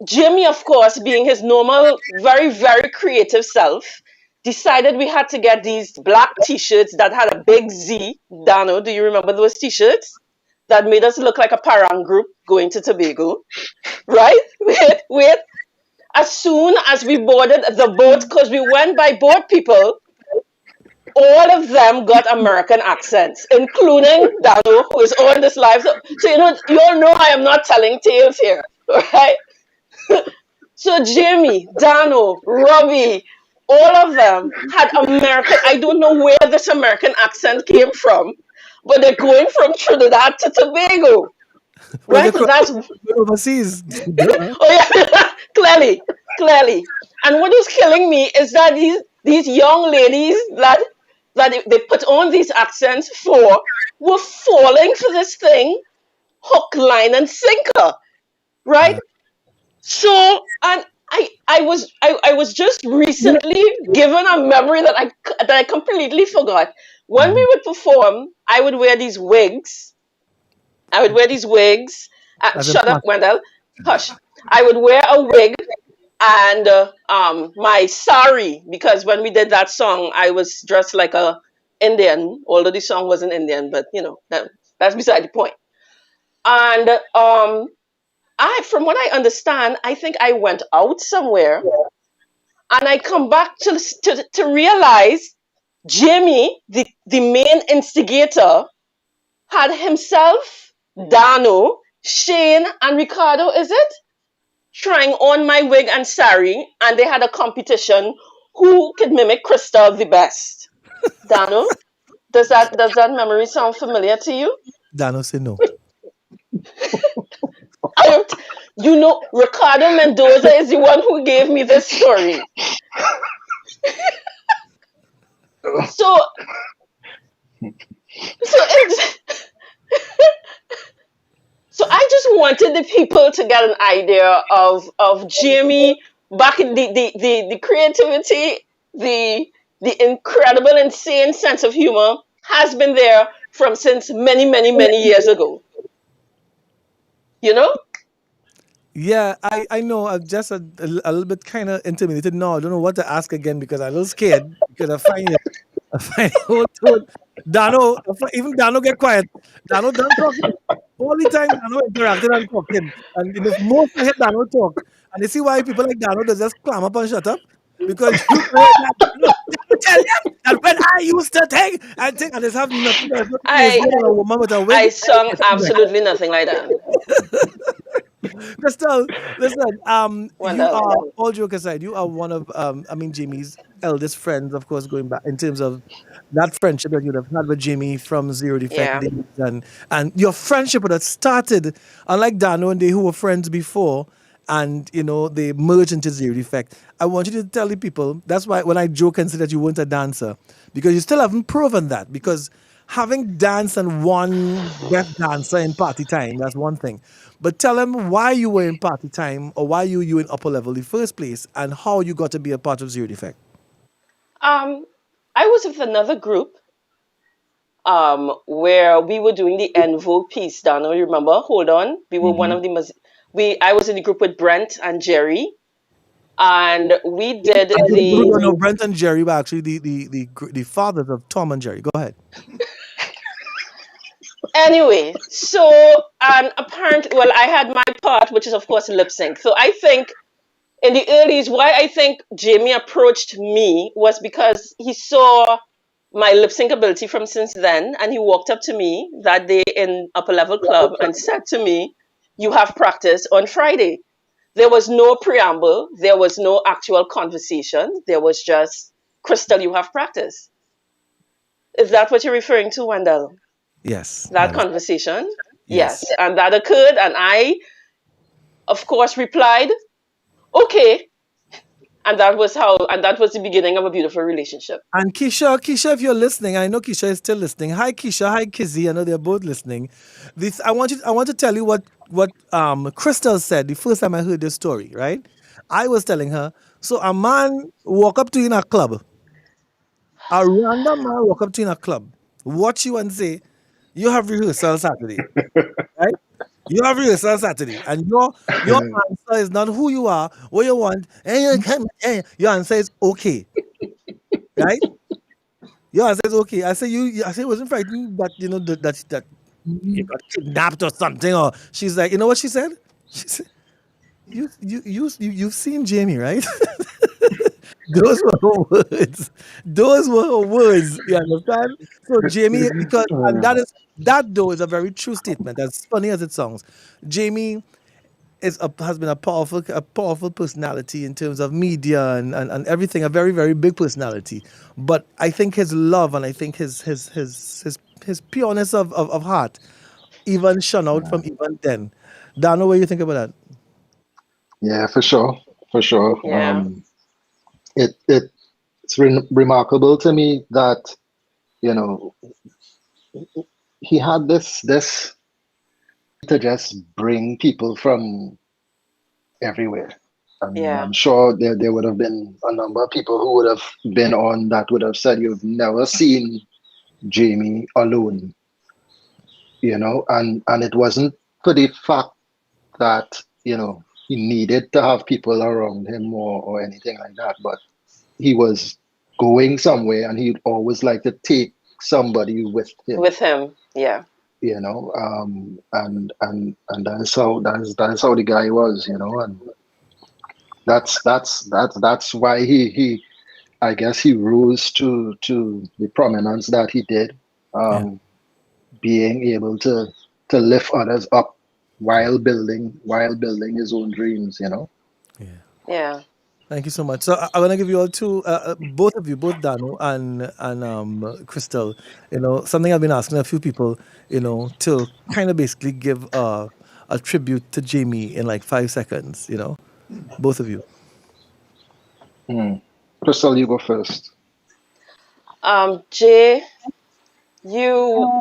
Jimmy, of course, being his normal, very, very creative self, decided we had to get these black t-shirts that had a big Z. Dano, do you remember those t-shirts? That made us look like a parang group going to Tobago. Right? Wait. As soon as we boarded the boat, because we went by boat, people, all of them got American accents, including Dano, who is on this live. So you all know I am not telling tales here, right? So Jamie, Dano, Robbie, all of them had American. I don't know where this American accent came from, but they're going from Trinidad to Tobago, right? So that's overseas. Oh yeah, clearly. And what was killing me is that these young ladies that they put on these accents for were falling for this thing, hook, line, and sinker, right? So, and I was just recently given a memory that I completely forgot. When we would perform, I would wear these wigs. Shut up, Wendell. Hush. I would wear a wig and my sari, because when we did that song, I was dressed like a Indian, although the song wasn't Indian, but that's beside the point. And from what I understand, I think I went out somewhere, and I come back to realize Jamie, the main instigator, had himself, Dano, Shane, and Ricardo, is it? Trying on my wig and sari, and they had a competition who could mimic Krista the best. Dano, does that memory sound familiar to you? Dano say no. You know, Ricardo Mendoza is the one who gave me this story. So it's so I just wanted the people to get an idea of Jamie back in the creativity, the incredible, insane sense of humor has been there from since many years ago. You know? Yeah, I know. I'm just a little bit kind of intimidated now. I don't know what to ask again because I'm a little scared because I find it whole tone. Dano, even Dano get quiet. Dano done talking. All the time Dano interacting and talking. And if most I hear Dano talk, and you see why people like Dano they just clam up and shut up. Because you tell them that when I used to think and just have nothing else to praise I than a woman with a wig. I sung absolutely nothing like that. Crystal, listen, you Wonderful. are, all joke aside, you are one of, Jamie's eldest friends, of course, going back in terms of that friendship that you'd have had with Jamie from Zero Defect Yeah. days, and your friendship would have started, unlike Dano and they who were friends before, and, they merged into Zero Defect. I want you to tell the people, that's why when I joke and say that you weren't a dancer, because you still haven't proven that, because having danced and one best dancer in party time, that's one thing. But tell them why you were in party time or why you in upper level in the first place and how you got to be a part of Zero Defect. I was with another group where we were doing the Envo piece, Dano. You remember? Hold on. We were one of the I was in the group with Brent and Jerry, and we did And for the people who don't know, the Brent and Jerry were actually the fathers of Tom and Jerry. Go ahead. anyway. So and apparently, well, I had my part, which is of course lip sync. So I think in the earlies, why I think Jamie approached me was because he saw my lip sync ability from since then, and he walked up to me that day in Upper Level Club and said to me, "You have practice on Friday." There was no preamble. There was no actual conversation. There was just, "Crystal, you have practice." Is that what you're referring to, Wendell? Yes. That conversation? Yes. Yes. And that occurred, and I, of course, replied, "Okay." And that was the beginning of a beautiful relationship. And Keisha, if you're listening, I know Keisha is still listening. Hi Keisha, hi Kizzy. I know they're both listening. I want to tell you what Crystal said the first time I heard this story, right? I was telling her, so a man walk up to you in a club. A random man walk up to you in a club, watch you and say, "You have rehearsal Saturday." Right? You have rehearsal Saturday, and your answer is not who you are, what you want, and your answer is okay. Right? Yeah, I said okay. I said wasn't frightened that that you got kidnapped or something. Or she's like, you know what she said? She said, you've seen Jamie, right? Those were her words. Those were her words. You understand? So Jamie, because and that though is a very true statement. As funny as it sounds, Jamie has been a powerful personality in terms of media and everything, a very, very big personality. But I think his love and I think his pureness of heart even shone out from even then. Dano, what do you think about that? Yeah, for sure, for sure. Yeah. It's remarkable to me that you know he had this to just bring people from everywhere. I mean, Yeah. I'm sure there would have been a number of people who would have been on that would have said you've never seen Jamie alone, and it wasn't for the fact that he needed to have people around him or anything like that, but he was going somewhere and he'd always like to take somebody with him. With him, yeah. And that's how the guy was, and that's why he I guess he rose to the prominence that he did, being able to lift others up while building his own dreams. Yeah. Thank you so much. So I'm gonna give you all two, both of you, both Dano and Crystal. Something I've been asking a few people, to kind of basically give a a tribute to Jamie in like 5 seconds, both of you. Crystal, you go first. Jay, you.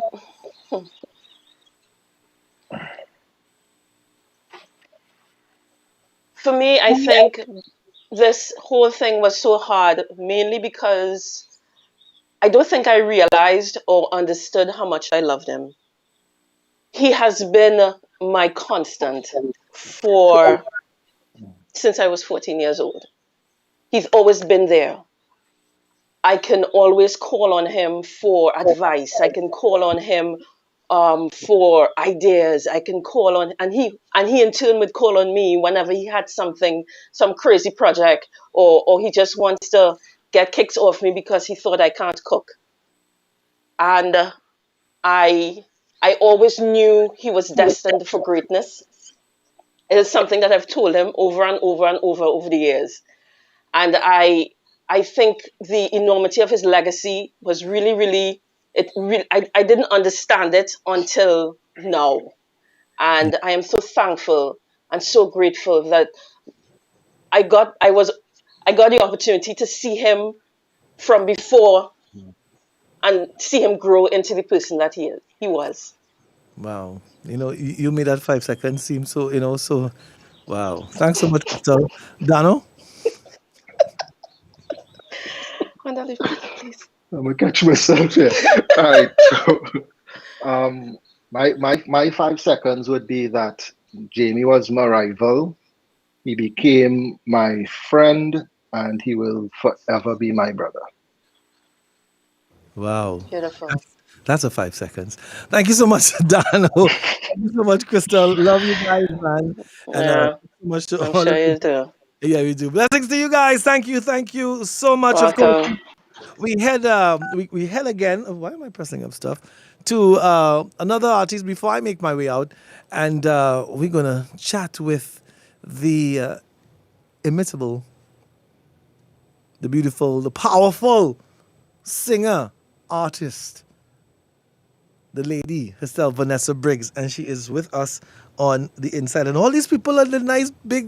For me, I think this whole thing was so hard, mainly because I don't think I realized or understood how much I loved him. He has been my constant since I was 14 years old. He's always been there. I can always call on him for advice. I can call on him for ideas. I can call on, and he in turn would call on me whenever he had some crazy project, or he just wants to get kicks off me because he thought I can't cook. And I always knew he was destined for greatness. It is something that I've told him over and over and over the years. And I think the enormity of his legacy was really, I didn't understand it until now. And I am so thankful and so grateful that I got the opportunity to see him from before and see him grow into the person that he was. Wow. You made that 5 seconds seem so, so wow. Thanks so much, Crystal. Dano? Please. I'm gonna catch myself here. All right. So, my 5 seconds would be that Jamie was my rival. He became my friend, and he will forever be my brother. Wow. Beautiful. That's a 5 seconds. Thank you so much, Dano. Thank you so much, Crystal. Love you guys, man. And Yeah, thank you so much to I'm all sure of you do. Yeah, we do. Blessings to you guys. Thank you so much. Of course, Welcome. we head again. Why am I pressing up stuff? To another artist before I make my way out, and we're gonna chat with the imitable, the beautiful, the powerful singer, artist, the lady herself, Vanessa Briggs, and she is with us on the inside. And all these people are the nice, big,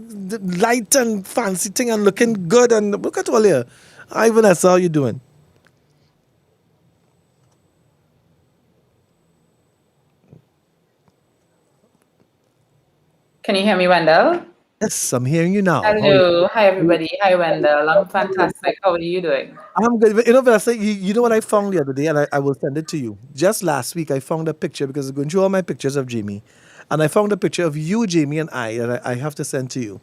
light and fancy thing and looking good. And look at all here. Hi, Vanessa, how you doing? Can you hear me, Wendell? Yes, I'm hearing you now. Hello. Hi, everybody. Hi, Wendell. I'm fantastic. How are you doing? I'm good. Vanessa, you know what I found the other day, and I will send it to you. Just last week, I found a picture because I'm going through all my pictures of Jamie, and I found a picture of you, Jamie, and I that I have to send to you.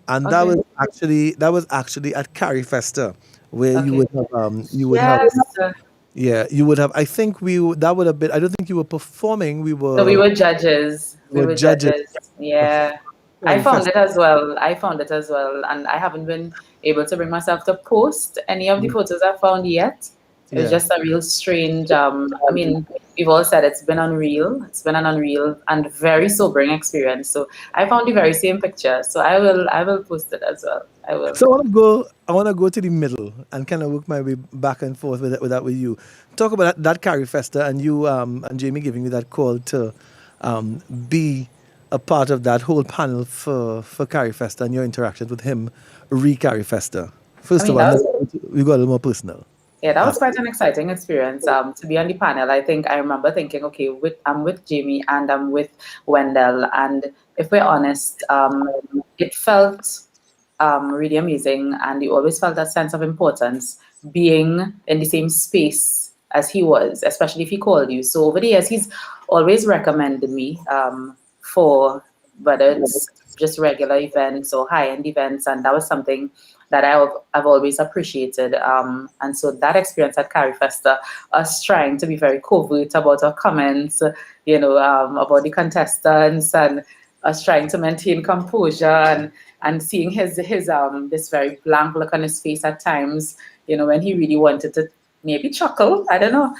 And that was actually at Carrie Festa, where you would have you would have. I think that would have been. I don't think you were performing. No, we were judges. We were judges. Yeah. I found it as well. And I haven't been able to bring myself to post any of the photos I found yet. It was just a real strange, we've all said it's been unreal. It's been an unreal and very sobering experience. So I found the very same picture. So I will post it as well. I will. So I want to go to the middle and kind of work my way back and forth with you. Talk about that Carrie Festa and you and Jamie giving you that call to be a part of that whole panel for Carrie Festa and your interactions with him Carrie Festa. First of all, we got a little more personal. Yeah, that was quite an exciting experience to be on the panel. I remember thinking, okay, I'm with Jamie and I'm with Wendell. And if we're honest, it felt really amazing. And you always felt that sense of importance being in the same space as he was, especially if he called you. So over the years, he's always recommended me for whether it's just regular events or high-end events. And that was something that I've always appreciated. And so that experience at Carrie Festa, us trying to be very covert about our comments, about the contestants, and us trying to maintain composure and seeing his this very blank look on his face at times, when he really wanted to maybe chuckle. I don't know.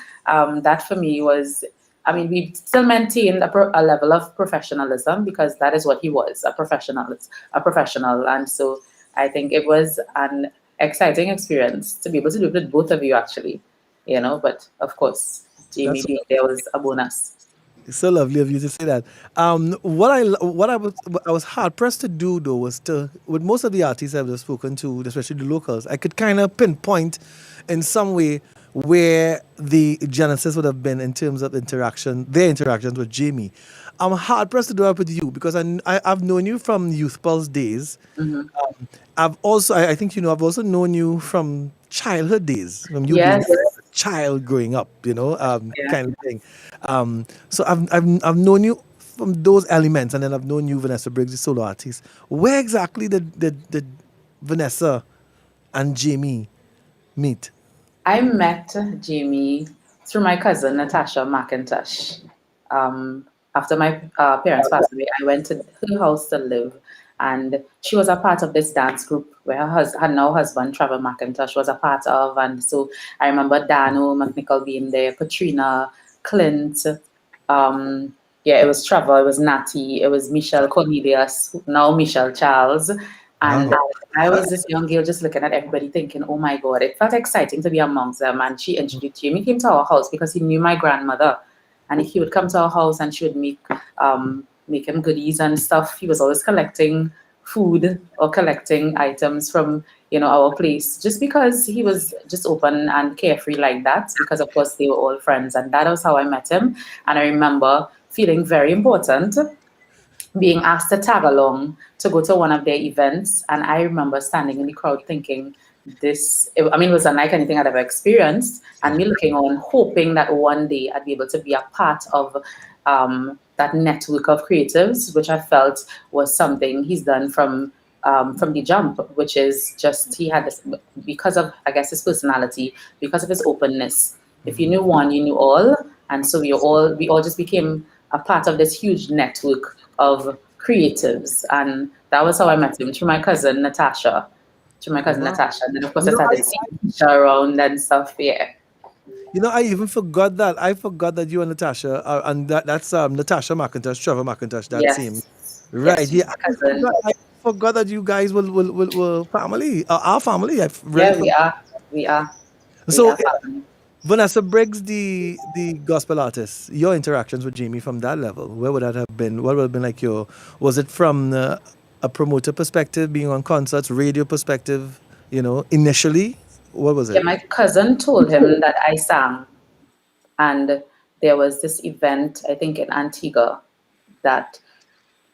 That for me was, we still maintained a level of professionalism because that is what he was, a professional. And so I think it was an exciting experience to be able to do it with both of you, actually, but of course, Jamie being there was a bonus. So lovely of you to say that. What I was hard pressed to do though was to, with most of the artists I've just spoken to, especially the locals, I could kind of pinpoint in some way where the genesis would have been in terms of their interactions with Jamie. I'm hard pressed to do that with you because I've known you from Youth Pulse days. Mhm. I think you know, I've also known you from childhood days, from you being Yes. a child growing up, Yeah. kind of thing. So I've known you from those elements, and then I've known you, Vanessa Briggs, the solo artist. Where exactly did Vanessa and Jamie meet? I met Jamie through my cousin Natasha McIntosh. After my parents passed away, I went to her house to live, and she was a part of this dance group where her now husband Trevor McIntosh was a part of, and so I remember Dano McNichol being there, Katrina, Clint. Yeah, it was Trevor, it was Natty, it was Michelle Cornelius, now Michelle Charles. And I was this young girl just looking at everybody thinking, oh my God, it felt exciting to be amongst them. And she introduced Jamie, came to our house because he knew my grandmother. And he would come to our house and she would make him goodies and stuff. He was always collecting food or collecting items from, our place, just because he was just open and carefree like that, because of course they were all friends. And that was how I met him. And I remember feeling very important, being asked to tag along to go to one of their events. And I remember standing in the crowd thinking, it was unlike anything I'd ever experienced. And me looking on, hoping that one day I'd be able to be a part of that network of creatives, which I felt was something he's done from the jump, which is just, he had this, because of, I guess, his personality, because of his openness. If you knew one, you knew all. And so we all just became a part of this huge network of creatives. And that was how I met him, through my cousin Natasha. And then of course I started seeing her around and stuff, yeah. I even forgot that. I forgot that you and Natasha and that's Natasha McIntosh, Trevor McIntosh, that Yes. team. Right. Yes, Yeah. cousin. I forgot that you guys were family. Our family. We are. So Vanessa Briggs, the gospel artist, your interactions with Jamie from that level, where would that have been? What would have been like was it from a promoter perspective, being on concerts, radio perspective, initially? What was it? Yeah, my cousin told him that I sang. And there was this event, I think in Antigua, that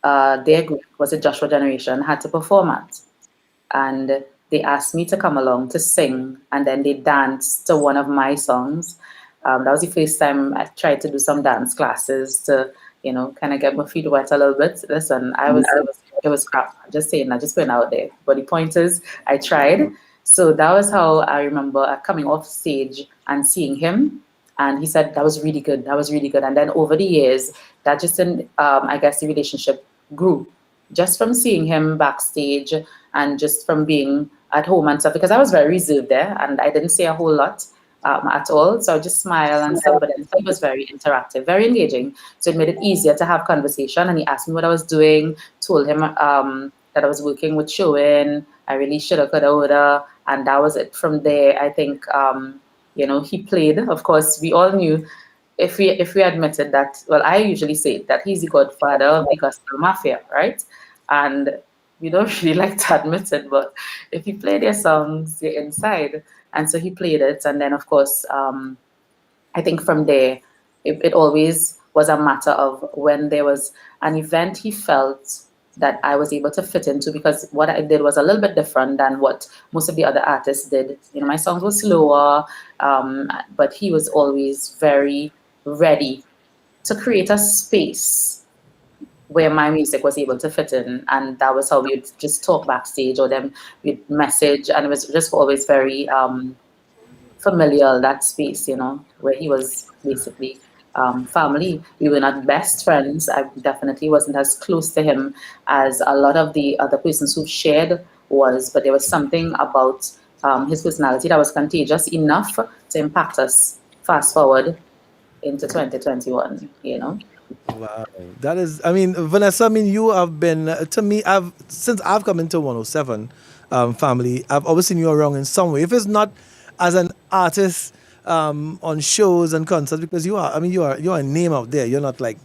their group, was a Joshua Generation, had to perform at. And they asked me to come along to sing, and then they danced to one of my songs. That was the first time I tried to do some dance classes to, kind of get my feet wet a little bit. Listen, it was crap. Just saying that, just putting it out there. But the point is, I tried. So that was how I remember coming off stage and seeing him. And he said, that was really good. That was really good. And then over the years, that just, I guess the relationship grew just from seeing him backstage and just from being at home and stuff, because I was very reserved there and I didn't say a whole lot at all. So I would just smile and stuff, but then he was very interactive, very engaging. So it made it easier to have conversation. And he asked me what I was doing, told him that I was working with Showin. I really shoulda, coulda, woulda. And that was it. From there, I think, he played. Of course, we all knew, if we admitted that, well, I usually say that he's the godfather of the gospel mafia, right? And we don't really like to admit it, but if you play their songs, you're inside. And so he played it. And then, of course, I think from there, it always was a matter of when there was an event he felt that I was able to fit into, because what I did was a little bit different than what most of the other artists did. My songs were slower, but he was always very ready to create a space where my music was able to fit in. And that was how we would just talk backstage, or then we'd message, and it was just always very familiar, that space, where he was basically family. We were not best friends. I definitely wasn't as close to him as a lot of the other persons who shared was, but there was something about his personality that was contagious enough to impact us fast forward into 2021, Wow, that is, Vanessa, you have been, to me, since I've come into 107 family, I've always seen you around in some way. If it's not as an artist, on shows and concerts because you are. I mean, you're a name out there. You're not like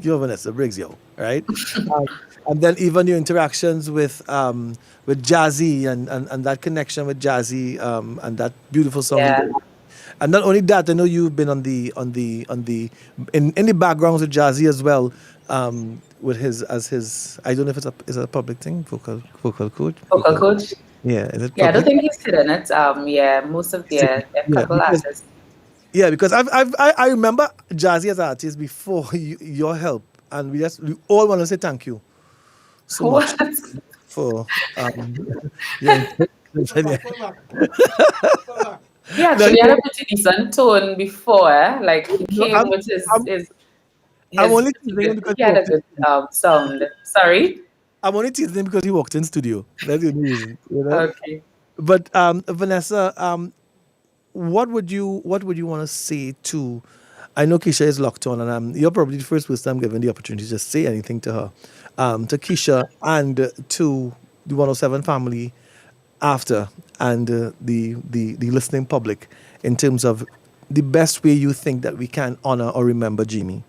you're Vanessa Briggs, yo, right? And then even your interactions with Jazzy and that connection with Jazzy and that beautiful song. Yeah. And not only that, I know you've been on the in the backgrounds with Jazzy as well. With his I don't know if is it a public thing, vocal coach. Vocal coach. Yeah, is it? Yeah, I don't Public? think he's hidden it. Yeah, most of a couple because, artists. yeah, because I remember Jazzy as an artist before your help, and we all want to say thank you so much for yeah. He actually had a pretty decent tone before, like he came with his I'm only teasing him because he had a good sound. Sorry? I'm only teasing him because he walked in studio. That's the only reason. You know? Okay. But Vanessa, what would you want to say to? I know Keisha is locked on, and you're probably the first person I'm giving the opportunity to just say anything to her, to Keisha and to the 107 family after, and the listening public in terms of the best way you think that we can honor or remember Jimmy.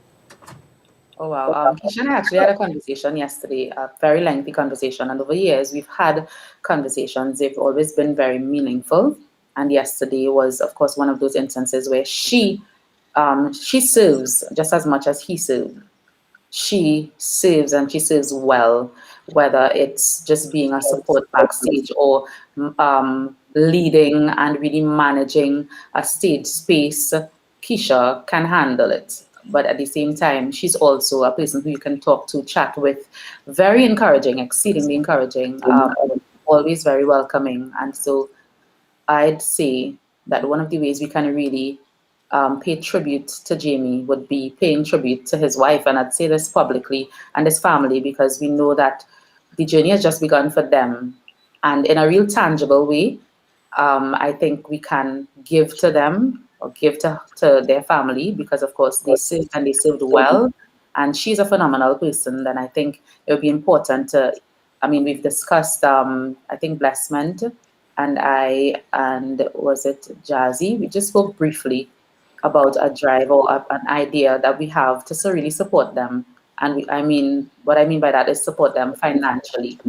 Oh wow. Keisha and I actually had a conversation yesterday, a very lengthy conversation. And over years we've had conversations. They've always been very meaningful. And yesterday was, of course, one of those instances where she serves just as much as he served. She serves and she serves well, whether it's just being a support backstage or leading and really managing a stage space. Keisha can handle it. But at the same time, she's also a person who you can talk to, chat with. Very encouraging, exceedingly encouraging, always very welcoming. And so I'd say that one of the ways we can really pay tribute to Jamie would be paying tribute to his wife. And I'd say this publicly, and his family, because we know that the journey has just begun for them. And in a real tangible way, I think we can give to them or give to their family because, of course, they served and they served well. And she's a phenomenal person. And I think it would be important to, I mean, we've discussed, I think, Blessment and was it Jazzy? We just spoke briefly about a drive or an idea that we have to really support them. And what I mean by that is support them financially,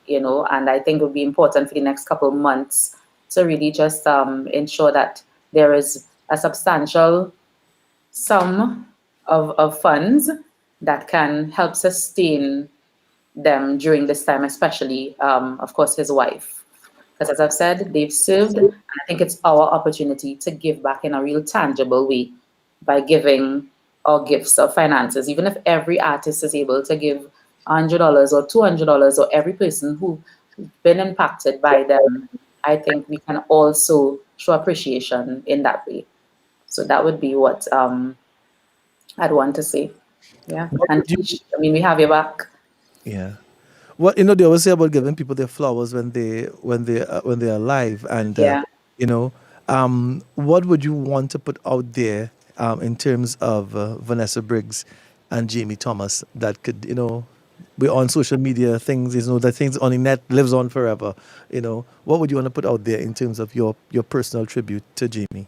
and I think it would be important for the next couple of months to really just ensure that there is a substantial sum of funds that can help sustain them during this time, especially, of course, his wife. Because as I've said, they've served, and I think it's our opportunity to give back in a real tangible way by giving our gifts of finances. Even if every artist is able to give $100 or $200 or every person who's been impacted by them, I think we can also show appreciation in that way. So that would be what I'd want to say. Yeah. And we have your back. Yeah. Well, they always say about giving people their flowers when they're alive, and what would you want to put out there in terms of Vanessa Briggs and Jamie Thomas that could, we're on social media, things, that things on the net lives on forever. What would you want to put out there in terms of your personal tribute to Jamie?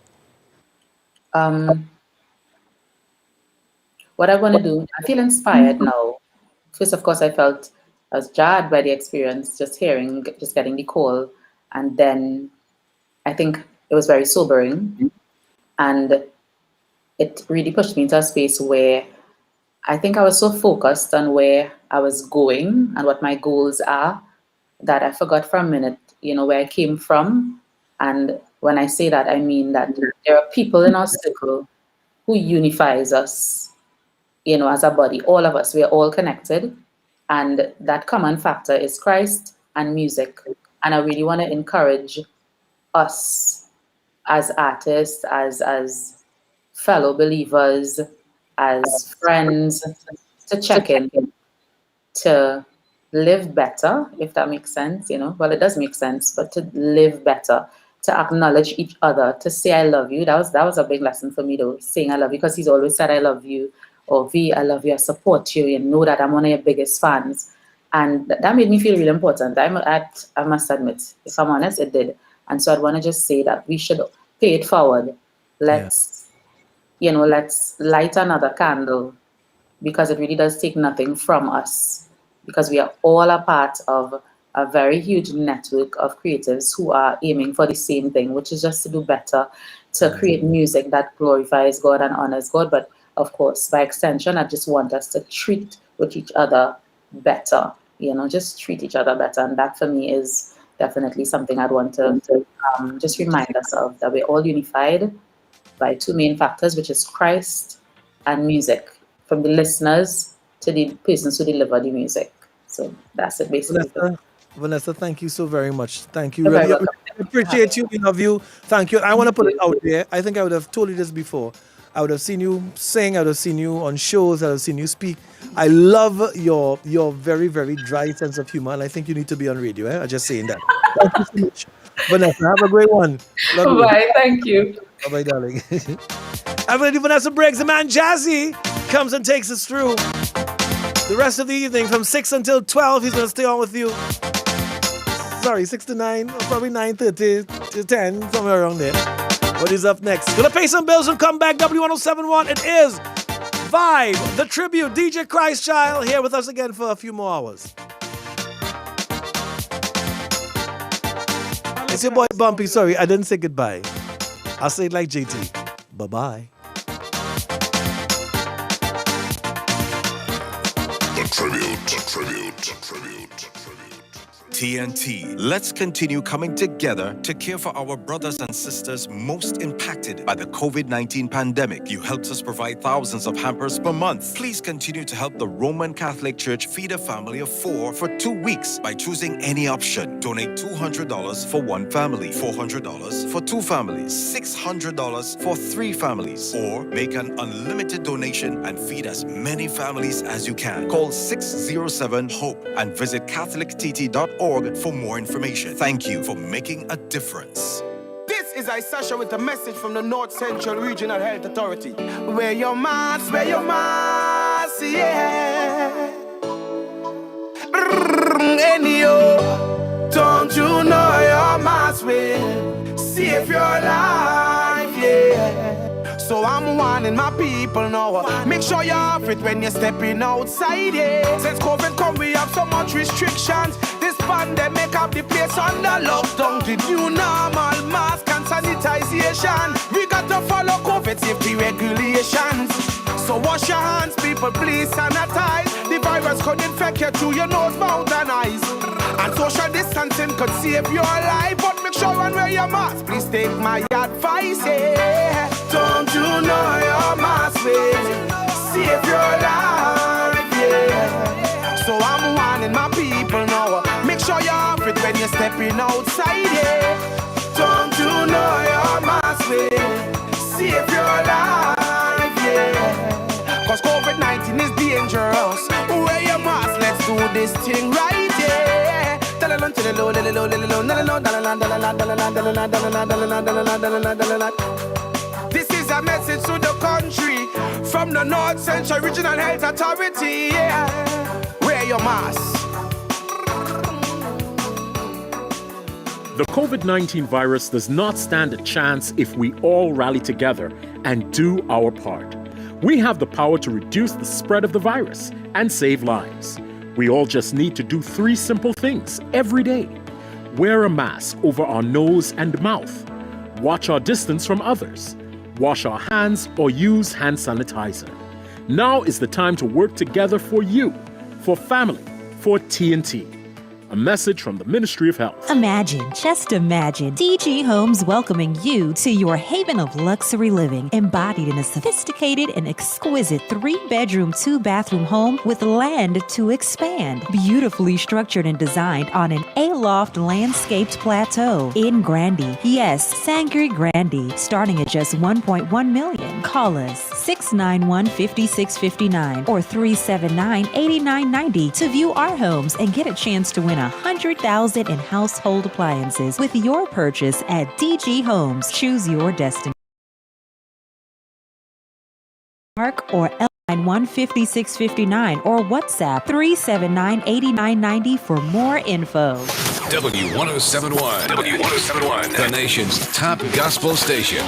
What I want to do, I feel inspired now. First, of course, I felt I was jarred by the experience, just getting the call. And then I think it was very sobering. And it really pushed me into a space where I think I was so focused on where I was going and what my goals are that I forgot for a minute, where I came from. And when I say that, I mean that there are people in our circle who unifies us, as a body. All of us, we are all connected. And that common factor is Christ and music. And I really want to encourage us as artists, as fellow believers, as friends, to check in, to live better, if that makes sense, Well, it does make sense, but to live better, to acknowledge each other, to say I love you. That was a big lesson for me, though, saying I love you, because he's always said I love you, or V, I love you, I support you, know that I'm one of your biggest fans. And that made me feel really important. I must admit, if I'm honest, it did. And so I'd want to just say that we should pay it forward let's let's light another candle, because it really does take nothing from us, because we are all a part of a very huge network of creatives who are aiming for the same thing, which is just to do better, to create music that glorifies God and honors God. But of course, by extension, I just want us to treat with each other better, just treat each other better. And that for me is definitely something I'd want to just remind us of, that we're all unified by two main factors, which is Christ and music, from the listeners to the persons who deliver the music. So that's it, basically. Vanessa, thank you so very much. Thank you. You're very Really welcome. appreciate you. We love you. Thank you. I want to put it out there. I think I would have told you this before. I would have seen you sing. I would have seen you on shows. I would have seen you speak. I love your very, very dry sense of humor, and I think you need to be on radio. I'm just saying that. Thank you so much. Vanessa, have a great one. Love you. Bye. Thank you. Bye-bye, darling. Everybody, Vanessa Briggs, the man Jazzy comes and takes us through the rest of the evening from 6 until 12. He's going to stay on with you. Sorry, 6 to 9, or probably 9:30 to 10, somewhere around there. What is up next? Gonna pay some bills and come back. W1071. It is Vibe, the tribute. DJ Christchild here with us again for a few more hours. It's your boy Bumpy. Sorry, I didn't say goodbye. I'll say it like JT. Bye-bye. The tribute. TNT, let's continue coming together to care for our brothers and sisters most impacted by the COVID-19 pandemic. You helped us provide thousands of hampers per month. Please continue to help the Roman Catholic Church feed a family of 4 for 2 weeks by choosing any option. Donate $200 for 1 family, $400 for 2 families, $600 for 3 families, or make an unlimited donation and feed as many families as you can. Call 607-HOPE and visit catholictt.org for more information. Thank you for making a difference. This is Sasha with a message from the North Central Regional Health Authority. Wear your mask, yeah. Don't you know your mask will save your life, yeah. So I'm warning my people now, make sure you have it when you're stepping outside, yeah. Since COVID come, we have so much restrictions. This pandemic have the place under lockdown. The new normal, mask and sanitization. We got to follow COVID safety regulations. So wash your hands, people, please sanitize. The virus could infect you through your nose, mouth and eyes. And social distancing could save your life. But make sure and wear your mask. Please take my advice, yeah. Don't you know your mask will save your life, yeah. So I'm warning my people now, make sure you have it when you're stepping outside, yeah. Don't you know your mask will save your life, yeah. Cause COVID-19 is dangerous. Wear your mask, let's do this thing right, yeah. This is a message to the country from the North Central Regional Health Authority, yeah. Wear your mask. The COVID-19 virus does not stand a chance if we all rally together and do our part. We have the power to reduce the spread of the virus and save lives. We all just need to do 3 simple things every day. Wear a mask over our nose and mouth. Watch our distance from others. Wash our hands or use hand sanitizer. Now is the time to work together for you, for family, for TNT. A message from the Ministry of Health. Imagine, just imagine, DG Homes welcoming you to your haven of luxury living, embodied in a sophisticated and exquisite 3-bedroom, 2-bathroom home with land to expand. Beautifully structured and designed on an aloft landscaped plateau in Grandy. Yes, Sangre Grandy, starting at just $1.1 million. Call us 691-5659 or 379-8990 to view our homes and get a chance to win $100,000 in household appliances with your purchase at DG Homes. Choose your destiny. Park or 15659 or WhatsApp 379-8990 for more info. W1071. W1071. The nation's top gospel station.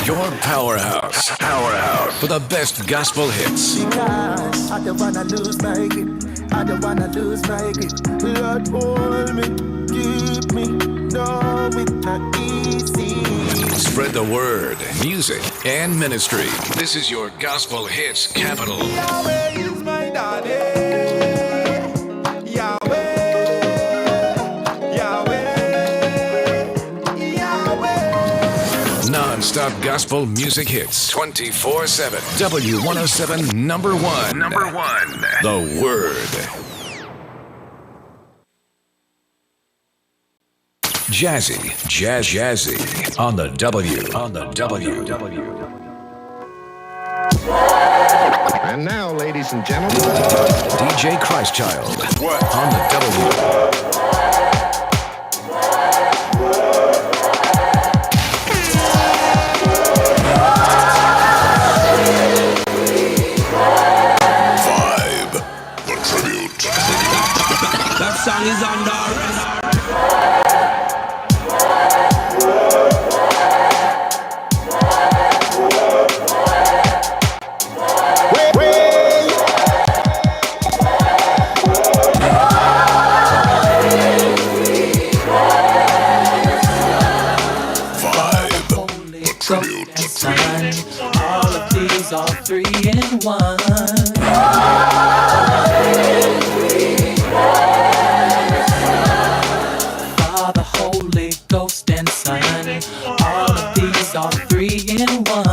Your powerhouse. Powerhouse. For the best gospel hits. Because I don't wanna lose my grip. I don't wanna lose my grip. Lord, hold me, keep me. No, it's not easy. Spread the word, music, and ministry. This is your gospel hits capital. Yahweh is my daddy. Non-stop gospel music hits 24/7. W107 number one. Number one. The Word. Jazzy on the W. And now, ladies and gentlemen, DJ Christchild on the W. That song is under arrest. All of these are 3 in 1. Father, Holy Ghost, and Son. All of these are 3 in 1.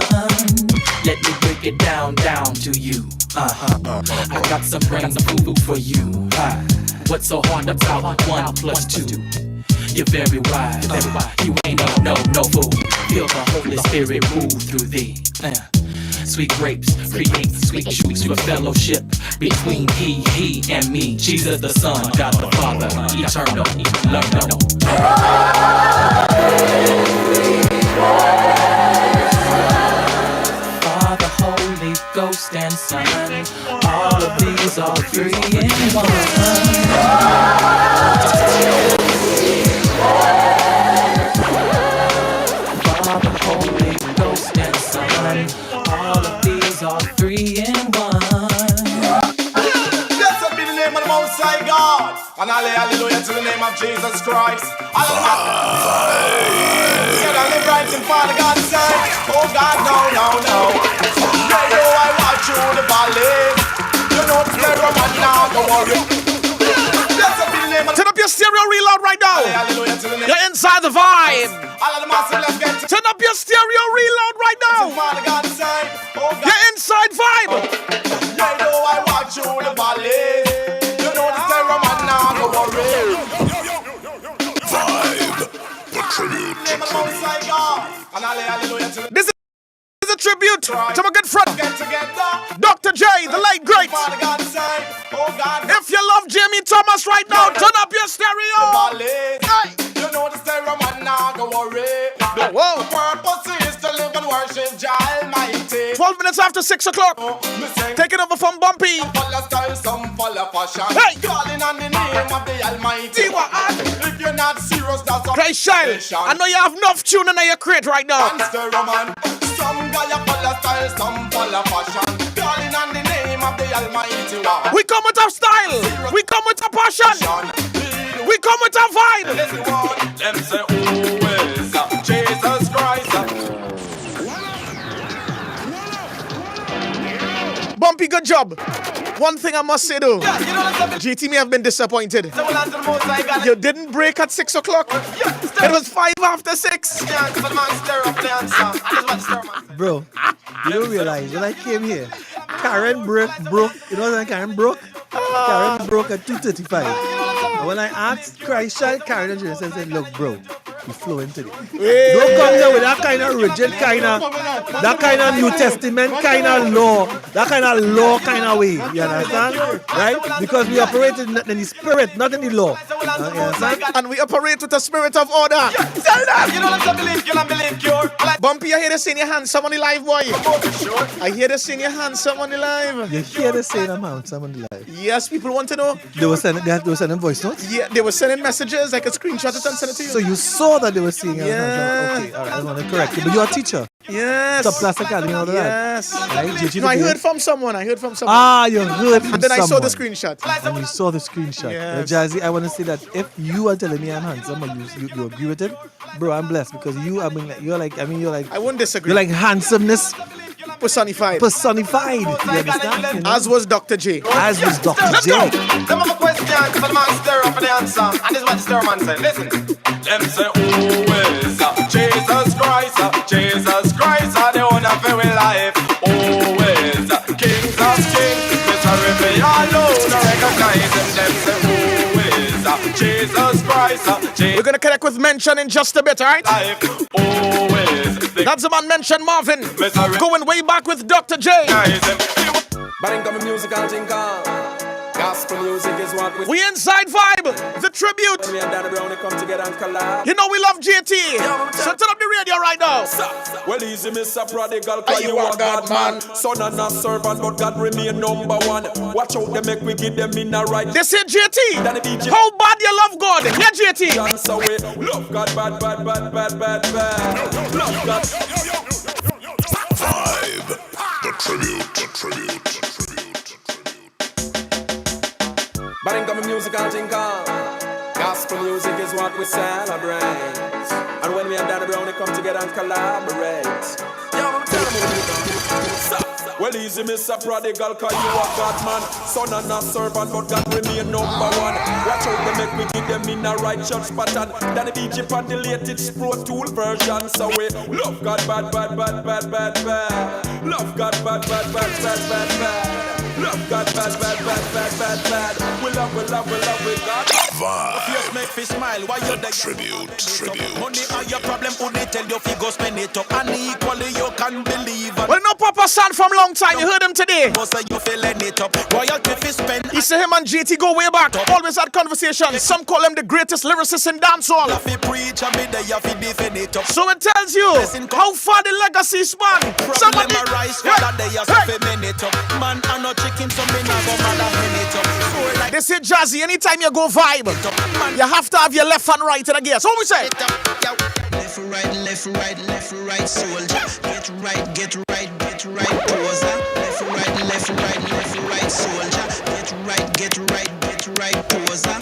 Let me break it down to you. I got some brains of food for you. What's so hard about 1 plus 2? You're very wise. You ain't no fool. Feel the Holy Spirit move through thee. Sweet grapes create sweet juice for fellowship between he and me. Jesus the Son, God the Father, eternal. Father, Holy Ghost, and Son. All of these are 3 in 1. Father, Holy Ghost, and Son. All of these are 3 in 1. Blessed be the name of the Most High God, and hallelujah to the name of Jesus Christ. Get a live right in Father God's side. Oh God, no. Yeah, yo, I watch you the valley. You know the terror man now, don't worry. Turn up your stereo reload right now. You're inside the vibe. Turn up your stereo reload right now. You're inside vibe. Yeah, yo, I watch you the valley. You know the terror man now, don't worry. Vibe. The tribute. This is a tribute to my good friend Dr. J, the late great. If you love Jamie Thomas right now, turn up your stereo. Hey. You know the stereo man now, don't worry. The purpose is to live and worship Jah Almighty. 12 minutes after 6 o'clock. Taking over from Bumpy. Follow style, some follow fashion. Hey. Calling on the name of the Almighty. If you're not serious, that's a Christ child. I know you have enough tune in your crate right now. Some guy follow style, some follow fashion. Calling on the name of the Almighty One. We come with our style. We come with our passion. We come with our vibe. Them say always Jesus Christ. Bumpy, good job. One thing I must say though, GT may have been disappointed. You didn't break at 6 o'clock. It was 5 after 6. Bro, you don't realize when I came here, Karen broke. You know when Karen broke? Karen broke at 2:35. And when I asked Christ Child, Karen and Jason said, look, bro, You flow into it. Don't come there with that kind of rigid that kind of New Testament kind of law, that kind of law kind of way. You understand? Right? Because we operate in the spirit, not in the law. You understand? And we operate with the spirit of order. Tell them! You don't believe, you don't believe cure. Bumpy, I hear the saying your handsome on the live, boy. I hear the saying your handsome on the live. You hear the saying I'm handsome on the live. Yes, people want to know. They were sending voice notes? Yeah, they were sending messages. I could screenshot it and send it to you. So you saw that they were saying yeah. Okay, all right, I want to correct you. But you're a teacher. Yes. Top Class Academy, all that. Yes. Right? No, I heard from someone. Ah, you heard from someone. And then I saw the screenshot. And you saw the screenshot. Yes. Jazzy, I want to say that if you are telling me I'm handsome and you agree with it, bro, I'm blessed because you're like, I wouldn't disagree. You're like handsomeness personified. You understand? You know? As was Dr. J. As was Dr. Let's J. go. Them have a question, but the man stir up for the answer. And this is what the stir man say. Listen. Them say, always Jesus Christ, the owner of our life. Always kings of kings, misery for all those who recognize him. Them say, always Jesus Christ. We're gonna connect with Mention in just a bit, alright? Always. That's the man Mention Marvin. Going way back with Dr. J. But in coming music and think gospel music is what we inside vibe, the tribute. Me and Danny Brown come together and collab. You know we love JT. So turn up the radio right now. Well, easy, Mr. Prodigal, cause you are God, man. Son and a servant, but God remain number one. Watch out, they make we give them in the right. They say JT, how bad you love God? Yeah, JT. Dance away. Love God, bad. Love God. Vibe, the tribute. But in coming music and think gospel music is what we celebrate. And when we and Danny Brown come together and collaborate. Well, easy, Mr. Prodigal, cause you are God, man. Son and a servant, but God remain number one. Watch out, they make we give them in a righteous pattern. Then the DJ on the latest Pro Tool version. So we love God, bad. Love God, bad. Love God, bad. We love God. Vibe. If you make me smile, why you there? Tribute. Money are your problem, who they tell you if you go spend it up. And equally you can believe. Well, no Papa San from long time, you heard him today. You feeling it up. Royalty fi spend. He said him and JT go way back. Always had conversations. Some call him the greatest lyricist in dancehall. So it tells you how far the legacy span. Somebody Man, I'm not chicken, so me not go mad at minute up. They say Jazzy, anytime you go vibe, you have to have your left and right in the gear. So what we say? Left, right, soldier. Get right, poser. Left, right, soldier. Get right, poser.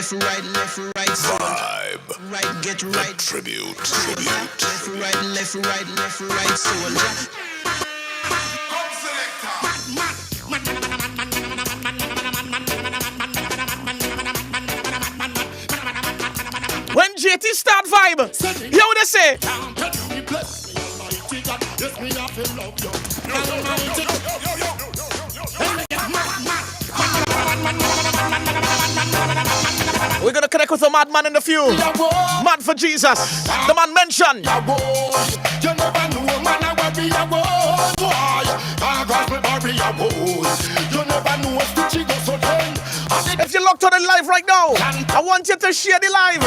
Left, right, soldier. Vibe. Get right, Tribute. Left, right, soldier. When JT start vibe, you know what they say? We're gonna connect with a madman in the few. Mad for Jesus. The man mentioned. You never know, man, I will be a boy. I got me bury a boy. You never know if the chick goes so then. If you're locked on the live right now, I want you to share the live.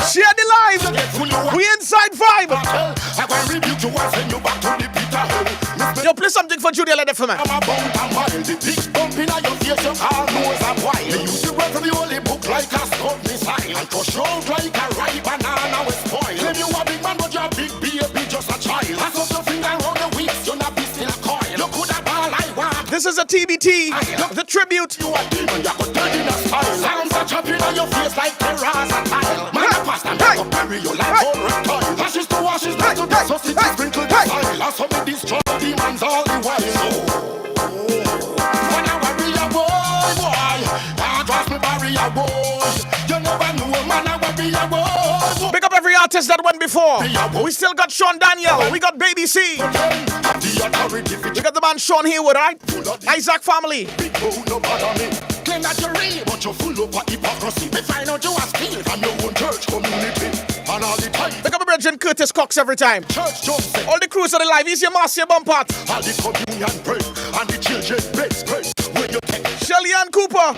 Share the live. We inside vibe. Yo, play something for Judy Lede for me. Like a stone missile, I push out like a ripe banana with spoil. Claim you a big man, but you're a big baby, just a child. I got your finger around the waist, you're not be still a coil. You could have all I want. This is a TBT, the tribute. You a demon, you could turn in a style. Sounds are jumping on your face like terrace and tile. Man, I pass them, you bury your life on reptile. Ashes to ashes, back to dust, so sit and sprinkle the soil. I saw me destroy demons all the while. When I worry a boy, I trust me bury a boy. Big up every artist that went before. We still got Sean Daniel. We got Baby C. We got the man Sean Haywood, right? Isaac family. claim that you're real, but you're full of hypocrisy. Me find out you are steal from your own church community. And all the time. Look at my brethren Curtis Cox every time. Church jumps. All the crews of the live, he's your master, your bum part. All the communion bread and the children praise. When you take Shelly and Cooper.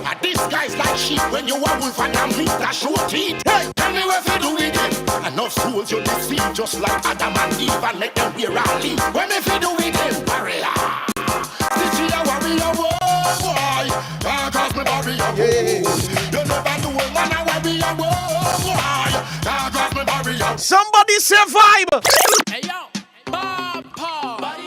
And these guys like sheep when you are wolf and I'm meat that show teeth. Hey, tell me what you do with them. Enough fools you deceive just like Adam and Eve and let them wear a leaf. When if you do with them, barrier. Did you a warrior boy? Cause me barrier boy. You never do a man a warrior boy. Cause me barrier. Somebody say vibe. Hey yo, Papa.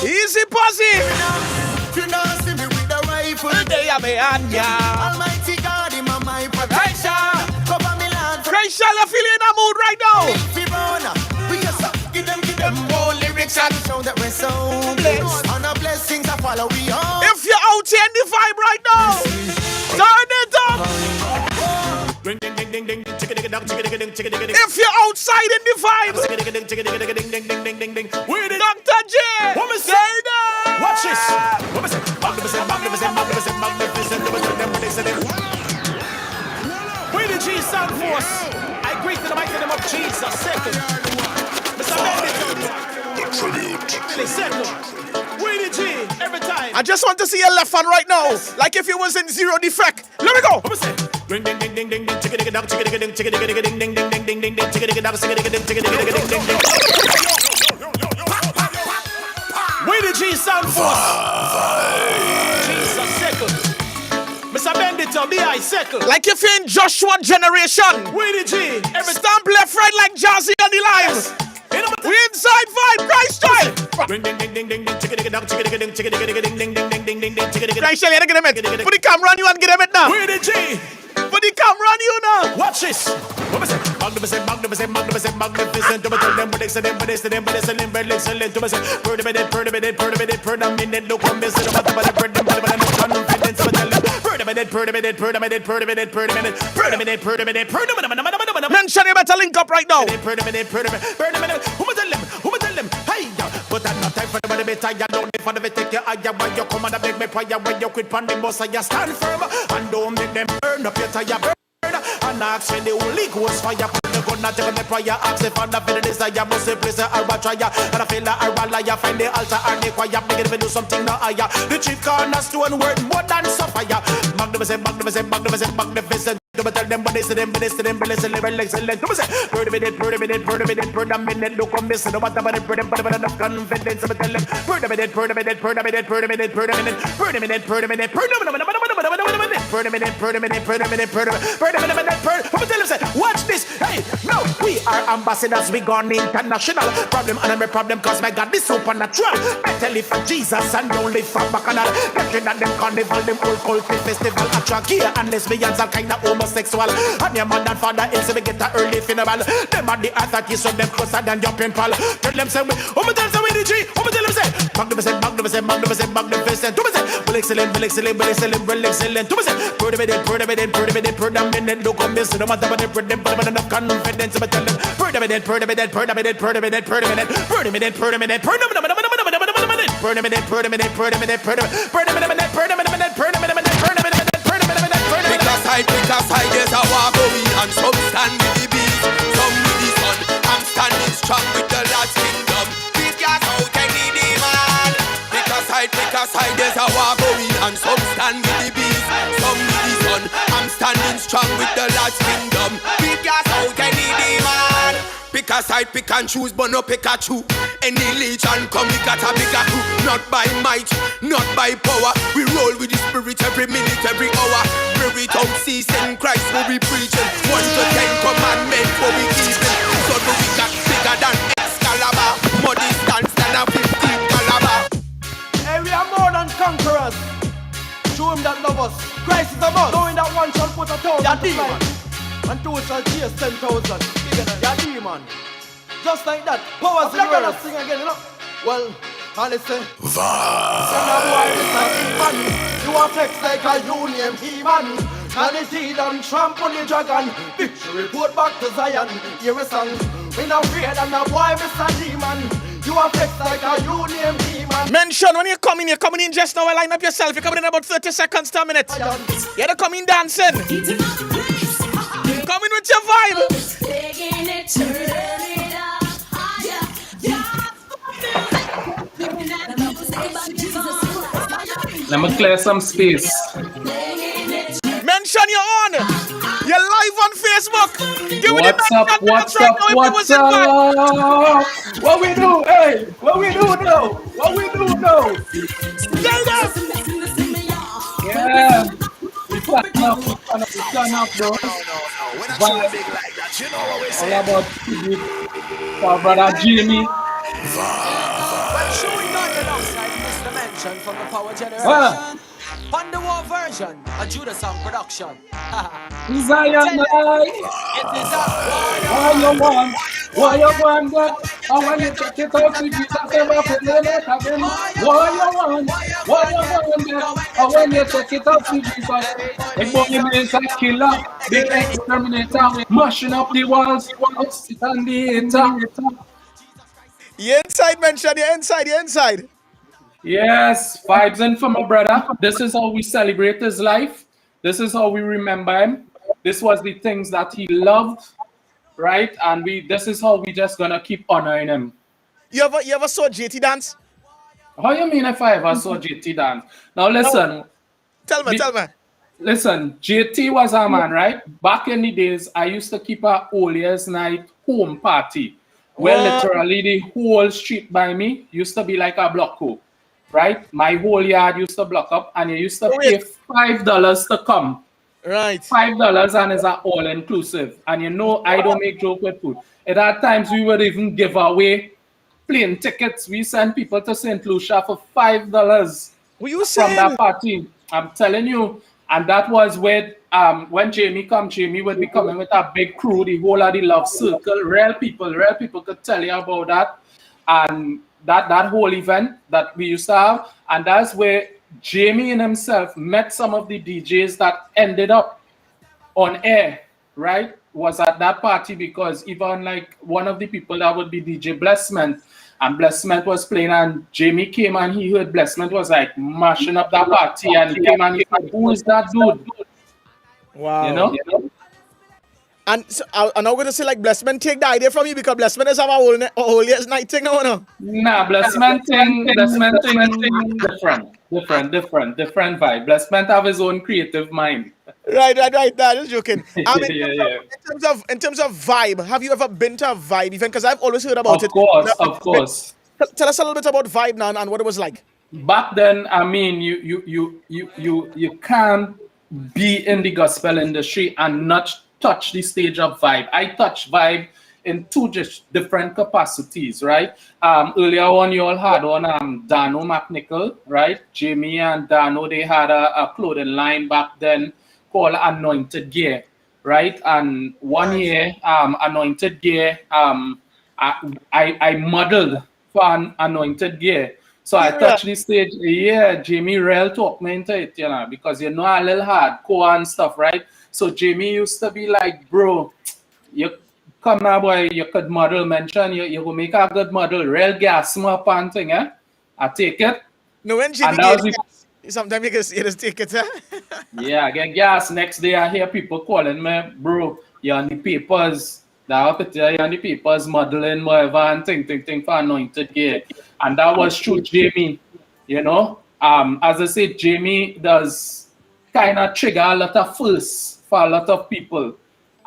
Easy pussy. You know, see me with the rifle. They are me and ya. Almighty God in my protection. Cover me land. Christ shall I feel in a mood right now. We just give them more lyrics and show that we're so blessed. And the blessings that follow we all. If you're out here in the vibe right now, turn it up. If you're outside in the vibe, we're the Dr. J. Watch this. We the G Sound Force. I greet the mighty name of Jesus. Second. Mr. Bendit. Second. We the G every time. I just want to see your left hand right now, like if it was in zero defect. Let me go. Ring ding ding ding ding ding chicka ding ding chicka ding chicka ding ding ding ding ding ding ding ding chicka ding ding chicka ding ding ding. We the G Sound Force. Jesus second. Mr. Bendito, B.I. second. Like if you're in Joshua generation. We the G. Every stamp left, right like Jazzy on the lives. We inside vibe, Christ style. Ring ding ding ding ding ding chicka ding chicka ding chicka ding ding ding ding ding ding ding chicka ding. Christ style, get him it. Put the camera on you and get him it now. We the G. Put the camera on you now. Watch this. What was it? Magnificent. To tell them, but they say them, excellent. To say, per a minute, look on this. About the bread, confidence. Per a minute. Mention you better link up right now. Per a minute. Who tell them? Hey, but I'm not time for the bit. I don't for the take your eye when you come and beg me fire when you quit panding boss. I stand firm and don't make them burn up your tire. And ask when the Holy Ghost fire. The gun not take me prayer. Ask if I'm not feeling desire. Must say place I will try. And I feel like I will lie. Find the altar and the choir. Make it do something now higher. The chief cornerstone word more than sapphire. Magnificent. Don't tell them, but they say them, excellent. Don't say, per a minute, look on this. No matter what enough confidence. Tell them, per a minute. Watch this. Hey, no, we are ambassadors. We gone international. Problem and I'm problem cause my God is supernatural. Better live for Jesus and don't live for bacchanal. Getting at them carnival, them old culty festival. Attract here and lesbians are kind of homosexual. And your mother and father is we get an early funeral. Them are the authorities so them closer than your pen pal. Tell them say we, tell them the G. Tell them say magnificent. To me say, well excellent. To me say, per a minute, look on this. No matter what they put them, but enough confidence. But tell them, per a minute. Because I there's a war going and some stand with the beat, some with the sun. I'm standing strong with the Lord's kingdom. Beat gas out any demand. Because I there's a war going and some stand with the beat, some with the sun. I'm standing strong with the Lord's kingdom. Beat gas out any demand. Because Parasite pick and choose, but no Pikachu. Any legion come, we got a bigger crew. Not by might, not by power. We roll with the spirit every minute, every hour. Spirit out season, Christ will be preaching. 1 to 10 commandments will be keeping. So do we got bigger than Excalibur. More distance than a 15 caliber. Hey, we are more than conquerors. Show him that love us. Christ is above. Knowing that one shall put 1,000 to flight, and 2 shall chase 10,000. You're demon. Just like that. Powers in the world. Sing again, you know. Well, and they say you are flex like a union he-man. And the deed and tramp on the dragon. Victory report back to Zion. Hear a song. We not afraid and the boy Mr. Demon. You are flex like a union he-man. Mention when you're coming in just now. Line up yourself. You're coming in about 30 seconds to a minute. You're the coming dancing. Coming with your vibe. Let me clear some space. Mention you're on. You're live on Facebook. What's up? What we do? Hey, what we do now? Stay there. Yeah. We turn up, bro. All about tribute for brother Jimmy. From the power generation. On the war version, a Judah song production. Zion, why you want that? I want you to check it out, see Jesus ever put it again. Why you want that? I want you to check it out, see Jesus. The boy is a killer, the exterminator, mashing up the walls, and the hater. You're inside, mention, you're inside. Yes, vibes in for my brother. This is how we celebrate his life. This is how we remember him. This was the things that he loved, right? And this is how we just gonna keep honoring him. You ever saw JT dance? How you mean if I ever saw JT dance? Now listen. Tell me. Listen, JT was a man, right? Back in the days, I used to keep a All Year's Night home party. Where literally the whole street by me used to be like a block hole. Right? My whole yard used to block up and you used to pay $5 to come. Right. $5 and it's all inclusive. And you know, I don't make joke with food. At that times, we would even give away plane tickets. We send people to St. Lucia for $5 from that party. I'm telling you. And that was where, when Jamie would be coming with a big crew, the whole of the love circle. Real people could tell you about that. And that whole event that we used to have, and that's where Jamie and himself met some of the DJs that ended up on air, right? Was at that party because even like one of the people that would be DJ Blessment, and Blessment was playing, and Jamie came and he heard Blessment was like mashing up that party, and he came and he said, "Who is that dude?" Wow. You know? And so, I'm not going to say like Blessman take the idea from you because Blessman is our whole year's night thing now, no? Nah, Blessman thing different vibe. Blessman have his own creative mind. Right. Nah, just joking. Yeah. In terms of vibe, have you ever been to a vibe event? Because I've always heard about it. Of course. Tell us a little bit about vibe now and what it was like. Back then, I mean, you can't be in the gospel industry and not touch the stage of vibe. I touch vibe in two just different capacities, right? Earlier on, you all had on Dano McNichol, right? Jamie and Dano, they had a clothing line back then called Anointed Gear, right? And one year, Anointed Gear, I modeled for Anointed Gear. So I touched the stage. Yeah, Jamie real talk me into it, you know, because you know a little hardcore and stuff, right? So Jamie used to be like, bro, you come now, boy, you could model, mention, you will make a good model, real gas, more panting, eh? I take it. No, when Jamie sometimes you can see this take it, eh? Yeah, I get gas. Next day I hear people calling me, bro, you're on the papers. You're on the papers modeling, whatever, and thing for Anointed Gear. And that was true, Jamie, you know. As I said, Jamie does kind of trigger a lot of firsts for a lot of people.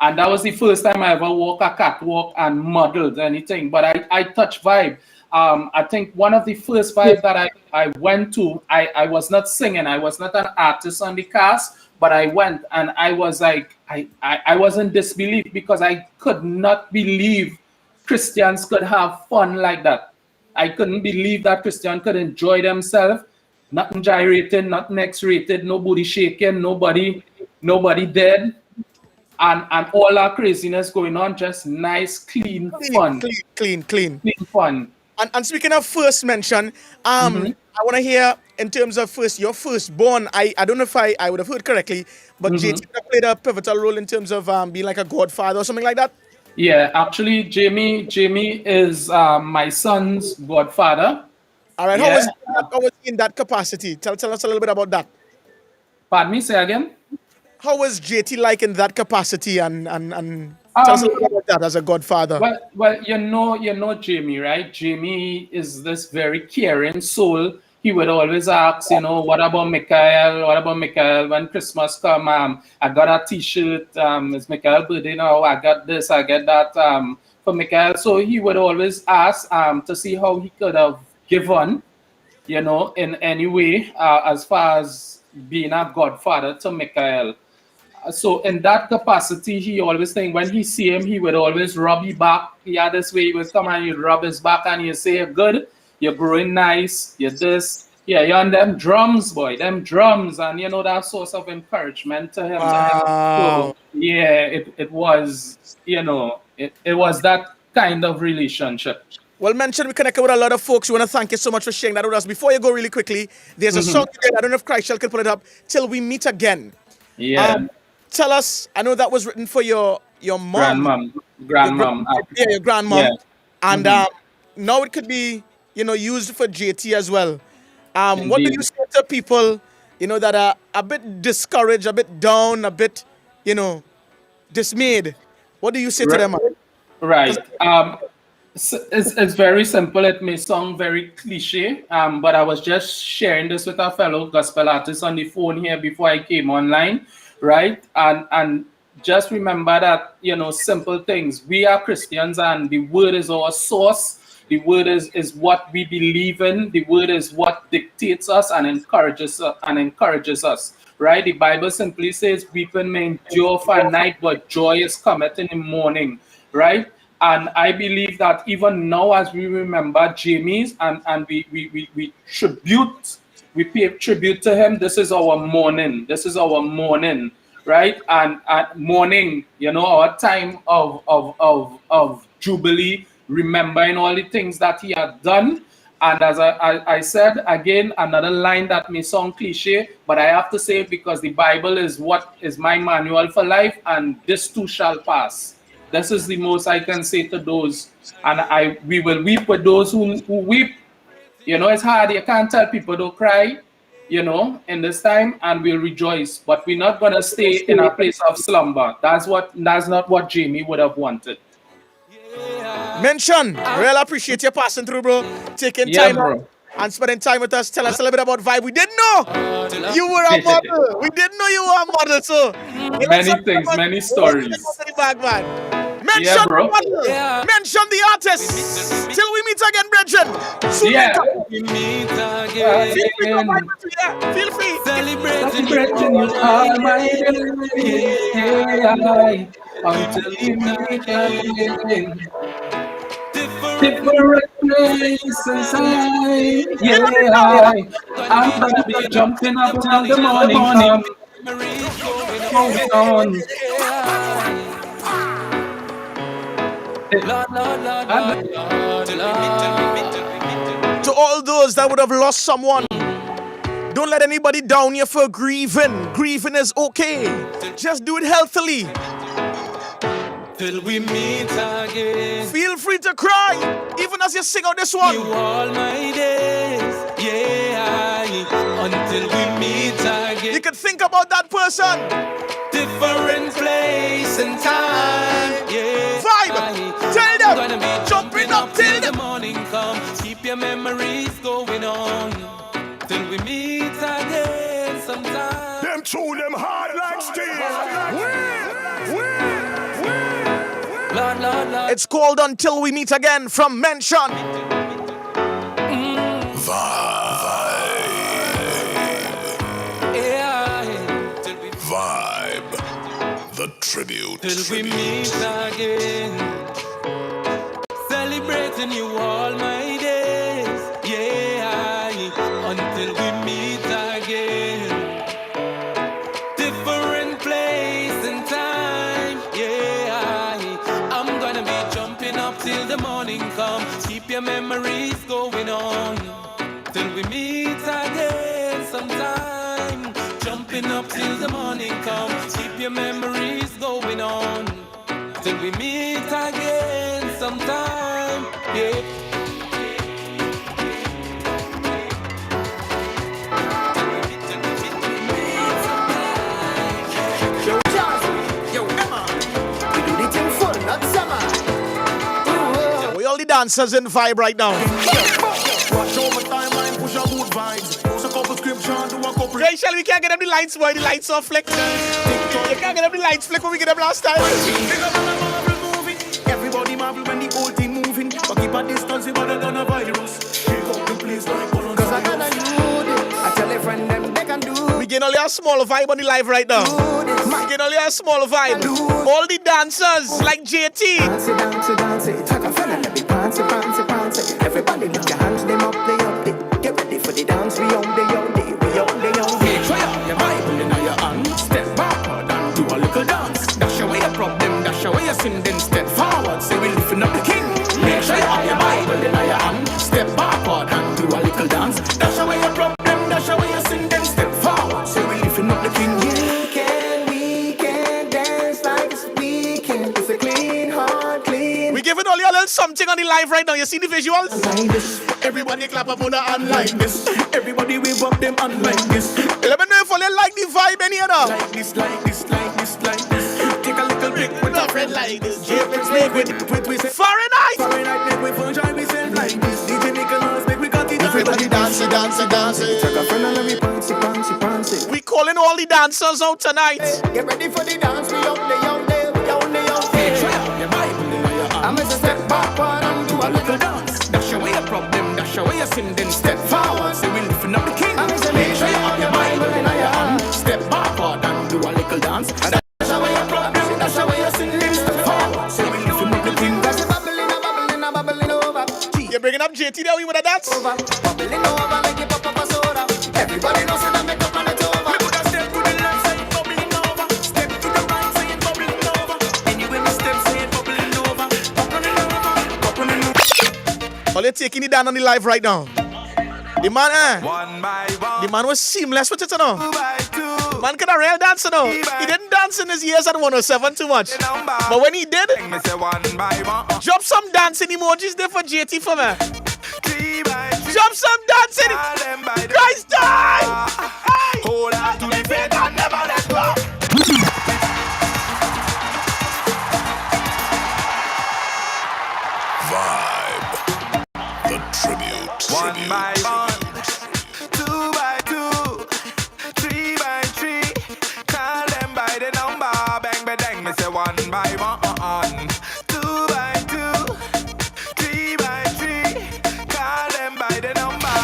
And that was the first time I ever walked a catwalk and modeled anything. But I touched Vibe. I think one of the first Vibe that I went to, I was not singing. I was not an artist on the cast, but I went and I was like, I was in disbelief because I could not believe Christians could have fun like that. I couldn't believe that Christians could enjoy themselves. Nothing gyrating, nothing X-rated, nobody shaking, nobody dead. And all our craziness going on, just nice, clean fun. Clean fun. And speaking of first mention, I want to hear in terms of your firstborn. I don't know if I would have heard correctly, but JT played a pivotal role in terms of being like a godfather or something like that. Yeah, actually, Jamie is my son's godfather. All right, Yeah. how was he in that capacity? Tell us a little bit about that. Pardon me, say again? How was JT like in that capacity and tell us a little bit about that as a godfather? Well, you know Jamie, right? Jamie is this very caring soul. He would always ask, what about Michael? What about Michael? When Christmas come, I got a T-shirt. It's Michael's birthday now. I got this, I get that for Michael. So he would always ask to see how he could have given, in any way as far as being a godfather to Michael. So in that capacity, he always think when he see him, he would always rub his back. He had this way, he would come and he'd rub his back and he'd say, good, you're growing nice, you're this. Yeah, you're on them drums, boy, them drums. And that source of encouragement to him. Wow. So, yeah, it was, it was that kind of relationship. Well, mentioned we connected with a lot of folks. We want to thank you so much for sharing that with us. Before you go really quickly, there's a song there. I don't know if Christ can put it up. Till We Meet Again. Yeah. Tell us, I know that was written for your mom. Grandmom. Yeah, your grandmom. Yeah. And now it could be, used for JT as well. What do you say to people, that are a bit discouraged, a bit down, a bit, dismayed? What do you say to them? Right. It's very simple. It may sound very cliche, but I was just sharing this with a fellow gospel artist on the phone here before I came online, right? And just remember that, simple things. We are Christians and the word is our source. The word is what we believe in. The word is what dictates us and encourages us, right? The Bible simply says, weeping may endure for a night, but joy is cometh in the morning, right? And I believe that even now, as we remember Jamie's and we pay tribute to him, this is our morning. This is our morning, right? And morning, our time of jubilee, remembering all the things that he had done. And as I said, again, another line that may sound cliche, but I have to say it because the Bible is what is my manual for life, and this too shall pass. This is the most I can say to those, and we will weep with those who weep. It's hard. You can't tell people don't cry, in this time, and we'll rejoice. But we're not gonna stay in a place of slumber. That's not what Jamie would have wanted. Mention, real appreciate you passing through, bro. Taking time out and spending time with us. Tell us a little bit about Vibe. We didn't know you were a model. We didn't know you were a model. So many things, many stories. Mention the model. Mention the artist. Till we meet again, brethren. Soon we meet again. Feel free. Celebrating you all my day. Until we meet again. Different places, I'm gonna be jumping up till the morning. Going on. To all those that would have lost someone, don't let anybody down you for grieving. Grieving is okay. Just do it healthily. Till we meet again. Feel free to cry, even as you sing out this one. You all my days, until we meet again. You can think about that person. Different place and time, Vibe, tell them. Jumping up till the morning come. Keep your memories going on. Till we meet again sometime. Them chew them hard like steel. It's called Until We Meet Again from Mention. Vibe. The tribute. Till we meet again. Celebrating you all my days. Yeah. Until we meet again. Different place and time. Yeah. I'm gonna be jumping up till the morning come. Keep your memories going on. Till we meet again sometime. Jumping up till the morning comes. Keep your memories going on. Till we meet again sometime. Yeah. Yo, Jazzy, yo, Emma, we do the thing full, not summer. We all the dancers in vibe right now. Watch over timeline, push a good vibes. Post a couple scripture, do a couple. Rachel, we can't get them the lights, boy. The lights are flick. You can't get them the lights flick when we get them last time. Everybody marvel when the whole team moving. But keep a distance, you better than a virus. Shake up the place like one. Cause I gotta do this. I tell a friend them they can do. We get only a small vibe on the live right now. We get only a small vibe. All the dancers like JT. Dance, dance, take a fella, let me bounce. Everybody lift your hands, them up, they up, they. Get ready for the dance, we on the. Try out your Bible in your hand. Step backward and do a little dance. Dash away your problem, dash away your sin, then step forward. Say we lifting up the king. Make sure you have your Bible in your hand. Step backward and do a little dance. Dash away your problem, dash away your sin, then step forward. Say we lifting up the king. We can dance like this weekend. It's a clean heart, clean. We giving all you a little something on the live right now. You see the visuals? Like this. Everybody clap up on the hand like this. Everybody wave up them hand like this. Let me know if you like the vibe in here now. Like this. Take a little break with a friend like this. James make with Fahrenheit. Make with fun join we say like this. DJ Nicholas make we got it. Everybody dance. Take a friend and let me bouncy. We calling all the dancers out tonight. Get ready for the dance. We out there. Try out your Bible in your hand. I'm gonna step backward and do a little dance. Dash away your problem, dash away your sin, then step forward. Say we lifting up the king. I'm gonna make sure you have your Bible in your hand. Step backward and do a little dance. Dash away your problem, dash away your sin, then step forward. Say we lifting up the king. That's a bubbling over. You're bringing up JT there with a dance? Bubbling over like you pop up a soda. Everybody knows that I make up on it over. We could have step to the left side, bubbling over. Step to the right side, bubbling over. Anyway, my step say bubbling over. Bubbling over. All you're taking it down on the live right now. The man, One by one. the man was seamless with it, you know. 2 by 2. Man could a real dancer, you know. He didn't dance in his years at 107 too much. But when he did, Me say 1 by 1. drop some dancing emojis there for JT for me. 3 by 3. Drop some dancing. Christ time! Hold on to the faith and never let go. Vibe. The tribute. 1 by 1. 2 by 2. 3 by 3. Call them by the number. Bang, bang, bang. Me say 1 by 1. 2 by 2. 3 by 3. Call them by the number.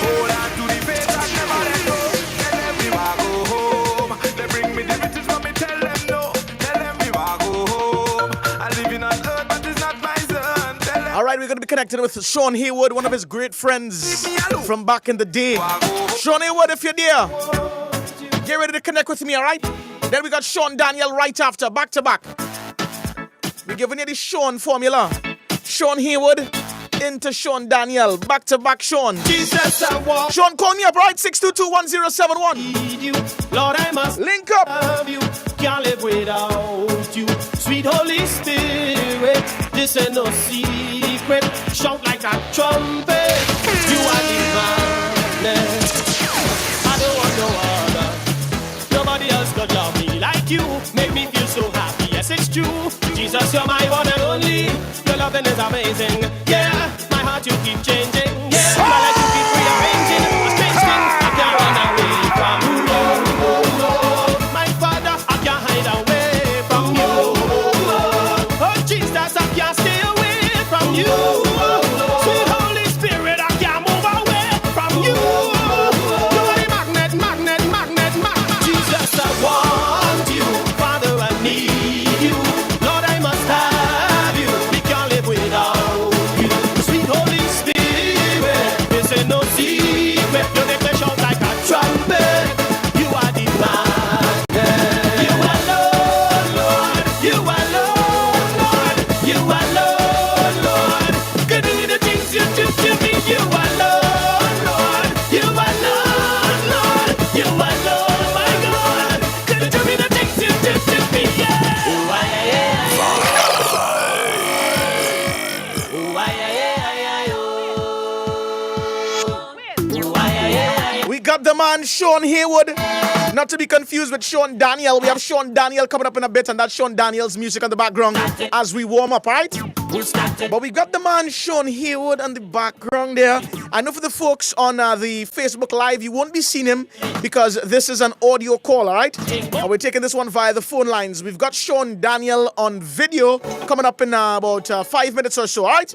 Hold on to the faith and never let go. Tell them we want go home. They bring me the riches, but me tell them no. Tell them we want go home. I'm living on earth, but it's not my son. Tell them. All right, we're going to be connected with Sean Haywood, one of his great friends from back in the day. Sean Haywood, if you're there, get ready to connect with me, all right? Then we got Sean Daniel right after, back to back. We're giving you the Sean formula. Sean Haywood into Sean Daniel, back to back Sean. Jesus, I walk. Sean, call me up, right? 622-1071. Need you, Lord, I must link up. Love you, can't live without you. Sweet Holy Spirit, this ain't no secret. Shout like a trumpet. You are divine. I don't want no other. Nobody else could love me like you. Make me feel so happy. Yes, it's true. Jesus, you're my one and only. Your loving is amazing. Yeah, my heart you keep changing. Yeah, my life you keep rearranging. A strange thing, I can't run away from you. My Father, I can't hide away from you. Oh, Jesus. got the man Sean Haywood, not to be confused with Sean Daniel. We have Sean Daniel coming up in a bit, and that's Sean Daniel's music on the background as we warm up, right? But we got the man Sean Haywood on the background there. I know for the folks on the Facebook Live, you won't be seeing him because this is an audio call, all right? And we're taking this one via the phone lines. We've got Sean Daniel on video coming up in about 5 minutes or so, all right?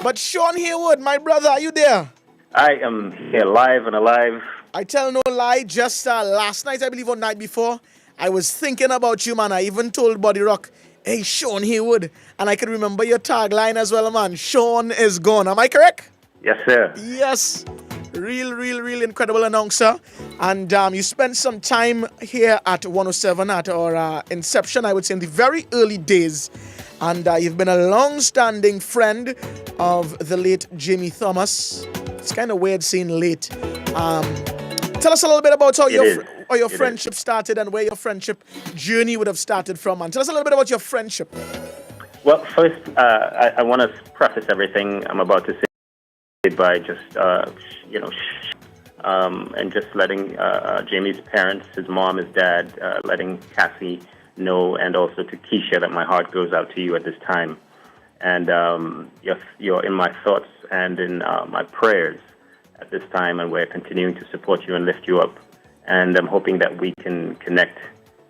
But Sean Haywood, my brother, are you there? I am here live and alive. I tell no lie, just last night, I believe, or night before, I was thinking about you, man. I even told Buddy Rock, hey, Sean Haywood. And I can remember your tagline as well, man. Sean is gone. Am I correct? Yes, sir. Yes. Real incredible announcer. And you spent some time here at 107 at our inception, I would say, in the very early days. And you've been a long-standing friend of the late Jamie Thomas. It's kind of weird saying late. Tell us a little bit about how your friendship started and where your friendship journey would have started from. And tell us a little bit about your friendship. Well, first, I want to preface everything I'm about to say by just, and just letting Jamie's parents, his mom, his dad, letting Cassie know, and also to Keisha, that my heart goes out to you at this time. And you're in my thoughts and in my prayers at this time, and we're continuing to support you and lift you up. And I'm hoping that we can connect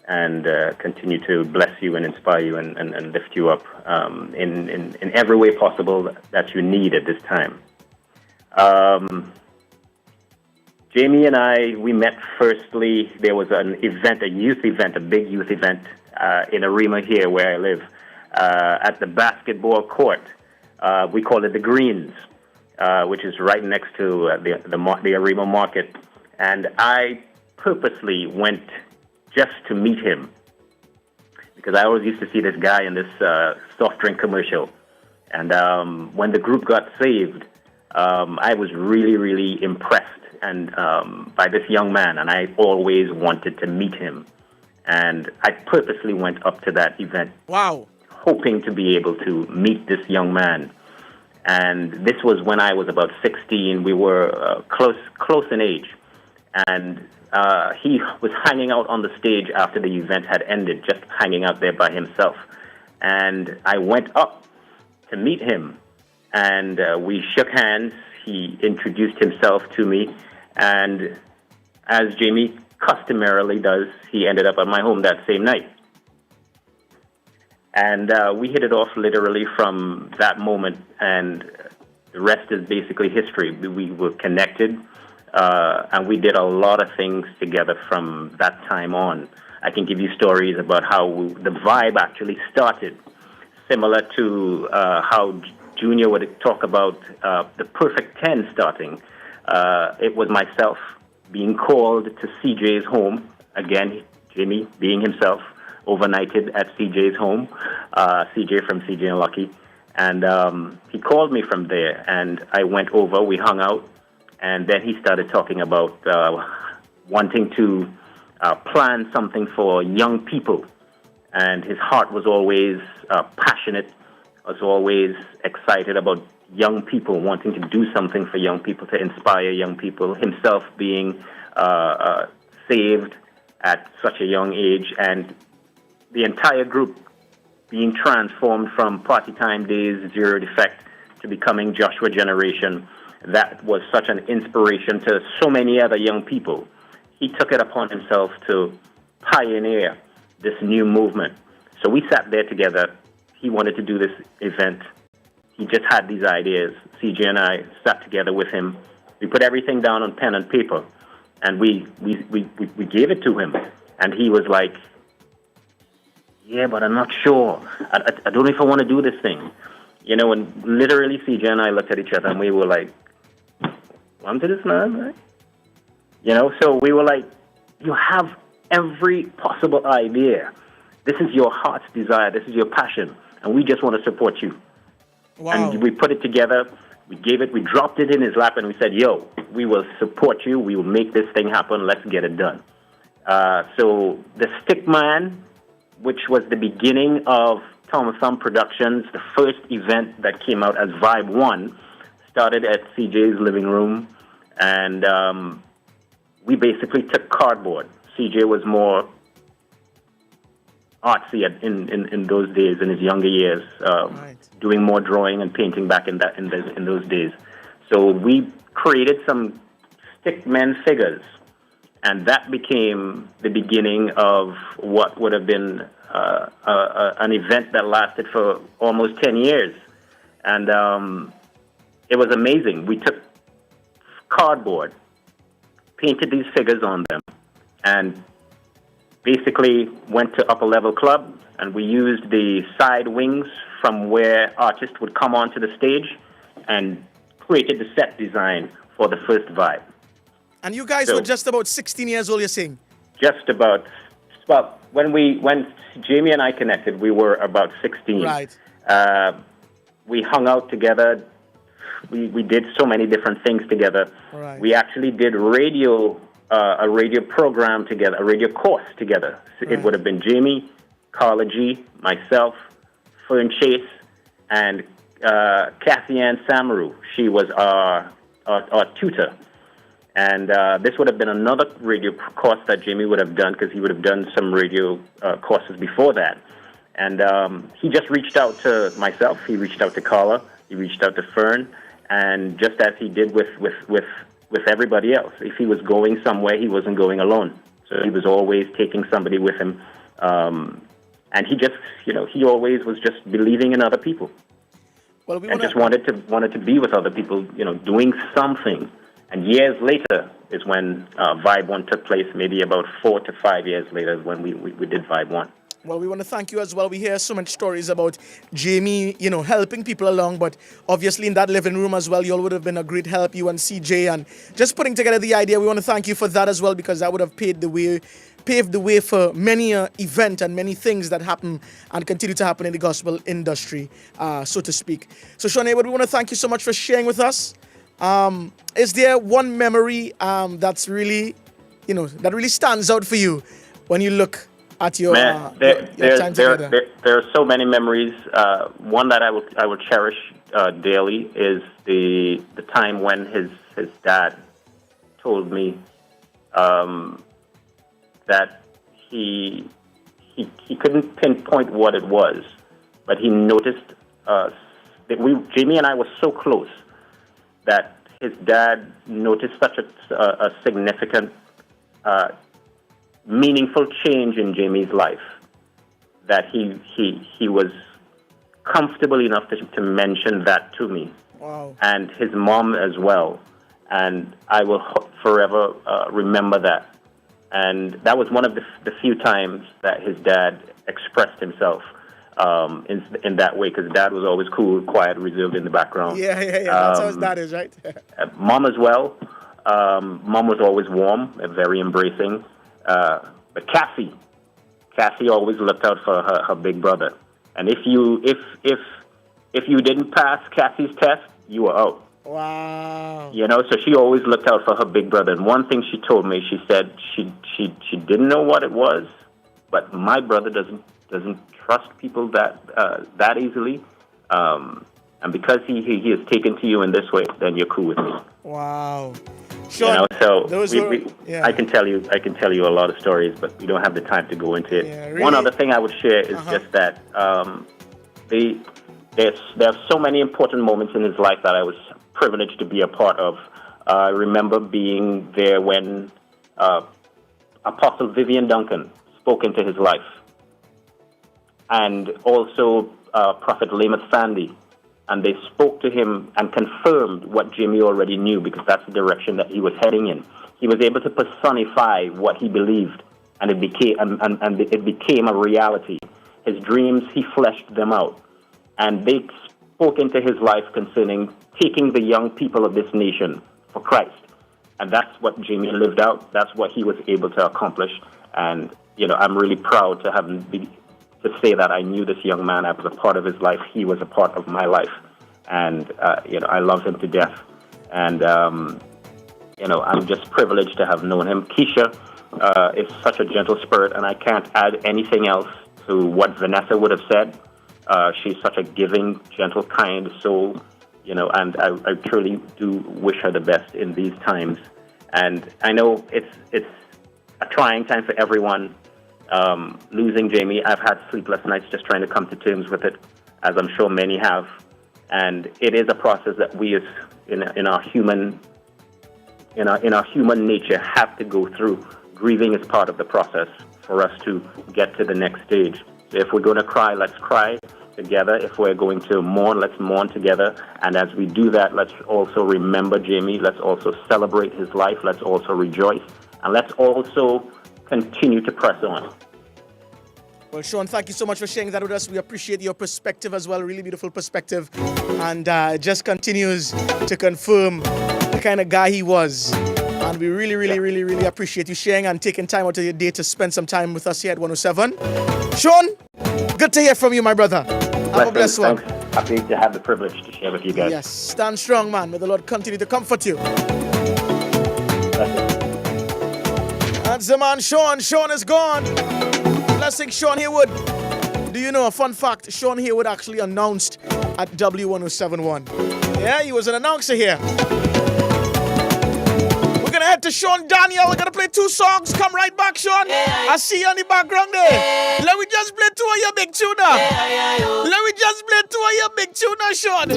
and continue to bless you and inspire you and lift you up in every way possible that you need at this time. Jamie and I, we met firstly, there was an event, a big youth event in Arima here where I live, at the basketball court. We call it the Greens, which is right next to the Arima market. And I purposely went just to meet him because I always used to see this guy in this soft drink commercial. And when the group got saved, I was really impressed by this young man, and I always wanted to meet him. And I purposely went up to that event. Wow. Hoping to be able to meet this young man. And this was when I was about 16. We were close in age. And he was hanging out on the stage after the event had ended, just hanging out there by himself. And I went up to meet him, and we shook hands. He introduced himself to me, and as Jamie customarily does, he ended up at my home that same night. And we hit it off literally from that moment, and the rest is basically history. We were connected, and we did a lot of things together from that time on. I can give you stories about how the vibe actually started, similar to how Junior would talk about the perfect 10 starting. It was myself being called to CJ's home. Again, Jamie being himself, overnighted at CJ's home, CJ from CJ and Lucky. And he called me from there, and I went over, we hung out, and then he started talking about wanting to plan something for young people. And his heart was always passionate, was always excited about young people, wanting to do something for young people, to inspire young people, himself being saved at such a young age, and the entire group being transformed from Party Time Days, Zero Defect, to becoming Joshua Generation. That was such an inspiration to so many other young people. He took it upon himself to pioneer this new movement. So we sat there together. He wanted to do this event. He just had these ideas. CJ and I sat together with him. We put everything down on pen and paper, and we gave it to him. And he was like, yeah, but I'm not sure. I don't know if I want to do this thing. You know, and literally CJ and I looked at each other, and we were like, want to do this, man, right? You know, so we were like, you have every possible idea. This is your heart's desire. This is your passion. And we just want to support you. Wow. And we put it together. We gave it. We dropped it in his lap, and we said, yo, we will support you. We will make this thing happen. Let's get it done. So the Stickman, which was the beginning of Thomas Thumb Productions, the first event that came out as Vibe 1, started at CJ's living room. And we basically took cardboard. CJ was more artsy in those days, in his younger years, doing more drawing and painting back in those days. So we created some stickmen figures, and that became the beginning of what would have been an event that lasted for almost 10 years. And it was amazing. We took cardboard, painted these figures on them, and basically went to upper level club, and we used the side wings from where artists would come onto the stage and created the set design for the first Vibe. And you guys were just about 16 years old, you're saying? Just about. Well, when Jamie and I connected, we were about 16. Right. We hung out together. We did so many different things together. Right. We actually did a radio program together, a radio course together. So it would have been Jamie, Carla G, myself, Fern Chase, and Kathy Ann Samaru. She was our tutor. And this would have been another radio course that Jamie would have done, because he would have done some radio courses before that. And he just reached out to myself. He reached out to Carla. He reached out to Fern. And just as he did with everybody else, if he was going somewhere, he wasn't going alone. So he was always taking somebody with him. And he just, he always was just believing in other people. Well, just wanted to be with other people, doing something. And years later is when Vibe 1 took place, maybe about 4 to 5 years later when we did Vibe 1. Well, we want to thank you as well. We hear so many stories about Jamie, helping people along, but obviously in that living room as well, you all would have been a great help, you and CJ, and just putting together the idea. We want to thank you for that as well, because that would have paved the way for many event and many things that happen and continue to happen in the gospel industry, so to speak. So, Sean Haywood, we want to thank you so much for sharing with us. Is there one memory that's really, that really stands out for you when you look at your time together? There are so many memories. One that I will cherish daily is the time when his dad told me that he couldn't pinpoint what it was, but he noticed that Jamie and I were so close that his dad noticed such a significant, meaningful change in Jamie's life that he was comfortable enough to mention that to me. Wow. And his mom as well. And I will forever remember that. And that was one of the few times that his dad expressed himself in that way, because Dad was always cool, quiet, reserved in the background. Yeah. That's how his dad is, right? Mom as well. Mom was always warm, very embracing. But Cassie always looked out for her big brother. And if you didn't pass Cassie's test, you were out. Wow. So she always looked out for her big brother. And one thing she told me, she said she didn't know what it was, but my brother doesn't trust people that easily. And because he has taken to you in this way, then you're cool with me. Wow. Sean, I can tell you a lot of stories, but we don't have the time to go into it. Yeah, really? One other thing I would share is just that there's so many important moments in his life that I was privileged to be a part of. I remember being there when Apostle Vivian Duncan spoke into his life, and also Prophet Lamoth Sandy. And they spoke to him and confirmed what Jimmy already knew, because that's the direction that he was heading in. He was able to personify what he believed, and it became a reality. His dreams, he fleshed them out. And they spoke into his life concerning taking the young people of this nation for Christ. And that's what Jimmy lived out. That's what he was able to accomplish. And, I'm really proud to say that I knew this young man. I was a part of his life. He was a part of my life. And, I love him to death. And, I'm just privileged to have known him. Keisha is such a gentle spirit, and I can't add anything else to what Vanessa would have said. She's such a giving, gentle, kind soul, and I truly do wish her the best in these times. And I know it's a trying time for everyone. Losing Jamie, I've had sleepless nights just trying to come to terms with it, as I'm sure many have. And it is a process that we, as in our human nature, have to go through. Grieving is part of the process for us to get to the next stage. So if we're going to cry, let's cry together. If we're going to mourn, let's mourn together. And as we do that, let's also remember Jamie. Let's also celebrate his life. Let's also rejoice. And let's also continue to press on. Well, Sean, thank you so much for sharing that with us. We appreciate your perspective as well, really beautiful perspective. And it just continues to confirm the kind of guy he was. And we really appreciate you sharing and taking time out of your day to spend some time with us here at 107. Sean, good to hear from you, my brother. Have a blessed one. Thanks. Happy to have the privilege to share with you guys. Yes, stand strong, man. May the Lord continue to comfort you. That's the man, Sean. Sean is gone. Blessing Sean Haywood. Do you know a fun fact? Sean Haywood actually announced at W1071. Yeah, he was an announcer here. We're gonna head to Sean Daniel. We're gonna play 2 songs. Come right back, Sean. I see you on the background there. Let me just play 2 of your big tuna. Let me just play 2 of your big tuna, Sean.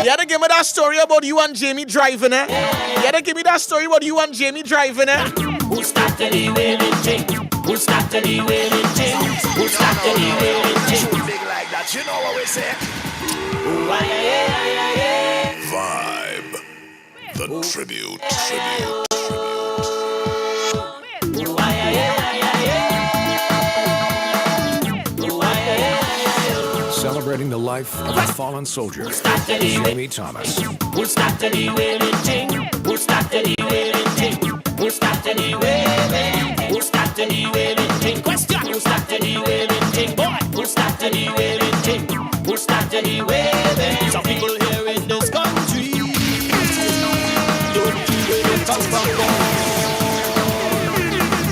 You had to give me that story about you and Jamie driving, eh? You had to give me that story about you and Jamie driving, eh? Who started the wheeling thing? Who started the wheeling thing? Who started the wheeling thing? Big like that, you know what we say? Vibe. The tribute. Celebrating the life of a fallen soldier, Jamie Thomas. Who started the wheeling thing? Who started the wheeling thing? Who started the wheeling? Who started the wheeling thing? Question. Who started the wheeling thing? Boy. Who started the wheeling thing? Who started the wheeling? Some people here in this country don't know where they come from.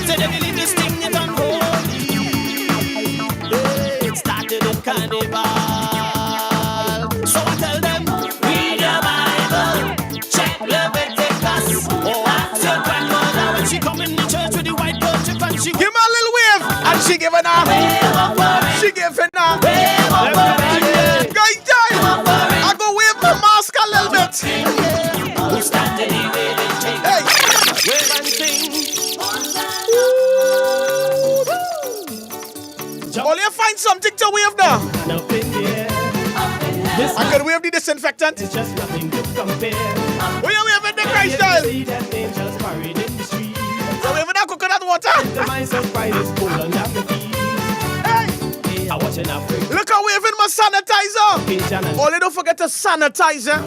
Say they believe this thing is unholy. It started in carnival. So I tell them, read your Bible, check Leviticus. Oh, ask your grandmother when she come in the church with the white kerchief and she give me a little wave, and she giving her. She giving her. Guys, I go wave the mask a little bit. Who started the waving thing? Hey, wave and sing. Only you find something to wave now. I could wave the disinfectant. It's just nothing to compare. Where you waving the Christ style? You waving that coconut water? The minds of pride is full on the feet. I watch an Africa. Look how waving my sanitizer. Only don't forget to sanitizer.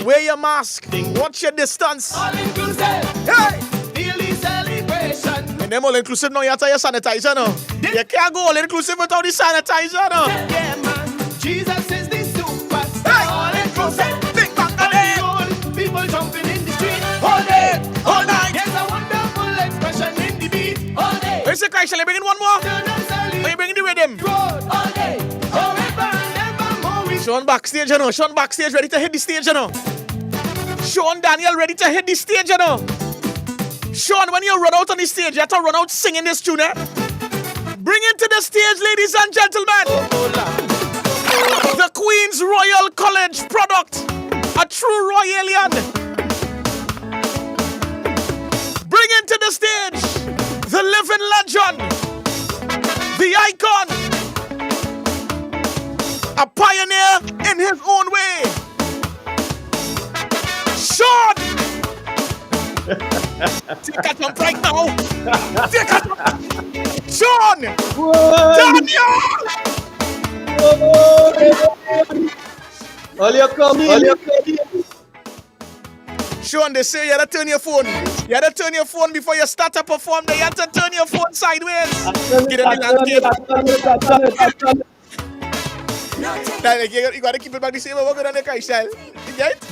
Wear your mask. Watch your distance. All inclusive. Hey! Daily celebration. And them all inclusive now, you have to your sanitizer now. You can't go all inclusive without the sanitizer now. Yeah, man. Jesus is the superstar. Hey! All inclusive. Big bang on it. People jumping in the street. All day, all night. There's a wonderful expression in the beat. All day. Where's the Christ? Shall I bring in one more? Are you bringing the rhythm? All day. Forever and evermore. Sean backstage, you know. Sean backstage, ready to hit the stage, you know. Sean Daniel, ready to hit the stage, you know. Sean, when you run out on the stage, you have to run out singing this tune, eh? Bring it to the stage, ladies and gentlemen. The Queen's Royal College product. A true Royalian. Bring into the stage the living legend, the icon, a pioneer in his own way, Sean. Take a jump right now. Take a jump. Sean. Daniel. All you come here. Sean, they say you had to turn your phone. You had to turn your phone before you start to perform. You had to turn your phone sideways. Get in the landscape. You got to keep it back the same way. We're good on the Christ style. You get it?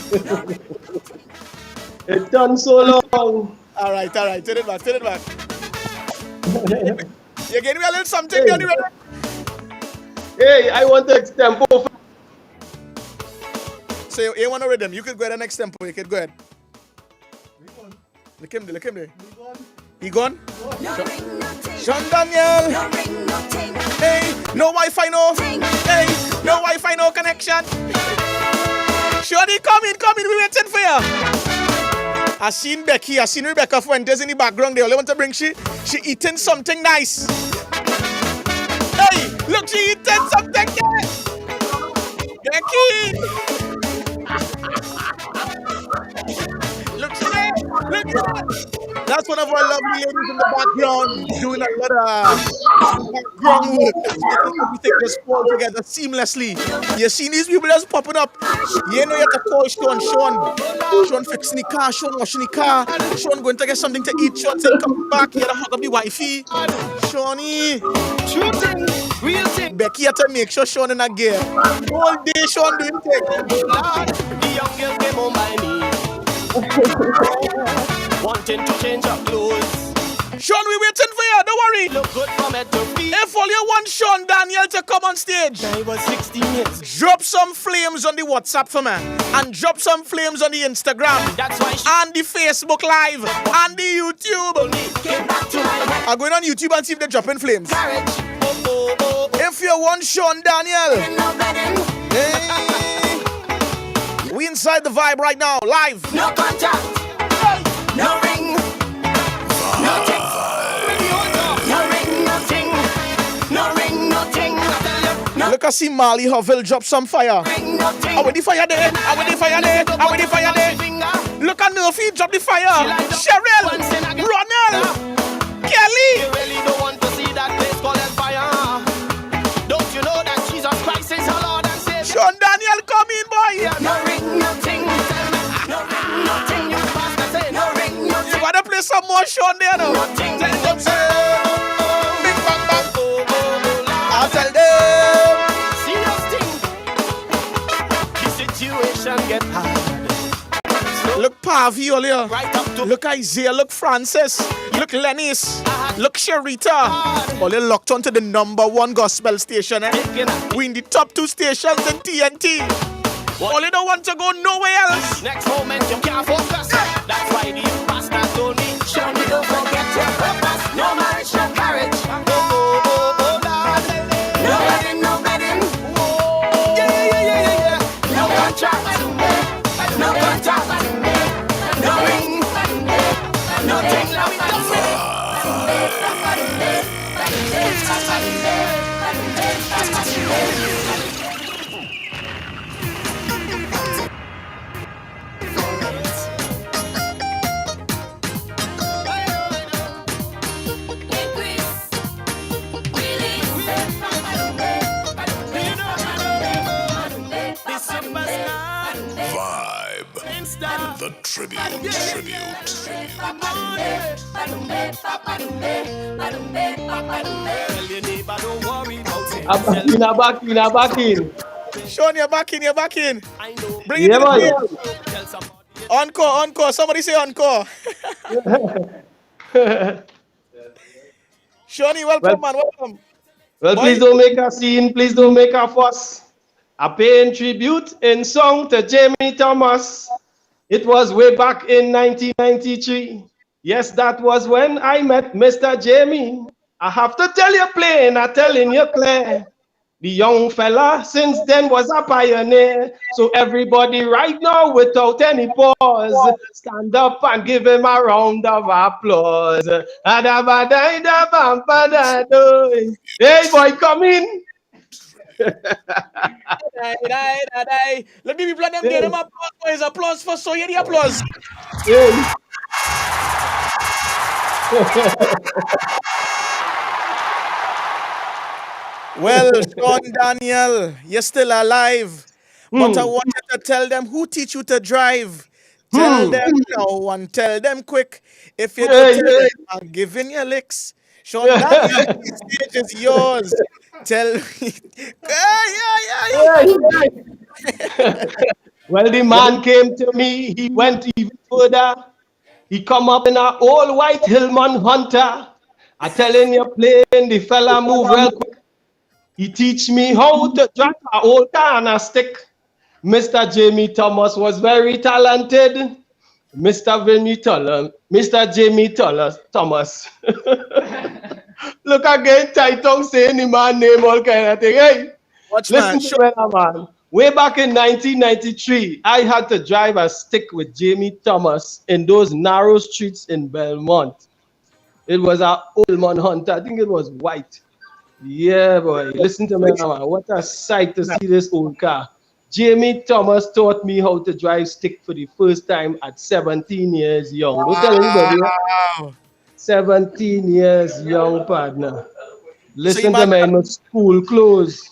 It's done so long. All right. Turn it back. You getting me a little something? Hey. Hey, I want to extempo. So you want a rhythm? You could go ahead and next tempo. You could go ahead. Look him there. He gone? Sean Daniel. Hey, no Wi-Fi, no. Hey, no Wi-Fi, no connection. Shorty, come in, we waiting for you. I seen Rebecca Fuentes in the background. They only want to bring she eating something nice. Hey, look, she eating something nice. Becky. Look at that. That's one of our lovely ladies in the background doing a lot of background work. Everything just fall together seamlessly. You see these people just popping up. You know you have to call Sean fixing the car, Sean washing the car, Sean going to get something to eat, Sean saying come back, you had to hug up the wifey. Shawnee. Real thing. Becky had to make sure Sean in a gear. All day Sean doing things. The young girl came on my knee. Wanting to change her clothes. Sean, we waiting for you, don't worry. Look good from head to feet. If all you want Sean Daniel to come on stage, I was 16 years. Drop some flames on the WhatsApp for me. And drop some flames on the Instagram. That's why and the Facebook Live. And the YouTube. I'm going on YouTube and see if they're dropping flames. If you want Sean Daniel, we inside the vibe right now, live. No contact. No ring. No text. No ring, nothing. No ring, nothing. Look, I see Marley Hoville drop some fire. I with the fire there. Look at Murphy drop the fire. Cheryl, Ronald, Kelly. You really don't want to see that place called fire. Don't you know that Jesus Christ is our Lord and Savior? Sean Daniel, come in, boy. No ring, nothing. No ring, nothing. You pastor say no ring, nothing. You gotta play some more Sean there, no? Nothing. Big bang bang. I'll tell them. Serious thing. The situation get hard. Look Pavi earlier. Right up to look Isaiah. Look Francis. Look Lennis. Look Sharita. All they locked onto the #1 gospel station. We in the top 2 stations in TNT. All they don't want to go nowhere else. Next moment you can't focus. That's why the pastor told me, show me don't forget your purpose. No marriage, no marriage. No wedding, no wedding. Yeah. No contract. No contract. No ring. Nothing like The tribute. I'm back in. Sean, you're back in. Bring it Yeah, in. Encore. Somebody say encore. Shawnee, welcome, man. Welcome. Well, please don't make a scene. Please don't make a fuss. I paying tribute in song to Jamie Thomas. It was way back in 1993. Yes, that was when I met Mr. Jamie. I have to tell you plain, I'm telling you clear. The young fella since then was a pioneer. So everybody right now, without any pause, stand up and give him a round of applause. Hey boy, come in. Let me people them give them applause, boys. Applause for so hear the applause. Well, Sean Daniel, you're still alive. But I wanted to tell them who teach you to drive. Tell them now and tell them quick. If you don't tell them, I'm giving you licks. Sean Daniel, the stage is yours. Tell me. Well, the man came to me. He went even further. He come up in an old white Hillman Hunter. I telling you, playing the fella move real quick. He teach me how to drive an old car and a stick. Mr. Jamie Thomas was very talented. Mr. Vinny Toller, Mr. Jamie Thomas. Look again, Taitong saying the man name, all kind of thing. Hey, listen to me, man. Way back in 1993, I had to drive a stick with Jamie Thomas in those narrow streets in Belmont. It was an old man Hunter. I think it was white. Yeah, boy. Listen to me, man. What a sight to see this old car. Jamie Thomas taught me how to drive stick for the first time at 17 years young. Don't tell anybody. 17 years young, partner. Listen to me in my school clothes.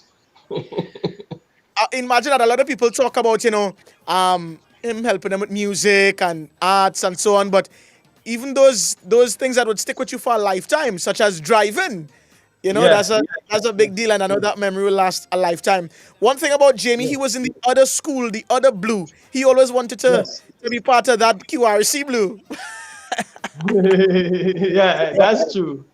Imagine that a lot of people talk about, him helping them with music and arts and so on, but even those things that would stick with you for a lifetime, such as driving, that's a big deal, and I know that memory will last a lifetime. One thing about Jamie, he was in the other school, the other blue. He always wanted to be part of that QRC blue. Yeah, that's true.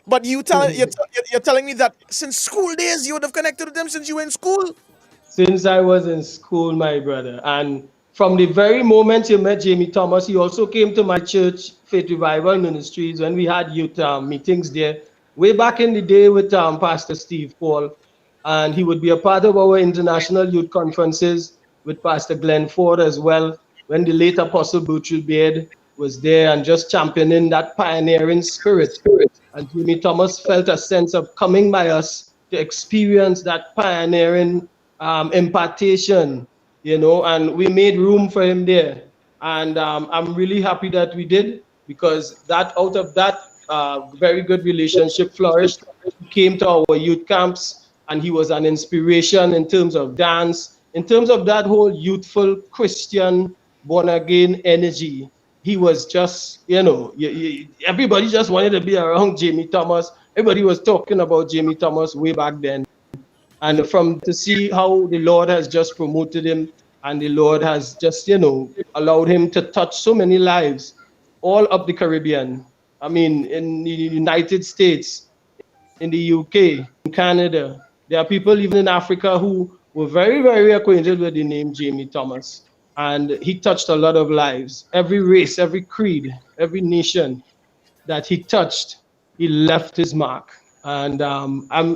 But you're telling me that since school days you would have connected with them since you were in school? Since I was in school, my brother. And from the very moment you met Jamie Thomas, he also came to my church, Faith Revival Ministries, when we had youth meetings there. Way back in the day with Pastor Steve Paul. And he would be a part of our international youth conferences with Pastor Glenn Ford as well, when the late Apostle Bertrand Beard was there and just championing that pioneering spirit. And Jamie Thomas felt a sense of coming by us to experience that pioneering impartation, and we made room for him there. And I'm really happy that we did, because out of that very good relationship flourished. He came to our youth camps, and he was an inspiration in terms of dance, in terms of that whole youthful Christian born-again energy. He was just, everybody just wanted to be around Jamie Thomas. Everybody was talking about Jamie Thomas way back then. And to see how the Lord has just promoted him, and the Lord has just, allowed him to touch so many lives all up the Caribbean. I mean, in the United States, in the UK, in Canada. There are people even in Africa who were very, very acquainted with the name Jamie Thomas. And he touched a lot of lives. Every race, every creed, every nation that he touched, he left his mark. And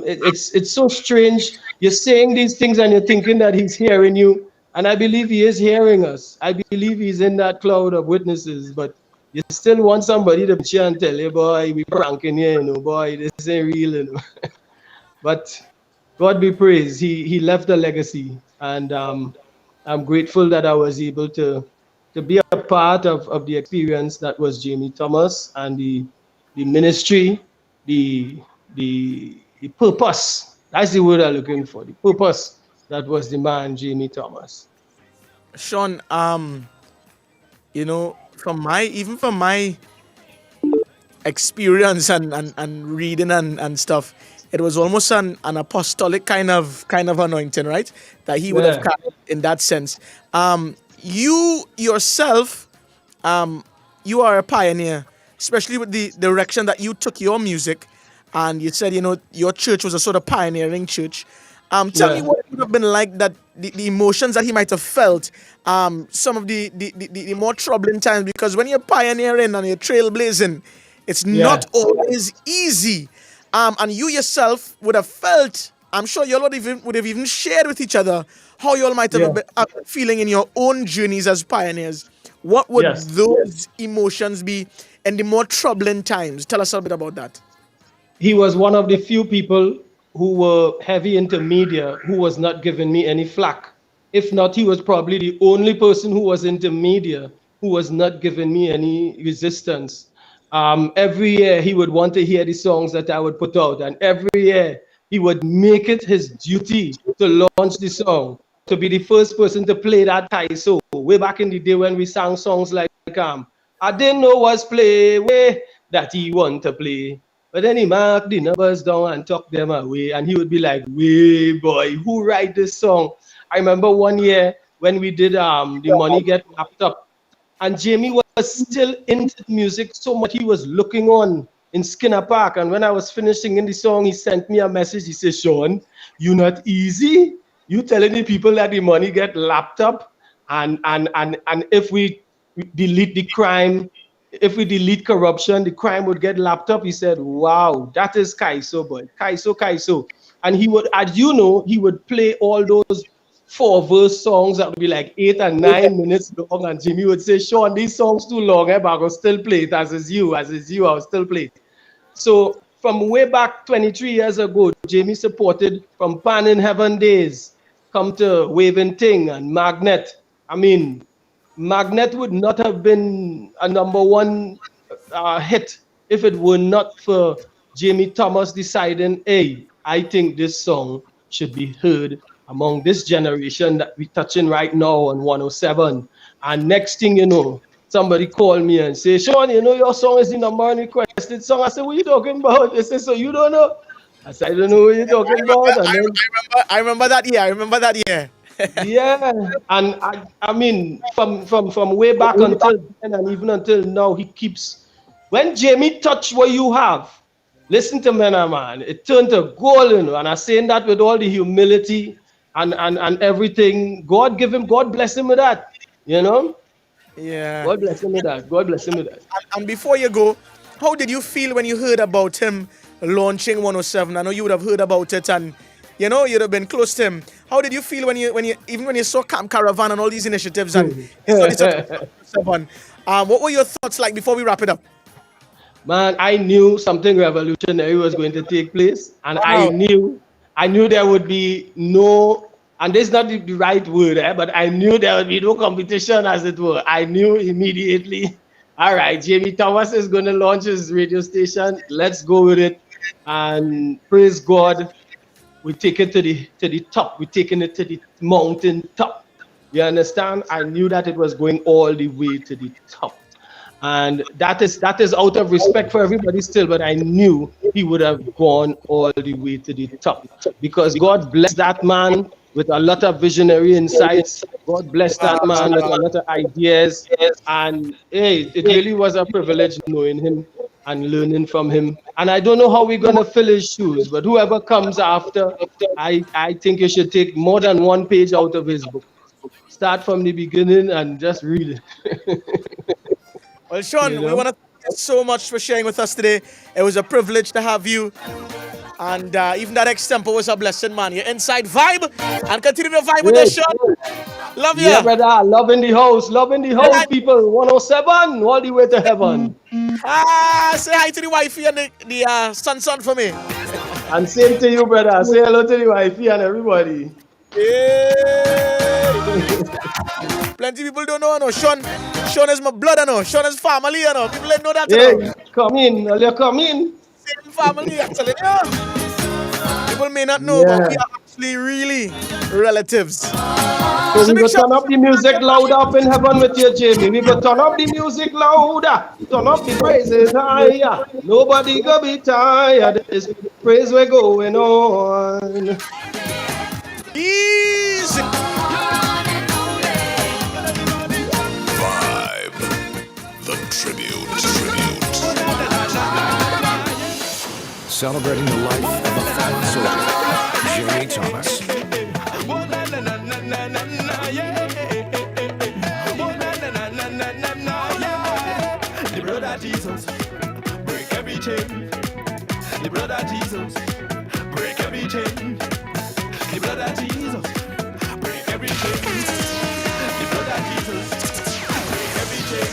it's so strange. You're saying these things and you're thinking that he's hearing you. And I believe he is hearing us. I believe he's in that cloud of witnesses. But you still want somebody to cheer and tell you, boy, we pranking here, boy, this ain't real, But God be praised. He left a legacy. And I'm grateful that I was able to be a part of the experience that was Jamie Thomas, and the ministry, the purpose. That's the word I'm looking for. The purpose that was the man Jamie Thomas. Sean, from my experience and reading and stuff, it was almost an apostolic kind of anointing, right? That he would have carried in that sense. You yourself, you are a pioneer, especially with the direction that you took your music. And you said, your church was a sort of pioneering church. Tell me what it would have been like, that the emotions that he might have felt, some of the more troubling times, because when you're pioneering and you're trailblazing, it's not always easy. And you yourself would have felt, I'm sure you all would have even shared with each other how you all might have been feeling in your own journeys as pioneers. What would those emotions be in the more troubling times? Tell us a bit about that. He was one of the few people who were heavy into media who was not giving me any flack. If not, he was probably the only person who was into media who was not giving me any resistance. Every year he would want to hear the songs that I would put out, and every year he would make it his duty to launch the song, to be the first person to play that so way back in the day when we sang songs like I didn't know what's play way that he want to play. But then he marked the numbers down and took them away. And he would be like, "Way boy, who write this song?" I remember one year when we did The Money Get Wrapped Up. And Jamie was still into music so much. He was looking on in Skinner Park. And when I was finishing in the song, he sent me a message. He said, "Sean, you not easy. You telling the people that the money get lapped up. And if we delete the crime, if we delete corruption, the crime would get lapped up. He said, wow, that is Kaiso, boy. Kaiso. And he would, as you know, he would play all those 4-verse songs that would be like 8 and 9 minutes long. And Jimmy would say, Sean, these songs too long, but I will still play it as is you, I'll still play it. So from way back 23 years ago, Jamie supported from Pan in Heaven days, come to Waving Ting and Magnet. I mean, Magnet would not have been a #1 hit if it were not for Jamie Thomas deciding, hey, I think this song should be heard among this generation that we're touching right now on 107. And next thing you know, somebody called me and say, Sean, you know your song is the #1 requested song. I said, what are you talking about? They said, so you don't know? I said, I don't know what you're talking about. I remember that year. Yeah, and I mean, from way back until then and even until now, he keeps. When Jamie touch what you have, listen to me now, man. It turned to gold, you know. And I'm saying that with all the humility and everything. God bless him with that, you know. Yeah. God bless him with that. And before you go, how did you feel when you heard about him launching 107? I know you would have heard about it, and you know you'd have been close to him. How did you feel when you saw Camp Caravan and all these initiatives and what were your thoughts like before we wrap it up? Man, I knew something revolutionary was going to take place, and I knew there would be no. And this is not the right word, but I knew there would be no competition, as it were. I knew immediately, all right, Jamie Thomas is going to launch his radio station. Let's go with it. And praise God, we take it to the top. We're taking it to the mountain top. You understand? I knew that it was going all the way to the top. And that is out of respect for everybody still, but I knew he would have gone all the way to the top. Because God bless that man with a lot of visionary insights. God bless that man with a lot of ideas. And hey, it really was a privilege knowing him and learning from him. And I don't know how we're going to fill his shoes, but whoever comes after, I think you should take more than one page out of his book. Start from the beginning and just read it. Well, Sean, we want to thank you so much for sharing with us today. It was a privilege to have you. And even that extempo was a blessing, man. Your inside vibe. And continue to vibe with us, Sean. Love you. Yeah, brother. Love in the house, people. 107, all the way to heaven. Say hi to the wifey and the son for me. And same to you, brother. Say hello to the wifey and everybody. Plenty people don't know, Sean is my blood, Sean is family, People don't know that, Come in, come in. Same family, actually, People may not know, but we are actually really relatives. So we go turn up the music louder up in heaven with you, Jamie. We go turn up the music louder. Turn up the praises higher. Nobody go be tired. This praise we're going on. Easy. Vibe. The tribute. Celebrating the life of a fallen soldier, Jamie Thomas. The blood of Jesus, break every chain. The blood of Jesus, break every chain. The blood of Jesus, break every chain. The blood of Jesus, break every chain.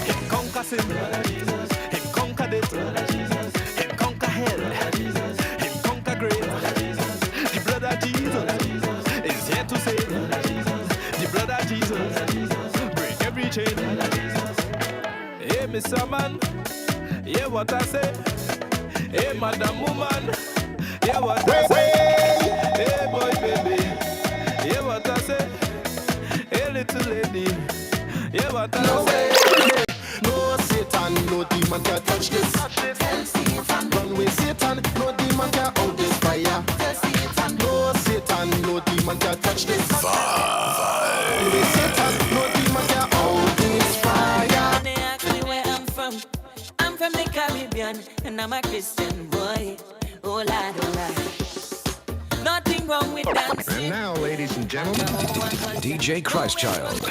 Him conquer sin, blood of Jesus. Him conquer death, blood of Jesus. Him conquer hell, blood of Jesus. Him conquer grave, blood of Jesus. The blood of Jesus is here to save, blood of Jesus. The blood of Jesus, break every chain. Hey, Mr. Man, hear what I say. Hey, Madam Woman, hear what I say. Hey, boy, baby, hear what I say. Hey, little lady, hear what I say. No Satan, no demon can touch this. Run with Satan, no demon can out this fire. No Satan, no demon can touch this. Run with Satan, no demon can out this fire. They ask me where I'm from. I'm from the Caribbean, and I'm a Christian boy. Oh lad, oh lad. Nothing nothing wrong with dancing. And now, ladies and gentlemen, DJ Christchild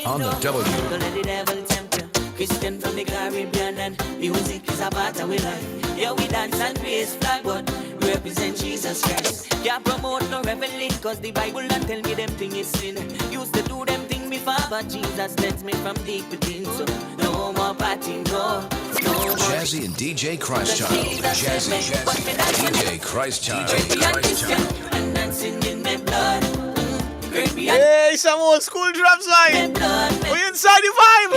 on the W. Don't let the devil tempt you. Christian from the Caribbean and music is a part of our life. Yeah, we dance and praise flag, but we represent Jesus Christ. Can't promote no reveling, cause the Bible don't tell me them thing is sin. Used to do them thing before, but Jesus cleansed me from deep within. So no more partying, no more. Jazzy and DJ Christchild. Jazzy, DJ Christchild. And dancing in my blood. Hey, some old school drums line. We inside the vibe.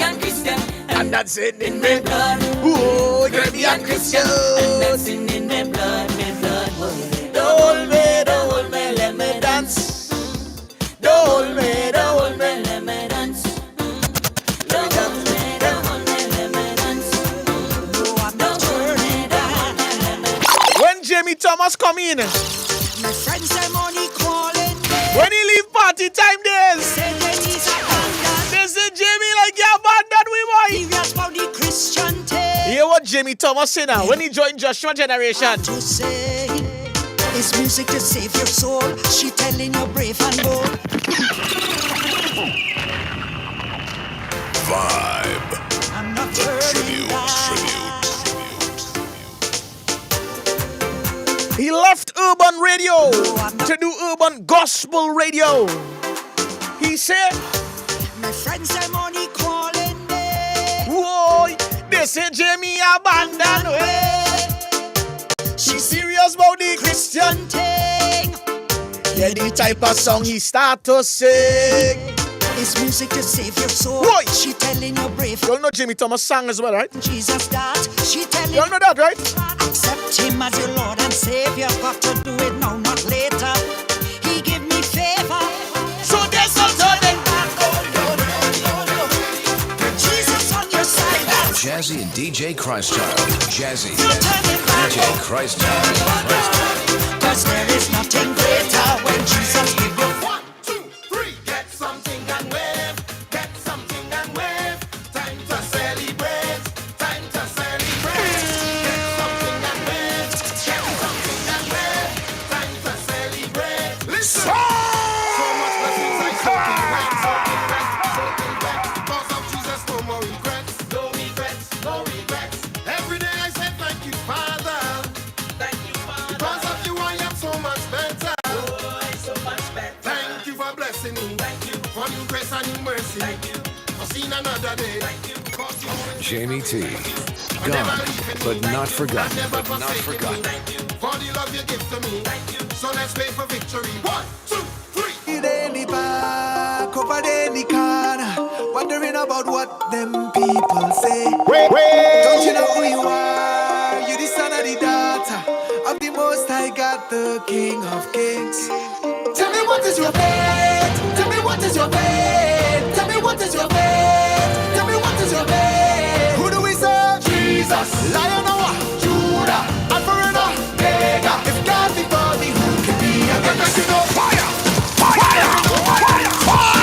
And that's it in my blood. Ooh, Caribbean Christian. And dancing in my blood, my blood. Don't hold me, let me dance. Don't hold me, let me dance. When Jamie Thomas come in, my friends say money calling me. When he leave party time days, they say Jamie like you abandoned we boy. Christian Hear what Jamie Thomas say now when he joined Joshua Generation. To say it's music to save your soul. She telling you brave and bold. Vibe. I'm not Tribute. He left urban radio to do urban gospel radio. He said, my friends say money calling me. Whoa, they say Jamie abandoned way. She serious about the Christian thing. Yeah, the type of song he start to sing. It's music to save your soul. Boy. She telling you brave. You all know Jamie Thomas sang as well, right? Jesus that. She telling you all know that, right? Accept him as your Lord and Savior. Got to do it now, not later. He give me favor. So there's no turning back. Jesus on your side. Jazzy and DJ Christchild. Jazzy, DJ Christchild. Cause there is nothing greater when Jesus give you 1, 2, 3, get something and wave. Get something and wave. Time to celebrate. Time to celebrate. Get something and wave. Get something and wave. Time to celebrate. Listen. So much blessings I soaking wet. Because of Jesus, no more regrets. No regrets. No regrets. Every day I say thank you, Father. Thank you, Father. Because of you, I am so much better. Thank you for blessing me. Thank you for new grace and new mercy. Thank you for seeing another day. Thank you. Jamie T. Gone, but not forgotten. For the love you give to me. Thank you. So let's play for victory. 1, 2, 3. Daily back over daily corner, wondering about what them people say. Don't you know who you are? You the son of the daughter of the Most High God, the King of Kings. Tell me what is your faith? Tell me what is your faith? Tell me what is your faith? Tell me what is your faith? Who do we serve? Jesus, Lion of Judah, Alpha and Omega. If God be for me, who can be against? You know, fire, fire, fire, fire.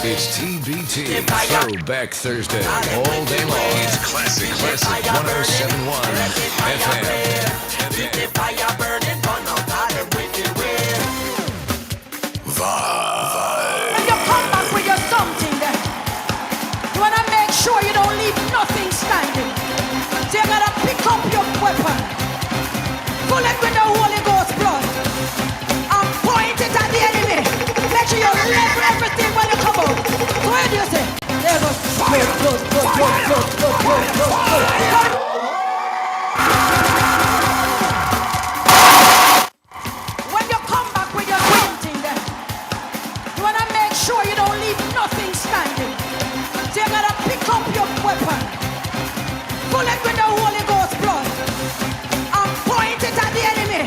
It's TBT, Throwback Thursday, all day long. It's classic 1071 FM. When you come back with your something there, you wanna make sure you don't leave nothing standing. So you gotta pick up your weapon, pull it with the Holy Ghost blood, and point it at the enemy. Make sure you level everything when you come out. So what do you say? There goes when you come back with your something there, you wanna make sure you don't leave nothing standing. So you gotta pick up your weapon, pull it with the Holy Ghost blood, and point it at the enemy.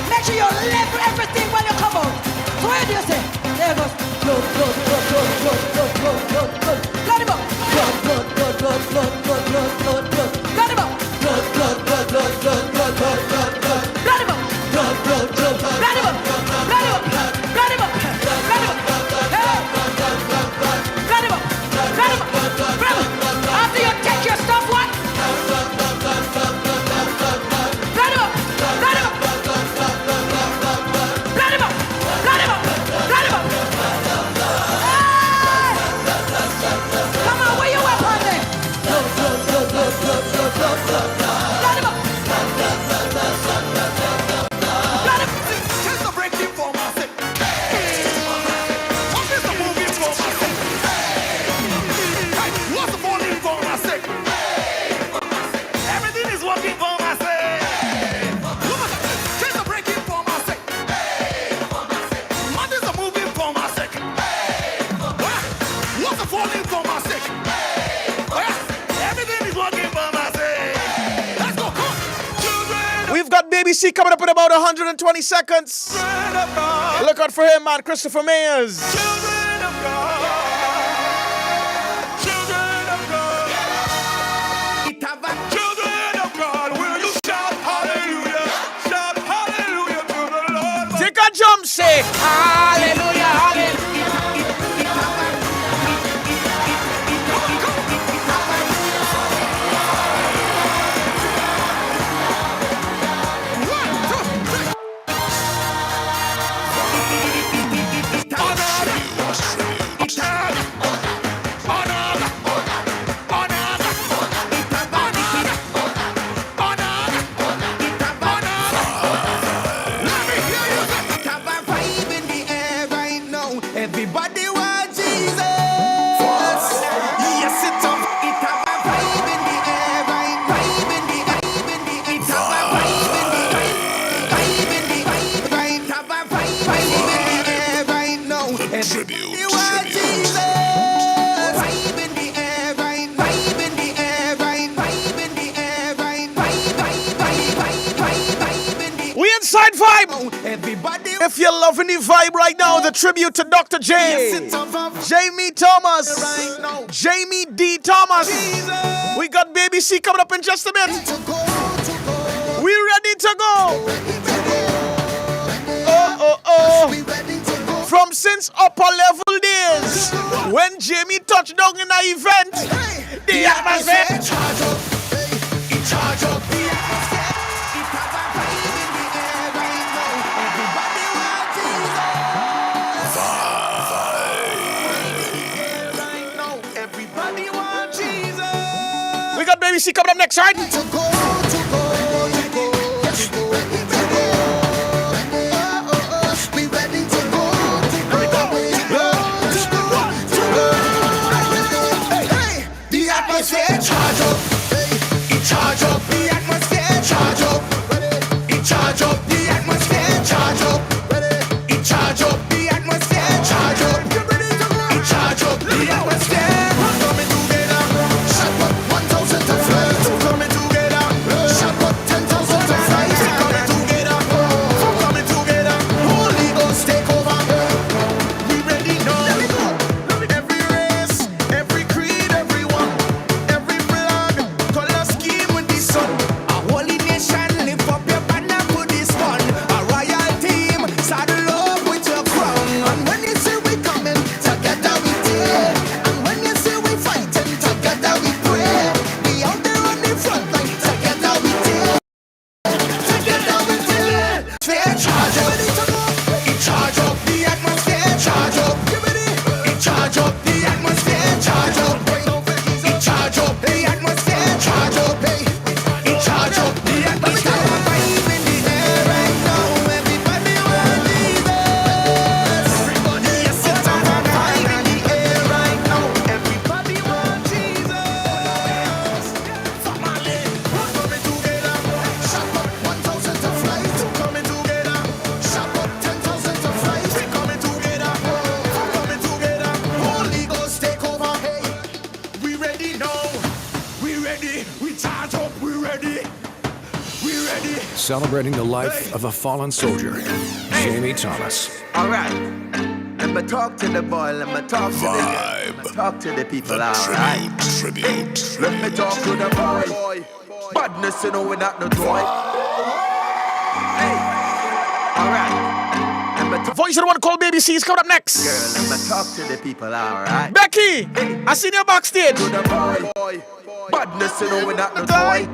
Make sure you level everything when you come out. So what do you say? There goes blood, blood, blood, blood, blood, blood, blood, blood, blood. Blood him up. Blood, blood, blood, blood, blood, blood, blood, blood, blood. Blood him up. Blood, blood, blood, blood, blood, blood, blood, blood, blood. Blood him up. Blood, blood, blood, blood, blood him up. Blood him up. Blood him up. We've got Baby C coming up in about 120 seconds. Look out for him, man. Christopher Mayers. Children of God. Children of God. Children of God. Will you shout hallelujah? Shout hallelujah to the Lord. Take a jump, say hallelujah, hallelujah. Everybody want Jesus. Yes, it's up. It have a vibe in the air, right? Vibe in the air, vibe in the air. It have a vibe in the air, vibe in the air, right? Have a vibe in the air right now. Everybody want Jesus. Vibe in the air, right? Vibe in the air, right? Vibe in the air, right? Vibe in the air. We inside vibe. Everybody. If you're loving the vibe right now, the tribute to Dr. J. Jamie Thomas. Jamie D. Thomas. We got Baby C coming up in just a bit. We ready to go. Oh. From since upper level days, when Jamie touched down in an event, the atmosphere. Charge up. We got Baby C coming up next, right? The atmosphere charge up. It charge up. The atmosphere charge up. It charge up. The atmosphere charge up. It charge up. The atmosphere charge up. It charge up. The atmosphere. Coming together. Shut up 1,000 to flight. Coming together. Shut up 10,000 to flight. Coming together. Coming together. Holy Ghost take over. We ready now. Every race, every creed, everyone, every flag, color scheme with the sun. A holy nation, lift up your banner for this one. A royal team, saddle up with your crown. And when you see we coming, together we dare. And when you see we fighting, together we pray. Be out there on the front line, together we dare. Together we dare. Fair charge up. It charge up. The atmosphere charge up. It charge up. The atmosphere charge up. It charge up. The atmosphere charge up. It charge up. The atmosphere vibe in the air right now. Everybody want Jesus. Everybody, yes, it's a vibe in the air right now. Everybody want Jesus. Family, coming together. Shut up 1,000 to flight. Coming together. Shut up 10,000 to flight. We coming together. Coming together. Holy Ghost take over. Hey, we ready now. We ready. We charge up. We ready. We ready. Celebrating the life of a fallen soldier, Jamie Thomas. Alright. Let me talk to the boy. Let me talk to the talk to the people. Alright. Let me talk to the boy. Badness, you know, we're not no toy. Hey. Alright. Voice of the one called Baby C is coming up next. Girl, let me talk to the people. Alright. Becky, I seen you backstage. To the boy. Badness, you know, we're not no toy.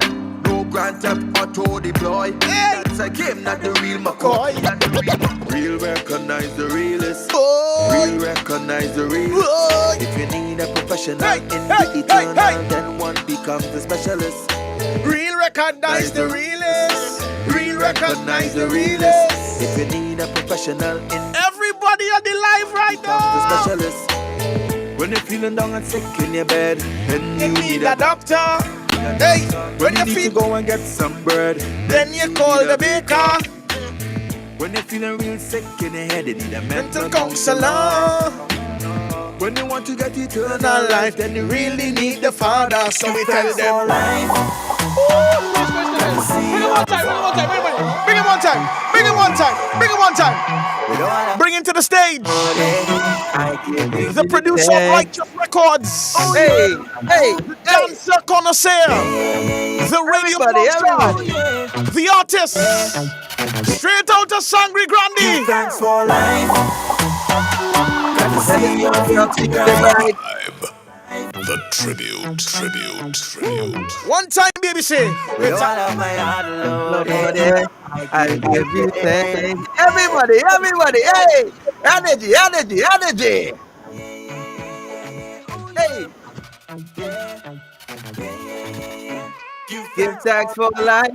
No Grand Theft Auto deploy. That's a game, not the real McCoy. Real recognize the realest. Real recognize the realest. If you need a professional in the eternal, then one becomes the specialist. Real recognize the realest. Real recognize the realest. If you need a professional in everybody on the live right the now. specialist. When you're feeling down and sick in your bed, then you need a doctor. Hey, when you need to go and get some bread, then you call the baker. When you're feeling real sick in your head, you need a mental counselor. When you want to get eternal life, then you really need the Father. So we tell them. One more time. Bring him one time. Bring him one time. Bring him one time. Bring him to the stage. The producer of Righteous Records. Hey, hey, the dancer connoisseur. The radio star. The artist. Straight out of Sangre Grande. Thanks for life. Got to see your future bright. The tribute. One time, baby, say. With all of my heart loaded, I give you thanks. Everybody, hey! Energy. Hey! Give thanks for life.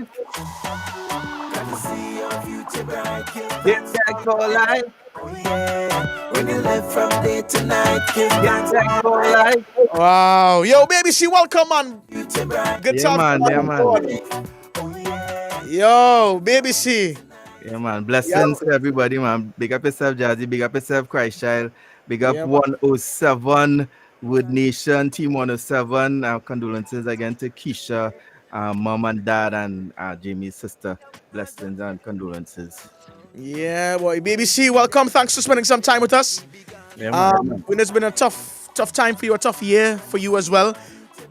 Give thanks for life. When you live from day to night, give thanks for life. Wow. Yo, baby, she welcome, man. Good time. Yeah, man. Yo, baby, C. Yeah, man. Blessings to everybody, man. Big up yourself, Jazzy. Big up yourself, Christ Child. Big up 107 Wood Nation, Team 107. Condolences again to Keisha, mom and dad, and Jamie's sister. Blessings and condolences. Yeah, boy. Baby C, welcome. Thanks for spending some time with us. Yeah, man. It's been a tough time for you, a tough year for you as well.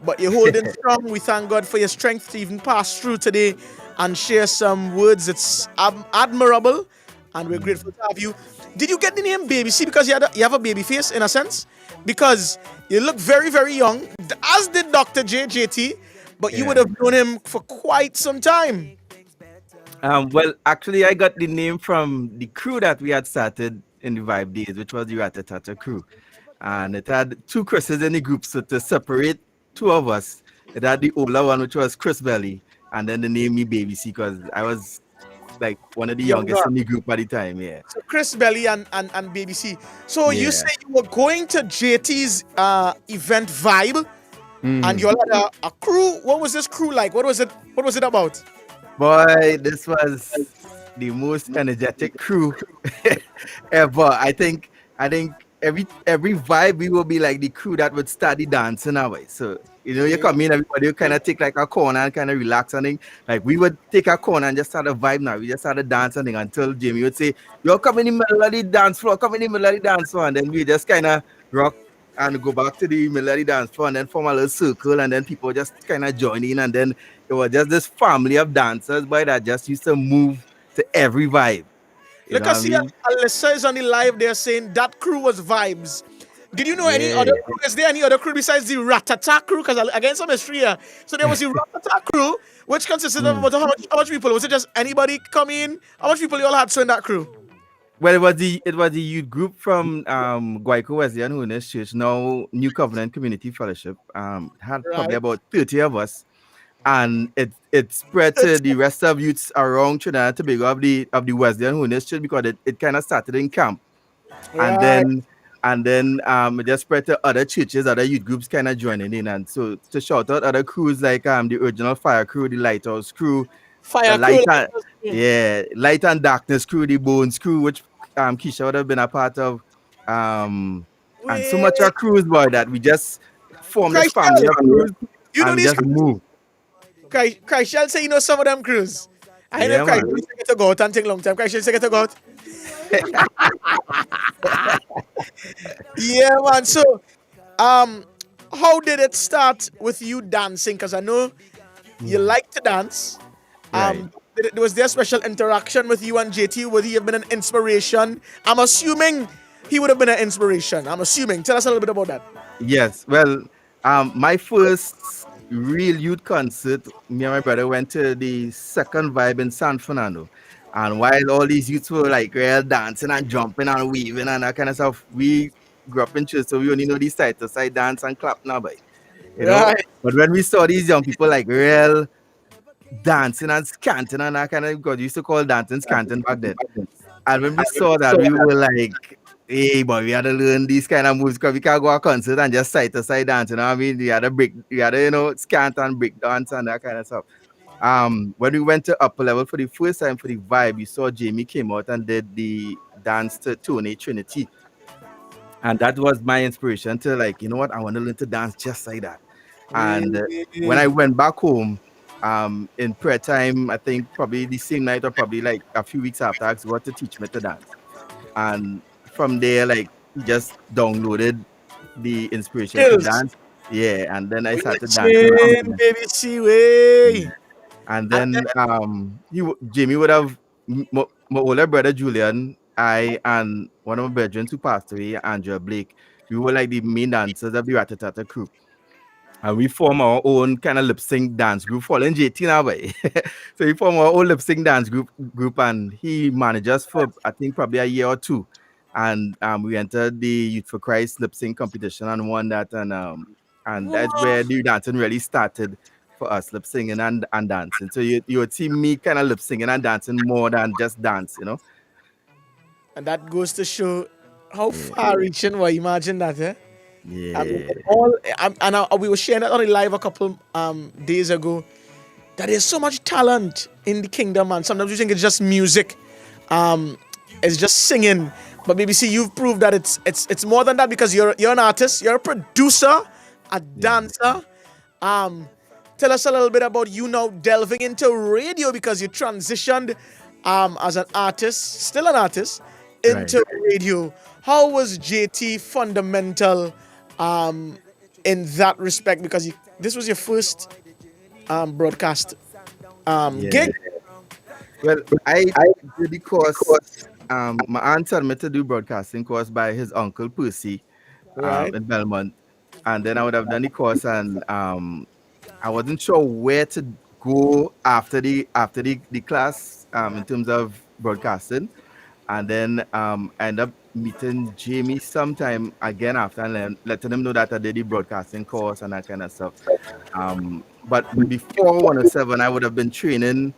But you're holding strong. We thank God for your strength to even pass through today and share some words. It's admirable, and we're grateful to have you. Did you get the name Baby C because you have a baby face in a sense? Because you look very, very young, as did Dr. JT, but you would have known him for quite some time. Well, actually, I got the name from the crew that we had started in the Vibe days, which was the Ratatata crew. And it had two Chris's in the group, so to separate two of us, it had the older one, which was Chris Belly, and then they named me Baby C because I was like one of the youngest in the group at the time, yeah. So Chris Belly and Baby C. So you say you were going to JT's event Vibe, and you all had a crew. What was this crew like? What was it about? Boy, this was the most energetic crew ever. I think every Vibe we will be like the crew that would start the dancing away. So you come in, everybody will kind of take like a corner and kind of relax and thing. Like we would take a corner and just start a vibe now. We just started dancing until Jamie would say, "Yo, come in the middle of the dance floor, and then we just kind of rock and go back to the middle of the dance floor and then form a little circle, and then people just kind of join in, and then it was just this family of dancers, boy, that just used to move to every vibe. Look, I see Alyssa is on the live. They're saying that crew was vibes. Did you know any other crew? Is there any other crew besides the Ratata crew? Because again, some history here. So there was the Ratata crew, which consisted of about how much people? Was it just anybody come in? How much people you all had so in that crew? Well, it was the youth group from Guayco Wesleyan Holiness Church, now New Covenant Community Fellowship. Had probably about 30 of us, and it spread to the rest of youths around Trinidad and Tobago of the Wesleyan Holiness Church, because it kind of started in camp, and then it just spread to other churches, other youth groups kind of joining in. And so to shout out other crews like the Original Fire Crew, the Lighthouse Crew, Light and Darkness Crew, the Bones Crew, which Keisha would have been a part of, and so much of crews, boy, that we just formed this family of crews and we just move. Christ shall say, some of them crews. I know Christ will take it to go out and take long time. Christ shall take it to go out. Yeah, man. So, how did it start with you dancing? Because I know you like to dance. Was there special interaction with you and JT? Would he have been an inspiration? I'm assuming he would have been an inspiration. Tell us a little bit about that. Yes. Well, my first real youth concert, me and my brother went to the second Vibe in San Fernando. And while all these youths were like real dancing and jumping and weaving and that kind of stuff, we grew up in church, so we only know these side-to-side dance and clap now, boy. You know? But when we saw these young people like real dancing and scanting and that kind of, because we used to call dancing scanting back then. And when we saw that, we were like, hey, boy, we had to learn these kind of moves, because we can't go to a concert and just side-to-side dance, you know what I mean? We had to scant and break dance and that kind of stuff. When we went to upper level for the first time for the Vibe, we saw Jamie came out and did the dance to Tony Trinity. And that was my inspiration to, like, you know what, I want to learn to dance just like that. And when I went back home, in prayer time, I think probably the same night or probably like a few weeks after, I asked God to teach me to dance. And from there, like, he just downloaded the inspiration to Skills. dance. Yeah, and then I started dancing. Chain, baby, see way. And then Jamie would have my older brother Julian, I and one of my brethren who passed away, Angela Blake. We were like the main dancers of the Ratatata crew. And we form our own kind of lip sync dance group, following JT now, way. So we form our own lip sync dance group, and he managed us for I think probably a year or two. And we entered the Youth for Christ lip sync competition and won that, and that's where the dancing really started for us, lip singing and dancing. So you would see me kind of lip singing and dancing more than just dance, you know. And that goes to show how far-reaching were. Imagine that, eh? Yeah. We were sharing that on the live a couple days ago. That there's so much talent in the kingdom, and sometimes we think it's just music, it's just singing. But BBC, you've proved that it's more than that, because you're an artist, you're a producer, a dancer. Tell us a little bit about you now delving into radio, because you transitioned as an artist, still an artist, into radio. How was JT fundamental in that respect? Because this was your first broadcast gig. Well, I did the course. My aunt told me to do broadcasting course by his uncle Percy in Belmont, and then I would have done the course, and I wasn't sure where to go after the class in terms of broadcasting, and then I ended up meeting Jamie sometime again after, and letting him know that I did the broadcasting course and that kind of stuff. But before 107, I would have been training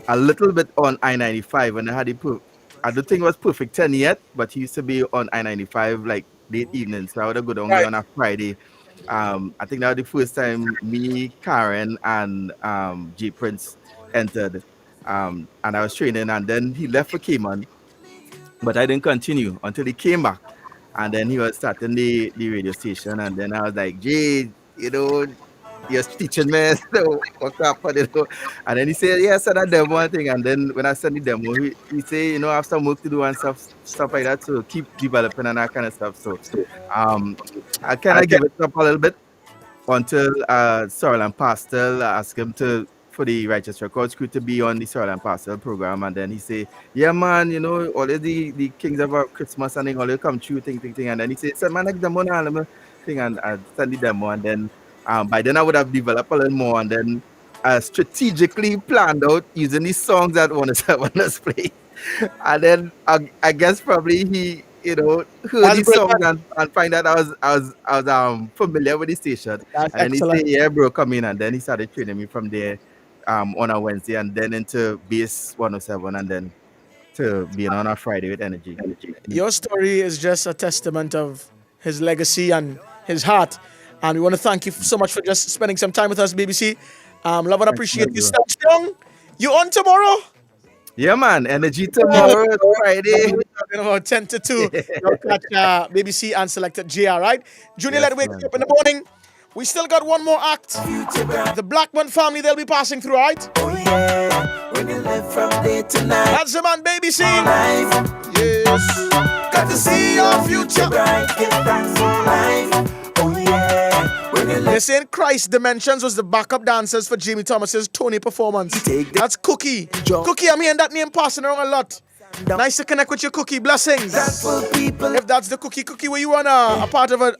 a little bit on I-95 when I had I don't think it was Perfect 10 yet, but he used to be on I-95 like late evening, so I would have go down there on a Friday. I think that was the first time me, Karen, and J Prince entered, and I was training, and then he left for Cayman, but I didn't continue until he came back, and then he was starting the radio station, and then I was like, Jay, you're teaching me, so what's up? And then he said, yeah, I said that demo thing, and then when I sent the demo, he said, I have some work to do and stuff like that, so keep developing and that kind of stuff. So I kind of give it up a little bit until Sorrel and Pastel asked him for the Righteous Records crew to be on the Sorrel and Pastel program, and then he say, yeah man, all of the Kings of our Christmas and all they come true thing, and then he said, man, like demo now, thing, and I send the demo, and then by then I would have developed a little more, and then strategically planned out using these songs that one us play, and then I guess probably he heard these songs and find out I was familiar with the station. That's and excellent. then he said, yeah bro, come in, and then he started training me from there on a Wednesday, and then into Base 107, and then to being on a Friday with Energy. Your story is just a testament of his legacy and his heart, and we want to thank you so much for just spending some time with us, BBC. Love and appreciate you. Stay strong. You on tomorrow? Yeah, man. Energy tomorrow, Friday. About 10 to 2. You'll catch BBC and Selected JR, right? Junior, let wake up in the morning. We still got one more act. The Blackman family, they'll be passing through, right? Oh yeah, when you live from day to night. That's the man, baby scene. Yes. Got to see your future bright. Give thanks for life. Oh yeah. They're saying Christ Dimensions was the backup dancers for Jamie Thomas's Tony performance. That's Cookie. Cookie, I'm hearing that name passing around a lot. Nice to connect with your Cookie. Blessings. If that's the Cookie, were you on a part of a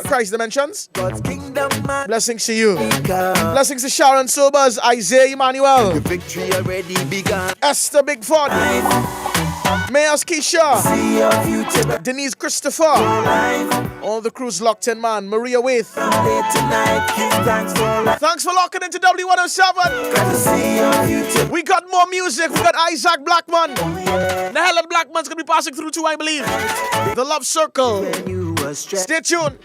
Christ Dimensions? Blessings to you. Blessings to Sharon Sobers, Isaiah Emmanuel, Victory already begun. Esther Bigford, Mayors Keisha, Denise Christopher, all the crews locked in, man. Maria Waith. Thanks for locking into W107. We got more music. We got Isaac Blackman. The Helen Blackman's gonna be passing through too, I believe. The Love Circle. Stay tuned.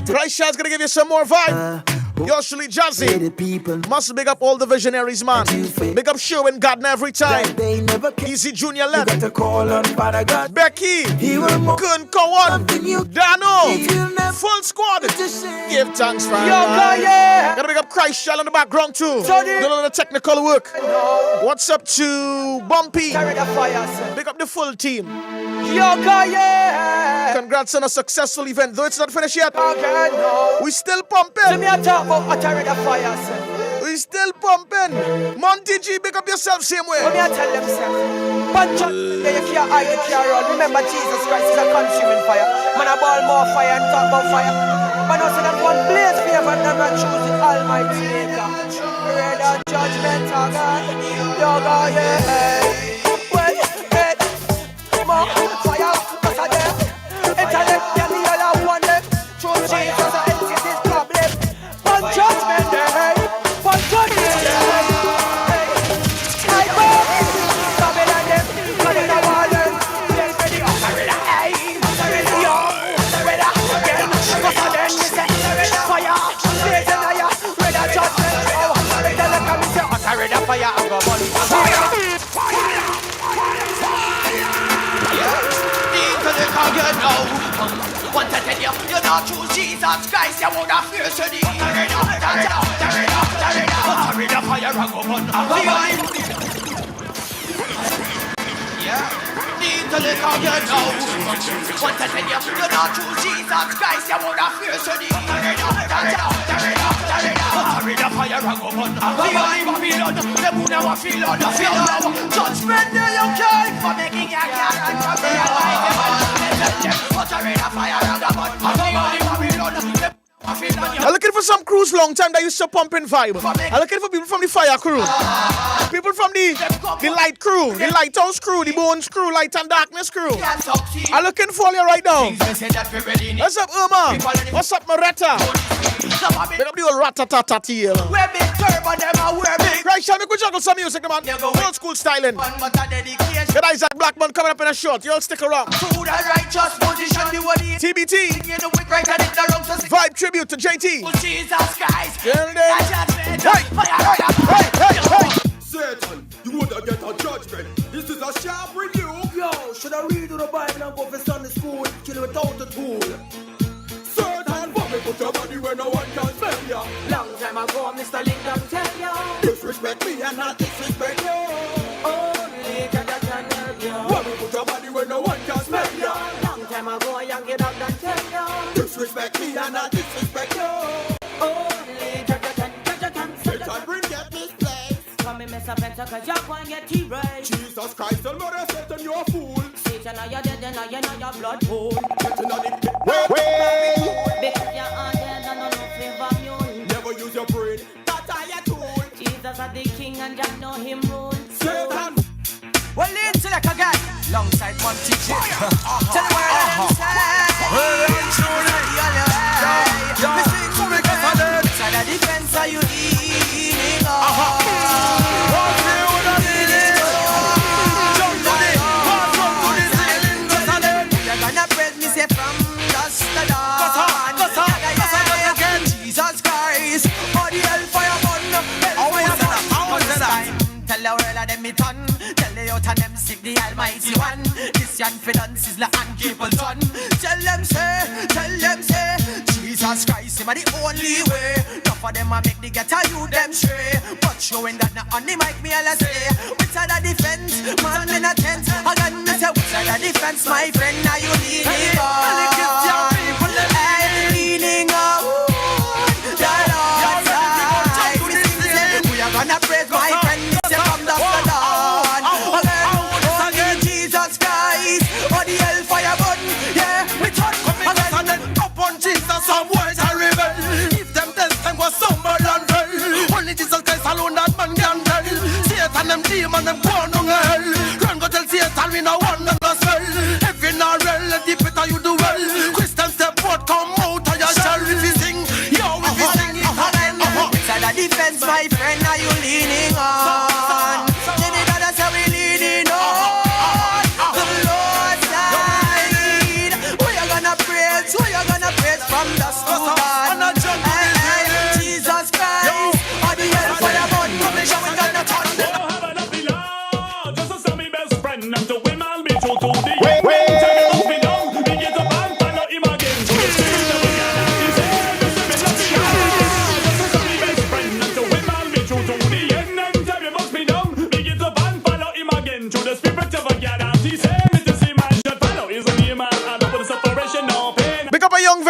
Bryce Shaw's gonna give you some more vibe. Yours truly, Jazzy. Must big up all the visionaries, man. Big up Sherwin Gardner every time. Easy Junior left. Becky. Kun Kawan. Dano. Full squad. Give thanks, man. Gotta big up Christ Shell in the background, too. Doing all the technical work. What's up to Bumpy? Big up the full team. Congrats on a successful event, though it's not finished yet. We still pumping. We still pumping. Monty G, big up yourself same way. Let me tell them, sir. If you're high, you can't run. Remember, Jesus Christ is a consuming fire. Man, I ball more fire and talk about fire. But also them one blaze favor, never choose the Almighty Maker. Red out judgment, oh God. Yo, God, yeah. Well, hey, more fire, what's a there? Intellect, yeah, the other one, them. True Jesus, I empty this problem. One judgment, hey. One judgment, hey. I go. Babylon, them. Babylon, wall, them. Yes, ready, Osarilla, hey. Osarilla, yo. Osarilla, again. What's a there? Fire, blaze and fire. Red out judgment, oh. Osarilla, look at me, say, Osarilla, fire, I go, money. Fire, fire, you know, want to tell you, you're not true Jesus Christ, you won't have fear to the fire and go on. Need to look how you know. Want to tell you, you're not true Jesus Christ, you won't have fear to the fire and go on. Babylon, them who never feel on the field. Judgment day you came for making your cat from the alive. I'm looking for some crews long time that used to pump in vibe. I'm looking for people from the fire crew. People from the light crew, the lighthouse crew, the bones crew, light and darkness crew. I'm looking for you right now. What's up, Uma? What's up, Moretta? Big up the old rat-a-tat-tat-tea. Right, shall we go juggle some music, man? Old school styling. Get Isaac Blackman coming up in a short. You all stick around. TBT. Vibe tribute to JT. Jesus Christ. Satan, you would get a judgment. This is a sharp review. Yo, should I read the Bible and go for Sunday school? Kill without the tool. Certain woman put your body where no one can smell ya. Long time ago, Mr. Lincoln tell ya. Disrespect me and not disrespect you. Only God can help ya. Woman put your body where no one can smell ya. Long time ago, a young get out and tell ya. Disrespect me and not disrespect you. Only God can Satan bring get this place. Come and mess up better cause you're going to get T-right. Jesus Christ, the Lord has Satan, you're a fool. Satan, now you're dead and now you know your blood pool. Because you're on dead and no favor mule. Never use your brain, that's all you tool. Jesus is the king and just know him rule. Satan. Well, it's like a guy. Longside one teacher. Tell me where I'm saying. Well, I'm sure that the only way. Me sing for me cause I did. Side of defense are you leaning on. Tell the out of them sick the Almighty One. This young fidance is like unkeepable done. Tell them say, Jesus Christ, him are the only way. Enough of them a make the ghetto you them stray. But showing that not on the mic me all say. Which side of defense, man in a tent. Again me say, which side of defense, my friend, are you leaning on? I'm leaning on the Lord's side. We are gonna praise my friend. From the Lord, again, Jesus Christ, or the hellfire button, yeah, we touch and then up on Jesus, some words are rebel. If them test them was somber and well, only Jesus Christ alone that man can tell. Satan them demon them born on hell. Run go tell Satan we no one and no spell. If you not real, let the better you do well. Christians step out, come out of your shell. If you sing, yo, if you sing it again. Inside the defense, my friend, are you leaning on? From the school, Jesus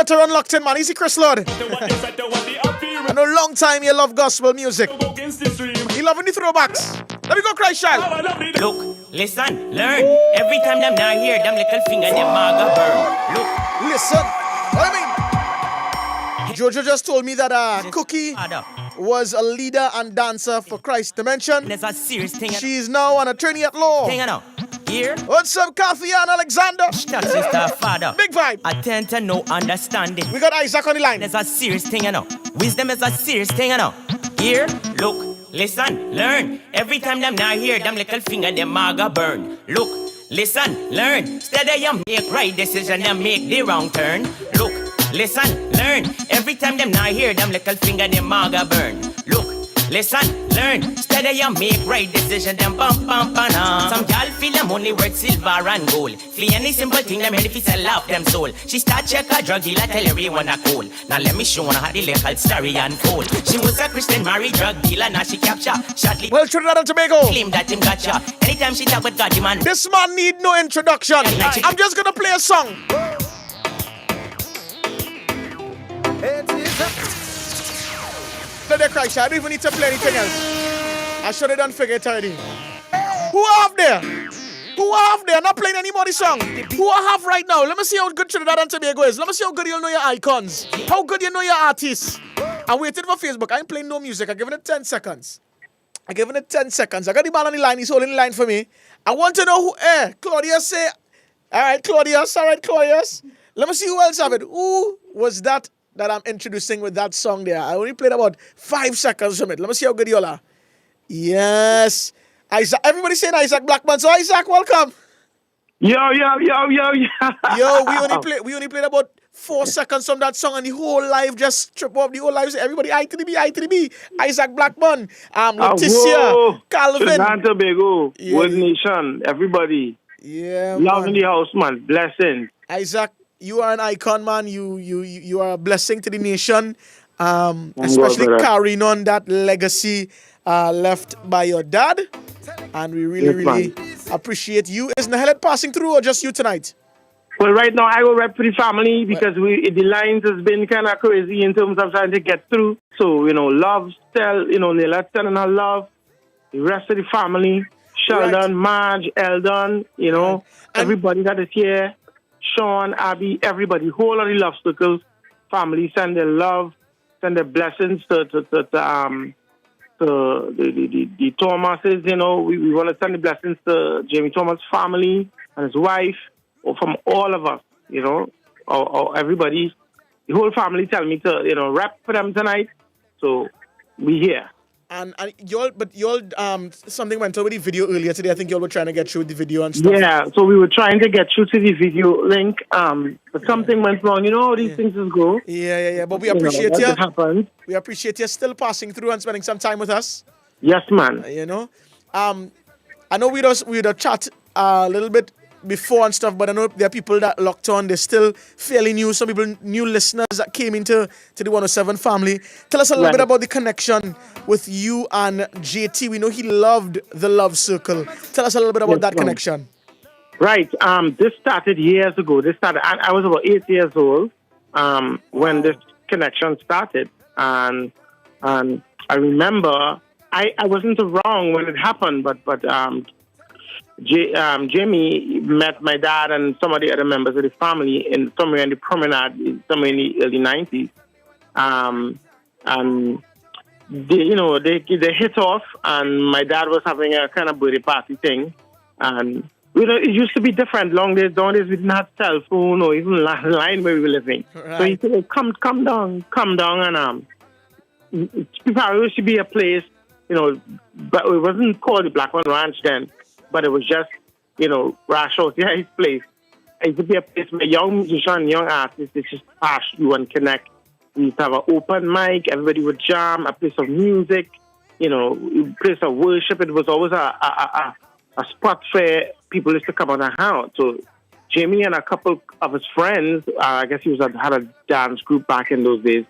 veteran locked in, man. Easy, Chris Lord. I know long time you love gospel music. You loving the throwbacks. Let me go, Christ child. Look, listen, learn. Every time them not hear, them little finger, them maga burn. Look, listen. What I mean? Jojo just told me that Cookie was a leader and dancer for Christ Dimension. There's a serious thing. She is now an attorney at law. Thing, know. Here. What's up, Kathy and Alexander? Stop, sister, father. Big vibe. Attend to no understanding. We got Isaac on the line. There's a serious thing, you know. Wisdom is a serious thing, you know. Here, look, listen, learn. Every time them not hear, them little finger, them maga burn. Look, listen, learn. Steady you make right decision, them make the wrong turn. Look, listen, learn. Every time them not hear, them little finger, them maga burn. Look, listen, learn. Steady you make right decision, them bump, bump, and some gal feel them only worth silver and gold. Flee any simple thing, them ready to sell off them soul. She start check a drug dealer, tell everyone a cool. Now let me show her how the legal story unfold. She was a Christian married drug dealer, now she capture. Shortly, well, Trinidad and Tobago. Claim that him gotcha. Anytime she talk with God, man. This man need no introduction. I'm just gonna play a song. Let Christ, I don't even need to play anything else. I should have done figure it already. Who I have there? Who I have there? Not playing any more of the song. Who I have right now? Let me see how good Trinidad and Tobago is. Let me see how good you know your icons. How good you know your artists. I'm waiting for Facebook. I ain't playing no music. I'm giving it 10 seconds. I got the man on the line. He's holding the line for me. I want to know who. Claudius say. All right, Claudius. Let me see who else have it. Who was that I'm introducing with that song there? I only played about 5 seconds from it. Let me see how good you all are. Yes. Isaac. Everybody saying Isaac Blackman. So Isaac, welcome. Yo. Yo, we only played about 4 seconds from that song and the whole live just strip off the whole live. Everybody I to the B. Isaac Blackman, Leticia, Calvin. Trinidad Tobago, World Nation, everybody. Yeah, love in the house, man. Blessings. Isaac, you are an icon, man. You are a blessing to the nation. Especially carrying on that legacy left by your dad. And we really appreciate you. Is Nahelet passing through or just you tonight? Well, right now I will rep for the family because the lines has been kind of crazy in terms of trying to get through. So, love, Nahelet telling her love. The rest of the family, Sheldon, Marge, Eldon, everybody that is here. Sean, Abby, everybody, whole of the love circles, family, send their love, send their blessings to the Thomases. We want to send the blessings to Jamie Thomas' family and his wife, or from all of us, or everybody. The whole family tell me to, rap for them tonight. So we here. And y'all, something went over the video earlier today. I think y'all were trying to get through the video and stuff. Yeah, so we were trying to get through to the video link, but something went wrong. You know how these things just go. Yeah. But we appreciate you. Happened. We appreciate you still passing through and spending some time with us. Yes, man. I know we'd have chat a little bit before and stuff, but I know there are people that locked on. They're still fairly new. Some people, new listeners that came into the 107 family. Tell us a little bit about the connection with you and JT. We know he loved the Love Circle. Tell us a little bit about that connection. Right. This started years ago. I was about 8 years old when this connection started. And I remember I wasn't wrong when it happened, but Jamie met my dad and some of the other members of the family somewhere in the promenade, somewhere in the early 90s. And they hit off, and my dad was having a kind of birthday party thing. And it used to be different. Long days, we didn't have cell phone or even line where we were living. Right. So he said, come down. And it used to be a place, but it wasn't called the Blackman Ranch then. But it was just, Rash out there, his place. It used to be a place where young musicians, young artists, they just pass through and connect. We used to have an open mic, everybody would jam, a place of music, a place of worship. It was always a spot where people used to come on and hang out. So Jamie and a couple of his friends, I guess he had a dance group back in those days,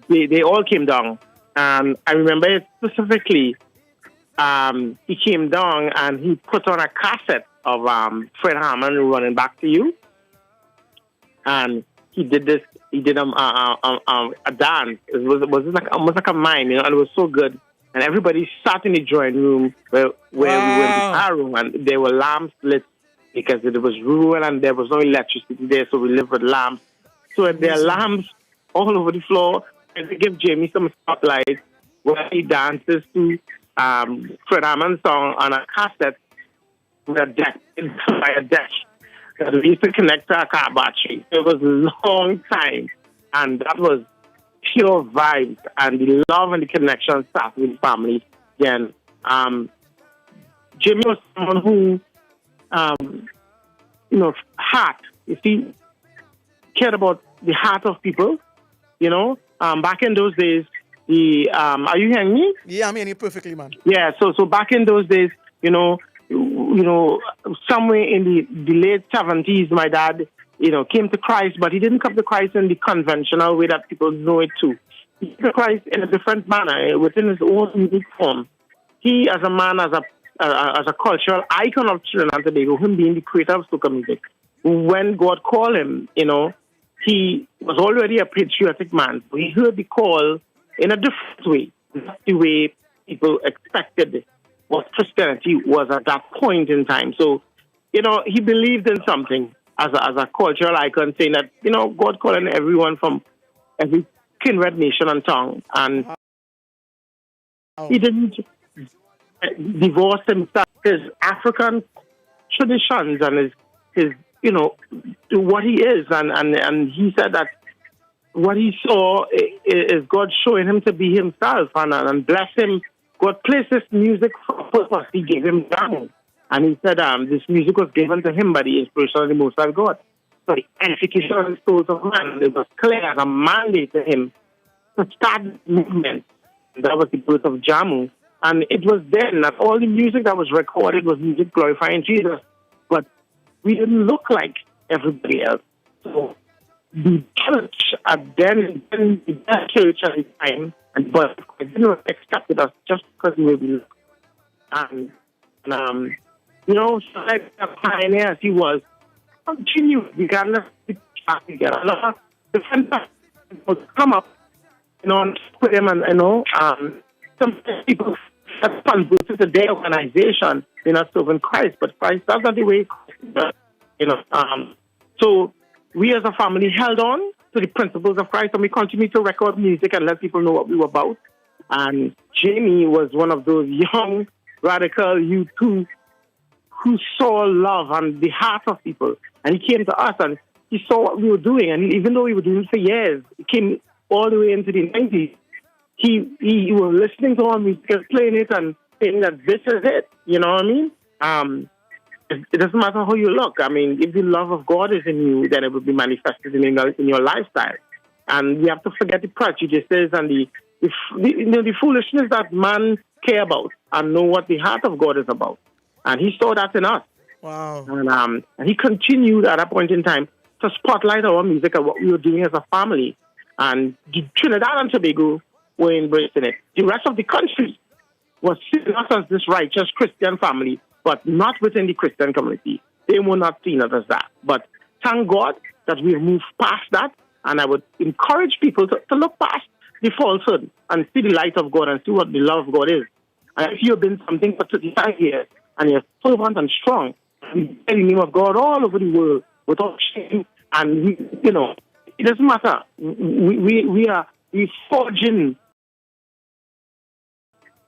they all came down. And I remember it specifically. He came down and he put on a cassette of Fred Hammond, Running Back to You. And he did this. He did a dance. It was like almost like a mime, and it was so good. And everybody sat in the drawing room where we were in the car room, and there were lamps lit because it was rural and there was no electricity there, so we lived with lamps. So there are lamps all over the floor, and they give Jamie some spotlight where he dances to Fred Hammond's song on a cassette with a deck, by a deck that we used to connect to our car battery. It was a long time, and that was pure vibes, and the love and the connection started with the family. Then Jimmy was someone who, heart. You see, cared about the heart of people. Back in those days, are you hearing me? Yeah, I'm hearing you perfectly, man. Yeah. So back in those days, somewhere in the late 70s, my dad, came to Christ, but he didn't come to Christ in the conventional way that people know it too. He came to Christ in a different manner, within his own unique form. He, as a man, as a cultural icon of Trinidad and Tobago, him being the creator of soca music, when God called him, he was already a patriotic man. So he heard the call in a different way, not the way people expected what Christianity was at that point in time. So, he believed in something as a cultural icon, saying that, God calling everyone from every kindred, nation, and tongue. And he didn't divorce himself, his African traditions and his to what he is. And he said that what he saw is God showing him to be himself and bless him. God placed this music for a purpose. He gave him down. And he said this music was given to him by the inspiration of the Most High God. So the edification of the souls of man, it was clear as a mandate to him to start the movement. That was the birth of Jamu. And it was then that all the music that was recorded was music glorifying Jesus. But we didn't look like everybody else. So the church then the church at the time, but they didn't accept us just because we were and so like a pioneer as he was, continued regardless of the track together. A lot of different people would come up, and put him and some people have converted to their organization, they're not serving Christ, but Christ, that's not the way so we as a family held on to the principles of Christ, and we continued to record music and let people know what we were about. And Jamie was one of those young, radical youth who saw love and the heart of people. And he came to us and he saw what we were doing. And even though we were doing it for years, it came all the way into the 90s. He was listening to our music, playing it and saying that this is it. You know what I mean? It doesn't matter how you look. I mean, if the love of God is in you, then it will be manifested in your lifestyle. And we have to forget the prejudices and the foolishness that man care about and know what the heart of God is about. And he saw that in us. Wow. And he continued at that point in time to spotlight our music and what we were doing as a family. And Trinidad and Tobago were embracing it. The rest of the country was seeing us as this righteous Christian family, but not within the Christian community. They were not seen as that. But thank God that we moved past that, and I would encourage people to look past the falsehood and see the light of God and see what the love of God is. And if you've been something for 35 years and you're fervent and strong, we say the name of God all over the world without shame, and it doesn't matter. We forging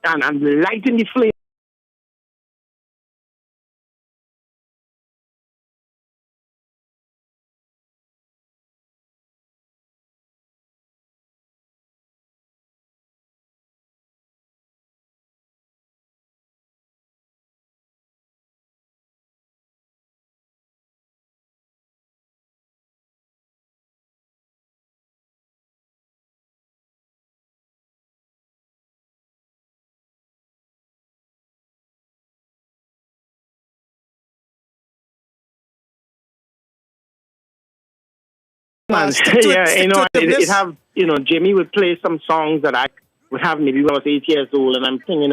and lighting the flame. It have, Jamie would play some songs that I would have maybe when I was 8 years old, and I'm singing,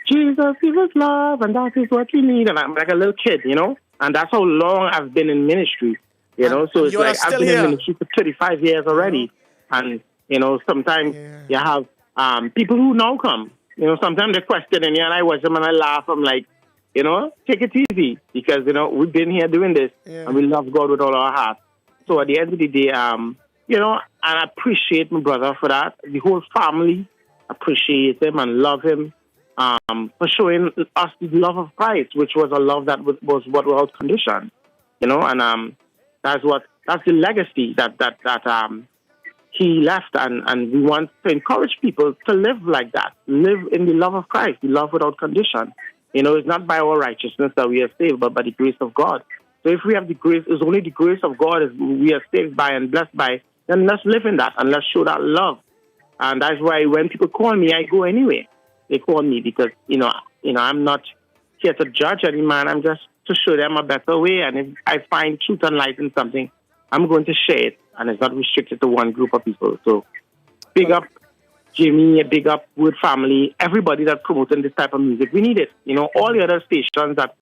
Jesus give us love, and that is what we need, and I'm like a little kid, and that's how long I've been in ministry. You know, so it's you are like I've still been here. in ministry for 35 years already. And, you know, sometimes you have people who now come. You know, sometimes they question me and I watch them and I laugh. I'm like, you know, take it easy because, you know, we've been here doing this and we love God with all our heart. So at the end of the day, you know, and I appreciate my brother for that. The whole family appreciate him and love him for showing us the love of Christ, which was a love that was without condition. You know, and that's the legacy that he left, and we want to encourage people to live like that, live in the love of Christ, the love without condition. You know, it's not by our righteousness that we are saved, but by the grace of God. So if we have the grace, it's only the grace of God is we are saved by and blessed by, then let's live in that and let's show that love. And that's why when people call me, I go anyway. They call me because, you know, I'm not here to judge any man. I'm just to show them a better way. And if I find truth and light in something, I'm going to share it. And it's not restricted to one group of people. So big up Jimmy, big up Wood family, everybody that's promoting this type of music. We need it. You know, all the other stations that,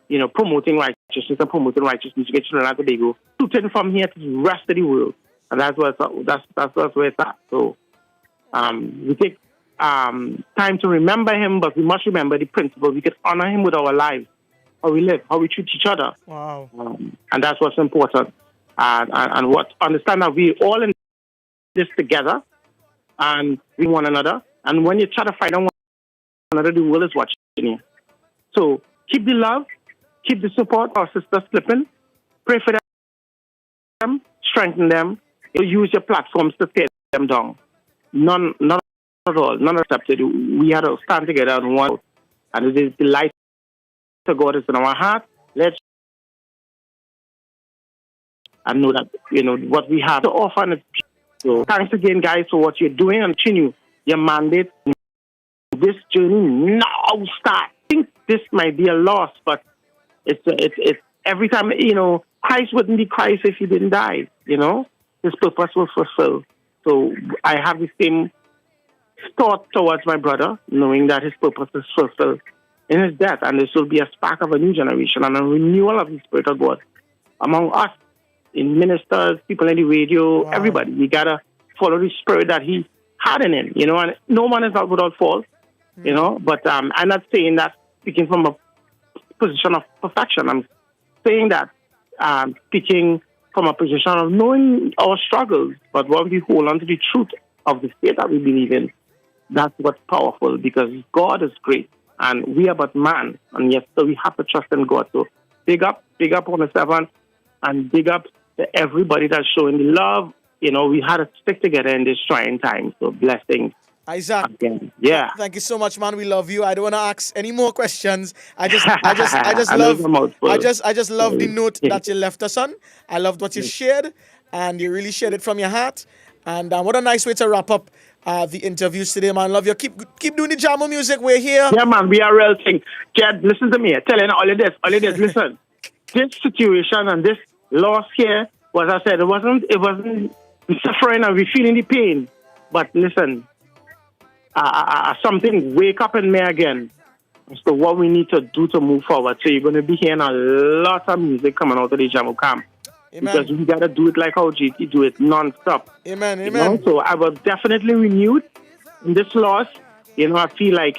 you know, promoting righteousness and promoting righteous music in Trinidad and Tobago, shooting from here to the rest of the world. And that's where it's at. So we take time to remember him, but we must remember the principle. We can honor him with our lives, how we live, how we treat each other. Wow. And that's what's important. And what understand that we all in this together and we one another. And when you try to fight on one another, the world is watching you. So keep the love, keep the support. Our sisters slipping. Pray for them, strengthen them. Use your platforms to tear them down. None at all. None accepted. We had to stand together on one. And it is the light of God is in our heart. Let's and know that, you know, what we have to offer. And so thanks again, guys, for what you're doing and continue your mandate. This journey now start. I think this might be a loss, but it's every time, you know, Christ wouldn't be Christ if he didn't die, you know. His purpose was fulfilled. So I have the same thought towards my brother, knowing that his purpose is fulfilled in his death, and this will be a spark of a new generation and a renewal of the Spirit of God among us, in ministers, people in the radio, everybody. We gotta follow the spirit that he had in him, you know, and no man is not without fault, you know, but I'm not saying that speaking from a position of perfection. I'm saying that speaking from a position of knowing our struggles, but when we hold on to the truth of the faith that we believe in, that's what's powerful, because God is great and we are but man, and yes, so we have to trust in God. So big up on the 7th, and big up to everybody that's showing the love. You know, we had to stick together in this trying time. So blessings. Isaac. Again. Yeah. Thank you so much, man. We love you. I don't want to ask any more questions. I just love the note that you left us on. I loved what you shared, and you really shared it from your heart. And what a nice way to wrap up the interviews today, man. Love you. Keep doing the Jamo music. We're here. Yeah, man. We are real thing. Jed, listen to me. Telling all of this. Listen, this situation and this loss here, as I said, it wasn't suffering and we feeling the pain. But listen, something wake up in me again as to what we need to do to move forward. So you're going to be hearing a lot of music coming out of the Jamo camp. Amen. Because we got to do it like how GT do it, non-stop. Amen, amen. You know? So I was definitely renewed in this loss. You know, I feel like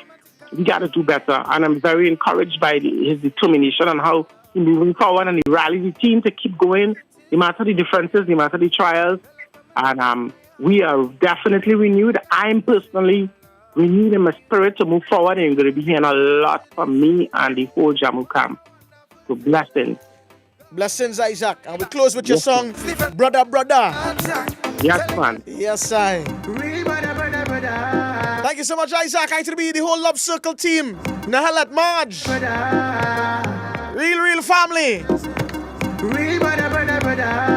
we got to do better. And I'm very encouraged by his determination and how he's moving forward, and he rallied the team to keep going, no matter the differences, no matter the trials. And we are definitely renewed. I'm personally renewed in my spirit to move forward, and you're going to be hearing a lot from me and the whole Jamo camp. So blessings. Blessings, Isaac. And we close with your song, Brother. Yes, man. Yes, I. Thank you so much, Isaac. I to be the whole Love Circle team. Nahal at Marge. Real family.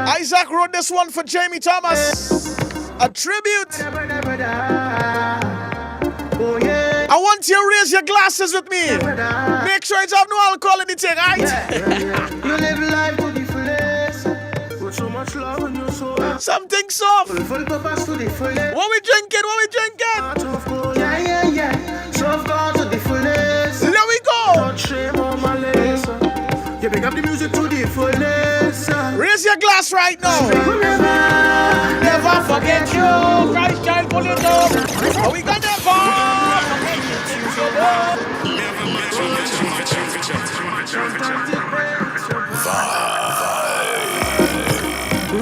Isaac wrote this one for Jamie Thomas. A tribute. I want you to raise your glasses with me. Make sure it's have no alcohol in the thing, right? You live life to the fullest, with so much love in your soul. Something soft. Full purpose to the fullest. What we drinking? Yeah. Soft God to the fullest. There we go. Not shame on my lace. You pick up the music to the fullest. raise your glass right now. Never forget you. Christ child, pull it up. Are we gonna never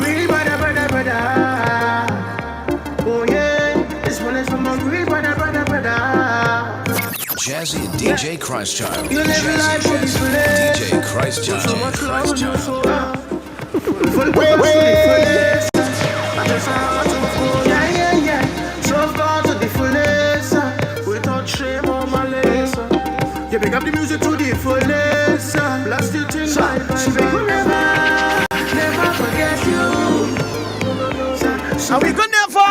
Real brother, brother, brother. Oh yeah, this one is from a real brother, brother, brother. Jazzy and DJ Christchild. You live your life for this place. DJ Christchild. So much love and you're so love. Full fullness. I just want to go, yeah, yeah, yeah. So God to the fullness. Without shame or malice. You pick up the music to the fullness. Blast it in my never forget you. And we could never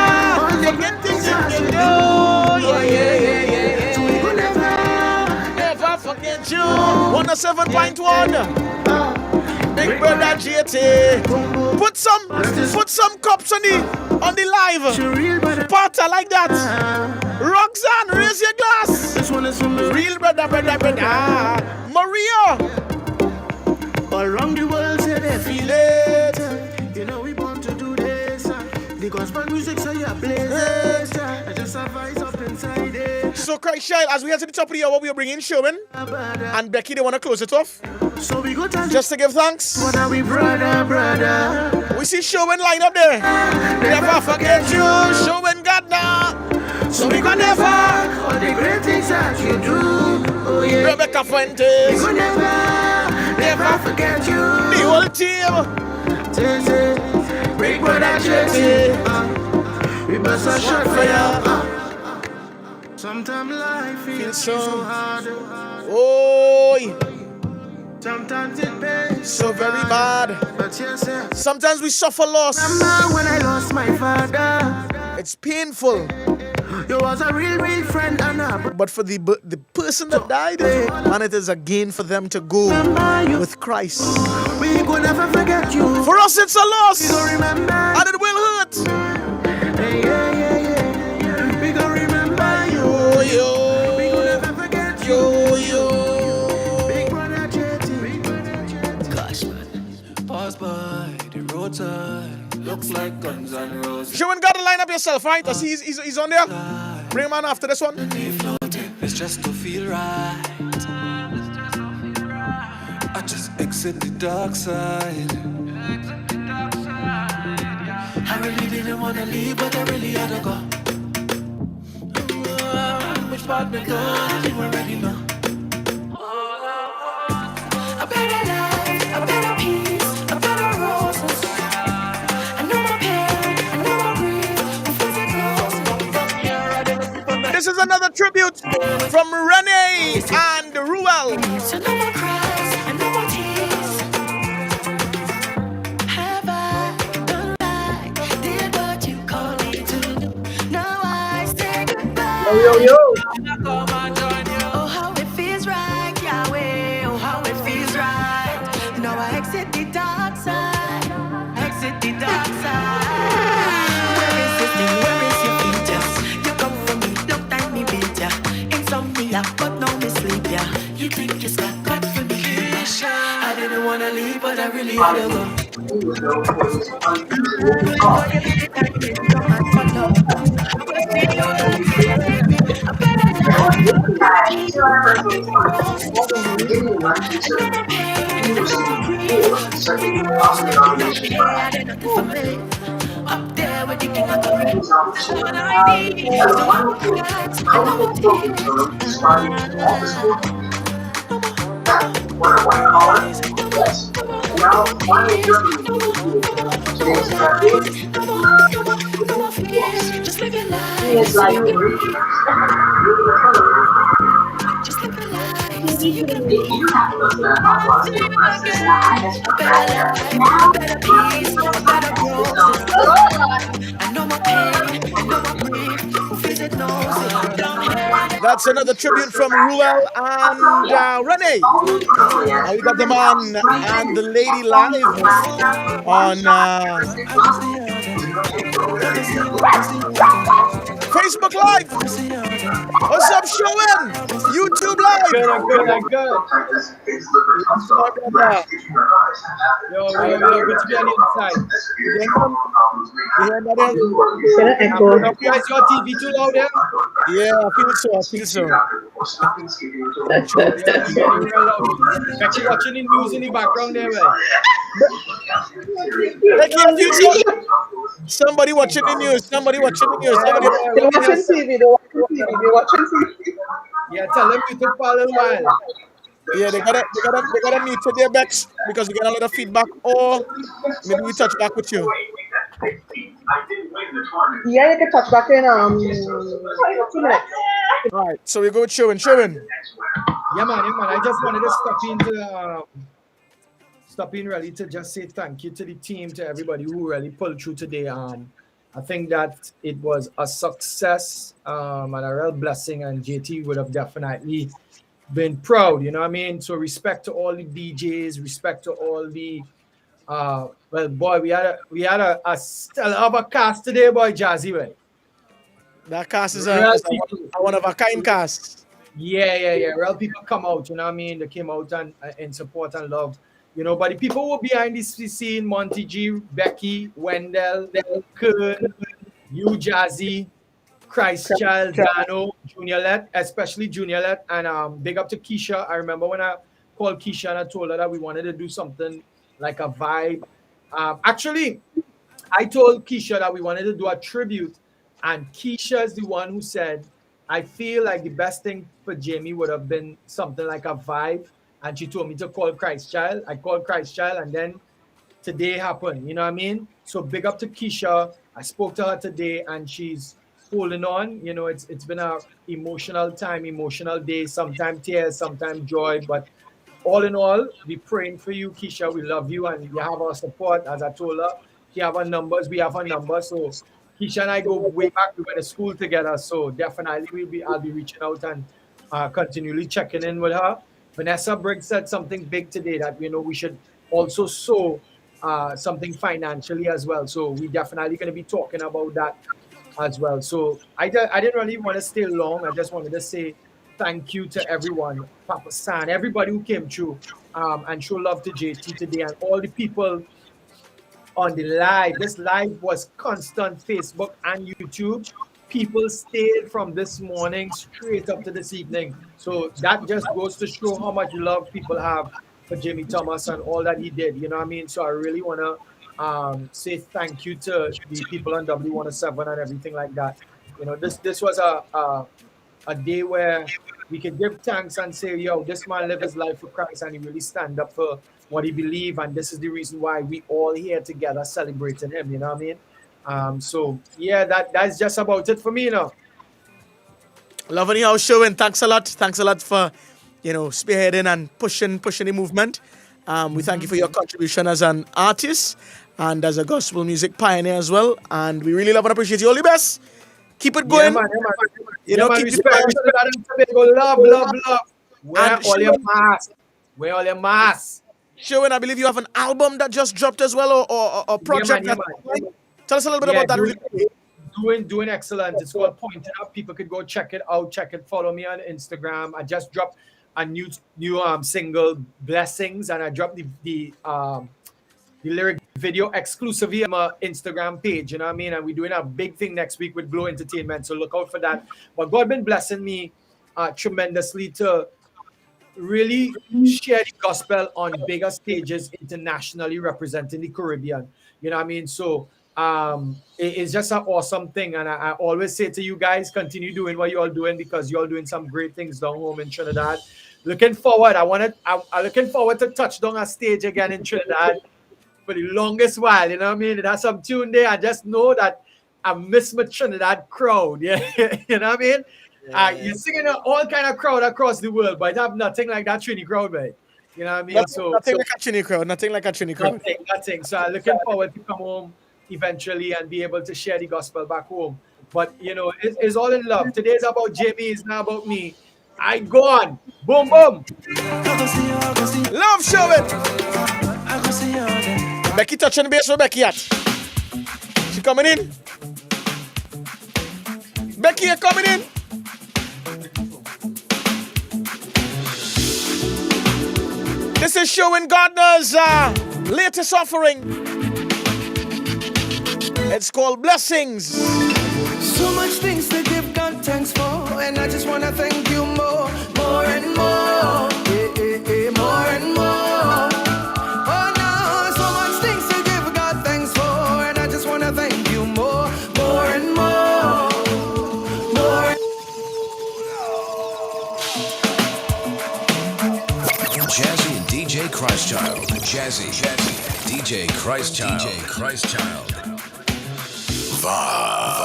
forget things that you do. Yeah. So we could never forget you. 107.1. Big brother JT. Put some cups on the live. Party like that. Roxanne, raise your glass. This one is from the real brother. Maria. All around the world say they feel it. You know we want to do this. The gospel music say you play this. I just have eyes up inside it. So Christ child, as we head to the top of the hour, we are bringing Sherwin and Becky. They want to close it off. So we go just to give thanks. What are we, brother? We see Sherwin line up there. Never forget you, Sherwin Gardner. So we gonna never all the great things that you do. Oh yeah. Rebecca Fuentes. We gonna never forget you. The whole team. Big brother JT. We must a shot for ya. Sometimes life feels so hard. Oh. Sometimes it pains so very bad. But yes, sometimes we suffer loss. Remember when I lost my father? It's painful. You was a real friend and but for the person that died, and it is a gain for them to go with Christ. We could never forget you. For us, it's a loss. We gon' remember, and it will hurt. Yeah. We gon' remember you. We gon' never forget you. Big brother JT. Gosh, man. Pass by the roadside. Looks like Guns N' Roses. Sherwin, got to line up yourself, right? He's on there. Bring him on after this one. It's just to feel right. I just exit the dark side. I really didn't wanna leave, but I really had to go. Which part me go? You already know. A better life, a better peace, a better roses. This is another tribute from Renee and Ruel. So no more cries and no more tears. Have I done right? Did what you called me to do? Now I say goodbye. Yo. Oh, how it feels right, Yahweh. Oh, how it feels right. Now I exit the dark side. Exit the dark side. Where is this thing? Where is your features? You come for me, long time me beat ya. Insomnia, but now me sleep ya. You think you got cut for me? I didn't wanna leave, but I really had to go. Up there with the king of the ring. What I need, just live your life. Just live your life. So you can be better peace, better growth. I know my pain, I know my grief. Who feels it knows it. That's another tribute from Ruel and Renee. We got the man and the lady live on Facebook Live. What's up, Showin? YouTube Live. Good. Yo, good to be on the inside. Is your TV too loud there? Yeah, I feel so. Actually watching the news in the background there, man. Somebody watching the news. They're watching TV. Yeah, tell them to take for a little while. Yeah, they gotta mute their backs because we get a lot of feedback. Or maybe we touch back with you. Yeah, you can touch back in 2 minutes. All right, so we go with Showin. Yeah, man. I just wanted to stop in really to just say thank you to the team, to everybody who really pulled through today. I think that it was a success and a real blessing, and JT would have definitely been proud, you know what I mean? So respect to all the DJs, respect to all the well, boy, we had a stellar of a cast today, boy, Jazzy, right? That cast is a one of a kind cast. Yeah. Real people come out, you know what I mean? They came out and in support and love, you know. But the people who were behind this scene, Monty G, Becky, Wendell, Kern, you, Jazzy, Christ Child, Dano, Juniorlet, especially Juniorlet, and big up to Keisha. I remember when I called Keisha and I told her that we wanted to do something like a vibe. Actually, I told Keisha that we wanted to do a tribute, and Keisha is the one who said, I feel like the best thing for Jamie would have been something like a vibe, and she told me to call Christ Child. I called Christ Child, and then today happened, you know what I mean? So big up to Keisha. I spoke to her today, and she's holding on. You know, it's been a emotional time, emotional day, sometimes tears, sometimes joy, but all in all, we praying for you, Keisha. We love you, and you have our support. As I told her, you have our numbers, we have our numbers. So Keisha and I go way back. We went to school together, so definitely I'll be reaching out and continually checking in with her. Vanessa Briggs said something big today that, you know, we should also sow something financially as well. So we definitely going to be talking about that as well. So I didn't really want to stay long. I just wanted to say thank you to everyone, Papa San, everybody who came through and show love to JT today, and all the people on the live. This live was constant, Facebook and YouTube. People stayed from this morning straight up to this evening. So that just goes to show how much love people have for Jimmy Thomas and all that he did. You know what I mean? So I really want to say thank you to the people on W107 and everything like that. You know, this was a day where we can give thanks and say, yo, this man lived his life for Christ and he really stand up for what he believed, and this is the reason why we all here together celebrating him, you know what I mean? So yeah, that's just about it for me, you know. Loving your Showin. Thanks a lot for, you know, spearheading and pushing the movement. We thank you for your contribution as an artist and as a gospel music pioneer as well, and we really love and appreciate you. All the best. Keep it going. Yeah, man. You know, keep respect. Love. Where all your mass? Showin, I believe you have an album that just dropped as well, or project. Yeah, man. Tell us a little bit about that. Doing excellent. It's called Pointed Up. People could go check it out. Follow me on Instagram. I just dropped a new single, Blessings, and I dropped the lyric video exclusively on my Instagram page, you know what I mean? And we're doing a big thing next week with Glow Entertainment, so look out for that. But God been blessing me tremendously to really share the gospel on bigger stages internationally, representing the Caribbean, you know what I mean? So it's just an awesome thing, and I always say to you guys, continue doing what you're all doing, because you're all doing some great things down home in Trinidad. Looking forward, I'm looking forward to touch down a stage again in Trinidad for the longest while, you know what I mean? It has some tune there. I just know that I miss my Trinidad crowd, yeah, you know what I mean? Yeah. You're singing all kind of crowd across the world, but I have nothing like that Trini crowd, mate. You know what I mean? Nothing like a Trini crowd. Nothing like a Trini crowd. Nothing. So I'm looking forward to come home eventually and be able to share the gospel back home. But, you know, it's all in love. Today's about Jamie. It's not about me. I go on. Boom, boom. Love Showin. Becky touching the base for Becky at. She coming in. Becky, you're coming in. This is showing Gardner's latest offering. It's called Blessings. So much things to give God thanks for, and I just wanna thank you more and more, more and more. Oh no, so much things to give God thanks for, and I just wanna thank you more and more, more. Jazzy and DJ Christchild. Jazzy, DJ Christchild. Vibe.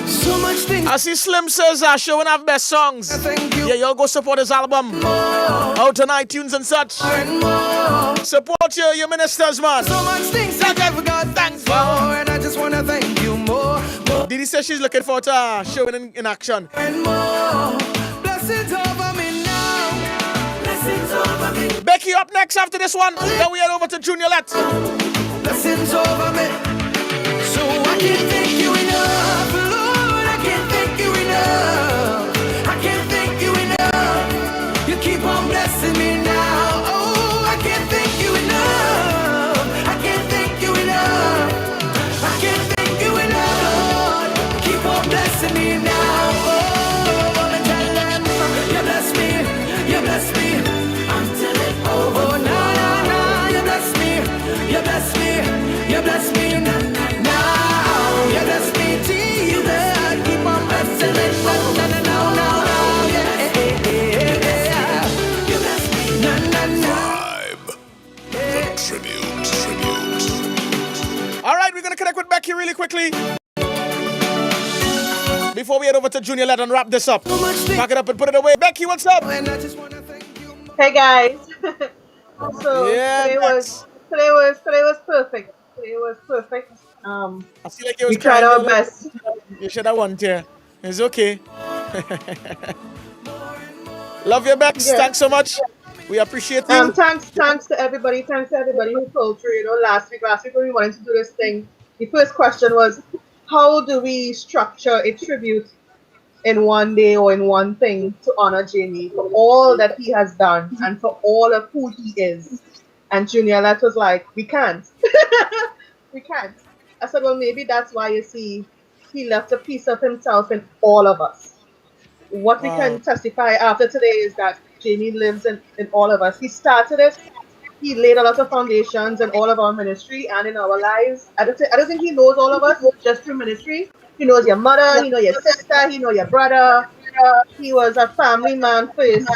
So much things. I see Slim says showing off best songs. Yeah, y'all go support his album. Out on iTunes and such. Support your ministers, man. So much things I give God thanks for, and I just wanna thank you more. Didi says she's looking forward to showing in action. And more. Blessings over me now. Blessings over me. Becky up next after this one. Then we head over to Junior Let. Blessings over me. So I can't thank you enough, Lord. I can't thank you enough. I can't thank you enough. You keep on blessing me now. Oh, I can't thank you enough. I can't thank you enough. I can't thank you enough. Keep on blessing me now. Oh, I'm tell them you bless me. You bless me. Until it over. Oh, nah. You bless me. You bless me. You bless me. Now. You bless me. Jesus. Keep on blessing me. Now. Yeah. You bless me. Vibe. The tribute. All right, we're going to connect with Becky really quickly. Before we head over to Junior Let and wrap this up. Pack it up and put it away. Becky, what's up? Hey guys. So Yeah, today was perfect. Today was perfect. I feel like you was we tried crying our a little. best. You should have won here. It's okay. Love your Bex. Yeah. Thanks so much. We appreciate you. Thanks to everybody. Thanks to everybody who pulled through. You know, last week when we wanted to do this thing, the first question was, how do we structure a tribute in one day or in one thing to honor Jamie for all that he has done and for all of who he is? And Junior Let was like, we can't. We can't. I said, well, maybe that's why you see he left a piece of himself in all of us. What we can testify after today is that Jamie lives in all of us. He started it. He laid a lot of foundations in all of our ministry and in our lives. I don't think he knows all of us just through ministry. He knows your mother, he knows your sister, he knows your brother. He was a family man first.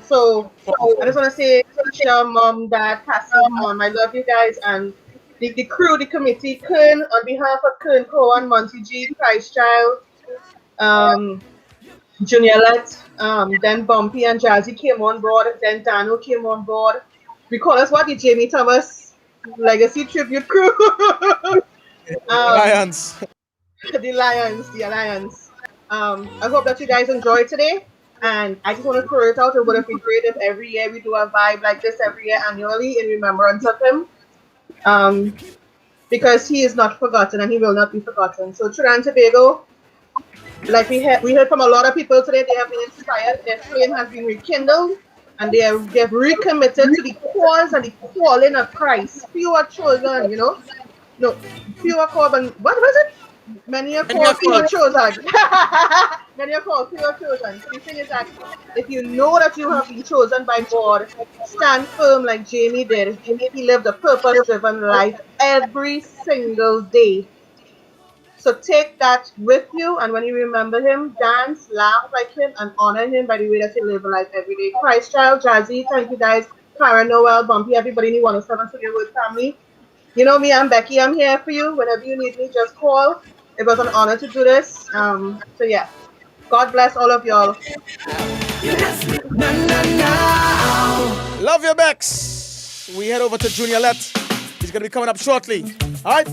So I just want to say, Tisha, Mom, Dad, Cassie, I love you guys. And the crew, the committee, Kern, on behalf of Kern Cohen, Monty G, Christchild, Junior Let, then Bumpy and Jazzy came on board, then Dano came on board. We call us what? The Jamie Thomas Legacy Tribute Crew. Lions. The Alliance. I hope that you guys enjoyed today. And I just want to throw it out. It would have been great if every year we do a vibe like this every year annually in remembrance of him. Because he is not forgotten and he will not be forgotten. So Trinidad and Tobago, like we heard from a lot of people today, they have been inspired. Their flame has been rekindled. And they've recommitted to the cause and the calling of Christ. Fewer chosen, you know? No, fewer called, and what was it? Many are called, fewer chosen. Many are called, fewer chosen. So the thing is that if you know that you have been chosen by God, stand firm like Jamie did. He lived a purpose-driven life every single day. So take that with you, and when you remember him, dance, laugh like him, and honor him by the way that you live life every day. Christchild, Jazzy, thank you guys. Karen, Noel, Bumpy, everybody in the 107 Studio Word family. You know me, I'm Becky. I'm here for you. Whenever you need me, just call. It was an honor to do this. So yeah, God bless all of y'all. Love your Bex. We head over to Junior Let. He's going to be coming up shortly. All right?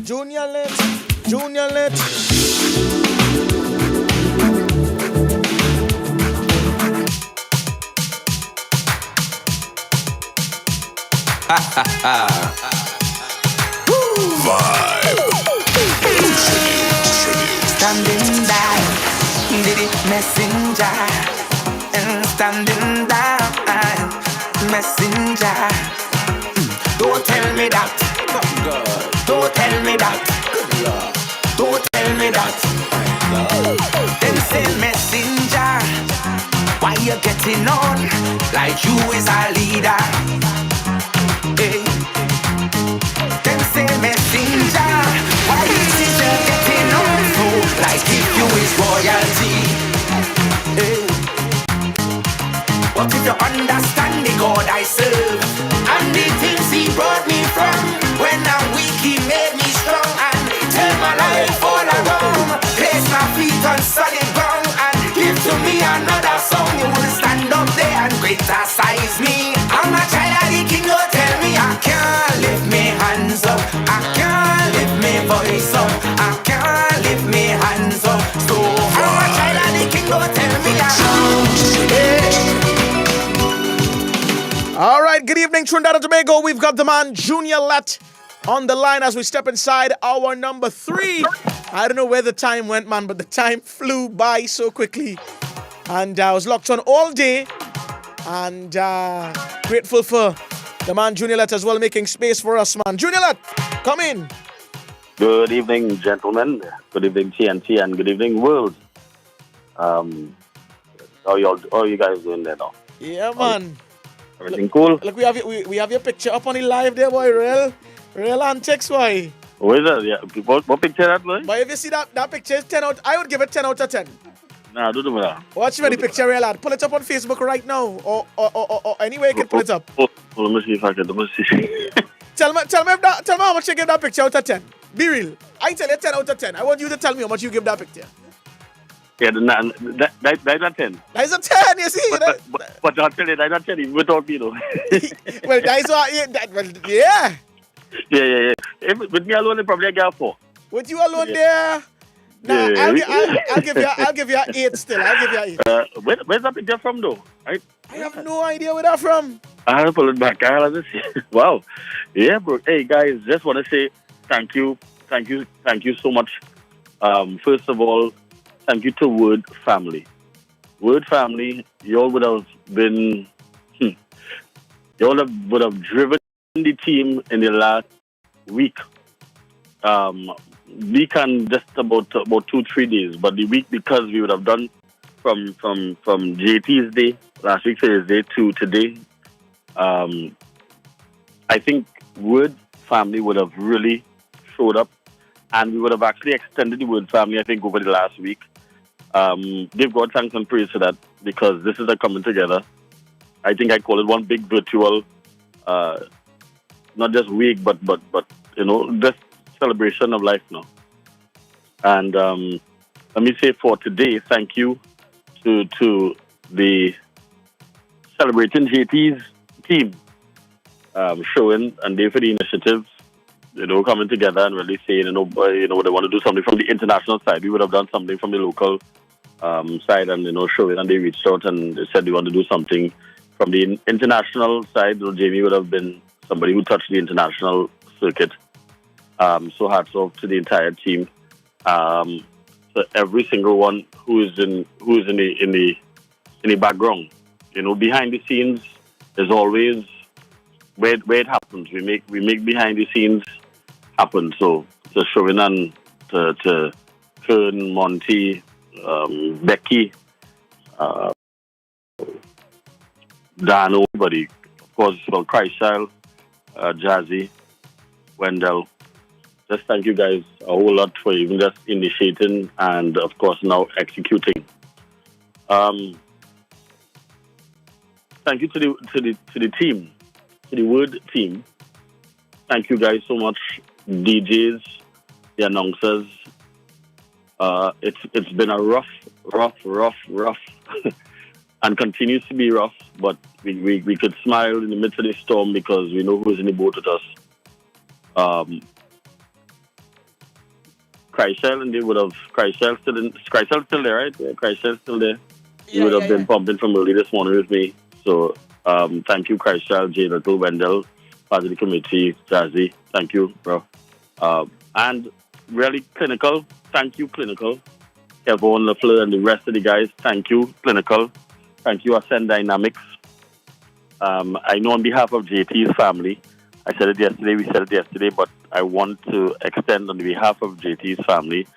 Junior Let. Standing down, did it messenger, standing down, messenger. Don't tell me that, don't tell me that, don't tell me that. Then say messenger, why you getting on like you is a leader? Hey. Then say messenger, why is it you getting on so like if you is royalty? Hey. What if you understand the God I serve and the things He brought me from? When I'm weak, He made me strong and turn my life all around. Place my feet on solid ground and give to me another song. You will stand up there and criticize me. I'm a child of the King. Don't tell me I can't lift me hands up. I can't lift me voice up. I can't lift me hands up. So I'm a child of the King. Don't tell me I can't. All right, good evening, Trinidad and Tobago. We've got the man Junior Let on the line as we step inside hour number 3. I don't know where the time went, man, but the time flew by so quickly. And I was locked on all day. And grateful for the man Junior Let as well, making space for us, man. Junior Let, come in. Good evening, gentlemen. Good evening, TNT, and good evening, world. How you guys doing there now? Yeah, man. Everything cool? Look, we have your picture up on the live there, boy. Real antics, boy. What is that? Yeah. What picture that, boy? But if you see that picture is 10 out, I would give it 10 out of 10. Nah, don't do that. Watch me the picture, real lad. Pull it up on Facebook right now, or anywhere you can pull it up. Let me see if I can. Let me see. Tell me how much you give that picture out of 10. Be real. I tell you 10 out of 10. I want you to tell me how much you give that picture. Yeah, that's a 10. That's a 10, you see? But I'll tell you, that's a 10 even without me, though. Well, that's what, yeah. Yeah. With me alone, probably I get a 4. With you alone there? Nah, yeah. I'll give you an 8 still. I'll give you an 8. Where's that picture from, though? I have no idea where that's from. I have to pull it back. Wow. Yeah, bro. Hey, guys, just want to say thank you so much. First of all, thank you to Word Family. Word Family, y'all would have been, y'all would have driven the team in the last week. Week and just about 2-3 days, but the week because we would have done from JT's day, last week Thursday to today. I think Word Family would have really showed up, and we would have actually extended the Word Family, I think, over the last week. Give God thanks and praise for that, because this is a coming together. I think I call it one big virtual, not just week, but just celebration of life now. And let me say for today, thank you to the Celebrating JT's team, showing and they for the initiative, coming together and really saying, they want to do something from the international side. We would have done something from the local side, and showing, and they reached out and they said they want to do something from the international side. Jamie would have been somebody who touched the international circuit. So hats off to the entire team, to every single one who is in the background. Behind the scenes is always where it happens. We make behind the scenes happen. So to Chauvin and to Kern, Monty, Becky, Dan, everybody. Of course, Christchild, Jazzy, Wendell. Just thank you guys a whole lot for even just initiating and, of course, now executing. Thank you to the team, to the Word team. Thank you guys so much, DJs, the announcers. It's been a rough, and continues to be rough. But we could smile in the midst of the storm because we know who's in the boat with us. Christchild, and they would have Christchild still there, right? Yeah, Christchild still there. He would have been pumping from early this morning with me. So thank you, Christchild, J. Little, Wendell, part of the committee, Jazzy. Thank you, bro. And really, Clinical. Thank you, Clinical. Kevin, LaFleur, and the rest of the guys. Thank you, Clinical. Thank you, Ascend Dynamics. I know on behalf of JT's family, I said it yesterday, we said it yesterday, but I want to extend on behalf of JT's family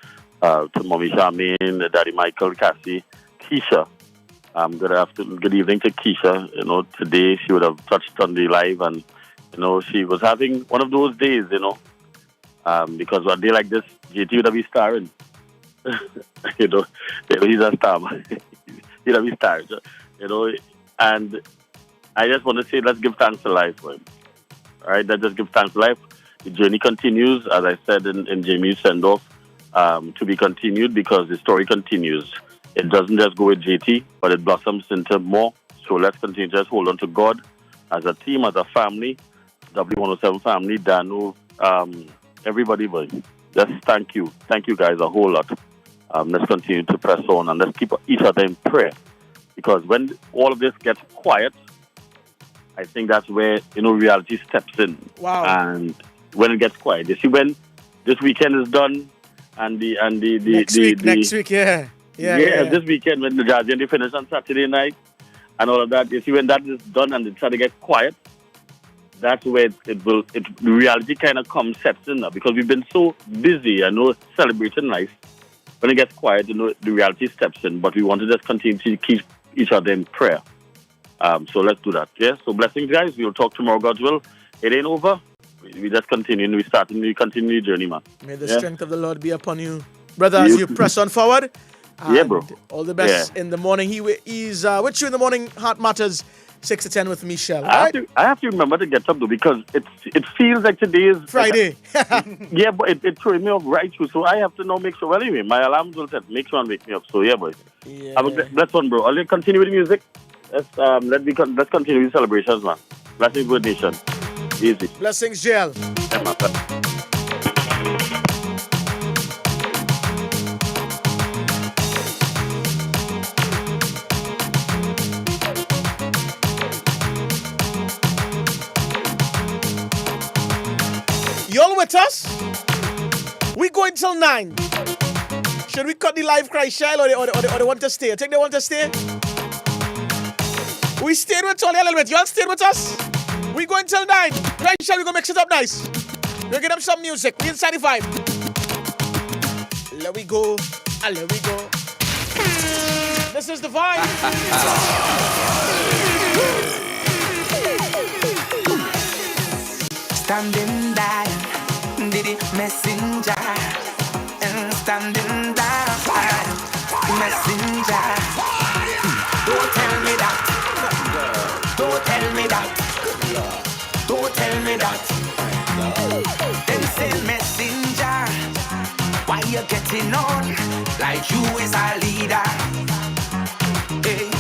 to Mommy Charmaine, Daddy Michael, Cassie, Keisha. Good evening to Keisha. You know, today she would have touched on the live, and you know, she was having one of those days, you know, because on a day like this, JT would have been starring. You know, he's a star, man. He'd have been starring, you know, and I just want to say, let's give thanks to life for him. All right, let's just give thanks to life. The journey continues, as I said in Jamie's send-off, to be continued because the story continues. It doesn't just go with JT, but it blossoms into more. So let's continue to just hold on to God as a team, as a family, W107 family, Danu, everybody. But just thank you. Thank you guys a whole lot. Let's continue to press on and let's keep each other in prayer. Because when all of this gets quiet, I think that's where, you know, reality steps in. Wow. And when it gets quiet, you see, when this weekend is done and the next week, yeah. This weekend when the Jazzy they finish on Saturday night and all of that, you see, when that is done and it starts to get quiet, that's where the reality kind of sets in now, because we've been so busy, I know, celebrating life. When it gets quiet, you know, the reality steps in, but we want to just continue to keep each other in prayer. So let's do that. Yeah. So blessings, guys. We'll talk tomorrow, God's will. It ain't over. We just continue. We continue the journey, man. May the strength of the Lord be upon you, brother, as you press on forward. Yeah, bro. All the best in the morning. He's with you in the morning. Heart Matters, 6 to 10 with Michelle. I have to remember to get up though, because it feels like today is Friday. Yeah, but it threw me off right through. So I have to now make sure. Well, anyway, my alarms will set. Make sure and wake me up. So yeah, boys. Yeah. Have a blessed one, bro. I'll continue with the music. Let's continue with celebrations, man. Blessings, good nation. Easy. Blessings, jail. Yeah, man. Y'all with us? We go until 9. Should we cut the live cry shell or they want to stay? I think they want to stay. We stayed with Tony a little bit. Y'all stayed with us? We go until 9. Cry shell, we gonna mix it up nice. We'll give them some music. We inside the vibe. Let we go. Let we go. This is the vibe. Standing by, did it messenger, and standing by, messenger. Don't tell me that. Don't tell me that. Don't tell me that. Then say messenger, why you getting on like you is a leader? Hey.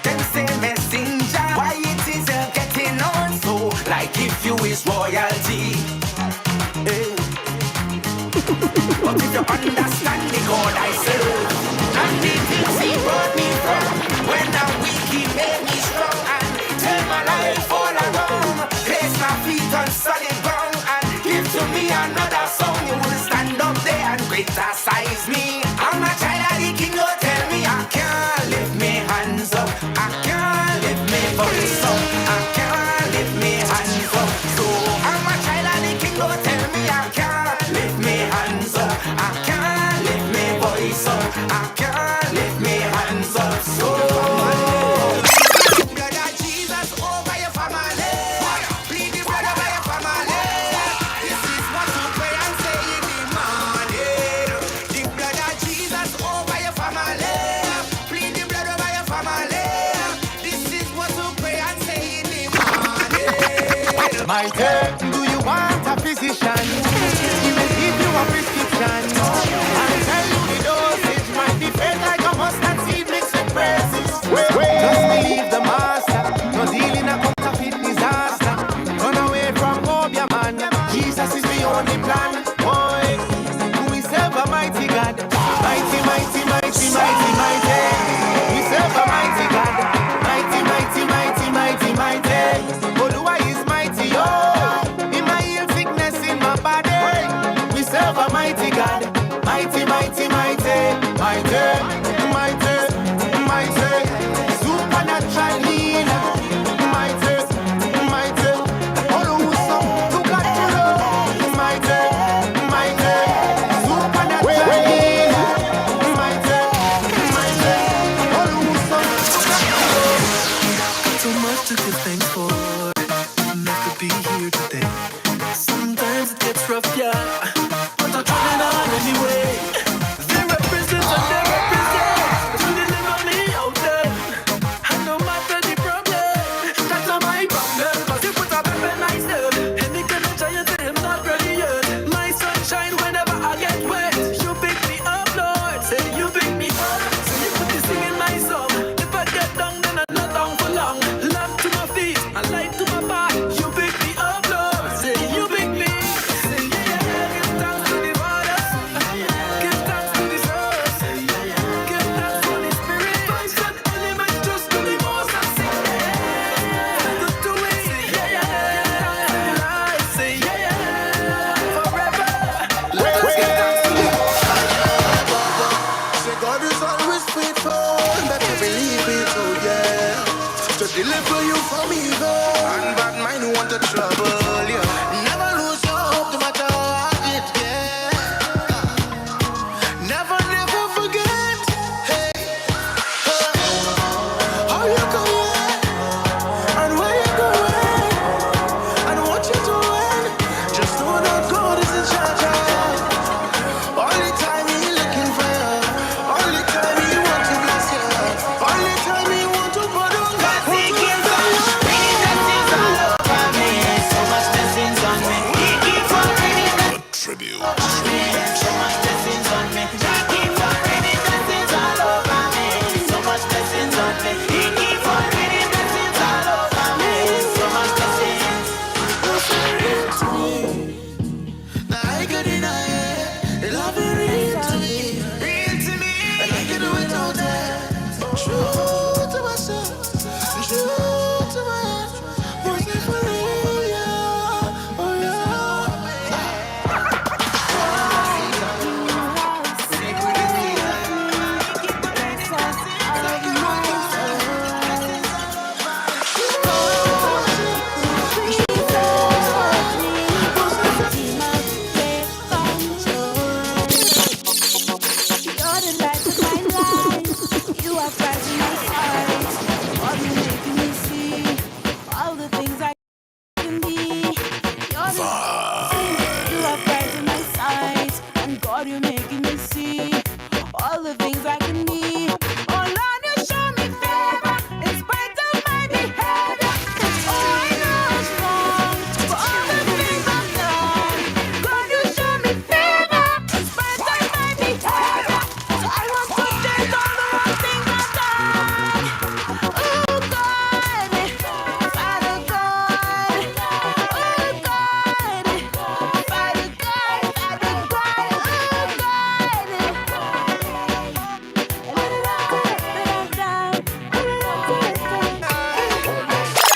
Then say messenger, why it is you getting on so like if you is royalty? Hey. But if you understand the God I serve, and the things he brought me from, when I'm weak he made me strong and turn my life all around, place my feet on solid ground and give to me another song. You will stand up there and criticize me. I'm a child of the king, don't tell me I can't lift me hands up, I can't lift me voice up, I can't lift me hands up. So I'm a child of the king, don't tell me I can't lift me hands up, I can't lift me voice up, I can't lift me hands up. So blood of Jesus over your family, plead the blood over your family. This is what to pray and say in the morning. The blood of Jesus over your family, plead the blood over your family. This is what to pray and say in the morning. My girl, do you want a physician? He will give you a prescription. I'll tell you the dosage might be fed like a mustard seed mixed with praises. Just believe the master. No dealing a counterfeit disaster. Run away from Obia, man. Jesus is the only plan. Boy, we serve a mighty God. Mighty, mighty, mighty, mighty, mighty. We serve a mighty God. Mighty, mighty, mighty, mighty, mighty. Oh, do I day. Sometimes it gets rough, yeah, but I'm trying on anyway. They represent and they represent to deliver me out there. And no matter the problem, that's not my problem. Cause you put a very nice there. And you can giant say I'm not ready yet. My sunshine whenever I get wet. You pick me up, Lord. Say you pick me up. So you put this thing in my song. If I get down, then I'm not down for long. Love to my feet, I light to my back. You pick me up, Lord. Say you pick me. Say yeah, yeah. Give thanks to the Father. Give thanks to the Son. Give thanks to the Spirit. Constant element just to the most. I say yeah. Good to me. Say yeah, yeah. Say yeah, yeah. Forever. Let us give thanks to the most. Say God is always faithful, better believe it, oh yeah. To deliver you from evil and bad mind who want to trouble you. Never lose your hope no matter how hard it gets. Never, never forget, hey, how you going and where you going and what you doing. Just know that God is in charge of all the time he looking for you. All the time he want to bless you. All the time he want to put on God. Tribute. I could deny it. Love is real to me. Real to me. And I can do it all day. True to myself. True to my heart. Was it for real? Yeah. Oh You're the light of my life. You are bright in my sight. God, you're making me see all the things I can be. You're the you are bright in my sight. And God, you're making me see all the things I can be. Oh Lord, you show me favor in spite of my behavior. Oh, I know it's wrong for all the things I've done. God, you show me favor in spite of my behavior. So I want to change all the wrong things I've done. Oh God, Father God. Oh God, Father God, Father God.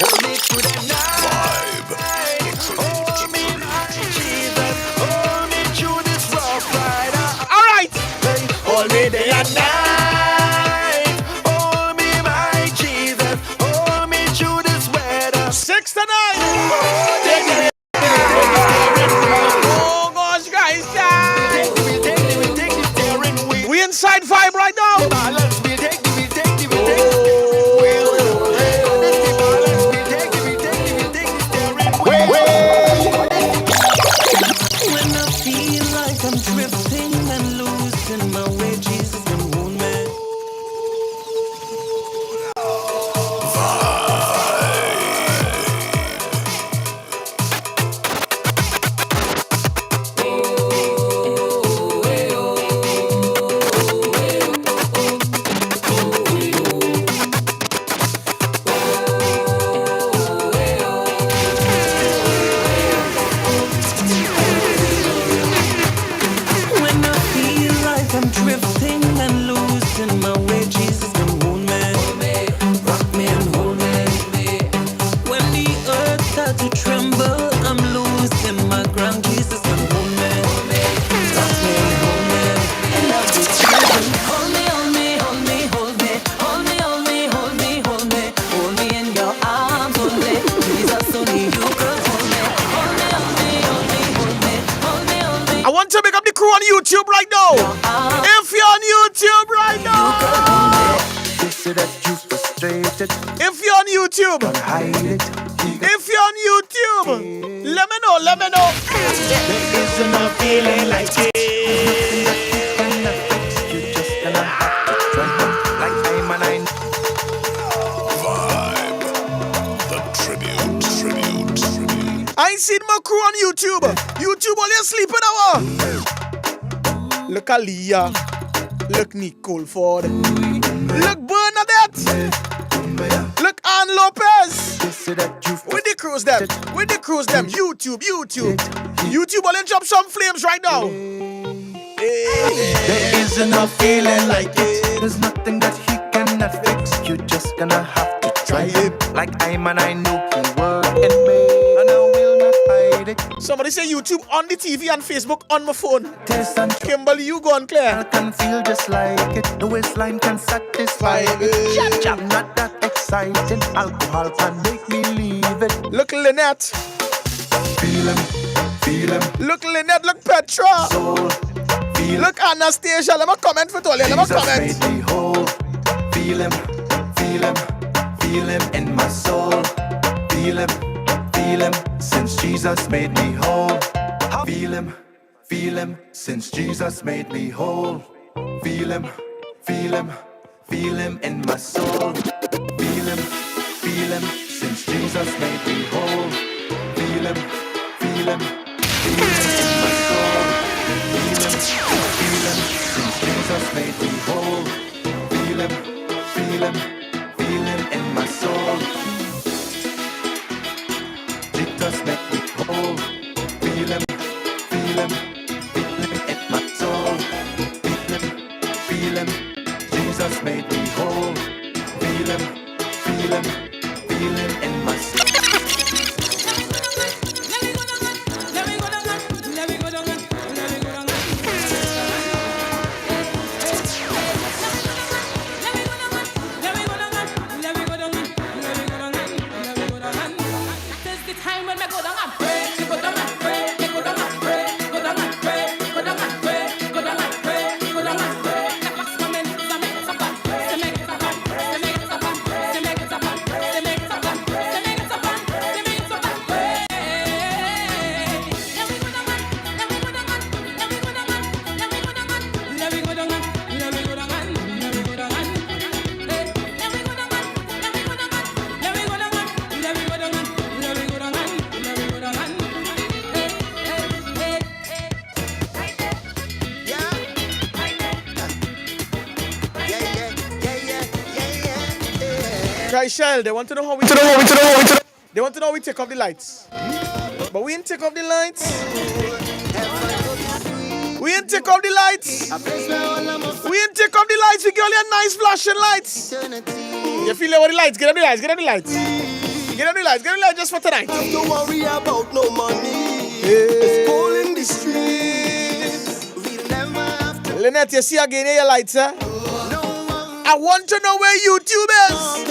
hold me to the night. Hold me, my Jesus. Hold me through this rough ride. All right. Hey, hold me day and night. Hold me, my Jesus. Hold me through this weather. 6 to 9. Oh gosh, guys. We inside vibe right now. When I feel like I'm drifting and losing my way, Jesus can hold me. When I feel like I'm drifting and losing my way, Jesus can hold me, rock me and hold me. When the earth starts to tremble, I'm losing my ground. Jesus can hold me, rock me and hold me. And love the children. Hold me, hold me, hold me, hold me, hold me, hold me, hold me, hold me, hold me in your arms, hold me. Jesus, only you could hold me. Hold me, hold me, hold me, hold me, hold me, hold me. I want to make up the crew on YouTube right now. If you're on YouTube right now. They say that you frustrated. If you're on YouTube. Hide it. If you're on YouTube, let me know. There isn't a feeling like it. You're just gonna have to try it. Like I'm and Vibe. The tribute. I ain't seen my crew on YouTube. YouTube only sleeping hour. Look Aliyah. Look Nicole Ford. Look Bernadette. Look Ann Lopez. With the crews them. YouTube. YouTube only drop some flames right now. There isn't a feeling like it. There's nothing that he cannot fix. You're just gonna have to try it. Like I'm and I know he work in me. And I will not hide it. Somebody say YouTube on the TV and Facebook on my phone. Kimberly, you go on clear. I can feel just like it. The waistline can satisfy it. Chap, not that exciting. Alcohol can make me leave it. Look Lynette. Feel him. Look Lynette, look Petra. Look Anastasia. Let me comment for Tolia. Let me comment. Feel him in my soul. Feel him since Jesus made me whole. Feel him since Jesus made me whole. Feel him in my soul. Feel him since Jesus made me whole. Feel him in my soul. Feel him since Jesus made me whole. Feel him in my soul. Jesus made me whole. Feel him in my soul. Feel him, Jesus made me whole. Feel him in my soul. Shell, they want to know how we They want to know how we take off the lights. But we ain't take off the lights. We ain't take off the lights. We ain't take off the lights. We give you a nice flashing lights. You feel like the lights? Get up the lights. Get up the lights. Get up the lights. Get up the lights just for tonight. Don't worry about no money. It's cold in the streets. We'll never have to. Lynette, you see again your lights, huh? I want to know where YouTube is.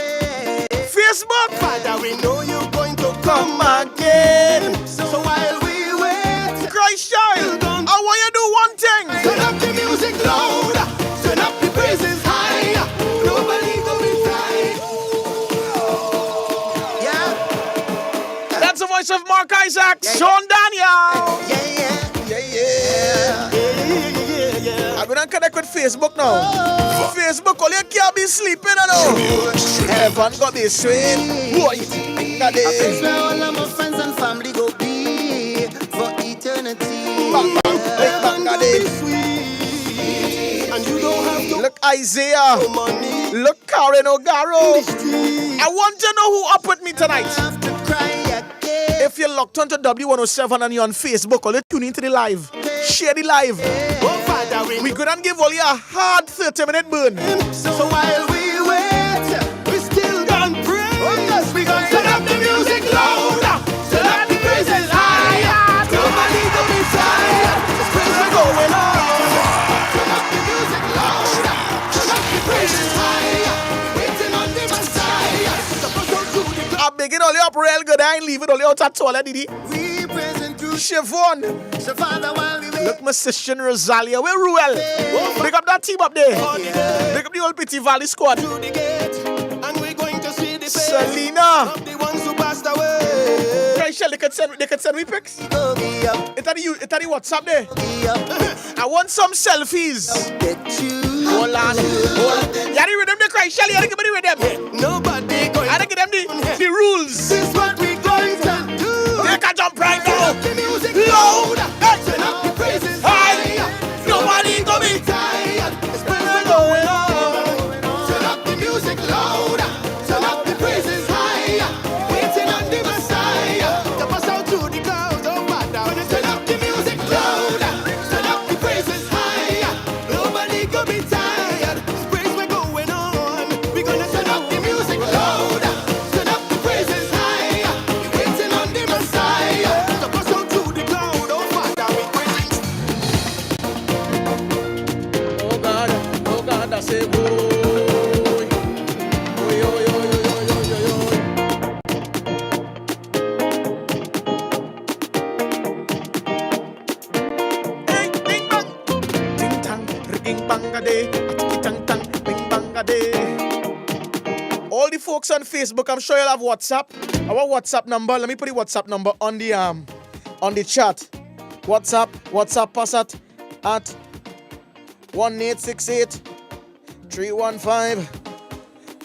Facebook. Father, we know you're going to come again. So while we wait, Christ child, I want you to do one thing. Turn up the music loud. Turn up the praises high. Nobody go inside. Yeah. That's the voice of Mark Isaac, Sean Daniel. Yeah. I'm gonna connect with Facebook now. Facebook, all you can't be sleeping, I know. Heaven got this swing. Boy, I place where all of my friends and family go be for eternity. Bang, and you don't have to. Look, Isaiah. Look, Karen O'Garo. I want to know who up with me tonight. If you're locked onto W107 and you're on Facebook, or you tune into the live, share the live. We gonna give all you a hard 30-minute burn. So while we wait, we still gonna pray. Yes, we gonna turn up the music louder, turn up the praises higher. Nobody gonna be tired. This praise is going on. Turn up the music louder, turn up the praises higher. Waiting on the Messiah. Supposed to do the. I'm making all you up real good. I ain't leaving all you out at all, Didi. We present to Siobhan. So Father, while we wait. Look, my sister Rosalia. Where Ruel? Pick up that team up there. Pick up the old Pity Valley squad. And we're going to see the Selena. of the ones who passed away. Shell, they could send me pics. It's at the WhatsApp there. I want some selfies. Hold on. You read them the Christ Shell, you give me the rhythm. Nobody going. I give them the rules. This is what we going to do. They can jump right now. The music loud. Turn up the praises high. Nobody gonna be tired. It's we're going on. Turn up the music loud. Turn up the praises high. Waiting on the Messiah. To pass out through the clouds of Father. Turn up the music loud. Turn up the praises high. Nobody gonna be tired. This praise we're going on. We're gonna turn up the music loud. Turn up the praises high. Waiting on the Messiah. To pass out through the cloud of Father. Oh God, I say, oh. All the folks on Facebook, I'm sure you'll have WhatsApp. Our WhatsApp number, let me put the WhatsApp number on the chat. WhatsApp pass at 1868 315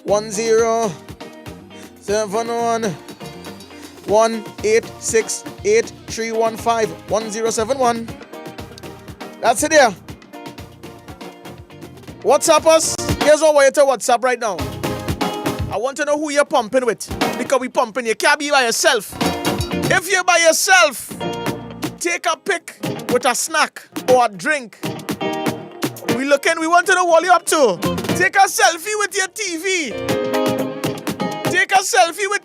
1071 1868 315 1071. That's it there. WhatsApp us. Here's our way to WhatsApp right now. I want to know who you're pumping with. Because we pumping. You can't be by yourself. If you're by yourself, take a pic with a snack or a drink. We want to know what you're up to. Take a selfie with your TV. Take a selfie with...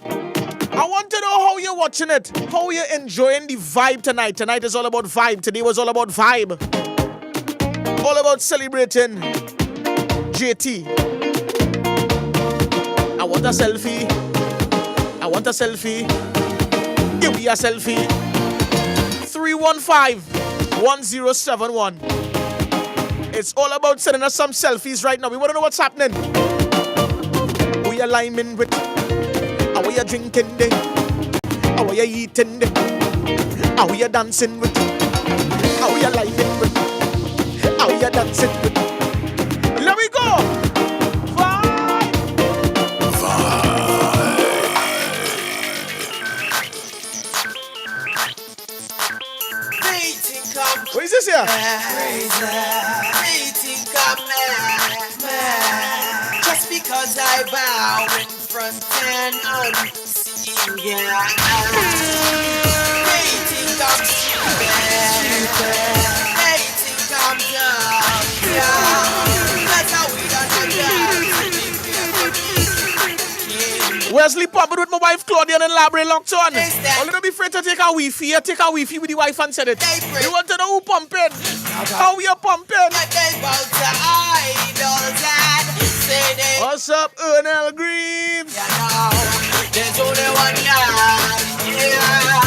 I want to know how you're watching it. How you're enjoying the vibe tonight. Tonight is all about vibe. Today was all about vibe. All about celebrating JT. I want a selfie. Give me a selfie. 315-1071. It's all about sending us some selfies right now. We want to know what's happening. Who you liming with? How you drinking there? How you eating there? How you dancing with? How you liming with? How you dancing with? Let me go. What is this here? Just because I bow in front and unseen, yeah. They think I'm stupid. They think I'm dumb, yeah. That's how we done the Wesley pumping with my wife Claudia and Labre locked on. Only don't be afraid to take a Wi-Fi. Take a Wi-Fi with the wife and said it. You want to know who pumping? How we are pumping? What's up, Ernell Green? There's only one God, yeah.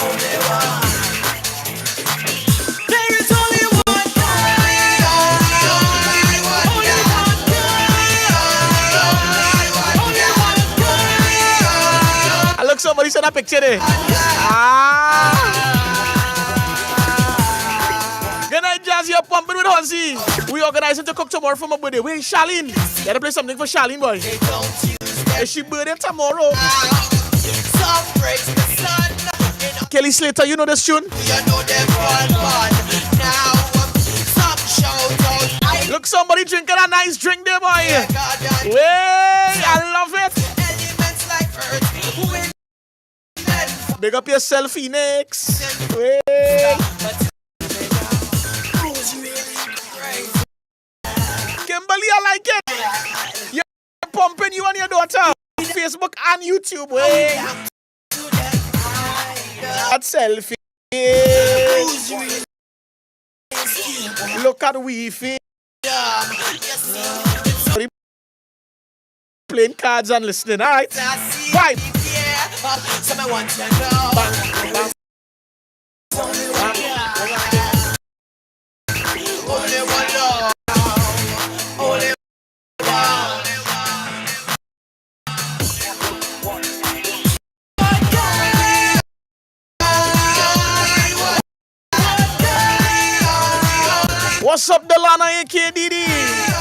Only one. There is only one I look, somebody sent a picture there. Good night, Jazz. You're pumping with Hansi. We organizing to cook tomorrow for my birthday. Wait, Charlene. You gotta play something for Charlene, boy. Is she birthday tomorrow? Kelly Slater, you know this tune? Look, somebody drinking a nice drink there, boy. Wait, I love it. Big up yourself, Phoenix. Wait. Kimberly, I like it. You're pumping you and your daughter. Facebook and YouTube. Wait. That selfie. Look at Wi-Fi. Playing cards and listening. All right. Vibe. What's up, Delana AKDD?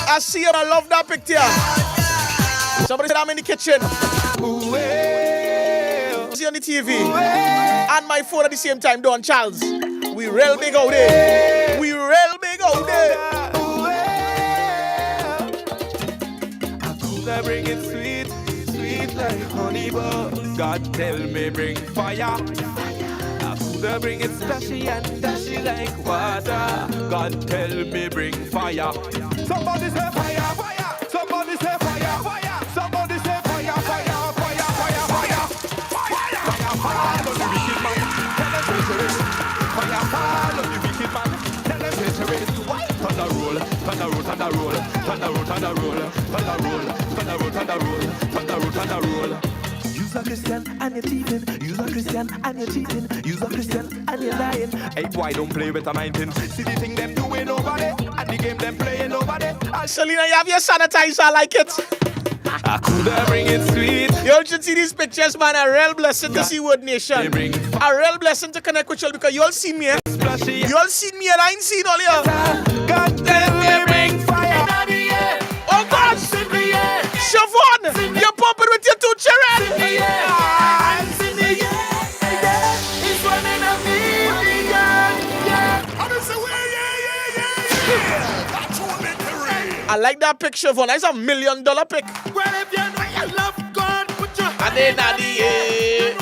I see you. I love that picture. Somebody said I'm in the kitchen. See on the TV and my phone at the same time. Don Charles. We real big out there. We real big out there. I bring it sweet, sweet like honey, but God tell me bring fire. I coulda bring it splashy and dashy like water. God tell me bring fire. Somebody say fire, fire. Somebody say fire, fire. Somebody say fire, fire, fire, fire, fire. Fire, fire, fire on the wicked man. Tell them to it. Fire, fire on the wicked man. Tell them to it. Thunder roll, thunder roll, thunder roll, thunder roll, thunder roll, thunder roll, thunder roll, thunder roll, thunder roll, thunder roll. You's a Christian and you're cheating. You's a Christian and you're cheating. You's a Christian and you're lying. Hey boy, don't play with a mind. See the thing them doing over there, and the game them playing over there. Selena, you have your sanitizer. I like it. I coulda bring it sweet. You should see these pictures, man. A real blessing to see Word Nation. A real blessing to connect with you because you all seen me. You all seen me and I ain't seen all you. God tell me bring fire. Oh God! Siobhan, you're pumping with your two children. It's one in a million. I like that pic, Siobhan. That's $1 million pic. Well, if you know you love God, put your hand in the air.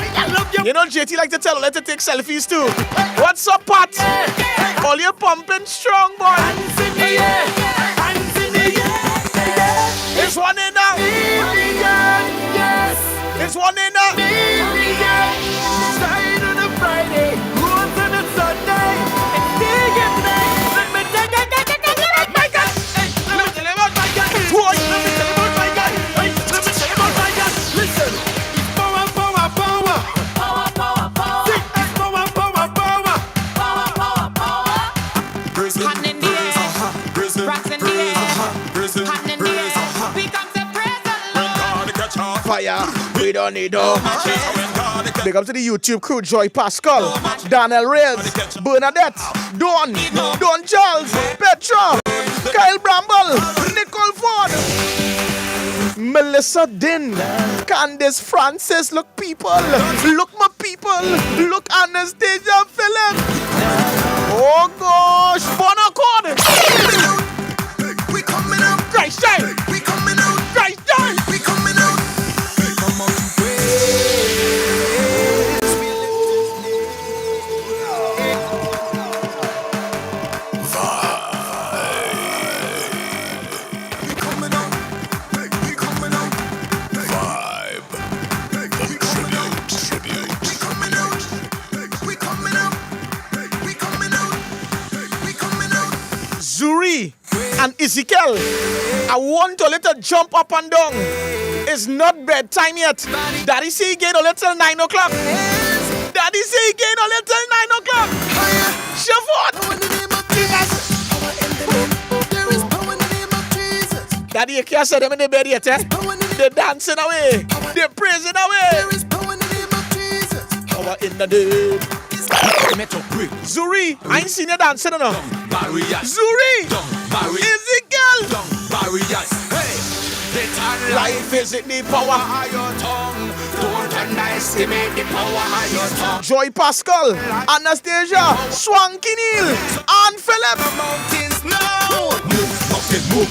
You know, JT like to tell, let her take selfies too. What's up, Pat? All you pumping strong, boy. Hands in the air. Hands in the air. It's one in the yes. It's one in the Side on a Friday, rules on a Sunday. It's big and nice. Let me take it. My God. Let me tell you about my God. Let me tell you about my God. Let me tell you about my God. Listen, it's power, power, power. Power, power, power. It's power, power, power. Power, power, power. Hand in the air. Rocks in the air. Hand in the air. We come to praise the Lord. Fire. We don't need no matches. Big up to the YouTube crew, Joy Pascal, Daniel Reyes, Bernadette, Don Charles, Petra, Kyle Bramble, Nicole Ford, Melissa Din, Candice Francis, look people, look my people, look Anastasia Philip. Oh gosh, Bon Accord. We coming out. Christ time. We coming out. Christ time. We coming out. We come out to Zuri and Ezekiel, I want a little jump up and down. It's not bedtime yet. Daddy say he get a little 9 o'clock. Daddy say he get a little 9 o'clock. Siobhan. Daddy, you can't say them in the bed yet, eh? They're dancing away. They're praising away. Power in the day. Zuri, I ain't seen you dancing enough. Zuri, Ezekiel. Life is in the power of your tongue. Don't underestimate the power of your tongue. Joy Pascal, Anastasia, Swanky Neil, Ann Philip. Mountains now. Move.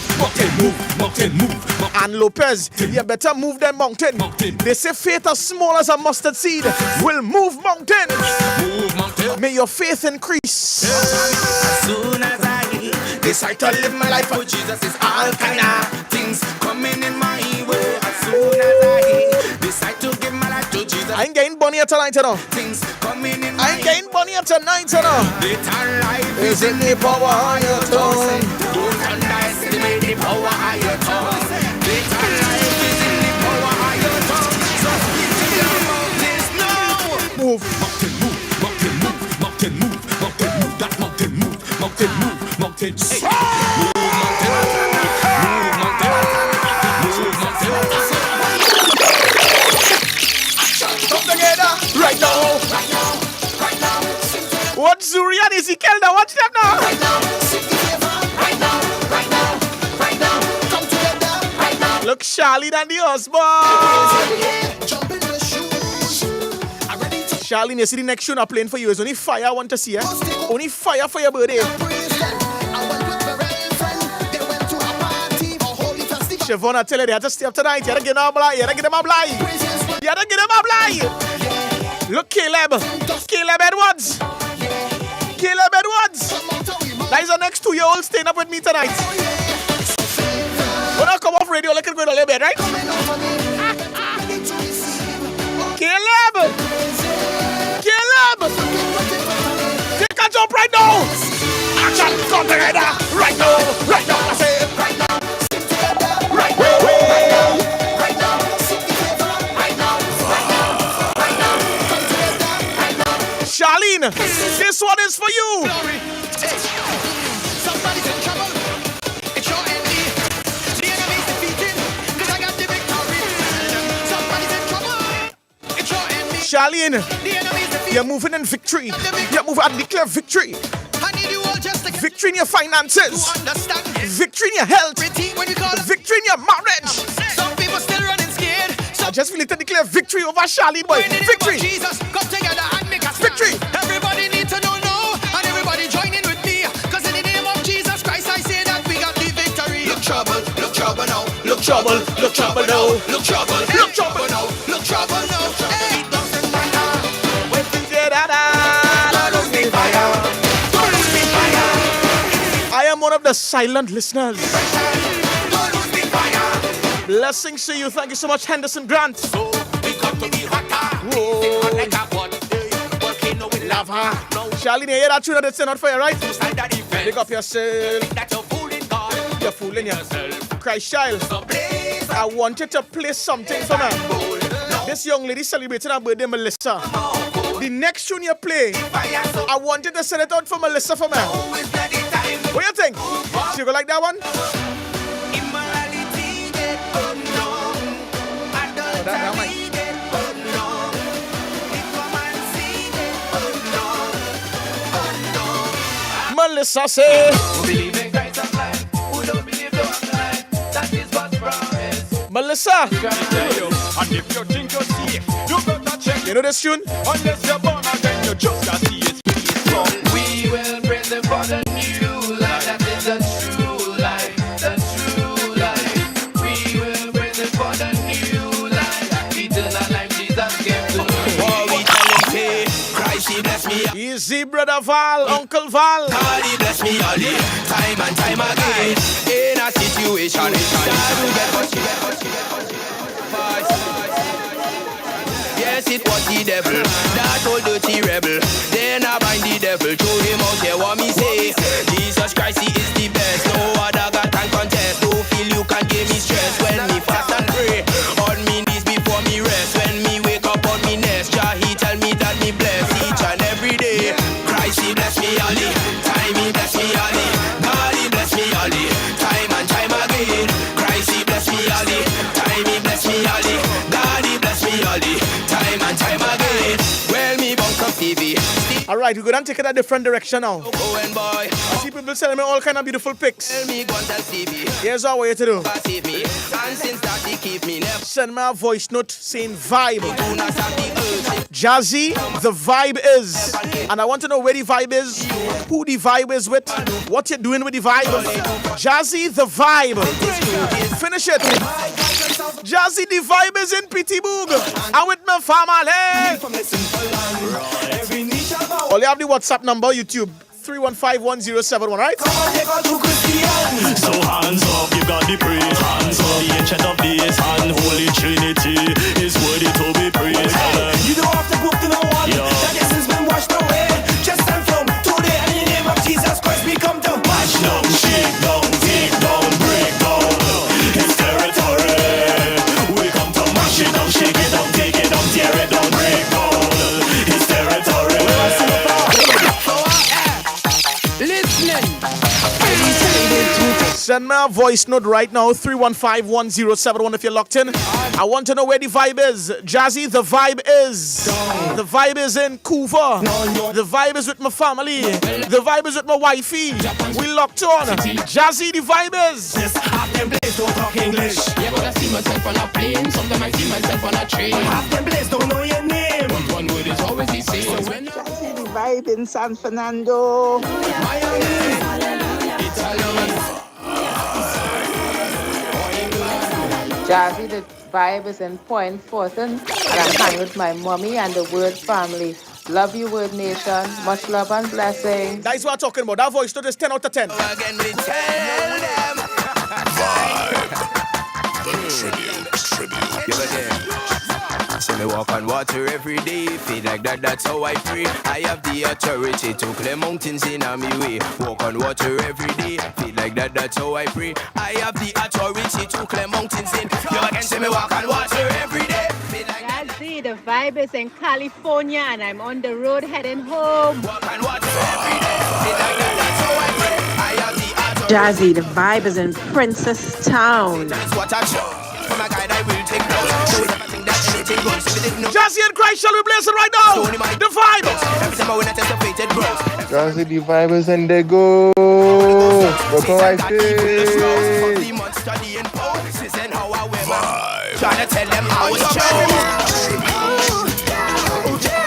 Ann Lopez, you better move them mountain. They say faith as small as a mustard seed will move mountain. May your faith increase. As soon as I decide to live my life for Jesus, is all kind of things coming in my way. As soon as I decide to give my life to Jesus, I ain't getting bunny tonight, you know. Things coming in my way. I ain't getting bunny tonight, you know. Little life is in the power of your tongue. Don't underestimate the power of your tongue. Little life is in the power of your tongue. So speak to your mountains now. Move. That mountain move. Mountain. Come together right now. What Zuri and Ezekiel now? Watch them now. Charlene and the husband. Charlene, you see the next tune I'm playing for you is only fire I want to see, eh? Only fire for your birthday. Siobhan, I tell you, they have to stay up tonight. You gotta get them a blind. You gotta get them a blind. You gotta get them a blind. Look, Caleb Edwards. Caleb Edwards. That is the next 2-year-old staying up with me tonight. When I come off radio, look at go to a little bit, right? Caleb! Take a jump right now! Action, come together! Right now! I say it! Right now! Stick together! Right now! Right now! Stick together! Right now! Right now! Come together! Right now! Charlene, this one is for you! Somebody's in trouble! It's your enemy! The enemy's defeated! Cause I got the victory! Somebody's in trouble! It's your enemy! Charlene! You're moving in victory. You're moving and declare victory. Victory in your finances. Victory in your health. Victory in your marriage. Some people still running scared. I just feel it to declare victory over Charlene, boy. Victory. Jesus, come together and make us victory. Everybody needs to know now, and everybody join in with me. Cause in the name of Jesus Christ, I say that we got the victory. Look trouble now. Look trouble now. Look trouble now. Look trouble now. Hey. I am one of the silent listeners. Blessings to you. Thank you so much, Henderson Grant. Charlene, you hear that tune that's not for you, right? Pick up yourself. You're fooling yourself. Christ child, I wanted to play something for me. This young lady celebrating her birthday, Melissa. The next tune you play, I wanted to send it out for Melissa for me. What do you think? She go like that one? Melissa say, Melissa, you know this tune? Unless you're born again, you just gotta see it. We will bring them for the new life. That is the true life, the true life. We will bring them for the new life. Eternal life Jesus gave to me. Oh, we tell him, say, Christ, he bless me. Easy, brother Val, Uncle Val. God, he bless me all day, time and time again. In a situation, God will get what you get. Yes, it was the devil, that old dirty rebel. Then I bind the devil, throw him out here, what me say? Jesus Christ, he is the best. No other God can contest. Don't feel you can give me stress. When me fast and pray, on me knees before me rest. When me wake up on me nest, Jah, he tell me that me bless each and every day. Christ, he bless me all day. Time, he bless me all day. God, he bless me all day. Time and time again. Christ, he bless me all day. Time, he bless me all day. God, he bless me all day. Time and time again. Well, me bunk up TV. All right, we're gonna take it a different direction now. I see people sending me all kind of beautiful pics. Here's our way to do. Send me a voice note saying vibe. Jazzy, the vibe is. And I want to know where the vibe is, who the vibe is with, what you're doing with the vibe. Jazzy, the vibe. Finish it. Jazzy, the vibe is in Pity Boog. I'm with my family. All you have the WhatsApp number, YouTube, 3151071, right? So hands up, you got the praise. Hands up, the ancient of days, and Holy Trinity is worthy to be praised. You don't have to book to no one. That essence been washed away. Just stand from today, and in the name of Jesus Christ, we come to mash down, shake down, take down, break down His territory. We come to mash it down, shake it down, take it down, tear it down, break down His territory. Send me a voice note right now, 315-1071 if you're locked in. I want to know where the vibe is. Jazzy, the vibe is. The vibe is in Couva. The vibe is with my family. The vibe is with my wifey. We locked on. Jazzy, the vibe is. Half them place don't talk English. Yeah, but I see myself on a plane. Sometimes I see myself on a train. Half them place don't know your name. But one word is always the same. So when Jazzy, the vibe in San Fernando. Jazzy, the vibe is in Point Fortin, and I'm hanging with my mommy and the Word family. Love you, Word Nation. Much love and blessings. That's what I'm talking about. That voice note is 10 out of 10. again, we tell them. Tribute. Give a damn. See me walk on water every day. Feel like that's how I pray. I have the authority to clear mountains in a me way. Walk on water every day. Feel like that's how I pray. I have the authority to clear mountains in. You again see me walk on water every day. Jazzy, the vibe is in California and I'm on the road heading home. Walk on water every day. Feel like that's how I pray. I have the authority. Jazzy, the vibe is in Princess Town. That's what I show. For my guide, I will take notes. So if I think that anything goes, if it didn't know. Jazzy and Christ, shall we bless it right now? The vibe. Every time I win, I test the fated bros. Jazzy, the vibe is in the go. Look how I say. Trying to tell them how it's true.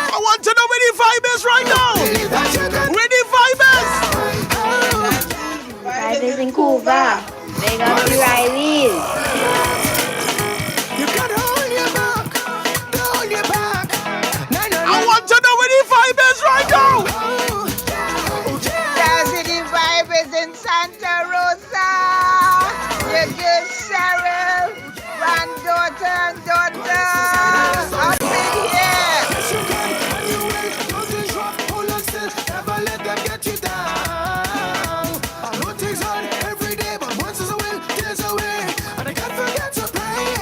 I want to know where the vibe is right now. Where the vibe is. Vibe is in Cuba. They got the Rileys. You gotta hold your back. Hold your back. I want to know where the vibe is right now. Jazzy, the vibe is in Santa Rosa. Your good Cheryl, granddaughter and daughter. Up in here. Never let them get you down. I know things hard every day, but once is a win, there's a way. And I can't forget to pray.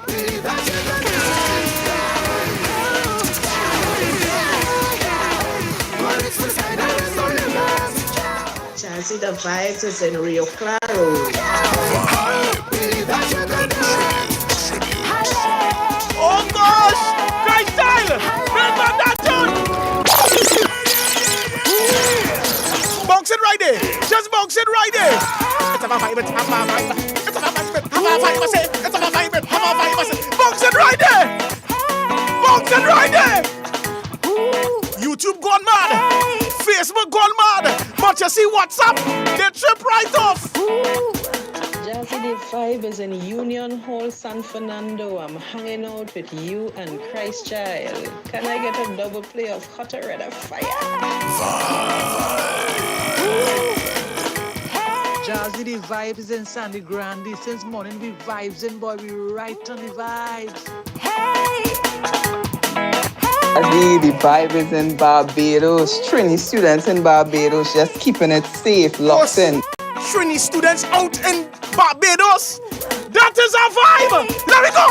Believe that you can do it. But it's the side that is on the last. Jazzy, the vibes is in Rio Claro. Believe that you can do it. Oh gosh! Christ style! Remember that tune! Bounce it right there! Just bounce it right there! It's about vibe, it's about vibe. It's about vibe, it's about vibe, it's about vibe, it's about vibe. Bounce it right there! Bounce it right there! YouTube gone mad! Facebook gone mad! But you see WhatsApp? They trip right off! Jazzy, the vibe is in Union Hall, San Fernando. I'm hanging out with you and Christ Child. Can I get a double play of Hotter Red of Fire? Jazzy, the vibe is in Sandy Grande. Since morning we vibes in, boy, we right on the vibes. Jazzy, the vibe is in Barbados. Trini students in Barbados just keeping it safe, locked in. Trini students out in Barbados. That is our vibe. Let me go.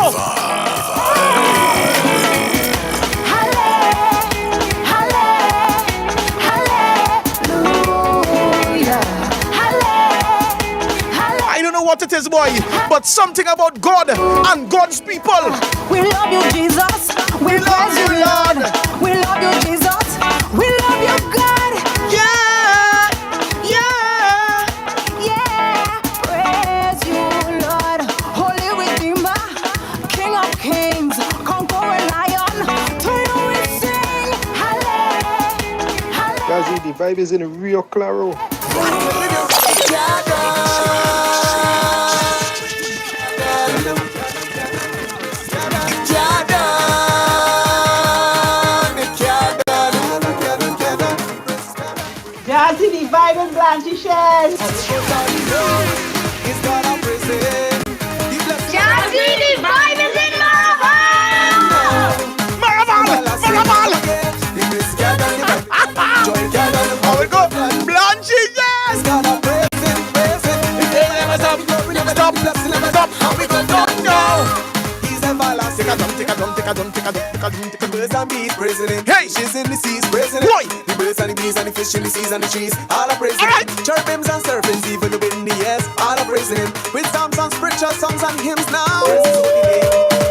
I don't know what it is, boy, but something about God and God's people. We love you, Jesus. We love you, Lord. We love you, Jesus. We love you, God. Yeah, yeah, yeah. Praise you, Lord. Holy Redeemer, King of Kings, conquering Lion. To you we sing. Hallelujah. Jazzy, the vibe is in Rio Claro. Jazzy, the vibe in Blanchard. Jazzy, the vibe is in Maraval. How we go? Blanchard, yes. Stop. How we go down now? He's everlasting. Take a drum. The birds and bees president. Hey, she's in the seas president. Boy, the birds and the fish in the seas and the trees, all are praising him. Cherubims and serpents, even the wind in the air, all are praising him. With psalms and spiritual songs and hymns now.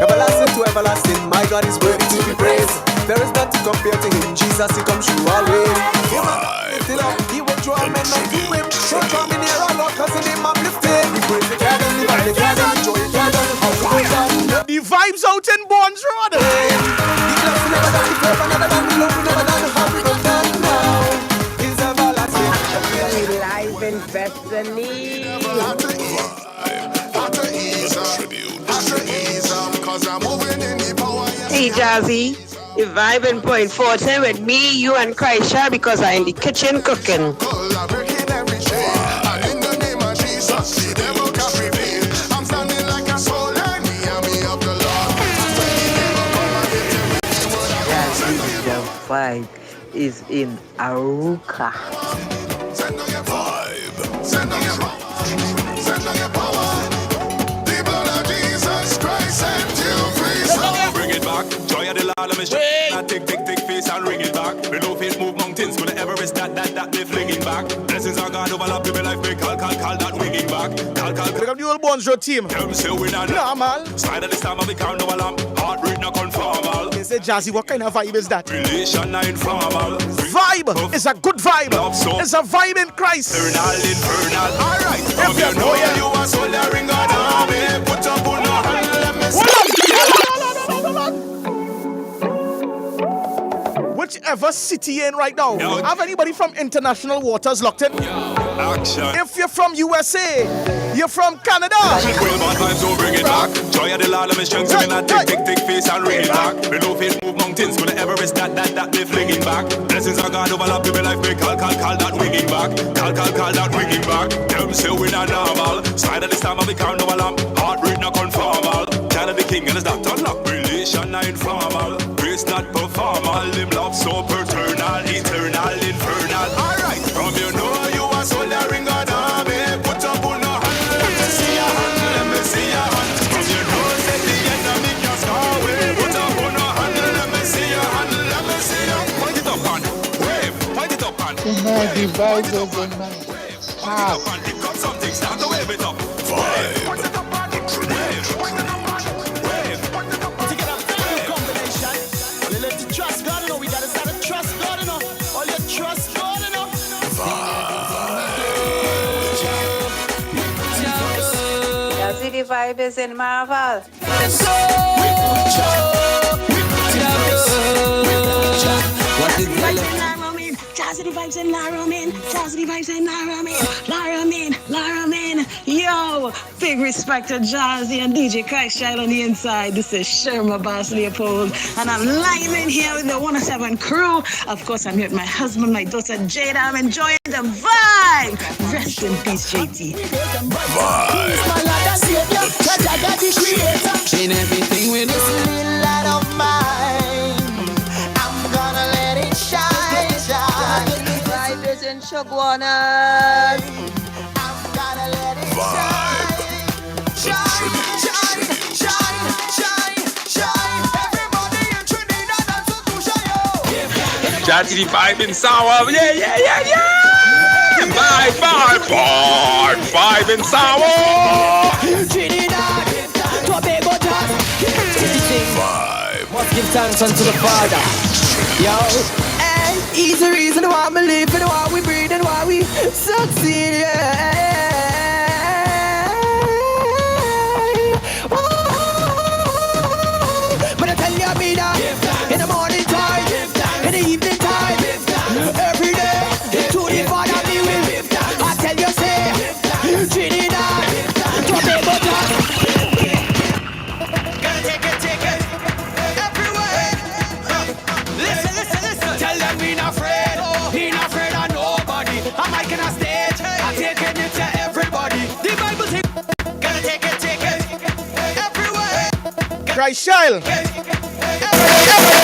Everlasting to everlasting, my God is worthy to be praised. There is none to compare to him, Jesus, he comes true always. Lift up, he will draw men unto him. So draw me near our Lord, cause in him I'm lifted. We praise the God and live on the God and enjoy the God and how to go down. The vibes out in Bonds Road. The love we never done, the love never done, the love we never done, how we go down now. Is everlasting. We live in destiny. Hey Jazzy, the vibe in point 14 with me, you and Chrisha because I'm in the kitchen cooking. The vibe is in Aruka. Bring it back, joy of the Lord, let me show Tick face and ring it back. We know faith move mountains, but the Everest that they flinging back. Blessings are God overlap in my life, we call that winging back. Look up the old Bonds Road team. Them say we not normal. Slide at this time of the count no alarm. Heart rate not conformal. They say Jazzy, what kind of vibe is that? Relation not informal. Vibe is a good vibe. It's a vibe in Christ. Infernal. Alright. If you know you are soldering on army, put up on your hand, let me see. Whichever city you're in right now, have anybody from international waters locked in? Action. If you're from USA, you're from Canada. Well, my vibes will bring it back. Joy of the Lord, let me strength to me not tick face and ring it back. We know faith move mountains, but the Everest that they flinging back. Blessings are God overlap in my life, we call that winging back. Call that winging back. Them say we not normal. Slide at this time of the count no alarm. Heart rate not conformal. Canada the king and his doctor unlock. Relation not informal. Grace not performal. Live love so paternal, eternal, infernal. Alright, from you know you are soldering on army. Put up on your hand, let me see your hand, let me see your hand. From you know that the enemy can scar away. Put up on your hand, let me see your hand, let me see your hand. Point it up and wave, point it up and wave. Point it up and pick up something, start to wave it up. Wave, point it up and wave, point it up and wave. Together, combination. You let the trust God, you know we gotta start to trust God, you know. All your trust God, you know. Jazzy, the vibe is in Marvel. Jazzy the vibes in Laramin, Jazzy the vibes in Laramin. Yo, big respect to Jazzy and DJ Christ Child on the inside. This is Sherma Boss Leopold, and I'm live in here with the 107 crew. Of course, I'm here with my husband, my daughter Jada. I'm enjoying the vibe. Rest in peace, JT. In everything with this little light of mine, I'm gonna let it shine. The vibe is in Shogwanas. I'm gonna let it shine. Everybody in Trinidad and St. Jazzy the vibe in sour. Yeah. Vibe in sour. Trinidad, Tobago jazz. Must give thanks unto the Father. Yo, and he's the reason why we live and why we breathe and why we succeed. But I tell you, I mean, in the morning time, in the evening time, every day, to the Father be with. I tell you, say, Trinidad, Tobago jazz. Tell them we not afraid of nobody. I'm making a stage, I'm taking it to everybody. The Bible says, gotta take it everywhere. Christ Child.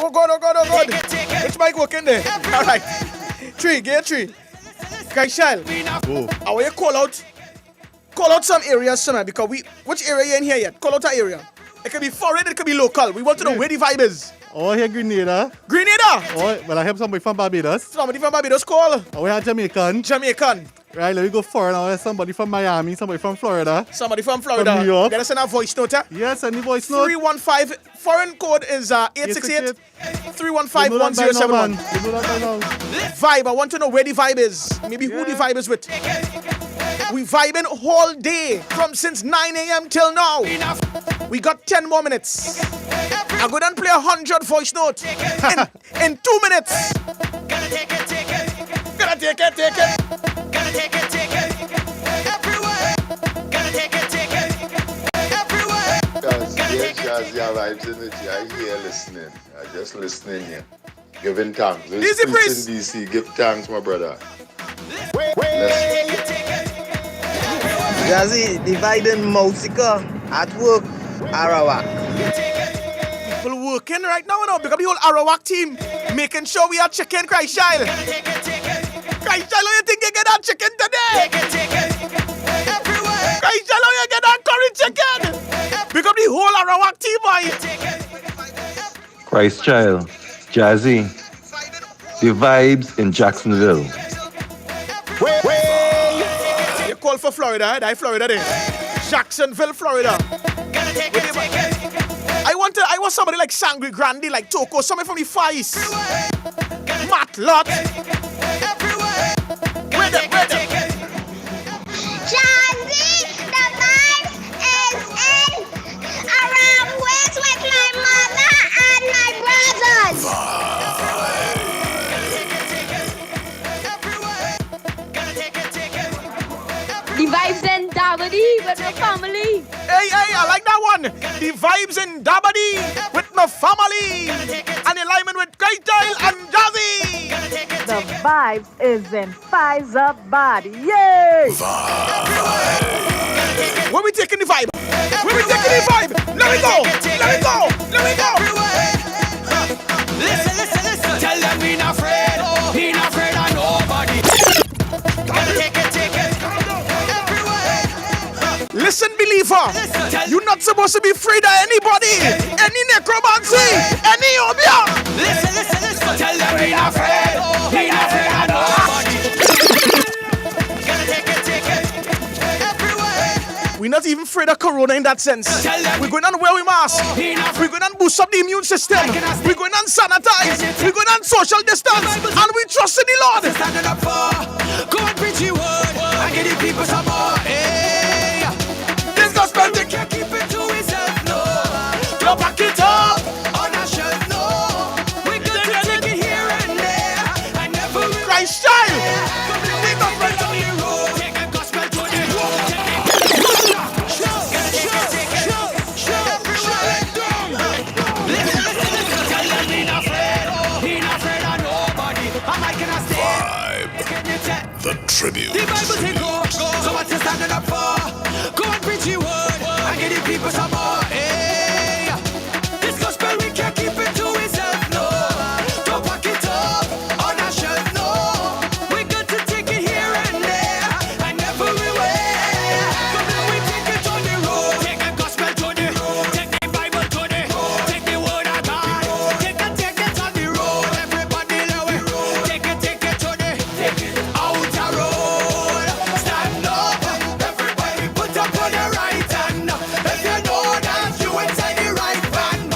Oh God. Which mic working there? All right. Get three. Christ Child. I want you call out some areas tonight because which area you in here yet? Call out an area. It could be foreign, it could be local. We want to know where the vibe is. Oh, here Grenada. Grenada? Oh, well, I have somebody from Barbados. Somebody from Barbados call. Oh, we have Jamaican. Jamaican. Right, let me go foreign. I have somebody from Miami, somebody from Florida. Somebody from Florida. From New York. Let us send a voice note. Yes, send the voice note. 315. Foreign code is 868 315 1071. Vibe. I want to know where the vibe is. Maybe who the vibe is with. We vibing all day from since 9 a.m. till now. We got 10 more minutes. I'm going to play 100 voice note in 2 minutes. Gotta take it. Gotta take it. Gotta take it. Everywhere. Gotta take it. Everywhere. Jazzy vibes energy. I hear listening. I just listening here. Giving thanks. Easy Priest in DC. Give thanks, my brother. Jazzy, dividing Mousika at work, Arawak. People working right now, because the whole Arawak team making sure we are chicken, Christ child. Christ child, how you think you get that chicken today? Christ child, how you get that curry chicken? Because the whole Arawak team, boy. Christ child, Jazzy, the vibes in Jacksonville. You call for Florida, die Florida there. Jacksonville, Florida. I want somebody like Sangre Grande, like Toko, somebody from the Far East. Matlot. Where them? Jazzy, the vibes is in around West with my mother and my brothers. The vibes in Davidi with my family. Hey, I like that one. The vibes in Dabadi with my family. And in alignment with Great Dial and Jazzy. The vibes is in Pfizer Body. Yay! Where we taking the vibe? Let me go. Listen. Tell them we not afraid of nobody. Take it. Listen, believer, you're not supposed to be afraid of anybody, any necromancy, any obia. Listen. Tell them we not afraid of nobody. We're not even afraid of corona in that sense. We're going on wear we mask. We're going on boost up the immune system. We're going on sanitize. We're going on social distance. And we trust in the Lord. Standing up for God, preach your word. And give the people some more. Hey, this gospel they can't keep it to itself, no. Go back it up on a shelf, no. We got to take it here and there. I never will. Christ child. Leave my friends on the road. Take a gospel to the road. The tribute. The Bible say go. So what you standing up for? Go and preach your word and give the people some more. Hey, this gospel we can't keep it to itself, no. Don't pack it up on a shelf, no. We got to take it here and there and never beware. We take it on the road. Take the gospel to the road. Take the Bible to the road. Take the word of God. Take it on the road. Everybody know it. Take it to the outer road. Stand up. Everybody put up on the right hand. If you know that you inside the right band.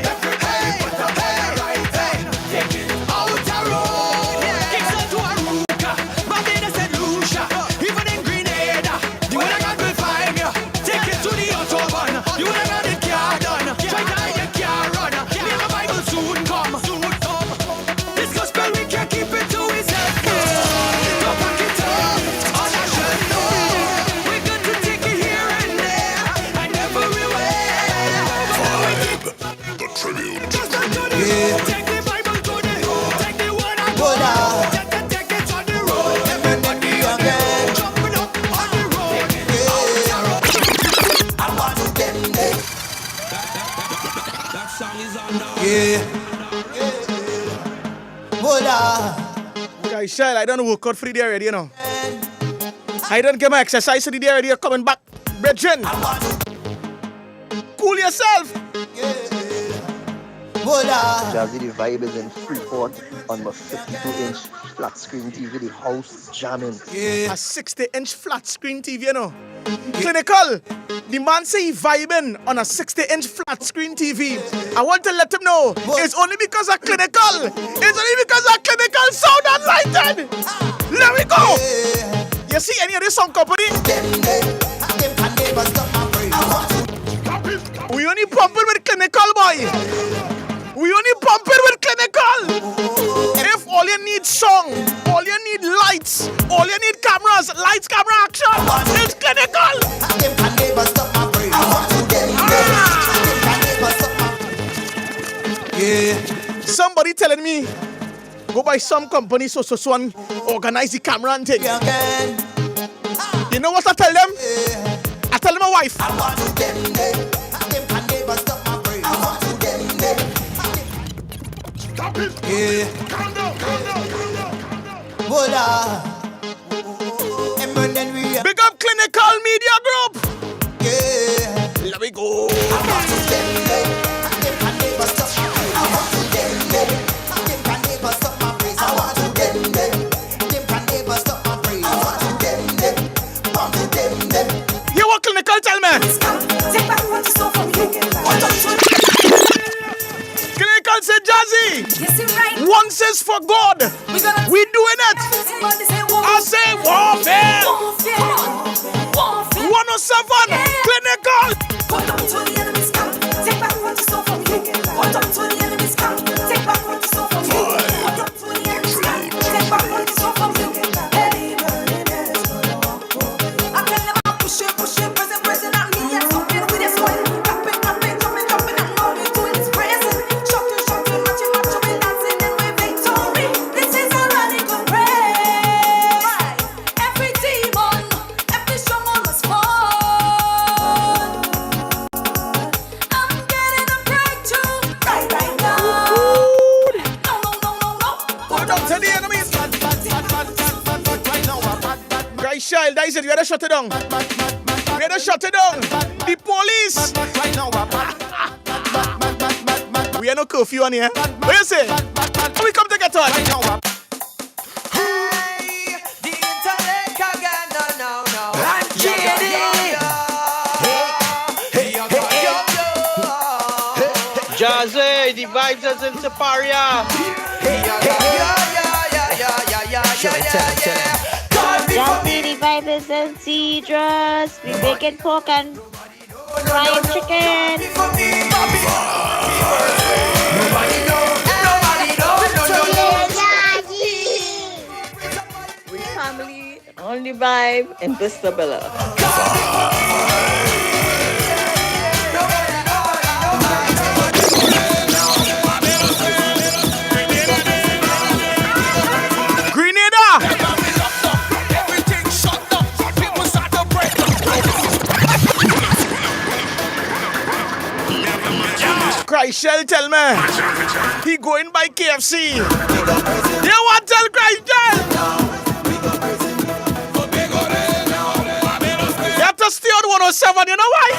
Everybody put up on the right hand. Take it outer road. Kicks out to a rooka. Barbados and Lucia. Even in Grenada. You would have got will find you. Take it to the autobahn. You would have got the car done. Try to hide the car run. Me and the Bible soon come. This gospel we can't keep it to itself. Don't pack it up on a shelf, no. We got to take it here and there. I never will. The tribute. Take the Bible to the road. Take the word of God. Take it on the road. Everybody again. Jumping up on the road. I'm on to them day. That song is on now. Guys, child, I don't work out for the day already, I don't get my exercise for the day already. Coming back, Bridget. cool yourself. Jazzy, the vibe is in Freeport on my 52-inch flat screen TV, the house jamming. A 60-inch flat screen TV, you know. Clinical. The man say he vibing on a 60-inch flat screen TV. I want to let him know it's only because of Clinical. It's only because of Clinical sound and lighting. Let me go. You see any of this sound company? We only pumping with Clinical, boy. We only pumping with Clinical. If all you need song, all you need lights, all you need cameras, lights, camera, action, it's Clinical. Somebody telling me, go buy some company so and organize the camera and thing. You know what I tell them? I tell my wife. Big up Clinical Media Group. Let me go. Hear what Clinical tell me? Clinical said, Jazzy, once is for God. We doing it. I say warfare. 107, Clinical. Child, that is it. We had to shut it down. We had to shut it down. The police. We are no curfew on here. What you say? We come to get on. Jazzy, the vibes is in Siparia. Jazzy, the vibe is in Cedrus. We making pork and frying chicken. We family, only vibe, and Vista Bella. Shell tell me he going by KFC. You want to tell Shell? You have to stay on 107, you know why?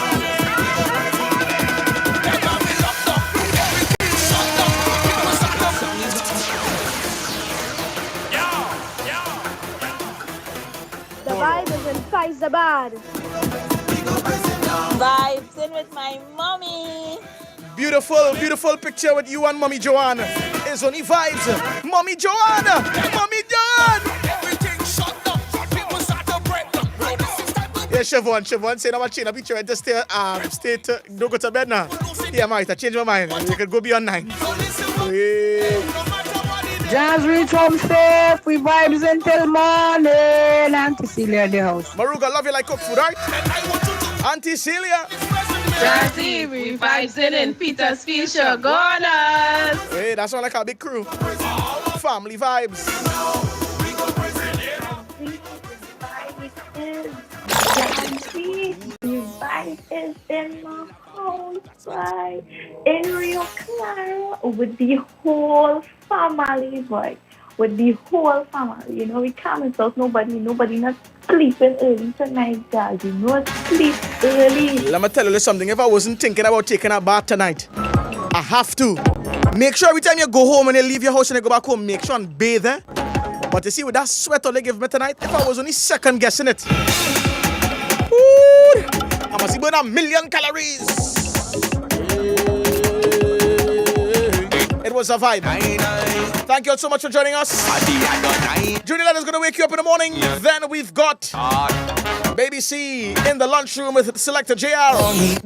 The vibe is in Faizabad. Vibes in with my mommy. Beautiful, beautiful picture with you and Mommy Joanne. It's only vibes. Mommy Joanne! Mommy Joanne! Yeah, Siobhan said I'm a change. I'll be trying to stay don't go to bed now. Yeah, I change my mind. You could go beyond 9. Jazz reach home safe. We vibes until morning. Auntie Celia in the house. Maruga, love you like cook food, right? Auntie Celia. Jazzy, we vibes in Petersfield, Shogunas. Hey, that sounds like a big crew. Family vibes. The vibe is in my house, right? In Rio Claro with the whole family, boy. with the whole family. You know, we can't miss out nobody not sleeping early tonight, guys. You know, sleep early. Let me tell you something. If I wasn't thinking about taking a bath tonight, I have to. Make sure every time you go home and you leave your house and you go back home, make sure and bathe. But you see, with that sweat all they give me tonight, if I was only second guessing it, ooh, I must burn 1 million calories. It was a vibe. Thank you all so much for joining us. Junior Leonard's going to wake you up in the morning. Then we've got Baby C in the lunchroom with Selector JR,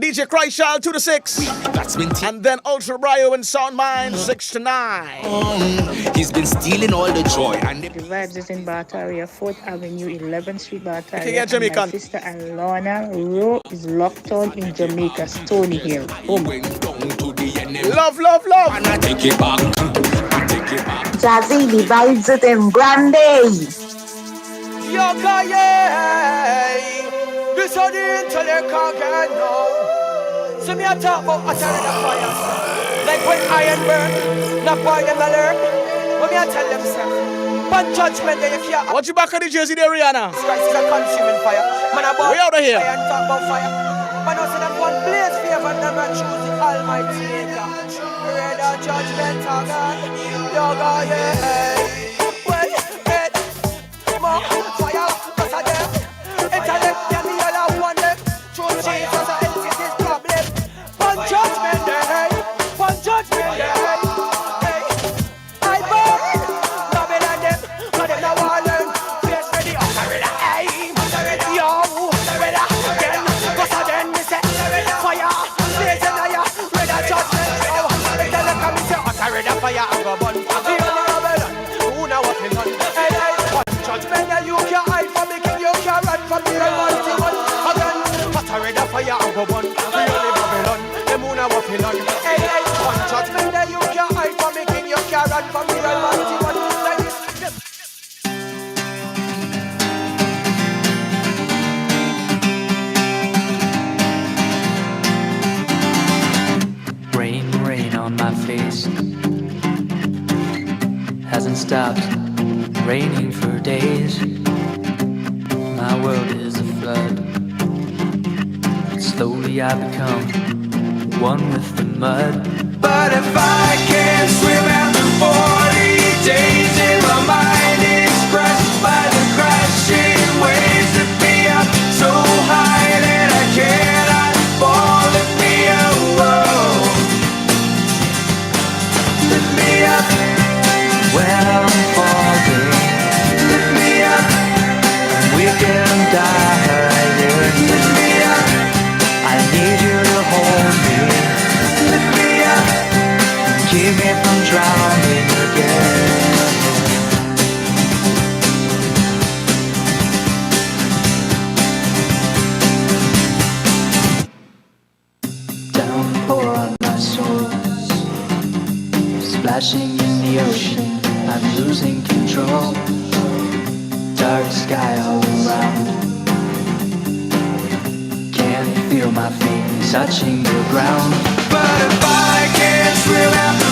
DJ Cryshall 2 to 6, and then Ultra Brio and Sound Mind 6 to 9. He's been stealing all the joy. The Vibes is in Bartaria, 4th Avenue, 11th Street, Bartaria. Okay, yeah, Jamaican. My sister Alana Rowe is locked on in Jamaica, Stony Hill. Love, love, love. And I take it back. Jazzy, the Vibes is in Brandy. Yo, this how the intellect can't get no. So me a talk about uttering the fire. Like when iron burn, not boy them alert. When me a tell them say, one judgment that you can't. What you back on the Jersey there, Rihanna? Christ is a consuming fire. Man about we out of here. Fire and talk about fire. Man also that one blaze favor and never choose the Almighty Maker. Red or judgment, oh God. Yo, God, yeah. Well, red, more fire, cause of them. Intellect, them, the other one, them. True Jesus, I else it is problem. One judgment day, one judgment day. Hey, I burn, Babylon them, but them now all learn. Face ready, aim, yo, again, cause of them, me say, fire, blaze and fire, red or judgment, yo. Intellect, me say, red or fire, I go burn. The only Babylon, who now what is on? Hey, one judgment that you can't hide from me, king, you can't run from the Almighty One. Again, but I read a fire and go burn. The only Babylon, the moon are walking on. Hey, one judgment that you can't hide from me, king, you can't run from the Almighty One. Like this. Rain, rain on my face. Hasn't stopped raining for days. My world is a flood. Slowly I become one with the mud. But if I can't swim after 40 days and my mind is crushed by the crashing waves that be up so high that I cannot fall, lift me up, whoa. Lift me up when I'm falling. Lift me up, we can die higher. Lift me up, I need you to hold me. lift me up, Keep me from drowning again. Downpour on my soul, splashing in the ocean. I'm losing control. Dark sky all around. Can't feel my feet touching the ground. but if I can't swim after